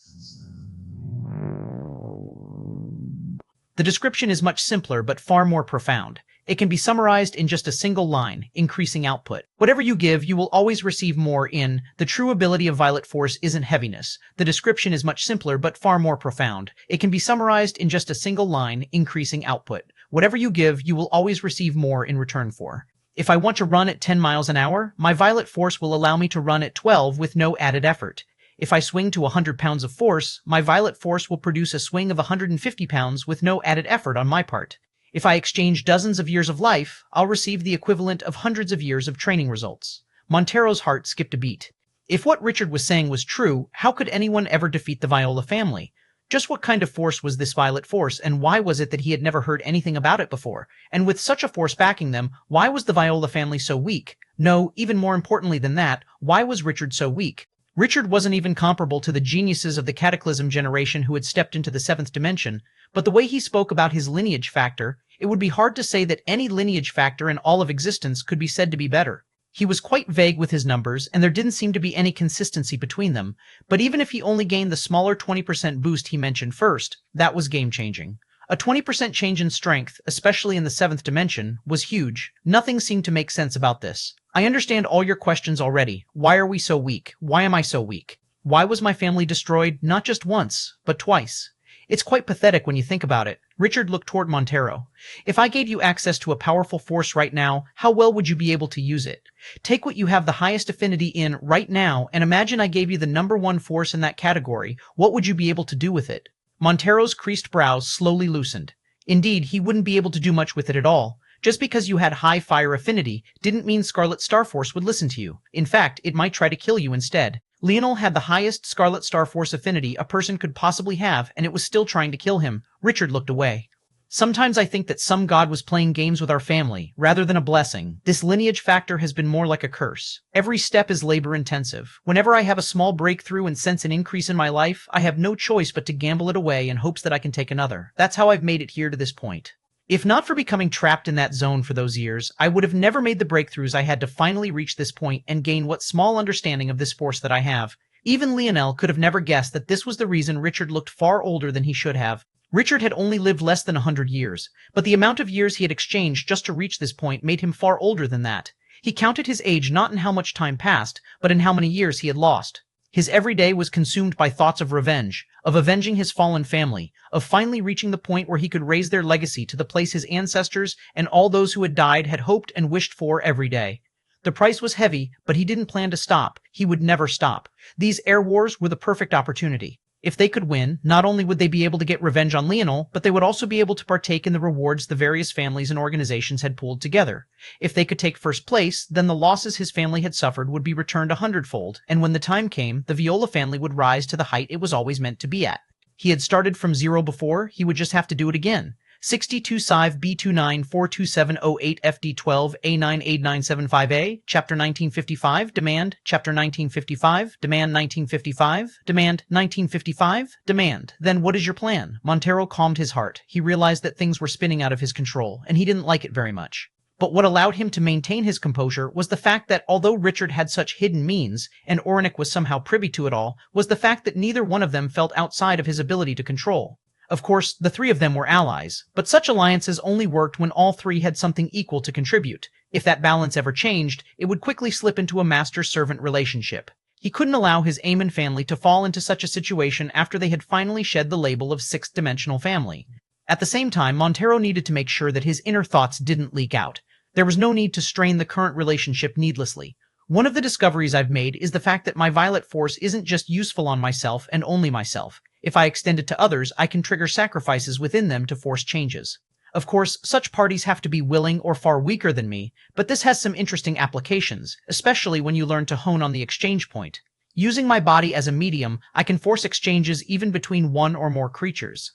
The description is much simpler but far more profound. It can be summarized in just a single line, increasing output. Whatever you give, you will always receive more in. The true ability of violet force isn't heaviness. The description is much simpler but far more profound. It can be summarized in just a single line, increasing output. Whatever you give, you will always receive more in return for. If I want to run at 10 miles an hour, my violet force will allow me to run at 12 with no added effort. If I swing to 100 pounds of force, my violet force will produce a swing of 150 pounds with no added effort on my part. If I exchange dozens of years of life, I'll receive the equivalent of hundreds of years of training results. Montero's heart skipped a beat. If what Richard was saying was true, how could anyone ever defeat the Viola family? Just what kind of force was this violet force, and why was it that he had never heard anything about it before? And with such a force backing them, why was the Viola family so weak? No, even more importantly than that, why was Richard so weak? Richard wasn't even comparable to the geniuses of the Cataclysm generation who had stepped into the 7th dimension, but the way he spoke about his lineage factor, it would be hard to say that any lineage factor in all of existence could be said to be better. He was quite vague with his numbers, and there didn't seem to be any consistency between them, but even if he only gained the smaller 20% boost he mentioned first, that was game-changing. A 20% change in strength, especially in the 7th dimension, was huge. Nothing seemed to make sense about this. I understand all your questions already. Why are we so weak? Why am I so weak? Why was my family destroyed not just once, but twice? It's quite pathetic when you think about it. Richard looked toward Montero. If I gave you access to a powerful force right now, how well would you be able to use it? Take what you have the highest affinity in right now, and imagine I gave you the #1 force in that category. What would you be able to do with it? Montero's creased brows slowly loosened. Indeed, he wouldn't be able to do much with it at all. Just because you had high fire affinity didn't mean Scarlet Star Force would listen to you. In fact, it might try to kill you instead. Leonel had the highest Scarlet Star Force affinity a person could possibly have, and it was still trying to kill him. Richard looked away. Sometimes I think that some god was playing games with our family, rather than a blessing. This lineage factor has been more like a curse. Every step is labor-intensive. Whenever I have a small breakthrough and sense an increase in my life, I have no choice but to gamble it away in hopes that I can take another. That's how I've made it here to this point. If not for becoming trapped in that zone for those years, I would have never made the breakthroughs I had to finally reach this point and gain what small understanding of this force that I have. Even Leonel could have never guessed that this was the reason Richard looked far older than he should have. Richard had only lived less than 100 years, but the amount of years he had exchanged just to reach this point made him far older than that. He counted his age not in how much time passed, but in how many years he had lost. His every day was consumed by thoughts of revenge, of avenging his fallen family, of finally reaching the point where he could raise their legacy to the place his ancestors and all those who had died had hoped and wished for every day. The price was heavy, but he didn't plan to stop. He would never stop. These air wars were the perfect opportunity. If they could win, not only would they be able to get revenge on Leonel, but they would also be able to partake in the rewards the various families and organizations had pooled together. If they could take first place, then the losses his family had suffered would be returned 100-fold, and when the time came, the Viola family would rise to the height it was always meant to be at. He had started from 0 before, he would just have to do it again. 62-5 B29-42708 FD12 A98975A, Chapter 1955, Demand, Chapter 1955, Demand 1955, Demand 1955, Demand. Then what is your plan? Montero calmed his heart. He realized that things were spinning out of his control, and he didn't like it very much. But what allowed him to maintain his composure was the fact that although Richard had such hidden means, and Orenic was somehow privy to it all, was the fact that neither one of them felt outside of his ability to control. Of course, the three of them were allies, but such alliances only worked when all three had something equal to contribute. If that balance ever changed, it would quickly slip into a master-servant relationship. He couldn't allow his Aemon family to fall into such a situation after they had finally shed the label of sixth-dimensional family. At the same time, Montero needed to make sure that his inner thoughts didn't leak out. There was no need to strain the current relationship needlessly. One of the discoveries I've made is the fact that my violet force isn't just useful on myself and only myself. If I extend it to others, I can trigger sacrifices within them to force changes. Of course, such parties have to be willing or far weaker than me, but this has some interesting applications, especially when you learn to hone on the exchange point. Using my body as a medium, I can force exchanges even between one or more creatures.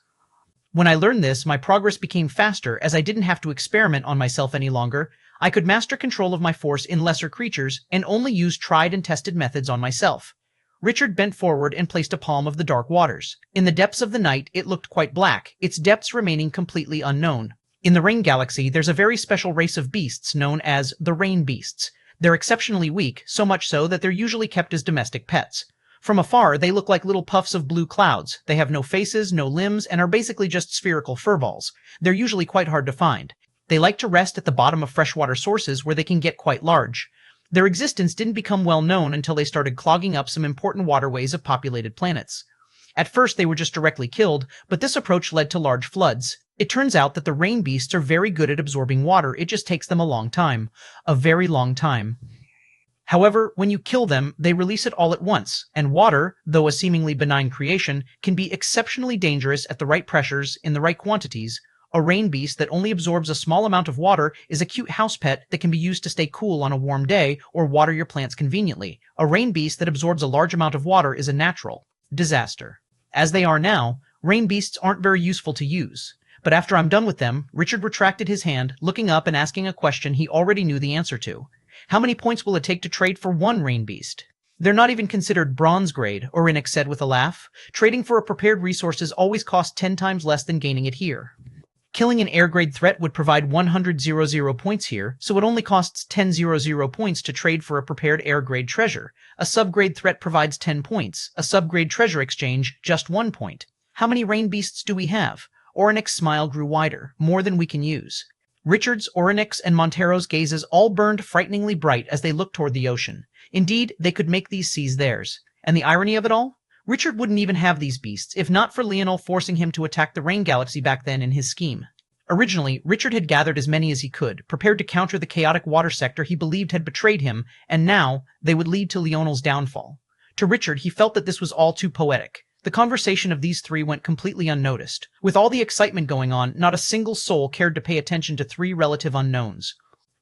When I learned this, my progress became faster as I didn't have to experiment on myself any longer. I could master control of my force in lesser creatures and only use tried and tested methods on myself. Richard bent forward and placed a palm of the dark waters. In the depths of the night, it looked quite black, its depths remaining completely unknown. In the Rain Galaxy, there's a very special race of beasts known as the Rain Beasts. They're exceptionally weak, so much so that they're usually kept as domestic pets. From afar, they look like little puffs of blue clouds. They have no faces, no limbs, and are basically just spherical furballs. They're usually quite hard to find. They like to rest at the bottom of freshwater sources where they can get quite large. Their existence didn't become well known until they started clogging up some important waterways of populated planets. At first they were just directly killed, but this approach led to large floods. It turns out that the rain beasts are very good at absorbing water, it just takes them a long time. A very long time. However, when you kill them, they release it all at once, and water, though a seemingly benign creation, can be exceptionally dangerous at the right pressures, in the right quantities. A rain beast that only absorbs a small amount of water is a cute house pet that can be used to stay cool on a warm day or water your plants conveniently. A rain beast that absorbs a large amount of water is a natural disaster. As they are now, rain beasts aren't very useful to use. But after I'm done with them, Richard retracted his hand, looking up and asking a question he already knew the answer to. How many points will it take to trade for one rain beast? They're not even considered bronze grade, Orenic said with a laugh. Trading for a prepared resource always costs 10 times less than gaining it here. Killing an air-grade threat would provide 100 points here, so it only costs 10 points to trade for a prepared air-grade treasure. A sub-grade threat provides 10 points. A sub-grade treasure exchange, just 1 point. How many rain beasts do we have? Orenic's smile grew wider, more than we can use. Richard's, Orenic's, and Montero's gazes all burned frighteningly bright as they looked toward the ocean. Indeed, they could make these seas theirs. And the irony of it all? Richard wouldn't even have these beasts, if not for Leonel forcing him to attack the Rain Galaxy back then in his scheme. Originally, Richard had gathered as many as he could, prepared to counter the chaotic water sector he believed had betrayed him, and now they would lead to Leonel's downfall. To Richard, he felt that this was all too poetic. The conversation of these three went completely unnoticed. With all the excitement going on, not a single soul cared to pay attention to three relative unknowns.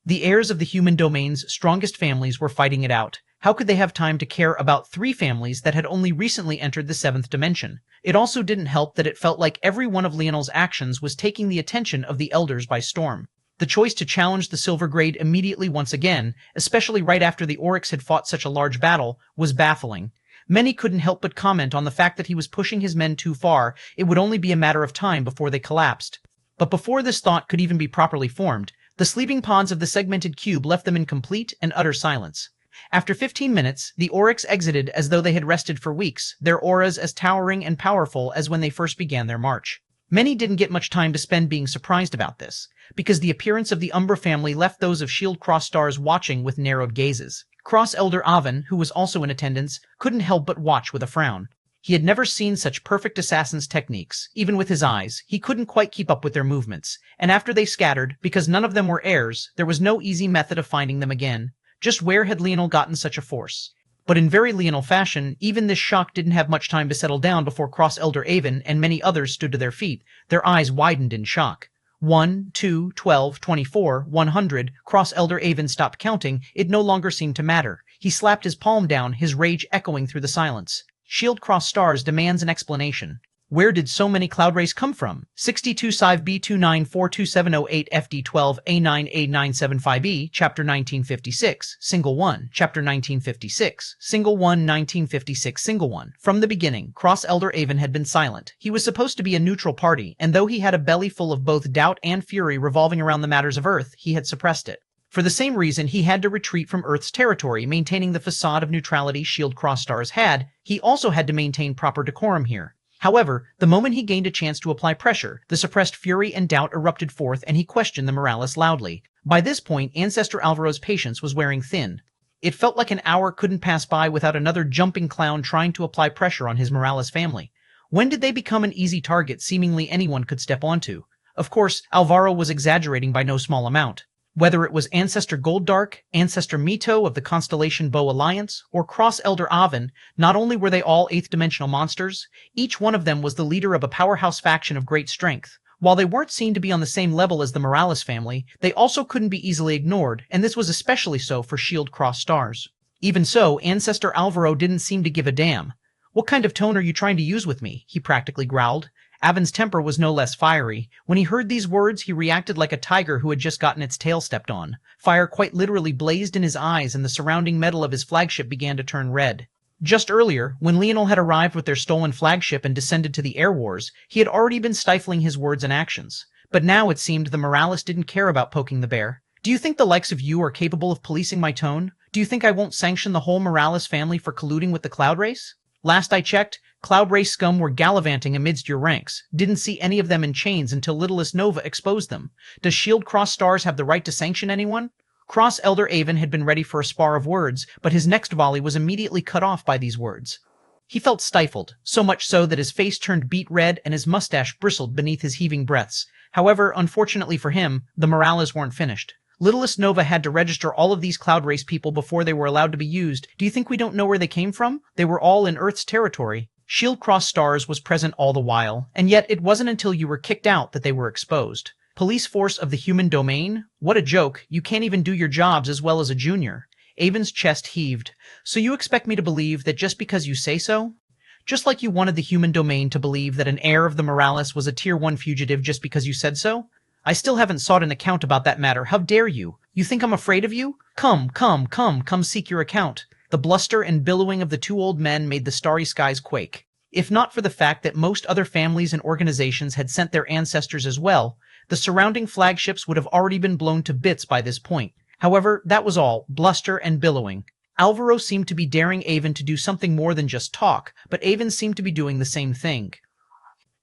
The heirs of the human domain's strongest families were fighting it out. How could they have time to care about three families that had only recently entered the seventh dimension? It also didn't help that it felt like every one of Leonel's actions was taking the attention of the elders by storm. The choice to challenge the Silver Grade immediately once again, especially right after the Oryx had fought such a large battle, was baffling. Many couldn't help but comment on the fact that he was pushing his men too far. It would only be a matter of time before they collapsed. But before this thought could even be properly formed, the sleeping pawns of the segmented cube left them in complete and utter silence. After 15 minutes, the Oryx exited as though they had rested for weeks, their auras as towering and powerful as when they first began their march. Many didn't get much time to spend being surprised about this, because the appearance of the Umbra family left those of Shield Cross Stars watching with narrowed gazes. Cross Elder Avon, who was also in attendance, couldn't help but watch with a frown. He had never seen such perfect assassin's techniques. Even with his eyes, he couldn't quite keep up with their movements, and after they scattered, because none of them were heirs, there was no easy method of finding them again. Just where had Leonel gotten such a force? But in very Leonel fashion, even this shock didn't have much time to settle down before Cross Elder Avon and many others stood to their feet, their eyes widened in shock. 1, 2, 12, 24, 100, Cross Elder Avon stopped counting. It no longer seemed to matter. He slapped his palm down, his rage echoing through the silence. Shield Cross Stars demands an explanation. Where did so many cloud rays come from? 62 Sive B2942708 FD12 A9A975E, Chapter 1956, Single 1, Chapter 1956, Single 1, 1956, Single 1. From the beginning, Cross Elder Avon had been silent. He was supposed to be a neutral party, and though he had a belly full of both doubt and fury revolving around the matters of Earth, he had suppressed it. For the same reason he had to retreat from Earth's territory, maintaining the facade of neutrality Shield Cross Stars had, he also had to maintain proper decorum here. However, the moment he gained a chance to apply pressure, the suppressed fury and doubt erupted forth and he questioned the Morales loudly. By this point, Ancestor Alvaro's patience was wearing thin. It felt like an hour couldn't pass by without another jumping clown trying to apply pressure on his Morales family. When did they become an easy target seemingly anyone could step onto? Of course, Alvaro was exaggerating by no small amount. Whether it was Ancestor Goldark, Ancestor Mito of the Constellation Bow Alliance, or Cross Elder Avon, not only were they all 8th-dimensional monsters, each one of them was the leader of a powerhouse faction of great strength. While they weren't seen to be on the same level as the Morales family, they also couldn't be easily ignored, and this was especially so for Shield Cross Stars. Even so, Ancestor Alvaro didn't seem to give a damn. "What kind of tone are you trying to use with me?" he practically growled. Avon's temper was no less fiery. When he heard these words, he reacted like a tiger who had just gotten its tail stepped on. Fire quite literally blazed in his eyes, and the surrounding metal of his flagship began to turn red. Just earlier, when Leonel had arrived with their stolen flagship and descended to the air wars, he had already been stifling his words and actions. But now it seemed the Morales didn't care about poking the bear. "Do you think the likes of you are capable of policing my tone? Do you think I won't sanction the whole Morales family for colluding with the Cloud Race? Last I checked, Cloud Race scum were gallivanting amidst your ranks. Didn't see any of them in chains until Littlest Nova exposed them. Does Shield Cross Stars have the right to sanction anyone?" Cross Elder Avon had been ready for a spar of words, but his next volley was immediately cut off by these words. He felt stifled, so much so that his face turned beet red and his mustache bristled beneath his heaving breaths. However, unfortunately for him, the Morales weren't finished. Littlest Nova had to register all of these Cloud Race people before they were allowed to be used. Do you think we don't know where they came from? They were all in Earth's territory. Shield Cross Stars was present all the while, and yet it wasn't until you were kicked out that they were exposed. Police force of the human domain? What a joke. You can't even do your jobs as well as a junior. Avon's chest heaved. So you expect me to believe that just because you say so? Just like you wanted the human domain to believe that an heir of the Morales was a Tier 1 fugitive just because you said so? I still haven't sought an account about that matter. How dare you? You think I'm afraid of you? Come seek your account. The bluster and billowing of the two old men made the starry skies quake. If not for the fact that most other families and organizations had sent their ancestors as well, the surrounding flagships would have already been blown to bits by this point. However, that was all, bluster and billowing. Alvaro seemed to be daring Avon to do something more than just talk, but Avon seemed to be doing the same thing.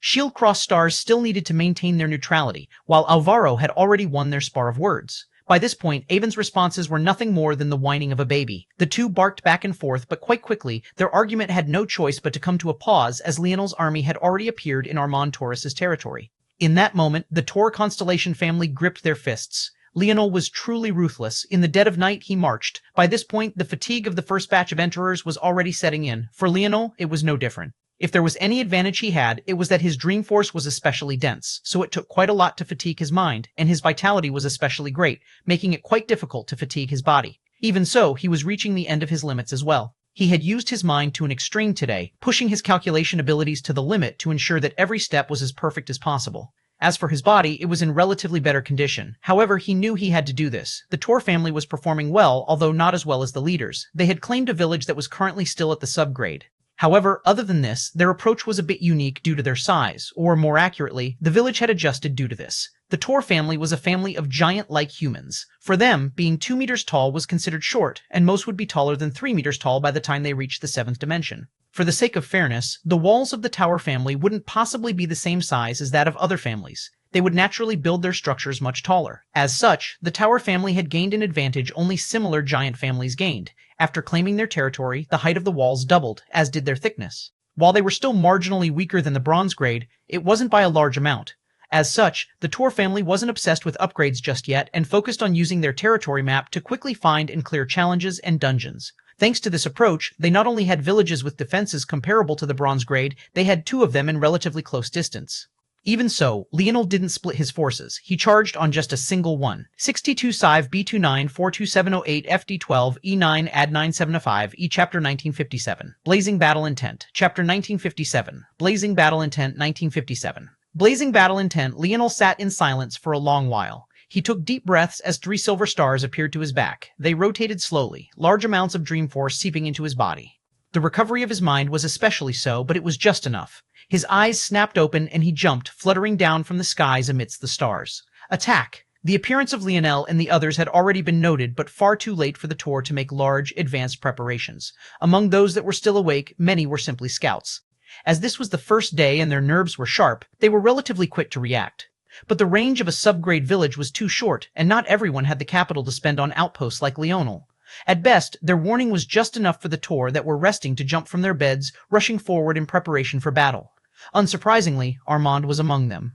Shield Cross Stars still needed to maintain their neutrality, while Alvaro had already won their spar of words. By this point, Avon's responses were nothing more than the whining of a baby. The two barked back and forth, but quite quickly, their argument had no choice but to come to a pause as Leonel's army had already appeared in Armand Taurus's territory. In that moment, the Tor Constellation family gripped their fists. Leonel was truly ruthless. In the dead of night, he marched. By this point, the fatigue of the first batch of Enterers was already setting in. For Leonel, it was no different. If there was any advantage he had, it was that his dream force was especially dense, so it took quite a lot to fatigue his mind, and his vitality was especially great, making it quite difficult to fatigue his body. Even so, he was reaching the end of his limits as well. He had used his mind to an extreme today, pushing his calculation abilities to the limit to ensure that every step was as perfect as possible. As for his body, it was in relatively better condition. However, he knew he had to do this. The Tor family was performing well, although not as well as the leaders. They had claimed a village that was currently still at the subgrade. However, other than this, their approach was a bit unique due to their size, or more accurately, the village had adjusted due to this. The Tor family was a family of giant-like humans. For them, being 2 meters tall was considered short, and most would be taller than 3 meters tall by the time they reached the 7th dimension. For the sake of fairness, the walls of the Tower family wouldn't possibly be the same size as that of other families. They would naturally build their structures much taller. As such, the Tower family had gained an advantage only similar giant families gained. After claiming their territory, the height of the walls doubled, as did their thickness. While they were still marginally weaker than the Bronze grade, it wasn't by a large amount. As such, the Tor family wasn't obsessed with upgrades just yet and focused on using their territory map to quickly find and clear challenges and dungeons. Thanks to this approach, they not only had villages with defenses comparable to the Bronze grade, they had 2 of them in relatively close distance. Even so, Leonel didn't split his forces. He charged on just a single one. 62 Sive B29 42708 FD12 E9 Ad 975 E Chapter 1957. Blazing Battle Intent. Chapter 1957. Blazing Battle Intent 1957. Blazing Battle Intent. Leonel sat in silence for a long while. He took deep breaths as 3 silver stars appeared to his back. They rotated slowly, large amounts of dream force seeping into his body. The recovery of his mind was especially so, but it was just enough. His eyes snapped open and he jumped, fluttering down from the skies amidst the stars. Attack! The appearance of Leonel and the others had already been noted, but far too late for the Tor to make large, advanced preparations. Among those that were still awake, many were simply scouts. As this was the first day and their nerves were sharp, they were relatively quick to react. But the range of a subgrade village was too short, and not everyone had the capital to spend on outposts like Leonel. At best, their warning was just enough for the Tor that were resting to jump from their beds, rushing forward in preparation for battle. Unsurprisingly, Armand was among them.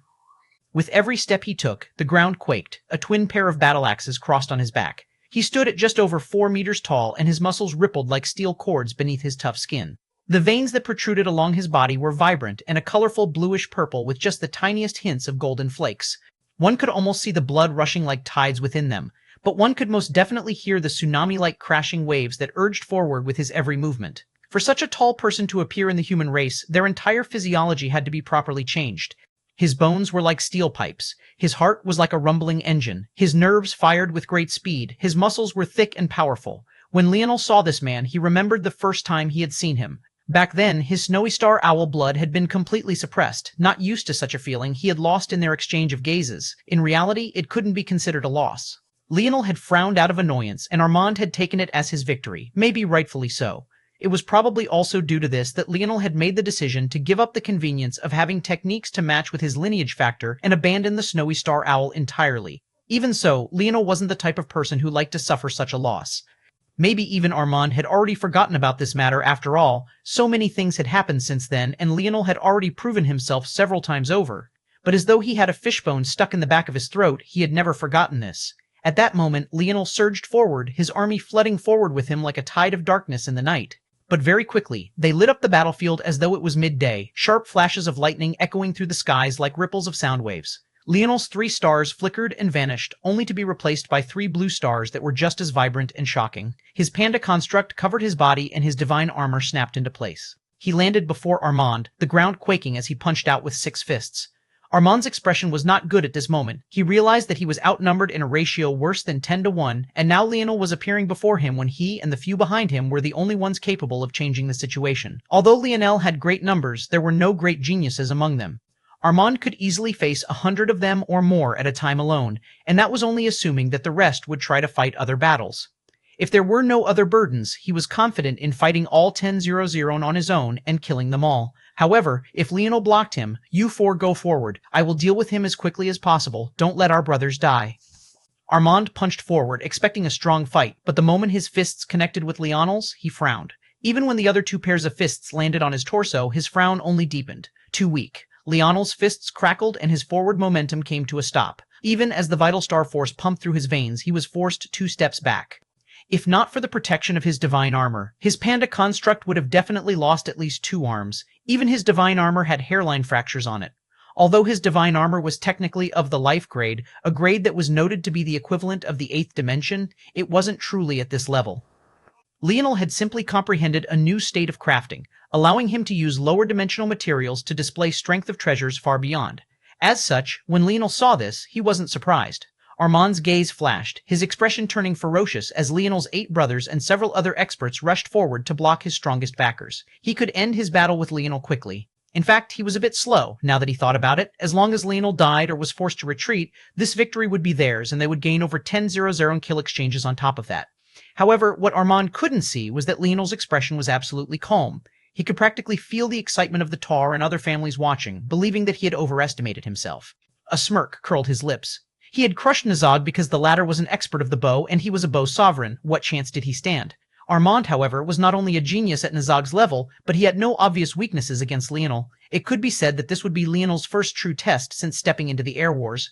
With every step he took, the ground quaked. A twin pair of battle axes crossed on his back. He stood at just over 4 meters tall, and his muscles rippled like steel cords beneath his tough skin. The veins that protruded along his body were vibrant and a colorful bluish purple with just the tiniest hints of golden flakes. One could almost see the blood rushing like tides within them, but one could most definitely hear the tsunami-like crashing waves that urged forward with his every movement. For such a tall person to appear in the human race, their entire physiology had to be properly changed. His bones were like steel pipes. His heart was like a rumbling engine. His nerves fired with great speed. His muscles were thick and powerful. When Leonel saw this man, he remembered the first time he had seen him. Back then, his Snowy Star Owl blood had been completely suppressed. Not used to such a feeling, he had lost in their exchange of gazes. In reality, it couldn't be considered a loss. Leonel had frowned out of annoyance, and Armand had taken it as his victory, maybe rightfully so. It was probably also due to this that Leonel had made the decision to give up the convenience of having techniques to match with his lineage factor and abandon the Snowy Star Owl entirely. Even so, Leonel wasn't the type of person who liked to suffer such a loss. Maybe even Armand had already forgotten about this matter after all. So many things had happened since then, and Leonel had already proven himself several times over. But as though he had a fishbone stuck in the back of his throat, he had never forgotten this. At that moment, Leonel surged forward, his army flooding forward with him like a tide of darkness in the night. But very quickly, they lit up the battlefield as though it was midday, sharp flashes of lightning echoing through the skies like ripples of sound waves. Leonel's 3 stars flickered and vanished, only to be replaced by 3 blue stars that were just as vibrant and shocking. His panda construct covered his body and his divine armor snapped into place. He landed before Armand, the ground quaking as he punched out with 6 fists. Armand's expression was not good at this moment. He realized that he was outnumbered in a ratio worse than 10 to 1, and now Leonel was appearing before him when he and the few behind him were the only ones capable of changing the situation. Although Leonel had great numbers, there were no great geniuses among them. Armand could easily face 100 of them or more at a time alone, and that was only assuming that the rest would try to fight other battles. If there were no other burdens, he was confident in fighting all 10-0-0 on his own and killing them all. However, if Leonel blocked him, "You 4 go forward. I will deal with him as quickly as possible. Don't let our brothers die." Armand punched forward, expecting a strong fight, but the moment his fists connected with Leonel's, he frowned. Even when the other 2 pairs of fists landed on his torso, his frown only deepened. Too weak. Leonel's fists crackled and his forward momentum came to a stop. Even as the vital star force pumped through his veins, he was forced 2 steps back. If not for the protection of his divine armor, his panda construct would have definitely lost at least 2 arms. Even his divine armor had hairline fractures on it. Although his divine armor was technically of the life grade, a grade that was noted to be the equivalent of the 8th dimension, it wasn't truly at this level. Leonel had simply comprehended a new state of crafting, allowing him to use lower dimensional materials to display strength of treasures far beyond. As such, when Leonel saw this, he wasn't surprised. Armand's gaze flashed, his expression turning ferocious as Leonel's 8 brothers and several other experts rushed forward to block his strongest backers. He could end his battle with Leonel quickly. In fact, he was a bit slow, now that he thought about it. As long as Leonel died or was forced to retreat, this victory would be theirs, and they would gain over 10-0-0 in kill exchanges on top of that. However, what Armand couldn't see was that Leonel's expression was absolutely calm. He could practically feel the excitement of the Tar and other families watching, believing that he had overestimated himself. A smirk curled his lips. He had crushed Nazog because the latter was an expert of the bow, and he was a bow sovereign. What chance did he stand? Armand, however, was not only a genius at Nazog's level, but he had no obvious weaknesses against Leonel. It could be said that this would be Leonel's first true test since stepping into the Air Wars.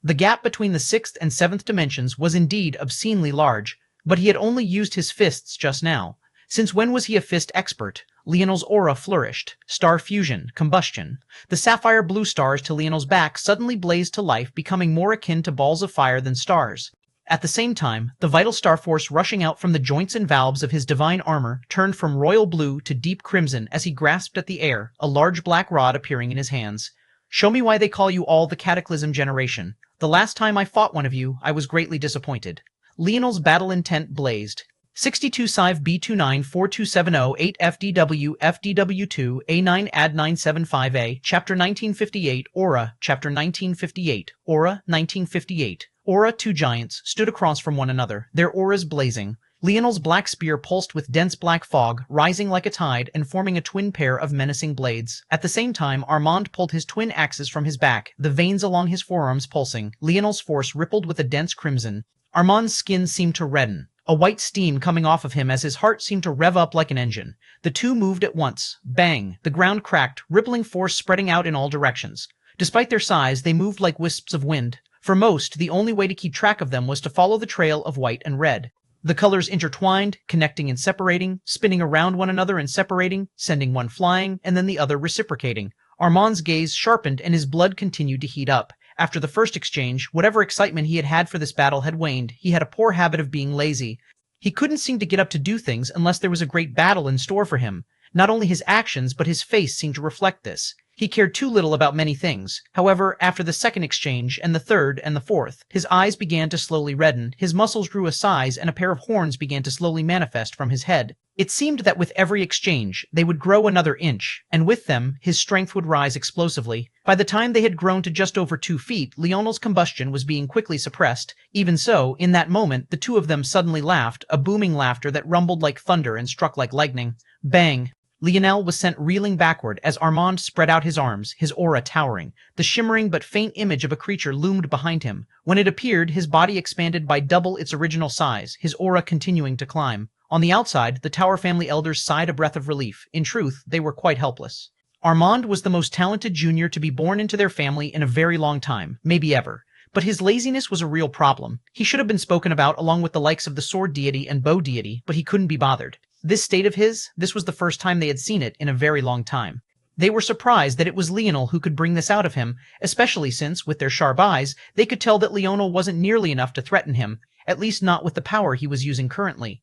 The gap between the 6th and 7th dimensions was indeed obscenely large, but he had only used his fists just now. Since when was he a fist expert? Leonel's aura flourished. Star fusion, combustion. The sapphire blue stars to Leonel's back suddenly blazed to life, becoming more akin to balls of fire than stars. At the same time, the vital star force rushing out from the joints and valves of his divine armor turned from royal blue to deep crimson as he grasped at the air, a large black rod appearing in his hands. Show me why they call you all the Cataclysm generation. The last time I fought one of you, I was greatly disappointed. Leonel's battle intent blazed. 62 Civ B29 4270 8 FDW FDW2 A9 AD 975A Chapter 1958 Aura Chapter 1958 Aura 1958 Aura. Two giants stood across from one another, their auras blazing. Leonel's black spear pulsed with dense black fog, rising like a tide and forming a twin pair of menacing blades. At the same time, Armand pulled his twin axes from his back, the veins along his forearms pulsing. Leonel's force rippled with a dense crimson. Armand's skin seemed to redden, a white steam coming off of him as his heart seemed to rev up like an engine. The two moved at once. Bang! The ground cracked, rippling force spreading out in all directions. Despite their size, they moved like wisps of wind. For most, the only way to keep track of them was to follow the trail of white and red. The colors intertwined, connecting and separating, spinning around one another and separating, sending one flying, and then the other reciprocating. Armand's gaze sharpened and his blood continued to heat up. After the first exchange, whatever excitement he had had for this battle had waned. He had a poor habit of being lazy. He couldn't seem to get up to do things unless there was a great battle in store for him. Not only his actions, but his face seemed to reflect this. He cared too little about many things. However, after the second exchange, and the third, and the fourth, his eyes began to slowly redden, his muscles grew a size, and a pair of horns began to slowly manifest from his head. It seemed that with every exchange, they would grow another inch, and with them, his strength would rise explosively. By the time they had grown to just over 2 feet, Leonel's combustion was being quickly suppressed. Even so, in that moment, the two of them suddenly laughed, a booming laughter that rumbled like thunder and struck like lightning. Bang! Leonel was sent reeling backward as Armand spread out his arms, his aura towering. The shimmering but faint image of a creature loomed behind him. When it appeared, his body expanded by double its original size, his aura continuing to climb. On the outside, the Tower family elders sighed a breath of relief. In truth, they were quite helpless. Armand was the most talented junior to be born into their family in a very long time, maybe ever. But his laziness was a real problem. He should have been spoken about along with the likes of the sword deity and bow deity, but he couldn't be bothered. This state of his, this was the first time they had seen it in a very long time. They were surprised that it was Leonel who could bring this out of him, especially since, with their sharp eyes, they could tell that Leonel wasn't nearly enough to threaten him, at least not with the power he was using currently.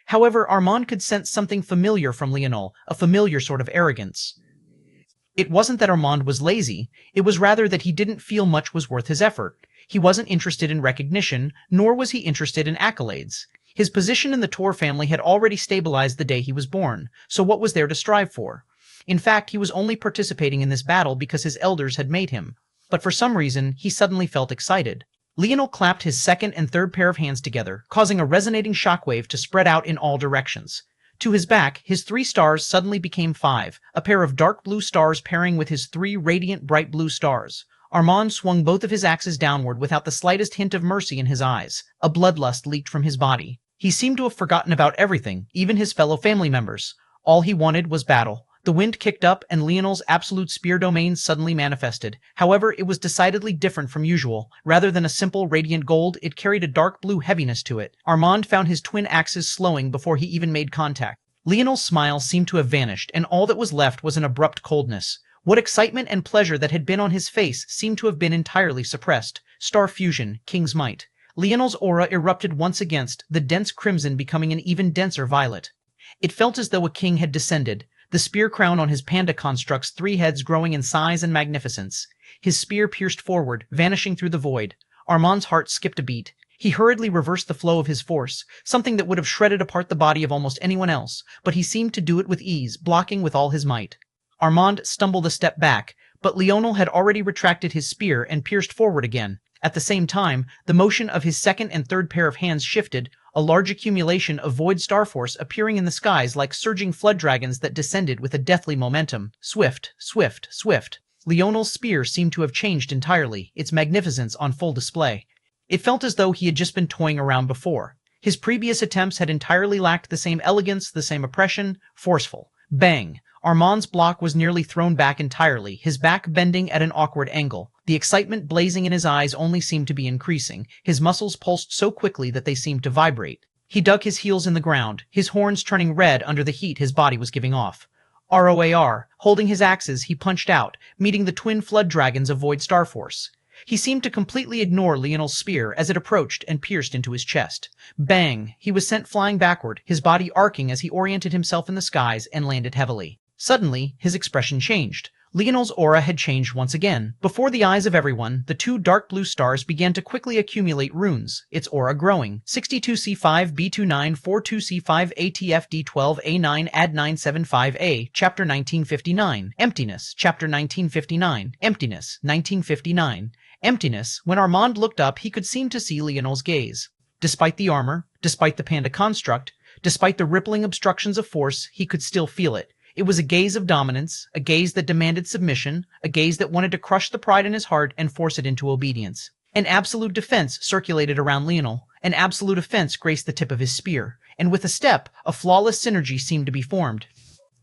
However, Armand could sense something familiar from Leonel, a familiar sort of arrogance. It wasn't that Armand was lazy, it was rather that he didn't feel much was worth his effort. He wasn't interested in recognition, nor was he interested in accolades. His position in the Tor family had already stabilized the day he was born, so what was there to strive for? In fact, he was only participating in this battle because his elders had made him. But for some reason, he suddenly felt excited. Leonel clapped his second and third pair of hands together, causing a resonating shockwave to spread out in all directions. To his back, his 3 stars suddenly became 5, a pair of dark blue stars pairing with his 3 radiant bright blue stars. Armand swung both of his axes downward without the slightest hint of mercy in his eyes. A bloodlust leaked from his body. He seemed to have forgotten about everything, even his fellow family members. All he wanted was battle. The wind kicked up and Leonel's absolute spear domain suddenly manifested. However, it was decidedly different from usual. Rather than a simple radiant gold, it carried a dark blue heaviness to it. Armand found his twin axes slowing before he even made contact. Leonel's smile seemed to have vanished, and all that was left was an abrupt coldness. What excitement and pleasure that had been on his face seemed to have been entirely suppressed. Star fusion, King's might. Leonel's aura erupted once against, the dense crimson becoming an even denser violet. It felt as though a king had descended, the spear crown on his panda construct's 3 heads growing in size and magnificence. His spear pierced forward, vanishing through the void. Armand's heart skipped a beat. He hurriedly reversed the flow of his force, something that would have shredded apart the body of almost anyone else, but he seemed to do it with ease, blocking with all his might. Armand stumbled a step back, but Leonel had already retracted his spear and pierced forward again. At the same time, the motion of his second and third pair of hands shifted, a large accumulation of void star force appearing in the skies like surging flood dragons that descended with a deathly momentum. Swift, swift, swift. Leonel's spear seemed to have changed entirely, its magnificence on full display. It felt as though he had just been toying around before. His previous attempts had entirely lacked the same elegance, the same oppression. Forceful. Bang! Armand's block was nearly thrown back entirely, his back bending at an awkward angle. The excitement blazing in his eyes only seemed to be increasing. His muscles pulsed so quickly that they seemed to vibrate. He dug his heels in the ground, his horns turning red under the heat his body was giving off. ROAR, holding his axes, he punched out, meeting the twin flood dragons of Void Starforce. He seemed to completely ignore Leonel's spear as it approached and pierced into his chest. Bang! He was sent flying backward, his body arcing as he oriented himself in the skies and landed heavily. Suddenly, his expression changed. Leonel's aura had changed once again. Before the eyes of everyone, the two dark blue stars began to quickly accumulate runes, its aura growing. 62C5 B29 42C5 ATF D12 A9 Ad 975A, Chapter 1959. Emptiness, Chapter 1959. Emptiness, 1959. Emptiness. When Armand looked up, he could seem to see Leonel's gaze. Despite the armor, despite the panda construct, despite the rippling obstructions of force, he could still feel it. It was a gaze of dominance, a gaze that demanded submission, a gaze that wanted to crush the pride in his heart and force it into obedience. An absolute defense circulated around Leonel. An absolute offense graced the tip of his spear, and with a step, a flawless synergy seemed to be formed.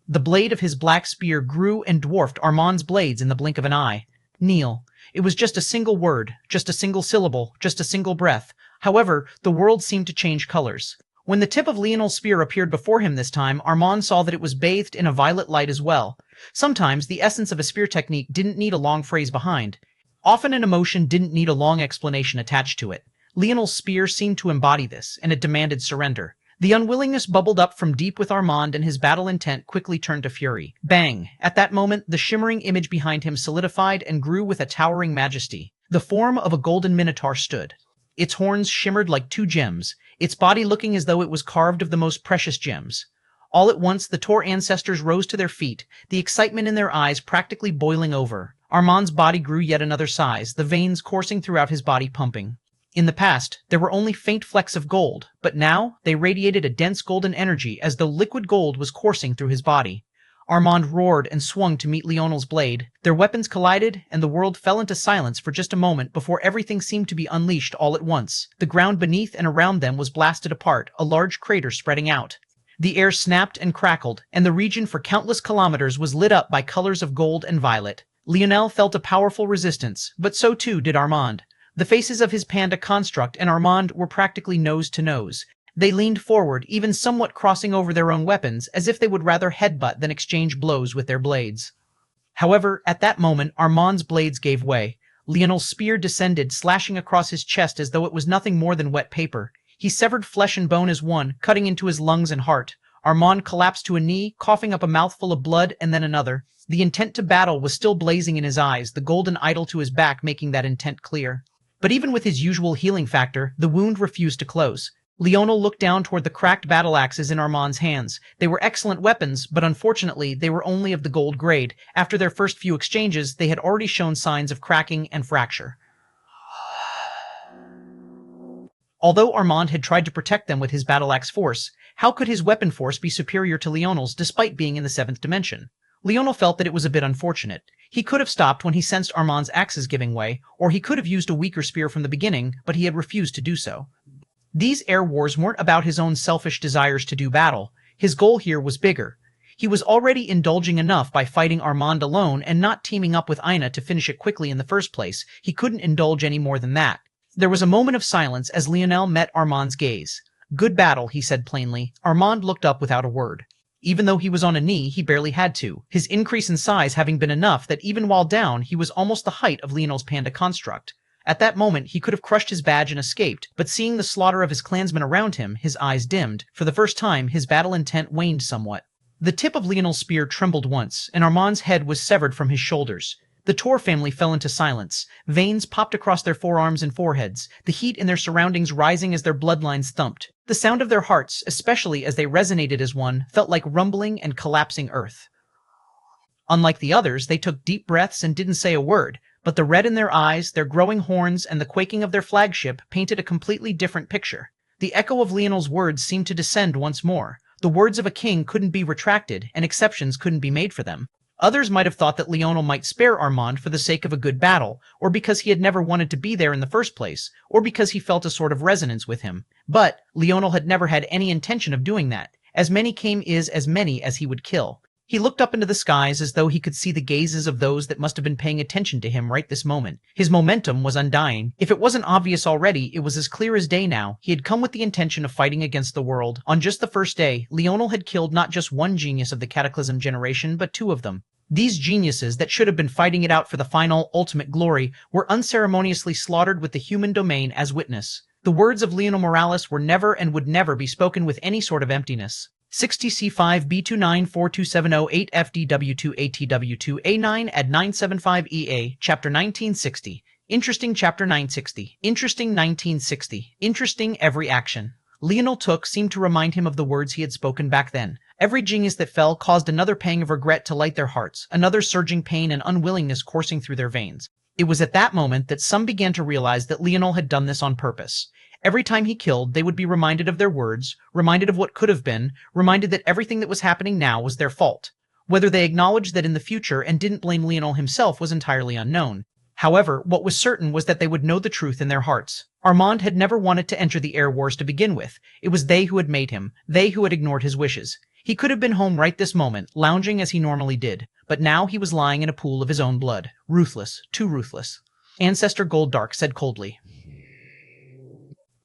The blade of his black spear grew and dwarfed Armand's blades in the blink of an eye. Kneel. It was just a single word, just a single syllable, just a single breath. However, the world seemed to change colors. When the tip of Leonel's spear appeared before him this time, Armand saw that it was bathed in a violet light as well. Sometimes the essence of a spear technique didn't need a long phrase behind. Often an emotion didn't need a long explanation attached to it. Leonel's spear seemed to embody this, and it demanded surrender. The unwillingness bubbled up from deep with Armand, and his battle intent quickly turned to fury. Bang! At that moment, the shimmering image behind him solidified and grew with a towering majesty. The form of a golden minotaur stood. Its horns shimmered like two gems, its body looking as though it was carved of the most precious gems. All at once, the Tor ancestors rose to their feet, the excitement in their eyes practically boiling over. Armand's body grew yet another size, the veins coursing throughout his body pumping. In the past, there were only faint flecks of gold, but now they radiated a dense golden energy as though liquid gold was coursing through his body. Armand roared and swung to meet Leonel's blade. Their weapons collided, and the world fell into silence for just a moment before everything seemed to be unleashed all at once. The ground beneath and around them was blasted apart, a large crater spreading out. The air snapped and crackled, and the region for countless kilometers was lit up by colors of gold and violet. Leonel felt a powerful resistance, but so too did Armand. The faces of his panda construct and Armand were practically nose to nose. They leaned forward, even somewhat crossing over their own weapons, as if they would rather headbutt than exchange blows with their blades. However, at that moment, Armand's blades gave way. Leonel's spear descended, slashing across his chest as though it was nothing more than wet paper. He severed flesh and bone as one, cutting into his lungs and heart. Armand collapsed to a knee, coughing up a mouthful of blood and then another. The intent to battle was still blazing in his eyes, the golden idol to his back making that intent clear. But even with his usual healing factor, the wound refused to close. Leonel looked down toward the cracked battle axes in Armand's hands. They were excellent weapons, but unfortunately, they were only of the gold grade. After their first few exchanges, they had already shown signs of cracking and fracture. Although Armand had tried to protect them with his battle axe force, how could his weapon force be superior to Leonel's despite being in the 7th dimension? Leonel felt that it was a bit unfortunate. He could have stopped when he sensed Armand's axes giving way, or he could have used a weaker spear from the beginning, but he had refused to do so. These air wars weren't about his own selfish desires to do battle. His goal here was bigger. He was already indulging enough by fighting Armand alone and not teaming up with Ina to finish it quickly in the first place. He couldn't indulge any more than that. There was a moment of silence as Leonel met Armand's gaze. "Good battle," he said plainly. Armand looked up without a word. Even though he was on a knee, he barely had to, his increase in size having been enough that even while down, he was almost the height of Leonel's panda construct. At that moment, he could have crushed his badge and escaped, but seeing the slaughter of his clansmen around him, his eyes dimmed. For the first time, his battle intent waned somewhat. The tip of Leonel's spear trembled once, and Armand's head was severed from his shoulders. The Tor family fell into silence. Veins popped across their forearms and foreheads, the heat in their surroundings rising as their bloodlines thumped. The sound of their hearts, especially as they resonated as one, felt like rumbling and collapsing earth. Unlike the others, they took deep breaths and didn't say a word, but the red in their eyes, their growing horns, and the quaking of their flagship painted a completely different picture. The echo of Leonel's words seemed to descend once more. The words of a king couldn't be retracted, and exceptions couldn't be made for them. Others might have thought that Leonel might spare Armand for the sake of a good battle, or because he had never wanted to be there in the first place, or because he felt a sort of resonance with him. But Leonel had never had any intention of doing that. As many came is as many as he would kill. He looked up into the skies as though he could see the gazes of those that must have been paying attention to him right this moment. His momentum was undying. If it wasn't obvious already, it was as clear as day now. He had come with the intention of fighting against the world. On just the first day, Leonel had killed not just one genius of the Cataclysm generation, but two of them. These geniuses that should have been fighting it out for the final, ultimate glory were unceremoniously slaughtered with the human domain as witness. The words of Leonel Morales were never and would never be spoken with any sort of emptiness. 60C5B2942708FDW2ATW2A9 AD 975EA, Chapter 1960. Interesting Chapter 960. Interesting 1960. Interesting every action Leonel took seemed to remind him of the words he had spoken back then. Every genius that fell caused another pang of regret to light their hearts, another surging pain and unwillingness coursing through their veins. It was at that moment that some began to realize that Leonel had done this on purpose. Every time he killed, they would be reminded of their words, reminded of what could have been, reminded that everything that was happening now was their fault. Whether they acknowledged that in the future and didn't blame Leonel himself was entirely unknown. However, what was certain was that they would know the truth in their hearts. Armand had never wanted to enter the air wars to begin with. It was they who had made him, they who had ignored his wishes. He could have been home right this moment, lounging as he normally did, but now he was lying in a pool of his own blood. Ruthless, too ruthless. Ancestor Golddark said coldly.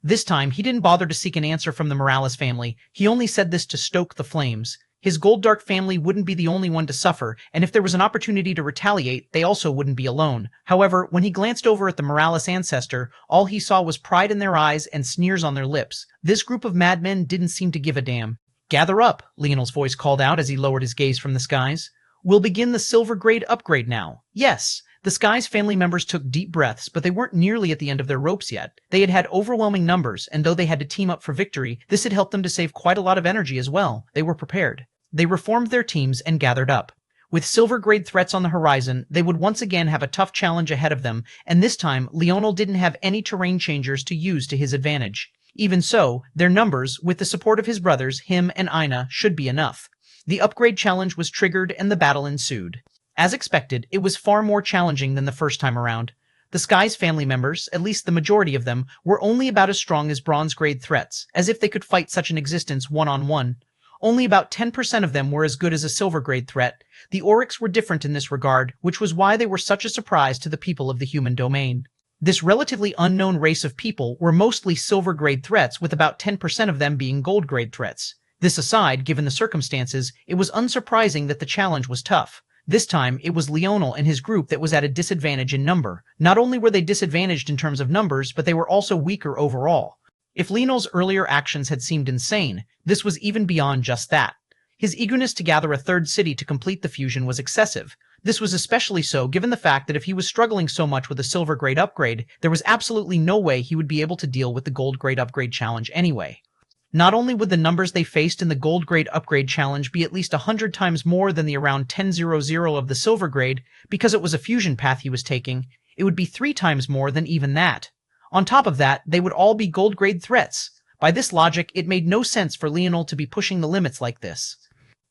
This time, he didn't bother to seek an answer from the Morales family. He only said this to stoke the flames. His Golddark family wouldn't be the only one to suffer, and if there was an opportunity to retaliate, they also wouldn't be alone. However, when he glanced over at the Morales ancestor, all he saw was pride in their eyes and sneers on their lips. This group of madmen didn't seem to give a damn. "Gather up," Leonel's voice called out as he lowered his gaze from the skies. "We'll begin the silver grade upgrade now." Yes. The Sky's family members took deep breaths, but they weren't nearly at the end of their ropes yet. They had had overwhelming numbers, and though they had to team up for victory, this had helped them to save quite a lot of energy as well. They were prepared. They reformed their teams and gathered up. With silver-grade threats on the horizon, they would once again have a tough challenge ahead of them, and this time, Leonel didn't have any terrain changers to use to his advantage. Even so, their numbers, with the support of his brothers, him and Ina, should be enough. The upgrade challenge was triggered and the battle ensued. As expected, it was far more challenging than the first time around. The Sky's family members, at least the majority of them, were only about as strong as bronze-grade threats, as if they could fight such an existence one-on-one. Only about 10% of them were as good as a silver-grade threat. The Oryx were different in this regard, which was why they were such a surprise to the people of the human domain. This relatively unknown race of people were mostly silver-grade threats, with about 10% of them being gold-grade threats. This aside, given the circumstances, it was unsurprising that the challenge was tough. This time, it was Leonel and his group that was at a disadvantage in number. Not only were they disadvantaged in terms of numbers, but they were also weaker overall. If Leonel's earlier actions had seemed insane, this was even beyond just that. His eagerness to gather a third city to complete the fusion was excessive. This was especially so given the fact that if he was struggling so much with a silver-grade upgrade, there was absolutely no way he would be able to deal with the gold-grade upgrade challenge anyway. Not only would the numbers they faced in the gold grade upgrade challenge be at least 100 times more than the around 1000 of the silver grade, because it was a fusion path he was taking, it would be 3 times more than even that. On top of that, they would all be gold grade threats. By this logic, it made no sense for Leonel to be pushing the limits like this.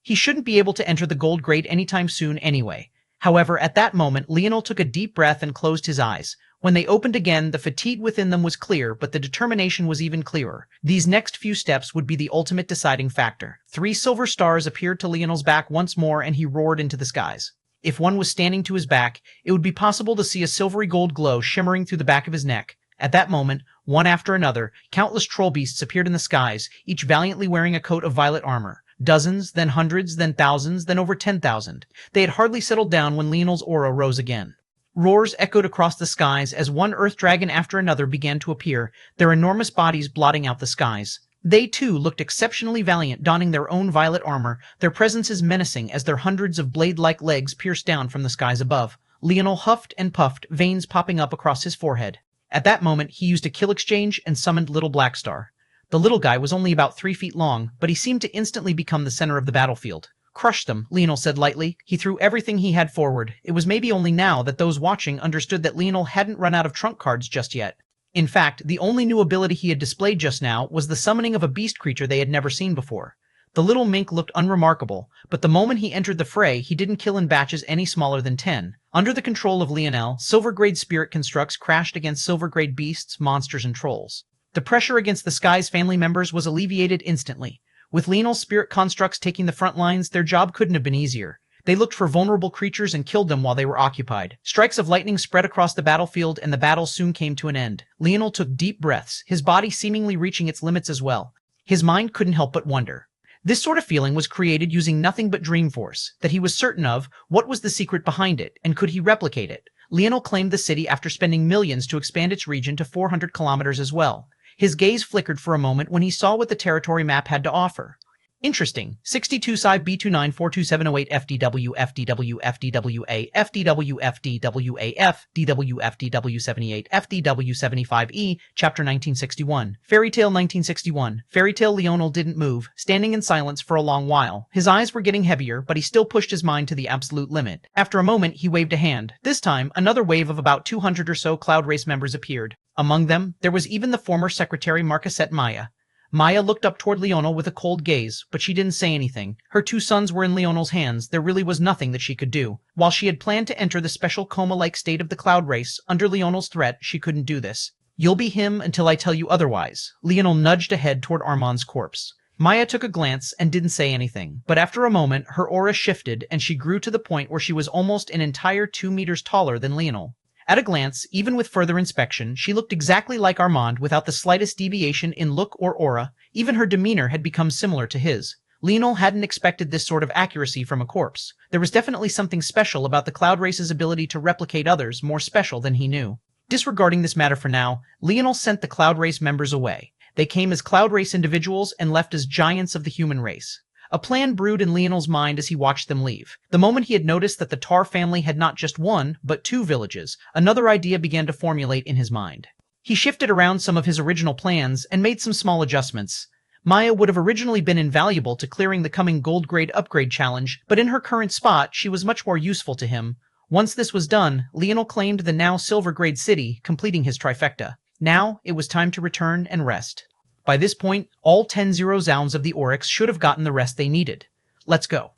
He shouldn't be able to enter the gold grade anytime soon anyway. However, at that moment, Leonel took a deep breath and closed his eyes. When they opened again, the fatigue within them was clear, but the determination was even clearer. These next few steps would be the ultimate deciding factor. 3 silver stars appeared to Leonel's back once more, and he roared into the skies. If one was standing to his back, it would be possible to see a silvery gold glow shimmering through the back of his neck. At that moment, one after another, countless troll beasts appeared in the skies, each valiantly wearing a coat of violet armor. Dozens, then hundreds, then thousands, then over 10,000. They had hardly settled down when Leonel's aura rose again. Roars echoed across the skies as one earth dragon after another began to appear, their enormous bodies blotting out the skies. They, too, looked exceptionally valiant, donning their own violet armor, their presences menacing as their hundreds of blade-like legs pierced down from the skies above. Leonel huffed and puffed, veins popping up across his forehead. At that moment, he used a kill exchange and summoned Little Blackstar. The little guy was only about 3 feet long, but he seemed to instantly become the center of the battlefield. "Crush them," Leonel said lightly. He threw everything he had forward. It was maybe only now that those watching understood that Leonel hadn't run out of trump cards just yet. In fact, the only new ability he had displayed just now was the summoning of a beast creature they had never seen before. The little mink looked unremarkable, but the moment he entered the fray, he didn't kill in batches any smaller than 10. Under the control of Leonel, silver-grade spirit constructs crashed against silver-grade beasts, monsters, and trolls. The pressure against the Sky's family members was alleviated instantly. With Leonel's spirit constructs taking the front lines, their job couldn't have been easier. They looked for vulnerable creatures and killed them while they were occupied. Strikes of lightning spread across the battlefield, and the battle soon came to an end. Leonel took deep breaths, his body seemingly reaching its limits as well. His mind couldn't help but wonder. This sort of feeling was created using nothing but dream force, that he was certain of. What was the secret behind it, and could he replicate it? Leonel claimed the city after spending millions to expand its region to 400 kilometers as well. His gaze flickered for a moment when he saw what the territory map had to offer. Interesting. 62 Psi B2942708 FDW FDW FDWA FDW FDWAF DW FDW 78 FDW 75E Chapter 1961 Fairy Tale 1961 Fairy Tale. Leonel didn't move, standing in silence for a long while. His eyes were getting heavier, but he still pushed his mind to the absolute limit. After a moment, he waved a hand. This time, another wave of about 200 or so Cloud Race members appeared. Among them, there was even the former secretary Marquisette Maya. Maya looked up toward Leonel with a cold gaze, but she didn't say anything. Her two sons were in Leonel's hands. There really was nothing that she could do. While she had planned to enter the special coma-like state of the Cloud Race, under Leonel's threat, she couldn't do this. You'll be him until I tell you otherwise. Leonel nudged ahead toward Armand's corpse. Maya took a glance and didn't say anything, but after a moment, her aura shifted and she grew to the point where she was almost an entire 2 meters taller than Leonel. At a glance, even with further inspection, she looked exactly like Armand without the slightest deviation in look or aura. Even her demeanor had become similar to his. Leonel hadn't expected this sort of accuracy from a corpse. There was definitely something special about the Cloud Race's ability to replicate others, more special than he knew. Disregarding this matter for now, Leonel sent the Cloud Race members away. They came as Cloud Race individuals and left as giants of the human race. A plan brewed in Leonel's mind as he watched them leave. The moment he had noticed that the Tar family had not just one, but 2 villages, another idea began to formulate in his mind. He shifted around some of his original plans and made some small adjustments. Maya would have originally been invaluable to clearing the coming gold grade upgrade challenge, but in her current spot, she was much more useful to him. Once this was done, Leonel claimed the now silver grade city, completing his trifecta. Now, it was time to return and rest. By this point, all 10 zero zounds of the Oryx should have gotten the rest they needed. Let's go.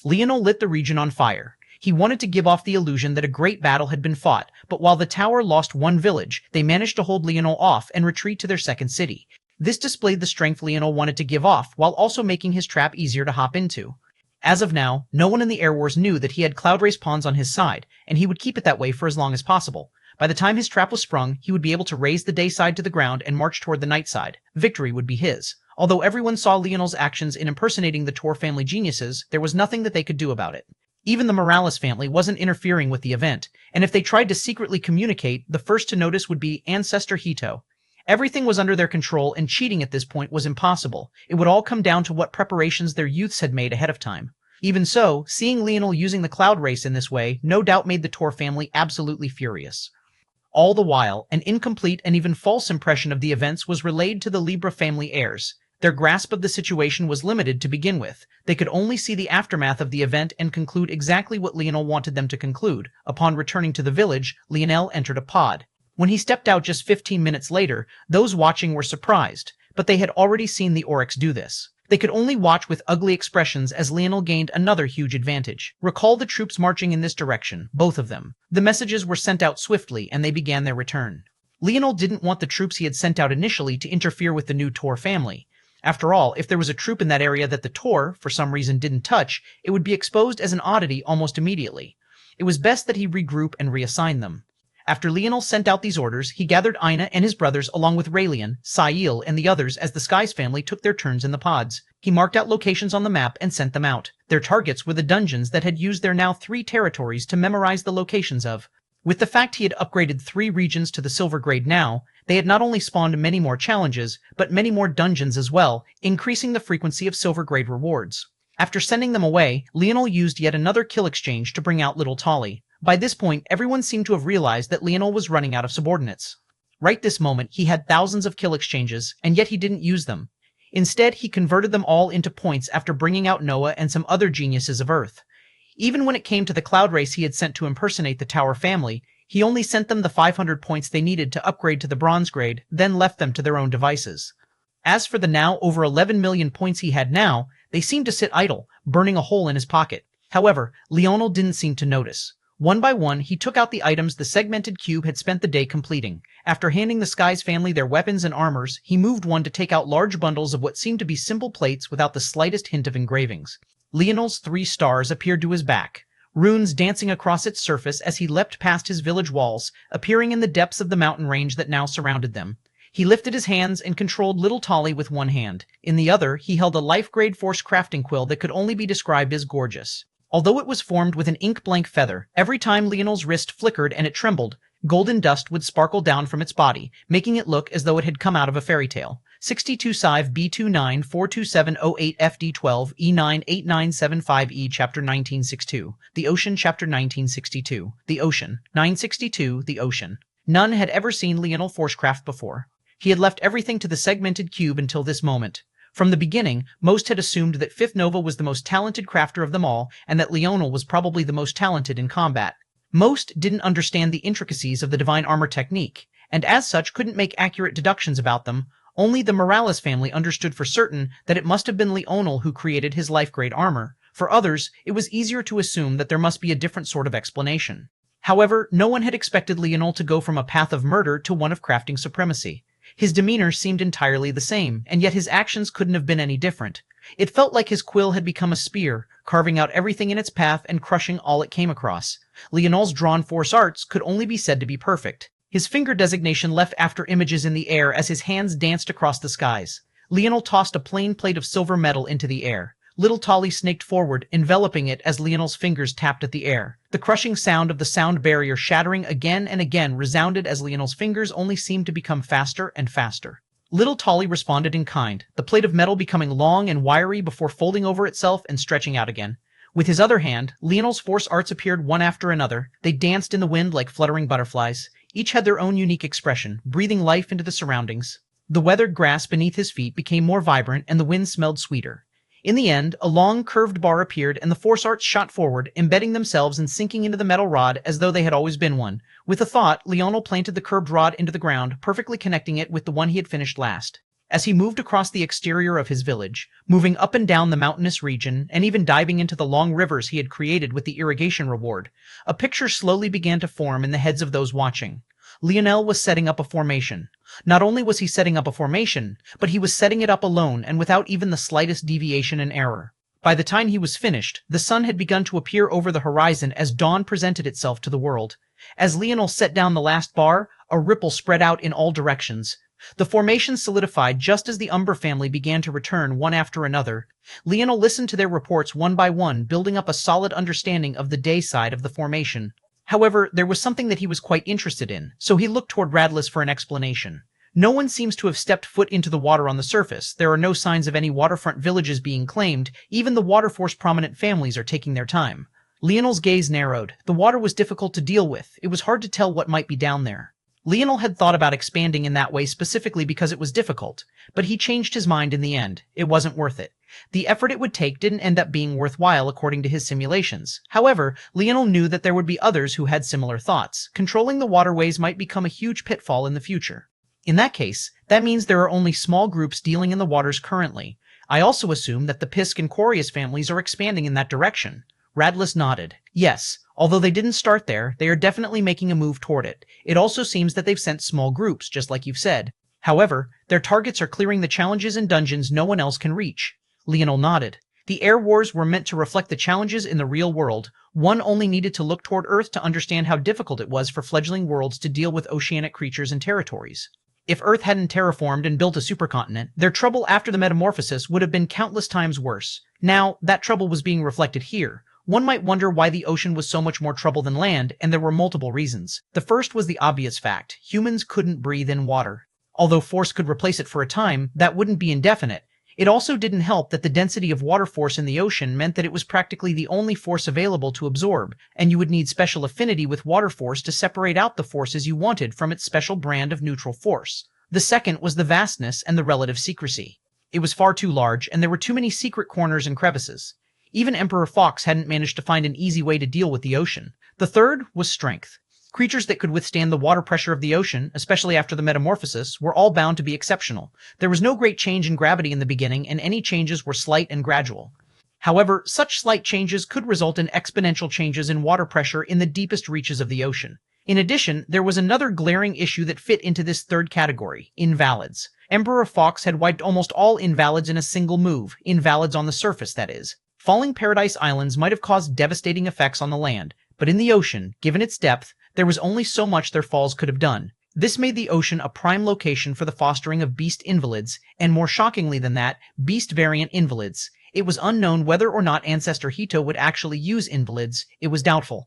Leonel lit the region on fire. He wanted to give off the illusion that a great battle had been fought, but while the tower lost 1 village, they managed to hold Leonel off and retreat to their second city. This displayed the strength Leonel wanted to give off, while also making his trap easier to hop into. As of now, no one in the Air Wars knew that he had Cloud Race pawns on his side, and he would keep it that way for as long as possible. By the time his trap was sprung, he would be able to raise the day side to the ground and march toward the night side. Victory would be his. Although everyone saw Leonel's actions in impersonating the Tor family geniuses, there was nothing that they could do about it. Even the Morales family wasn't interfering with the event, and if they tried to secretly communicate, the first to notice would be Ancestor Hito. Everything was under their control, and cheating at this point was impossible. It would all come down to what preparations their youths had made ahead of time. Even so, seeing Leonel using the Cloud Race in this way no doubt made the Tor family absolutely furious. All the while, an incomplete and even false impression of the events was relayed to the Libra family heirs. Their grasp of the situation was limited to begin with. They could only see the aftermath of the event and conclude exactly what Leonel wanted them to conclude. Upon returning to the village, Leonel entered a pod. When he stepped out just 15 minutes later, those watching were surprised, but they had already seen the Oryx do this. They could only watch with ugly expressions as Leonel gained another huge advantage. Recall the troops marching in this direction, both of them. The messages were sent out swiftly, and they began their return. Leonel didn't want the troops he had sent out initially to interfere with the new Tor family. After all, if there was a troop in that area that the Tor, for some reason, didn't touch, it would be exposed as an oddity almost immediately. It was best that he regroup and reassign them. After Leonel sent out these orders, he gathered Ina and his brothers along with Raelian, Sail, and the others as the Skies family took their turns in the pods. He marked out locations on the map and sent them out. Their targets were the dungeons that had used their now 3 territories to memorize the locations of. With the fact he had upgraded 3 regions to the silver grade now, they had not only spawned many more challenges, but many more dungeons as well, increasing the frequency of silver grade rewards. After sending them away, Leonel used yet another kill exchange to bring out little Tolly. By this point, everyone seemed to have realized that Leonel was running out of subordinates. Right this moment, he had thousands of kill exchanges, and yet he didn't use them. Instead, he converted them all into points after bringing out Noah and some other geniuses of Earth. Even when it came to the Cloud Race he had sent to impersonate the Tower family, he only sent them the 500 points they needed to upgrade to the Bronze grade, then left them to their own devices. As for the now over 11 million points he had now, they seemed to sit idle, burning a hole in his pocket. However, Leonel didn't seem to notice. One by one, he took out the items the segmented cube had spent the day completing. After handing the Skies family their weapons and armors, he moved one to take out large bundles of what seemed to be simple plates without the slightest hint of engravings. Leonel's 3 stars appeared to his back, runes dancing across its surface as he leapt past his village walls, appearing in the depths of the mountain range that now surrounded them. He lifted his hands and controlled little Tolly with one hand. In the other, he held a life-grade force crafting quill that could only be described as gorgeous. Although it was formed with an ink-blank feather, every time Leonel's wrist flickered and it trembled, golden dust would sparkle down from its body, making it look as though it had come out of a fairy tale. 62 Sive B29 42708 FD12 E98975E Chapter 1962 The Ocean Chapter 1962 The Ocean 962 The Ocean. None had ever seen Leonel Forcecraft before. He had left everything to the segmented cube until this moment. From the beginning, most had assumed that Fifth Nova was the most talented crafter of them all, and that Leonel was probably the most talented in combat. Most didn't understand the intricacies of the divine armor technique, and as such couldn't make accurate deductions about them. Only the Morales family understood for certain that it must have been Leonel who created his life-grade armor. For others, it was easier to assume that there must be a different sort of explanation. However, no one had expected Leonel to go from a path of murder to one of crafting supremacy. His demeanor seemed entirely the same, and yet his actions couldn't have been any different. It felt like his quill had become a spear, carving out everything in its path and crushing all it came across. Leonel's drawn force arts could only be said to be perfect. His finger designation left after images in the air as his hands danced across the skies. Leonel tossed a plain plate of silver metal into the air. Little Tolly snaked forward, enveloping it as Leonel's fingers tapped at the air. The crushing sound of the sound barrier shattering again and again resounded as Leonel's fingers only seemed to become faster and faster. Little Tolly responded in kind, the plate of metal becoming long and wiry before folding over itself and stretching out again. With his other hand, Leonel's force arts appeared one after another. They danced in the wind like fluttering butterflies. Each had their own unique expression, breathing life into the surroundings. The weathered grass beneath his feet became more vibrant and the wind smelled sweeter. In the end, a long, curved bar appeared and the force arts shot forward, embedding themselves and sinking into the metal rod as though they had always been one. With a thought, Leonel planted the curved rod into the ground, perfectly connecting it with the one he had finished last. As he moved across the exterior of his village, moving up and down the mountainous region, and even diving into the long rivers he had created with the irrigation reward, a picture slowly began to form in the heads of those watching. Leonel was setting up a formation. Not only was he setting up a formation, but he was setting it up alone and without even the slightest deviation and error. By the time he was finished, the sun had begun to appear over the horizon as dawn presented itself to the world. As Leonel set down the last bar, a ripple spread out in all directions. The formation solidified just as the Umber family began to return one after another. Leonel listened to their reports one by one, building up a solid understanding of the day side of the formation. However, there was something that he was quite interested in, so he looked toward Radlis for an explanation. No one seems to have stepped foot into the water on the surface. There are no signs of any waterfront villages being claimed. Even the Waterforce prominent families are taking their time. Leonel's gaze narrowed. The water was difficult to deal with. It was hard to tell what might be down there. Leonel had thought about expanding in that way specifically because it was difficult, but he changed his mind in the end. It wasn't worth it. The effort it would take didn't end up being worthwhile according to his simulations. However, Leonel knew that there would be others who had similar thoughts. Controlling the waterways might become a huge pitfall in the future. In that case, that means there are only small groups dealing in the waters currently. I also assume that the Pisk and Corius families are expanding in that direction. Radlis nodded. Yes, although they didn't start there, they are definitely making a move toward it. It also seems that they've sent small groups, just like you've said. However, their targets are clearing the challenges and dungeons no one else can reach. Leonel nodded. The air wars were meant to reflect the challenges in the real world. One only needed to look toward Earth to understand how difficult it was for fledgling worlds to deal with oceanic creatures and territories. If Earth hadn't terraformed and built a supercontinent, their trouble after the metamorphosis would have been countless times worse. Now, that trouble was being reflected here. One might wonder why the ocean was so much more trouble than land, and there were multiple reasons. The first was the obvious fact. Humans couldn't breathe in water. Although force could replace it for a time, that wouldn't be indefinite. It also didn't help that the density of water force in the ocean meant that it was practically the only force available to absorb, and you would need special affinity with water force to separate out the forces you wanted from its special brand of neutral force. The second was the vastness and the relative secrecy. It was far too large, and there were too many secret corners and crevices. Even Emperor Fox hadn't managed to find an easy way to deal with the ocean. The third was strength. Creatures that could withstand the water pressure of the ocean, especially after the metamorphosis, were all bound to be exceptional. There was no great change in gravity in the beginning, and any changes were slight and gradual. However, such slight changes could result in exponential changes in water pressure in the deepest reaches of the ocean. In addition, there was another glaring issue that fit into this third category: invalids. Emperor Fox had wiped almost all invalids in a single move, invalids on the surface, that is. Falling Paradise Islands might have caused devastating effects on the land, but in the ocean, given its depth, there was only so much their falls could have done. This made the ocean a prime location for the fostering of beast invalids, and more shockingly than that, beast variant invalids. It was unknown whether or not Ancestor Hito would actually use invalids. It was doubtful.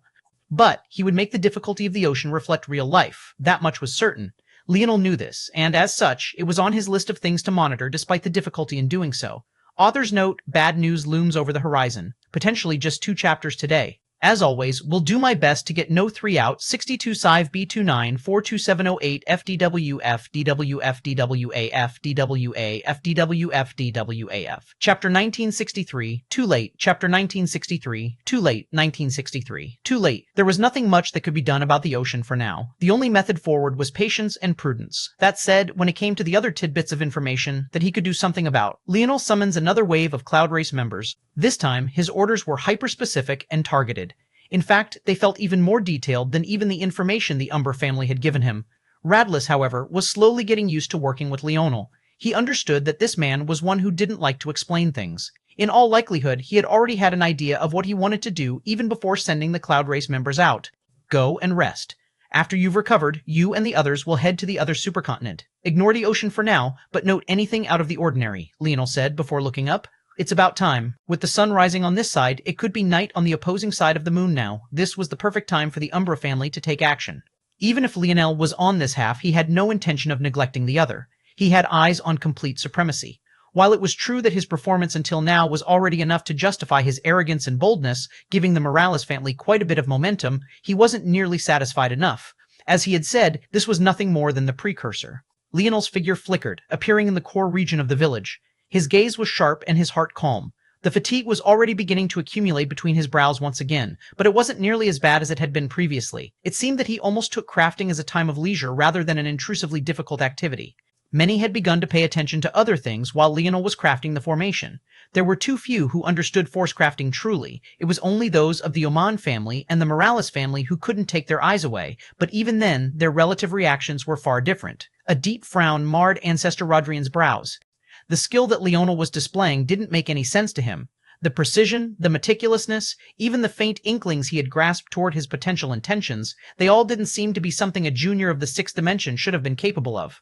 But he would make the difficulty of the ocean reflect real life. That much was certain. Leonel knew this, and as such, it was on his list of things to monitor despite the difficulty in doing so. Author's note: bad news looms over the horizon. Potentially just 2 chapters today. As always, will do my best to get no 3 out. 62 Sive B29 42708 FDWF DWF DWAF DWA FDWF DWAF. Chapter 1963, too late. Chapter 1963, too late. 1963, too late. There was nothing much that could be done about the ocean for now. The only method forward was patience and prudence. That said, when it came to the other tidbits of information that he could do something about, Leonel summons another wave of Cloud Race members. This time, his orders were hyper-specific and targeted. In fact, they felt even more detailed than even the information the Umbra family had given him. Radlis, however, was slowly getting used to working with Leonel. He understood that this man was one who didn't like to explain things. In all likelihood, he had already had an idea of what he wanted to do even before sending the Cloud Race members out. Go and rest. After you've recovered, you and the others will head to the other supercontinent. Ignore the ocean for now, but note anything out of the ordinary, Leonel said before looking up. It's about time. With the sun rising on this side, it could be night on the opposing side of the moon now. This was the perfect time for the Umbra family to take action. Even if Leonel was on this half, he had no intention of neglecting the other. He had eyes on complete supremacy. While it was true that his performance until now was already enough to justify his arrogance and boldness, giving the Morales family quite a bit of momentum, he wasn't nearly satisfied enough. As he had said, this was nothing more than the precursor. Leonel's figure flickered, appearing in the core region of the village. His gaze was sharp and his heart calm. The fatigue was already beginning to accumulate between his brows once again, but it wasn't nearly as bad as it had been previously. It seemed that he almost took crafting as a time of leisure rather than an intrusively difficult activity. Many had begun to pay attention to other things while Leonel was crafting the formation. There were too few who understood force crafting truly. It was only those of the Oman family and the Morales family who couldn't take their eyes away, but even then, their relative reactions were far different. A deep frown marred Ancestor Rodrian's brows. The skill that Leonel was displaying didn't make any sense to him. The precision, the meticulousness, even the faint inklings he had grasped toward his potential intentions, they all didn't seem to be something a junior of the 6th dimension should have been capable of.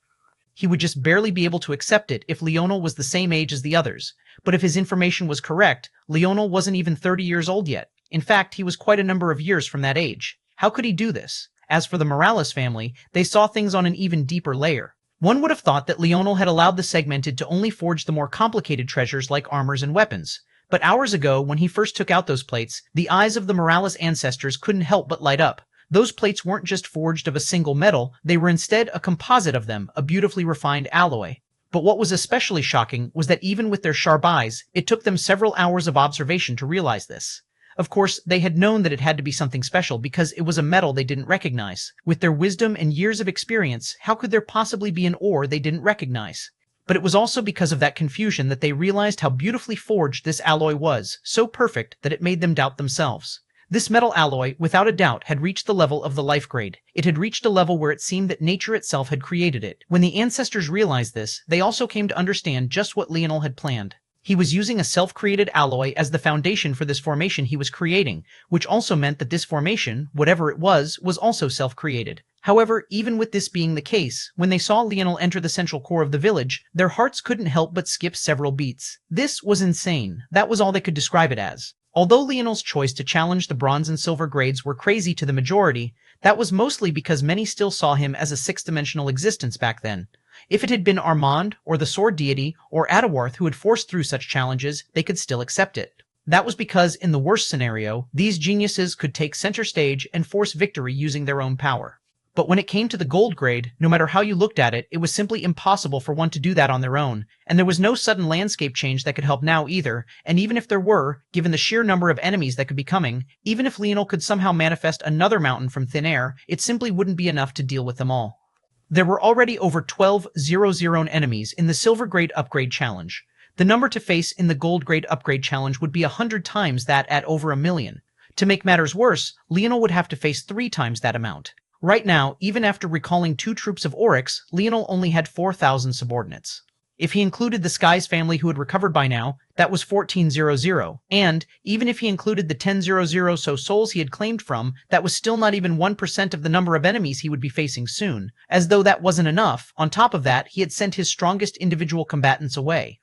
He would just barely be able to accept it if Leonel was the same age as the others. But if his information was correct, Leonel wasn't even 30 years old yet. In fact, he was quite a number of years from that age. How could he do this? As for the Morales family, they saw things on an even deeper layer. One would have thought that Leonel had allowed the segmented to only forge the more complicated treasures like armors and weapons. But hours ago, when he first took out those plates, the eyes of the Morales ancestors couldn't help but light up. Those plates weren't just forged of a single metal, they were instead a composite of them, a beautifully refined alloy. But what was especially shocking was that even with their sharp eyes, it took them several hours of observation to realize this. Of course, they had known that it had to be something special because it was a metal they didn't recognize. With their wisdom and years of experience, how could there possibly be an ore they didn't recognize? But it was also because of that confusion that they realized how beautifully forged this alloy was, so perfect that it made them doubt themselves. This metal alloy, without a doubt, had reached the level of the life grade. It had reached a level where it seemed that nature itself had created it. When the ancestors realized this, they also came to understand just what Leonel had planned. He was using a self-created alloy as the foundation for this formation he was creating, which also meant that this formation, whatever it was also self-created. However, even with this being the case, when they saw Leonel enter the central core of the village, their hearts couldn't help but skip several beats. This was insane. That was all they could describe it as. Although Leonel's choice to challenge the bronze and silver grades were crazy to the majority, that was mostly because many still saw him as a 6th-dimensional existence back then. If it had been Armand, or the Sword Deity, or Adawarth who had forced through such challenges, they could still accept it. That was because, in the worst scenario, these geniuses could take center stage and force victory using their own power. But when it came to the gold grade, no matter how you looked at it, it was simply impossible for one to do that on their own, and there was no sudden landscape change that could help now either, and even if there were, given the sheer number of enemies that could be coming, even if Leonel could somehow manifest another mountain from thin air, it simply wouldn't be enough to deal with them all. There were already over 12 0-0 enemies in the silver grade upgrade challenge. The number to face in the gold grade upgrade challenge would be 100 times that at over 1,000,000. To make matters worse, Leonel would have to face 3 times that amount. Right now, even after recalling 2 troops of Oryx, Leonel only had 4,000 subordinates. If he included the Sky's family who had recovered by now, that was 14,000, and even if he included the 10,000 so souls he had claimed from, that was still not even 1% of the number of enemies he would be facing soon. As though that wasn't enough, on top of that, he had sent his strongest individual combatants away.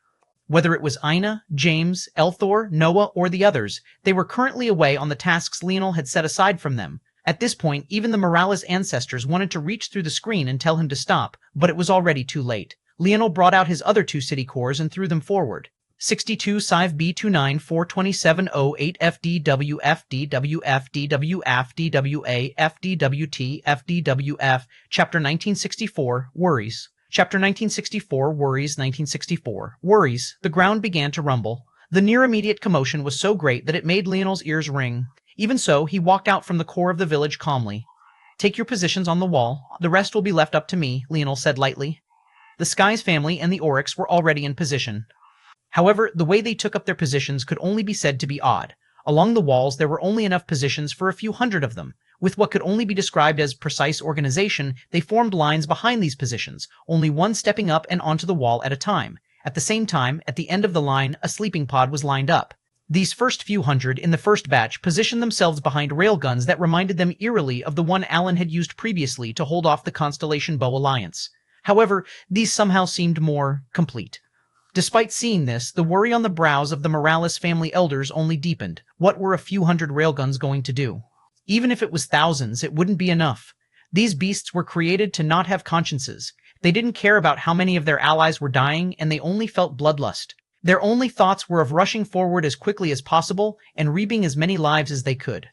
Whether it was Ina, James, Elthor, Noah, or the others, they were currently away on the tasks Leonel had set aside from them. At this point, even the Morales ancestors wanted to reach through the screen and tell him to stop, but it was already too late. Leonel brought out his other 2 city cores and threw them forward. 62 Civ B29 427 08 FDW FDW FDW FDWA FDWT FDWF Chapter 1964 Worries. Chapter 1964 Worries 1964 Worries. The ground began to rumble. The near immediate commotion was so great that it made Leonel's ears ring. Even so, he walked out from the core of the village calmly. Take your positions on the wall. The rest will be left up to me, Leonel said lightly. The Sky's family and the Oryx were already in position. However, the way they took up their positions could only be said to be odd. Along the walls there were only enough positions for a few hundred of them. With what could only be described as precise organization, they formed lines behind these positions, only one stepping up and onto the wall at a time. At the same time, at the end of the line, a sleeping pod was lined up. These first few hundred in the first batch positioned themselves behind railguns that reminded them eerily of the one Alan had used previously to hold off the Constellation Bow Alliance. However, these somehow seemed more complete. Despite seeing this, the worry on the brows of the Morales family elders only deepened. What were a few hundred railguns going to do? Even if it was thousands, it wouldn't be enough. These beasts were created to not have consciences. They didn't care about how many of their allies were dying, and they only felt bloodlust. Their only thoughts were of rushing forward as quickly as possible and reaping as many lives as they could.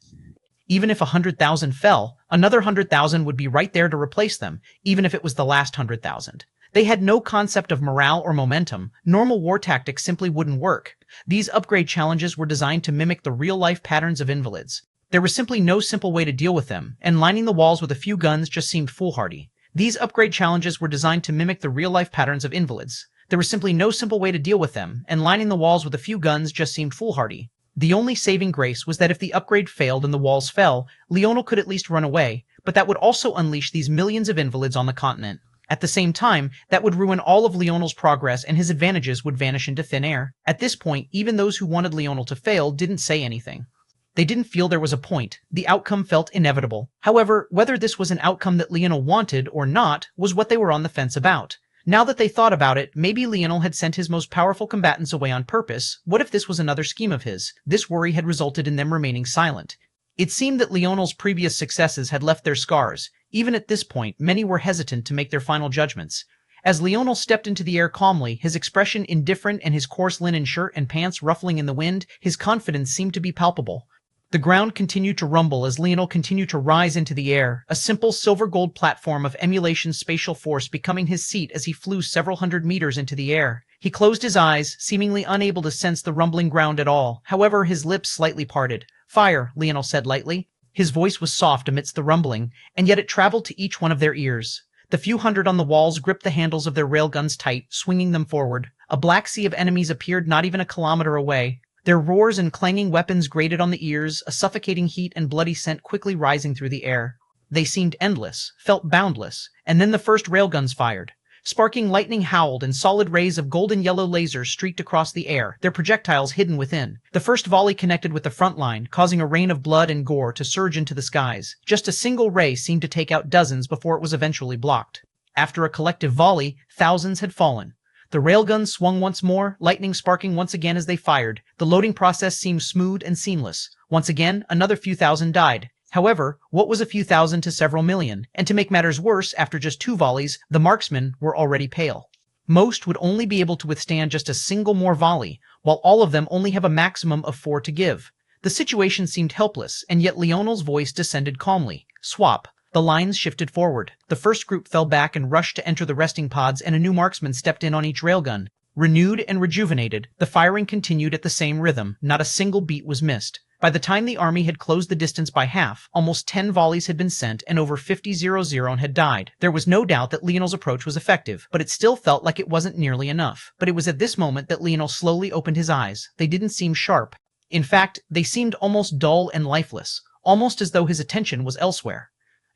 Even if 100,000 fell, another 100,000 would be right there to replace them, even if it was the last 100,000. They had no concept of morale or momentum. Normal war tactics simply wouldn't work. These upgrade challenges were designed to mimic the real-life patterns of Invalids. There was simply no simple way to deal with them, and lining the walls with a few guns just seemed foolhardy. These upgrade challenges were designed to mimic the real-life patterns of Invalids. There was simply no simple way to deal with them, and lining the walls with a few guns just seemed foolhardy. The only saving grace was that if the upgrade failed and the walls fell, Leonel could at least run away, but that would also unleash these millions of Invalids on the continent. At the same time, that would ruin all of Leonel's progress and his advantages would vanish into thin air. At this point, even those who wanted Leonel to fail didn't say anything. They didn't feel there was a point. The outcome felt inevitable. However, whether this was an outcome that Leonel wanted or not was what they were on the fence about. Now that they thought about it, maybe Leonel had sent his most powerful combatants away on purpose. What if this was another scheme of his? This worry had resulted in them remaining silent. It seemed that Leonel's previous successes had left their scars. Even at this point, many were hesitant to make their final judgments. As Leonel stepped into the air calmly, his expression indifferent and his coarse linen shirt and pants ruffling in the wind, his confidence seemed to be palpable. The ground continued to rumble as Leonel continued to rise into the air, a simple silver-gold platform of emulation spatial force becoming his seat as he flew several hundred meters into the air. He closed his eyes, seemingly unable to sense the rumbling ground at all. However, his lips slightly parted. "Fire," Leonel said lightly. His voice was soft amidst the rumbling, and yet it traveled to each one of their ears. The few hundred on the walls gripped the handles of their railguns tight, swinging them forward. A black sea of enemies appeared not even a kilometer away. Their roars and clanging weapons grated on the ears, a suffocating heat and bloody scent quickly rising through the air. They seemed endless, felt boundless, and then the first railguns fired. Sparking lightning howled and solid rays of golden yellow lasers streaked across the air, their projectiles hidden within. The first volley connected with the front line, causing a rain of blood and gore to surge into the skies. Just a single ray seemed to take out dozens before it was eventually blocked. After a collective volley, thousands had fallen. The railguns swung once more, lightning sparking once again as they fired. The loading process seemed smooth and seamless. Once again, another few thousand died. However, what was a few thousand to several million? And to make matters worse, after just 2 volleys, the marksmen were already pale. Most would only be able to withstand just a single more volley, while all of them only have a maximum of 4 to give. The situation seemed helpless, and yet Leonel's voice descended calmly. Swap. The lines shifted forward. The first group fell back and rushed to enter the resting pods, and a new marksman stepped in on each railgun. Renewed and rejuvenated, the firing continued at the same rhythm. Not a single beat was missed. By the time the army had closed the distance by half, almost 10 volleys had been sent and over 50 0-0 had died. There was no doubt that Leonel's approach was effective, but it still felt like it wasn't nearly enough. But it was at this moment that Leonel slowly opened his eyes. They didn't seem sharp. In fact, they seemed almost dull and lifeless, almost as though his attention was elsewhere.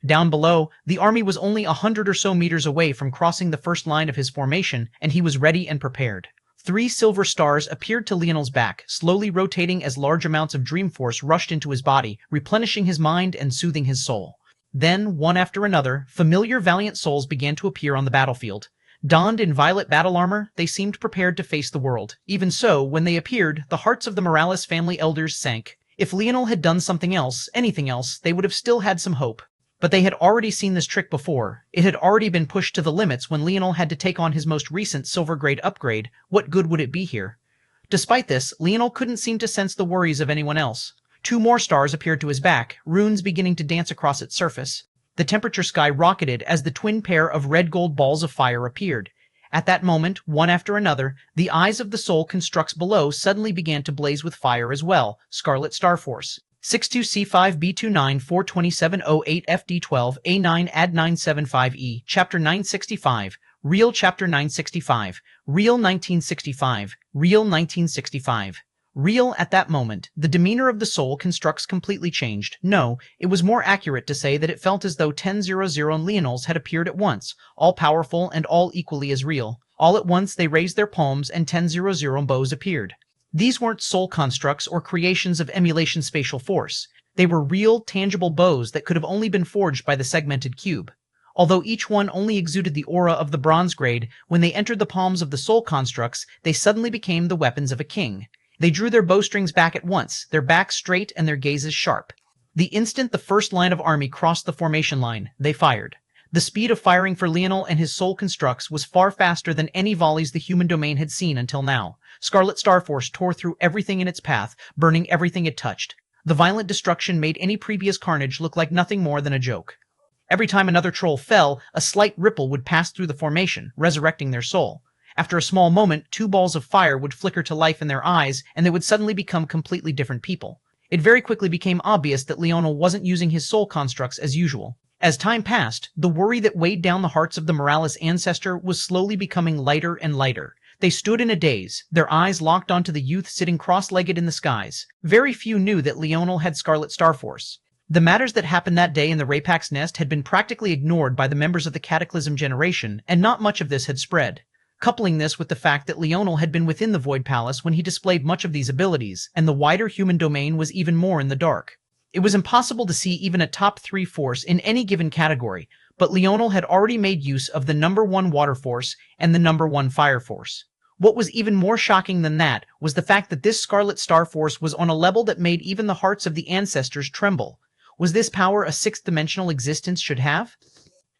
Down below, the army was only 100 or so meters away from crossing the first line of his formation, and he was ready and prepared. 3 silver stars appeared to Leonel's back, slowly rotating as large amounts of dream force rushed into his body, replenishing his mind and soothing his soul. Then, one after another, familiar valiant souls began to appear on the battlefield. Donned in violet battle armor, they seemed prepared to face the world. Even so, when they appeared, the hearts of the Morales family elders sank. If Leonel had done something else, anything else, they would have still had some hope. But they had already seen this trick before. It had already been pushed to the limits when Leonel had to take on his most recent silver grade upgrade. What good would it be here? Despite this, Leonel couldn't seem to sense the worries of anyone else. 2 more stars appeared to his back, runes beginning to dance across its surface. The temperature sky rocketed as the twin pair of red-gold balls of fire appeared. At that moment, one after another, the eyes of the soul constructs below suddenly began to blaze with fire as well. Scarlet Star Force. 62C5B29 42708 FD12 A9 Ad 975E Chapter 965 Real Chapter 965 Real 1965 Real 1965 Real. At that moment, the demeanor of the soul constructs completely changed. No, it was more accurate to say that it felt as though 10-0-0 and Leonel's had appeared at once, all powerful and all equally as real. All at once they raised their palms and 10-0-0 bows appeared. These weren't soul constructs or creations of emulation spatial force. They were real, tangible bows that could have only been forged by the segmented cube. Although each one only exuded the aura of the bronze grade, when they entered the palms of the soul constructs, they suddenly became the weapons of a king. They drew their bowstrings back at once, their backs straight and their gazes sharp. The instant the first line of army crossed the formation line, they fired. The speed of firing for Leonel and his soul constructs was far faster than any volleys the human domain had seen until now. Scarlet Star Force tore through everything in its path, burning everything it touched. The violent destruction made any previous carnage look like nothing more than a joke. Every time another troll fell, a slight ripple would pass through the formation, resurrecting their soul. After a small moment, 2 balls of fire would flicker to life in their eyes, and they would suddenly become completely different people. It very quickly became obvious that Leonel wasn't using his soul constructs as usual. As time passed, the worry that weighed down the hearts of the Morales ancestor was slowly becoming lighter and lighter. They stood in a daze, their eyes locked onto the youth sitting cross-legged in the skies. Very few knew that Leonel had Scarlet Star Force. The matters that happened that day in the Rapac's nest had been practically ignored by the members of the Cataclysm generation, and not much of this had spread. Coupling this with the fact that Leonel had been within the Void Palace when he displayed much of these abilities, and the wider human domain was even more in the dark. It was impossible to see even a top 3 force in any given category, but Leonel had already made use of the number 1 water force and the number 1 fire force. What was even more shocking than that was the fact that this Scarlet Star Force was on a level that made even the hearts of the ancestors tremble. Was this power a 6th-dimensional existence should have?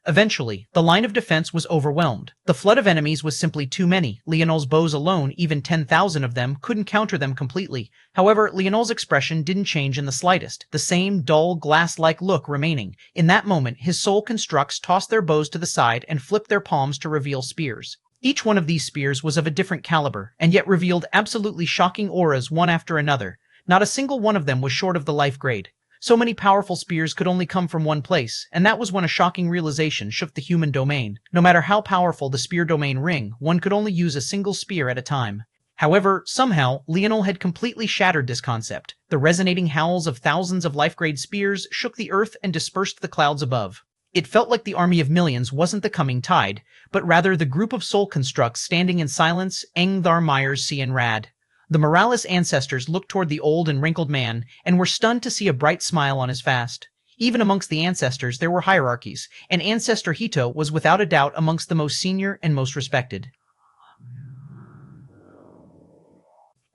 Eventually, the line of defense was overwhelmed. The flood of enemies was simply too many. Leonel's bows alone, even 10,000 of them, couldn't counter them completely. However, Leonel's expression didn't change in the slightest, the same dull, glass-like look remaining. In that moment, his soul constructs tossed their bows to the side and flipped their palms to reveal spears. Each one of these spears was of a different caliber, and yet revealed absolutely shocking auras one after another. Not a single one of them was short of the life grade. So many powerful spears could only come from one place, and that was when a shocking realization shook the human domain. No matter how powerful the spear domain ring, one could only use a single spear at a time. However, somehow, Leonel had completely shattered this concept. The resonating howls of thousands of life-grade spears shook the earth and dispersed the clouds above. It felt like the army of millions wasn't the coming tide, but rather the group of soul constructs standing in silence, Engthar Myers Cian Rad. The Morales ancestors looked toward the old and wrinkled man, and were stunned to see a bright smile on his face. Even amongst the ancestors there were hierarchies, and Ancestor Hito was without a doubt amongst the most senior and most respected.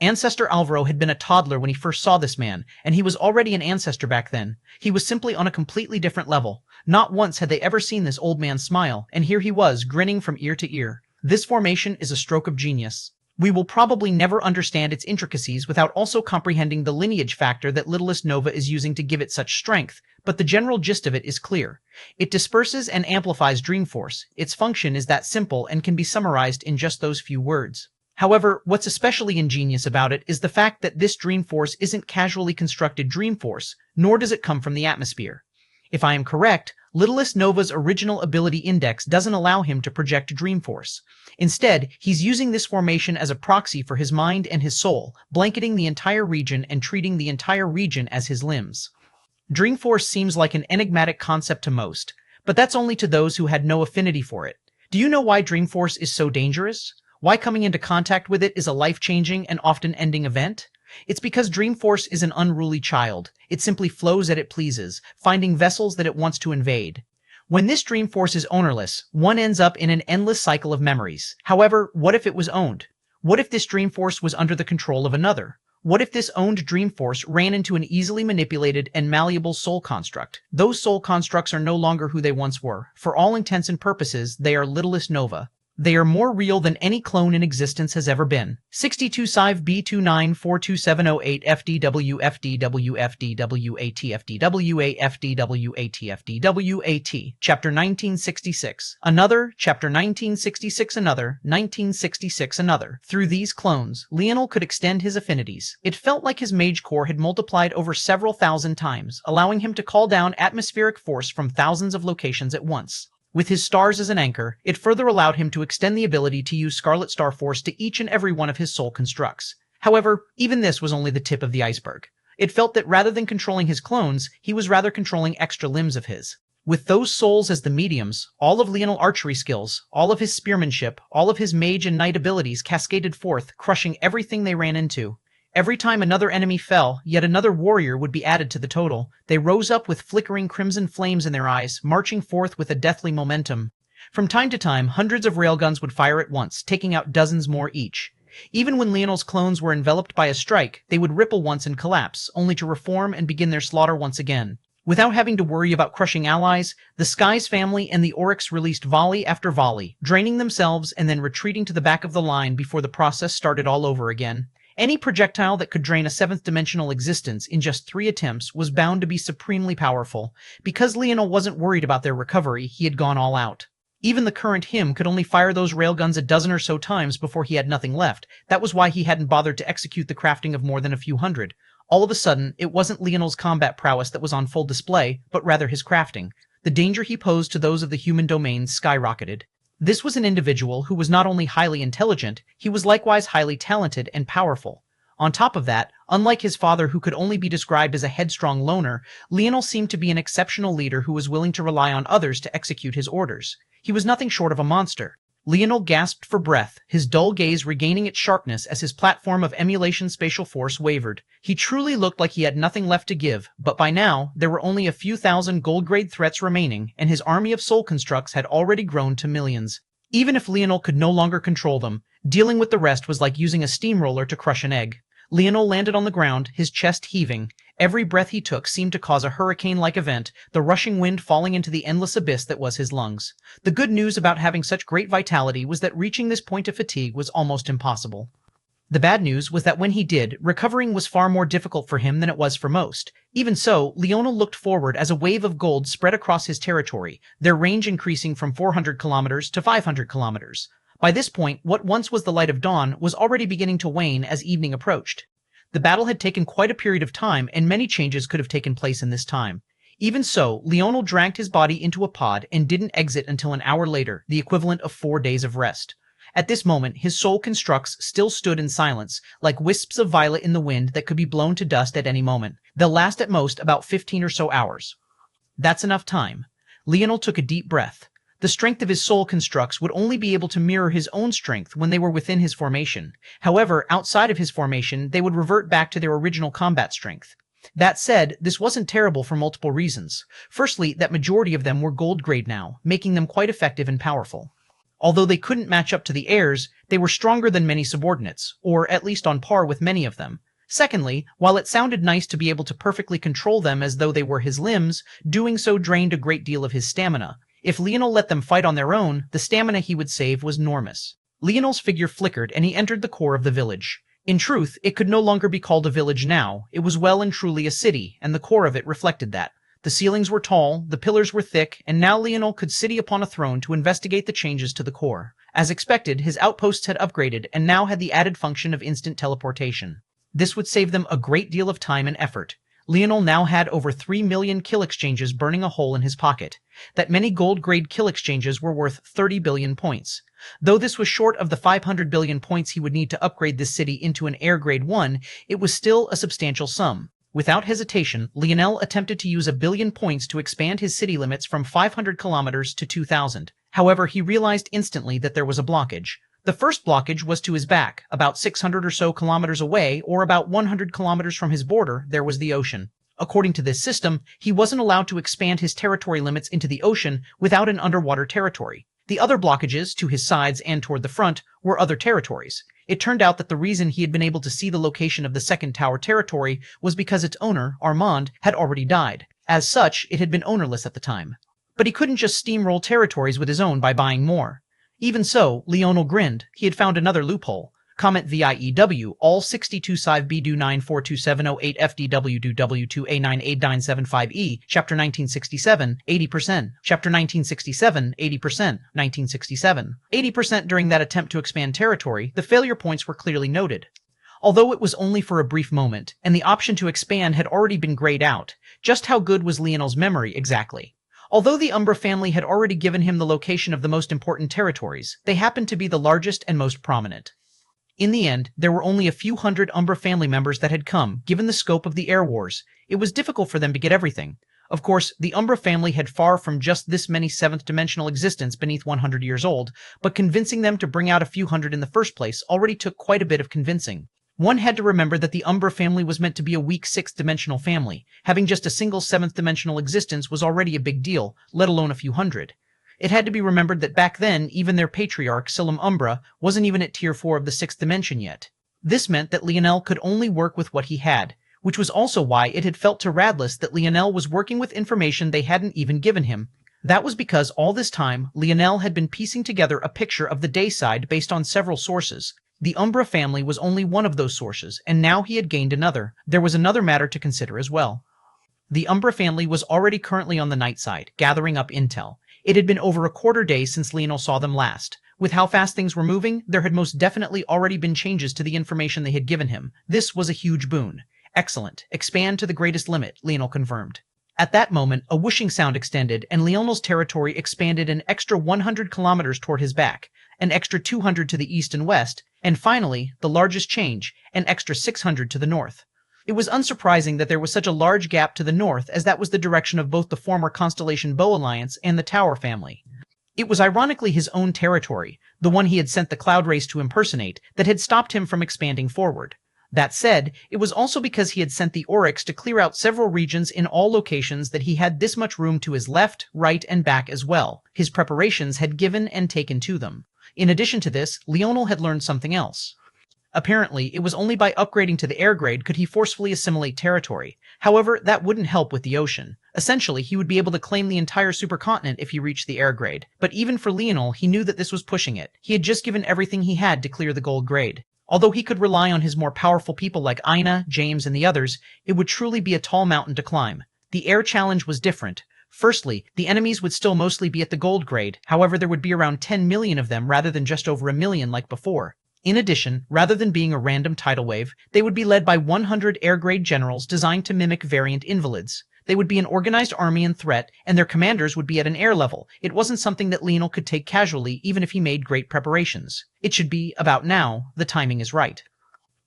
Ancestor Alvaro had been a toddler when he first saw this man, and he was already an ancestor back then. He was simply on a completely different level. Not once had they ever seen this old man smile, and here he was, grinning from ear to ear. This formation is a stroke of genius. We will probably never understand its intricacies without also comprehending the lineage factor that Littlest Nova is using to give it such strength, but the general gist of it is clear. It disperses and amplifies Dream Force. Its function is that simple and can be summarized in just those few words. However, what's especially ingenious about it is the fact that this dream force isn't casually constructed dream force, nor does it come from the atmosphere. If I am correct, Littlest Nova's original ability index doesn't allow him to project dream force. Instead, he's using this formation as a proxy for his mind and his soul, blanketing the entire region and treating the entire region as his limbs. Dreamforce seems like an enigmatic concept to most, but that's only to those who had no affinity for it. Do you know why Dreamforce is so dangerous? Why coming into contact with it is a life-changing and often ending event? It's because Dreamforce is an unruly child. It simply flows as it pleases, finding vessels that it wants to invade. When this Dreamforce is ownerless, one ends up in an endless cycle of memories. However, what if it was owned? What if this Dreamforce was under the control of another? What if this owned Dreamforce ran into an easily manipulated and malleable soul construct? Those soul constructs are no longer who they once were. For all intents and purposes, they are Littlest Nova. They are more real than any clone in existence has ever been. 62 Civ B2942708 FDW FDW FDW AT FDW AT FDW Chapter 1966 Another, Chapter 1966 Another, 1966 Another. Through these clones, Leonel could extend his affinities. It felt like his mage core had multiplied over several thousand times, allowing him to call down atmospheric force from thousands of locations at once. With his stars as an anchor, it further allowed him to extend the ability to use Scarlet Star Force to each and every one of his soul constructs. However, even this was only the tip of the iceberg. It felt that rather than controlling his clones, he was rather controlling extra limbs of his. With those souls as the mediums, all of Leonel archery skills, all of his spearmanship, all of his mage and knight abilities cascaded forth, crushing everything they ran into. Every time another enemy fell, yet another warrior would be added to the total. They rose up with flickering crimson flames in their eyes, marching forth with a deathly momentum. From time to time, hundreds of railguns would fire at once, taking out dozens more each. Even when Leonel's clones were enveloped by a strike, they would ripple once and collapse, only to reform and begin their slaughter once again. Without having to worry about crushing allies, the Skies family and the Oryx released volley after volley, draining themselves and then retreating to the back of the line before the process started all over again. Any projectile that could drain a seventh-dimensional existence in just 3 attempts was bound to be supremely powerful. Because Leonel wasn't worried about their recovery, he had gone all out. Even the current him could only fire those railguns a dozen or so times before he had nothing left. That was why he hadn't bothered to execute the crafting of more than a few hundred. All of a sudden, it wasn't Leonel's combat prowess that was on full display, but rather his crafting. The danger he posed to those of the human domain skyrocketed. This was an individual who was not only highly intelligent, he was likewise highly talented and powerful. On top of that, unlike his father who could only be described as a headstrong loner, Leonel seemed to be an exceptional leader who was willing to rely on others to execute his orders. He was nothing short of a monster. Leonel gasped for breath, his dull gaze regaining its sharpness as his platform of emulation spatial force wavered. He truly looked like he had nothing left to give, but by now, there were only a few thousand gold-grade threats remaining, and his army of soul constructs had already grown to millions. Even if Leonel could no longer control them, dealing with the rest was like using a steamroller to crush an egg. Leonel landed on the ground, his chest heaving. Every breath he took seemed to cause a hurricane-like event, the rushing wind falling into the endless abyss that was his lungs. The good news about having such great vitality was that reaching this point of fatigue was almost impossible. The bad news was that when he did, recovering was far more difficult for him than it was for most. Even so, Leonel looked forward as a wave of gold spread across his territory, their range increasing from 400 kilometers to 500 kilometers. By this point, what once was the light of dawn was already beginning to wane as evening approached. The battle had taken quite a period of time, and many changes could have taken place in this time. Even so, Leonel dragged his body into a pod and didn't exit until an hour later, the equivalent of 4 days of rest. At this moment, his soul constructs still stood in silence, like wisps of violet in the wind that could be blown to dust at any moment. They'll last at most about 15 or so hours. That's enough time. Leonel took a deep breath. The strength of his soul constructs would only be able to mirror his own strength when they were within his formation. However, outside of his formation, they would revert back to their original combat strength. That said, this wasn't terrible for multiple reasons. Firstly, that majority of them were gold grade now, making them quite effective and powerful. Although they couldn't match up to the heirs, they were stronger than many subordinates, or at least on par with many of them. Secondly, while it sounded nice to be able to perfectly control them as though they were his limbs, doing so drained a great deal of his stamina. If Leonel let them fight on their own, the stamina he would save was enormous. Leonel's figure flickered and he entered the core of the village. In truth, it could no longer be called a village now. It was well and truly a city, and the core of it reflected that. The ceilings were tall, the pillars were thick, and now Leonel could sit upon a throne to investigate the changes to the core. As expected, his outposts had upgraded and now had the added function of instant teleportation. This would save them a great deal of time and effort. Leonel now had over 3 million kill exchanges burning a hole in his pocket. That many gold-grade kill exchanges were worth 30 billion points. Though this was short of the 500 billion points he would need to upgrade this city into an air grade 1, it was still a substantial sum. Without hesitation, Leonel attempted to use 1 billion points to expand his city limits from 500 kilometers to 2,000. However, he realized instantly that there was a blockage. The first blockage was to his back. About 600 or so kilometers away, or about 100 kilometers from his border, there was the ocean. According to this system, he wasn't allowed to expand his territory limits into the ocean without an underwater territory. The other blockages, to his sides and toward the front, were other territories. It turned out that the reason he had been able to see the location of the second tower territory was because its owner, Armand, had already died. As such, it had been ownerless at the time. But he couldn't just steamroll territories with his own by buying more. Even so, Leonel grinned. He had found another loophole. Comment VIEW, all 62 5 B do 94270 FDW do W2 A98975E, Chapter 1967, 80%, Chapter 1967, 80%, 1967. 80% during that attempt to expand territory, the failure points were clearly noted. Although it was only for a brief moment, and the option to expand had already been grayed out, just how good was Leonel's memory exactly? Although the Umbra family had already given him the location of the most important territories, they happened to be the largest and most prominent. In the end, there were only a few hundred Umbra family members that had come, given the scope of the air wars. It was difficult for them to get everything. Of course, the Umbra family had far from just this many seventh-dimensional existence beneath 100 years old, but convincing them to bring out a few hundred in the first place already took quite a bit of convincing. One had to remember that the Umbra family was meant to be a weak sixth-dimensional family. Having just a single seventh-dimensional existence was already a big deal, let alone a few hundred. It had to be remembered that back then, even their patriarch, Silum Umbra, wasn't even at Tier 4 of the 6th dimension yet. This meant that Leonel could only work with what he had, which was also why it had felt to Radless that Leonel was working with information they hadn't even given him. That was because all this time, Leonel had been piecing together a picture of the day side based on several sources. The Umbra family was only one of those sources, and now he had gained another. There was another matter to consider as well. The Umbra family was already currently on the night side, gathering up intel. It had been over a quarter day since Leonel saw them last. With how fast things were moving, there had most definitely already been changes to the information they had given him. This was a huge boon. Excellent. Expand to the greatest limit, Leonel confirmed. At that moment, a whooshing sound extended, and Leonel's territory expanded an extra 100 kilometers toward his back, an extra 200 to the east and west, and finally, the largest change, an extra 600 to the north. It was unsurprising that there was such a large gap to the north, as that was the direction of both the former Constellation Bow Alliance and the Tower family. It was ironically his own territory, the one he had sent the Cloud Race to impersonate, that had stopped him from expanding forward. That said, it was also because he had sent the Oryx to clear out several regions in all locations that he had this much room to his left, right, and back as well. His preparations had given and taken to them. In addition to this, Leonel had learned something else. Apparently, it was only by upgrading to the air grade could he forcefully assimilate territory. However, that wouldn't help with the ocean. Essentially, he would be able to claim the entire supercontinent if he reached the air grade. But even for Leonel, he knew that this was pushing it. He had just given everything he had to clear the gold grade. Although he could rely on his more powerful people like Ina, James, and the others, it would truly be a tall mountain to climb. The air challenge was different. Firstly, the enemies would still mostly be at the gold grade, however there would be around 10 million of them rather than just over 1 million like before. In addition, rather than being a random tidal wave, they would be led by 100 air-grade generals designed to mimic variant invalids. They would be an organized army and threat, and their commanders would be at an air level. It wasn't something that Leonel could take casually even if he made great preparations. It should be, about now, the timing is right.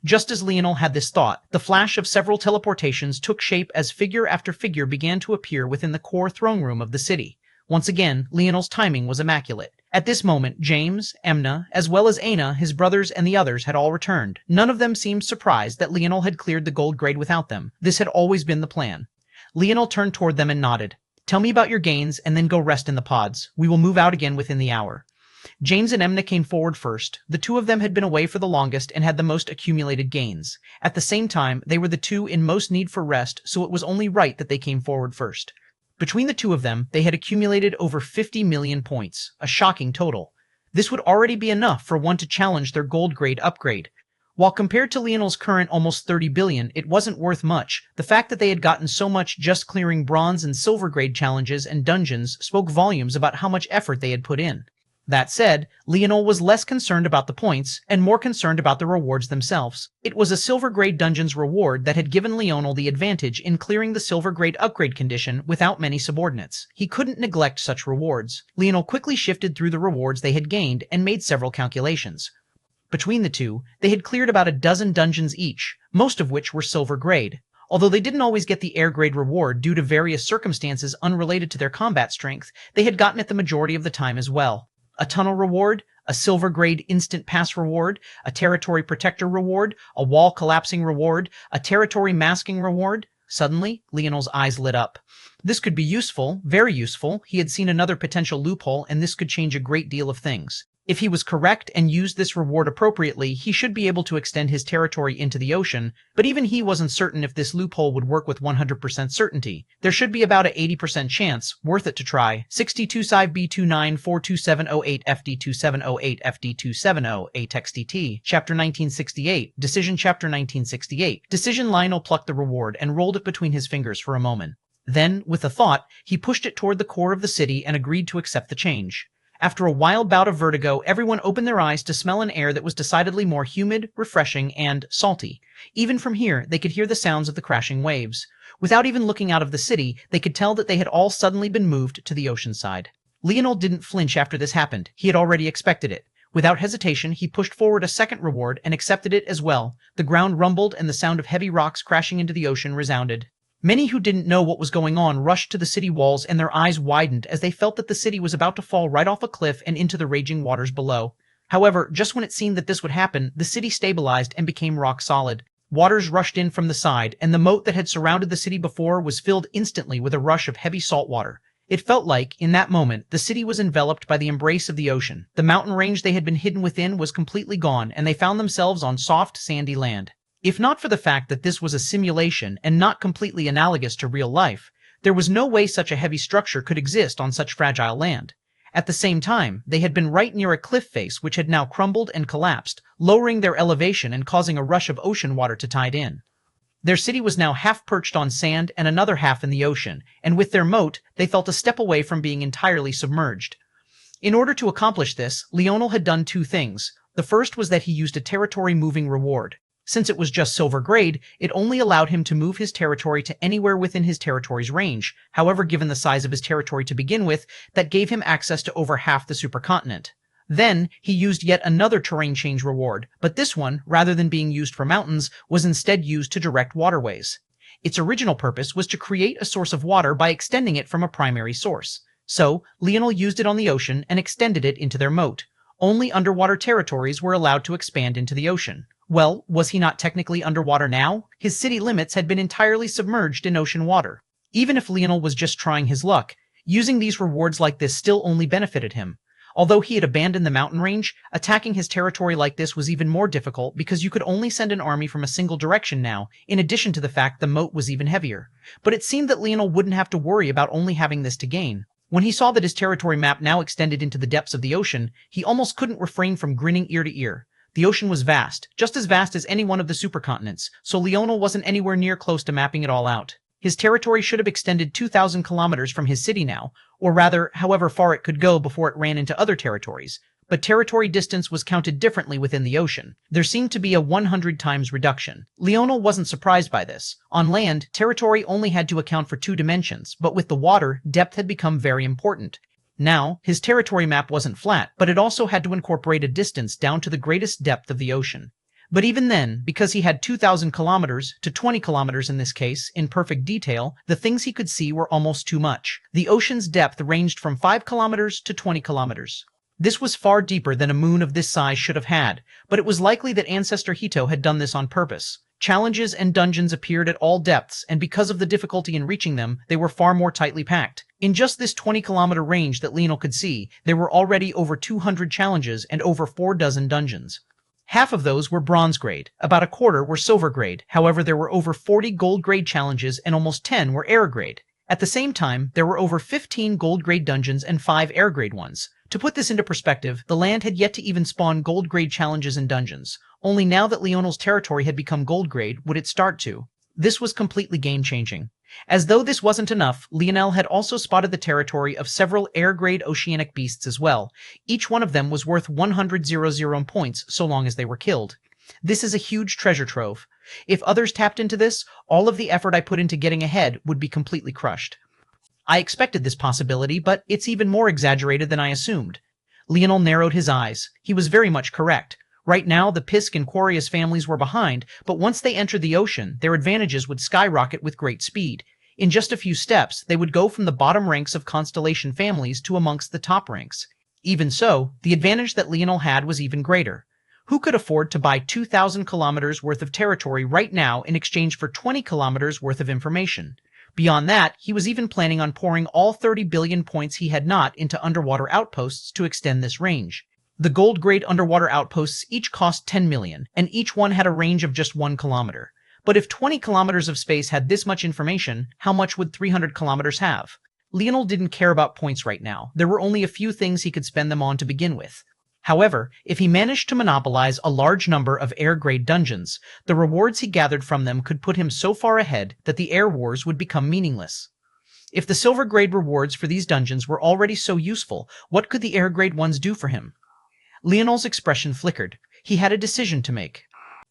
Just as Leonel had this thought, the flash of several teleportations took shape as figure after figure began to appear within the core throne room of the city. Once again, Leonel's timing was immaculate. At this moment, James, Emna, as well as Aina, his brothers, and the others had all returned. None of them seemed surprised that Leonel had cleared the gold grade without them. This had always been the plan. Leonel turned toward them and nodded. "Tell me about your gains, and then go rest in the pods. We will move out again within the hour." James and Emna came forward first. The two of them had been away for the longest and had the most accumulated gains. At the same time, they were the two in most need for rest, so it was only right that they came forward first. Between the two of them, they had accumulated over 50 million points, a shocking total. This would already be enough for one to challenge their gold grade upgrade. While compared to Leonel's current almost 30 billion, it wasn't worth much. The fact that they had gotten so much just clearing bronze and silver grade challenges and dungeons spoke volumes about how much effort they had put in. That said, Leonel was less concerned about the points and more concerned about the rewards themselves. It was a silver grade dungeon's reward that had given Leonel the advantage in clearing the silver grade upgrade condition without many subordinates. He couldn't neglect such rewards. Leonel quickly shifted through the rewards they had gained and made several calculations. Between the two, they had cleared about a dozen dungeons each, most of which were silver grade. Although they didn't always get the air grade reward due to various circumstances unrelated to their combat strength, they had gotten it the majority of the time as well. A tunnel reward, a silver grade instant pass reward, a territory protector reward, a wall collapsing reward, a territory masking reward. Suddenly, Leonel's eyes lit up. This could be useful, very useful. He had seen another potential loophole, and this could change a great deal of things. If he was correct and used this reward appropriately, he should be able to extend his territory into the ocean, but even he wasn't certain if this loophole would work with 100% certainty. There should be about an 80% chance, worth it to try. 62-5B29-42708 FD2708 FD270 ATXTT Chapter 1968 Decision Chapter 1968 Decision. Lionel plucked the reward and rolled it between his fingers for a moment. Then, with a thought, he pushed it toward the core of the city and agreed to accept the change. After a wild bout of vertigo, everyone opened their eyes to smell an air that was decidedly more humid, refreshing, and salty. Even from here, they could hear the sounds of the crashing waves. Without even looking out of the city, they could tell that they had all suddenly been moved to the ocean side. Leonel didn't flinch after this happened. He had already expected it. Without hesitation, he pushed forward a second reward and accepted it as well. The ground rumbled and the sound of heavy rocks crashing into the ocean resounded. Many who didn't know what was going on rushed to the city walls, and their eyes widened as they felt that the city was about to fall right off a cliff and into the raging waters below. However, just when it seemed that this would happen, the city stabilized and became rock solid. Waters rushed in from the side, and the moat that had surrounded the city before was filled instantly with a rush of heavy salt water. It felt like, in that moment, the city was enveloped by the embrace of the ocean. The mountain range they had been hidden within was completely gone, and they found themselves on soft, sandy land. If not for the fact that this was a simulation and not completely analogous to real life, there was no way such a heavy structure could exist on such fragile land. At the same time, they had been right near a cliff face which had now crumbled and collapsed, lowering their elevation and causing a rush of ocean water to tide in. Their city was now half perched on sand and another half in the ocean, and with their moat, they felt a step away from being entirely submerged. In order to accomplish this, Leonel had done two things. The first was that he used a territory-moving reward. Since it was just silver grade, it only allowed him to move his territory to anywhere within his territory's range. However, given the size of his territory to begin with, that gave him access to over half the supercontinent. Then, he used yet another terrain change reward, but this one, rather than being used for mountains, was instead used to direct waterways. Its original purpose was to create a source of water by extending it from a primary source. So, Leonel used it on the ocean and extended it into their moat. Only underwater territories were allowed to expand into the ocean. Well, was he not technically underwater now? His city limits had been entirely submerged in ocean water. Even if Leonel was just trying his luck, using these rewards like this still only benefited him. Although he had abandoned the mountain range, attacking his territory like this was even more difficult because you could only send an army from a single direction now, in addition to the fact the moat was even heavier. But it seemed that Leonel wouldn't have to worry about only having this to gain. When he saw that his territory map now extended into the depths of the ocean, he almost couldn't refrain from grinning ear to ear. The ocean was vast, just as vast as any one of the supercontinents, so Leonel wasn't anywhere near close to mapping it all out. His territory should have extended 2,000 kilometers from his city now, or rather, however far it could go before it ran into other territories. But territory distance was counted differently within the ocean. There seemed to be a 100 times reduction. Leonel wasn't surprised by this. On land, territory only had to account for 2 dimensions, but with the water, depth had become very important. Now, his territory map wasn't flat, but it also had to incorporate a distance down to the greatest depth of the ocean. But even then, because he had 2,000 kilometers, to 20 kilometers in this case, in perfect detail, the things he could see were almost too much. The ocean's depth ranged from 5 kilometers to 20 kilometers. This was far deeper than a moon of this size should have had, but it was likely that Ancestor Hito had done this on purpose. Challenges and dungeons appeared at all depths, and because of the difficulty in reaching them, they were far more tightly packed. In just this 20-kilometer range that Leonel could see, there were already over 200 challenges and over 4 dozen dungeons. Half of those were bronze grade, about a quarter were silver grade. However, there were over 40 gold grade challenges and almost 10 were air grade. At the same time, there were over 15 gold grade dungeons and 5 air grade ones. To put this into perspective, the land had yet to even spawn gold grade challenges and dungeons. Only now that Leonel's territory had become gold grade would it start to. This was completely game-changing. As though this wasn't enough, Leonel had also spotted the territory of several air-grade oceanic beasts as well. Each one of them was worth 100,000 points so long as they were killed. This is a huge treasure trove. If others tapped into this, all of the effort I put into getting ahead would be completely crushed. I expected this possibility, but it's even more exaggerated than I assumed. Leonel narrowed his eyes. He was very much correct. Right now, the Pisk and Quarius families were behind, but once they entered the ocean, their advantages would skyrocket with great speed. In just a few steps, they would go from the bottom ranks of Constellation families to amongst the top ranks. Even so, the advantage that Leonel had was even greater. Who could afford to buy 2,000 kilometers worth of territory right now in exchange for 20 kilometers worth of information? Beyond that, he was even planning on pouring all 30 billion points he had not into underwater outposts to extend this range. The gold-grade underwater outposts each cost 10 million, and each one had a range of just 1 kilometer. But if 20 kilometers of space had this much information, how much would 300 kilometers have? Leonel didn't care about points right now. There were only a few things he could spend them on to begin with. However, if he managed to monopolize a large number of air-grade dungeons, the rewards he gathered from them could put him so far ahead that the air wars would become meaningless. If the silver-grade rewards for these dungeons were already so useful, what could the air-grade ones do for him? Leonel's expression flickered. He had a decision to make.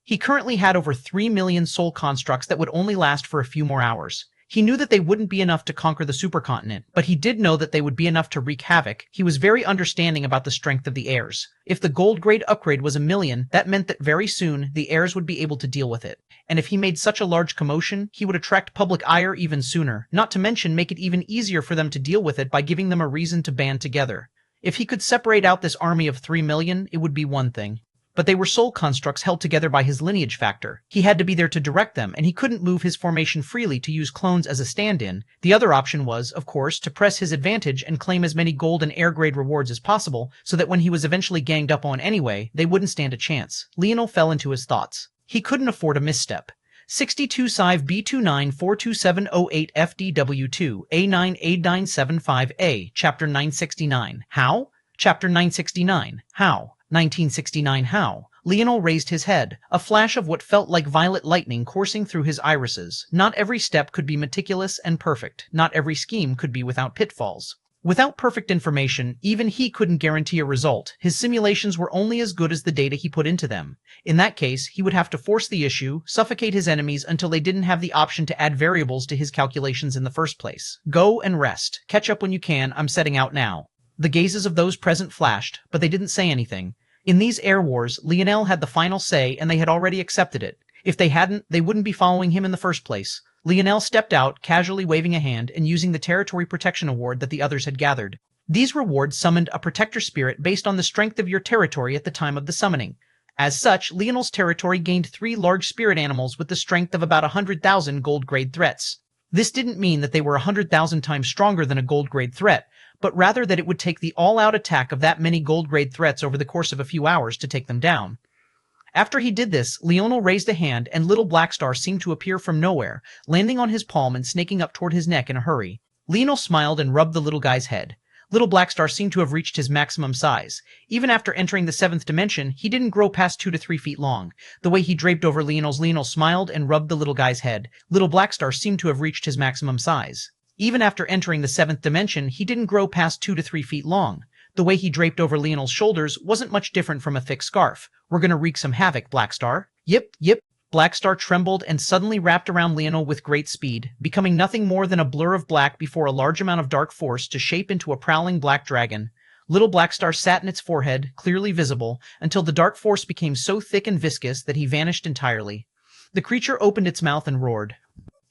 He currently had over 3 million soul constructs that would only last for a few more hours. He knew that they wouldn't be enough to conquer the supercontinent, but he did know that they would be enough to wreak havoc. He was very understanding about the strength of the heirs. If the gold-grade upgrade was 1 million, that meant that very soon the heirs would be able to deal with it. And if he made such a large commotion, he would attract public ire even sooner, not to mention make it even easier for them to deal with it by giving them a reason to band together. If he could separate out this army of 3 million, it would be one thing. But they were soul constructs held together by his lineage factor. He had to be there to direct them, and he couldn't move his formation freely to use clones as a stand-in. The other option was, of course, to press his advantage and claim as many gold and air-grade rewards as possible, so that when he was eventually ganged up on anyway, they wouldn't stand a chance. Leonel fell into his thoughts. He couldn't afford a misstep. 62 Sive B29 42708 FDW2 A98975A Chapter 969 How? Chapter 969 How? 1969 How? Leonel raised his head, a flash of what felt like violet lightning coursing through his irises. Not every step could be meticulous and perfect. Not every scheme could be without pitfalls. Without perfect information, even he couldn't guarantee a result. His simulations were only as good as the data he put into them. In that case, he would have to force the issue, suffocate his enemies until they didn't have the option to add variables to his calculations in the first place. Go and rest. Catch up when you can. I'm setting out now. The gazes of those present flashed, but they didn't say anything. In these air wars, Leonel had the final say, and they had already accepted it. If they hadn't, they wouldn't be following him in the first place. Leonel stepped out, casually waving a hand and using the territory protection award that the others had gathered. These rewards summoned a protector spirit based on the strength of your territory at the time of the summoning. As such, Leonel's territory gained 3 large spirit animals with the strength of about 100,000 gold-grade threats. This didn't mean that they were 100,000 times stronger than a gold-grade threat, but rather that it would take the all-out attack of that many gold-grade threats over the course of a few hours to take them down. After he did this, Leonel raised a hand, and little Blackstar seemed to appear from nowhere, landing on his palm and snaking up toward his neck in a hurry. Leonel smiled and rubbed the little guy's head. Little Blackstar seemed to have reached his maximum size. Even after entering the 7th dimension, he didn't grow past 2 to 3 feet long. The way he draped over Leonel smiled and rubbed the little guy's head. Little Blackstar seemed to have reached his maximum size. Even after entering the 7th dimension, he didn't grow past 2 to 3 feet long. The way he draped over Leonel's shoulders wasn't much different from a thick scarf. We're gonna wreak some havoc, Blackstar. Yip. Blackstar trembled and suddenly wrapped around Leonel with great speed, becoming nothing more than a blur of black before a large amount of dark force to shape into a prowling black dragon. Little Blackstar sat in its forehead, clearly visible, until the dark force became so thick and viscous that he vanished entirely. The creature opened its mouth and roared.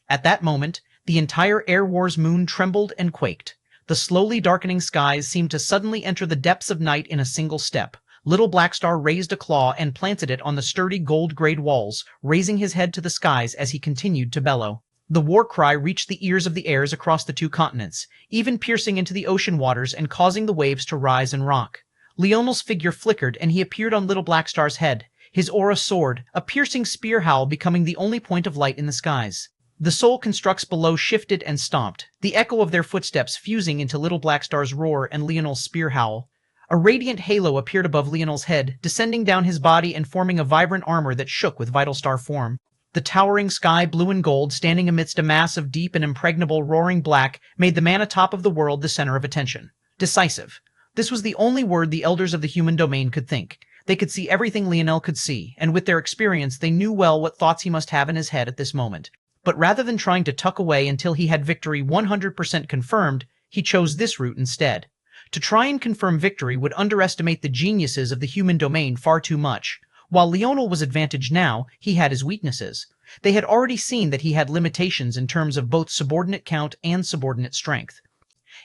At that moment, the entire Air Wars moon trembled and quaked. The slowly darkening skies seemed to suddenly enter the depths of night in a single step. Little Blackstar raised a claw and planted it on the sturdy gold-grade walls, raising his head to the skies as he continued to bellow. The war cry reached the ears of the heirs across the 2 continents, even piercing into the ocean waters and causing the waves to rise and rock. Leonel's figure flickered and he appeared on Little Blackstar's head. His aura soared, a piercing spear howl becoming the only point of light in the skies. The soul constructs below shifted and stomped, the echo of their footsteps fusing into Little Blackstar's roar and Leonel's spear howl. A radiant halo appeared above Leonel's head, descending down his body and forming a vibrant armor that shook with vital star form. The towering sky, blue and gold, standing amidst a mass of deep and impregnable roaring black, made the man atop of the world the center of attention. Decisive. This was the only word the elders of the human domain could think. They could see everything Leonel could see, and with their experience they knew well what thoughts he must have in his head at this moment. But rather than trying to tuck away until he had victory 100% confirmed, he chose this route instead. To try and confirm victory would underestimate the geniuses of the human domain far too much. While Leonel was advantaged now, he had his weaknesses. They had already seen that he had limitations in terms of both subordinate count and subordinate strength.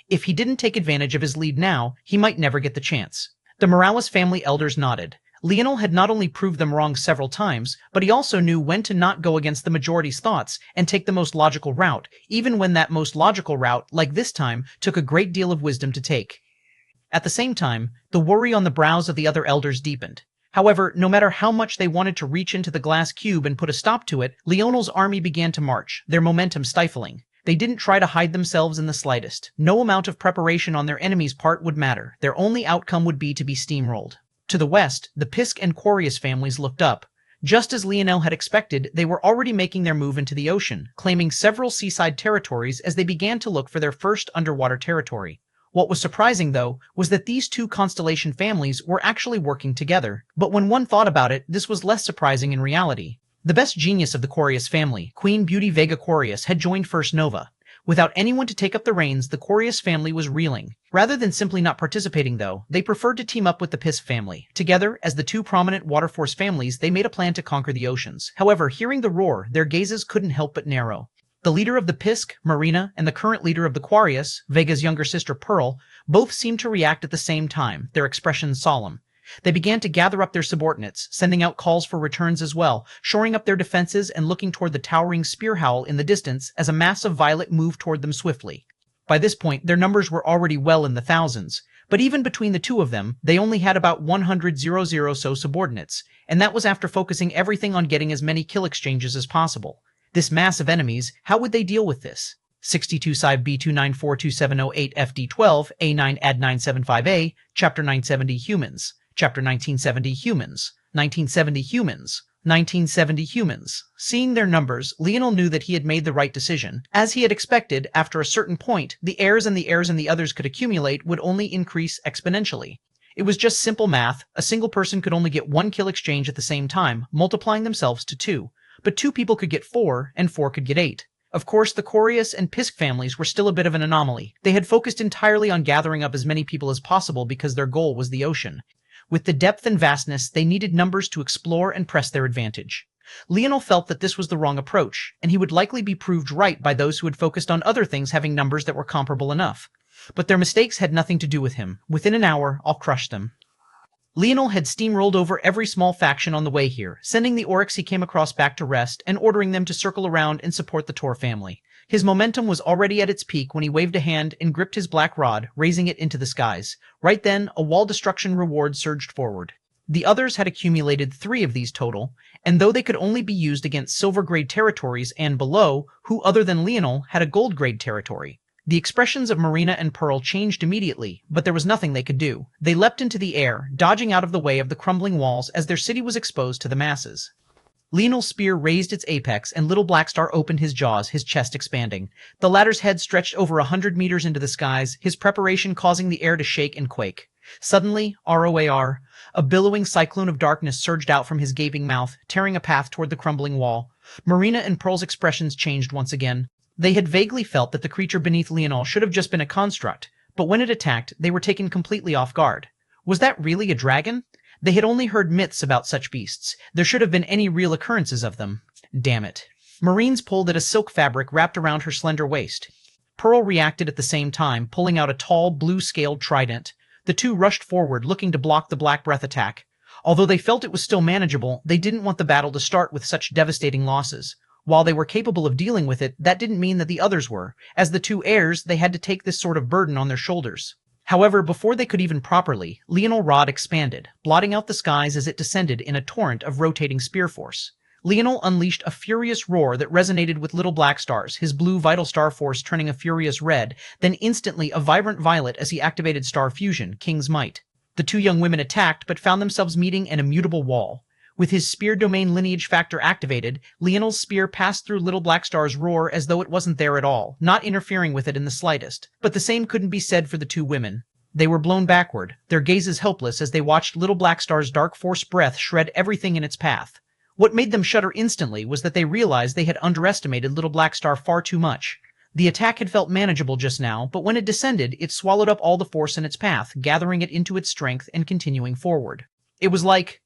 If he didn't take advantage of his lead now, he might never get the chance. The Morales family elders nodded. Leonel had not only proved them wrong several times, but he also knew when to not go against the majority's thoughts and take the most logical route, even when that most logical route, like this time, took a great deal of wisdom to take. At the same time, the worry on the brows of the other elders deepened. However, no matter how much they wanted to reach into the glass cube and put a stop to it, Leonel's army began to march, their momentum stifling. They didn't try to hide themselves in the slightest. No amount of preparation on their enemy's part would matter. Their only outcome would be to be steamrolled. To the west, the Pisk and Quarius families looked up. Just as Leonel had expected, they were already making their move into the ocean, claiming several seaside territories as they began to look for their first underwater territory. What was surprising, though, was that these two constellation families were actually working together. But when one thought about it, this was less surprising in reality. The best genius of the Quarius family, Queen Beauty Vega Quarius, had joined First Nova. Without anyone to take up the reins, the Quarius family was reeling. Rather than simply not participating, though, they preferred to team up with the Pisk family. Together, as the two prominent Waterforce families, they made a plan to conquer the oceans. However, hearing the roar, their gazes couldn't help but narrow. The leader of the Pisk, Marina, and the current leader of the Quarius, Vega's younger sister Pearl, both seemed to react at the same time, their expressions solemn. They began to gather up their subordinates, sending out calls for returns as well, shoring up their defenses and looking toward the towering spear howl in the distance as a mass of violet moved toward them swiftly. By this point, their numbers were already well in the thousands, but even between the two of them, they only had about 100 so subordinates, and that was after focusing everything on getting as many kill exchanges as possible. This mass of enemies, how would they deal with this? 62 Sci B2942708 FD12 A9 Ad 975A, Chapter 970 Humans, Chapter 1970 Humans, 1970 Humans, 1970 Humans. Seeing their numbers, Leonel knew that he had made the right decision. As he had expected, after a certain point, the heirs and the others could accumulate would only increase exponentially. It was just simple math. A single person could only get one kill exchange at the same time, multiplying themselves to 2. But 2 people could get 4, and 4 could get 8. Of course, the Quarius and Pisk families were still a bit of an anomaly. They had focused entirely on gathering up as many people as possible because their goal was the ocean. With the depth and vastness, they needed numbers to explore and press their advantage. Leonel felt that this was the wrong approach, and he would likely be proved right by those who had focused on other things having numbers that were comparable enough. But their mistakes had nothing to do with him. Within an hour, I'll crush them. Leonel had steamrolled over every small faction on the way here, sending the Oryx he came across back to rest and ordering them to circle around and support the Tor family. His momentum was already at its peak when he waved a hand and gripped his black rod, raising it into the skies. Right then, a wall destruction reward surged forward. The others had accumulated 3 of these total, and though they could only be used against silver-grade territories and below, who other than Leonel had a gold-grade territory? The expressions of Marina and Pearl changed immediately, but there was nothing they could do. They leapt into the air, dodging out of the way of the crumbling walls as their city was exposed to the masses. Leonel's spear raised its apex, and Little Blackstar opened his jaws, his chest expanding. The latter's head stretched over 100 meters into the skies, his preparation causing the air to shake and quake. Suddenly, ROAR, a billowing cyclone of darkness surged out from his gaping mouth, tearing a path toward the crumbling wall. Marina and Pearl's expressions changed once again. They had vaguely felt that the creature beneath Leonel should have just been a construct, but when it attacked, they were taken completely off guard. Was that really a dragon? They had only heard myths about such beasts. There should have been any real occurrences of them. Damn it. Marines pulled at a silk fabric wrapped around her slender waist. Pearl reacted at the same time, pulling out a tall, blue-scaled trident. The two rushed forward, looking to block the Black Breath attack. Although they felt it was still manageable, they didn't want the battle to start with such devastating losses. While they were capable of dealing with it, that didn't mean that the others were. As the 2 heirs, they had to take this sort of burden on their shoulders. However, before they could even properly, Leonel Rod expanded, blotting out the skies as it descended in a torrent of rotating spear force. Leonel unleashed a furious roar that resonated with Little Blackstar's, his blue vital star force turning a furious red, then instantly a vibrant violet as he activated Star Fusion, King's Might. The 2 young women attacked, but found themselves meeting an immutable wall. With his spear domain lineage factor activated, Leonel's spear passed through Little Black Star's roar as though it wasn't there at all, not interfering with it in the slightest. But the same couldn't be said for the two women. They were blown backward, their gazes helpless as they watched Little Black Star's dark force breath shred everything in its path. What made them shudder instantly was that they realized they had underestimated Little Black Star far too much. The attack had felt manageable just now, but when it descended, it swallowed up all the force in its path, gathering it into its strength and continuing forward. It was like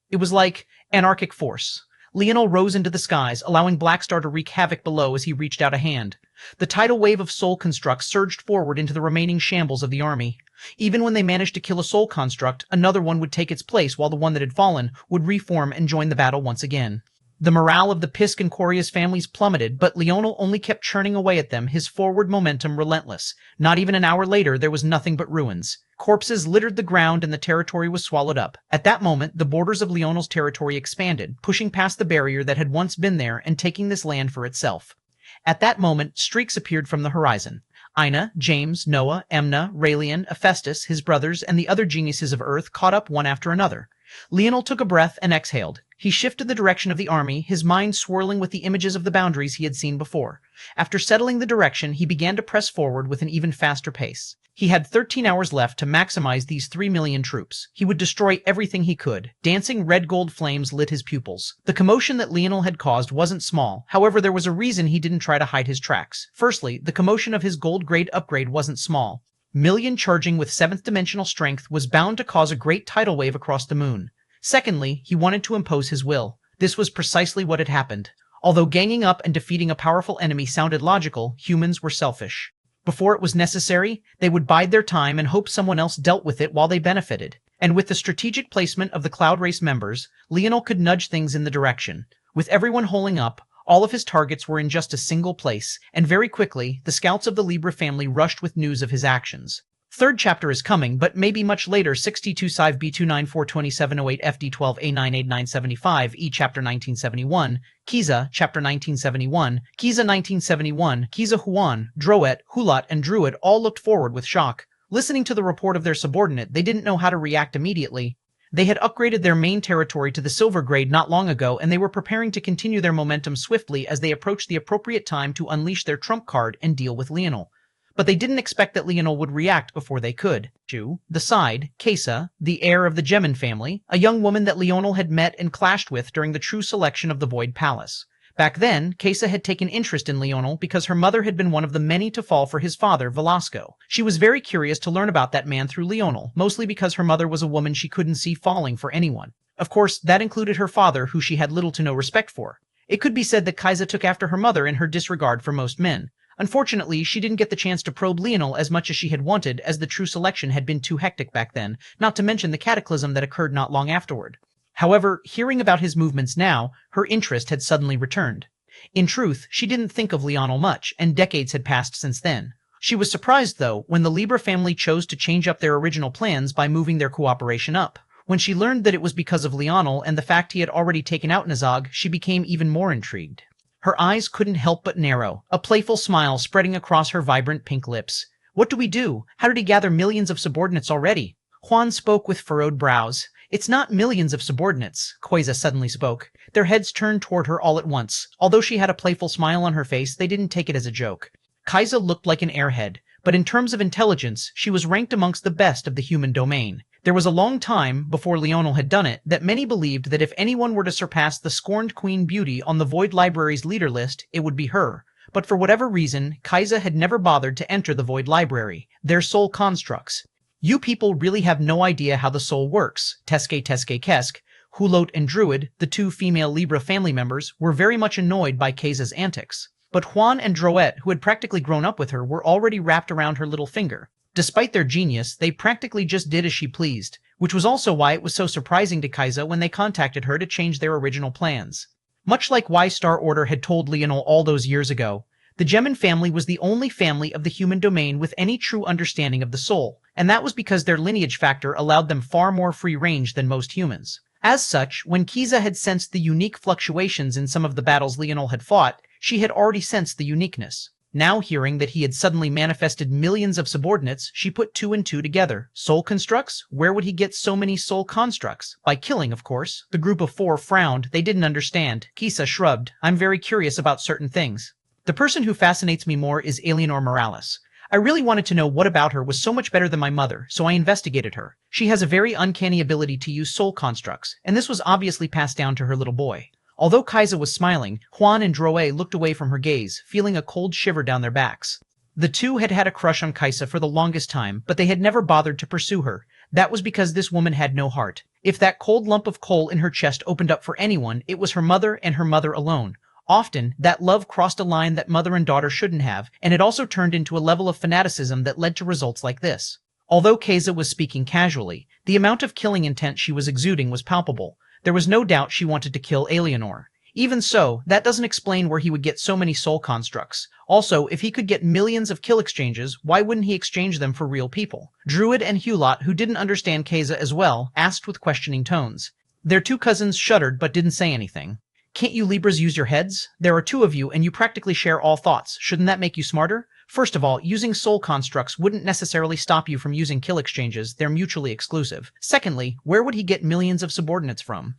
anarchic force. Leonel rose into the skies, allowing Black Star to wreak havoc below as he reached out a hand. The tidal wave of soul constructs surged forward into the remaining shambles of the army. Even when they managed to kill a soul construct, another one would take its place while the one that had fallen would reform and join the battle once again. The morale of the Pisk and Corius families plummeted, but Leonel only kept churning away at them, his forward momentum relentless. Not even an hour later, there was nothing but ruins. Corpses littered the ground and the territory was swallowed up. At that moment, the borders of Leonel's territory expanded, pushing past the barrier that had once been there and taking this land for itself. At that moment, streaks appeared from the horizon. Ina, James, Noah, Emna, Raelian, Hephaestus, his brothers, and the other geniuses of Earth caught up one after another. Leonel took a breath and exhaled. He shifted the direction of the army, his mind swirling with the images of the boundaries he had seen before. After settling the direction, he began to press forward with an even faster pace. He had 13 hours left to maximize these 3 million troops. He would destroy everything he could. Dancing red-gold flames lit his pupils. The commotion that Leonel had caused wasn't small. However, there was a reason he didn't try to hide his tracks. Firstly, the commotion of his gold-grade upgrade wasn't small. Million charging with 7th dimensional strength was bound to cause a great tidal wave across the moon. Secondly, he wanted to impose his will. This was precisely what had happened. Although ganging up and defeating a powerful enemy sounded logical, humans were selfish. Before it was necessary, they would bide their time and hope someone else dealt with it while they benefited. And with the strategic placement of the Cloud Race members, Leonel could nudge things in the direction. With everyone holding up, all of his targets were in just a single place, and very quickly, the scouts of the Libra family rushed with news of his actions. Third chapter is coming, but maybe much later. 62 Sive B294 2708 FD12 A98975 E Chapter 1971, Kiza Chapter 1971, Kiza 1971, Kiza Huan, Droet, Hulat, and Druid all looked forward with shock. Listening to the report of their subordinate, they didn't know how to react immediately. They had upgraded their main territory to the silver grade not long ago, and they were preparing to continue their momentum swiftly as they approached the appropriate time to unleash their trump card and deal with Leonel. But they didn't expect that Leonel would react before they could. The side, Kesa, the heir of the Gemin family, a young woman that Leonel had met and clashed with during the true selection of the Void Palace. Back then, Kesa had taken interest in Leonel because her mother had been one of the many to fall for his father, Velasco. She was very curious to learn about that man through Leonel, mostly because her mother was a woman she couldn't see falling for anyone. Of course, that included her father, who she had little to no respect for. It could be said that Kesa took after her mother in her disregard for most men. Unfortunately, she didn't get the chance to probe Leonel as much as she had wanted, as the true selection had been too hectic back then, not to mention the cataclysm that occurred not long afterward. However, hearing about his movements now, her interest had suddenly returned. In truth, she didn't think of Leonel much, and decades had passed since then. She was surprised, though, when the Libra family chose to change up their original plans by moving their cooperation up. When she learned that it was because of Leonel and the fact he had already taken out Nazog, she became even more intrigued. Her eyes couldn't help but narrow, a playful smile spreading across her vibrant pink lips. What do we do? How did he gather millions of subordinates already? Juan spoke with furrowed brows. It's not millions of subordinates, Koiza suddenly spoke. Their heads turned toward her all at once. Although she had a playful smile on her face, they didn't take it as a joke. Kaiza looked like an airhead, but in terms of intelligence, she was ranked amongst the best of the human domain. There was a long time, before Leonel had done it, that many believed that if anyone were to surpass the scorned Queen Beauty on the Void Library's leader list, it would be her. But for whatever reason, Kaiza had never bothered to enter the Void Library. Their soul constructs. You people really have no idea how the soul works. Teske Kesk, Hulot and Druid, the two female Libra family members, were very much annoyed by Kaiza's antics. But Juan and Droet, who had practically grown up with her, were already wrapped around her little finger. Despite their genius, they practically just did as she pleased, which was also why it was so surprising to Kaiza when they contacted her to change their original plans. Much like why Star Order had told Leonel all those years ago, the Gemin family was the only family of the human domain with any true understanding of the soul, and that was because their lineage factor allowed them far more free range than most humans. As such, when Kiza had sensed the unique fluctuations in some of the battles Leonel had fought, she had already sensed the uniqueness. Now hearing that he had suddenly manifested millions of subordinates, she put two and two together. Soul constructs? Where would he get so many soul constructs? By killing, of course. The group of four frowned. They didn't understand. Kisa shrugged. I'm very curious about certain things. The person who fascinates me more is Leonel Morales. I really wanted to know what about her was so much better than my mother, so I investigated her. She has a very uncanny ability to use soul constructs, and this was obviously passed down to her little boy. Although Kaisa was smiling, Juan and Droe looked away from her gaze, feeling a cold shiver down their backs. The two had had a crush on Kaisa for the longest time, but they had never bothered to pursue her. That was because this woman had no heart. If that cold lump of coal in her chest opened up for anyone, it was her mother and her mother alone. Often, that love crossed a line that mother and daughter shouldn't have, and it also turned into a level of fanaticism that led to results like this. Although Kaisa was speaking casually, the amount of killing intent she was exuding was palpable. There was no doubt she wanted to kill Eleanor. Even so, that doesn't explain where he would get so many soul constructs. Also, if he could get millions of kill exchanges, why wouldn't he exchange them for real people? Druid and Hulot, who didn't understand Kaisa as well, asked with questioning tones. Their two cousins shuddered but didn't say anything. Can't you Libras use your heads? There are two of you and you practically share all thoughts. Shouldn't that make you smarter? First of all, using soul constructs wouldn't necessarily stop you from using kill exchanges. They're mutually exclusive. Secondly, where would he get millions of subordinates from?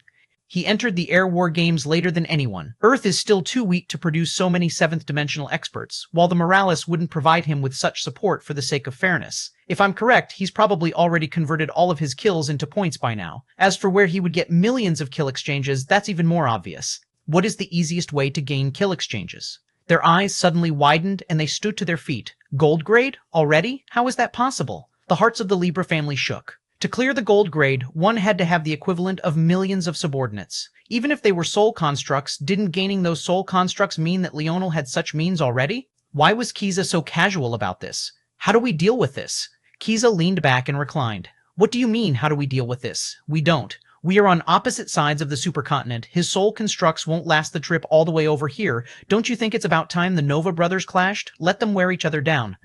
He entered the Air War games later than anyone. Earth is still too weak to produce so many seventh-dimensional experts, while the Morales wouldn't provide him with such support for the sake of fairness. If I'm correct, he's probably already converted all of his kills into points by now. As for where he would get millions of kill exchanges, that's even more obvious. What is the easiest way to gain kill exchanges? Their eyes suddenly widened and they stood to their feet. Gold grade? Already? How is that possible? The hearts of the Libra family shook. To clear the gold grade, one had to have the equivalent of millions of subordinates. Even if they were soul constructs, didn't gaining those soul constructs mean that Leonel had such means already? Why was Kisa so casual about this? How do we deal with this? Kisa leaned back and reclined. What do you mean, how do we deal with this? We don't. We are on opposite sides of the supercontinent. His soul constructs won't last the trip all the way over here. Don't you think it's about time the Nova brothers clashed? Let them wear each other down.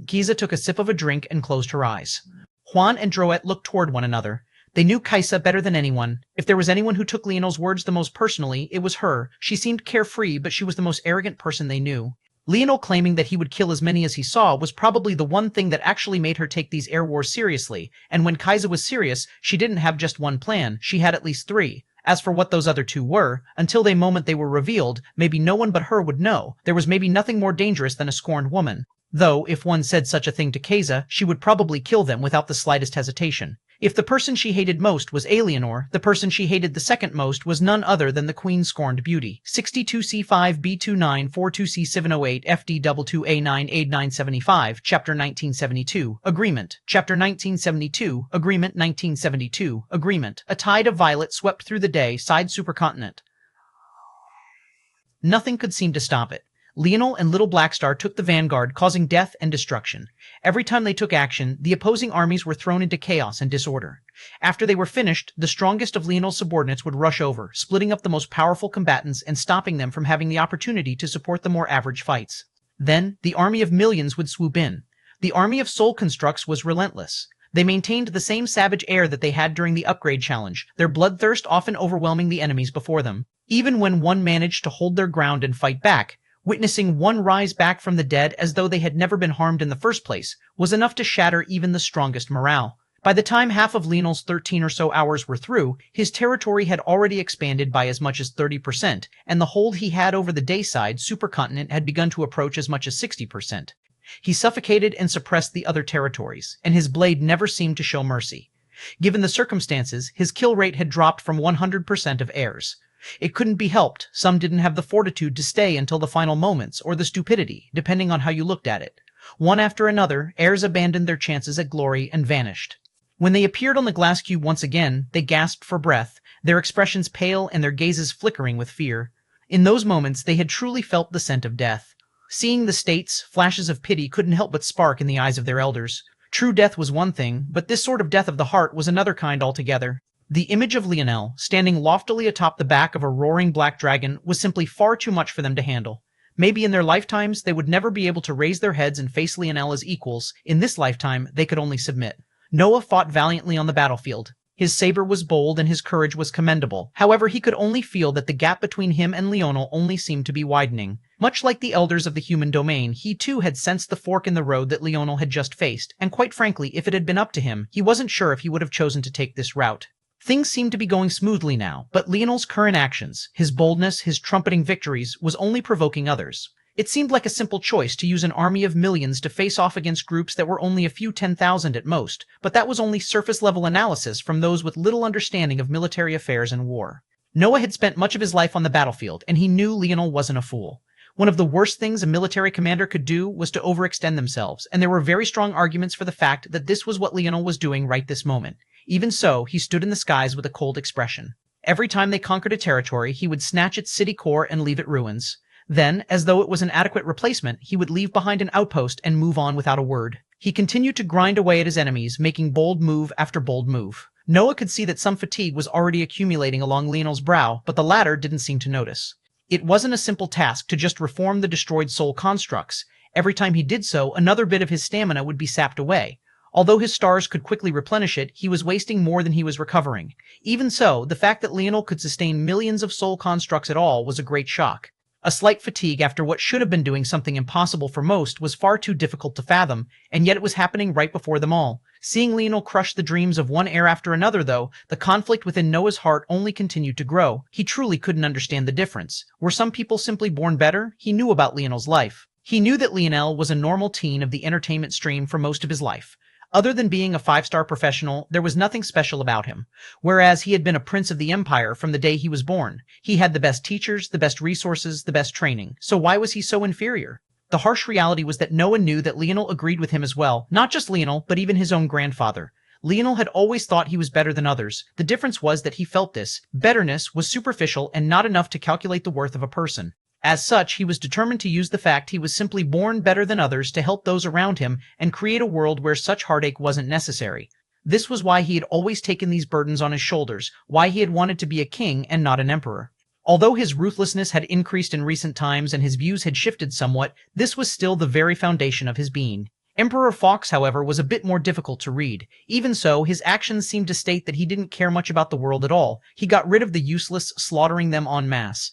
Kisa took a sip of a drink and closed her eyes. Juan and Droet looked toward one another. They knew Kaisa better than anyone. If there was anyone who took Leonel's words the most personally, it was her. She seemed carefree, but she was the most arrogant person they knew. Leonel claiming that he would kill as many as he saw was probably the one thing that actually made her take these air wars seriously, and when Kaisa was serious, she didn't have just one plan, she had at least three. As for what those other two were, until the moment they were revealed, maybe no one but her would know. There was maybe nothing more dangerous than a scorned woman. Though, if one said such a thing to Kaisa, she would probably kill them without the slightest hesitation. If the person she hated most was Eleanor, the person she hated the second most was none other than the Queen's scorned beauty. 62C5B2942C708 FD22A9A975 Chapter 1972 Agreement Chapter 1972 Agreement 1972 Agreement A tide of violet swept through the day side supercontinent. Nothing could seem to stop it. Leonel and Little Blackstar took the vanguard, causing death and destruction. Every time they took action, the opposing armies were thrown into chaos and disorder. After they were finished, the strongest of Leonel's subordinates would rush over, splitting up the most powerful combatants and stopping them from having the opportunity to support the more average fights. Then, the army of millions would swoop in. The army of soul constructs was relentless. They maintained the same savage air that they had during the upgrade challenge, their bloodthirst often overwhelming the enemies before them. Even when one managed to hold their ground and fight back, witnessing one rise back from the dead as though they had never been harmed in the first place was enough to shatter even the strongest morale. By the time half of Leonel's 13 or so hours were through, his territory had already expanded by as much as 30%, and the hold he had over the dayside supercontinent had begun to approach as much as 60%. He suffocated and suppressed the other territories, and his blade never seemed to show mercy. Given the circumstances, his kill rate had dropped from 100% of heirs. It couldn't be helped. Some didn't have the fortitude to stay until the final moments, or the stupidity, depending on how you looked at it. One after another, heirs abandoned their chances at glory and vanished. When they appeared on the glass cube once again, they gasped for breath, their expressions pale and their gazes flickering with fear. In those moments, they had truly felt the scent of death. Seeing the states, flashes of pity couldn't help but spark in the eyes of their elders. True death was one thing, but this sort of death of the heart was another kind altogether. The image of Leonel, standing loftily atop the back of a roaring black dragon, was simply far too much for them to handle. Maybe in their lifetimes they would never be able to raise their heads and face Leonel as equals. In this lifetime, they could only submit. Noah fought valiantly on the battlefield. His saber was bold and his courage was commendable. However, he could only feel that the gap between him and Leonel only seemed to be widening. Much like the elders of the human domain, he too had sensed the fork in the road that Leonel had just faced, and quite frankly, if it had been up to him, he wasn't sure if he would have chosen to take this route. Things seemed to be going smoothly now, but Leonel's current actions, his boldness, his trumpeting victories, was only provoking others. It seemed like a simple choice to use an army of millions to face off against groups that were only a few 10,000 at most, but that was only surface-level analysis from those with little understanding of military affairs and war. Noah had spent much of his life on the battlefield, and he knew Leonel wasn't a fool. One of the worst things a military commander could do was to overextend themselves, and there were very strong arguments for the fact that this was what Leonel was doing right this moment. Even so, he stood in the skies with a cold expression. Every time they conquered a territory, he would snatch its city core and leave it ruins. Then, as though it was an adequate replacement, he would leave behind an outpost and move on without a word. He continued to grind away at his enemies, making bold move after bold move. Noah could see that some fatigue was already accumulating along Leonel's brow, but the latter didn't seem to notice. It wasn't a simple task to just reform the destroyed soul constructs. Every time he did so, another bit of his stamina would be sapped away. Although his stars could quickly replenish it, he was wasting more than he was recovering. Even so, the fact that Leonel could sustain millions of soul constructs at all was a great shock. A slight fatigue after what should have been doing something impossible for most was far too difficult to fathom, and yet it was happening right before them all. Seeing Leonel crush the dreams of one heir after another, though, the conflict within Noah's heart only continued to grow. He truly couldn't understand the difference. Were some people simply born better? He knew about Leonel's life. He knew that Leonel was a normal teen of the entertainment stream for most of his life. Other than being a 5-star professional, there was nothing special about him. Whereas he had been a prince of the empire from the day he was born. He had the best teachers, the best resources, the best training. So why was he so inferior? The harsh reality was that Noah knew that Leonel agreed with him as well. Not just Leonel, but even his own grandfather. Leonel had always thought he was better than others. The difference was that he felt this. Betterness was superficial and not enough to calculate the worth of a person. As such, he was determined to use the fact he was simply born better than others to help those around him and create a world where such heartache wasn't necessary. This was why he had always taken these burdens on his shoulders, why he had wanted to be a king and not an emperor. Although his ruthlessness had increased in recent times and his views had shifted somewhat, this was still the very foundation of his being. Emperor Fox, however, was a bit more difficult to read. Even so, his actions seemed to state that he didn't care much about the world at all. He got rid of the useless, slaughtering them en masse.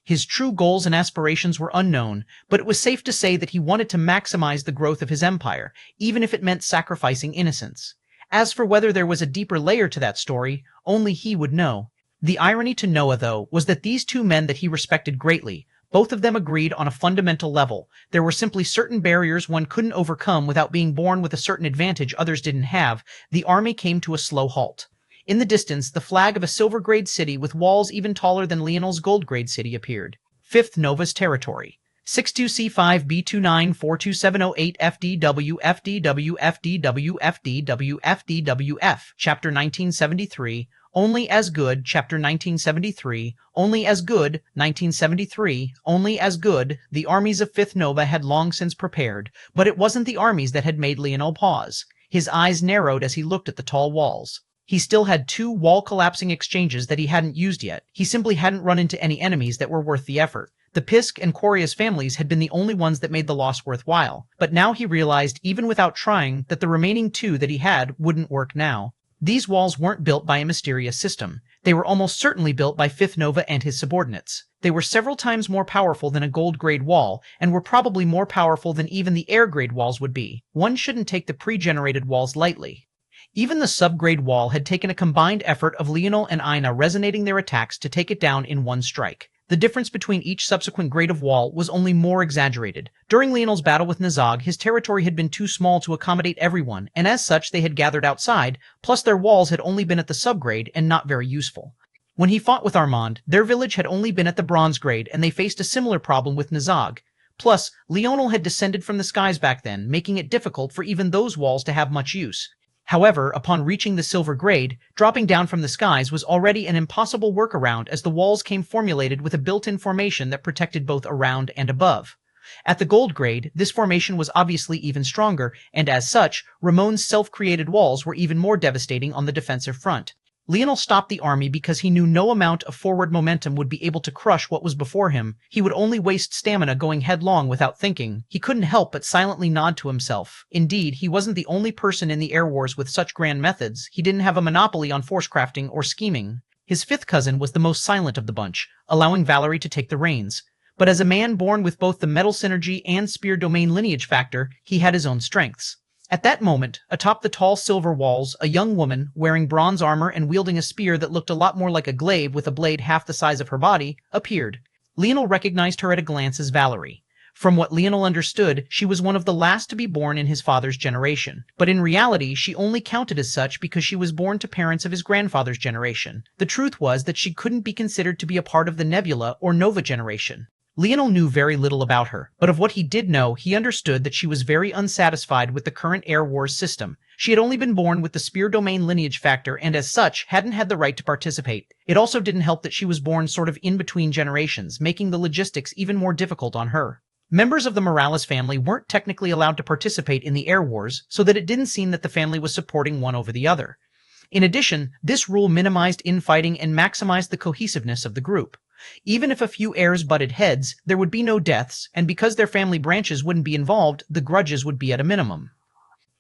His true goals and aspirations were unknown, but it was safe to say that he wanted to maximize the growth of his empire, even if it meant sacrificing innocence. As for whether there was a deeper layer to that story, only he would know. The irony to Noah, though, was that these two men that he respected greatly, both of them agreed on a fundamental level. There were simply certain barriers one couldn't overcome without being born with a certain advantage others didn't have. The army came to a slow halt. In the distance, the flag of a silver-grade city with walls even taller than Leonel's gold-grade city appeared. 5th Nova's territory. 62C5B29427008 FDW FDW FDW FDW FDWF Chapter 1973 Only as Good Chapter 1973 Only as Good 1973 Only as Good. The armies of 5th Nova had long since prepared, but it wasn't the armies that had made Leonel pause. His eyes narrowed as he looked at the tall walls. He still had 2 wall-collapsing exchanges that he hadn't used yet. He simply hadn't run into any enemies that were worth the effort. The Pisk and Quarius families had been the only ones that made the loss worthwhile, but now he realized, even without trying, that the remaining 2 that he had wouldn't work now. These walls weren't built by a mysterious system. They were almost certainly built by 5th Nova and his subordinates. They were several times more powerful than a gold-grade wall, and were probably more powerful than even the air-grade walls would be. One shouldn't take the pre-generated walls lightly. Even the subgrade wall had taken a combined effort of Leonel and Ina resonating their attacks to take it down in one strike. The difference between each subsequent grade of wall was only more exaggerated. During Leonel's battle with Nazag, his territory had been too small to accommodate everyone, and as such they had gathered outside, plus their walls had only been at the subgrade and not very useful. When he fought with Armand, their village had only been at the bronze grade, and they faced a similar problem with Nazag. Plus, Leonel had descended from the skies back then, making it difficult for even those walls to have much use. However, upon reaching the silver grade, dropping down from the skies was already an impossible workaround as the walls came formulated with a built-in formation that protected both around and above. At the gold grade, this formation was obviously even stronger, and as such, Ramon's self-created walls were even more devastating on the defensive front. Leonel stopped the army because he knew no amount of forward momentum would be able to crush what was before him. He would only waste stamina going headlong without thinking. He couldn't help but silently nod to himself. Indeed, he wasn't the only person in the air wars with such grand methods. He didn't have a monopoly on force crafting or scheming. His 5th cousin was the most silent of the bunch, allowing Valerie to take the reins. But as a man born with both the metal synergy and spear domain lineage factor, he had his own strengths. At that moment, atop the tall silver walls, a young woman, wearing bronze armor and wielding a spear that looked a lot more like a glaive with a blade half the size of her body, appeared. Leonel recognized her at a glance as Valerie. From what Leonel understood, she was one of the last to be born in his father's generation. But in reality, she only counted as such because she was born to parents of his grandfather's generation. The truth was that she couldn't be considered to be a part of the Nebula or Nova generation. Leonel knew very little about her, but of what he did know, he understood that she was very unsatisfied with the current Air Wars system. She had only been born with the spear domain lineage factor and as such hadn't had the right to participate. It also didn't help that she was born sort of in between generations, making the logistics even more difficult on her. Members of the Morales family weren't technically allowed to participate in the Air Wars, so that it didn't seem that the family was supporting one over the other. In addition, this rule minimized infighting and maximized the cohesiveness of the group. Even if a few heirs butted heads, there would be no deaths, and because their family branches wouldn't be involved, the grudges would be at a minimum.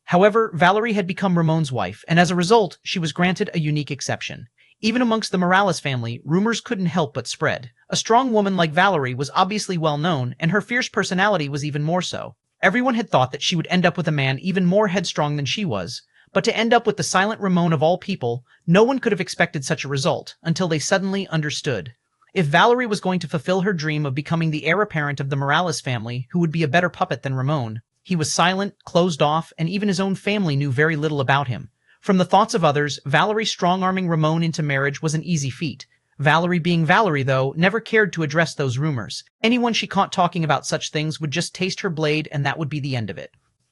However, Valerie had become Ramon's wife, and as a result, she was granted a unique exception. Even amongst the Morales family, rumors couldn't help but spread. A strong woman like Valerie was obviously well known, and her fierce personality was even more so. Everyone had thought that she would end up with a man even more headstrong than she was, but to end up with the silent Ramon of all people, no one could have expected such a result, until they suddenly understood. If Valerie was going to fulfill her dream of becoming the heir apparent of the Morales family, who would be a better puppet than Ramon, he was silent, closed off, and even his own family knew very little about him. From the thoughts of others, Valerie strong-arming Ramon into marriage was an easy feat. Valerie being Valerie, though, never cared to address those rumors. Anyone she caught talking about such things would just taste her blade, and that would be the end of it.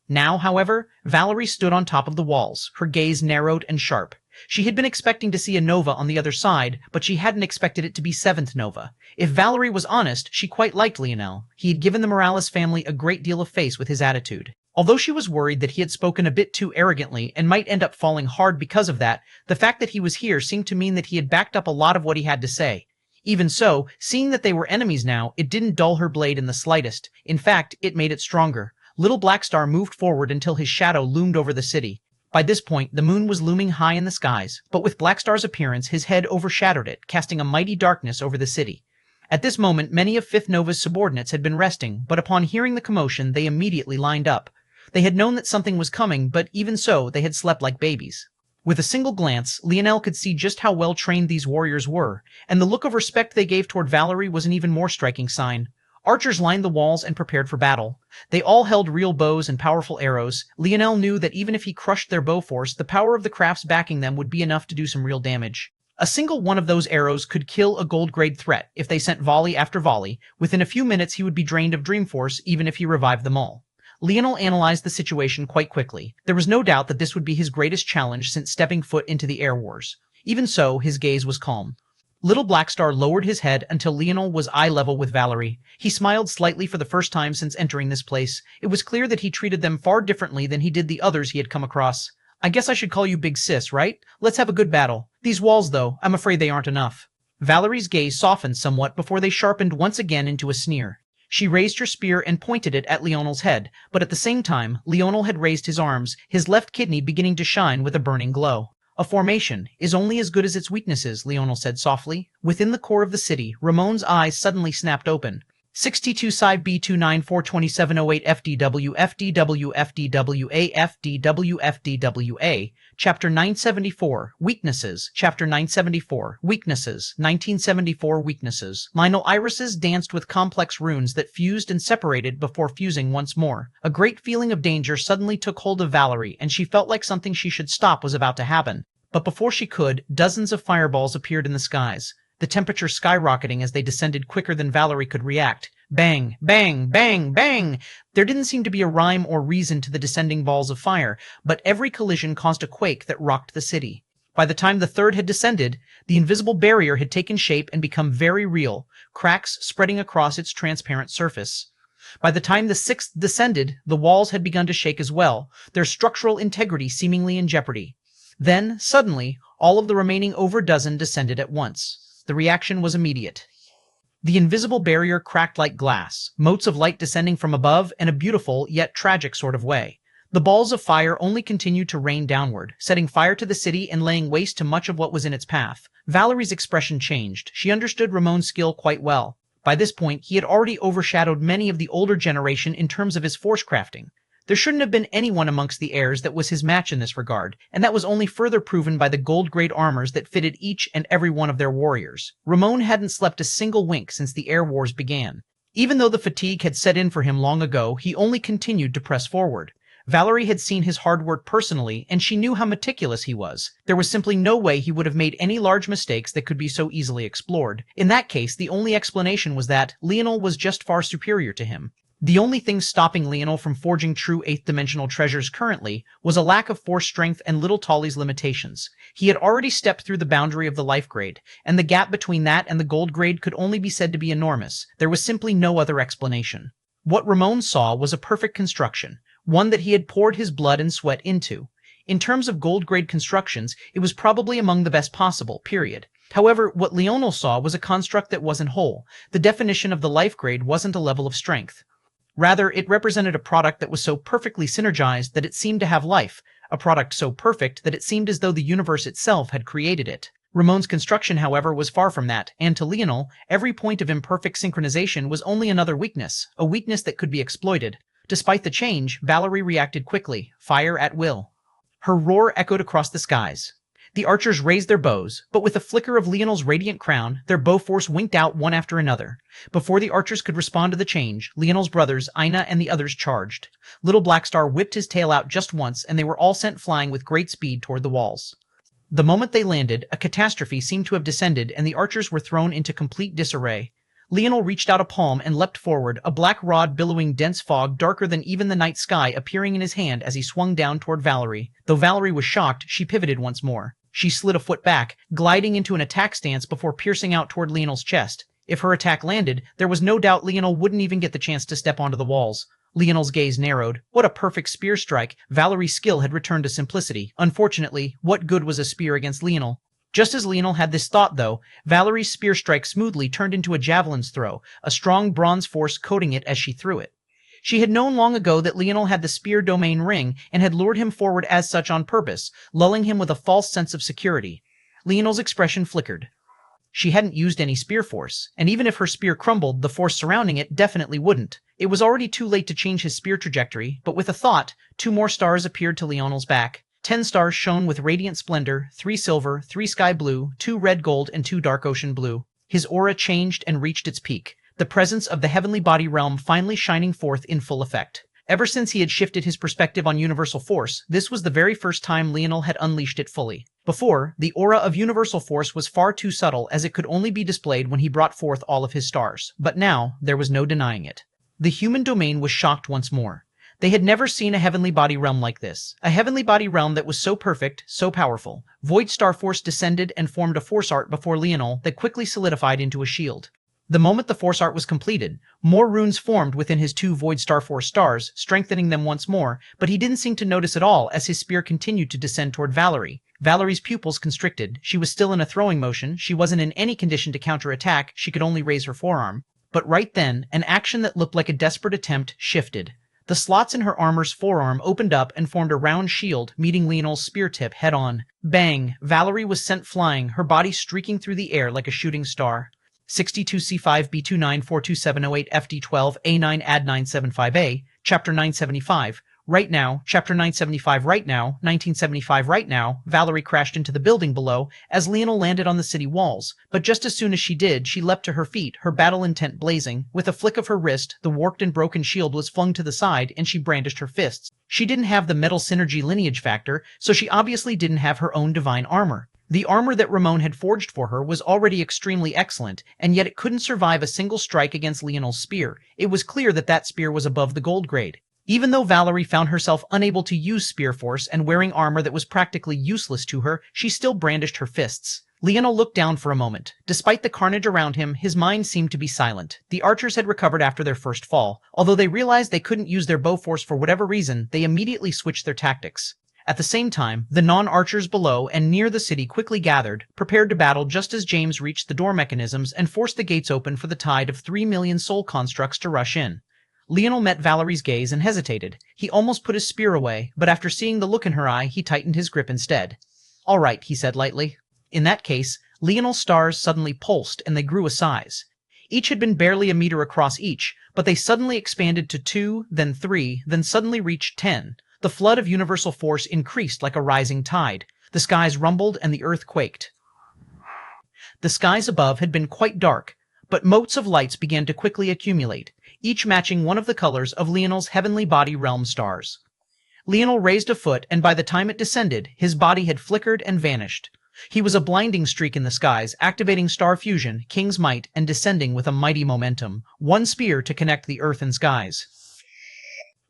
Now, however, Valerie stood on top of the walls, her gaze narrowed and sharp. She had been expecting to see a Nova on the other side, but she hadn't expected it to be 7th Nova. If Valerie was honest, she quite liked Leonel. He had given the Morales family a great deal of face with his attitude. Although she was worried that he had spoken a bit too arrogantly and might end up falling hard because of that, the fact that he was here seemed to mean that he had backed up a lot of what he had to say. Even so, seeing that they were enemies now, it didn't dull her blade in the slightest. In fact, it made it stronger. Little Blackstar moved forward until his shadow loomed over the city. By this point, the moon was looming high in the skies, but with Blackstar's appearance, his head overshadowed it, casting a mighty darkness over the city. At this moment, many of 5th Nova's subordinates had been resting, but upon hearing the commotion, they immediately lined up. They had known that something was coming, but even so, they had slept like babies. With a single glance, Leonel could see just how well trained these warriors were, and the look of respect they gave toward Valerie was an even more striking sign. Archers lined the walls and prepared for battle. They all held real bows and powerful arrows. Leonel knew that even if he crushed their bow force, the power of the crafts backing them would be enough to do some real damage. A single one of those arrows could kill a gold-grade threat if they sent volley after volley. Within a few minutes he would be drained of dream force even if he revived them all. Leonel analyzed the situation quite quickly. There was no doubt that this would be his greatest challenge since stepping foot into the Air Wars. Even so, his gaze was calm. Little Blackstar lowered his head until Leonel was eye level with Valerie. He smiled slightly for the first time since entering this place. It was clear that he treated them far differently than he did the others he had come across. I guess I should call you Big Sis, right? Let's have a good battle. These walls, though, I'm afraid they aren't enough. Valerie's gaze softened somewhat before they sharpened once again into a sneer. She raised her spear and pointed it at Leonel's head, but at the same time, Leonel had raised his arms, his left kidney beginning to shine with a burning glow. A formation is only as good as its weaknesses, Leonel said softly. Within the core of the city, Ramon's eyes suddenly snapped open. 62 Side B2942708 FDW FDW FDWA FDW FDWA Chapter 974 Weaknesses Chapter 974 Weaknesses 1974 Weaknesses Lionel irises danced with complex runes that fused and separated before fusing once more. A great feeling of danger suddenly took hold of Valerie, and she felt like something she should stop was about to happen. But before she could, dozens of fireballs appeared in the skies, the temperature skyrocketing as they descended quicker than Valerie could react. Bang, bang, bang, bang! There didn't seem to be a rhyme or reason to the descending balls of fire, but every collision caused a quake that rocked the city. By the time the third had descended, the invisible barrier had taken shape and become very real, cracks spreading across its transparent surface. By the time the sixth descended, the walls had begun to shake as well, their structural integrity seemingly in jeopardy. Then, suddenly, all of the remaining over a dozen descended at once. The reaction was immediate. The invisible barrier cracked like glass, motes of light descending from above in a beautiful yet tragic sort of way. The balls of fire only continued to rain downward, setting fire to the city and laying waste to much of what was in its path. Valerie's expression changed. She understood Ramon's skill quite well. By this point, he had already overshadowed many of the older generation in terms of his force crafting. There shouldn't have been anyone amongst the heirs that was his match in this regard, and that was only further proven by the gold-grade armors that fitted each and every one of their warriors. Ramon hadn't slept a single wink since the air wars began. Even though the fatigue had set in for him long ago, he only continued to press forward. Valerie had seen his hard work personally, and she knew how meticulous he was. There was simply no way he would have made any large mistakes that could be so easily explored. In that case, the only explanation was that Leonel was just far superior to him. The only thing stopping Leonel from forging true 8th-dimensional treasures currently was a lack of force strength and Little Tolly's limitations. He had already stepped through the boundary of the life grade, and the gap between that and the gold grade could only be said to be enormous. There was simply no other explanation. What Ramon saw was a perfect construction, one that he had poured his blood and sweat into. In terms of gold-grade constructions, it was probably among the best possible, period. However, what Leonel saw was a construct that wasn't whole. The definition of the life grade wasn't a level of strength. Rather, it represented a product that was so perfectly synergized that it seemed to have life, a product so perfect that it seemed as though the universe itself had created it. Ramon's construction, however, was far from that, and to Leonel, every point of imperfect synchronization was only another weakness, a weakness that could be exploited. Despite the change, Valerie reacted quickly, fire at will. Her roar echoed across the skies. The archers raised their bows, but with a flicker of Leonel's radiant crown, their bow force winked out one after another. Before the archers could respond to the change, Leonel's brothers, Ina and the others, charged. Little Blackstar whipped his tail out just once, and they were all sent flying with great speed toward the walls. The moment they landed, a catastrophe seemed to have descended, and the archers were thrown into complete disarray. Leonel reached out a palm and leapt forward, a black rod billowing dense fog darker than even the night sky appearing in his hand as he swung down toward Valerie. Though Valerie was shocked, she pivoted once more. She slid a foot back, gliding into an attack stance before piercing out toward Leonel's chest. If her attack landed, there was no doubt Leonel wouldn't even get the chance to step onto the walls. Leonel's gaze narrowed. What a perfect spear strike! Valerie's skill had returned to simplicity. Unfortunately, what good was a spear against Leonel? Just as Leonel had this thought, though, Valerie's spear strike smoothly turned into a javelin's throw, a strong bronze force coating it as she threw it. She had known long ago that Leonel had the spear domain ring and had lured him forward as such on purpose, lulling him with a false sense of security. Leonel's expression flickered. She hadn't used any spear force, and even if her spear crumbled, the force surrounding it definitely wouldn't. It was already too late to change his spear trajectory, but with a thought, 2 more stars appeared to Leonel's back. 10 stars shone with radiant splendor, 3 silver, 3 sky blue, 2 red gold, and 2 dark ocean blue. His aura changed and reached its peak, the presence of the heavenly body realm finally shining forth in full effect. Ever since he had shifted his perspective on universal force, this was the very first time Leonel had unleashed it fully. Before, the aura of universal force was far too subtle as it could only be displayed when he brought forth all of his stars. But now, there was no denying it. The human domain was shocked once more. They had never seen a heavenly body realm like this. A heavenly body realm that was so perfect, so powerful. Void Star Force descended and formed a force art before Leonel that quickly solidified into a shield. The moment the force art was completed, more runes formed within his 2 Void Star Force stars, strengthening them once more, but he didn't seem to notice at all as his spear continued to descend toward Valerie. Valerie's pupils constricted. She was still in a throwing motion. She wasn't in any condition to counterattack. She could only raise her forearm. But right then, an action that looked like a desperate attempt shifted. The slots in her armor's forearm opened up and formed a round shield, meeting Leonel's spear tip head-on. Bang! Valerie was sent flying, her body streaking through the air like a shooting star. 62C5B29427008 FD12 A9 Add 975A, Chapter 975. Right now, Chapter 975 right now, 1975 right now, Valerie crashed into the building below as Leonel landed on the city walls. But just as soon as she did, she leapt to her feet, her battle intent blazing. With a flick of her wrist, the warped and broken shield was flung to the side, and she brandished her fists. She didn't have the metal synergy lineage factor, so she obviously didn't have her own divine armor. The armor that Ramon had forged for her was already extremely excellent, and yet it couldn't survive a single strike against Leonel's spear. It was clear that that spear was above the gold grade. Even though Valerie found herself unable to use spear force and wearing armor that was practically useless to her, she still brandished her fists. Leonel looked down for a moment. Despite the carnage around him, his mind seemed to be silent. The archers had recovered after their first fall. Although they realized they couldn't use their bow force for whatever reason, they immediately switched their tactics. At the same time, the non-archers below and near the city quickly gathered, prepared to battle just as James reached the door mechanisms and forced the gates open for the tide of 3 million soul constructs to rush in. Leonel met Valerie's gaze and hesitated. He almost put his spear away, but after seeing the look in her eye, he tightened his grip instead. "All right," he said lightly. In that case, Leonel's stars suddenly pulsed and they grew a size. Each had been barely a meter across each, but they suddenly expanded to 2, then 3, then suddenly reached 10. The flood of universal force increased like a rising tide. The skies rumbled and the earth quaked. The skies above had been quite dark, but motes of lights began to quickly accumulate, each matching one of the colors of Leonel's heavenly body realm stars. Leonel raised a foot, and by the time it descended, his body had flickered and vanished. He was a blinding streak in the skies, activating star fusion, king's might, and descending with a mighty momentum, one spear to connect the earth and skies.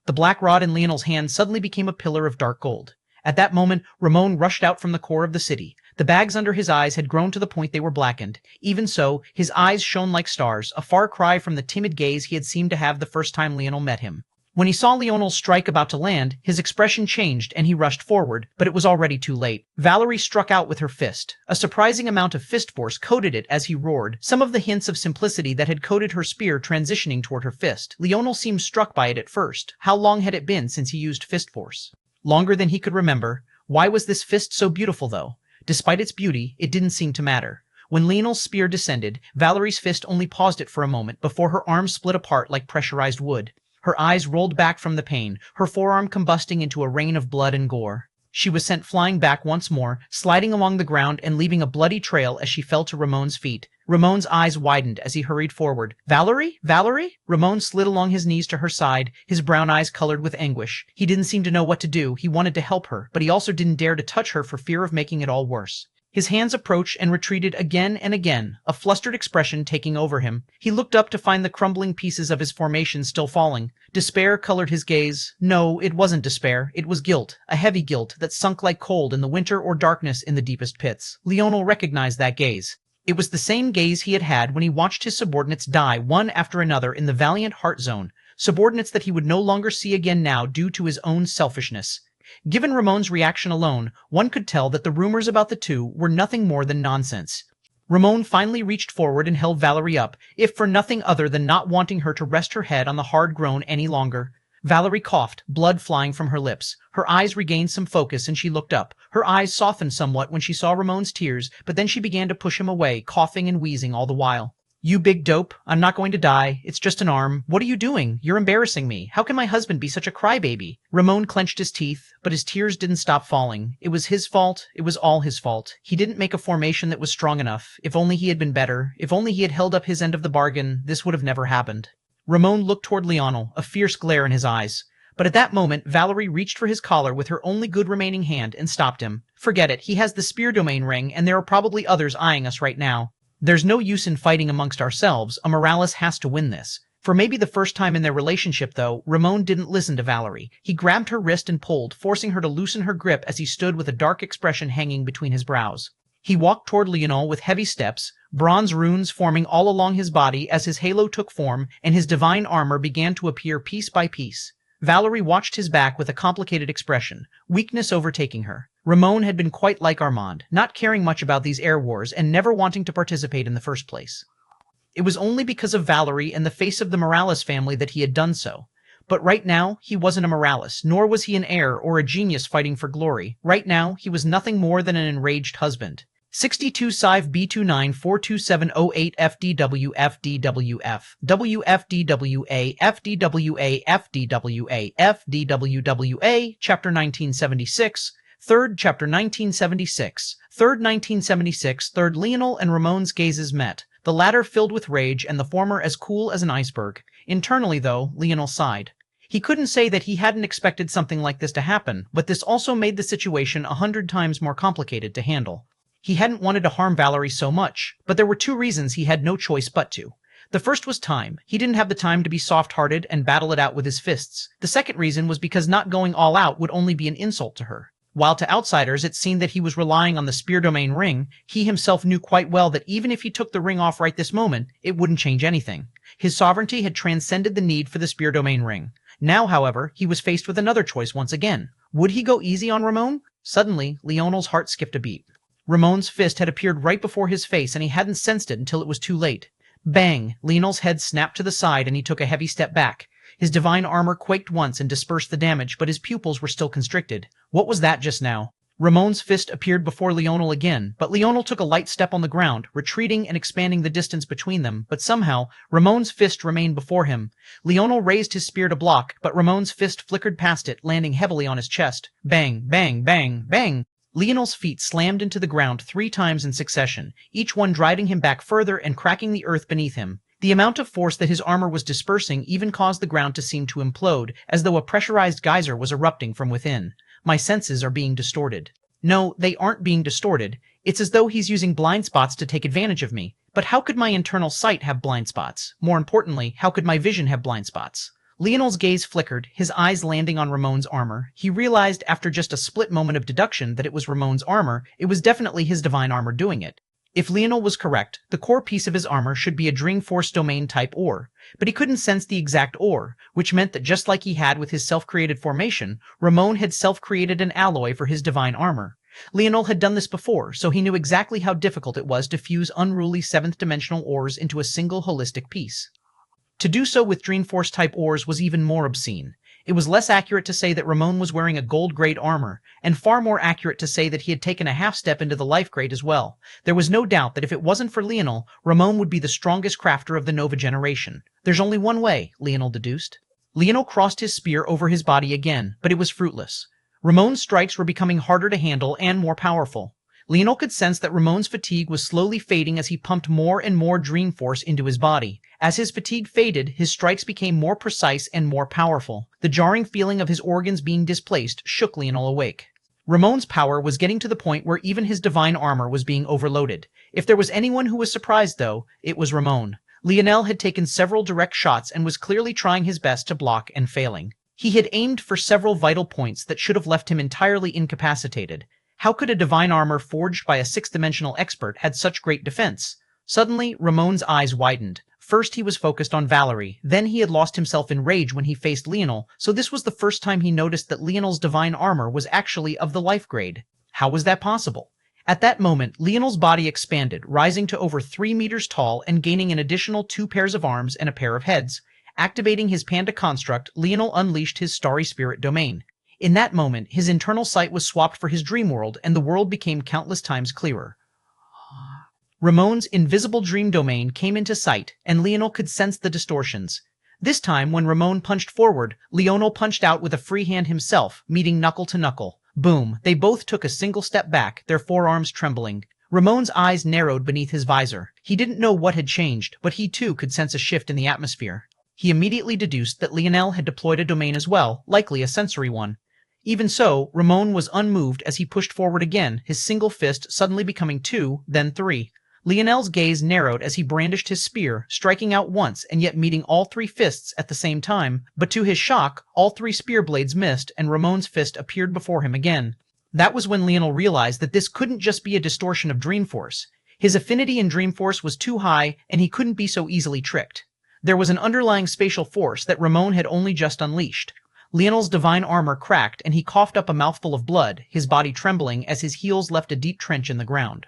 The black rod in Leonel's hand suddenly became a pillar of dark gold. At that moment, Ramon rushed out from the core of the city. The bags under his eyes had grown to the point they were blackened. Even so, his eyes shone like stars, a far cry from the timid gaze he had seemed to have the first time Leonel met him. When he saw Leonel's strike about to land, his expression changed and he rushed forward, but it was already too late. Valerie struck out with her fist. A surprising amount of fist force coated it as he roared, some of the hints of simplicity that had coated her spear transitioning toward her fist. Leonel seemed struck by it at first. How long had it been since he used fist force? Longer than he could remember. Why was this fist so beautiful, though? Despite its beauty, it didn't seem to matter. When Leonel's spear descended, Valerie's fist only paused it for a moment before her arm split apart like pressurized wood. Her eyes rolled back from the pain, her forearm combusting into a rain of blood and gore. She was sent flying back once more, sliding along the ground and leaving a bloody trail as she fell to Ramon's feet. Ramon's eyes widened as he hurried forward. "Valerie? Valerie?" Ramon slid along his knees to her side, his brown eyes colored with anguish. He didn't seem to know what to do. He wanted to help her, but he also didn't dare to touch her for fear of making it all worse. His hands approached and retreated again and again, a flustered expression taking over him. He looked up to find the crumbling pieces of his formation still falling. Despair colored his gaze. No, it wasn't despair. It was guilt, a heavy guilt that sunk like cold in the winter or darkness in the deepest pits. Leonel recognized that gaze. It was the same gaze he had had when he watched his subordinates die one after another in the Valiant Heart Zone, subordinates that he would no longer see again now due to his own selfishness. Given Ramon's reaction alone, one could tell that the rumors about the two were nothing more than nonsense. Ramon finally reached forward and held Valerie up, if for nothing other than not wanting her to rest her head on the hard groan any longer. Valerie coughed, blood flying from her lips. Her eyes regained some focus and she looked up. Her eyes softened somewhat when she saw Ramon's tears, but then she began to push him away, coughing and wheezing all the while. "You big dope. I'm not going to die. It's just an arm. What are you doing? You're embarrassing me. How can my husband be such a crybaby?" Ramon clenched his teeth, but his tears didn't stop falling. It was his fault. It was all his fault. He didn't make a formation that was strong enough. If only he had been better. If only he had held up his end of the bargain, this would have never happened. Ramon looked toward Leonel, a fierce glare in his eyes. But at that moment, Valerie reached for his collar with her only good remaining hand and stopped him. "Forget it. He has the spear domain ring, and there are probably others eyeing us right now. There's no use in fighting amongst ourselves. A Morales has to win this." For maybe the first time in their relationship, though, Ramon didn't listen to Valerie. He grabbed her wrist and pulled, forcing her to loosen her grip as he stood with a dark expression hanging between his brows. He walked toward Leonel with heavy steps, bronze runes forming all along his body as his halo took form and his divine armor began to appear piece by piece. Valerie watched his back with a complicated expression, weakness overtaking her. Ramon had been quite like Armand, not caring much about these air wars and never wanting to participate in the first place. It was only because of Valerie and the face of the Morales family that he had done so. But right now, he wasn't a Morales, nor was he an heir or a genius fighting for glory. Right now, he was nothing more than an enraged husband. 62 Sive B29 42708 FDW FDWF WFDWA FDWA FDWA FDWWA Chapter 1976 Third, Chapter 1976 Third 1976 Third Leonel and Ramon's gazes met, the latter filled with rage and the former as cool as an iceberg. Internally, though, Leonel sighed. He couldn't say that he hadn't expected something like this to happen, but this also made the situation 100 times more complicated to handle. He hadn't wanted to harm Valerie so much, but there were two reasons he had no choice but to. The first was time. He didn't have the time to be soft-hearted and battle it out with his fists. The second reason was because not going all out would only be an insult to her. While to outsiders it seemed that he was relying on the spear domain ring, he himself knew quite well that even if he took the ring off right this moment, it wouldn't change anything. His sovereignty had transcended the need for the spear domain ring. Now, however, he was faced with another choice once again. Would he go easy on Ramon? Suddenly, Leonel's heart skipped a beat. Ramon's fist had appeared right before his face and he hadn't sensed it until it was too late. Bang! Leonel's head snapped to the side and he took a heavy step back. His divine armor quaked once and dispersed the damage, but his pupils were still constricted. What was that just now? Ramon's fist appeared before Leonel again, but Leonel took a light step on the ground, retreating and expanding the distance between them, but somehow, Ramon's fist remained before him. Leonel raised his spear to block, but Ramon's fist flickered past it, landing heavily on his chest. Bang, bang, bang, bang! Leonel's feet slammed into the ground 3 times in succession, each one driving him back further and cracking the earth beneath him. The amount of force that his armor was dispersing even caused the ground to seem to implode, as though a pressurized geyser was erupting from within. My senses are being distorted. No, they aren't being distorted. It's as though he's using blind spots to take advantage of me. But how could my internal sight have blind spots? More importantly, how could my vision have blind spots? Leonel's gaze flickered, his eyes landing on Ramon's armor. He realized after just a split moment of deduction that it was Ramon's armor. It was definitely his divine armor doing it. If Leonel was correct, the core piece of his armor should be a Dreamforce domain type ore, but he couldn't sense the exact ore, which meant that just like he had with his self-created formation, Ramon had self-created an alloy for his divine armor. Leonel had done this before, so he knew exactly how difficult it was to fuse unruly 7th-dimensional ores into a single holistic piece. To do so with Dreamforce-type ores was even more obscene. It was less accurate to say that Ramon was wearing a gold-grade armor, and far more accurate to say that he had taken a half-step into the life-grade as well. There was no doubt that if it wasn't for Leonel, Ramon would be the strongest crafter of the Nova generation. There's only one way, Leonel deduced. Leonel crossed his spear over his body again, but it was fruitless. Ramon's strikes were becoming harder to handle and more powerful. Leonel could sense that Ramon's fatigue was slowly fading as he pumped more and more Dreamforce into his body. As his fatigue faded, his strikes became more precise and more powerful. The jarring feeling of his organs being displaced shook Leonel awake. Ramon's power was getting to the point where even his divine armor was being overloaded. If there was anyone who was surprised, though, it was Ramon. Leonel had taken several direct shots and was clearly trying his best to block and failing. He had aimed for several vital points that should have left him entirely incapacitated. How could a divine armor forged by a 6th-dimensional expert had such great defense? Suddenly, Ramon's eyes widened. First he was focused on Valerie, then he had lost himself in rage when he faced Leonel, so this was the first time he noticed that Leonel's divine armor was actually of the life grade. How was that possible? At that moment, Leonel's body expanded, rising to over 3 meters tall and gaining an additional 2 pairs of arms and a pair of heads. Activating his panda construct, Leonel unleashed his starry spirit domain. In that moment, his internal sight was swapped for his dream world, and the world became countless times clearer. Ramon's invisible dream domain came into sight, and Leonel could sense the distortions. This time, when Ramon punched forward, Leonel punched out with a free hand himself, meeting knuckle to knuckle. Boom! They both took a single step back, their forearms trembling. Ramon's eyes narrowed beneath his visor. He didn't know what had changed, but he too could sense a shift in the atmosphere. He immediately deduced that Leonel had deployed a domain as well, likely a sensory one. Even so, Ramon was unmoved as he pushed forward again, his single fist suddenly becoming 2, then 3. Leonel's gaze narrowed as he brandished his spear, striking out once and yet meeting all 3 fists at the same time, but to his shock, all 3 spear blades missed and Ramon's fist appeared before him again. That was when Leonel realized that this couldn't just be a distortion of Dreamforce. His affinity in Dreamforce was too high, and he couldn't be so easily tricked. There was an underlying spatial force that Ramon had only just unleashed. Leonel's divine armor cracked, and he coughed up a mouthful of blood, his body trembling as his heels left a deep trench in the ground.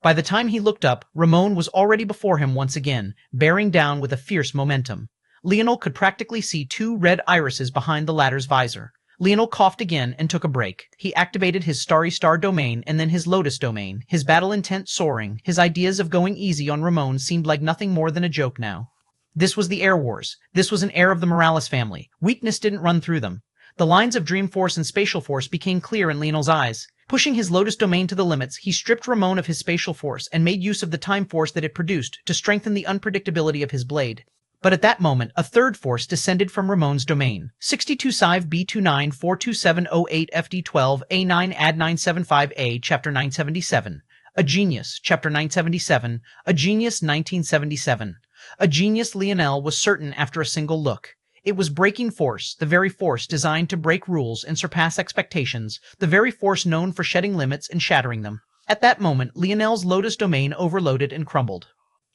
By the time he looked up, Ramon was already before him once again, bearing down with a fierce momentum. Leonel could practically see 2 red irises behind the latter's visor. Leonel coughed again and took a break. He activated his Starry Star domain and then his Lotus domain, his battle intent soaring. His ideas of going easy on Ramon seemed like nothing more than a joke now. This was the Air Wars. This was an heir of the Morales family. Weakness didn't run through them. The lines of Dreamforce and Spatial Force became clear in Leonel's eyes. Pushing his Lotus domain to the limits, he stripped Ramon of his Spatial Force and made use of the Time Force that it produced to strengthen the unpredictability of his blade. But at that moment, a third force descended from Ramon's domain. 62 Sive B29 42708 FD12 A9 Ad 975A Chapter 977. A Genius, Chapter 977. A Genius 1977. A genius, Leonel was certain after a single look. It was breaking force, the very force designed to break rules and surpass expectations, the very force known for shedding limits and shattering them. At that moment, Leonel's Lotus domain overloaded and crumbled.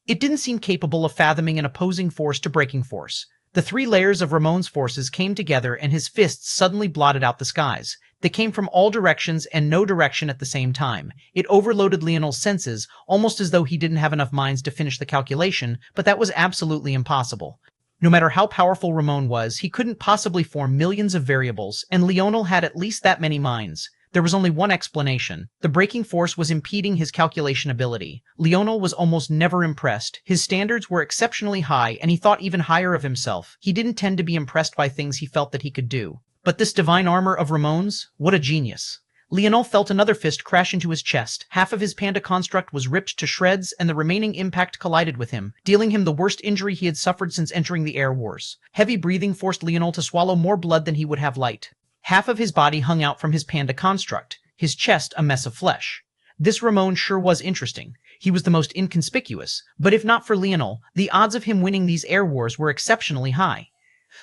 It didn't seem capable of fathoming an opposing force to breaking force. The 3 layers of Ramon's forces came together and his fists suddenly blotted out the skies. They came from all directions and no direction at the same time. It overloaded Leonel's senses, almost as though he didn't have enough minds to finish the calculation, but that was absolutely impossible. No matter how powerful Ramon was, he couldn't possibly form millions of variables, and Leonel had at least that many minds. There was only one explanation. The braking force was impeding his calculation ability. Leonel was almost never impressed. His standards were exceptionally high, and he thought even higher of himself. He didn't tend to be impressed by things he felt that he could do. But this divine armor of Ramon's? What a genius. Leonel felt another fist crash into his chest. Half of his panda construct was ripped to shreds, and the remaining impact collided with him, dealing him the worst injury he had suffered since entering the Air Wars. Heavy breathing forced Leonel to swallow more blood than he would have liked. Half of his body hung out from his panda construct, his chest a mess of flesh. This Ramon sure was interesting. He was the most inconspicuous, but if not for Leonel, the odds of him winning these Air Wars were exceptionally high.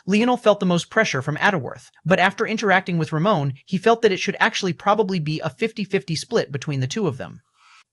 Leonel felt the most pressure from Adderworth, but after interacting with Ramon, he felt that it should actually probably be a 50-50 split between the two of them.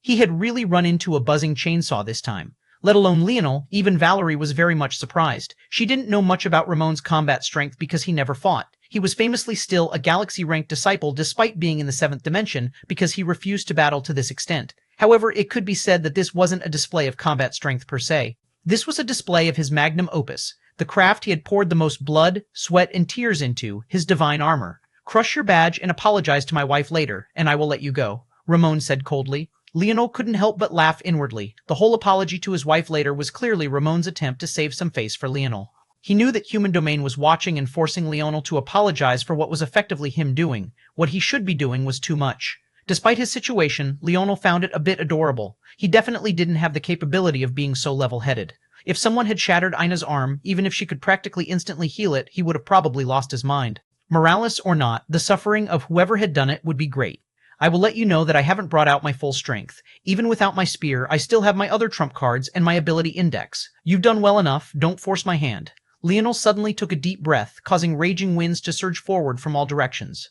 He had really run into a buzzing chainsaw this time. Let alone Leonel, even Valerie was very much surprised. She didn't know much about Ramon's combat strength because he never fought. He was famously still a galaxy-ranked disciple despite being in the 7th dimension because he refused to battle to this extent. However, it could be said that this wasn't a display of combat strength per se. This was a display of his magnum opus, the craft he had poured the most blood, sweat, and tears into, his divine armor. "Crush your badge and apologize to my wife later, and I will let you go," Ramon said coldly. Leonel couldn't help but laugh inwardly. The whole apology to his wife later was clearly Ramon's attempt to save some face for Leonel. He knew that Human Domain was watching and forcing Leonel to apologize for what was effectively him doing. What he should be doing was too much. Despite his situation, Leonel found it a bit adorable. He definitely didn't have the capability of being so level-headed. If someone had shattered Ina's arm, even if she could practically instantly heal it, he would have probably lost his mind. Morales or not, the suffering of whoever had done it would be great. I will let you know that I haven't brought out my full strength. Even without my spear, I still have my other trump cards and my ability index. You've done well enough, don't force my hand. Leonel suddenly took a deep breath, causing raging winds to surge forward from all directions.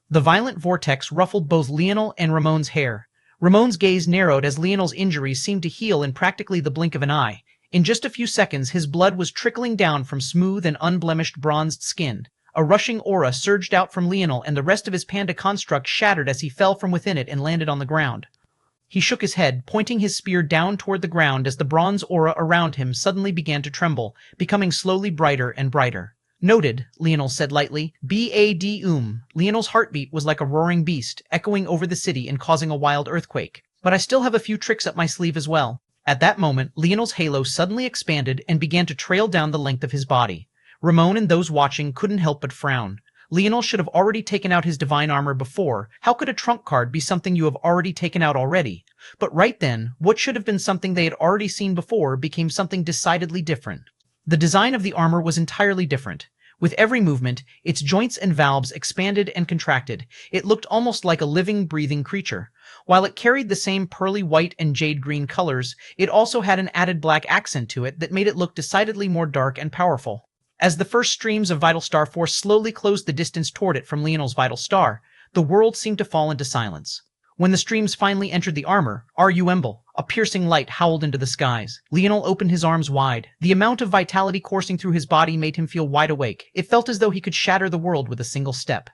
The violent vortex ruffled both Leonel and Ramon's hair. Ramon's gaze narrowed as Leonel's injuries seemed to heal in practically the blink of an eye. In just a few seconds, his blood was trickling down from smooth and unblemished bronzed skin. A rushing aura surged out from Leonel, and the rest of his panda construct shattered as he fell from within it and landed on the ground. He shook his head, pointing his spear down toward the ground as the bronze aura around him suddenly began to tremble, becoming slowly brighter and brighter. "Noted," Leonel said lightly. "Bad. Leonel's heartbeat was like a roaring beast, echoing over the city and causing a wild earthquake. "But I still have a few tricks up my sleeve as well." At that moment, Leonel's halo suddenly expanded and began to trail down the length of his body. Ramon and those watching couldn't help but frown. Leonel should have already taken out his divine armor before. How could a trump card be something you have already taken out already? But right then, what should have been something they had already seen before became something decidedly different. The design of the armor was entirely different. With every movement, its joints and valves expanded and contracted. It looked almost like a living, breathing creature. While it carried the same pearly white and jade green colors, it also had an added black accent to it that made it look decidedly more dark and powerful. As the first streams of Vital Star Force slowly closed the distance toward it from Leonel's Vital Star, the world seemed to fall into silence. When the streams finally entered the armor, Rumble, a piercing light howled into the skies. Leonel opened his arms wide. The amount of vitality coursing through his body made him feel wide awake. It felt as though he could shatter the world with a single step.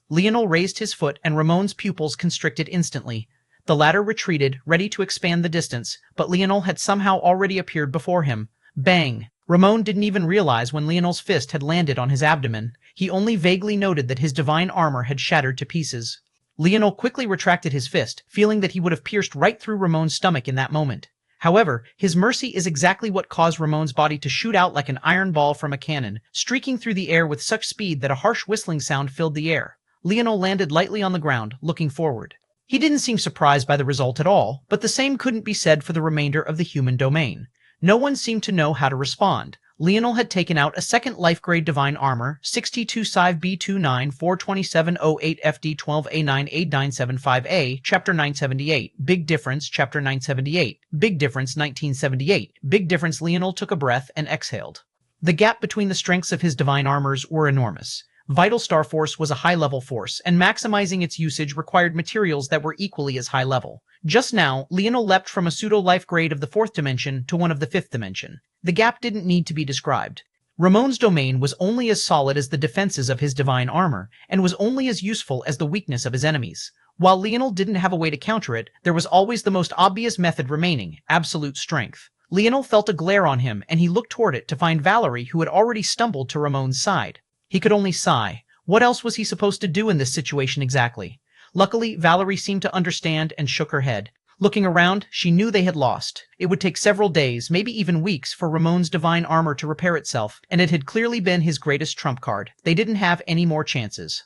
Leonel raised his foot and Ramon's pupils constricted instantly. The latter retreated, ready to expand the distance, but Leonel had somehow already appeared before him. Bang! Ramon didn't even realize when Leonel's fist had landed on his abdomen. He only vaguely noted that his divine armor had shattered to pieces. Leonel quickly retracted his fist, feeling that he would have pierced right through Ramon's stomach in that moment. However, his mercy is exactly what caused Ramon's body to shoot out like an iron ball from a cannon, streaking through the air with such speed that a harsh whistling sound filled the air. Leonel landed lightly on the ground, looking forward. He didn't seem surprised by the result at all, but the same couldn't be said for the remainder of the human domain. No one seemed to know how to respond. Leonel had taken out a second life-grade divine armor, 62-5B29 42708 FD12A9 8975A, Chapter 978, Big Difference, Chapter 978, Big Difference 1978, Big Difference. Leonel took a breath and exhaled. The gap between the strengths of his divine armors were enormous. Vital Star Force was a high-level force, and maximizing its usage required materials that were equally as high-level. Just now, Leonel leapt from a pseudo-life grade of the 4th dimension to one of the 5th dimension. The gap didn't need to be described. Ramon's domain was only as solid as the defenses of his divine armor, and was only as useful as the weakness of his enemies. While Leonel didn't have a way to counter it, there was always the most obvious method remaining: absolute strength. Leonel felt a glare on him, and he looked toward it to find Valerie, who had already stumbled to Ramon's side. He could only sigh. What else was he supposed to do in this situation exactly? Luckily, Valerie seemed to understand and shook her head. Looking around, she knew they had lost. It would take several days, maybe even weeks, for Ramon's divine armor to repair itself, and it had clearly been his greatest trump card. They didn't have any more chances.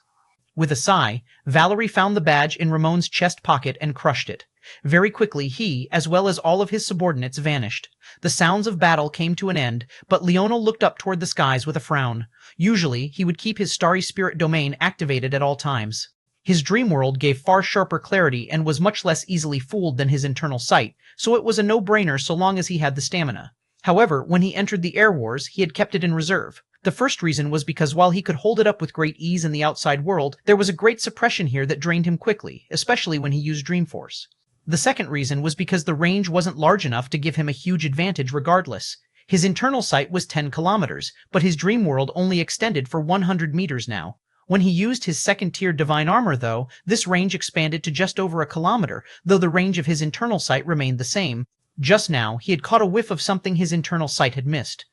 With a sigh, Valerie found the badge in Ramon's chest pocket and crushed it. Very quickly he, as well as all of his subordinates, vanished. The sounds of battle came to an end, but Leonel looked up toward the skies with a frown. Usually, he would keep his starry spirit domain activated at all times. His dream world gave far sharper clarity and was much less easily fooled than his internal sight, so it was a no-brainer so long as he had the stamina. However, when he entered the Air Wars, he had kept it in reserve. The first reason was because while he could hold it up with great ease in the outside world, there was a great suppression here that drained him quickly, especially when he used Dreamforce. The second reason was because the range wasn't large enough to give him a huge advantage regardless. His internal sight was 10 kilometers, but his dream world only extended for 100 meters now. When he used his second-tier divine armor, though, this range expanded to just over a kilometer, though the range of his internal sight remained the same. Just now, he had caught a whiff of something his internal sight had missed.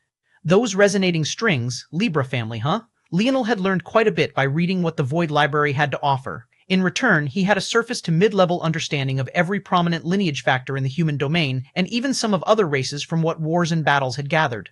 Those resonating strings, Libra family, huh? Leonel had learned quite a bit by reading what the Void Library had to offer. In return, he had a surface to mid-level understanding of every prominent lineage factor in the human domain, and even some of other races from what wars and battles had gathered.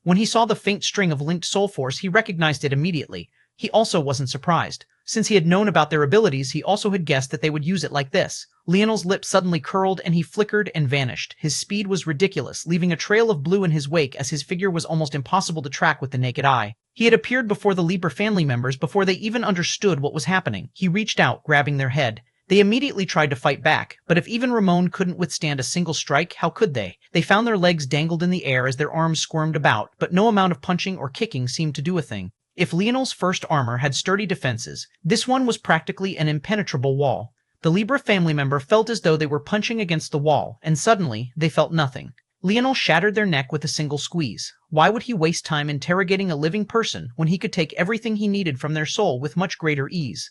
When he saw the faint string of linked soul force, he recognized it immediately. He also wasn't surprised. Since he had known about their abilities, he also had guessed that they would use it like this. Leonel's lips suddenly curled and he flickered and vanished. His speed was ridiculous, leaving a trail of blue in his wake as his figure was almost impossible to track with the naked eye. He had appeared before the Libra family members before they even understood what was happening. He reached out, grabbing their head. They immediately tried to fight back, but if even Ramon couldn't withstand a single strike, how could they? They found their legs dangled in the air as their arms squirmed about, but no amount of punching or kicking seemed to do a thing. If Leonel's first armor had sturdy defenses, this one was practically an impenetrable wall. The Libra family member felt as though they were punching against the wall, and suddenly, they felt nothing. Leonel shattered their neck with a single squeeze. Why would he waste time interrogating a living person when he could take everything he needed from their soul with much greater ease?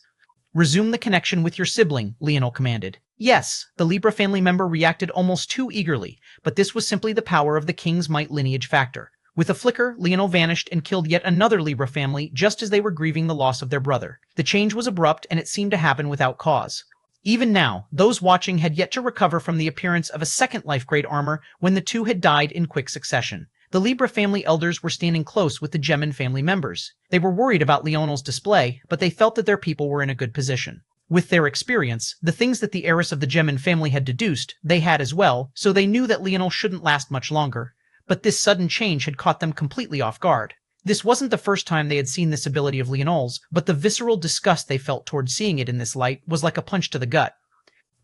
Resume the connection with your sibling, Leonel commanded. Yes, the Libra family member reacted almost too eagerly, but this was simply the power of the King's Might lineage factor. With a flicker, Leonel vanished and killed yet another Libra family just as they were grieving the loss of their brother. The change was abrupt and it seemed to happen without cause. Even now, those watching had yet to recover from the appearance of a second life-grade armor when the two had died in quick succession. The Libra family elders were standing close with the Gemin family members. They were worried about Leonel's display, but they felt that their people were in a good position. With their experience, the things that the heiress of the Gemin family had deduced, they had as well, so they knew that Leonel shouldn't last much longer. But this sudden change had caught them completely off guard. This wasn't the first time they had seen this ability of Leonel's, but the visceral disgust they felt toward seeing it in this light was like a punch to the gut.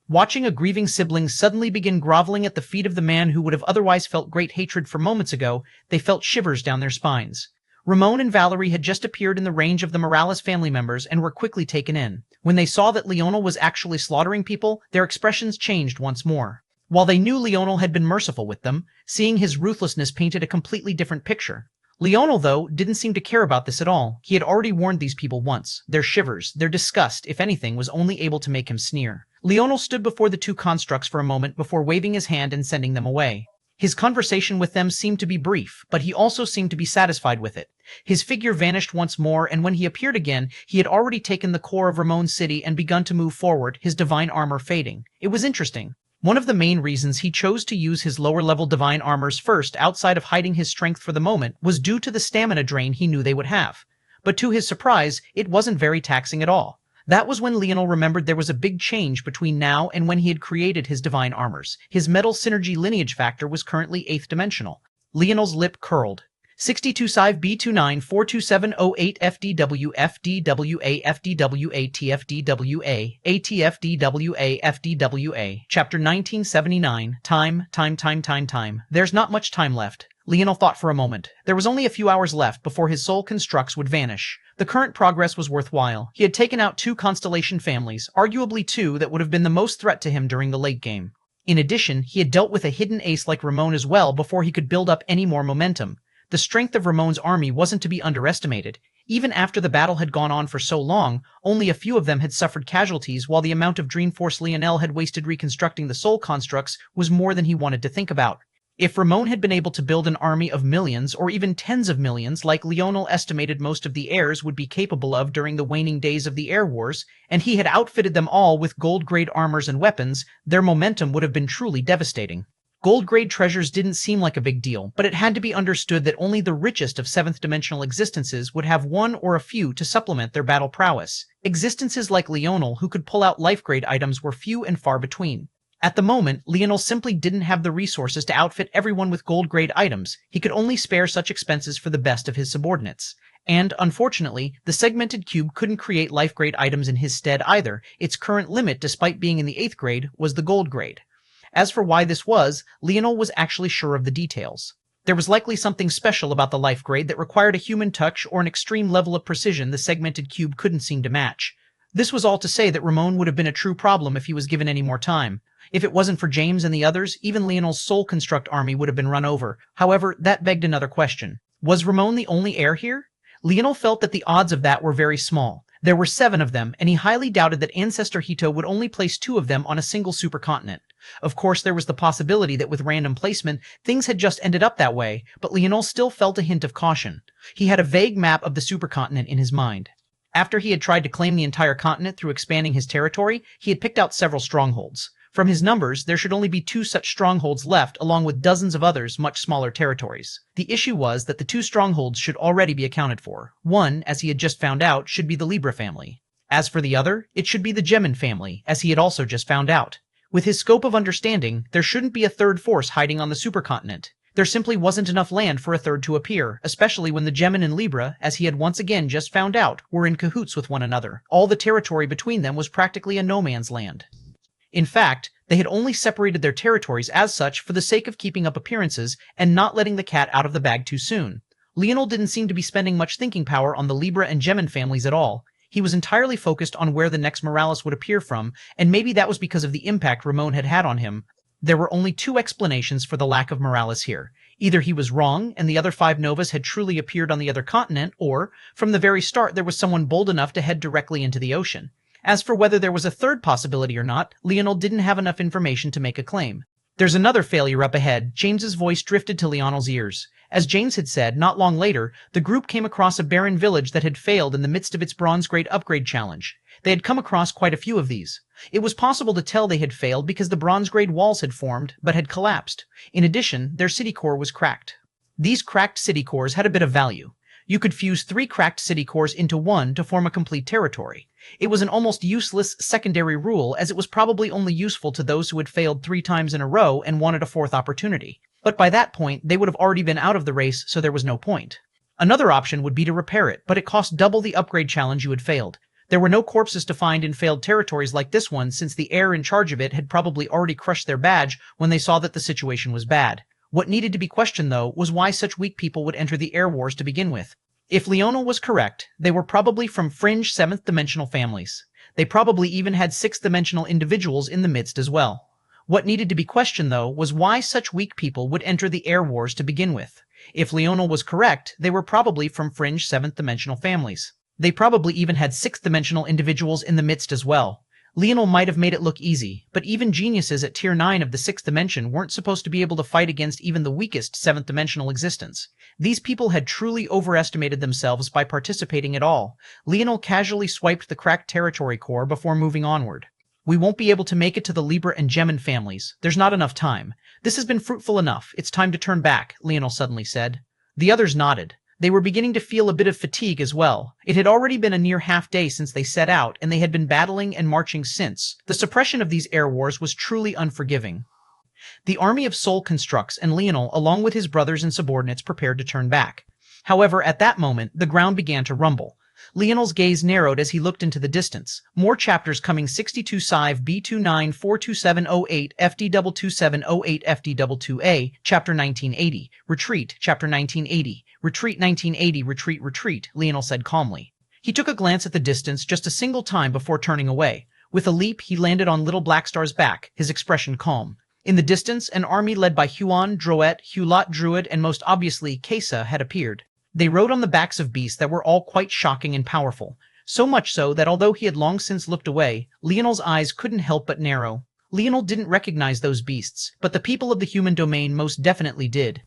Watching a grieving sibling suddenly begin groveling at the feet of the man who would have otherwise felt great hatred for moments ago, they felt shivers down their spines. Ramon and Valerie had just appeared in the range of the Morales family members and were quickly taken in. When they saw that Leonel was actually slaughtering people, their expressions changed once more. While they knew Leonel had been merciful with them, seeing his ruthlessness painted a completely different picture. Leonel, though, didn't seem to care about this at all. He had already warned these people once. Their shivers, their disgust, if anything, was only able to make him sneer. Leonel stood before the two constructs for a moment before waving his hand and sending them away. His conversation with them seemed to be brief, but he also seemed to be satisfied with it. His figure vanished once more, and when he appeared again, he had already taken the core of Ramon's city and begun to move forward, his divine armor fading. It was interesting. One of the main reasons he chose to use his lower-level divine armors first outside of hiding his strength for the moment was due to the stamina drain he knew they would have. But to his surprise, it wasn't very taxing at all. That was when Leonel remembered there was a big change between now and when he had created his divine armors. His metal synergy lineage factor was currently 8th dimensional. Leonel's lip curled. 62-5 B29 42708 FDW FDWA FDWA TFDWA ATFDWA FDWA Chapter 1979 Time. There's not much time left. Leonel thought for a moment. There was only a few hours left before his soul constructs would vanish. The current progress was worthwhile. He had taken out 2 constellation families, arguably 2 that would have been the most threat to him during the late game. In addition, he had dealt with a hidden ace like Ramon as well before he could build up any more momentum. The strength of Ramon's army wasn't to be underestimated. Even after the battle had gone on for so long, only a few of them had suffered casualties, while the amount of Dreamforce Leonel had wasted reconstructing the soul constructs was more than he wanted to think about. If Ramon had been able to build an army of millions or even tens of millions like Leonel estimated most of the heirs would be capable of during the waning days of the Air Wars, and he had outfitted them all with gold-grade armors and weapons, their momentum would have been truly devastating. Gold-grade treasures didn't seem like a big deal, but it had to be understood that only the richest of seventh-dimensional existences would have one or a few to supplement their battle prowess. Existences like Leonel who could pull out life-grade items were few and far between. At the moment, Leonel simply didn't have the resources to outfit everyone with gold-grade items. He could only spare such expenses for the best of his subordinates. And, unfortunately, the segmented cube couldn't create life-grade items in his stead either. Its current limit, despite being in the 8th grade, was the gold grade. As for why this was, Leonel was actually sure of the details. There was likely something special about the life grade that required a human touch or an extreme level of precision the segmented cube couldn't seem to match. This was all to say that Ramon would have been a true problem if he was given any more time. If it wasn't for James and the others, even Leonel's Soul Construct army would have been run over. However, that begged another question. Was Ramon the only heir here? Leonel felt that the odds of that were very small. There were 7 of them, and he highly doubted that Ancestor Hito would only place 2 of them on a single supercontinent. Of course, there was the possibility that with random placement, things had just ended up that way, but Leonel still felt a hint of caution. He had a vague map of the supercontinent in his mind. After he had tried to claim the entire continent through expanding his territory, he had picked out several strongholds. From his numbers, there should only be 2 such strongholds left, along with dozens of others, much smaller territories. The issue was that the 2 strongholds should already be accounted for. One, as he had just found out, should be the Libra family. As for the other, it should be the Gemin family, as he had also just found out. With his scope of understanding, there shouldn't be a third force hiding on the supercontinent. There simply wasn't enough land for a third to appear, especially when the Gemin and Libra, as he had once again just found out, were in cahoots with one another. All the territory between them was practically a no man's land. In fact, they had only separated their territories as such for the sake of keeping up appearances and not letting the cat out of the bag too soon. Leonel didn't seem to be spending much thinking power on the Libra and Gemin families at all. He was entirely focused on where the next Morales would appear from, and maybe that was because of the impact Ramon had had on him. There were only 2 explanations for the lack of Morales here. Either he was wrong, and the other 5 Novas had truly appeared on the other continent, or, from the very start, there was someone bold enough to head directly into the ocean. As for whether there was a third possibility or not, Leonel didn't have enough information to make a claim. There's another failure up ahead. James's voice drifted to Leonel's ears. As James had said, not long later, the group came across a barren village that had failed in the midst of its bronze grade upgrade challenge. They had come across quite a few of these. It was possible to tell they had failed because the bronze grade walls had formed, but had collapsed. In addition, their city core was cracked. These cracked city cores had a bit of value. You could fuse 3 cracked city cores into one to form a complete territory. It was an almost useless secondary rule, as it was probably only useful to those who had failed 3 times in a row and wanted a 4th opportunity. But by that point, they would have already been out of the race, so there was no point. Another option would be to repair it, but it cost double the upgrade challenge you had failed. There were no corpses to find in failed territories like this one, since the heir in charge of it had probably already crushed their badge when they saw that the situation was bad. What needed to be questioned, though, was why such weak people would enter the Air Wars to begin with. If Leonel was correct, they were probably from fringe 7th-dimensional families. They probably even had 6th-dimensional individuals in the midst as well. What needed to be questioned, though, was why such weak people would enter the Air Wars to begin with. If Leonel was correct, they were probably from fringe 7th-dimensional families. They probably even had 6th-dimensional individuals in the midst as well. Leonel might have made it look easy, but even geniuses at Tier 9 of the 6th dimension weren't supposed to be able to fight against even the weakest 7th-dimensional existence. These people had truly overestimated themselves by participating at all. Leonel casually swiped the cracked territory core before moving onward. We won't be able to make it to the Libra and Gemin families. There's not enough time. This has been fruitful enough. It's time to turn back, Leonel suddenly said. The others nodded. They were beginning to feel a bit of fatigue as well. It had already been a near half day since they set out, and they had been battling and marching since. The suppression of these air wars was truly unforgiving. The army of Soul Constructs and Leonel, along with his brothers and subordinates, prepared to turn back. However, at that moment, the ground began to rumble. Leonel's gaze narrowed as he looked into the distance. More chapters coming 62 Sive B2942708 FD22708 FD22A, Chapter 1980. Retreat, Chapter 1980. Retreat 1980, retreat, retreat, Leonel said calmly. He took a glance at the distance just a single time before turning away. With a leap, he landed on Little Blackstar's back, his expression calm. In the distance, an army led by Huon, Droet, Hulot Druid, and most obviously, Kesa had appeared. They rode on the backs of beasts that were all quite shocking and powerful. So much so that although he had long since looked away, Leonel's eyes couldn't help but narrow. Leonel didn't recognize those beasts, but the people of the human domain most definitely did.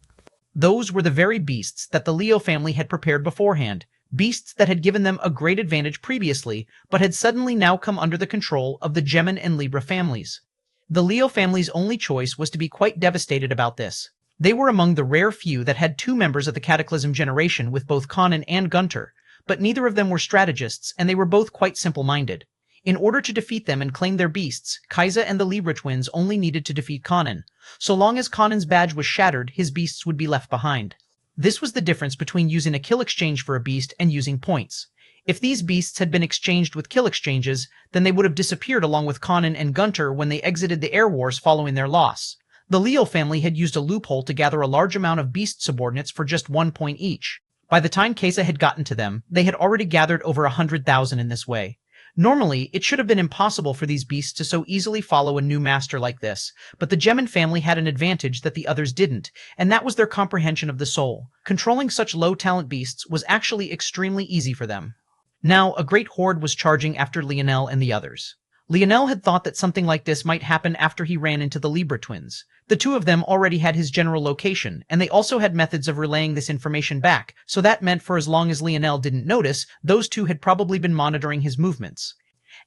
Those were the very beasts that the Leo family had prepared beforehand, beasts that had given them a great advantage previously, but had suddenly now come under the control of the Gemini and Libra families. The Leo family's only choice was to be quite devastated about this. They were among the rare few that had two members of the Cataclysm generation with both Conan and Gunter, but neither of them were strategists, and they were both quite simple-minded. In order to defeat them and claim their beasts, Kaisa and the Libra twins only needed to defeat Conan. So long as Conan's badge was shattered, his beasts would be left behind. This was the difference between using a kill exchange for a beast and using points. If these beasts had been exchanged with kill exchanges, then they would have disappeared along with Conan and Gunter when they exited the Air Wars following their loss. The Leo family had used a loophole to gather a large amount of beast subordinates for just 1 point each. By the time Kaisa had gotten to them, they had already gathered over 100,000 in this way. Normally, it should have been impossible for these beasts to so easily follow a new master like this, but the Gemini family had an advantage that the others didn't, and that was their comprehension of the soul. Controlling such low-talent beasts was actually extremely easy for them. Now, a great horde was charging after Leonel and the others. Leonel had thought that something like this might happen after he ran into the Libra twins. The two of them already had his general location, and they also had methods of relaying this information back, so that meant for as long as Leonel didn't notice, those two had probably been monitoring his movements.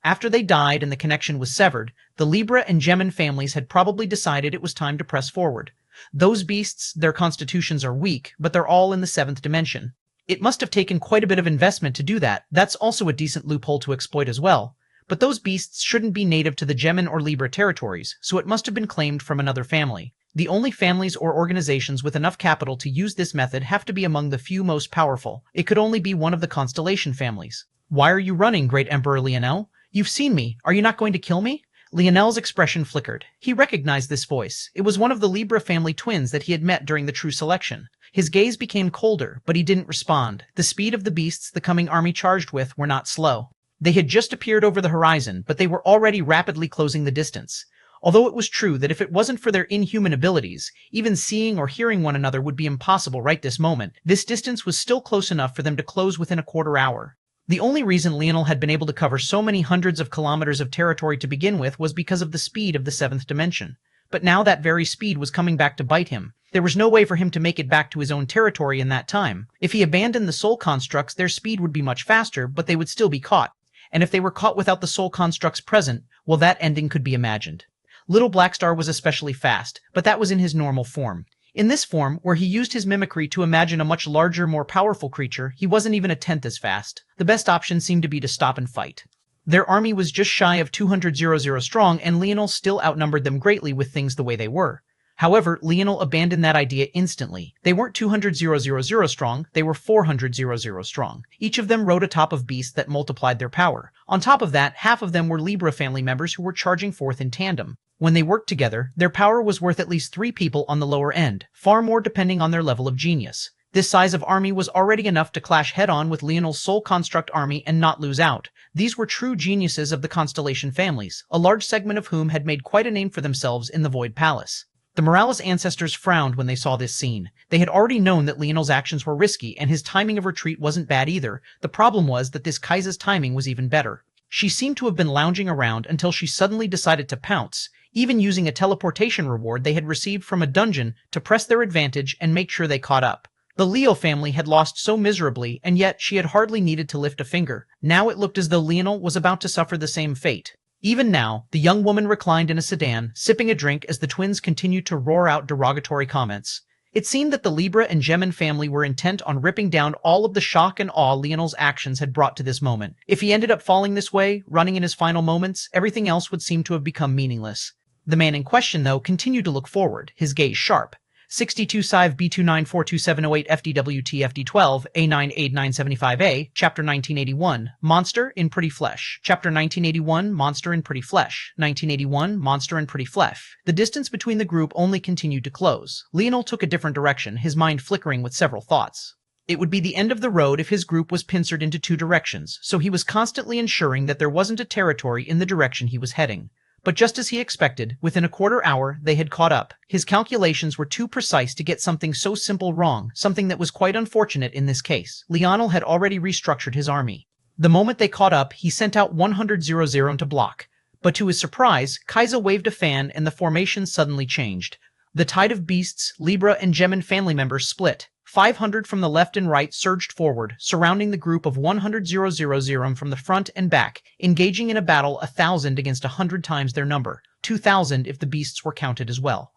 After they died and the connection was severed, the Libra and Gemini families had probably decided it was time to press forward. Those beasts, their constitutions are weak, but they're all in the 7th dimension. It must have taken quite a bit of investment to do that. That's also a decent loophole to exploit as well. But those beasts shouldn't be native to the Gemini or Libra territories, so it must have been claimed from another family. The only families or organizations with enough capital to use this method have to be among the few most powerful. It could only be one of the constellation families. Why are you running, Great Emperor Leonel? You've seen me. Are you not going to kill me? Leonel's expression flickered. He recognized this voice. It was one of the Libra family twins that he had met during the true selection. His gaze became colder, but he didn't respond. The speed of the beasts the coming army charged with were not slow. They had just appeared over the horizon, but they were already rapidly closing the distance. Although it was true that if it wasn't for their inhuman abilities, even seeing or hearing one another would be impossible right this moment, this distance was still close enough for them to close within a quarter hour. The only reason Leonel had been able to cover so many hundreds of kilometers of territory to begin with was because of the speed of the 7th dimension. But now that very speed was coming back to bite him. There was no way for him to make it back to his own territory in that time. If he abandoned the soul constructs, their speed would be much faster, but they would still be caught. And if they were caught without the soul constructs present, well, that ending could be imagined. Little Blackstar was especially fast, but that was in his normal form. In this form, where he used his mimicry to imagine a much larger, more powerful creature, he wasn't even a tenth as fast. The best option seemed to be to stop and fight. Their army was just shy of 200,000 strong, and Leonel still outnumbered them greatly with things the way they were. However, Leonel abandoned that idea instantly. They weren't 200,000 strong, they were 400,000 strong. Each of them rode atop of beasts that multiplied their power. On top of that, half of them were Libra family members who were charging forth in tandem. When they worked together, their power was worth at least 3 people on the lower end, far more depending on their level of genius. This size of army was already enough to clash head-on with Leonel's Soul Construct army and not lose out. These were true geniuses of the Constellation families, a large segment of whom had made quite a name for themselves in the Void Palace. The Morales ancestors frowned when they saw this scene. They had already known that Leonel's actions were risky, and his timing of retreat wasn't bad either. The problem was that this Kaisa's timing was even better. She seemed to have been lounging around until she suddenly decided to pounce, even using a teleportation reward they had received from a dungeon to press their advantage and make sure they caught up. The Leo family had lost so miserably, and yet she had hardly needed to lift a finger. Now it looked as though Leonel was about to suffer the same fate. Even now, the young woman reclined in a sedan, sipping a drink as the twins continued to roar out derogatory comments. It seemed that the Libra and Gemini family were intent on ripping down all of the shock and awe Leonel's actions had brought to this moment. If he ended up falling this way, running in his final moments, everything else would seem to have become meaningless. The man in question, though, continued to look forward, his gaze sharp. 62 Sive B2942708 FDWT FD12 A98975A, Chapter 1981, Monster in Pretty Flesh. Chapter 1981, Monster in Pretty Flesh. 1981, Monster in Pretty Flesh. The distance between the group only continued to close. Leonel took a different direction, his mind flickering with several thoughts. It would be the end of the road if his group was pincered into 2 directions, so he was constantly ensuring that there wasn't a territory in the direction he was heading. But just as he expected, within a quarter hour, they had caught up. His calculations were too precise to get something so simple wrong, something that was quite unfortunate in this case. Leonel had already restructured his army. The moment they caught up, he sent out 100,000 to block. But to his surprise, Kaiser waved a fan and the formation suddenly changed. The tide of beasts, Libra, and Gemin family members split. 500 from the left and right surged forward, surrounding the group of 100,000 from the front and back, engaging in a battle 1,000 against 100 times their number, 2,000 if the beasts were counted as well.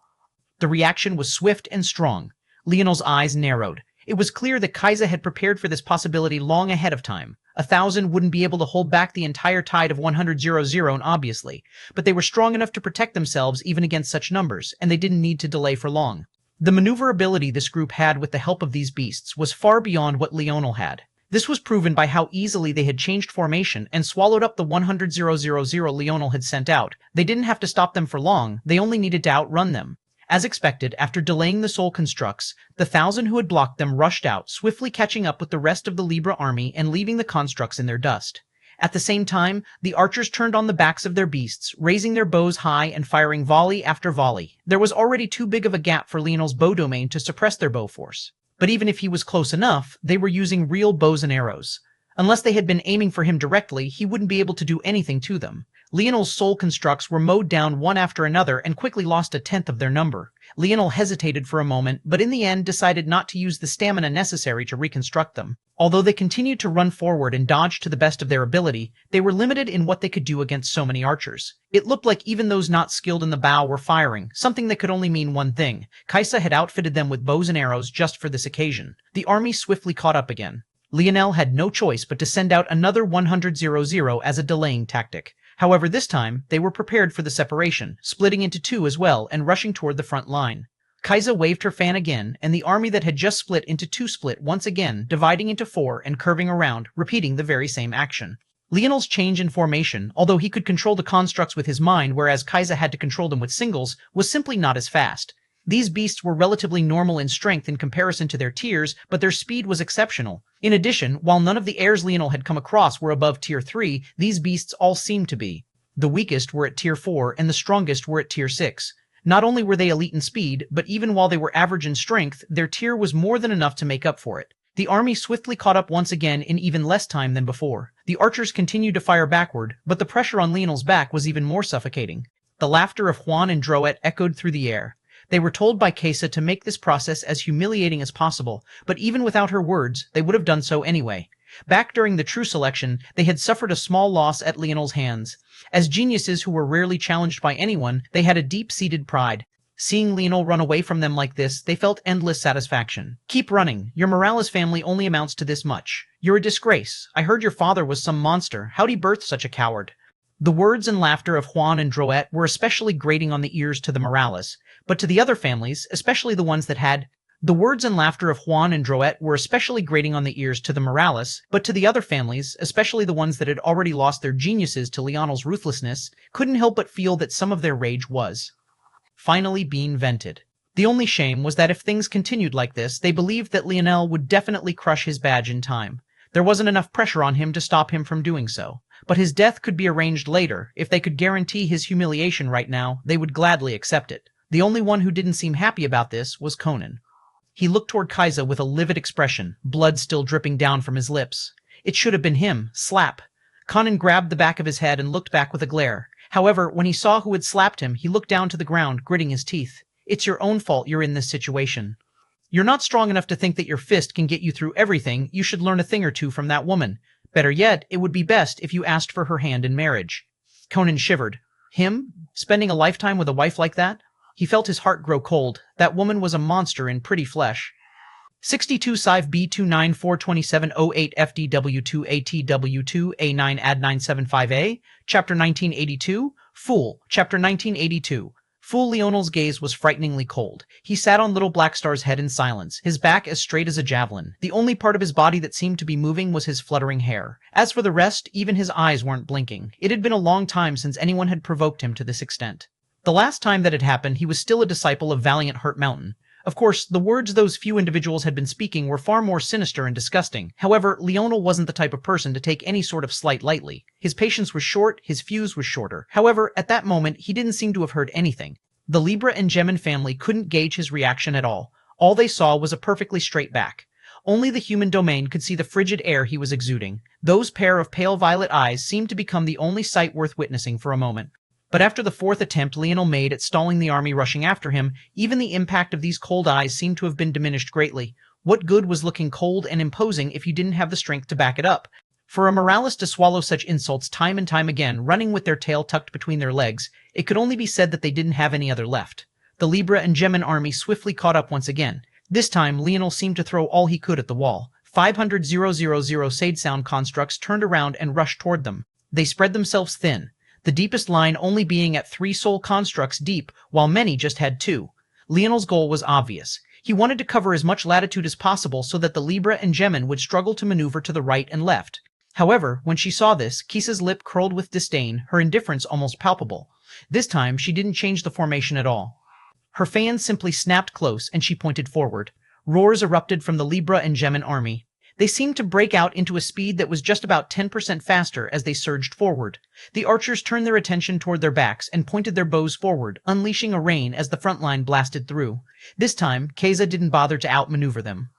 The reaction was swift and strong. Leonel's eyes narrowed. It was clear that Kaiser had prepared for this possibility long ahead of time. 1,000 wouldn't be able to hold back the entire tide of 100,000, obviously, but they were strong enough to protect themselves even against such numbers, and they didn't need to delay for long. The maneuverability this group had with the help of these beasts was far beyond what Leonel had. This was proven by how easily they had changed formation and swallowed up the 100,000 Leonel had sent out. They didn't have to stop them for long, they only needed to outrun them. As expected, after delaying the soul constructs, the 1,000 who had blocked them rushed out, swiftly catching up with the rest of the Libra army and leaving the constructs in their dust. At the same time, the archers turned on the backs of their beasts, raising their bows high and firing volley after volley. There was already too big of a gap for Leonel's bow domain to suppress their bow force. But even if he was close enough, they were using real bows and arrows. Unless they had been aiming for him directly, he wouldn't be able to do anything to them. Leonel's soul constructs were mowed down one after another and quickly lost 1/10 of their number. Leonel hesitated for a moment, but in the end decided not to use the stamina necessary to reconstruct them. Although they continued to run forward and dodge to the best of their ability, they were limited in what they could do against so many archers. It looked like even those not skilled in the bow were firing, something that could only mean one thing. Kaiser had outfitted them with bows and arrows just for this occasion. The army swiftly caught up again. Leonel had no choice but to send out another 100,000 as a delaying tactic. However, this time, they were prepared for the separation, splitting into two as well and rushing toward the front line. Kaiser waved her fan again, and the army that had just split into two split once again, dividing into four and curving around, repeating the very same action. Leonel's change in formation, although he could control the constructs with his mind whereas Kaiser had to control them with singles, was simply not as fast. These beasts were relatively normal in strength in comparison to their tiers, but their speed was exceptional. In addition, while none of the heirs Leonel had come across were above tier 3, these beasts all seemed to be. The weakest were at tier 4, and the strongest were at tier 6. Not only were they elite in speed, but even while they were average in strength, their tier was more than enough to make up for it. The army swiftly caught up once again in even less time than before. The archers continued to fire backward, but the pressure on Leonel's back was even more suffocating. The laughter of Juan and Drouet echoed through the air. They were told by Kesa to make this process as humiliating as possible, but even without her words, they would have done so anyway. Back during the true selection, they had suffered a small loss at Leonel's hands. As geniuses who were rarely challenged by anyone, they had a deep-seated pride. Seeing Leonel run away from them like this, they felt endless satisfaction. Keep running. Your Morales family only amounts to this much. You're a disgrace. I heard your father was some monster. How'd he birth such a coward? The words and laughter of Juan and Drouet were especially grating on the ears to the Morales, but to the other families, especially the ones that had... The words and laughter of Juan and Drouet were especially grating on the ears to the Morales, but to the other families, especially the ones that had already lost their geniuses to Leonel's ruthlessness, couldn't help but feel that some of their rage was finally being vented. The only shame was that if things continued like this, they believed that Leonel would definitely crush his badge in time. There wasn't enough pressure on him to stop him from doing so. But his death could be arranged later. If they could guarantee his humiliation right now, they would gladly accept it. The only one who didn't seem happy about this was Conan. He looked toward Kaiser with a livid expression, blood still dripping down from his lips. It should have been him. Slap. Conan grabbed the back of his head and looked back with a glare. However, when he saw who had slapped him, he looked down to the ground, gritting his teeth. It's your own fault you're in this situation. You're not strong enough to think that your fist can get you through everything. You should learn a thing or two from that woman. Better yet, it would be best if you asked for her hand in marriage. Conan shivered. Him? Spending a lifetime with a wife like that? He felt his heart grow cold. That woman was a monster in pretty flesh. 62 Civ B2942708 FDW2 ATW2 A9 Ad 975A Chapter 1982 Fool Chapter 1982 Fool Leonel's gaze was frighteningly cold. He sat on Little Black Star's head in silence, his back as straight as a javelin. The only part of his body that seemed to be moving was his fluttering hair. As for the rest, even his eyes weren't blinking. It had been a long time since anyone had provoked him to this extent. The last time that had happened, he was still a disciple of valiant Hurt Mountain. Of course, the words those few individuals had been speaking were far more sinister and disgusting. However, Leonel wasn't the type of person to take any sort of slight lightly. His patience was short, his fuse was shorter. However, at that moment, he didn't seem to have heard anything. The Libra and Gemin family couldn't gauge his reaction at all. All they saw was a perfectly straight back. Only the human domain could see the frigid air he was exuding. Those pair of pale violet eyes seemed to become the only sight worth witnessing for a moment. But after the fourth attempt Leonel made at stalling the army rushing after him, even the impact of these cold eyes seemed to have been diminished greatly. What good was looking cold and imposing if you didn't have the strength to back it up? For a Morales to swallow such insults time and time again, running with their tail tucked between their legs, it could only be said that they didn't have any other left. The Libra and Gemin army swiftly caught up once again. This time, Leonel seemed to throw all he could at the wall. 500,000 Sade sound constructs turned around and rushed toward them. They spread themselves thin, the deepest line only being at 3 soul constructs deep, while many just had 2. Leonel's goal was obvious. He wanted to cover as much latitude as possible so that the Libra and Gemin would struggle to maneuver to the right and left. However, when she saw this, Kisa's lip curled with disdain, her indifference almost palpable. This time, she didn't change the formation at all. Her fans simply snapped close and she pointed forward. Roars erupted from the Libra and Gemin army. They seemed to break out into a speed that was just about 10% faster as they surged forward. The archers turned their attention toward their backs and pointed their bows forward, unleashing a rain as the front line blasted through. This time, Keza didn't bother to outmaneuver them.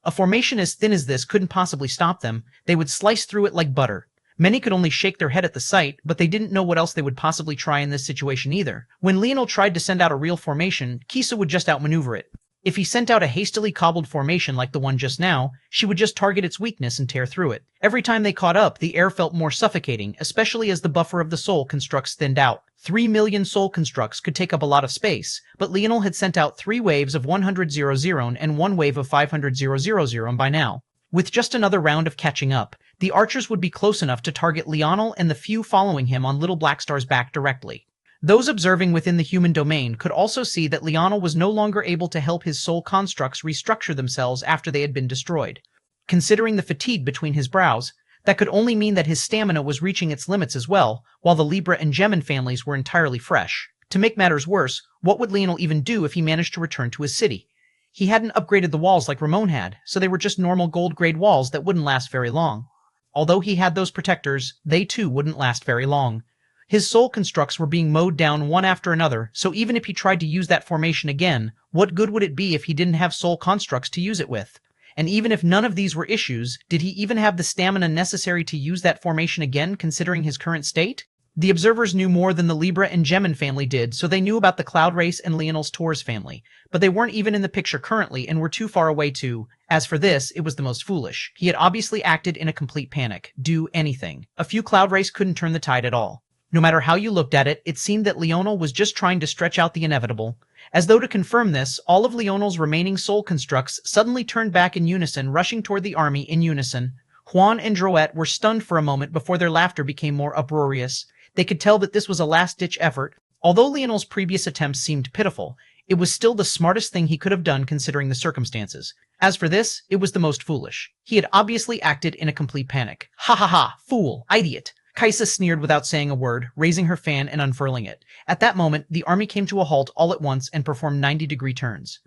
A formation as thin as this couldn't possibly stop them. They would slice through it like butter. Many could only shake their head at the sight, but they didn't know what else they would possibly try in this situation either. When Leonel tried to send out a real formation, Kisa would just outmaneuver it. If he sent out a hastily cobbled formation like the one just now, she would just target its weakness and tear through it. Every time they caught up, the air felt more suffocating, especially as the buffer of the soul constructs thinned out. 3 million soul constructs could take up a lot of space, but Leonel had sent out 3 waves of 100,000 and 1 wave of 500,000 by now. With just another round of catching up, the archers would be close enough to target Leonel and the few following him on Little Black Star's back directly. Those observing within the human domain could also see that Leonel was no longer able to help his soul constructs restructure themselves after they had been destroyed. Considering the fatigue between his brows, that could only mean that his stamina was reaching its limits as well, while the Libra and Gemin families were entirely fresh. To make matters worse, what would Leonel even do if he managed to return to his city? He hadn't upgraded the walls like Ramon had, so they were just normal gold-grade walls that wouldn't last very long. Although he had those protectors, they too wouldn't last very long. His soul constructs were being mowed down one after another, so even if he tried to use that formation again, what good would it be if he didn't have soul constructs to use it with? And even if none of these were issues, did he even have the stamina necessary to use that formation again considering his current state? The observers knew more than the Libra and Gemin family did, so they knew about the Cloud Race and Leonel's Taurus family, but they weren't even in the picture currently and were too far away to. As for this, it was the most foolish. He had obviously acted in a complete panic. Do anything. A few Cloud Race couldn't turn the tide at all. No matter how you looked at it, it seemed that Leonel was just trying to stretch out the inevitable. As though to confirm this, all of Leonel's remaining soul constructs suddenly turned back in unison, rushing toward the army in unison. Juan and Drouet were stunned for a moment before their laughter became more uproarious. They could tell that this was a last-ditch effort. Although Leonel's previous attempts seemed pitiful, it was still the smartest thing he could have done considering the circumstances. As for this, it was the most foolish. He had obviously acted in a complete panic. Ha ha ha! Fool! Idiot! Kaisa sneered without saying a word, raising her fan and unfurling it. At that moment, the army came to a halt all at once and performed 90-degree turns.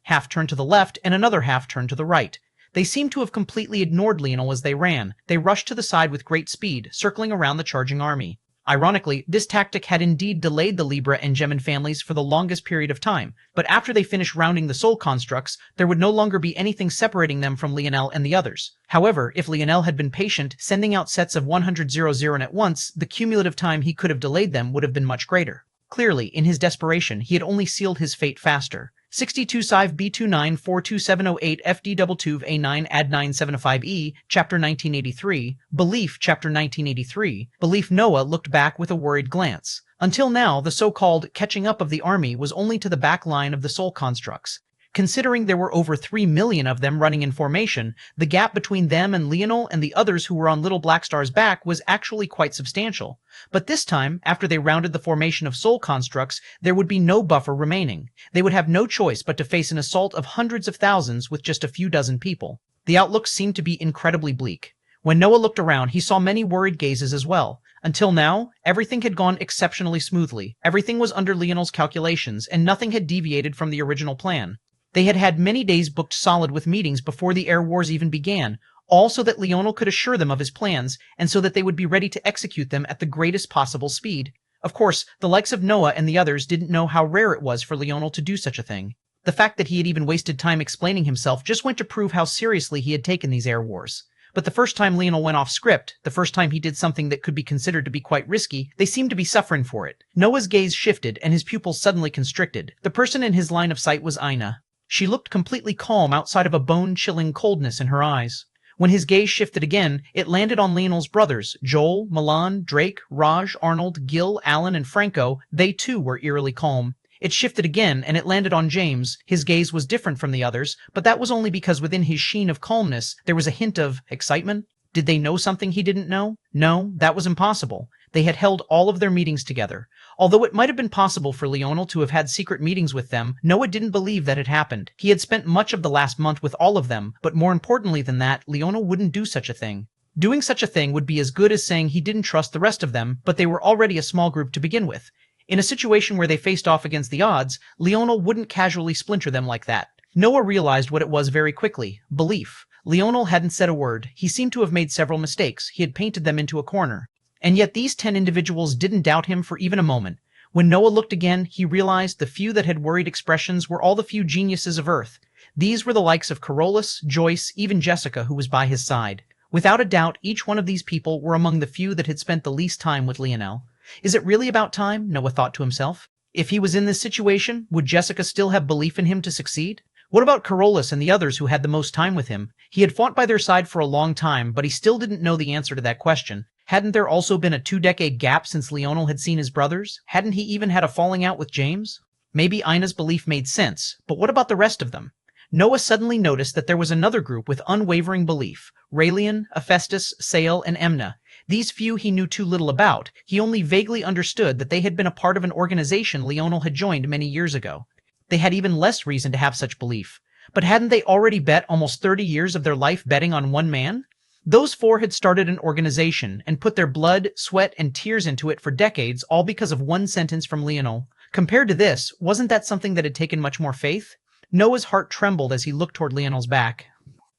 Half turned to the left and another half turned to the right. They seemed to have completely ignored Leonel as they ran. They rushed to the side with great speed, circling around the charging army. Ironically, this tactic had indeed delayed the Libra and Gemin families for the longest period of time, but after they finished rounding the soul constructs, there would no longer be anything separating them from Leonel and the others. However, if Leonel had been patient, sending out sets of 100,000 at once, the cumulative time he could have delayed them would have been much greater. Clearly, in his desperation, he had only sealed his fate faster. 62 Sive B29 42708 FD22 A9 Ad 975E, Chapter 1983, Belief, Chapter 1983, Belief. Noah looked back with a worried glance. Until now, the so-called catching up of the army was only to the back line of the soul constructs. Considering there were over 3 million of them running in formation, the gap between them and Leonel and the others who were on Little Black Star's back was actually quite substantial. But this time, after they rounded the formation of soul constructs, there would be no buffer remaining. They would have no choice but to face an assault of hundreds of thousands with just a few dozen people. The outlook seemed to be incredibly bleak. When Noah looked around, he saw many worried gazes as well. Until now, everything had gone exceptionally smoothly. Everything was under Leonel's calculations, and nothing had deviated from the original plan. They had had many days booked solid with meetings before the air wars even began, all so that Leonel could assure them of his plans, and so that they would be ready to execute them at the greatest possible speed. Of course, the likes of Noah and the others didn't know how rare it was for Leonel to do such a thing. The fact that he had even wasted time explaining himself just went to prove how seriously he had taken these air wars. But the first time Leonel went off script, the first time he did something that could be considered to be quite risky, they seemed to be suffering for it. Noah's gaze shifted and his pupils suddenly constricted. The person in his line of sight was Ina. She looked completely calm outside of a bone-chilling coldness in her eyes. When his gaze shifted again, it landed on Leonel's brothers, Joel, Milan, Drake, Raj, Arnold, Gil, Alan, and Franco. They too were eerily calm. It shifted again, and it landed on James. His gaze was different from the others, but that was only because within his sheen of calmness, there was a hint of excitement. Did they know something he didn't know? No, that was impossible. They had held all of their meetings together. Although it might have been possible for Leonel to have had secret meetings with them, Noah didn't believe that had happened. He had spent much of the last month with all of them, but more importantly than that, Leonel wouldn't do such a thing. Doing such a thing would be as good as saying he didn't trust the rest of them, but they were already a small group to begin with. In a situation where they faced off against the odds, Leonel wouldn't casually splinter them like that. Noah realized what it was very quickly. Belief. Leonel hadn't said a word. He seemed to have made several mistakes. He had painted them into a corner. And yet these 10 individuals didn't doubt him for even a moment. When Noah looked again, he realized the few that had worried expressions were all the few geniuses of Earth. These were the likes of Carolus, Joyce, even Jessica, who was by his side. Without a doubt, each one of these people were among the few that had spent the least time with Leonel. Is it really about time? Noah thought to himself. If he was in this situation, would Jessica still have belief in him to succeed? What about Carolus and the others who had the most time with him? He had fought by their side for a long time, but he still didn't know the answer to that question. Hadn't there also been a 2-decade gap since Leonel had seen his brothers? Hadn't he even had a falling out with James? Maybe Ina's belief made sense, but what about the rest of them? Noah suddenly noticed that there was another group with unwavering belief. Raelian, Hephaestus, Sael, and Emna. These few he knew too little about. He only vaguely understood that they had been a part of an organization Leonel had joined many years ago. They had even less reason to have such belief. But hadn't they already bet almost 30 years of their life betting on one man? Those 4 had started an organization and put their blood, sweat, and tears into it for decades, all because of one sentence from Leonel. Compared to this, wasn't that something that had taken much more faith? Noah's heart trembled as he looked toward Leonel's back.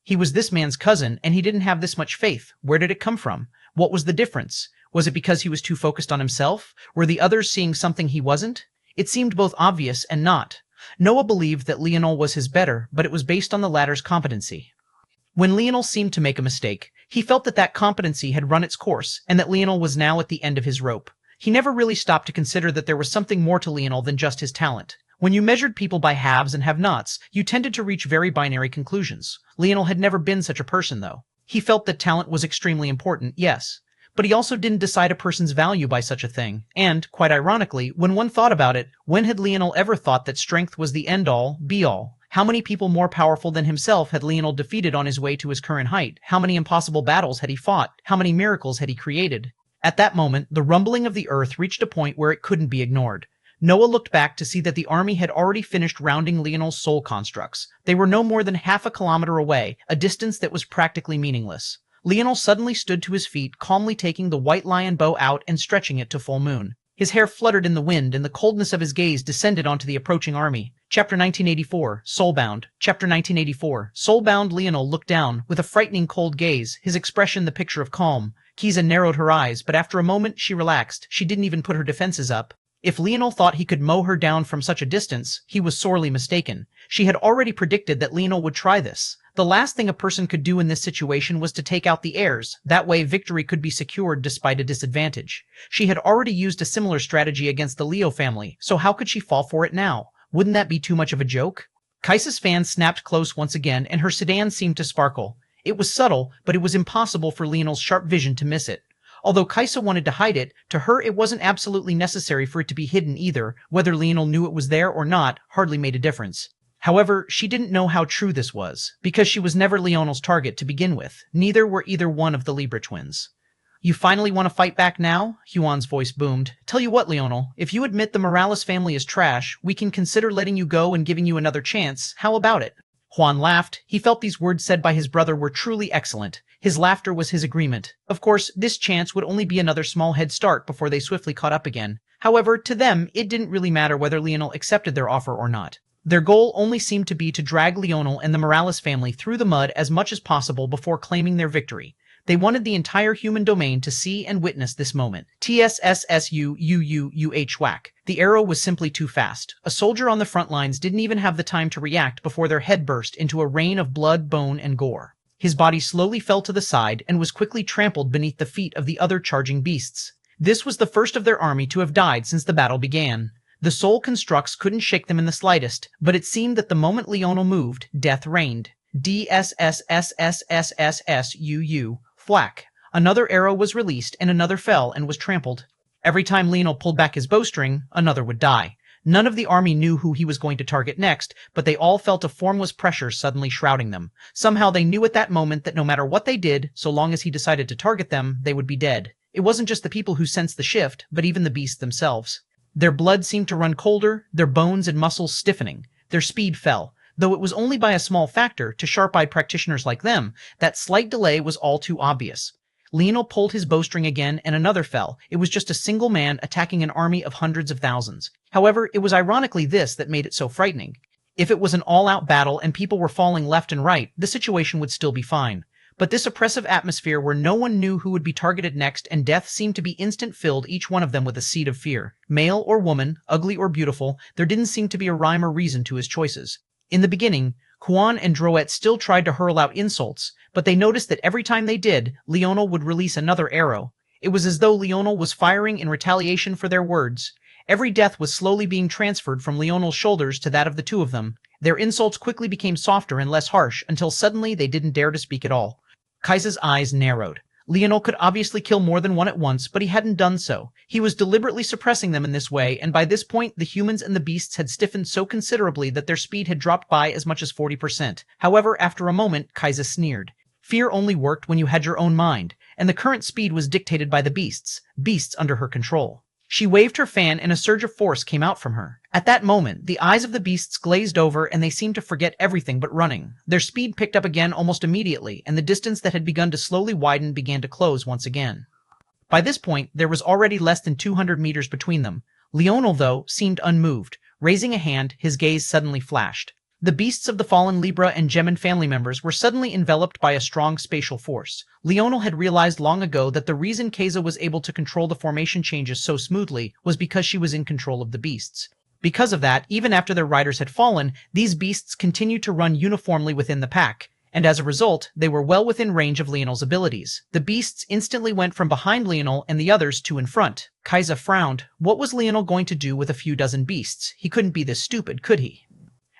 He was this man's cousin, and he didn't have this much faith. Where did it come from? What was the difference? Was it because he was too focused on himself? Were the others seeing something he wasn't? It seemed both obvious and not. Noah believed that Leonel was his better, but it was based on the latter's competency. When Leonel seemed to make a mistake, he felt that that competency had run its course, and that Leonel was now at the end of his rope. He never really stopped to consider that there was something more to Leonel than just his talent. When you measured people by haves and have-nots, you tended to reach very binary conclusions. Leonel had never been such a person, though. He felt that talent was extremely important, yes. But he also didn't decide a person's value by such a thing. And, quite ironically, when one thought about it, when had Leonel ever thought that strength was the end-all, be-all? How many people more powerful than himself had Leonel defeated on his way to his current height? How many impossible battles had he fought? How many miracles had he created? At that moment, the rumbling of the earth reached a point where it couldn't be ignored. Noah looked back to see that the army had already finished rounding Leonel's soul constructs. They were no more than half a kilometer away, a distance that was practically meaningless. Leonel suddenly stood to his feet, calmly taking the white lion bow out and stretching it to full moon. His hair fluttered in the wind, and the coldness of his gaze descended onto the approaching army. Chapter 1984, Soulbound. Chapter 1984, Soulbound. Leonel looked down, with a frightening cold gaze, his expression the picture of calm. Kiza narrowed her eyes, but after a moment she relaxed. She didn't even put her defenses up. If Leonel thought he could mow her down from such a distance, he was sorely mistaken. She had already predicted that Leonel would try this. The last thing a person could do in this situation was to take out the heirs. That way victory could be secured despite a disadvantage. She had already used a similar strategy against the Leo family, so how could she fall for it now? Wouldn't that be too much of a joke? Kaisa's fan snapped close once again, and her sedan seemed to sparkle. It was subtle, but it was impossible for Leonel's sharp vision to miss it. Although Kaisa wanted to hide it, to her it wasn't absolutely necessary for it to be hidden either. Whether Leonel knew it was there or not hardly made a difference. However, she didn't know how true this was, because she was never Leonel's target to begin with. Neither were either one of the Libra twins. You finally want to fight back now? Huan's voice boomed. Tell you what, Leonel, if you admit the Morales family is trash, we can consider letting you go and giving you another chance. How about it? Juan laughed. He felt these words said by his brother were truly excellent. His laughter was his agreement. Of course, this chance would only be another small head start before they swiftly caught up again. However, to them, it didn't really matter whether Leonel accepted their offer or not. Their goal only seemed to be to drag Leonel and the Morales family through the mud as much as possible before claiming their victory. They wanted the entire human domain to see and witness this moment. TSSSUUUH whack. The arrow was simply too fast. A soldier on the front lines didn't even have the time to react before their head burst into a rain of blood, bone, and gore. His body slowly fell to the side and was quickly trampled beneath the feet of the other charging beasts. This was the first of their army to have died since the battle began. The soul constructs couldn't shake them in the slightest, but it seemed that the moment Leonel moved, death reigned. DSSSSSSSUU. Thwack. Another arrow was released and another fell and was trampled. Every time Leonel pulled back his bowstring, another would die. None of the army knew who he was going to target next, but they all felt a formless pressure suddenly shrouding them. Somehow they knew at that moment that no matter what they did, so long as he decided to target them, they would be dead. It wasn't just the people who sensed the shift, but even the beasts themselves. Their blood seemed to run colder, their bones and muscles stiffening. Their speed fell. Though it was only by a small factor, to sharp-eyed practitioners like them, that slight delay was all too obvious. Leonel pulled his bowstring again and another fell. It was just a single man attacking an army of hundreds of thousands. However, it was ironically this that made it so frightening. If it was an all-out battle and people were falling left and right, the situation would still be fine. But this oppressive atmosphere where no one knew who would be targeted next and death seemed to be instant filled each one of them with a seed of fear. Male or woman, ugly or beautiful, there didn't seem to be a rhyme or reason to his choices. In the beginning, Kuan and Droet still tried to hurl out insults, but they noticed that every time they did, Leonel would release another arrow. It was as though Leonel was firing in retaliation for their words. Every death was slowly being transferred from Leonel's shoulders to that of the two of them. Their insults quickly became softer and less harsh until suddenly they didn't dare to speak at all. Kaisa's eyes narrowed. Leonel could obviously kill more than one at once, but he hadn't done so. He was deliberately suppressing them in this way, and by this point the humans and the beasts had stiffened so considerably that their speed had dropped by as much as 40%. However, after a moment, Kaisa sneered. Fear only worked when you had your own mind, and the current speed was dictated by the beasts under her control. She waved her fan and a surge of force came out from her. At that moment, the eyes of the beasts glazed over and they seemed to forget everything but running. Their speed picked up again almost immediately, and the distance that had begun to slowly widen began to close once again. By this point, there was already less than 200 meters between them. Leonel, though, seemed unmoved. Raising a hand, his gaze suddenly flashed. The beasts of the fallen Libra and Gemin family members were suddenly enveloped by a strong spatial force. Leonel had realized long ago that the reason Kaisa was able to control the formation changes so smoothly was because she was in control of the beasts. Because of that, even after their riders had fallen, these beasts continued to run uniformly within the pack, and as a result, they were well within range of Leonel's abilities. The beasts instantly went from behind Leonel and the others to in front. Kaisa frowned. What was Leonel going to do with a few dozen beasts? He couldn't be this stupid, could he?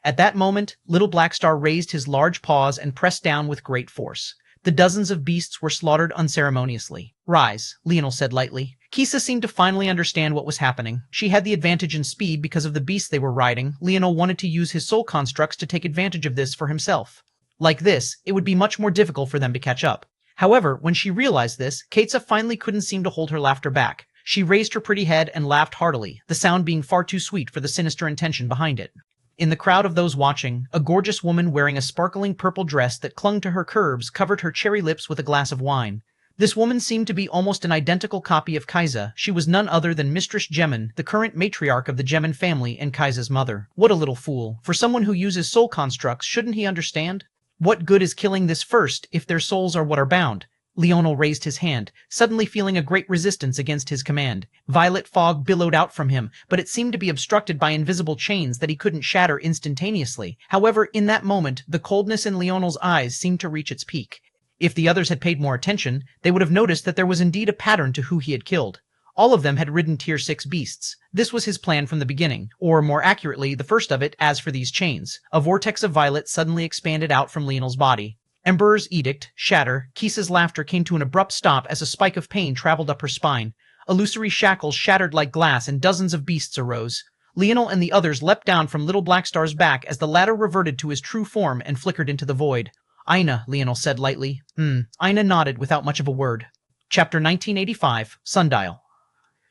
At that moment, Little Blackstar raised his large paws and pressed down with great force. The dozens of beasts were slaughtered unceremoniously. Rise, Leonel said lightly. Kisa seemed to finally understand what was happening. She had the advantage in speed because of the beasts they were riding. Leonel wanted to use his soul constructs to take advantage of this for himself. Like this, it would be much more difficult for them to catch up. However, when she realized this, Kaisa finally couldn't seem to hold her laughter back. She raised her pretty head and laughed heartily, the sound being far too sweet for the sinister intention behind it. In the crowd of those watching, a gorgeous woman wearing a sparkling purple dress that clung to her curves covered her cherry lips with a glass of wine. This woman seemed to be almost an identical copy of Kaisa. She was none other than Mistress Gemin, the current matriarch of the Gemin family and Kaisa's mother. What a little fool. For someone who uses soul constructs, shouldn't he understand? What good is killing this first if their souls are what are bound? Leonel raised his hand, suddenly feeling a great resistance against his command. Violet fog billowed out from him, but it seemed to be obstructed by invisible chains that he couldn't shatter instantaneously. However, in that moment, the coldness in Leonel's eyes seemed to reach its peak. If the others had paid more attention, they would have noticed that there was indeed a pattern to who he had killed. All of them had ridden Tier 6 beasts. This was his plan from the beginning, or more accurately, the first of it. As for these chains, a vortex of violet suddenly expanded out from Leonel's body. Emperor's edict, shatter. Kisa's laughter came to an abrupt stop as a spike of pain traveled up her spine. Illusory shackles shattered like glass and dozens of beasts arose. Leonel and the others leapt down from Little Blackstar's back as the latter reverted to his true form and flickered into the void. Aina, Leonel said lightly. Aina nodded without much of a word. Chapter 1985, Sundial.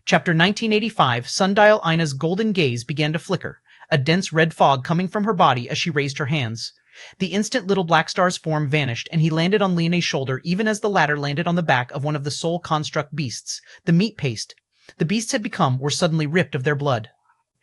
Chapter 1985, Sundial. Aina's golden gaze began to flicker, a dense red fog coming from her body as she raised her hands. The instant Little Blackstar's form vanished, and he landed on Leone's shoulder even as the latter landed on the back of one of the soul construct beasts. The meat paste the beasts had become were suddenly ripped of their blood.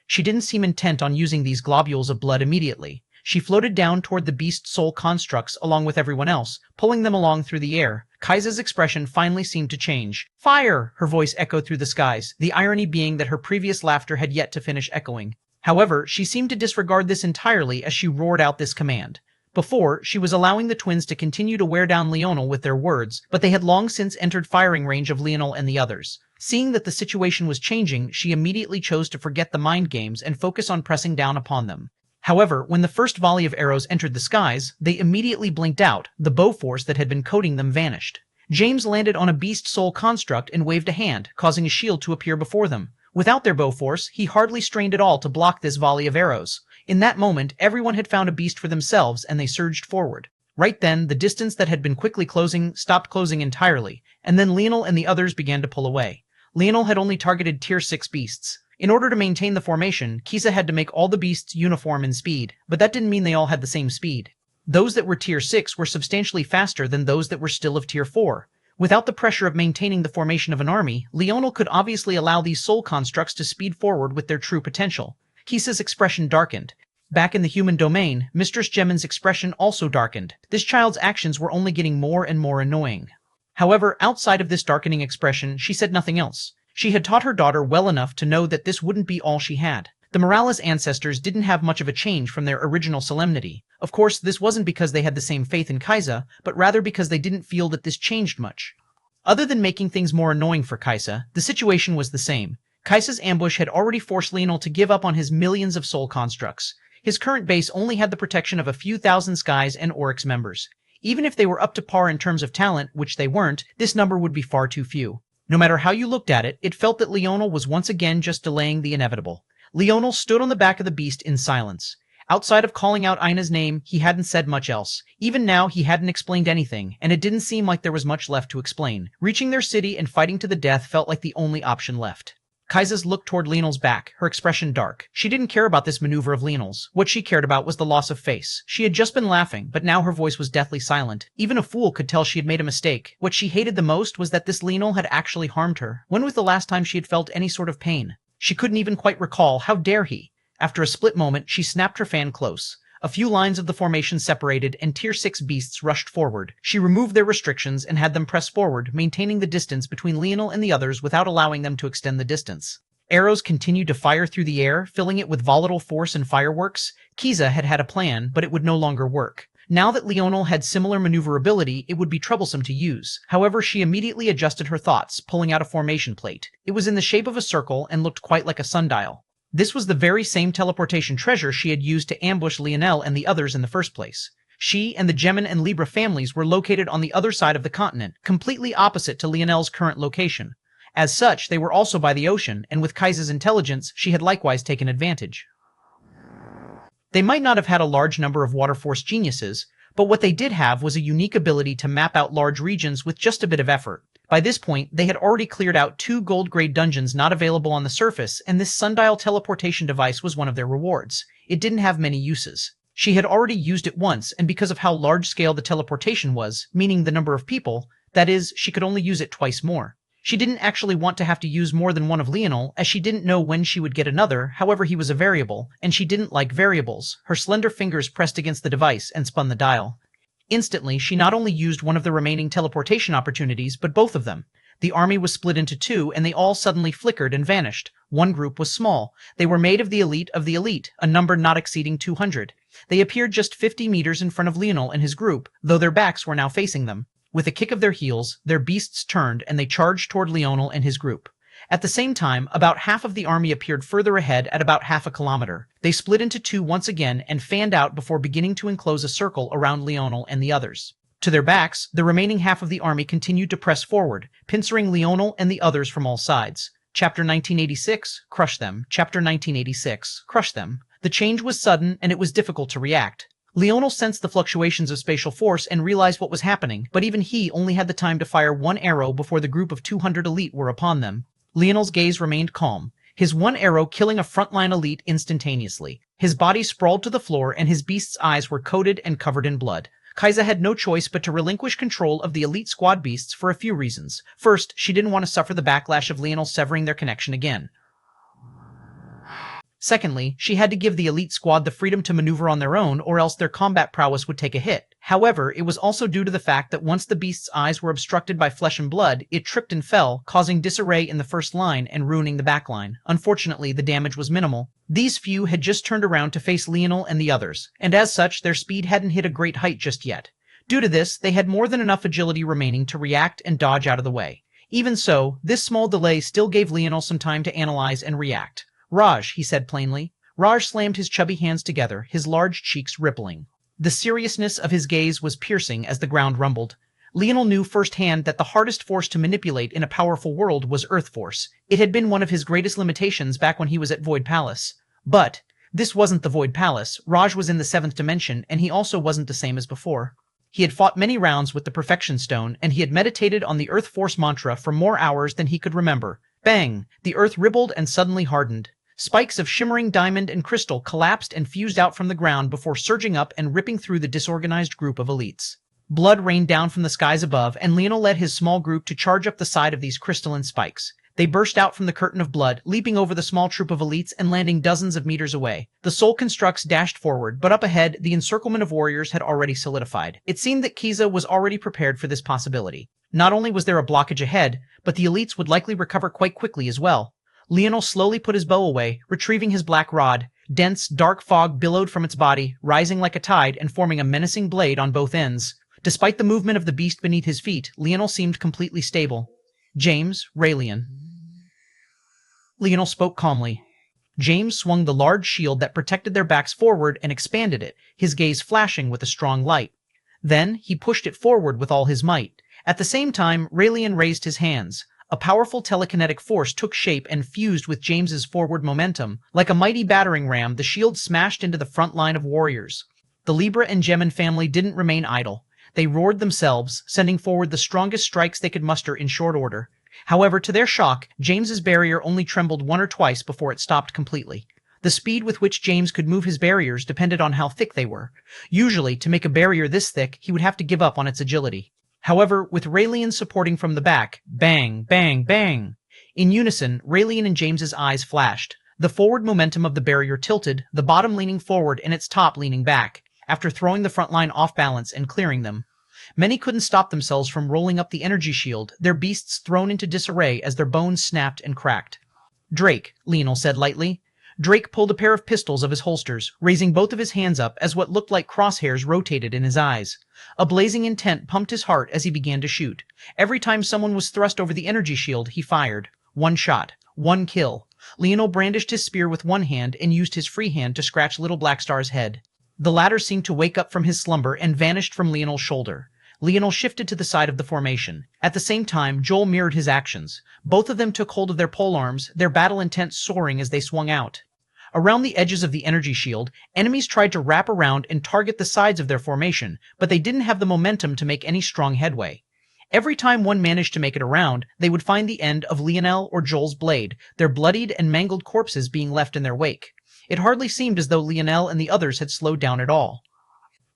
She didn't seem intent on using these globules of blood immediately. She floated down toward the beast soul constructs along with everyone else, pulling them along through the air. Kaisa's expression finally seemed to change. "Fire!" Her voice echoed through the skies, the irony being that her previous laughter had yet to finish echoing. However, she seemed to disregard this entirely as she roared out this command. Before, she was allowing the twins to continue to wear down Leonel with their words, but they had long since entered firing range of Leonel and the others. Seeing that the situation was changing, she immediately chose to forget the mind games and focus on pressing down upon them. However, when the first volley of arrows entered the skies, they immediately blinked out. The bow force that had been coating them vanished. James landed on a beast soul construct and waved a hand, causing a shield to appear before them. Without their bow force, he hardly strained at all to block this volley of arrows. In that moment, everyone had found a beast for themselves, and they surged forward. Right then, the distance that had been quickly closing stopped closing entirely, and then Leonel and the others began to pull away. Leonel had only targeted Tier 6 beasts. In order to maintain the formation, Kisa had to make all the beasts uniform in speed, but that didn't mean they all had the same speed. Those that were Tier 6 were substantially faster than those that were still of Tier 4. Without the pressure of maintaining the formation of an army, Leonel could obviously allow these soul constructs to speed forward with their true potential. Kisa's expression darkened. Back in the human domain, Mistress Gemin's expression also darkened. This child's actions were only getting more and more annoying. However, outside of this darkening expression, she said nothing else. She had taught her daughter well enough to know that this wouldn't be all she had. The Morales ancestors didn't have much of a change from their original solemnity. Of course, this wasn't because they had the same faith in Kaisa, but rather because they didn't feel that this changed much. Other than making things more annoying for Kaisa, the situation was the same. Kaisa's ambush had already forced Leonel to give up on his millions of soul constructs. His current base only had the protection of a few thousand Skies and Oryx members. Even if they were up to par in terms of talent, which they weren't, this number would be far too few. No matter how you looked at it, it felt that Leonel was once again just delaying the inevitable. Leonel stood on the back of the beast in silence. Outside of calling out Ina's name, he hadn't said much else. Even now, he hadn't explained anything, and it didn't seem like there was much left to explain. Reaching their city and fighting to the death felt like the only option left. Kaisa's looked toward Leonel's back, her expression dark. She didn't care about this maneuver of Leonel's. What she cared about was the loss of face. She had just been laughing, but now her voice was deathly silent. Even a fool could tell she had made a mistake. What she hated the most was that this Leonel had actually harmed her. When was the last time she had felt any sort of pain? She couldn't even quite recall. How dare he? After a split moment, she snapped her fan close. A few lines of the formation separated, and Tier 6 beasts rushed forward. She removed their restrictions and had them press forward, maintaining the distance between Leonel and the others without allowing them to extend the distance. Arrows continued to fire through the air, filling it with volatile force and fireworks. Kisa had had a plan, but it would no longer work. Now that Leonel had similar maneuverability, it would be troublesome to use. However, she immediately adjusted her thoughts, pulling out a formation plate. It was in the shape of a circle and looked quite like a sundial. This was the very same teleportation treasure she had used to ambush Leonel and the others in the first place. She and the Gemin and Libra families were located on the other side of the continent, completely opposite to Leonel's current location. As such, they were also by the ocean, and with Kaisa's intelligence, she had likewise taken advantage. They might not have had a large number of water force geniuses, but what they did have was a unique ability to map out large regions with just a bit of effort. By this point, they had already cleared out 2 gold-grade dungeons not available on the surface, and this sundial teleportation device was one of their rewards. It didn't have many uses. She had already used it once, and because of how large-scale the teleportation was, meaning the number of people, that is, she could only use it twice more. She didn't actually want to have to use more than one of Leonel, as she didn't know when she would get another. However, he was a variable, and she didn't like variables. Her slender fingers pressed against the device and spun the dial. Instantly, she not only used one of the remaining teleportation opportunities, but both of them. The army was split into 2, and they all suddenly flickered and vanished. One group was small. They were made of the elite, a number not exceeding 200. They appeared just 50 meters in front of Leonel and his group, though their backs were now facing them. With a kick of their heels, their beasts turned and they charged toward Leonel and his group. At the same time, about half of the army appeared further ahead at about half a kilometer. They split into 2 once again and fanned out before beginning to enclose a circle around Leonel and the others. To their backs, the remaining half of the army continued to press forward, pincering Leonel and the others from all sides. Chapter 1986, Crush Them. Chapter 1986, Crush Them. The change was sudden and it was difficult to react. Leonel sensed the fluctuations of spatial force and realized what was happening, but even he only had the time to fire 1 arrow before the group of 200 elite were upon them. Leonel's gaze remained calm, his 1 arrow killing a frontline elite instantaneously. His body sprawled to the floor and his beast's eyes were coated and covered in blood. Kaisa had no choice but to relinquish control of the elite squad beasts for a few reasons. First, she didn't want to suffer the backlash of Leonel severing their connection again. Secondly, she had to give the elite squad the freedom to maneuver on their own, or else their combat prowess would take a hit. However, it was also due to the fact that once the beast's eyes were obstructed by flesh and blood, it tripped and fell, causing disarray in the first line and ruining the back line. Unfortunately, the damage was minimal. These few had just turned around to face Leonel and the others, and as such, their speed hadn't hit a great height just yet. Due to this, they had more than enough agility remaining to react and dodge out of the way. Even so, this small delay still gave Leonel some time to analyze and react. "Raj," he said plainly. Raj slammed his chubby hands together, his large cheeks rippling. The seriousness of his gaze was piercing as the ground rumbled. Leonel knew firsthand that the hardest force to manipulate in a powerful world was Earth Force. It had been one of his greatest limitations back when he was at Void Palace. But this wasn't the Void Palace. Raj was in the 7th dimension, and he also wasn't the same as before. He had fought many rounds with the Perfection Stone, and he had meditated on the Earth Force mantra for more hours than he could remember. Bang! The earth rippled and suddenly hardened. Spikes of shimmering diamond and crystal collapsed and fused out from the ground before surging up and ripping through the disorganized group of elites. Blood rained down from the skies above, and Leonel led his small group to charge up the side of these crystalline spikes. They burst out from the curtain of blood, leaping over the small troop of elites and landing dozens of meters away. The soul constructs dashed forward, but up ahead, the encirclement of warriors had already solidified. It seemed that Kiza was already prepared for this possibility. Not only was there a blockage ahead, but the elites would likely recover quite quickly as well. Leonel slowly put his bow away, retrieving his black rod. Dense, dark fog billowed from its body, rising like a tide and forming a menacing blade on both ends. Despite the movement of the beast beneath his feet, Leonel seemed completely stable. "James, Raelian." Leonel spoke calmly. James swung the large shield that protected their backs forward and expanded it, his gaze flashing with a strong light. Then he pushed it forward with all his might. At the same time, Raelian raised his hands. A powerful telekinetic force took shape and fused with James's forward momentum. Like a mighty battering ram, the shield smashed into the front line of warriors. The Libra and Gemin family didn't remain idle. They roared themselves, sending forward the strongest strikes they could muster in short order. However, to their shock, James's barrier only trembled one or twice before it stopped completely. The speed with which James could move his barriers depended on how thick they were. Usually, to make a barrier this thick, he would have to give up on its agility. However, with Raelian supporting from the back, bang, bang, bang. In unison, Raelian and James's eyes flashed. The forward momentum of the barrier tilted, the bottom leaning forward and its top leaning back, after throwing the front line off balance and clearing them. Many couldn't stop themselves from rolling up the energy shield, their beasts thrown into disarray as their bones snapped and cracked. "Drake," Leonel said lightly. Drake pulled a pair of pistols of his holsters, raising both of his hands up as what looked like crosshairs rotated in his eyes. A blazing intent pumped his heart as he began to shoot. Every time someone was thrust over the energy shield, he fired. One shot. One kill. Leonel brandished his spear with one hand and used his free hand to scratch Little Blackstar's head. The latter seemed to wake up from his slumber and vanished from Leonel's shoulder. Leonel shifted to the side of the formation. At the same time, Joel mirrored his actions. Both of them took hold of their polearms, their battle intent soaring as they swung out. Around the edges of the energy shield, enemies tried to wrap around and target the sides of their formation, but they didn't have the momentum to make any strong headway. Every time one managed to make it around, they would find the end of Leonel or Joel's blade, their bloodied and mangled corpses being left in their wake. It hardly seemed as though Leonel and the others had slowed down at all.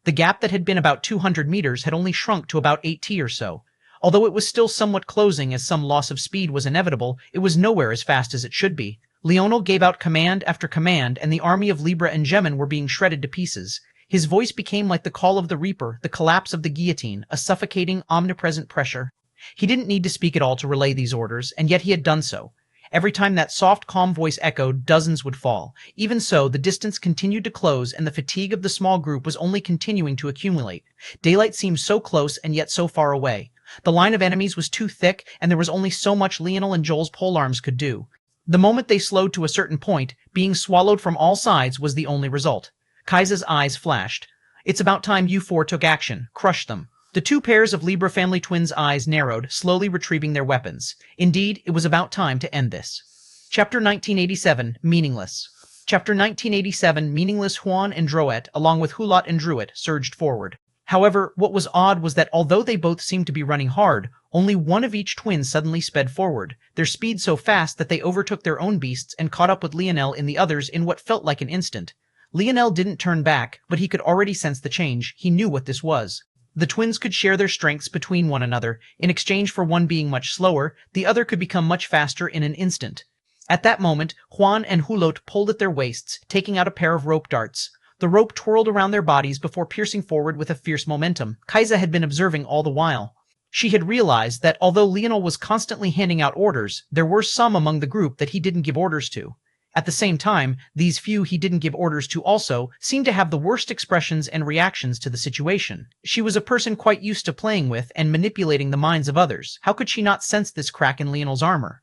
The gap that had been about 200 meters had only shrunk to about 80 or so. Although it was still somewhat closing as some loss of speed was inevitable, it was nowhere as fast as it should be. Leonel gave out command after command, and the army of Libra and Gemin were being shredded to pieces. His voice became like the call of the Reaper, the collapse of the guillotine, a suffocating, omnipresent pressure. He didn't need to speak at all to relay these orders, and yet he had done so. Every time that soft, calm voice echoed, dozens would fall. Even so, the distance continued to close, and the fatigue of the small group was only continuing to accumulate. Daylight seemed so close and yet so far away. The line of enemies was too thick, and there was only so much Leonel and Joel's polearms could do. The moment they slowed to a certain point, being swallowed from all sides was the only result. Kaisa's eyes flashed. "It's about time you four took action. Crush them." The two pairs of Libra family twins' eyes narrowed, slowly retrieving their weapons. Indeed, it was about time to end this. Chapter 1987, Meaningless. Chapter 1987, Meaningless. Huan and Droet, along with Hulot and Druid, surged forward. However, what was odd was that although they both seemed to be running hard, only one of each twin suddenly sped forward, their speed so fast that they overtook their own beasts and caught up with Leonel and the others in what felt like an instant. Leonel didn't turn back, but he could already sense the change. He knew what this was. The twins could share their strengths between one another. In exchange for one being much slower, the other could become much faster in an instant. At that moment, Juan and Hulot pulled at their waists, taking out a pair of rope darts. The rope twirled around their bodies before piercing forward with a fierce momentum. Kaisa had been observing all the while. She had realized that although Leonel was constantly handing out orders, there were some among the group that he didn't give orders to. At the same time, these few he didn't give orders to also seemed to have the worst expressions and reactions to the situation. She was a person quite used to playing with and manipulating the minds of others. How could she not sense this crack in Leonel's armor?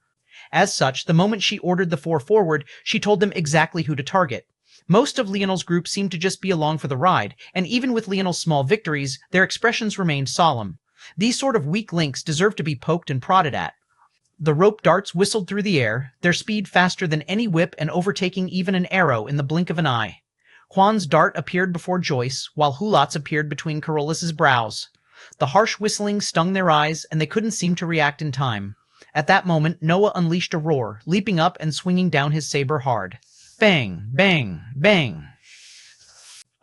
As such, the moment she ordered the four forward, she told them exactly who to target. Most of Leonel's group seemed to just be along for the ride, and even with Leonel's small victories, their expressions remained solemn. These sort of weak links deserved to be poked and prodded at. The rope darts whistled through the air, their speed faster than any whip and overtaking even an arrow in the blink of an eye. Juan's dart appeared before Joyce, while Hulot's appeared between Carolus' brows. The harsh whistling stung their eyes, and they couldn't seem to react in time. At that moment, Noah unleashed a roar, leaping up and swinging down his saber hard. Bang, bang, bang.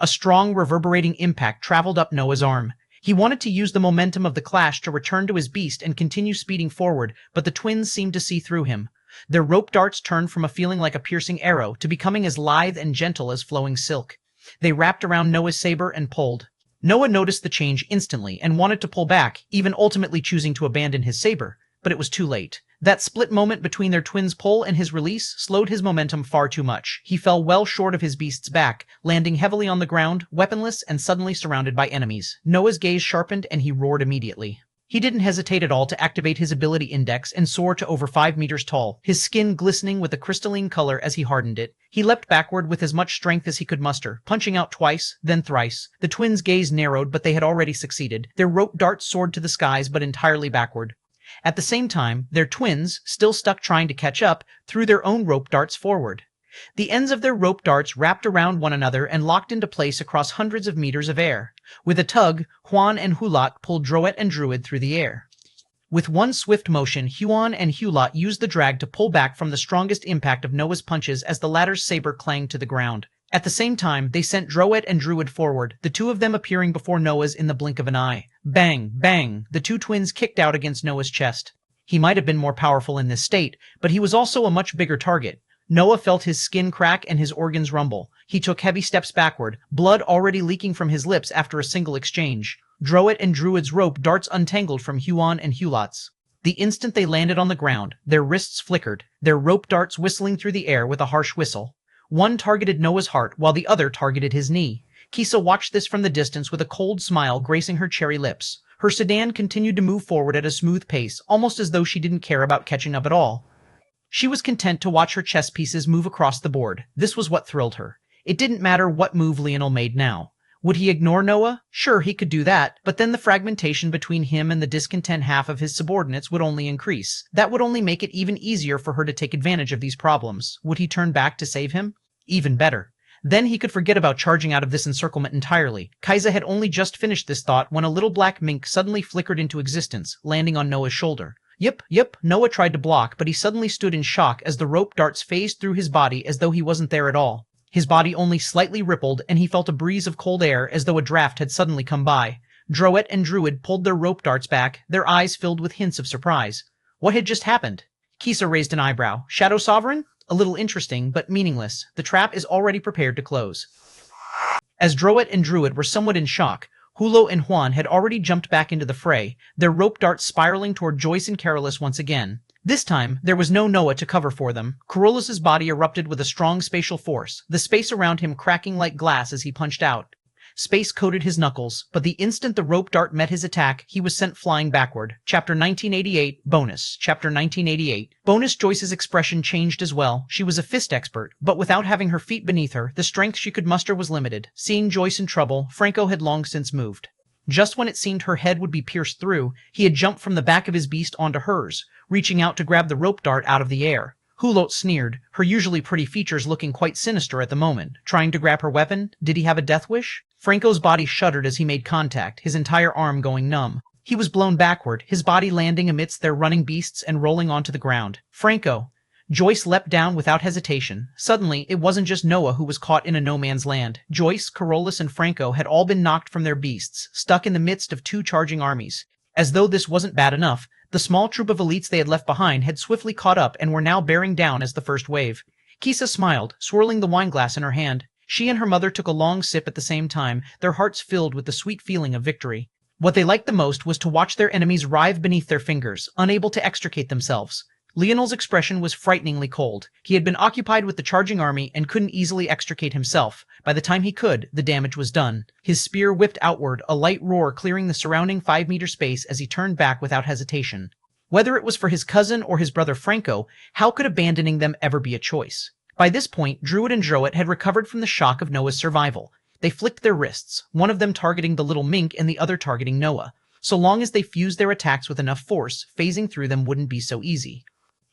A strong, reverberating impact traveled up Noah's arm. He wanted to use the momentum of the clash to return to his beast and continue speeding forward, but the twins seemed to see through him. Their rope darts turned from a feeling like a piercing arrow to becoming as lithe and gentle as flowing silk. They wrapped around Noah's saber and pulled. Noah noticed the change instantly and wanted to pull back, even ultimately choosing to abandon his saber. But it was too late. That split moment between their twins' pull and his release slowed his momentum far too much. He fell well short of his beast's back, landing heavily on the ground, weaponless and suddenly surrounded by enemies. Noah's gaze sharpened and he roared immediately. He didn't hesitate at all to activate his ability index and soar to over 5 meters tall, his skin glistening with a crystalline color as he hardened it. He leapt backward with as much strength as he could muster, punching out twice, then thrice. The twins' gaze narrowed, but they had already succeeded. Their rope darts soared to the skies, but entirely backward. At the same time, their twins, still stuck trying to catch up, threw their own rope darts forward. The ends of their rope darts wrapped around one another and locked into place across hundreds of meters of air. With a tug, Juan and Hulot pulled Droet and Druid through the air. With one swift motion, Juan and Hulot used the drag to pull back from the strongest impact of Noah's punches as the latter's saber clanged to the ground. At the same time, they sent Droet and Druid forward, the two of them appearing before Noah's in the blink of an eye. Bang, bang, the two twins kicked out against Noah's chest. He might have been more powerful in this state, but he was also a much bigger target. Noah felt his skin crack and his organs rumble. He took heavy steps backward, blood already leaking from his lips after a single exchange. Droet and Druid's rope darts untangled from Huon and Hulot's. The instant they landed on the ground, their wrists flickered, their rope darts whistling through the air with a harsh whistle. One targeted Noah's heart while the other targeted his knee. Kisa watched this from the distance with a cold smile gracing her cherry lips. Her sedan continued to move forward at a smooth pace, almost as though she didn't care about catching up at all. She was content to watch her chess pieces move across the board. This was what thrilled her. It didn't matter what move Leonel made now. Would he ignore Noah? Sure, he could do that, but then the fragmentation between him and the discontent half of his subordinates would only increase. That would only make it even easier for her to take advantage of these problems. Would he turn back to save him? Even better. Then he could forget about charging out of this encirclement entirely. Kaisa had only just finished this thought when a little black mink suddenly flickered into existence, landing on Noah's shoulder. Yep, Noah tried to block, but he suddenly stood in shock as the rope darts phased through his body as though he wasn't there at all. His body only slightly rippled, and he felt a breeze of cold air as though a draft had suddenly come by. Droet and Druid pulled their rope darts back, their eyes filled with hints of surprise. What had just happened? Kisa raised an eyebrow. Shadow Sovereign? A little interesting, but meaningless. The trap is already prepared to close. As Droet and Druid were somewhat in shock, Hulo and Juan had already jumped back into the fray, their rope darts spiraling toward Joyce and Carolus once again. This time, there was no Noah to cover for them. Carolus' body erupted with a strong spatial force, the space around him cracking like glass as he punched out. Space coated his knuckles, but the instant the rope dart met his attack, he was sent flying backward. Chapter 1988, Bonus. Chapter 1988. Bonus. Joyce's expression changed as well. She was a fist expert, but without having her feet beneath her, the strength she could muster was limited. Seeing Joyce in trouble, Franco had long since moved. Just when it seemed her head would be pierced through, he had jumped from the back of his beast onto hers, reaching out to grab the rope dart out of the air. Hulot sneered, her usually pretty features looking quite sinister at the moment. Trying to grab her weapon? Did he have a death wish? Franco's body shuddered as he made contact, his entire arm going numb. He was blown backward, his body landing amidst their running beasts and rolling onto the ground. Franco. Joyce leapt down without hesitation. Suddenly, it wasn't just Noah who was caught in a no-man's land. Joyce, Carolus, and Franco had all been knocked from their beasts, stuck in the midst of two charging armies. As though this wasn't bad enough, The small troop of elites they had left behind had swiftly caught up and were now bearing down as the first wave. Kisa smiled, swirling the wineglass in her hand. She and her mother took a long sip at the same time, their hearts filled with the sweet feeling of victory. What they liked the most was to watch their enemies writhe beneath their fingers, unable to extricate themselves. Leonel's expression was frighteningly cold. He had been occupied with the charging army and couldn't easily extricate himself. By the time he could, the damage was done. His spear whipped outward, a light roar clearing the surrounding 5-meter space as he turned back without hesitation. Whether it was for his cousin or his brother Franco, how could abandoning them ever be a choice? By this point, Druid and Droit had recovered from the shock of Noah's survival. They flicked their wrists, one of them targeting the little mink and the other targeting Noah. So long as they fused their attacks with enough force, phasing through them wouldn't be so easy.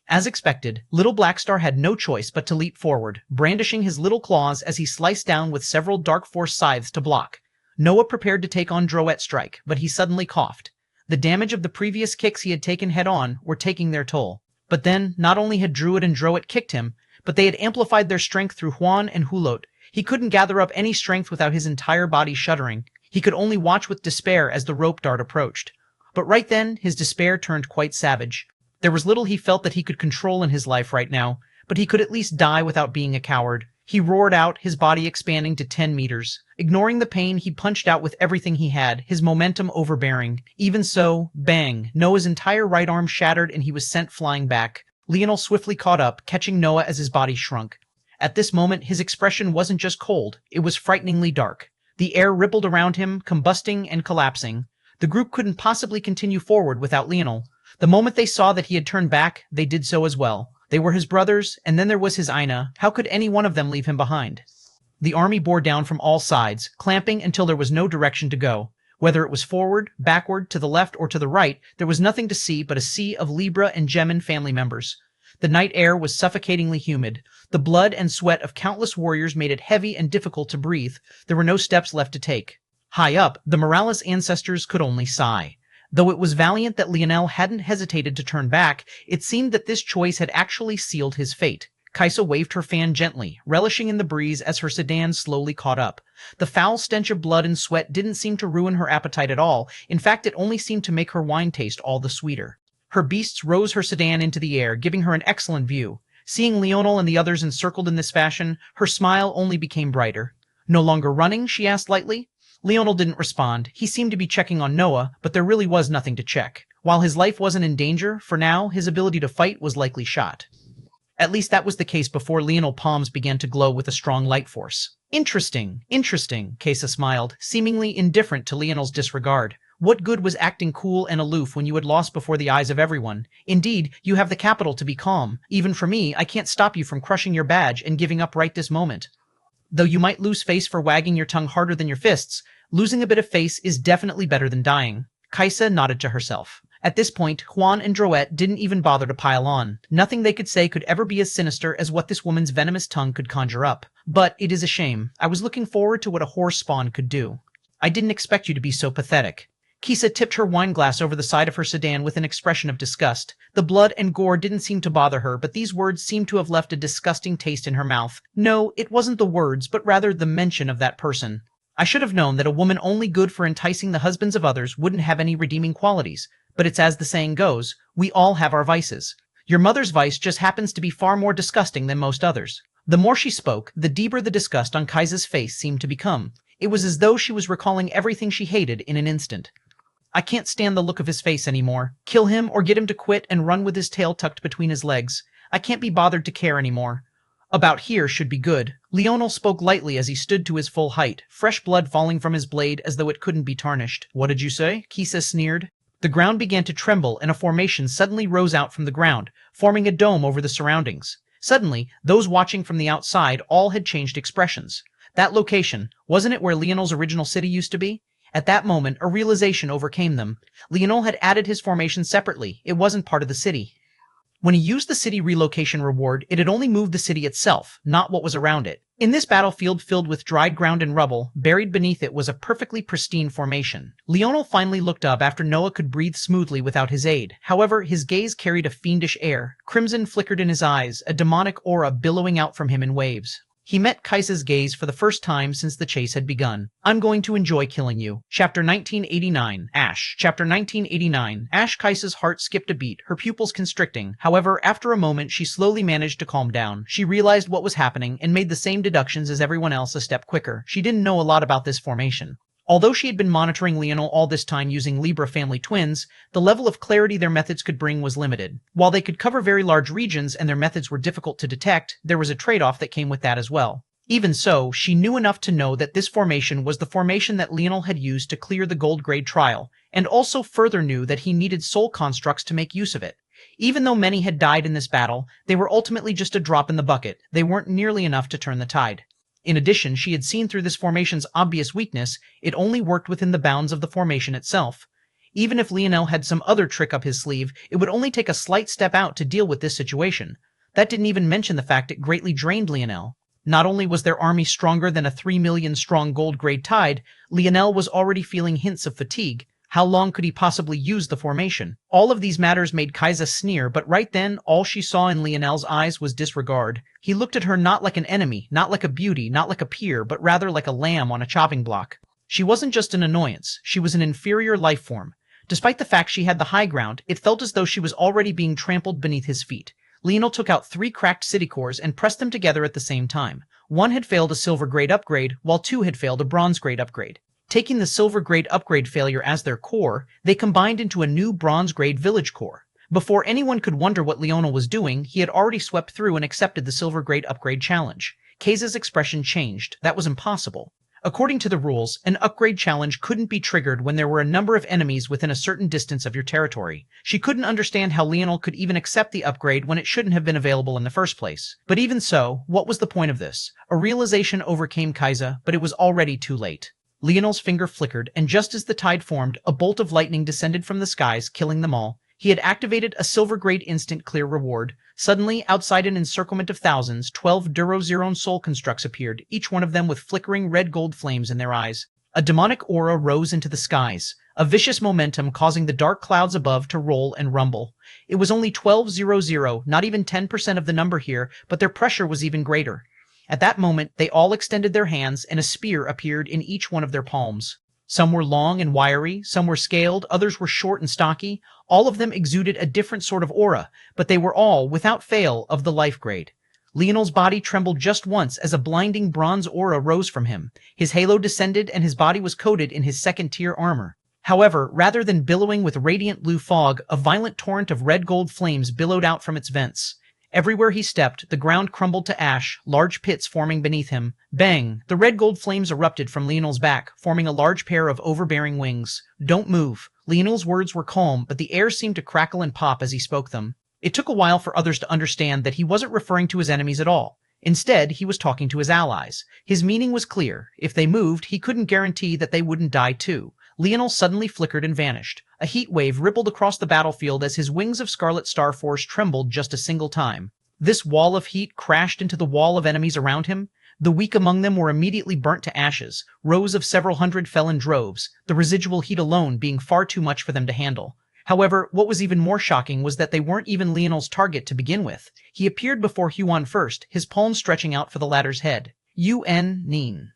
As expected, Little Blackstar had no choice but to leap forward, brandishing his little claws as he sliced down with several Dark Force scythes to block. Noah prepared to take on Droit's strike, but he suddenly coughed. The damage of the previous kicks he had taken head-on were taking their toll. But then, not only had Druid and Droit kicked him, but they had amplified their strength through Juan and Hulot. He couldn't gather up any strength without his entire body shuddering. He could only watch with despair as the rope dart approached. But right then, his despair turned quite savage. There was little he felt that he could control in his life right now, but he could at least die without being a coward. He roared out, his body expanding to 10 meters. Ignoring the pain, he punched out with everything he had, his momentum overbearing. Even so, bang, Noah's entire right arm shattered and he was sent flying back. Leonel swiftly caught up, catching Noah as his body shrunk. At this moment, his expression wasn't just cold, it was frighteningly dark. The air rippled around him, combusting and collapsing. The group couldn't possibly continue forward without Leonel. The moment they saw that he had turned back, they did so as well. They were his brothers, and then there was his Aina. How could any one of them leave him behind? The army bore down from all sides, clamping until there was no direction to go. Whether it was forward, backward, to the left, or to the right, there was nothing to see but a sea of Libra and Gemin family members. The night air was suffocatingly humid. The blood and sweat of countless warriors made it heavy and difficult to breathe. There were no steps left to take. High up, the Morales ancestors could only sigh. Though it was valiant that Leonel hadn't hesitated to turn back, it seemed that this choice had actually sealed his fate. Kaisa waved her fan gently, relishing in the breeze as her sedan slowly caught up. The foul stench of blood and sweat didn't seem to ruin her appetite at all. In fact, it only seemed to make her wine taste all the sweeter. Her beasts rose her sedan into the air, giving her an excellent view. Seeing Leonel and the others encircled in this fashion, her smile only became brighter. "No longer running?" she asked lightly. Leonel didn't respond. He seemed to be checking on Noah, but there really was nothing to check. While his life wasn't in danger, for now, his ability to fight was likely shot. At least that was the case before Leonel's palms began to glow with a strong light force. Interesting, Kaisa smiled, seemingly indifferent to Leonel's disregard. What good was acting cool and aloof when you had lost before the eyes of everyone? Indeed, you have the capital to be calm. Even for me, I can't stop you from crushing your badge and giving up right this moment. Though you might lose face for wagging your tongue harder than your fists, losing a bit of face is definitely better than dying. Kaisa nodded to herself. At this point, Juan and Droit didn't even bother to pile on. Nothing they could say could ever be as sinister as what this woman's venomous tongue could conjure up. But it is a shame. I was looking forward to what a horse spawn could do. I didn't expect you to be so pathetic. Kisa tipped her wineglass over the side of her sedan with an expression of disgust. The blood and gore didn't seem to bother her, but these words seemed to have left a disgusting taste in her mouth. No, it wasn't the words, but rather the mention of that person. I should have known that a woman only good for enticing the husbands of others wouldn't have any redeeming qualities. But it's as the saying goes, we all have our vices. Your mother's vice just happens to be far more disgusting than most others. The more she spoke, the deeper the disgust on Kaisa's face seemed to become. It was as though she was recalling everything she hated in an instant. I can't stand the look of his face anymore. Kill him or get him to quit and run with his tail tucked between his legs. I can't be bothered to care anymore. About here should be good. Leonel spoke lightly as he stood to his full height, fresh blood falling from his blade as though it couldn't be tarnished. What did you say? Kisa sneered. The ground began to tremble and a formation suddenly rose out from the ground, forming a dome over the surroundings. Suddenly, those watching from the outside all had changed expressions. That location, wasn't it where Leonel's original city used to be? At that moment, a realization overcame them. Leonel had added his formation separately. It wasn't part of the city. When he used the city relocation reward, it had only moved the city itself, not what was around it. In this battlefield filled with dried ground and rubble, buried beneath it was a perfectly pristine formation. Leonel finally looked up after Noah could breathe smoothly without his aid. However, his gaze carried a fiendish air. Crimson flickered in his eyes, a demonic aura billowing out from him in waves. He met Kaisa's gaze for the first time since the chase had begun. I'm going to enjoy killing you. Chapter 1989, Ash. Chapter 1989, Ash. Kaisa's heart skipped a beat, her pupils constricting. However, after a moment, she slowly managed to calm down. She realized what was happening and made the same deductions as everyone else a step quicker. She didn't know a lot about this formation. Although she had been monitoring Leonel all this time using Libra family twins, the level of clarity their methods could bring was limited. While they could cover very large regions and their methods were difficult to detect, there was a trade-off that came with that as well. Even so, she knew enough to know that this formation was the formation that Leonel had used to clear the gold grade trial, and also further knew that he needed soul constructs to make use of it. Even though many had died in this battle, they were ultimately just a drop in the bucket. They weren't nearly enough to turn the tide. In addition, she had seen through this formation's obvious weakness. It only worked within the bounds of the formation itself. Even if Leonel had some other trick up his sleeve, it would only take a slight step out to deal with this situation. That didn't even mention the fact it greatly drained Leonel. Not only was their army stronger than a 3 million strong gold grade tide, Leonel was already feeling hints of fatigue. How long could he possibly use the formation? All of these matters made Kaisa sneer, but right then, all she saw in Leonel's eyes was disregard. He looked at her not like an enemy, not like a beauty, not like a peer, but rather like a lamb on a chopping block. She wasn't just an annoyance, she was an inferior life form. Despite the fact she had the high ground, it felt as though she was already being trampled beneath his feet. Leonel took out 3 cracked city cores and pressed them together at the same time. 1 had failed a silver grade upgrade, while 2 had failed a bronze grade upgrade. Taking the silver grade upgrade failure as their core, they combined into a new bronze grade village core. Before anyone could wonder what Leonel was doing, he had already swept through and accepted the silver grade upgrade challenge. Kaisa's expression changed. That was impossible. According to the rules, an upgrade challenge couldn't be triggered when there were a number of enemies within a certain distance of your territory. She couldn't understand how Leonel could even accept the upgrade when it shouldn't have been available in the first place. But even so, what was the point of this? A realization overcame Kaisa, but it was already too late. Leonel's finger flickered, and just as the tide formed, a bolt of lightning descended from the skies, killing them all. He had activated a silver grade instant clear reward. Suddenly, outside an encirclement of thousands, 12 Durozeron soul constructs appeared, each one of them with flickering red gold flames in their eyes. A demonic aura rose into the skies, a vicious momentum causing the dark clouds above to roll and rumble. It was only 1200, not even 10% of the number here, but their pressure was even greater. At that moment, they all extended their hands, and a spear appeared in each one of their palms. Some were long and wiry, some were scaled, others were short and stocky. All of them exuded a different sort of aura, but they were all, without fail, of the life grade. Leonel's body trembled just once as a blinding bronze aura rose from him. His halo descended, and his body was coated in his second-tier armor. However, rather than billowing with radiant blue fog, a violent torrent of red gold flames billowed out from its vents. Everywhere he stepped, the ground crumbled to ash, large pits forming beneath him. Bang! The red gold flames erupted from Leonel's back, forming a large pair of overbearing wings. Don't move. Leonel's words were calm, but the air seemed to crackle and pop as he spoke them. It took a while for others to understand that he wasn't referring to his enemies at all. Instead, he was talking to his allies. His meaning was clear. If they moved, he couldn't guarantee that they wouldn't die too. Leonel suddenly flickered and vanished. A heat wave rippled across the battlefield as his wings of Scarlet Star Force trembled just a single time. This wall of heat crashed into the wall of enemies around him. The weak among them were immediately burnt to ashes. Rows of several hundred fell in droves, the residual heat alone being far too much for them to handle. However, what was even more shocking was that they weren't even Leonel's target to begin with. He appeared before Huan first, his palms stretching out for the latter's head. UN Neen.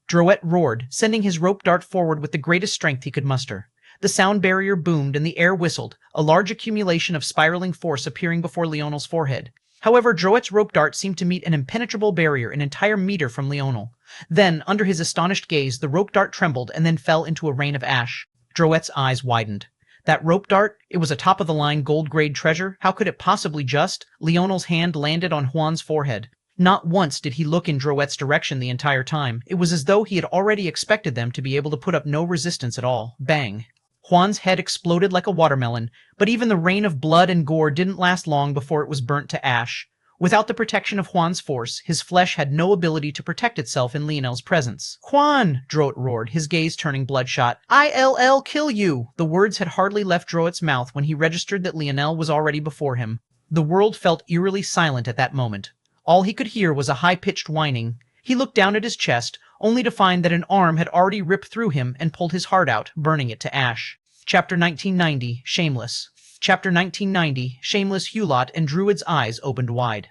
Droet roared, sending his rope dart forward with the greatest strength he could muster. The sound barrier boomed and the air whistled, a large accumulation of spiraling force appearing before Leonel's forehead. However, Droet's rope dart seemed to meet an impenetrable barrier an entire meter from Leonel. Then, under his astonished gaze, the rope dart trembled and then fell into a rain of ash. Droet's eyes widened. That rope dart? It was a top-of-the-line gold-grade treasure? How could it possibly just? Leonel's hand landed on Juan's forehead. Not once did he look in Droet's direction the entire time. It was as though he had already expected them to be able to put up no resistance at all. Bang. Juan's head exploded like a watermelon, but even the rain of blood and gore didn't last long before it was burnt to ash. Without the protection of Juan's force, his flesh had no ability to protect itself in Leonel's presence. Juan! Droet roared, his gaze turning bloodshot. ILL kill you! The words had hardly left Droet's mouth when he registered that Leonel was already before him. The world felt eerily silent at that moment. All he could hear was a high-pitched whining. He looked down at his chest, only to find that an arm had already ripped through him and pulled his heart out, burning it to ash. Chapter 1990, Shameless. Chapter 1990, Shameless. Hulot and Druid's eyes opened wide.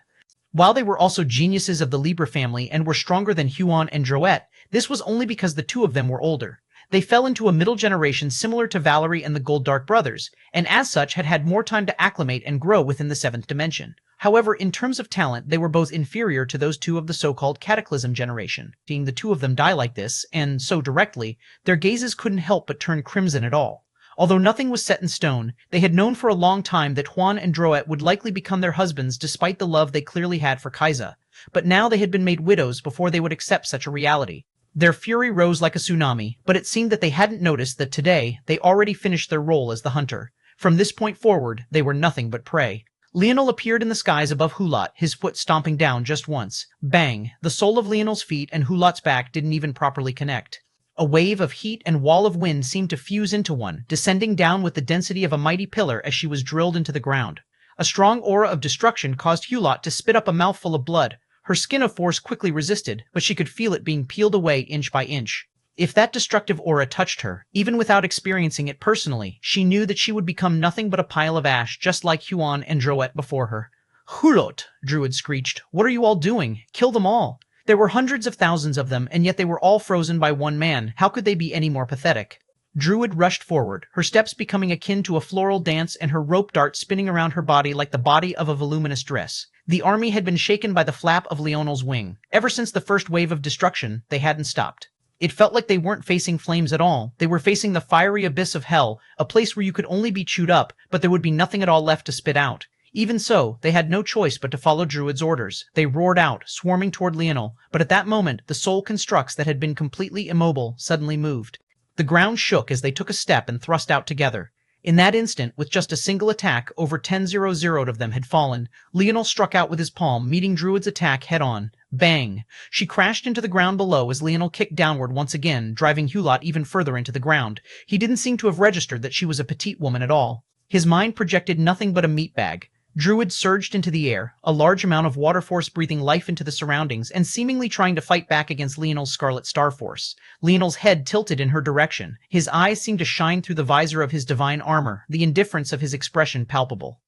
While they were also geniuses of the Libra family and were stronger than Huon and Droet, this was only because the two of them were older. They fell into a middle generation similar to Valerie and the Goldark brothers, and as such had had more time to acclimate and grow within the seventh dimension. However, in terms of talent, they were both inferior to those two of the so-called Cataclysm generation. Seeing the two of them die like this, and so directly, their gazes couldn't help but turn crimson at all. Although nothing was set in stone, they had known for a long time that Juan and Droet would likely become their husbands despite the love they clearly had for Kaiza. But now they had been made widows before they would accept such a reality. Their fury rose like a tsunami, but it seemed that they hadn't noticed that today they already finished their role as the hunter. From this point forward, they were nothing but prey. Leonel appeared in the skies above Hulat, his foot stomping down just once. Bang! The sole of Leonel's feet and Hulat's back didn't even properly connect. A wave of heat and wall of wind seemed to fuse into one, descending down with the density of a mighty pillar as she was drilled into the ground. A strong aura of destruction caused Hulat to spit up a mouthful of blood. Her skin of force quickly resisted, but she could feel it being peeled away inch by inch. If that destructive aura touched her, even without experiencing it personally, she knew that she would become nothing but a pile of ash just like Huon and Droet before her. Hulot, Druid screeched. What are you all doing? Kill them all. There were hundreds of thousands of them, and yet they were all frozen by one man. How could they be any more pathetic? Druid rushed forward, her steps becoming akin to a floral dance and her rope dart spinning around her body like the body of a voluminous dress. The army had been shaken by the flap of Leonel's wing. Ever since the first wave of destruction, they hadn't stopped. It felt like they weren't facing flames at all. They were facing the fiery abyss of hell, a place where you could only be chewed up, but there would be nothing at all left to spit out. Even so, they had no choice but to follow Druid's orders. They roared out, swarming toward Leonel, but at that moment, the soul constructs that had been completely immobile suddenly moved. The ground shook as they took a step and thrust out together. In that instant, with just a single attack, over 10,000 of them had fallen. Leonel struck out with his palm, meeting Druid's attack head-on. Bang! She crashed into the ground below as Leonel kicked downward once again, driving Hulat even further into the ground. He didn't seem to have registered that she was a petite woman at all. His mind projected nothing but a meat bag. Druid surged into the air, a large amount of water force breathing life into the surroundings and seemingly trying to fight back against Leonel's Scarlet Star Force. Leonel's head tilted in her direction. His eyes seemed to shine through the visor of his divine armor, the indifference of his expression palpable.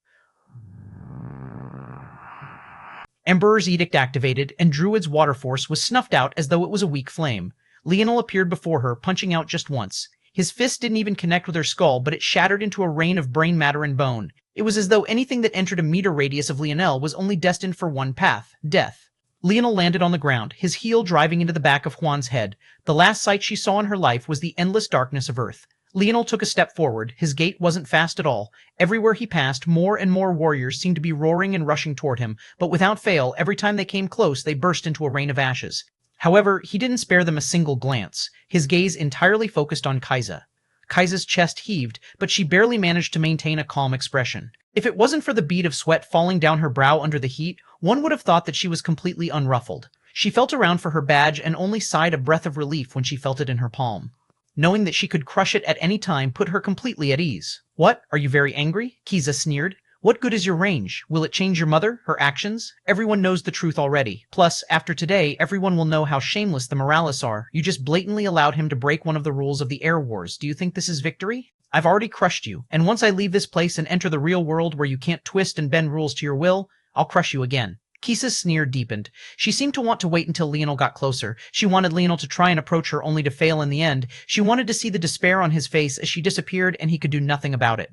Emperor's Edict activated, and Druid's water force was snuffed out as though it was a weak flame. Leonel appeared before her, punching out just once. His fist didn't even connect with her skull, but it shattered into a rain of brain matter and bone. It was as though anything that entered a meter radius of Leonel was only destined for one path, death. Leonel landed on the ground, his heel driving into the back of Juan's head. The last sight she saw in her life was the endless darkness of Earth. Leonel took a step forward. His gait wasn't fast at all. Everywhere he passed, more and more warriors seemed to be roaring and rushing toward him, but without fail, every time they came close, they burst into a rain of ashes. However, he didn't spare them a single glance, his gaze entirely focused on Kaiza. Kaiza's chest heaved, but she barely managed to maintain a calm expression. If it wasn't for the bead of sweat falling down her brow under the heat, one would have thought that she was completely unruffled. She felt around for her badge and only sighed a breath of relief when she felt it in her palm. Knowing that she could crush it at any time put her completely at ease. What? Are you very angry? Kaiza sneered. What good is your range? Will it change your mother? Her actions? Everyone knows the truth already. Plus, after today, everyone will know how shameless the Morales are. You just blatantly allowed him to break one of the rules of the Air Wars. Do you think this is victory? I've already crushed you, and once I leave this place and enter the real world where you can't twist and bend rules to your will, I'll crush you again. Kaiza's sneer deepened. She seemed to want to wait until Leonel got closer. She wanted Leonel to try and approach her only to fail in the end. She wanted to see the despair on his face as she disappeared and he could do nothing about it.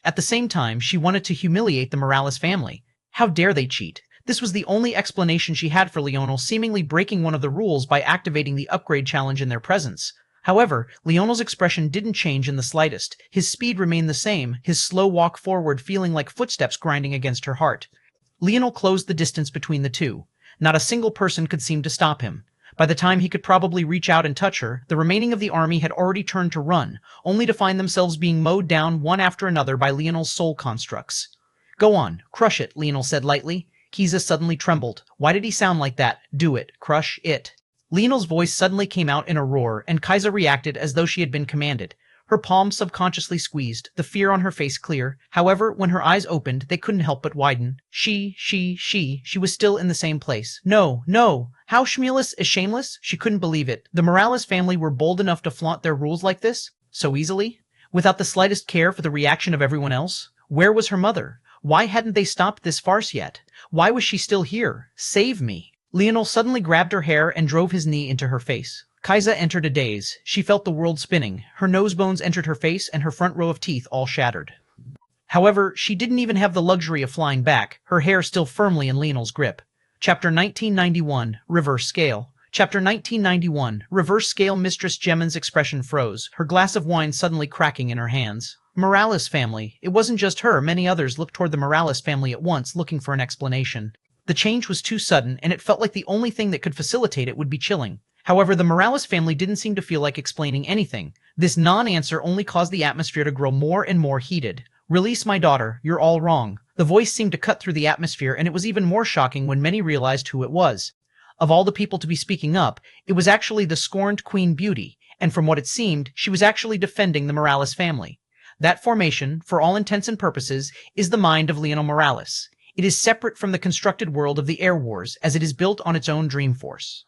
At the same time, she wanted to humiliate the Morales family. How dare they cheat? This was the only explanation she had for Leonel seemingly breaking one of the rules by activating the upgrade challenge in their presence. However, Leonel's expression didn't change in the slightest. His speed remained the same, his slow walk forward feeling like footsteps grinding against her heart. Leonel closed the distance between the two. Not a single person could seem to stop him. By the time he could probably reach out and touch her, the remaining of the army had already turned to run, only to find themselves being mowed down one after another by Leonel's soul constructs. Go on, crush it, Leonel said lightly. Kaiza suddenly trembled. Why did he sound like that? Do it. Crush it. Leonel's voice suddenly came out in a roar, and Kaiza reacted as though she had been commanded. Her palms subconsciously squeezed, the fear on her face clear. However, when her eyes opened, they couldn't help but widen. She was still in the same place. No, no! How Shmulus is shameless? She couldn't believe it. The Morales family were bold enough to flaunt their rules like this? So easily? Without the slightest care for the reaction of everyone else? Where was her mother? Why hadn't they stopped this farce yet? Why was she still here? Save me. Leonel suddenly grabbed her hair and drove his knee into her face. Kaisa entered a daze. She felt the world spinning. Her nose bones entered her face and her front row of teeth all shattered. However, she didn't even have the luxury of flying back, her hair still firmly in Leonel's grip. Chapter 1991, Reverse Scale. Chapter 1991, Reverse Scale. Mistress Gemin's expression froze, her glass of wine suddenly cracking in her hands. Morales family. It wasn't just her, many others looked toward the Morales family at once, looking for an explanation. The change was too sudden, and it felt like the only thing that could facilitate it would be chilling. However, the Morales family didn't seem to feel like explaining anything. This non-answer only caused the atmosphere to grow more and more heated. Release my daughter, you're all wrong. The voice seemed to cut through the atmosphere, and it was even more shocking when many realized who it was. Of all the people to be speaking up, it was actually the scorned Queen Beauty, and from what it seemed, she was actually defending the Morales family. That formation, for all intents and purposes, is the mind of Leonel Morales. It is separate from the constructed world of the Air Wars, as it is built on its own dream force.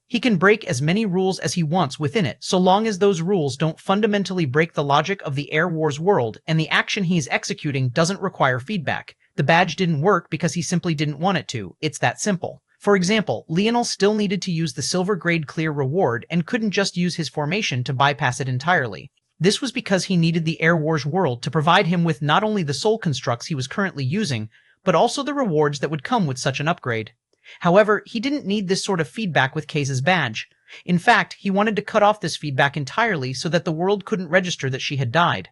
He can break as many rules as he wants within it, so long as those rules don't fundamentally break the logic of the Air Wars world and the action he is executing doesn't require feedback. The badge didn't work because he simply didn't want it to. It's that simple. For example, Leonel still needed to use the silver grade clear reward and couldn't just use his formation to bypass it entirely. This was because he needed the Air Wars world to provide him with not only the soul constructs he was currently using, but also the rewards that would come with such an upgrade. However, he didn't need this sort of feedback with Kaisa's badge. In fact, he wanted to cut off this feedback entirely so that the world couldn't register that she had died.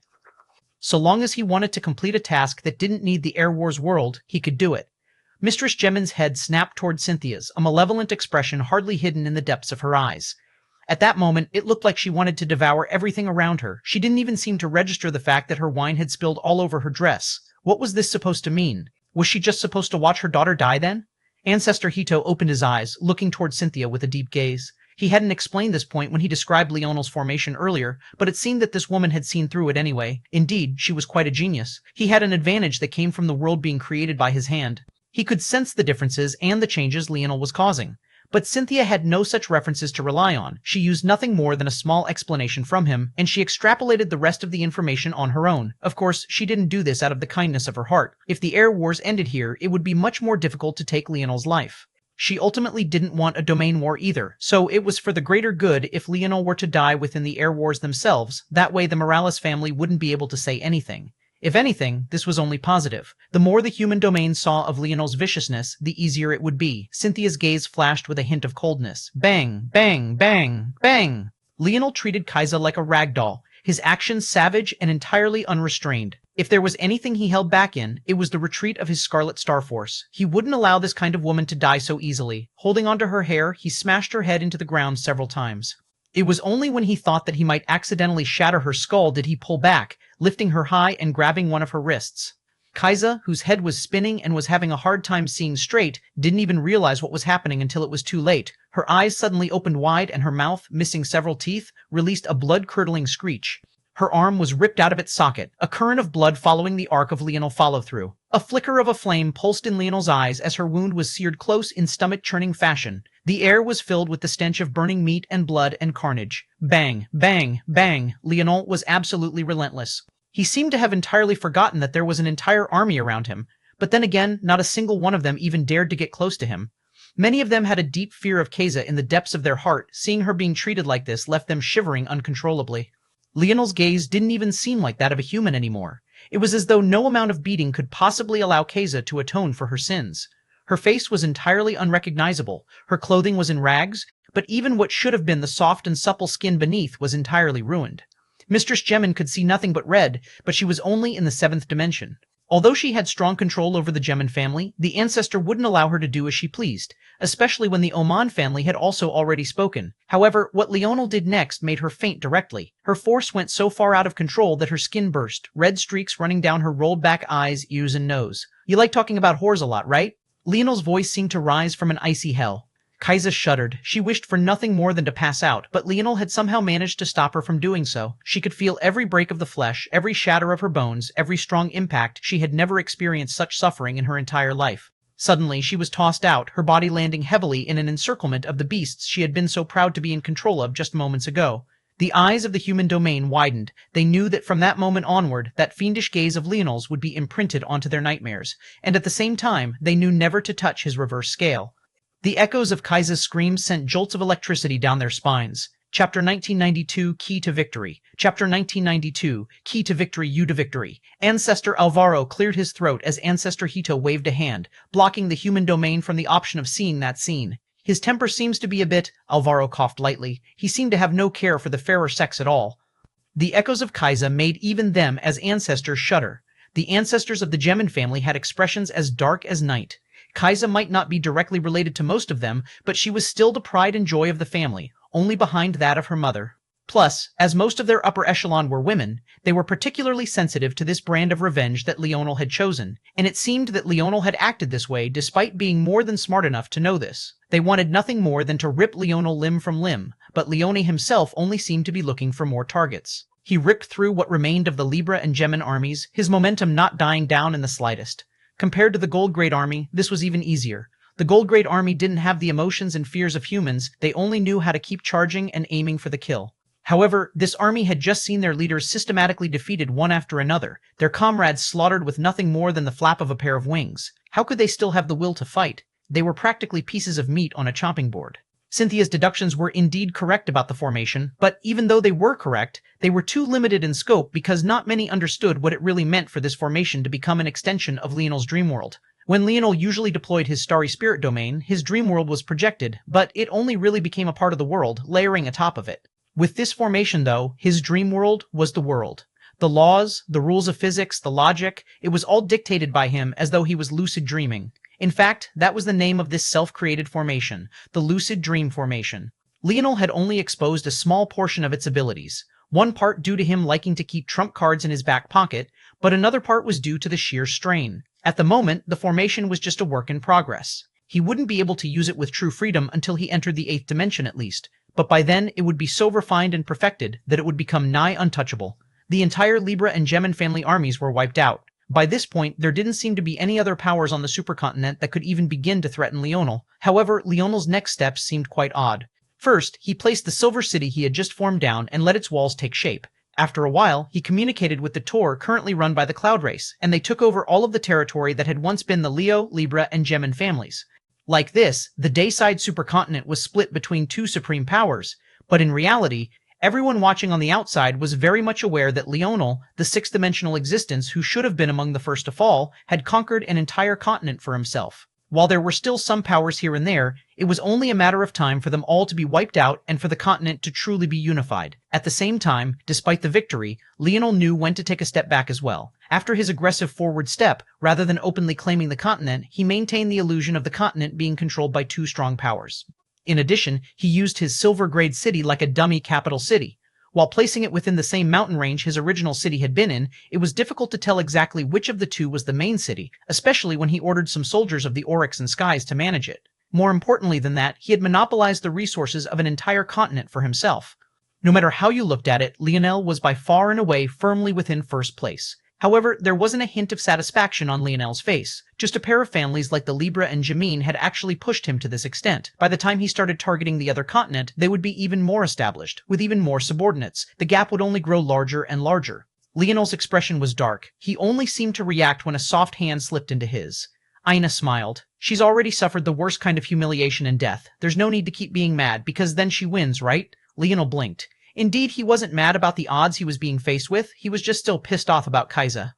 So long as he wanted to complete a task that didn't need the Air Wars world, he could do it. Mistress Gemin's head snapped toward Cynthia's, a malevolent expression hardly hidden in the depths of her eyes. At that moment, it looked like she wanted to devour everything around her. She didn't even seem to register the fact that her wine had spilled all over her dress. What was this supposed to mean? Was she just supposed to watch her daughter die then? Ancestor Hito opened his eyes, looking toward Cynthia with a deep gaze. He hadn't explained this point when he described Leonel's formation earlier, but it seemed that this woman had seen through it anyway. Indeed, she was quite a genius. He had an advantage that came from the world being created by his hand. He could sense the differences and the changes Leonel was causing. But Cynthia had no such references to rely on. She used nothing more than a small explanation from him, and she extrapolated the rest of the information on her own. Of course, she didn't do this out of the kindness of her heart. If the Air Wars ended here, it would be much more difficult to take Leonel's life. She ultimately didn't want a domain war either, so it was for the greater good if Leonel were to die within the Air Wars themselves. That way the Morales family wouldn't be able to say anything. If anything, this was only positive. The more the human domain saw of Leonel's viciousness, the easier it would be. Cynthia's gaze flashed with a hint of coldness. Bang, bang, bang, bang. Leonel treated Kaisa like a rag doll, his actions savage and entirely unrestrained. If there was anything he held back in, it was the retreat of his Scarlet Star Force. He wouldn't allow this kind of woman to die so easily. Holding onto her hair, he smashed her head into the ground several times. It was only when he thought that he might accidentally shatter her skull did he pull back, lifting her high and grabbing one of her wrists. Kaisa, whose head was spinning and was having a hard time seeing straight, didn't even realize what was happening until it was too late. Her eyes suddenly opened wide and her mouth, missing several teeth, released a blood-curdling screech. Her arm was ripped out of its socket, a current of blood following the arc of Leonel follow-through. A flicker of a flame pulsed in Leonel's eyes as her wound was seared close in stomach-churning fashion. The air was filled with the stench of burning meat and blood and carnage. Bang, bang, bang. Leonel was absolutely relentless. He seemed to have entirely forgotten that there was an entire army around him, but then again, not a single one of them even dared to get close to him. Many of them had a deep fear of Kaisa in the depths of their heart. Seeing her being treated like this left them shivering uncontrollably. Leonel's gaze didn't even seem like that of a human anymore. It was as though no amount of beating could possibly allow Kaisa to atone for her sins. Her face was entirely unrecognizable, her clothing was in rags, but even what should have been the soft and supple skin beneath was entirely ruined. Mistress Gemin could see nothing but red, but she was only in the 7th dimension. Although she had strong control over the Gemin family, the ancestor wouldn't allow her to do as she pleased, especially when the Oman family had also already spoken. However, what Leonel did next made her faint directly. Her force went so far out of control that her skin burst, red streaks running down her rolled-back eyes, ears, and nose. You like talking about whores a lot, right? Leonel's voice seemed to rise from an icy hell. Kaisa shuddered. She wished for nothing more than to pass out, but Leonel had somehow managed to stop her from doing so. She could feel every break of the flesh, every shatter of her bones, every strong impact. She had never experienced such suffering in her entire life. Suddenly, she was tossed out, her body landing heavily in an encirclement of the beasts she had been so proud to be in control of just moments ago. The eyes of the human domain widened. They knew that from that moment onward, that fiendish gaze of Leonel's would be imprinted onto their nightmares, and at the same time, they knew never to touch his reverse scale. The echoes of Kaisa's screams sent jolts of electricity down their spines. Chapter 1992, Key to Victory. Chapter 1992, Key to Victory, You to Victory. Ancestor Alvaro cleared his throat as Ancestor Hito waved a hand, blocking the human domain from the option of seeing that scene. His temper seems to be a bit, Alvaro coughed lightly. He seemed to have no care for the fairer sex at all. The echoes of Kaisa made even them as ancestors shudder. The ancestors of the Gemin family had expressions as dark as night. Kaisa might not be directly related to most of them, but she was still the pride and joy of the family, only behind that of her mother. Plus, as most of their upper echelon were women, they were particularly sensitive to this brand of revenge that Leonel had chosen, and it seemed that Leonel had acted this way despite being more than smart enough to know this. They wanted nothing more than to rip Leonel limb from limb, but Leone himself only seemed to be looking for more targets. He ripped through what remained of the Libra and Gemin armies, his momentum not dying down in the slightest. Compared to the Gold Grade army, this was even easier. The Gold Grade army didn't have the emotions and fears of humans, they only knew how to keep charging and aiming for the kill. However, this army had just seen their leaders systematically defeated one after another, their comrades slaughtered with nothing more than the flap of a pair of wings. How could they still have the will to fight? They were practically pieces of meat on a chopping board. Cynthia's deductions were indeed correct about the formation, but even though they were correct, they were too limited in scope because not many understood what it really meant for this formation to become an extension of Leonel's dream world. When Leonel usually deployed his starry spirit domain, his dream world was projected, but it only really became a part of the world, layering atop of it. With this formation, though, his dream world was the world. The laws, the rules of physics, the logic, it was all dictated by him as though he was lucid dreaming. In fact, that was the name of this self-created formation, the Lucid Dream Formation. Leonel had only exposed a small portion of its abilities, one part due to him liking to keep trump cards in his back pocket, but another part was due to the sheer strain. At the moment, the formation was just a work in progress. He wouldn't be able to use it with true freedom until he entered the 8th dimension at least, but by then it would be so refined and perfected that it would become nigh untouchable. The entire Libra and Gemin family armies were wiped out. By this point, there didn't seem to be any other powers on the supercontinent that could even begin to threaten Leonel. However, Leonel's next steps seemed quite odd. First, he placed the Silver City he had just formed down and let its walls take shape. After a while, he communicated with the Tor currently run by the Cloud Race, and they took over all of the territory that had once been the Leo, Libra, and Gemin families. Like this, the Dayside supercontinent was split between two supreme powers, but in reality, everyone watching on the outside was very much aware that Leonel, the sixth-dimensional existence who should have been among the first to fall, had conquered an entire continent for himself. While there were still some powers here and there, it was only a matter of time for them all to be wiped out and for the continent to truly be unified. At the same time, despite the victory, Leonel knew when to take a step back as well. After his aggressive forward step, rather than openly claiming the continent, he maintained the illusion of the continent being controlled by two strong powers. In addition, he used his Silver Grade city like a dummy capital city. While placing it within the same mountain range his original city had been in, it was difficult to tell exactly which of the two was the main city, especially when he ordered some soldiers of the Oryx and Skies to manage it. More importantly than that, he had monopolized the resources of an entire continent for himself. No matter how you looked at it, Leonel was by far and away firmly within first place. However, there wasn't a hint of satisfaction on Leonel's face. Just a pair of families like the Libra and Gemin had actually pushed him to this extent. By the time he started targeting the other continent, they would be even more established, with even more subordinates. The gap would only grow larger and larger. Leonel's expression was dark. He only seemed to react when a soft hand slipped into his. Aina smiled. She's already suffered the worst kind of humiliation and death. There's no need to keep being mad, because then she wins, right? Leonel blinked. Indeed, he wasn't mad about the odds he was being faced with, he was just still pissed off about Kaisa.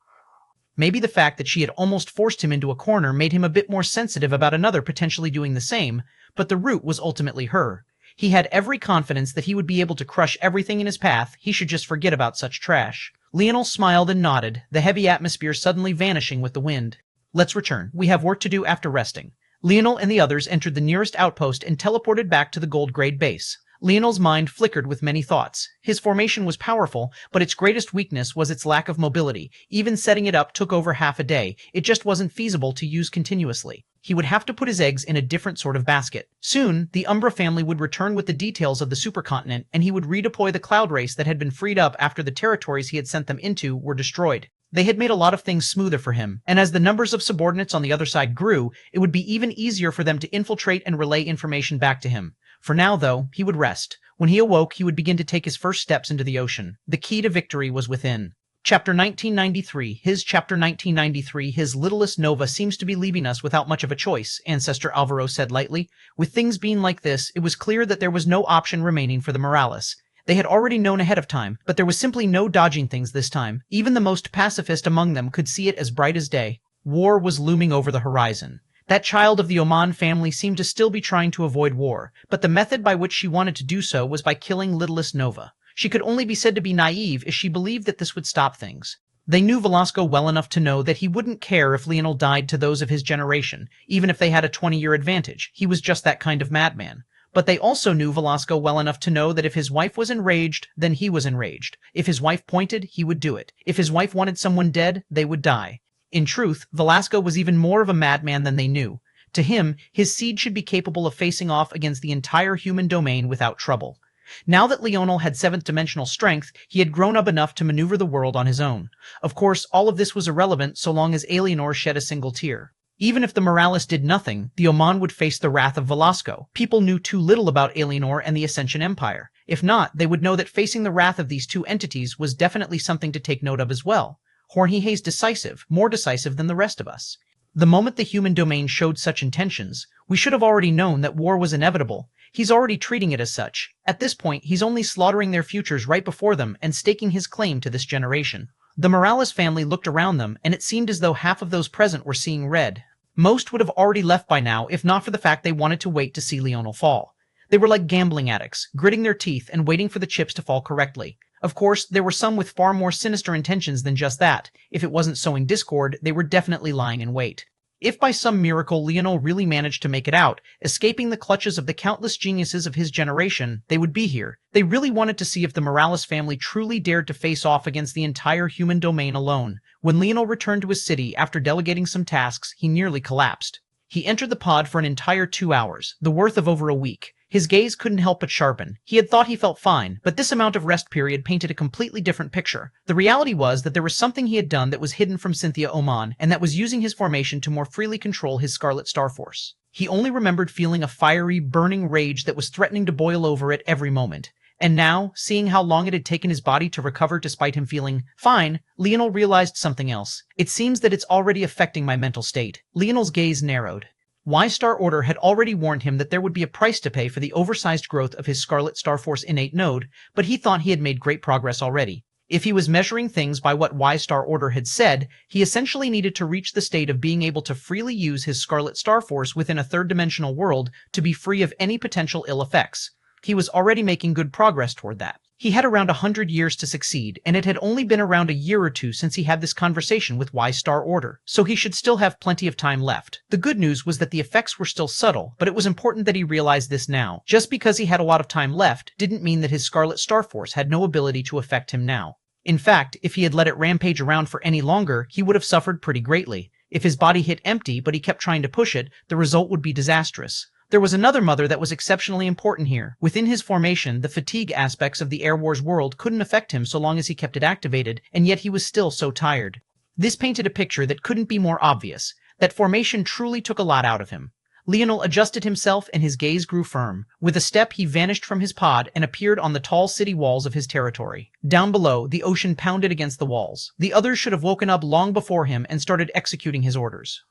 Maybe the fact that she had almost forced him into a corner made him a bit more sensitive about another potentially doing the same, but the root was ultimately her. He had every confidence that he would be able to crush everything in his path, he should just forget about such trash. Leonel smiled and nodded, the heavy atmosphere suddenly vanishing with the wind. Let's return. We have work to do after resting. Leonel and the others entered the nearest outpost and teleported back to the Gold Grade base. Leonel's mind flickered with many thoughts. His formation was powerful, but its greatest weakness was its lack of mobility. Even setting it up took over half a day. It just wasn't feasible to use continuously. He would have to put his eggs in a different sort of basket. Soon, the Umbra family would return with the details of the supercontinent, and he would redeploy the Cloud Race that had been freed up after the territories he had sent them into were destroyed. They had made a lot of things smoother for him, and as the numbers of subordinates on the other side grew, it would be even easier for them to infiltrate and relay information back to him. For now, though, he would rest. When he awoke, he would begin to take his first steps into the ocean. The key to victory was within. Chapter 1993. Chapter 1993. His littlest Nova seems to be leaving us without much of a choice, Ancestor Alvaro said lightly. With things being like this, it was clear that there was no option remaining for the Morales. They had already known ahead of time, but there was simply no dodging things this time. Even the most pacifist among them could see it as bright as day. War was looming over the horizon. That child of the Oman family seemed to still be trying to avoid war, but the method by which she wanted to do so was by killing littlest Nova. She could only be said to be naive as she believed that this would stop things. They knew Velasco well enough to know that he wouldn't care if Leonel died to those of his generation, even if they had a 20-year advantage. He was just that kind of madman. But they also knew Velasco well enough to know that if his wife was enraged, then he was enraged. If his wife pointed, he would do it. If his wife wanted someone dead, they would die. In truth, Velasco was even more of a madman than they knew. To him, his seed should be capable of facing off against the entire human domain without trouble. Now that Leonel had seventh-dimensional strength, he had grown up enough to maneuver the world on his own. Of course, all of this was irrelevant so long as Eleanor shed a single tear. Even if the Morales did nothing, the Oman would face the wrath of Velasco. People knew too little about Eleanor and the Ascension Empire. If not, they would know that facing the wrath of these two entities was definitely something to take note of as well. Jorge's decisive, more decisive than the rest of us. The moment the human domain showed such intentions, we should have already known that war was inevitable. He's already treating it as such. At this point, he's only slaughtering their futures right before them and staking his claim to this generation. The Morales family looked around them, and it seemed as though half of those present were seeing red. Most would have already left by now if not for the fact they wanted to wait to see Leonel fall. They were like gambling addicts, gritting their teeth and waiting for the chips to fall correctly. Of course, there were some with far more sinister intentions than just that. If it wasn't sowing discord, they were definitely lying in wait. If by some miracle Leonel really managed to make it out, escaping the clutches of the countless geniuses of his generation, they would be here. They really wanted to see if the Morales family truly dared to face off against the entire human domain alone. When Leonel returned to his city after delegating some tasks, he nearly collapsed. He entered the pod for an entire 2 hours, the worth of over a week. His gaze couldn't help but sharpen. He had thought he felt fine, but this amount of rest period painted a completely different picture. The reality was that there was something he had done that was hidden from Cynthia Oman, and that was using his formation to more freely control his Scarlet Star Force. He only remembered feeling a fiery, burning rage that was threatening to boil over at every moment. And now, seeing how long it had taken his body to recover despite him feeling fine, Leonel realized something else. It seems that it's already affecting my mental state. Leonel's gaze narrowed. Y-Star Order had already warned him that there would be a price to pay for the oversized growth of his Scarlet Star Force innate node, but he thought he had made great progress already. If he was measuring things by what Y-Star Order had said, he essentially needed to reach the state of being able to freely use his Scarlet Star Force within a third-dimensional world to be free of any potential ill effects. He was already making good progress toward that. He had around 100 years to succeed, and it had only been around a year or two since he had this conversation with Y-Star Order, so he should still have plenty of time left. The good news was that the effects were still subtle, but it was important that he realized this now. Just because he had a lot of time left didn't mean that his Scarlet Star Force had no ability to affect him now. In fact, if he had let it rampage around for any longer, he would have suffered pretty greatly. If his body hit empty but he kept trying to push it, the result would be disastrous. There was another mother that was exceptionally important here. Within his formation, the fatigue aspects of the Air Wars world couldn't affect him so long as he kept it activated, and yet he was still so tired. This painted a picture that couldn't be more obvious. That formation truly took a lot out of him. Leonel adjusted himself and his gaze grew firm. With a step, he vanished from his pod and appeared on the tall city walls of his territory. Down below, the ocean pounded against the walls. The others should have woken up long before him and started executing his orders.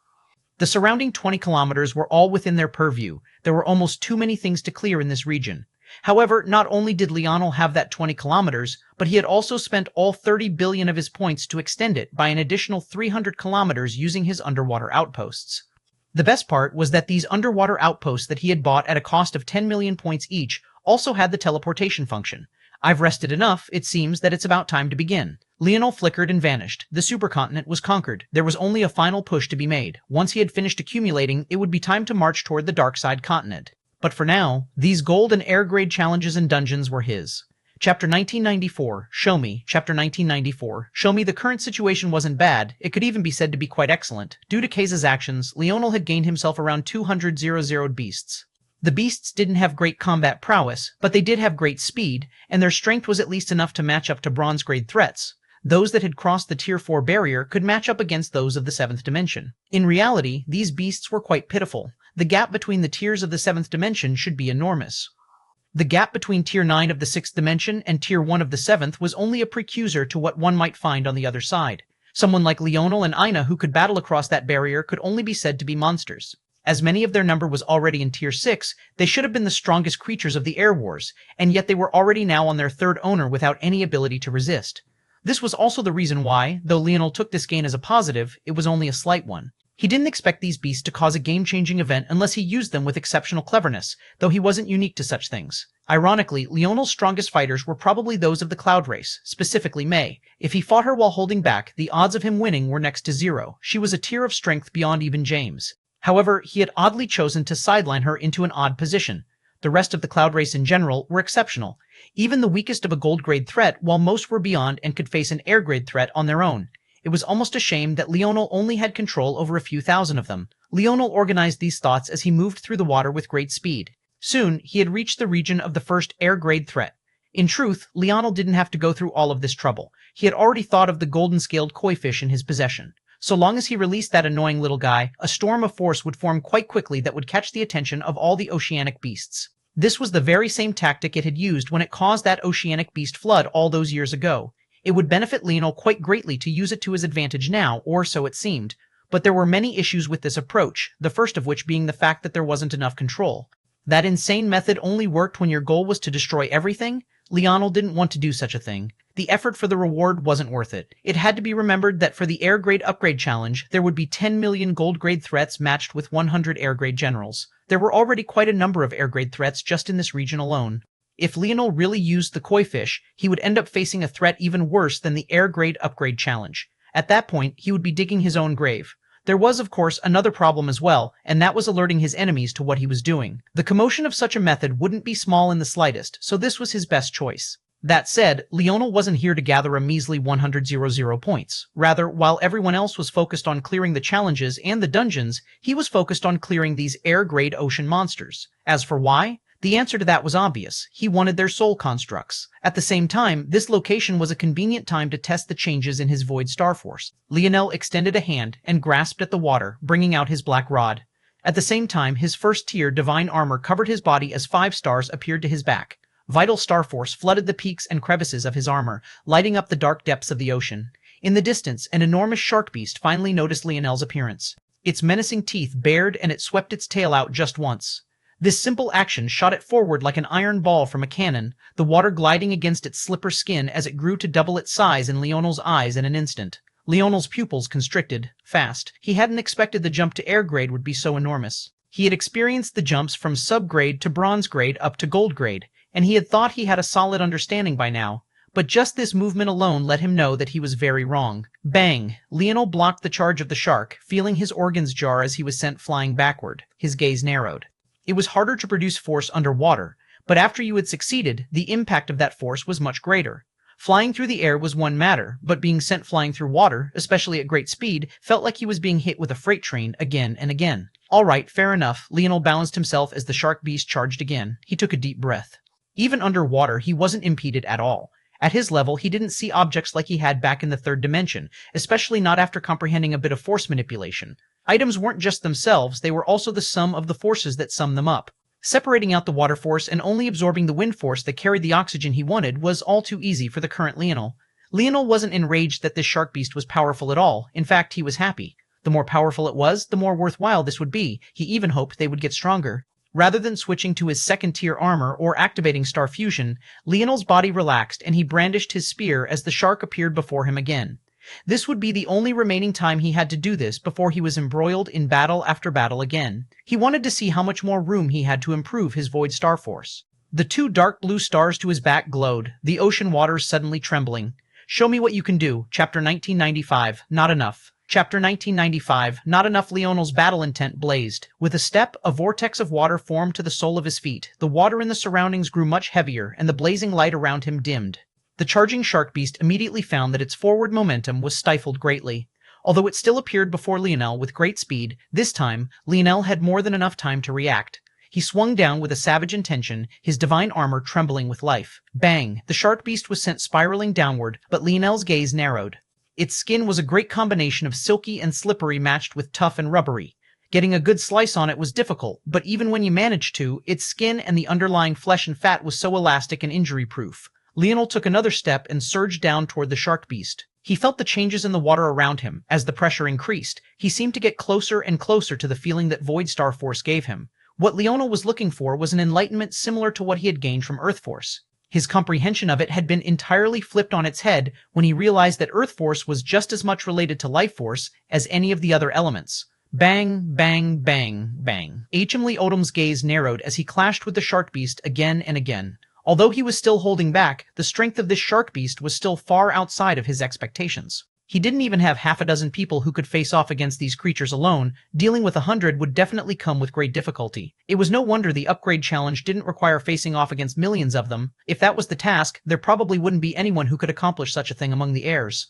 The surrounding 20 kilometers were all within their purview. There were almost too many things to clear in this region. However, not only did Leonel have that 20 kilometers, but he had also spent all 30 billion of his points to extend it by an additional 300 kilometers using his underwater outposts. The best part was that these underwater outposts that he had bought at a cost of 10 million points each also had the teleportation function. I've rested enough, it seems that it's about time to begin. Leonel flickered and vanished. The supercontinent was conquered. There was only a final push to be made. Once he had finished accumulating, it would be time to march toward the dark side continent. But for now, these gold and air-grade challenges and dungeons were his. Chapter 1994, Show Me. Chapter 1994, Show Me. The current situation wasn't bad. It could even be said to be quite excellent. Due to Kaisa's actions, Leonel had gained himself around 200 0-0'd beasts. The beasts didn't have great combat prowess, but they did have great speed, and their strength was at least enough to match up to bronze-grade threats. Those that had crossed the Tier 4 barrier could match up against those of the 7th dimension. In reality, these beasts were quite pitiful. The gap between the tiers of the 7th dimension should be enormous. The gap between Tier 9 of the 6th dimension and Tier 1 of the 7th was only a precursor to what one might find on the other side. Someone like Leonel and Ina who could battle across that barrier could only be said to be monsters. As many of their number was already in Tier 6, they should have been the strongest creatures of the Air Wars, and yet they were already now on their third owner without any ability to resist. This was also the reason why, though Leonel took this gain as a positive, it was only a slight one. He didn't expect these beasts to cause a game-changing event unless he used them with exceptional cleverness, though he wasn't unique to such things. Ironically, Leonel's strongest fighters were probably those of the Cloud race, specifically May. If he fought her while holding back, the odds of him winning were next to zero. She was a tier of strength beyond even James. However, he had oddly chosen to sideline her into an odd position. The rest of the Cloud race in general were exceptional. Even the weakest of a gold-grade threat, while most were beyond and could face an air-grade threat on their own. It was almost a shame that Leonel only had control over a few thousand of them. Leonel organized these thoughts as he moved through the water with great speed. Soon, he had reached the region of the first air-grade threat. In truth, Leonel didn't have to go through all of this trouble. He had already thought of the golden-scaled koi fish in his possession. So long as he released that annoying little guy, a storm of force would form quite quickly that would catch the attention of all the oceanic beasts. This was the very same tactic it had used when it caused that oceanic beast flood all those years ago. It would benefit Leonel quite greatly to use it to his advantage now, or so it seemed. But there were many issues with this approach, the first of which being the fact that there wasn't enough control. That insane method only worked when your goal was to destroy everything? Leonel didn't want to do such a thing. The effort for the reward wasn't worth it. It had to be remembered that for the air grade upgrade challenge, there would be 10 million gold grade threats matched with 100 air grade generals. There were already quite a number of air grade threats just in this region alone. If Leonel really used the koi fish, he would end up facing a threat even worse than the air grade upgrade challenge. At that point, he would be digging his own grave. There was, of course, another problem as well, and that was alerting his enemies to what he was doing. The commotion of such a method wouldn't be small in the slightest, so this was his best choice. That said, Leonel wasn't here to gather a measly 100 points. Rather, while everyone else was focused on clearing the challenges and the dungeons, he was focused on clearing these air-grade ocean monsters. As for why? The answer to that was obvious. He wanted their soul constructs. At the same time, this location was a convenient time to test the changes in his Void Starforce. Leonel extended a hand and grasped at the water, bringing out his black rod. At the same time, his first-tier divine armor covered his body as 5 stars appeared to his back. Vital Starforce flooded the peaks and crevices of his armor, lighting up the dark depths of the ocean. In the distance, an enormous shark beast finally noticed Leonel's appearance. Its menacing teeth bared and it swept its tail out just once. This simple action shot it forward like an iron ball from a cannon, the water gliding against its slipper skin as it grew to double its size in Leonel's eyes in an instant. Leonel's pupils constricted, fast. He hadn't expected the jump to air grade would be so enormous. He had experienced the jumps from sub-grade to bronze grade up to gold grade, and he had thought he had a solid understanding by now. But just this movement alone let him know that he was very wrong. Bang! Leonel blocked the charge of the shark, feeling his organs jar as he was sent flying backward. His gaze narrowed. It was harder to produce force underwater, but after you had succeeded, the impact of that force was much greater. Flying through the air was one matter, but being sent flying through water, especially at great speed, felt like he was being hit with a freight train again and again. All right, fair enough. Leonel balanced himself as the shark beast charged again. He took a deep breath. Even underwater, he wasn't impeded at all. At his level, he didn't see objects like he had back in the third dimension, especially not after comprehending a bit of force manipulation. Items weren't just themselves, they were also the sum of the forces that sum them up. Separating out the water force and only absorbing the wind force that carried the oxygen he wanted was all too easy for the current Leonel. Leonel wasn't enraged that this shark beast was powerful at all. In fact, he was happy. The more powerful it was, the more worthwhile this would be. He even hoped they would get stronger. Rather than switching to his second-tier armor or activating Star Fusion, Leonel's body relaxed and he brandished his spear as the shark appeared before him again. This would be the only remaining time he had to do this before he was embroiled in battle after battle again. He wanted to see how much more room he had to improve his Void Starforce. The 2 dark blue stars to his back glowed, the ocean waters suddenly trembling. Show me what you can do. Chapter 1995. Not enough. Chapter 1995. Not enough. Leonel's battle intent blazed. With a step, a vortex of water formed to the sole of his feet. The water in the surroundings grew much heavier, and the blazing light around him dimmed. The charging shark beast immediately found that its forward momentum was stifled greatly. Although it still appeared before Leonel with great speed, this time, Leonel had more than enough time to react. He swung down with a savage intention, his divine armor trembling with life. Bang! The shark beast was sent spiraling downward, but Leonel's gaze narrowed. Its skin was a great combination of silky and slippery matched with tough and rubbery. Getting a good slice on it was difficult, but even when you managed to, its skin and the underlying flesh and fat was so elastic and injury-proof. Leonel took another step and surged down toward the shark beast. He felt the changes in the water around him. As the pressure increased, he seemed to get closer and closer to the feeling that Void Star Force gave him. What Leonel was looking for was an enlightenment similar to what he had gained from Earth Force. His comprehension of it had been entirely flipped on its head when he realized that Earth Force was just as much related to Life Force as any of the other elements. Bang, bang, bang, bang. Achimly Odom's gaze narrowed as he clashed with the shark beast again and again. Although he was still holding back, the strength of this shark beast was still far outside of his expectations. He didn't even have half a dozen people who could face off against these creatures alone. Dealing with 100 would definitely come with great difficulty. It was no wonder the upgrade challenge didn't require facing off against millions of them. If that was the task, there probably wouldn't be anyone who could accomplish such a thing among the heirs.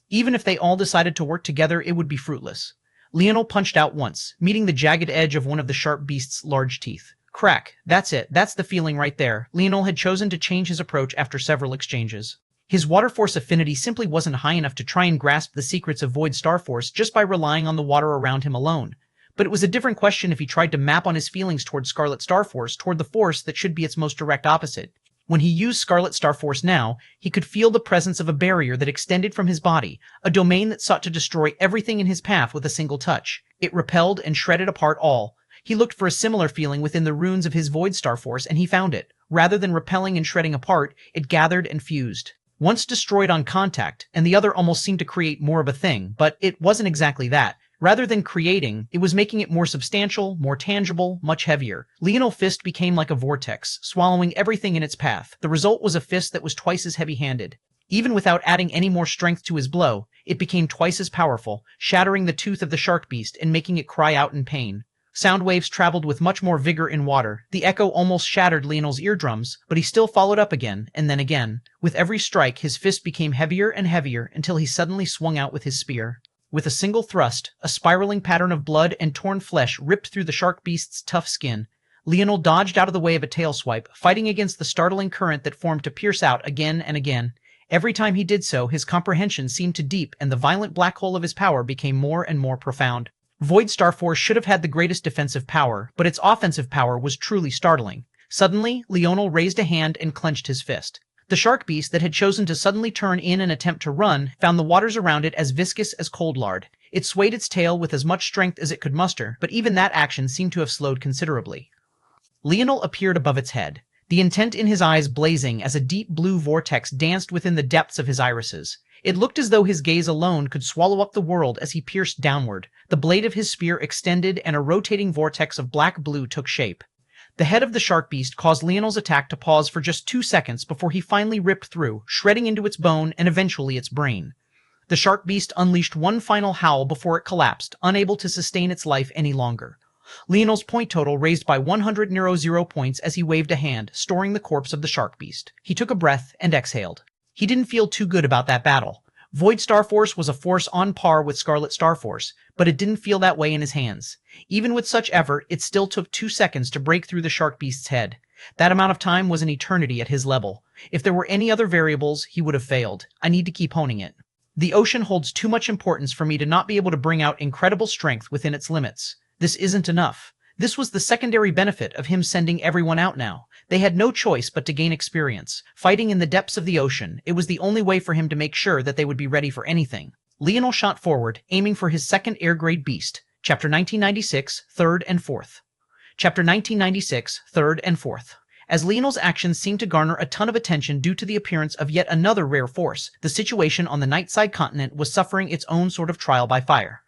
Even if they all decided to work together, it would be fruitless. Leonel punched out once, meeting the jagged edge of one of the sharp beast's large teeth. Crack. That's it. That's the feeling right there. Leonel had chosen to change his approach after several exchanges. His water force affinity simply wasn't high enough to try and grasp the secrets of Void Star Force just by relying on the water around him alone. But it was a different question if he tried to map on his feelings toward Scarlet Star Force, toward the force that should be its most direct opposite. When he used Scarlet Star Force now, he could feel the presence of a barrier that extended from his body, a domain that sought to destroy everything in his path with a single touch. It repelled and shredded apart all. He looked for a similar feeling within the runes of his Void Star Force, and he found it. Rather than repelling and shredding apart, it gathered and fused. Once destroyed on contact, and the other almost seemed to create more of a thing, but it wasn't exactly that. Rather than creating, it was making it more substantial, more tangible, much heavier. Leonel's fist became like a vortex, swallowing everything in its path. The result was a fist that was twice as heavy-handed. Even without adding any more strength to his blow, it became twice as powerful, shattering the tooth of the shark beast and making it cry out in pain. Sound waves traveled with much more vigor in water. The echo almost shattered Leonel's eardrums, but he still followed up again, and then again. With every strike, his fist became heavier and heavier until he suddenly swung out with his spear. With a single thrust, a spiraling pattern of blood and torn flesh ripped through the shark beast's tough skin. Leonel dodged out of the way of a tail swipe, fighting against the startling current that formed to pierce out again and again. Every time he did so, his comprehension seemed to deep, and the violent black hole of his power became more and more profound. Void Star Force should have had the greatest defensive power, but its offensive power was truly startling. Suddenly, Leonel raised a hand and clenched his fist. The shark beast that had chosen to suddenly turn in and attempt to run found the waters around it as viscous as cold lard. It swayed its tail with as much strength as it could muster, but even that action seemed to have slowed considerably. Leonel appeared above its head, the intent in his eyes blazing as a deep blue vortex danced within the depths of his irises. It looked as though his gaze alone could swallow up the world as he pierced downward. The blade of his spear extended and a rotating vortex of black-blue took shape. The head of the shark beast caused Leonel's attack to pause for just 2 seconds before he finally ripped through, shredding into its bone and eventually its brain. The shark beast unleashed one final howl before it collapsed, unable to sustain its life any longer. Leonel's point total raised by 100 Neuro 0 points as he waved a hand, storing the corpse of the shark beast. He took a breath and exhaled. He didn't feel too good about that battle. Void Star Force was a force on par with Scarlet Star Force, but it didn't feel that way in his hands. Even with such effort, it still took 2 seconds to break through the shark beast's head. That amount of time was an eternity at his level. If there were any other variables, he would have failed. I need to keep honing it. The ocean holds too much importance for me to not be able to bring out incredible strength within its limits. This isn't enough. This was the secondary benefit of him sending everyone out now. They had no choice but to gain experience. Fighting in the depths of the ocean, it was the only way for him to make sure that they would be ready for anything. Leonel shot forward, aiming for his second air-grade beast. Chapter 1996, 3rd and 4th. Chapter 1996, 3rd and 4th. As Leonel's actions seemed to garner a ton of attention due to the appearance of yet another rare force, the situation on the Nightside continent was suffering its own sort of trial by fire.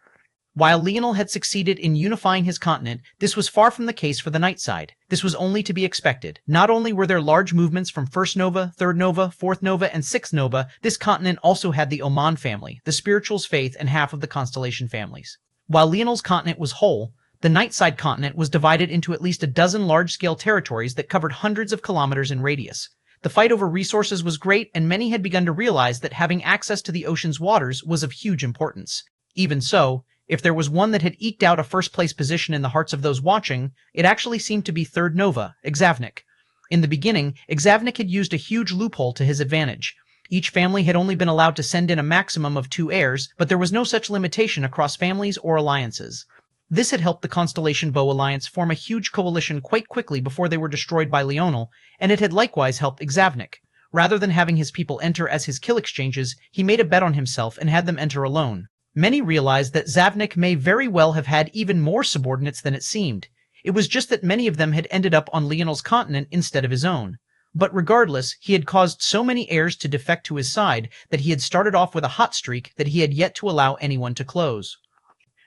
While Leonel had succeeded in unifying his continent, this was far from the case for the Nightside. This was only to be expected. Not only were there large movements from 1st Nova, 3rd Nova, 4th Nova, and 6th Nova, this continent also had the Oman family, the Spirituals faith, and half of the Constellation families. While Leonel's continent was whole, the Nightside continent was divided into at least a dozen large-scale territories that covered hundreds of kilometers in radius. The fight over resources was great, and many had begun to realize that having access to the ocean's waters was of huge importance. Even so, if there was one that had eked out a first-place position in the hearts of those watching, it actually seemed to be 3rd Nova, Exavnik. In the beginning, Exavnik had used a huge loophole to his advantage. Each family had only been allowed to send in a maximum of 2 heirs, but there was no such limitation across families or alliances. This had helped the Constellation Bow Alliance form a huge coalition quite quickly before they were destroyed by Leonel, and it had likewise helped Exavnik. Rather than having his people enter as his kill exchanges, he made a bet on himself and had them enter alone. Many realized that Zavnik may very well have had even more subordinates than it seemed. It was just that many of them had ended up on Leonel's continent instead of his own. But regardless, he had caused so many heirs to defect to his side that he had started off with a hot streak that he had yet to allow anyone to close.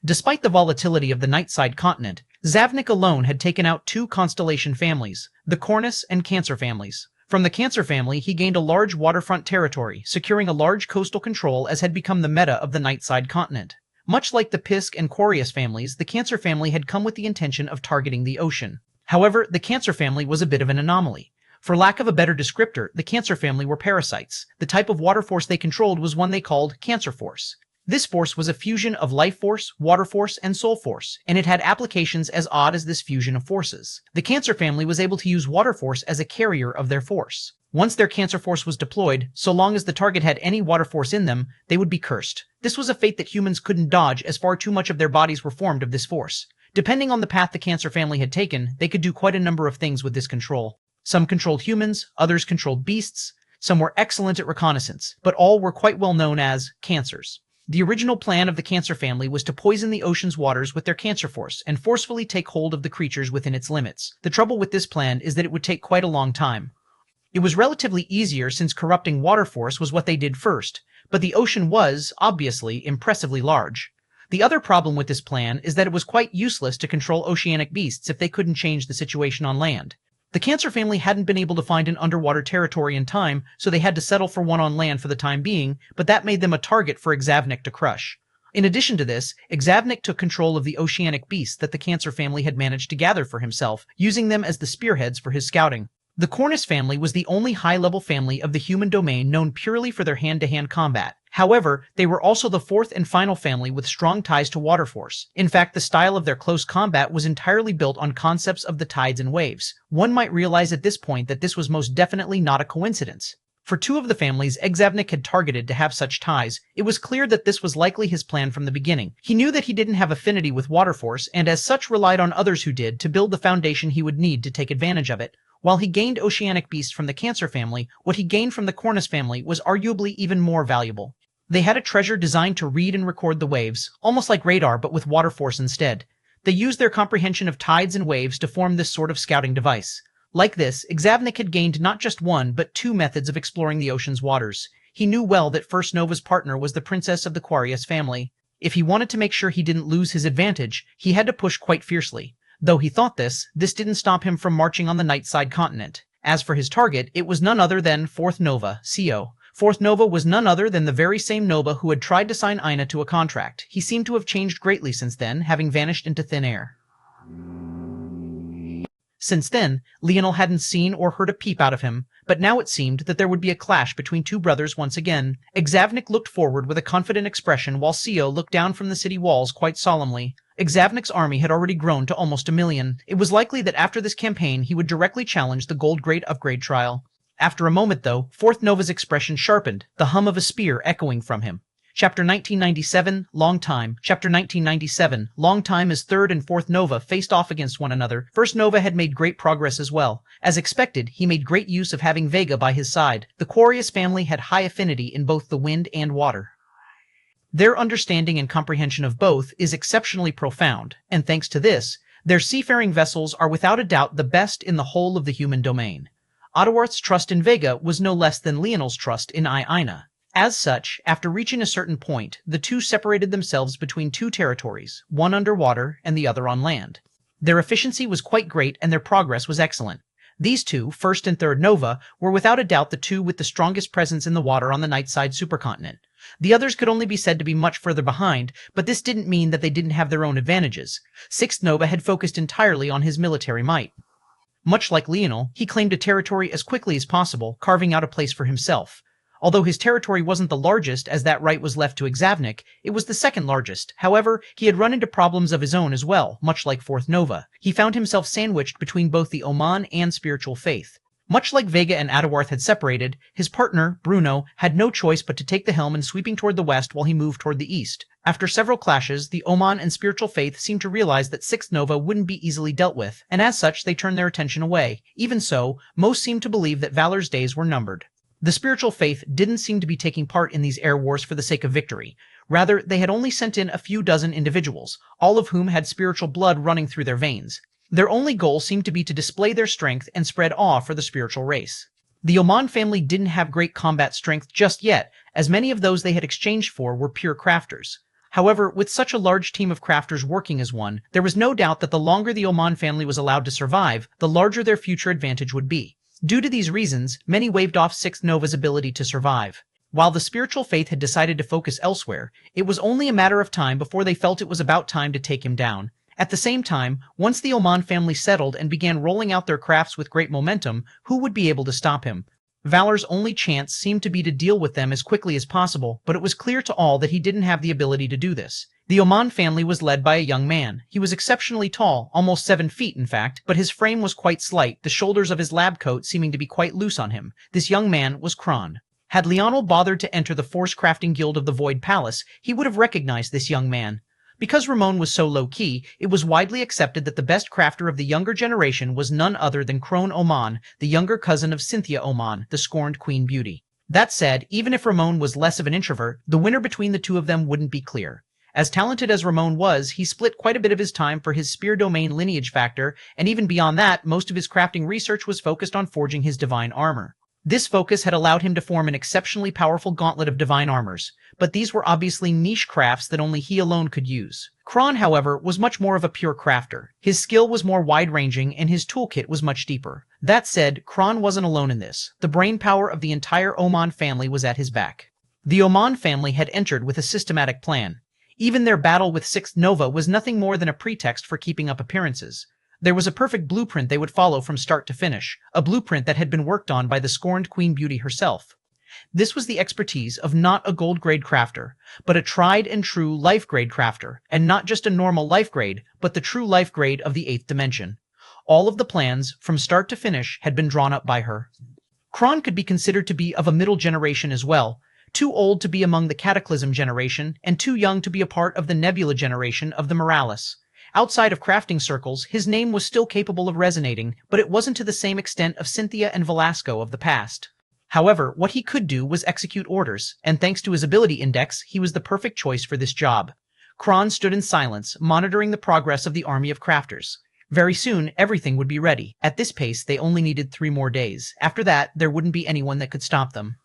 Despite the volatility of the Nightside continent, Zavnik alone had taken out 2 constellation families, the Cornus and Cancer families. From the Cancer family, he gained a large waterfront territory, securing a large coastal control as had become the meta of the Nightside continent. Much like the Pisk and Quarius families, the Cancer family had come with the intention of targeting the ocean. However, the Cancer family was a bit of an anomaly. For lack of a better descriptor, the Cancer family were parasites. The type of water force they controlled was one they called Cancer Force. This force was a fusion of life force, water force, and soul force, and it had applications as odd as this fusion of forces. The Cancer family was able to use water force as a carrier of their force. Once their Cancer force was deployed, so long as the target had any water force in them, they would be cursed. This was a fate that humans couldn't dodge, as far too much of their bodies were formed of this force. Depending on the path the Cancer family had taken, they could do quite a number of things with this control. Some controlled humans, others controlled beasts, some were excellent at reconnaissance, but all were quite well known as Cancers. The original plan of the Cancer family was to poison the ocean's waters with their Cancer force and forcefully take hold of the creatures within its limits. The trouble with this plan is that it would take quite a long time. It was relatively easier since corrupting water force was what they did first, but the ocean was, obviously, impressively large. The other problem with this plan is that it was quite useless to control oceanic beasts if they couldn't change the situation on land. The Cancer family hadn't been able to find an underwater territory in time, so they had to settle for one on land for the time being, but that made them a target for Exavnik to crush. In addition to this, Exavnik took control of the oceanic beasts that the Cancer family had managed to gather for himself, using them as the spearheads for his scouting. The Cornus family was the only high-level family of the human domain known purely for their hand-to-hand combat. However, they were also the 4th and final family with strong ties to water force. In fact, the style of their close combat was entirely built on concepts of the tides and waves. One might realize at this point that this was most definitely not a coincidence. For 2 of the families Exavnik had targeted to have such ties, it was clear that this was likely his plan from the beginning. He knew that he didn't have affinity with water force, and as such relied on others who did to build the foundation he would need to take advantage of it. While he gained oceanic beasts from the Cancer family, what he gained from the Cornus family was arguably even more valuable. They had a treasure designed to read and record the waves, almost like radar but with water force instead. They used their comprehension of tides and waves to form this sort of scouting device. Like this, Exavnik had gained not just 1 but 2 methods of exploring the ocean's waters. He knew well that First Nova's partner was the princess of the Quarius family. If he wanted to make sure he didn't lose his advantage, he had to push quite fiercely. Though he thought this didn't stop him from marching on the Nightside continent. As for his target, it was none other than 4th Nova, CO. 4th Nova was none other than the very same Nova who had tried to sign Ina to a contract. He seemed to have changed greatly since then, having vanished into thin air. Since then, Leonel hadn't seen or heard a peep out of him, but now it seemed that there would be a clash between 2 brothers once again. Exavnik looked forward with a confident expression while CO looked down from the city walls quite solemnly. Exavnik's army had already grown to almost 1 million. It was likely that after this campaign he would directly challenge the Gold Grade upgrade trial. After a moment, though, 4th Nova's expression sharpened, the hum of a spear echoing from him. Chapter 1997, Long Time. Chapter 1997, Long Time as 3rd and 4th Nova faced off against one another. 1st Nova had made great progress as well. As expected, he made great use of having Vega by his side. The Quarius family had high affinity in both the wind and water. Their understanding and comprehension of both is exceptionally profound, and thanks to this, their seafaring vessels are without a doubt the best in the whole of the human domain. Odoarth's trust in Vega was no less than Leonel's trust in Ina. As such, after reaching a certain point, the 2 separated themselves between 2 territories, one underwater and the other on land. Their efficiency was quite great and their progress was excellent. These 2, 1st and 3rd Nova, were without a doubt the 2 with the strongest presence in the water on the Nightside supercontinent. The others could only be said to be much further behind, but this didn't mean that they didn't have their own advantages. 6th Nova had focused entirely on his military might. Much like Leonel, he claimed a territory as quickly as possible, carving out a place for himself. Although his territory wasn't the largest, as that right was left to Exavnik, it was the 2nd largest. However, he had run into problems of his own as well, much like 4th Nova. He found himself sandwiched between both the Oman and spiritual faith. Much like Vega and Adoarth had separated, his partner, Bruno, had no choice but to take the helm and sweeping toward the west while he moved toward the east. After several clashes, the Oman and spiritual faith seemed to realize that Sixth Nova wouldn't be easily dealt with, and as such they turned their attention away. Even so, most seemed to believe that Valor's days were numbered. The spiritual faith didn't seem to be taking part in these air wars for the sake of victory. Rather, they had only sent in a few dozen individuals, all of whom had spiritual blood running through their veins. Their only goal seemed to be to display their strength and spread awe for the spiritual race. The Oman family didn't have great combat strength just yet, as many of those they had exchanged for were pure crafters. However, with such a large team of crafters working as one, there was no doubt that the longer the Oman family was allowed to survive, the larger their future advantage would be. Due to these reasons, many waved off Sixth Nova's ability to survive. While the spiritual faith had decided to focus elsewhere, it was only a matter of time before they felt it was about time to take him down. At the same time, once the Oman family settled and began rolling out their crafts with great momentum, who would be able to stop him? Valor's only chance seemed to be to deal with them as quickly as possible, but it was clear to all that he didn't have the ability to do this. The Oman family was led by a young man. He was exceptionally tall, almost 7 feet in fact, but his frame was quite slight, the shoulders of his lab coat seeming to be quite loose on him. This young man was Kron. Had Leonel bothered to enter the Force Crafting Guild of the Void Palace, he would have recognized this young man. Because Ramon was so low-key, it was widely accepted that the best crafter of the younger generation was none other than Kron Oman, the younger cousin of Cynthia Oman, the scorned Queen Beauty. That said, even if Ramon was less of an introvert, the winner between the two of them wouldn't be clear. As talented as Ramon was, he split quite a bit of his time for his spear domain lineage factor, and even beyond that, most of his crafting research was focused on forging his divine armor. This focus had allowed him to form an exceptionally powerful gauntlet of divine armors, but these were obviously niche crafts that only he alone could use. Kron, however, was much more of a pure crafter. His skill was more wide-ranging and his toolkit was much deeper. That said, Kron wasn't alone in this. The brain power of the entire Oman family was at his back. The Oman family had entered with a systematic plan. Even their battle with Sixth Nova was nothing more than a pretext for keeping up appearances. There was a perfect blueprint they would follow from start to finish, a blueprint that had been worked on by the scorned Queen Beauty herself. This was the expertise of not a gold-grade crafter, but a tried-and-true life-grade crafter, and not just a normal life grade, but the true life grade of the 8th dimension. All of the plans, from start to finish, had been drawn up by her. Kron could be considered to be of a middle generation as well, too old to be among the Cataclysm generation, and too young to be a part of the Nebula generation of the Morales. Outside of crafting circles, his name was still capable of resonating, but it wasn't to the same extent of Cynthia and Velasco of the past. However, what he could do was execute orders, and thanks to his ability index, he was the perfect choice for this job. Kron stood in silence, monitoring the progress of the army of crafters. Very soon, everything would be ready. At this pace, they only needed 3 more days. After that, there wouldn't be anyone that could stop them.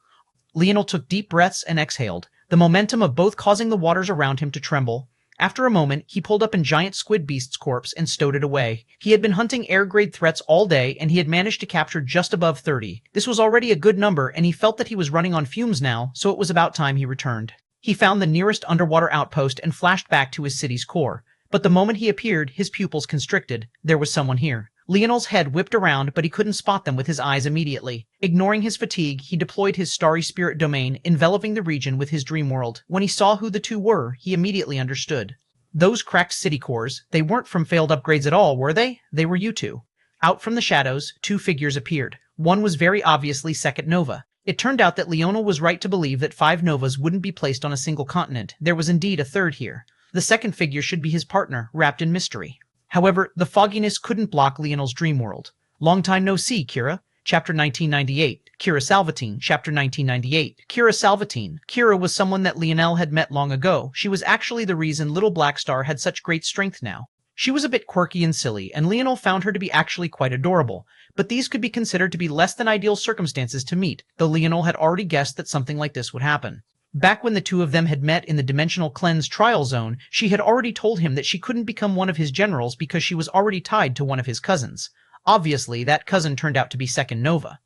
Leonel took deep breaths and exhaled, the momentum of both causing the waters around him to tremble. After a moment, he pulled up a giant squid beast's corpse and stowed it away. He had been hunting air-grade threats all day, and he had managed to capture just above 30. This was already a good number, and he felt that he was running on fumes now, so it was about time he returned. He found the nearest underwater outpost and flashed back to his city's core. But the moment he appeared, his pupils constricted. There was someone here. Leonel's head whipped around, but he couldn't spot them with his eyes immediately. Ignoring his fatigue, he deployed his starry spirit domain, enveloping the region with his dream world. When he saw who the two were, he immediately understood. Those cracked city cores, they weren't from failed upgrades at all, were they? They were you two. Out from the shadows, 2 figures appeared. One was very obviously Second Nova. It turned out that Leonel was right to believe that 5 Novas wouldn't be placed on a single continent. There was indeed a third here. The second figure should be his partner, wrapped in mystery. However, the fogginess couldn't block Leonel's dream world. Long time no see, Kira. Chapter 1998. Kira Salvatine. Chapter 1998. Kira Salvatine. Kira was someone that Leonel had met long ago. She was actually the reason Little Black Star had such great strength now. She was a bit quirky and silly, and Leonel found her to be actually quite adorable. But these could be considered to be less than ideal circumstances to meet, though Leonel had already guessed that something like this would happen. Back when the two of them had met in the Dimensional Cleanse trial zone, she had already told him that she couldn't become one of his generals because she was already tied to one of his cousins. Obviously, that cousin turned out to be Second Nova.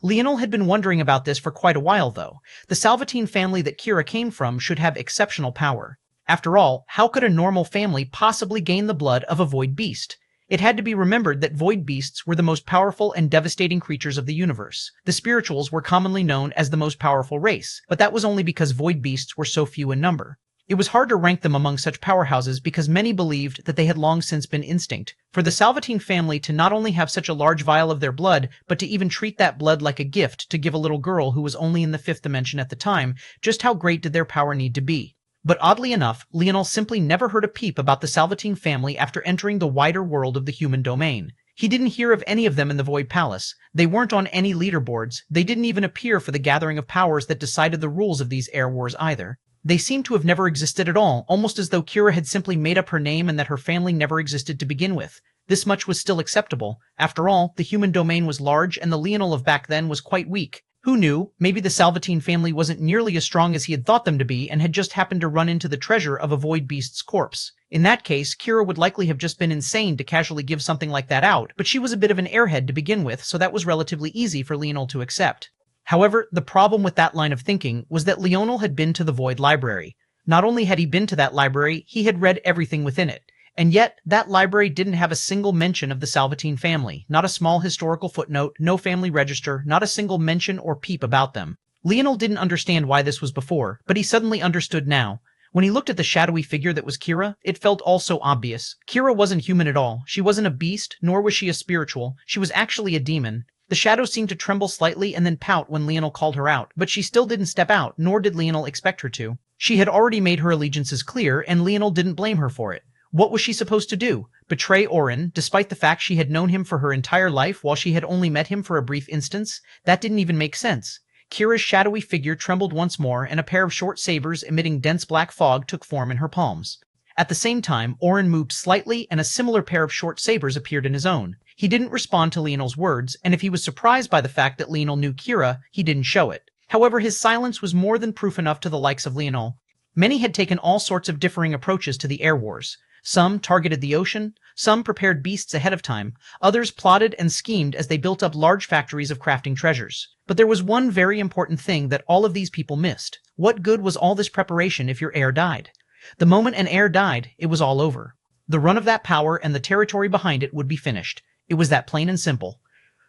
Leonel had been wondering about this for quite a while, though. The Salvatine family that Kira came from should have exceptional power. After all, how could a normal family possibly gain the blood of a void beast? It had to be remembered that void beasts were the most powerful and devastating creatures of the universe. The spirituals were commonly known as the most powerful race, but that was only because void beasts were so few in number. It was hard to rank them among such powerhouses because many believed that they had long since been extinct. For the Salvatine family to not only have such a large vial of their blood, but to even treat that blood like a gift to give a little girl who was only in the 5th dimension at the time, just how great did their power need to be? But oddly enough, Leonel simply never heard a peep about the Salvatine family after entering the wider world of the human domain. He didn't hear of any of them in the Void Palace. They weren't on any leaderboards. They didn't even appear for the gathering of powers that decided the rules of these air wars either. They seemed to have never existed at all, almost as though Kira had simply made up her name and that her family never existed to begin with. This much was still acceptable. After all, the human domain was large and the Leonel of back then was quite weak. Who knew? Maybe the Salvatine family wasn't nearly as strong as he had thought them to be and had just happened to run into the treasure of a void beast's corpse. In that case, Kira would likely have just been insane to casually give something like that out, but she was a bit of an airhead to begin with, so that was relatively easy for Leonel to accept. However, the problem with that line of thinking was that Leonel had been to the Void Library. Not only had he been to that library, he had read everything within it. And yet, that library didn't have a single mention of the Salvatine family, not a small historical footnote, no family register, not a single mention or peep about them. Leonel didn't understand why this was before, but he suddenly understood now. When he looked at the shadowy figure that was Kira, it felt all so obvious. Kira wasn't human at all. She wasn't a beast, nor was she a spiritual. She was actually a demon. The shadow seemed to tremble slightly and then pout when Leonel called her out, but she still didn't step out, nor did Leonel expect her to. She had already made her allegiances clear, and Leonel didn't blame her for it. What was she supposed to do? Betray Orin, despite the fact she had known him for her entire life while she had only met him for a brief instance? That didn't even make sense. Kira's shadowy figure trembled once more, and a pair of short sabers emitting dense black fog took form in her palms. At the same time, Orin moved slightly, and a similar pair of short sabers appeared in his own. He didn't respond to Leonel's words, and if he was surprised by the fact that Leonel knew Kira, he didn't show it. However, his silence was more than proof enough to the likes of Leonel. Many had taken all sorts of differing approaches to the air wars. Some targeted the ocean, some prepared beasts ahead of time, others plotted and schemed as they built up large factories of crafting treasures. But there was one very important thing that all of these people missed. What good was all this preparation if your heir died? The moment an heir died, it was all over. The run of that power and the territory behind it would be finished. It was that plain and simple.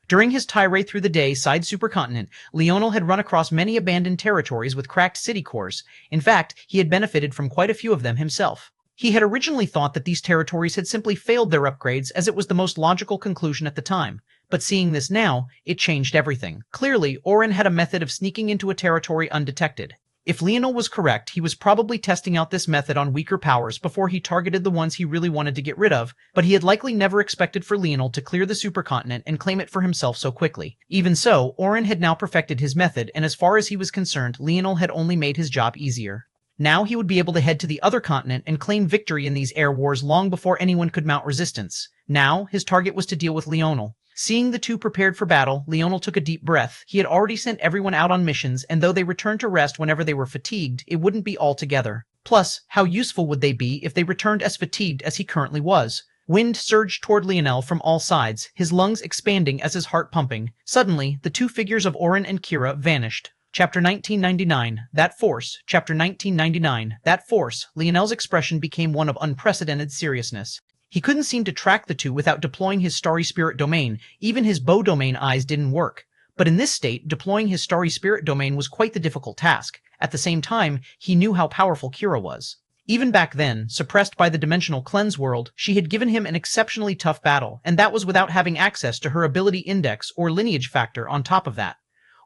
During his tirade through the day side supercontinent, Leonel had run across many abandoned territories with cracked city cores. In fact, he had benefited from quite a few of them himself. He had originally thought that these territories had simply failed their upgrades as it was the most logical conclusion at the time. But seeing this now, it changed everything. Clearly, Orin had a method of sneaking into a territory undetected. If Leonel was correct, he was probably testing out this method on weaker powers before he targeted the ones he really wanted to get rid of, but he had likely never expected for Leonel to clear the supercontinent and claim it for himself so quickly. Even so, Orin had now perfected his method, and as far as he was concerned, Leonel had only made his job easier. Now he would be able to head to the other continent and claim victory in these air wars long before anyone could mount resistance. Now, his target was to deal with Leonel. Seeing the two prepared for battle, Leonel took a deep breath. He had already sent everyone out on missions, and though they returned to rest whenever they were fatigued, it wouldn't be all together. Plus, how useful would they be if they returned as fatigued as he currently was? Wind surged toward Leonel from all sides, his lungs expanding as his heart pumping. Suddenly, the two figures of Orin and Kira vanished. Chapter 1999, That Force. Chapter 1999, That Force. Leonel's expression became one of unprecedented seriousness. He couldn't seem to track the two without deploying his Starry Spirit domain. Even his bow domain eyes didn't work. But in this state, deploying his Starry Spirit domain was quite the difficult task. At the same time, he knew how powerful Kira was. Even back then, suppressed by the dimensional cleanse world, she had given him an exceptionally tough battle, and that was without having access to her ability index or lineage factor on top of that.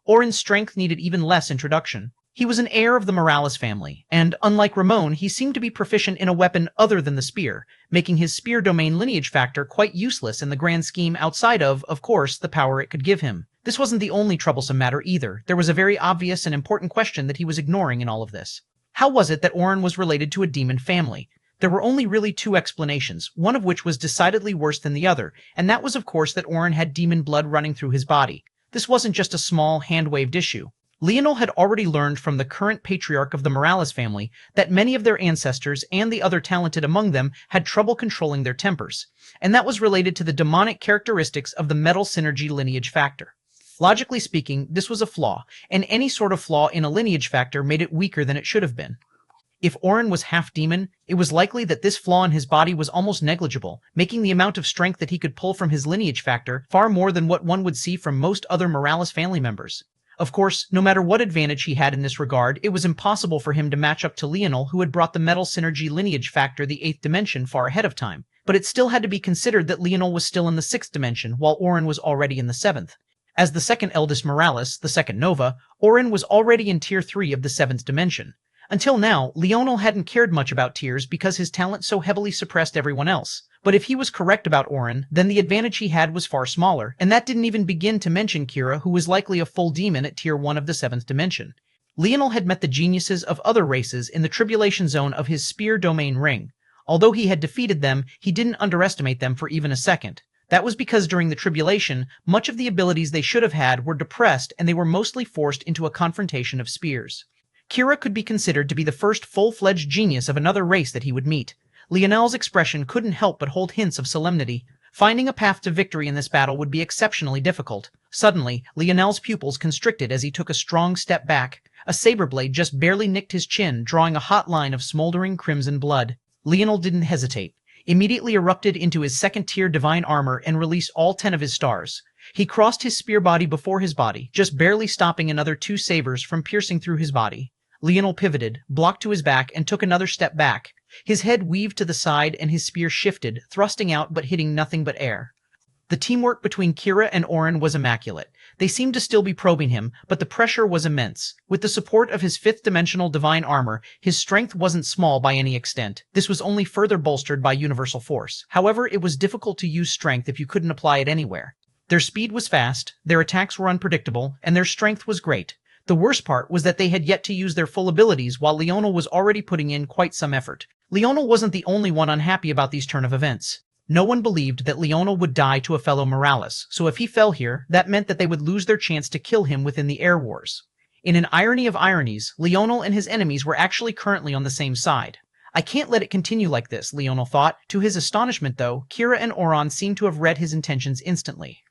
Orin's strength needed even less introduction. He was an heir of the Morales family, and unlike Ramon, he seemed to be proficient in a weapon other than the spear, making his spear domain lineage factor quite useless in the grand scheme outside of course, the power it could give him. This wasn't the only troublesome matter either. There was a very obvious and important question that he was ignoring in all of this. How was it that Orin was related to a demon family? There were only really two explanations, one of which was decidedly worse than the other, and that was of course that Orin had demon blood running through his body. This wasn't just a small, hand-waved issue. Leonel had already learned from the current patriarch of the Morales family that many of their ancestors and the other talented among them had trouble controlling their tempers, and that was related to the demonic characteristics of the metal synergy lineage factor. Logically speaking, this was a flaw, and any sort of flaw in a lineage factor made it weaker than it should have been. If Orin was half demon, it was likely that this flaw in his body was almost negligible, making the amount of strength that he could pull from his lineage factor far more than what one would see from most other Morales family members. Of course, no matter what advantage he had in this regard, it was impossible for him to match up to Leonel, who had brought the metal synergy lineage factor the 8th dimension far ahead of time. But it still had to be considered that Leonel was still in the 6th dimension, while Orin was already in the 7th. As the second eldest Morales, the second Nova, Orin was already in Tier 3 of the 7th dimension. Until now, Leonel hadn't cared much about tears because his talent so heavily suppressed everyone else. But if he was correct about Orin, then the advantage he had was far smaller, and that didn't even begin to mention Kira, who was likely a full demon at tier 1 of the 7th dimension. Leonel had met the geniuses of other races in the tribulation zone of his spear domain ring. Although he had defeated them, he didn't underestimate them for even a second. That was because during the tribulation, much of the abilities they should have had were depressed and they were mostly forced into a confrontation of spears. Kira could be considered to be the first full-fledged genius of another race that he would meet. Leonel's expression couldn't help but hold hints of solemnity. Finding a path to victory in this battle would be exceptionally difficult. Suddenly, Leonel's pupils constricted as he took a strong step back. A saber blade just barely nicked his chin, drawing a hot line of smoldering crimson blood. Leonel didn't hesitate. Immediately erupted into his second-tier divine armor and released all 10 of his stars. He crossed his spear body before his body, just barely stopping another 2 sabers from piercing through his body. Leonel pivoted, blocked to his back, and took another step back. His head weaved to the side and his spear shifted, thrusting out but hitting nothing but air. The teamwork between Kira and Orin was immaculate. They seemed to still be probing him, but the pressure was immense. With the support of his 5th-dimensional divine armor, his strength wasn't small by any extent. This was only further bolstered by universal force. However, it was difficult to use strength if you couldn't apply it anywhere. Their speed was fast, their attacks were unpredictable, and their strength was great. The worst part was that they had yet to use their full abilities while Leonel was already putting in quite some effort. Leonel wasn't the only one unhappy about these turn of events. No one believed that Leonel would die to a fellow Morales, so if he fell here, that meant that they would lose their chance to kill him within the Air Wars. In an irony of ironies, Leonel and his enemies were actually currently on the same side. I can't let it continue like this, Leonel thought. To his astonishment, though, Kira and Orin seemed to have read his intentions instantly.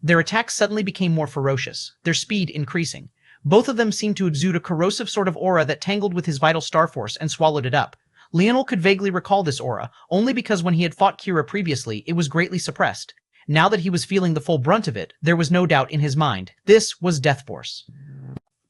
Their attacks suddenly became more ferocious, their speed increasing. Both of them seemed to exude a corrosive sort of aura that tangled with his vital star force and swallowed it up. Leonel could vaguely recall this aura, only because when he had fought Kira previously, it was greatly suppressed. Now that he was feeling the full brunt of it, there was no doubt in his mind. This was Death Force.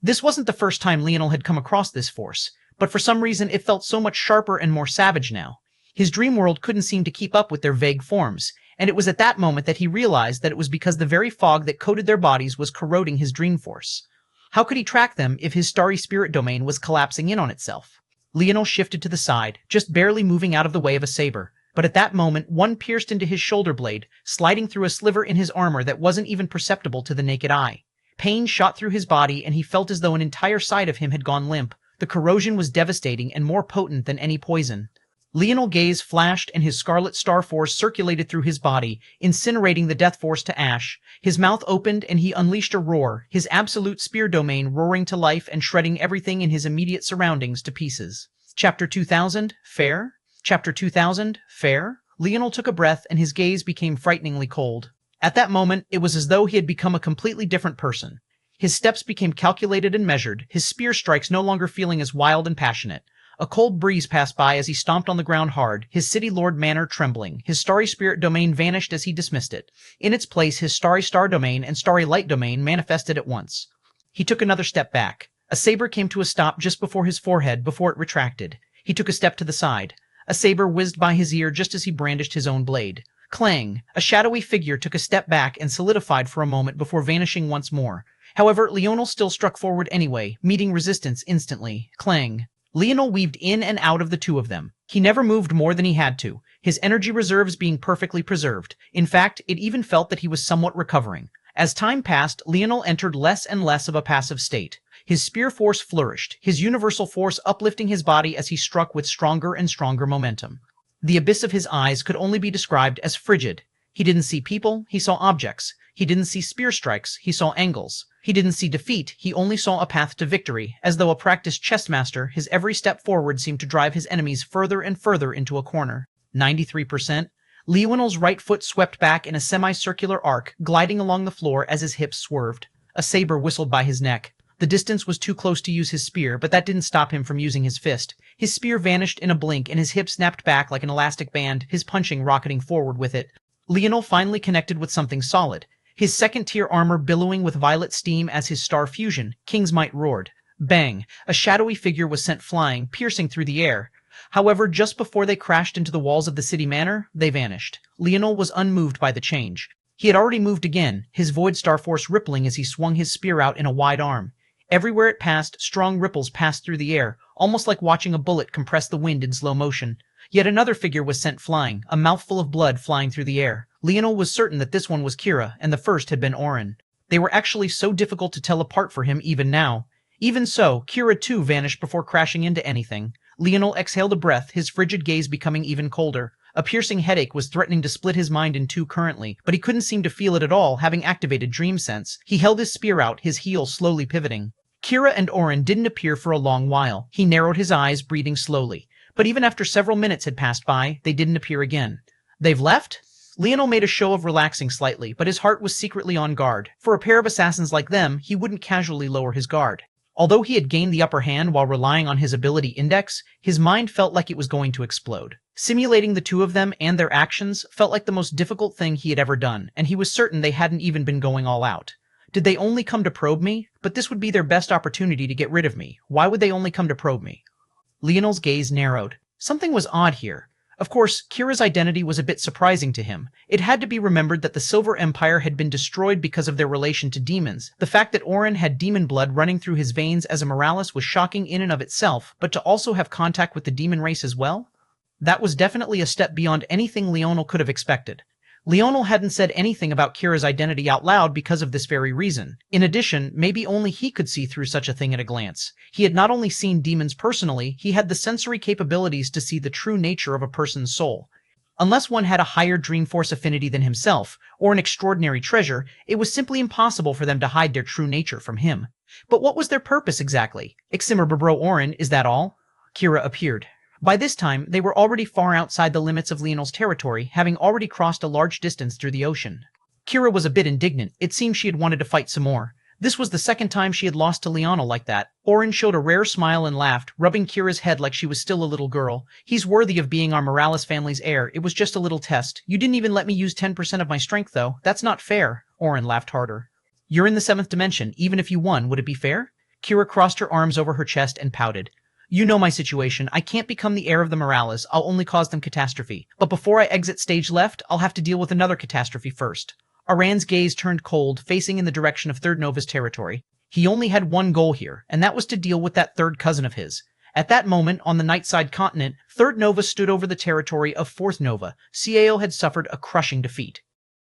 This wasn't the first time Leonel had come across this force, but for some reason it felt so much sharper and more savage now. His dream world couldn't seem to keep up with their vague forms, and it was at that moment that he realized that it was because the very fog that coated their bodies was corroding his dream force. How could he track them if his starry spirit domain was collapsing in on itself? Leonel shifted to the side, just barely moving out of the way of a saber. But at that moment, one pierced into his shoulder blade, sliding through a sliver in his armor that wasn't even perceptible to the naked eye. Pain shot through his body, and he felt as though an entire side of him had gone limp. The corrosion was devastating and more potent than any poison. Leonel's gaze flashed, and his scarlet star force circulated through his body, incinerating the death force to ash. His mouth opened, and he unleashed a roar, his absolute spear domain roaring to life and shredding everything in his immediate surroundings to pieces. Chapter 2000, Fair? Chapter 2000, Fair? Leonel took a breath, and his gaze became frighteningly cold. At that moment, it was as though he had become a completely different person. His steps became calculated and measured, his spear strikes no longer feeling as wild and passionate. A cold breeze passed by as he stomped on the ground hard, his city lord manner trembling. His starry spirit domain vanished as he dismissed it. In its place, his starry star domain and starry light domain manifested at once. He took another step back. A saber came to a stop just before his forehead before it retracted. He took a step to the side. A saber whizzed by his ear just as he brandished his own blade. Clang! A shadowy figure took a step back and solidified for a moment before vanishing once more. However, Leonel still struck forward anyway, meeting resistance instantly. Clang! Leonel weaved in and out of the two of them. He never moved more than he had to, his energy reserves being perfectly preserved. In fact, it even felt that he was somewhat recovering. As time passed, Leonel entered less and less of a passive state. His spear force flourished, his universal force uplifting his body as he struck with stronger and stronger momentum. The abyss of his eyes could only be described as frigid. He didn't see people, he saw objects. He didn't see spear strikes, he saw angles. He didn't see defeat, he only saw a path to victory. As though a practiced chess master, his every step forward seemed to drive his enemies further and further into a corner. 93%. Leonel's right foot swept back in a semicircular arc, gliding along the floor as his hips swerved. A saber whistled by his neck. The distance was too close to use his spear, but that didn't stop him from using his fist. His spear vanished in a blink, and his hip snapped back like an elastic band, his punching rocketing forward with it. Leonel finally connected with something solid. His second-tier armor billowing with violet steam as his star fusion, King's Might roared. Bang! A shadowy figure was sent flying, piercing through the air. However, just before they crashed into the walls of the city manor, they vanished. Leonel was unmoved by the change. He had already moved again, his void star force rippling as he swung his spear out in a wide arm. Everywhere it passed, strong ripples passed through the air, almost like watching a bullet compress the wind in slow motion. Yet another figure was sent flying, a mouthful of blood flying through the air. Leonel was certain that this one was Kira, and the first had been Oren. They were actually so difficult to tell apart for him even now. Even so, Kira too vanished before crashing into anything. Leonel exhaled a breath, his frigid gaze becoming even colder. A piercing headache was threatening to split his mind in two currently, but he couldn't seem to feel it at all, having activated Dream Sense. He held his spear out, his heel slowly pivoting. Kira and Oren didn't appear for a long while. He narrowed his eyes, breathing slowly. But even after several minutes had passed by, they didn't appear again. They've left? Leonel made a show of relaxing slightly, but his heart was secretly on guard. For a pair of assassins like them, he wouldn't casually lower his guard. Although he had gained the upper hand while relying on his ability index, his mind felt like it was going to explode. Simulating the two of them and their actions felt like the most difficult thing he had ever done, and he was certain they hadn't even been going all out. Did they only come to probe me? But this would be their best opportunity to get rid of me. Why would they only come to probe me? Leonel's gaze narrowed. Something was odd here. Of course, Kira's identity was a bit surprising to him. It had to be remembered that the Silver Empire had been destroyed because of their relation to demons. The fact that Oren had demon blood running through his veins as a Morales was shocking in and of itself, but to also have contact with the demon race as well? That was definitely a step beyond anything Leonel could have expected. Leonel hadn't said anything about Kira's identity out loud because of this very reason. In addition, maybe only he could see through such a thing at a glance. He had not only seen demons personally, he had the sensory capabilities to see the true nature of a person's soul. Unless one had a higher dream force affinity than himself, or an extraordinary treasure, it was simply impossible for them to hide their true nature from him. But what was their purpose exactly? Iximmerbro Oren, is that all? Kira appeared. By this time, they were already far outside the limits of Leonel's territory, having already crossed a large distance through the ocean. Kira was a bit indignant. It seemed she had wanted to fight some more. This was the second time she had lost to Leonel like that. Oren showed a rare smile and laughed, rubbing Kira's head like she was still a little girl. He's worthy of being our Morales family's heir. It was just a little test. You didn't even let me use 10% of my strength, though. That's not fair. Oren laughed harder. You're in the 7th dimension. Even if you won, would it be fair? Kira crossed her arms over her chest and pouted. You know my situation. I can't become the heir of the Morales. I'll only cause them catastrophe. But before I exit stage left, I'll have to deal with another catastrophe first. Aran's gaze turned cold, facing in the direction of Third Nova's territory. He only had one goal here, and that was to deal with that third cousin of his. At that moment, on the Nightside continent, Third Nova stood over the territory of Fourth Nova. Cieo had suffered a crushing defeat.